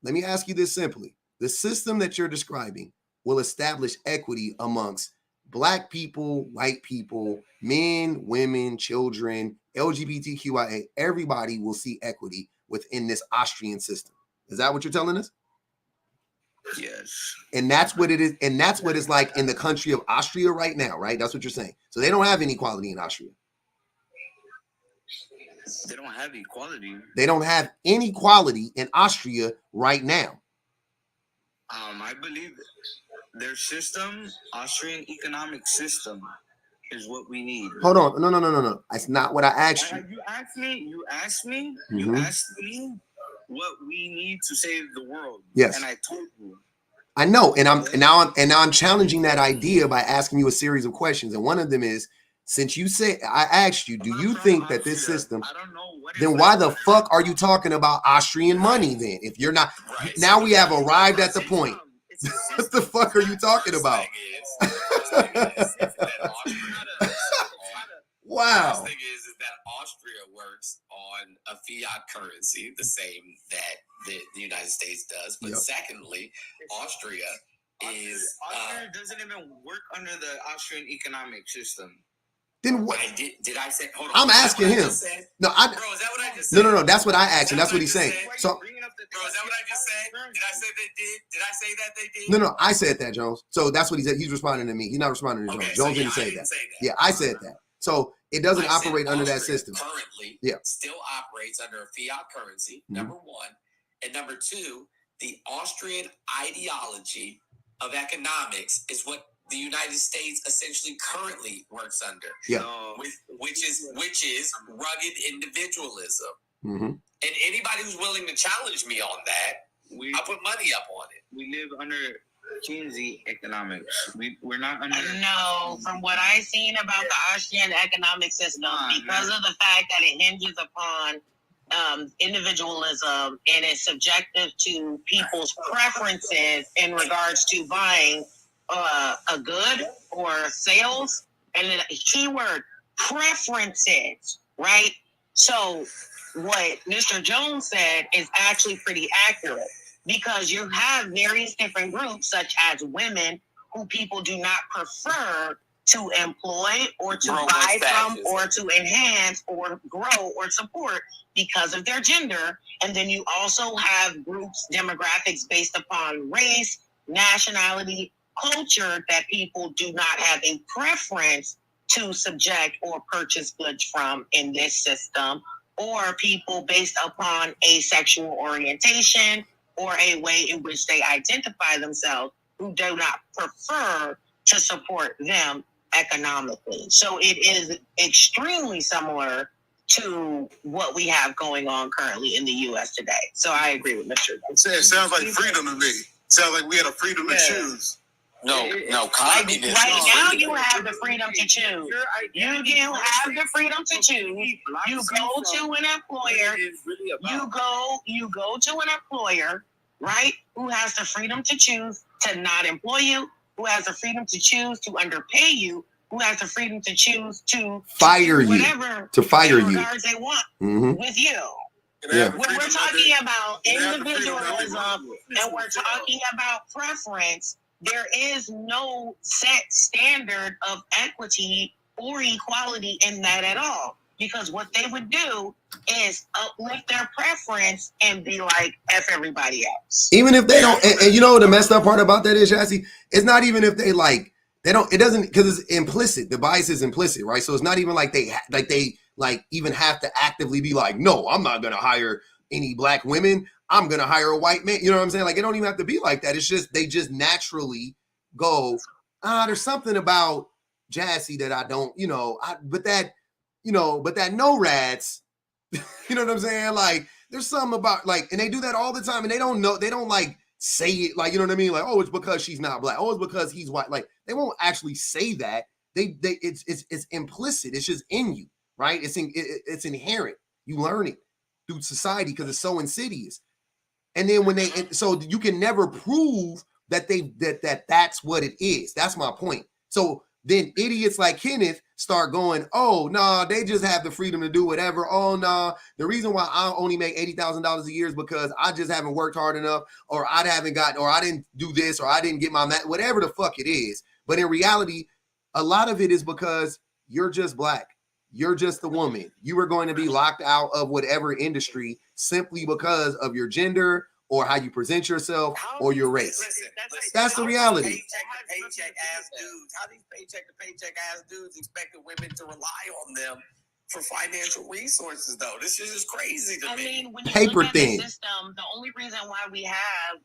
let me ask you this simply: the system that you're describing will establish equity amongst Black people, white people, men, women, children, LGBTQIA. Everybody will see equity within this Austrian system. Is that what you're telling us? Yes. And that's what it is. And that's what it's like in the country of Austria right now, right? That's what you're saying. So they don't have inequality in Austria. They don't have equality. They don't have inequality in Austria right now. I believe their system, Austrian economic system, is what we need. Hold on. No. That's not what I asked you. You asked me what we need to save the world. Yes. And I told you. I know. And now I'm challenging that idea by asking you a series of questions. And one of them is, since you said, I asked you, do you think that this system, then why the fuck are you talking about Austrian money then? If you're not, now we have arrived at the point. What the fuck are you talking about? Wow. The thing is that Austria works on a fiat currency, the same that the United States does. But secondly, Austria doesn't even work under the Austrian economic system. Then what? Did I say? Hold on. I'm asking him. Bro, is that what I just said? No. That's what I asked, and that's what he's saying. So, bro, is that what I just said? Did I say they did? Did I say that they did? No, I said that, Jones. So that's what he said. He's responding to me. He's not responding to Jones. Okay, Jones didn't say that. Yeah, I said that. So it doesn't operate under that system. Currently, still operates under a fiat currency, number one. And number two, the Austrian ideology of economics is what the United States essentially currently works under. Yeah. Which is rugged individualism. Mm-hmm. And anybody who's willing to challenge me on that, I put money up on it. We live under Keynesian economics. We're not under. No, from what I've seen about the Austrian economic system, because of the fact that it hinges upon individualism and is subjective to people's preferences in regards to buying a good or sales, and then a keyword preferences, right? So what Mr. Jones said is actually pretty accurate, because you have various different groups, such as women, who people do not prefer to employ or to buy from or to enhance or grow or support because of their gender. And then you also have groups, demographics based upon race, nationality, culture, that people do not have a preference to subject or purchase goods from in this system, or people based upon a sexual orientation or a way in which they identify themselves, who do not prefer to support them economically. So it is extremely similar to what we have going on currently in the U.S. today. So I agree with Mr. It sounds like freedom to me. It sounds like we had a freedom to choose. No, communism. Right now, you have the freedom to choose. You do have the freedom to choose. You go to an employer. You go to an employer, right? Who has the freedom to choose to not employ you, who has the freedom to choose to underpay you, who has the freedom to choose to fire you, whatever to fire you, they want with you. Yeah. When we're talking about individualism and we're talking about preference, there is no set standard of equity or equality in that at all. Because what they would do is uplift their preference and be like, F everybody else. Even if they don't, and you know the messed up part about that is, Jassy, it's not even if they They don't. It doesn't, because it's implicit. The bias is implicit, right? So it's not even like they even have to actively be like, no, I'm not gonna hire any black women. I'm gonna hire a white man. You know what I'm saying? Like, it don't even have to be like that. It's just they just naturally go, there's something about Jassy that I don't, but that no rats, you know what I'm saying? Like, there's something about, like, and they do that all the time, and they don't like say it, like, you know what I mean? Like, oh, it's because she's not black. Oh, it's because he's white. Like, they won't actually say that. It's implicit. It's just in you, right? It's inherent. You learn it through society because it's so insidious. And then so you can never prove that that's what it is. That's my point. So then idiots like Kenneth start going, oh, no, they just have the freedom to do whatever. Oh, no, the reason why I only make $80,000 a year is because I just haven't worked hard enough, or I didn't do this, or I didn't get whatever the fuck it is. But in reality, a lot of it is because you're just black. You're just a woman. You are going to be locked out of whatever industry simply because of your gender or how you present yourself or your race. That's the reality. Paycheck ass dudes. How these paycheck to paycheck ass dudes expecting women to rely on them for financial resources, though? This is just crazy to me. I mean, when you Paper look at thin. the system, the only reason why we have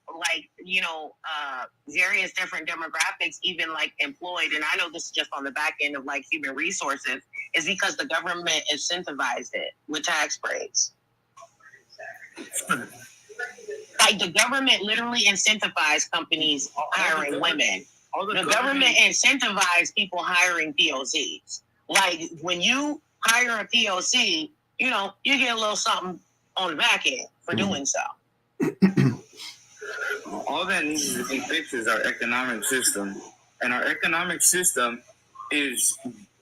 various different demographics even like employed, and I know this is just on the back end of like human resources, is because the government incentivized it with tax breaks. Like, the government literally incentivized companies hiring women. The government incentivized people hiring POCs. Like, when you hire a POC, you get a little something on the back end for doing so. All that needs to be fixed is our economic system. And our economic system is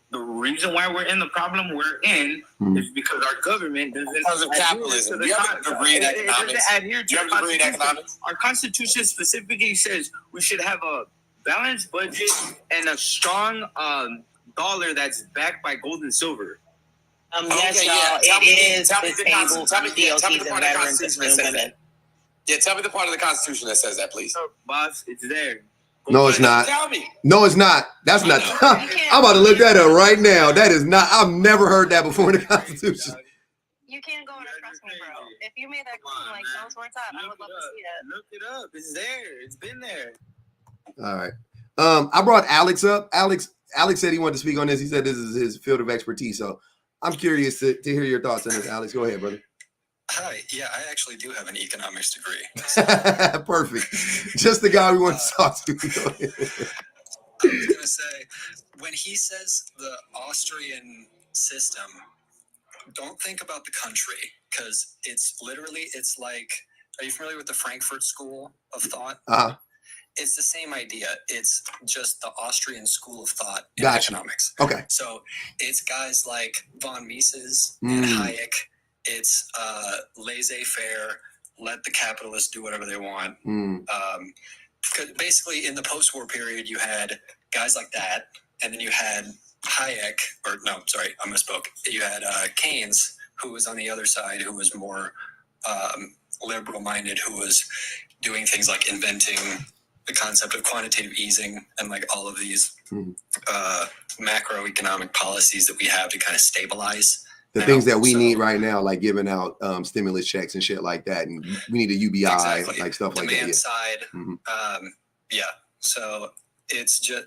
the reason why we're in the problem we're in is because our government doesn't. Because of capitalism. Do you have a degree in economics? Do you have a degree in economics? Our Constitution specifically says we should have a balanced budget and a strong dollar that's backed by gold and silver. Yes, y'all. Tell me the part of the Constitution that says that. Yeah, tell me the part of the Constitution that says that, please. Boss, it's there. No, it's not. Tell me. No, it's not. That's not. I'm about to look that up right now. That is not. I've never heard that before in the Constitution. You can't go and trust me, bro. If you made that claim like those words up, I would love to see it. Look it up. It's there. It's been there. All right. I brought Alex up. Alex said he wanted to speak on this. He said this is his field of expertise. So I'm curious to hear your thoughts on this. Alex, go ahead, brother. Hi. Yeah, I actually do have an economics degree. Perfect. Just the guy we want to talk to. I was going to say, when he says the Austrian system, don't think about the country, because it's like, are you familiar with the Frankfurt School of Thought? Uh-huh. It's the same idea. It's just the Austrian school of thought in Gotcha. economics. Okay. So it's guys like von Mises and Hayek. It's laissez-faire, let the capitalists do whatever they want. Because basically in the post-war period, you had guys like that, and then you had Hayek, or no, sorry, I misspoke. You had Keynes, who was on the other side, who was more liberal-minded, who was doing things like inventing the concept of quantitative easing and like all of these macroeconomic policies that we have to kind of stabilize the things that we need right now, like giving out stimulus checks and shit like that, and we need a UBI, exactly. like stuff like that. Demand side, yeah. So it's just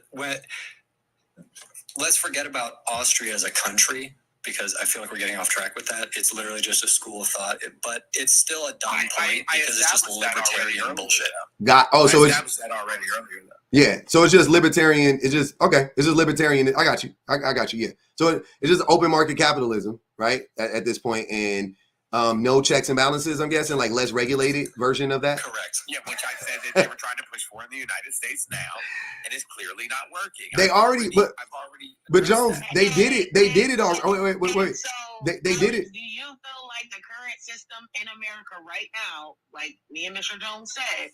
let's forget about Austria as a country, because I feel like we're getting off track with that. It's literally just a school of thought, but it's still a dumb point because it's just libertarian bullshit. So it's that already earlier. Though. Yeah, so it's just libertarian. It's just okay. It's just libertarian. I got you. I got you. Yeah. So it's just open market capitalism, right? At this point, and no checks and balances. I'm guessing, like less regulated version of that. Correct. Yeah, which I said that they were trying to push for in the United States now, and it's clearly not working. But Jones, they did it. They did it all. Wait. So, they did it. Do you feel like the current system in America right now, like me and Mr. Jones said,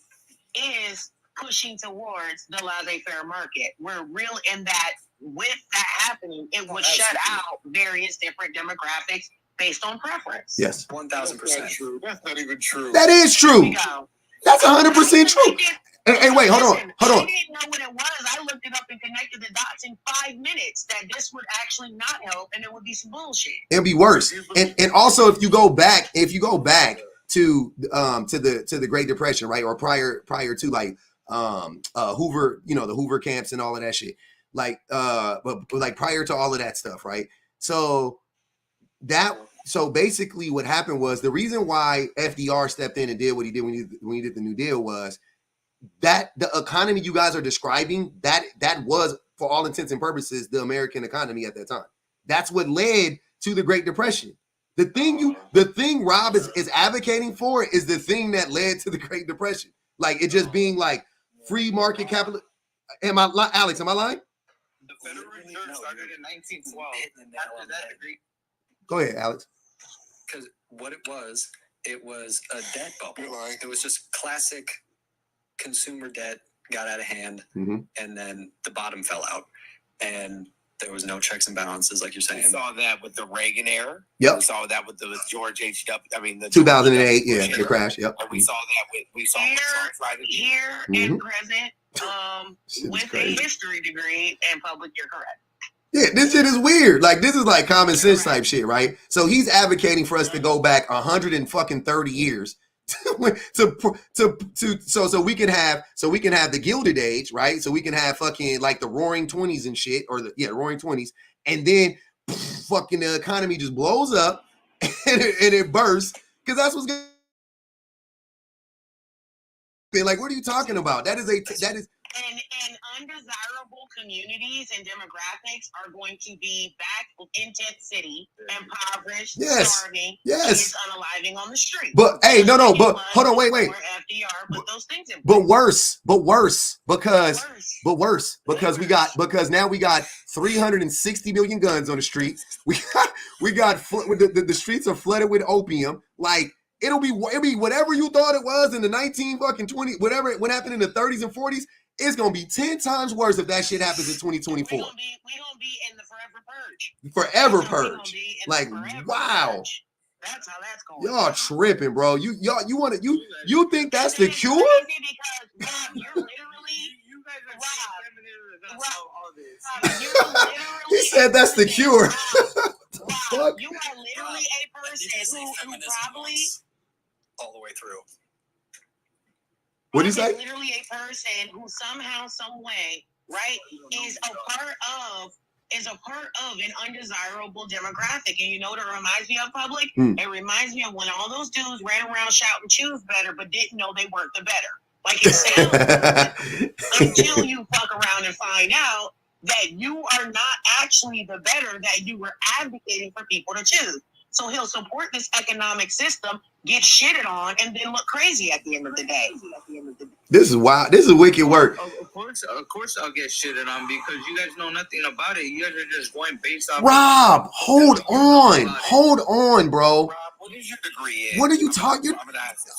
is pushing towards the laissez-faire market? We're real in that. With that happening, it would shut out various different demographics based on preference. Yes, 1,000%. That's not even true. That is true. That's 100% true. Hey, wait, hold on. I didn't know what it was. I looked it up and connected the admits that this would actually not help, and it would be some bullshit. It'd be worse. And also, if you go back to the Great Depression, right, or prior to like Hoover, you know, the Hoover camps and all of that shit, like but like prior to all of that stuff, right? So basically what happened was, the reason why FDR stepped in and did what he did when he did the New Deal was that the economy you guys are describing, that was, for all intents and purposes, the American economy at that time. That's what led to the Great Depression. The thing Rob is advocating for is the thing that led to the Great Depression. Like, it just being like free market capital. Alex, am I lying? The Federal Reserve started in 1912. After that degree. Go ahead, Alex. Because what it was a debt bubble. It was just classic consumer debt got out of hand, and then the bottom fell out, and there was no checks and balances, like you're saying. We saw that with the Reagan era. Yep. We saw that with the George H.W. I mean, the 2008, yeah, the crash. Yep. And we saw that with here and present, with a history degree and public, you're correct. Yeah, this shit is weird. Like, this is like common sense type shit, right? So he's advocating for us to go back 130 years so we can have the Gilded Age, right? So we can have fucking like the Roaring 20s and shit, or Roaring 20s, and then fucking the economy just blows up and it bursts, because that's what's gonna be like. What are you talking about? That is And undesirable communities and demographics are going to be back in tent city, impoverished, starving, kids unaliving on the street. But hey, no, but hold on, wait. FDR put those things in place. But worse because now we got 360 million guns on the street. We got the streets are flooded with opium. Like, it'll be whatever you thought it was in the 1920, whatever what happened in the 30s and 40s. It's gonna be 10 times worse if that shit happens in 2024. We're gonna be in the forever purge. Forever purge. Like, wow. Purge. That's how that's going. Y'all tripping, bro. You think that's the cure? Because you're literally He said that's the cure. Wow, you are literally a person who probably all the way through. What do you say? Literally a person who somehow, some way, right, is a part of an undesirable demographic. And you know what it reminds me of, public? It reminds me of when all those dudes ran around shouting choose better, but didn't know they weren't the better. Like it sounds until you fuck around and find out that you are not actually the better that you were advocating for people to choose. So he'll support this economic system, get shitted on, and then look crazy at the end of the day. This is wild. This is wicked work. Of course I'll get shitted on, because you guys know nothing about it. You guys are just going based off. Rob, hold on, bro. Rob, what is your degree in? What are you talking?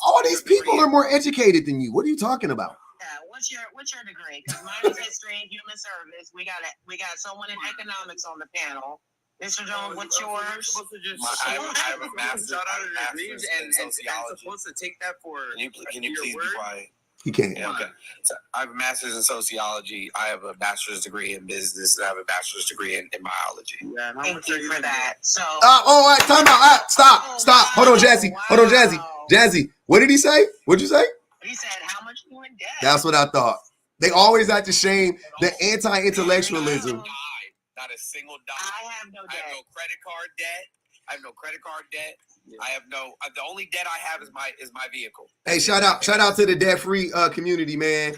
All these people are more educated than you. What are you talking about? Yeah, what's your degree? Because mine is history and human service. We got someone in economics on the panel. Mr. Jones, what's yours? I have a master's in sociology. I'm supposed to take that for. Can you please be quiet? He can't. Yeah, okay. So I have a master's in sociology. I have a bachelor's degree in business. And I have a bachelor's degree in biology. Yeah, thank you for that. So. All right, time out. Stop. Hold on, Jazzy. What did he say? What'd you say? He said, "How much you in debt?" That's what I thought. They always have to shame the anti-intellectualism. Not a single dime. I have no debt. I have no credit card debt. I have no. The only debt I have is my vehicle. Hey, shout out to the debt-free community, man.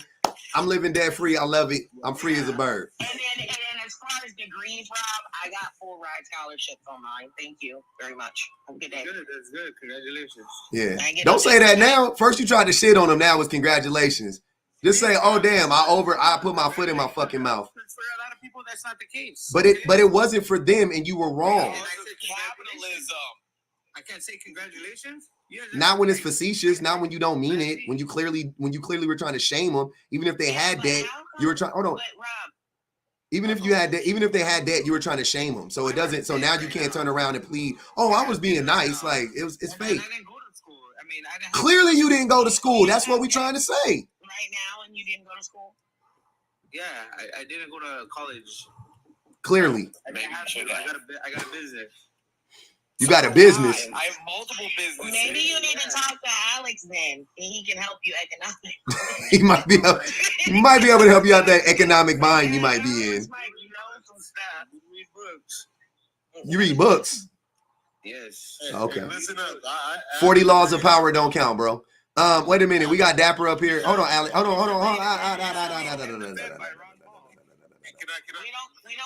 I'm living debt-free. I love it. I'm free as a bird. And then as far as degrees, Rob, I got full ride scholarships on mine. Thank you very much. Have a good day. That's good. Congratulations. Yeah. Don't say that now. First you tried to shit on them. Now it's congratulations. Just say, oh damn, I put my foot in my fucking mouth. For a lot of people, that's not the case. But it wasn't for them, and you were wrong. Capitalism. I can't say congratulations. Not when it's facetious. Not when you don't mean it. When you clearly were trying to shame them, even if they had debt, you were trying. Hold on. Even if they had debt, you were trying to shame them. So it doesn't. So now you can't turn around and plead. Oh, I was being nice. Like it's fake. I didn't go to school. I mean, I didn't. Clearly, you didn't go to school. That's what we're trying to say. Right now, and you didn't go to school. Yeah, I didn't go to college. Clearly. I got a business. You got a business. I have multiple businesses. Maybe you need to talk to Alex then, and he can help you economically. He might be able to help you out that economic bind you might be in. You read books? Yes. Okay. Hey, listen up. 40 laws of power don't count, bro. Wait a minute. We got Dapper up here. Hold on, Alex. Hold on. We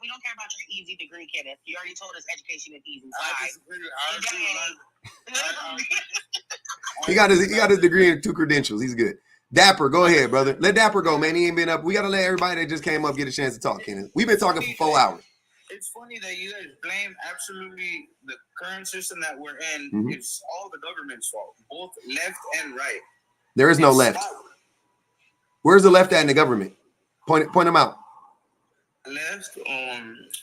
don't care about your easy degree, Kenneth. You already told us education is easy. He got his degree and 2 credentials. He's good. Dapper, go ahead, brother. Let Dapper go, man. He ain't been up. We gotta let everybody that just came up get a chance to talk, Kenneth. We've been talking for 4 hours. It's funny that you guys blame absolutely the current system that we're in. Mm-hmm. It's all the government's fault, both left and right. There is no left. Where's the left at in the government? Point them out. Left,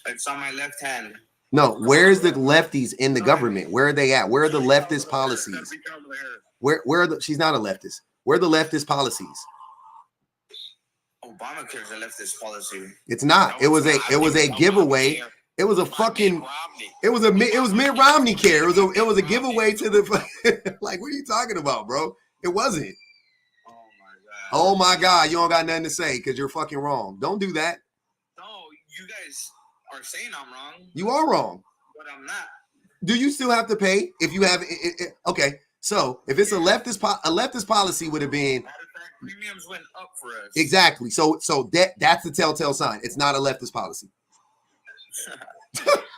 it's on my left hand. No, where's the lefties in the government? Where are they at? Where are the leftist policies? Where are the? She's not a leftist. Where are the leftist policies? Obamacare is a leftist policy. It's not. It was a giveaway. It was a fucking. It was Mitt Romney care. It was a giveaway to the. Like, what are you talking about, bro? It wasn't. Oh my God! You don't got nothing to say because you're fucking wrong. Don't do that. No, you guys are saying I'm wrong. You are wrong. But I'm not. Do you still have to pay if you have? Okay, so if it's a leftist policy would have been. Premiums went up for us. Exactly. So that's the telltale sign. It's not a leftist policy.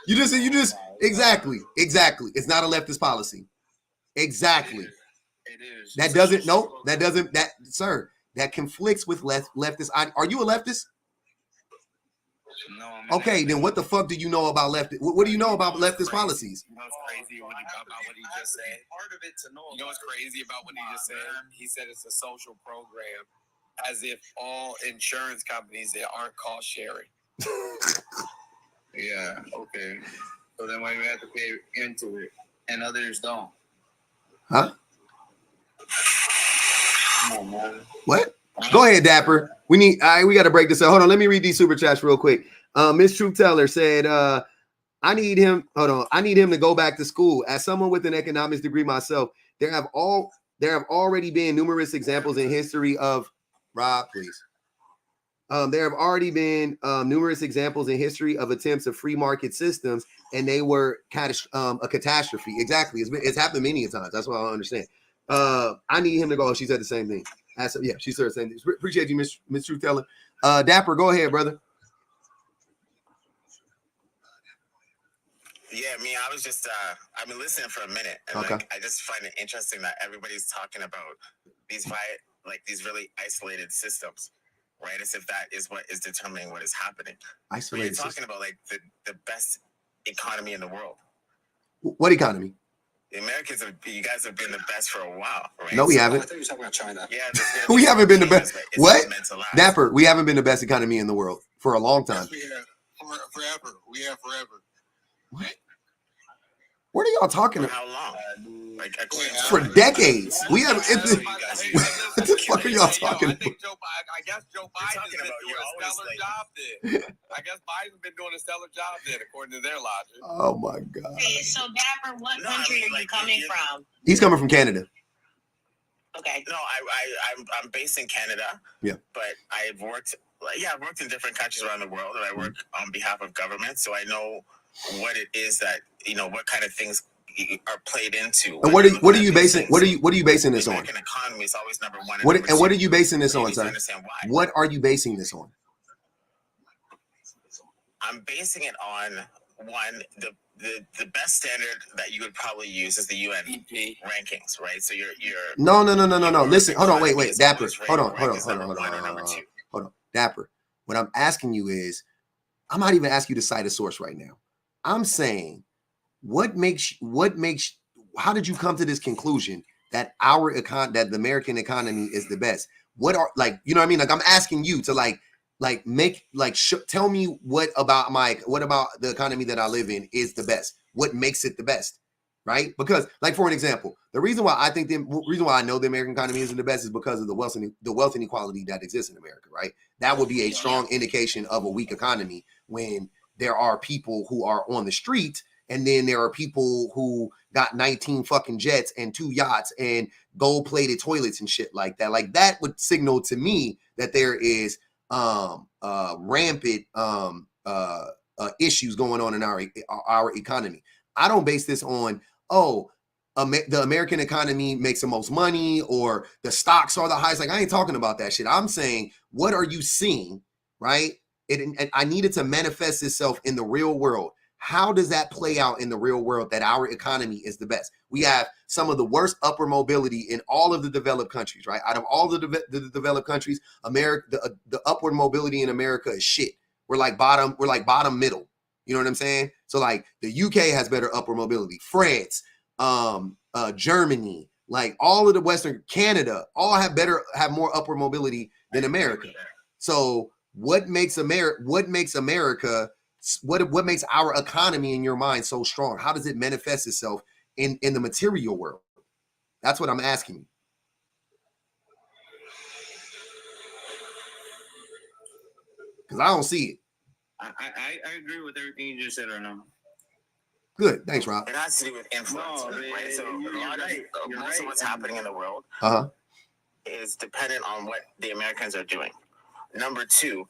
You just exactly. It's not a leftist policy. Exactly. It is. That sir, that conflicts with leftist. Are you a leftist? No. Okay, then what the fuck do you know about leftist? What do you know about leftist policies? You know what's crazy about what he just said? Part of it to know. You know what's crazy about what he just said? He said it's a social program, as if all insurance companies that aren't cost sharing. Yeah. Okay. So then why do we have to pay into it and others don't? Huh? Come on, man. What? Go ahead, Dapper. We got to break this up. Hold on. Let me read these super chats real quick. Miss Truth Teller said, I need him to go back to school. As someone with an economics degree myself, there have already been numerous examples in history of Rob, please. There have already been numerous examples in history of attempts of free market systems, and they were a catastrophe. Exactly. It's happened many times. That's what I understand. I need him to go. She said the same thing. Yeah, she said the same thing. Appreciate you, Miss Truth Teller. Dapper, go ahead, brother. Yeah, I was just I've been listening for a minute, and okay. I just find it interesting that everybody's talking about these really isolated systems, right? As if that is what is determining what is happening. Isolated. You're talking about like the best economy in the world. What economy? The Americans you guys have been the best for a while, right? No, we haven't. I thought you were talking about China. Yeah, we haven't been the best. What? Dapper, we haven't been the best economy in the world for a long time. Yes, we have forever. We have forever. What? What are y'all talking about? How long? For decades. We have. What the fuck are y'all talking about? I guess Joe Biden's been doing a stellar job then. I guess Biden's been doing a stellar job then, according to their logic. Oh my God. Hey, so Dapper, what country are you coming from? He's coming from Canada. Okay. No, I'm based in Canada. Yeah. But I've worked in different countries around the world, and I work on behalf of government, so I know what it is that what kind of things are played into. And what are you basing? What are you basing this on? American economy is always number one. What are you basing this on, son? What are you basing this on? I'm basing it on the best standard that you would probably use is the UN rankings, right? So you're No. Listen, hold on, wait, Dapper. Hold on. Dapper. What I'm asking you is, I'm not even asking you to cite a source right now. I'm saying, how did you come to this conclusion that that the American economy is the best? What are, like, you know what I mean? Like, I'm asking you to tell me what about the economy that I live in is the best? What makes it the best? right? Because, like, for an example, the reason why I know the American economy isn't the best is because of the wealth inequality that exists in America, right? That would be a strong indication of a weak economy when there are people who are on the street, and then there are people who got 19 fucking jets and 2 yachts and gold-plated toilets and shit like that. Like, that would signal to me that there is rampant issues going on in our economy. I don't base this on, the American economy makes the most money or the stocks are the highest. Like, I ain't talking about that shit. I'm saying, what are you seeing, right? And I need it to manifest itself in the real world. How does that play out in the real world that our economy is the best? We have some of the worst upward mobility in all of the developed countries, right? Out of all the developed countries, America, the upward mobility in America is shit. We're like bottom middle. You know what I'm saying? So, like, the UK has better upward mobility. France, Germany, like all of the Western, Canada, all have more upward mobility than America. So what makes America, what makes our economy in your mind so strong? How does it manifest itself in the material world? That's what I'm asking you. Because I don't see it. I agree with everything you just said right now. Good. Thanks, Rob. It has to do with influence, right? So most of what's happening in the world is dependent on what the Americans are doing. Number 2,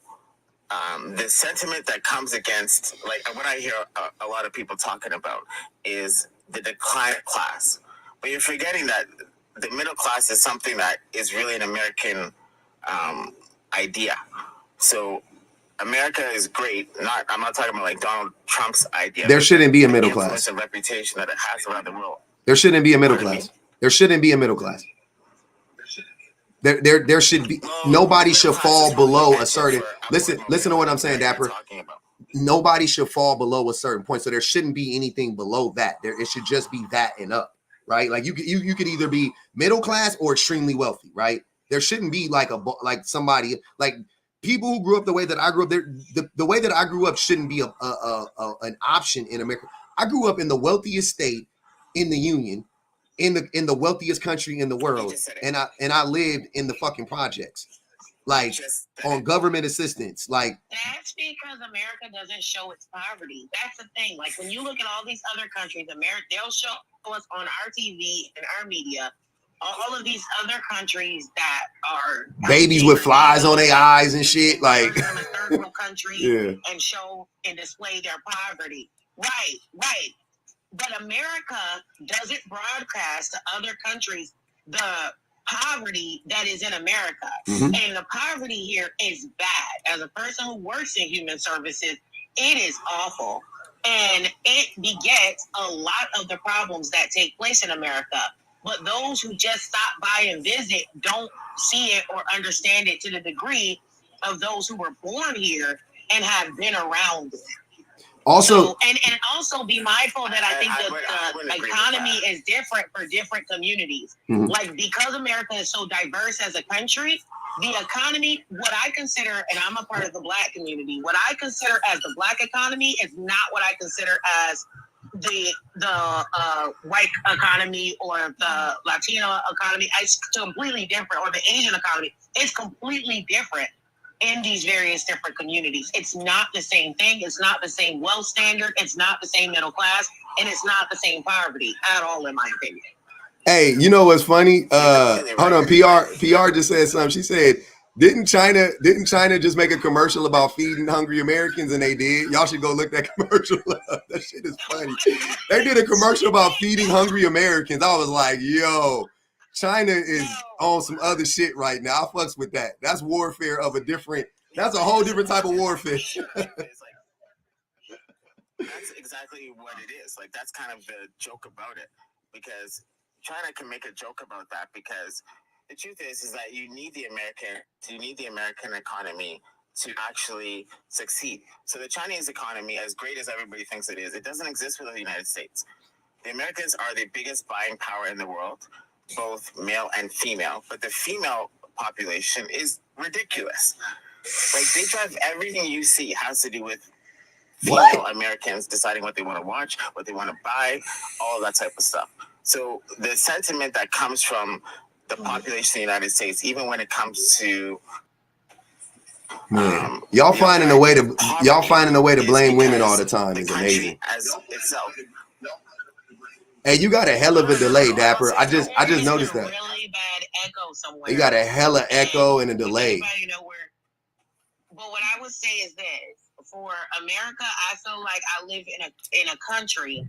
the sentiment that comes against, like, what I hear a lot of people talking about is the decline of class. But you're forgetting that the middle class is something that is really an American idea. So America is great. I'm not talking about like Donald Trump's idea. There shouldn't be a middle class. Influence and reputation that it has around the world. There shouldn't be a middle class. There shouldn't be a middle class. There should be. Nobody should fall below a certain. Listen to what I'm saying, Dapper. Nobody should fall below a certain point. So there shouldn't be anything below that. It should just be that and up, right? Like, you could either be middle class or extremely wealthy, right? There shouldn't be like somebody like. People who grew up the way that I grew up, the way that I grew up shouldn't be an option in America. I grew up in the wealthiest state in the Union, in the wealthiest country in the world, and I lived in the fucking projects, like on government assistance. Like, that's because America doesn't show its poverty. That's the thing. Like, when you look at all these other countries, they'll show us on our TV and our media. All of these other countries that are babies with flies on their eyes and shit, like third world country, and show and display their poverty. Right. But America doesn't broadcast to other countries the poverty that is in America. And the poverty here is bad. As a person who works in human services, it is awful. And it begets a lot of the problems that take place in America. But those who just stop by and visit don't see it or understand it to the degree of those who were born here and have been around it. Also, and also be mindful that I think the economy is different for different communities. Like, because America is so diverse as a country, the economy, what I consider, and I'm a part of the Black community, what I consider as the Black economy is not what I consider as the white economy or the Latino economy. It's completely different. Or the Asian economy. It's completely different in these various different communities. It's not the same thing. It's not the same wealth standard. It's not the same middle class, and it's not the same poverty at all, in my opinion. Hey, you know what's funny? Hold on, PR just said something. She said, Didn't China just make a commercial about feeding hungry Americans? And they did. Y'all should go look that commercial up. That shit is funny. They did a commercial about feeding hungry Americans. I was like, yo, China is on some other shit right now. I fucks with that. That's warfare of that's a whole different type of warfare. That's exactly what it is. Like, that's kind of the joke about it, because China can make a joke about that, because the truth is that you need the American economy to actually succeed. So the Chinese economy, as great as everybody thinks it is, it doesn't exist within the United States. The Americans are the biggest buying power in the world, both male and female, but the female population is ridiculous. Like, they drive everything you see has to do with female Americans deciding what they want to watch, what they want to buy, all that type of stuff. So the sentiment that comes from the population of the United States, even when it comes to y'all finding a way to blame women all the time is amazing. As itself. Hey, you got a hell of a delay, Dapper. I just noticed that. Really bad echo somewhere. You got a hella echo and a delay. But what I would say is this: for America, I feel like I live in a country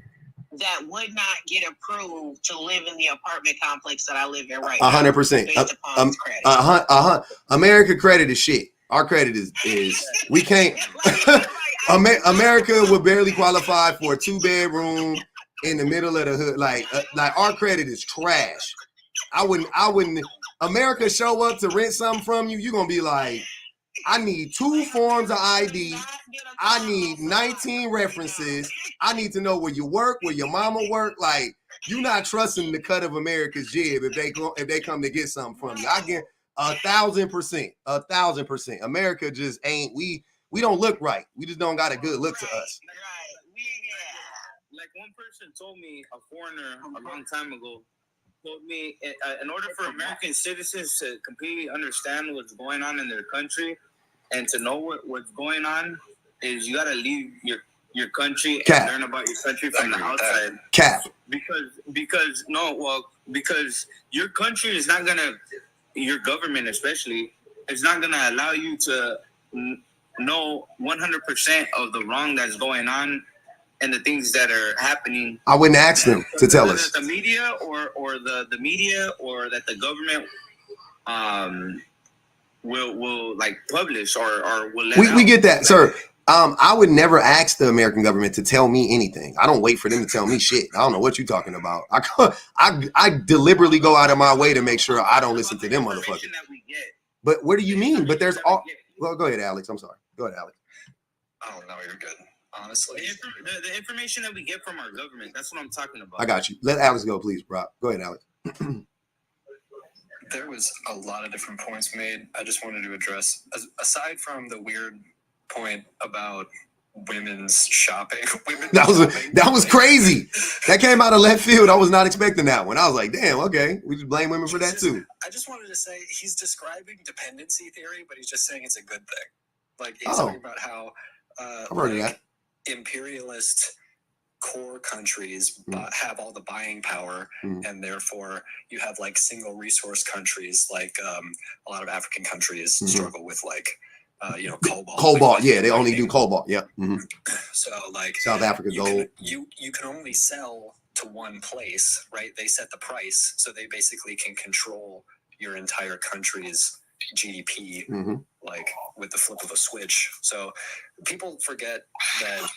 that would not get approved to live in the apartment complex that I live in right now. 100%. America credit is shit. Our credit is we can't. America would barely qualify for a 2-bedroom in the middle of the hood. Like our credit is trash. I wouldn't. America show up to rent something from you. You're gonna be like, I need 2 forms of ID. I need 19 references. I need to know where you work, where your mama work. Like, you're not trusting the cut of America's jib if they come to get something from you. I get 1,000%. 1,000%. America just ain't. We don't look right. We just don't got a good look to us. Like one person told me, a foreigner a long time ago, told me in order for American citizens to completely understand what's going on in their country and to know what's going on, is you got to leave your country and learn about your country from the outside. Because your country is not gonna, your government especially, is not gonna allow you to know 100% of the wrong that's going on and the things that are happening. I wouldn't ask them to tell us. The media or the media or that the government will like publish or will let we get that, sir. I would never ask the American government to tell me anything. I don't wait for them to tell me shit. I don't know what you're talking about. I deliberately go out of my way to make sure I don't listen to them motherfuckers. But what do you mean? But there's all. Well, go ahead, Alex. I'm sorry. Go ahead, Alex. I don't know. You're good. Honestly, the information that we get from our government, that's what I'm talking about. I got you. Let Alex go, please, bro. Go ahead, Alex. There was a lot of different points made. I just wanted to address, aside from the weird point about women's shopping. That was crazy. That came out of left field. I was not expecting that one. I was like, damn, okay. We just blame women for that too. I just wanted to say he's describing dependency theory, but he's just saying it's a good thing. Like he's talking about how I've heard of that. Imperialist core countries have all the buying power, and therefore you have like single resource countries like a lot of African countries struggle with like cobalt. Yeah, they only do cobalt. Yeah. So like South Africa gold. You can only sell to one place, right? They set the price, so they basically can control your entire country's GDP, like with the flip of a switch. So people forget that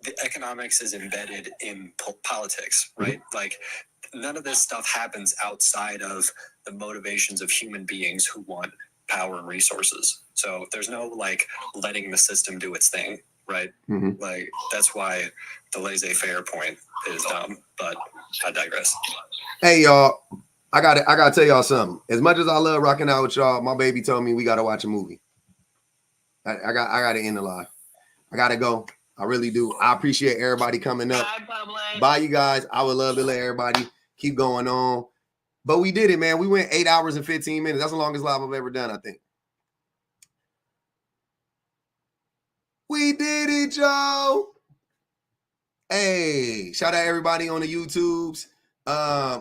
the economics is embedded in politics, right? Like none of this stuff happens outside of the motivations of human beings who want power and resources. So there's no like letting the system do its thing, right? Like that's why the laissez-faire point is dumb, but I digress. Hey y'all, I gotta tell y'all something. As much as I love rocking out with y'all, my baby told me we gotta watch a movie. I gotta end the live. I gotta go. I really do. I appreciate everybody coming up. Bye, you guys. I would love to let everybody keep going on. But we did it, man. We went 8 hours and 15 minutes. That's the longest live I've ever done, I think. We did it, Joe. Hey, shout out everybody on the YouTubes.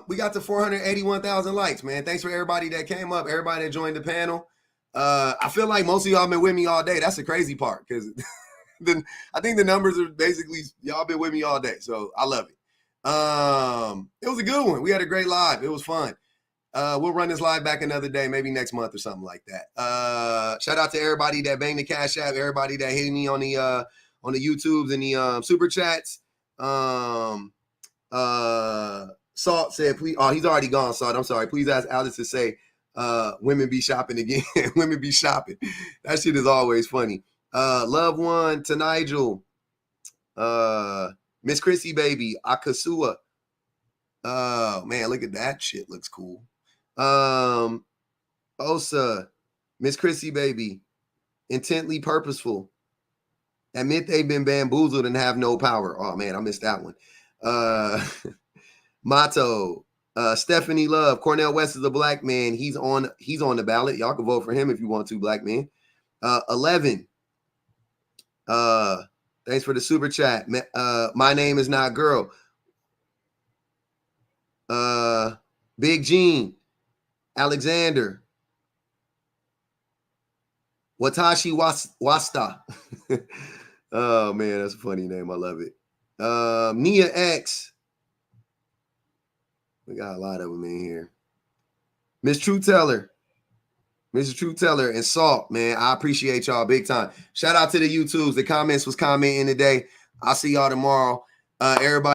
We got to 481,000 likes, man. Thanks for everybody that came up, everybody that joined the panel. I feel like most of y'all been with me all day. That's the crazy part, because I think the numbers are basically y'all been with me all day, so I love it. It was a good one. We had a great live. It was fun. We'll run this live back another day, maybe next month or something like that. Shout out to everybody that banged the Cash App, everybody that hit me on the YouTubes and the super chats. Salt said, please. Oh, he's already gone, Salt. I'm sorry. Please ask Alice to say, women be shopping again. Women be shopping. That shit is always funny. Love one to Nigel. Miss Chrissy baby, Akasua. Oh man, look at that shit. Looks cool. Osa, Miss Chrissy baby, intently purposeful. Admit they've been bamboozled and have no power. Oh man, I missed that one. Motto. Stephanie Love. Cornel West is a black man. He's on the ballot. Y'all can vote for him if you want to, black man. 11. Thanks for the super chat. My name is not girl. Big Gene. Alexander. Watashi Wasta. Oh man, that's a funny name. I love it. Nia X. We got a lot of them in here. Miss True Teller. Mr. True Teller and Salt, man. I appreciate y'all big time. Shout out to the YouTubes. The comments was commenting today. I'll see y'all tomorrow. Everybody.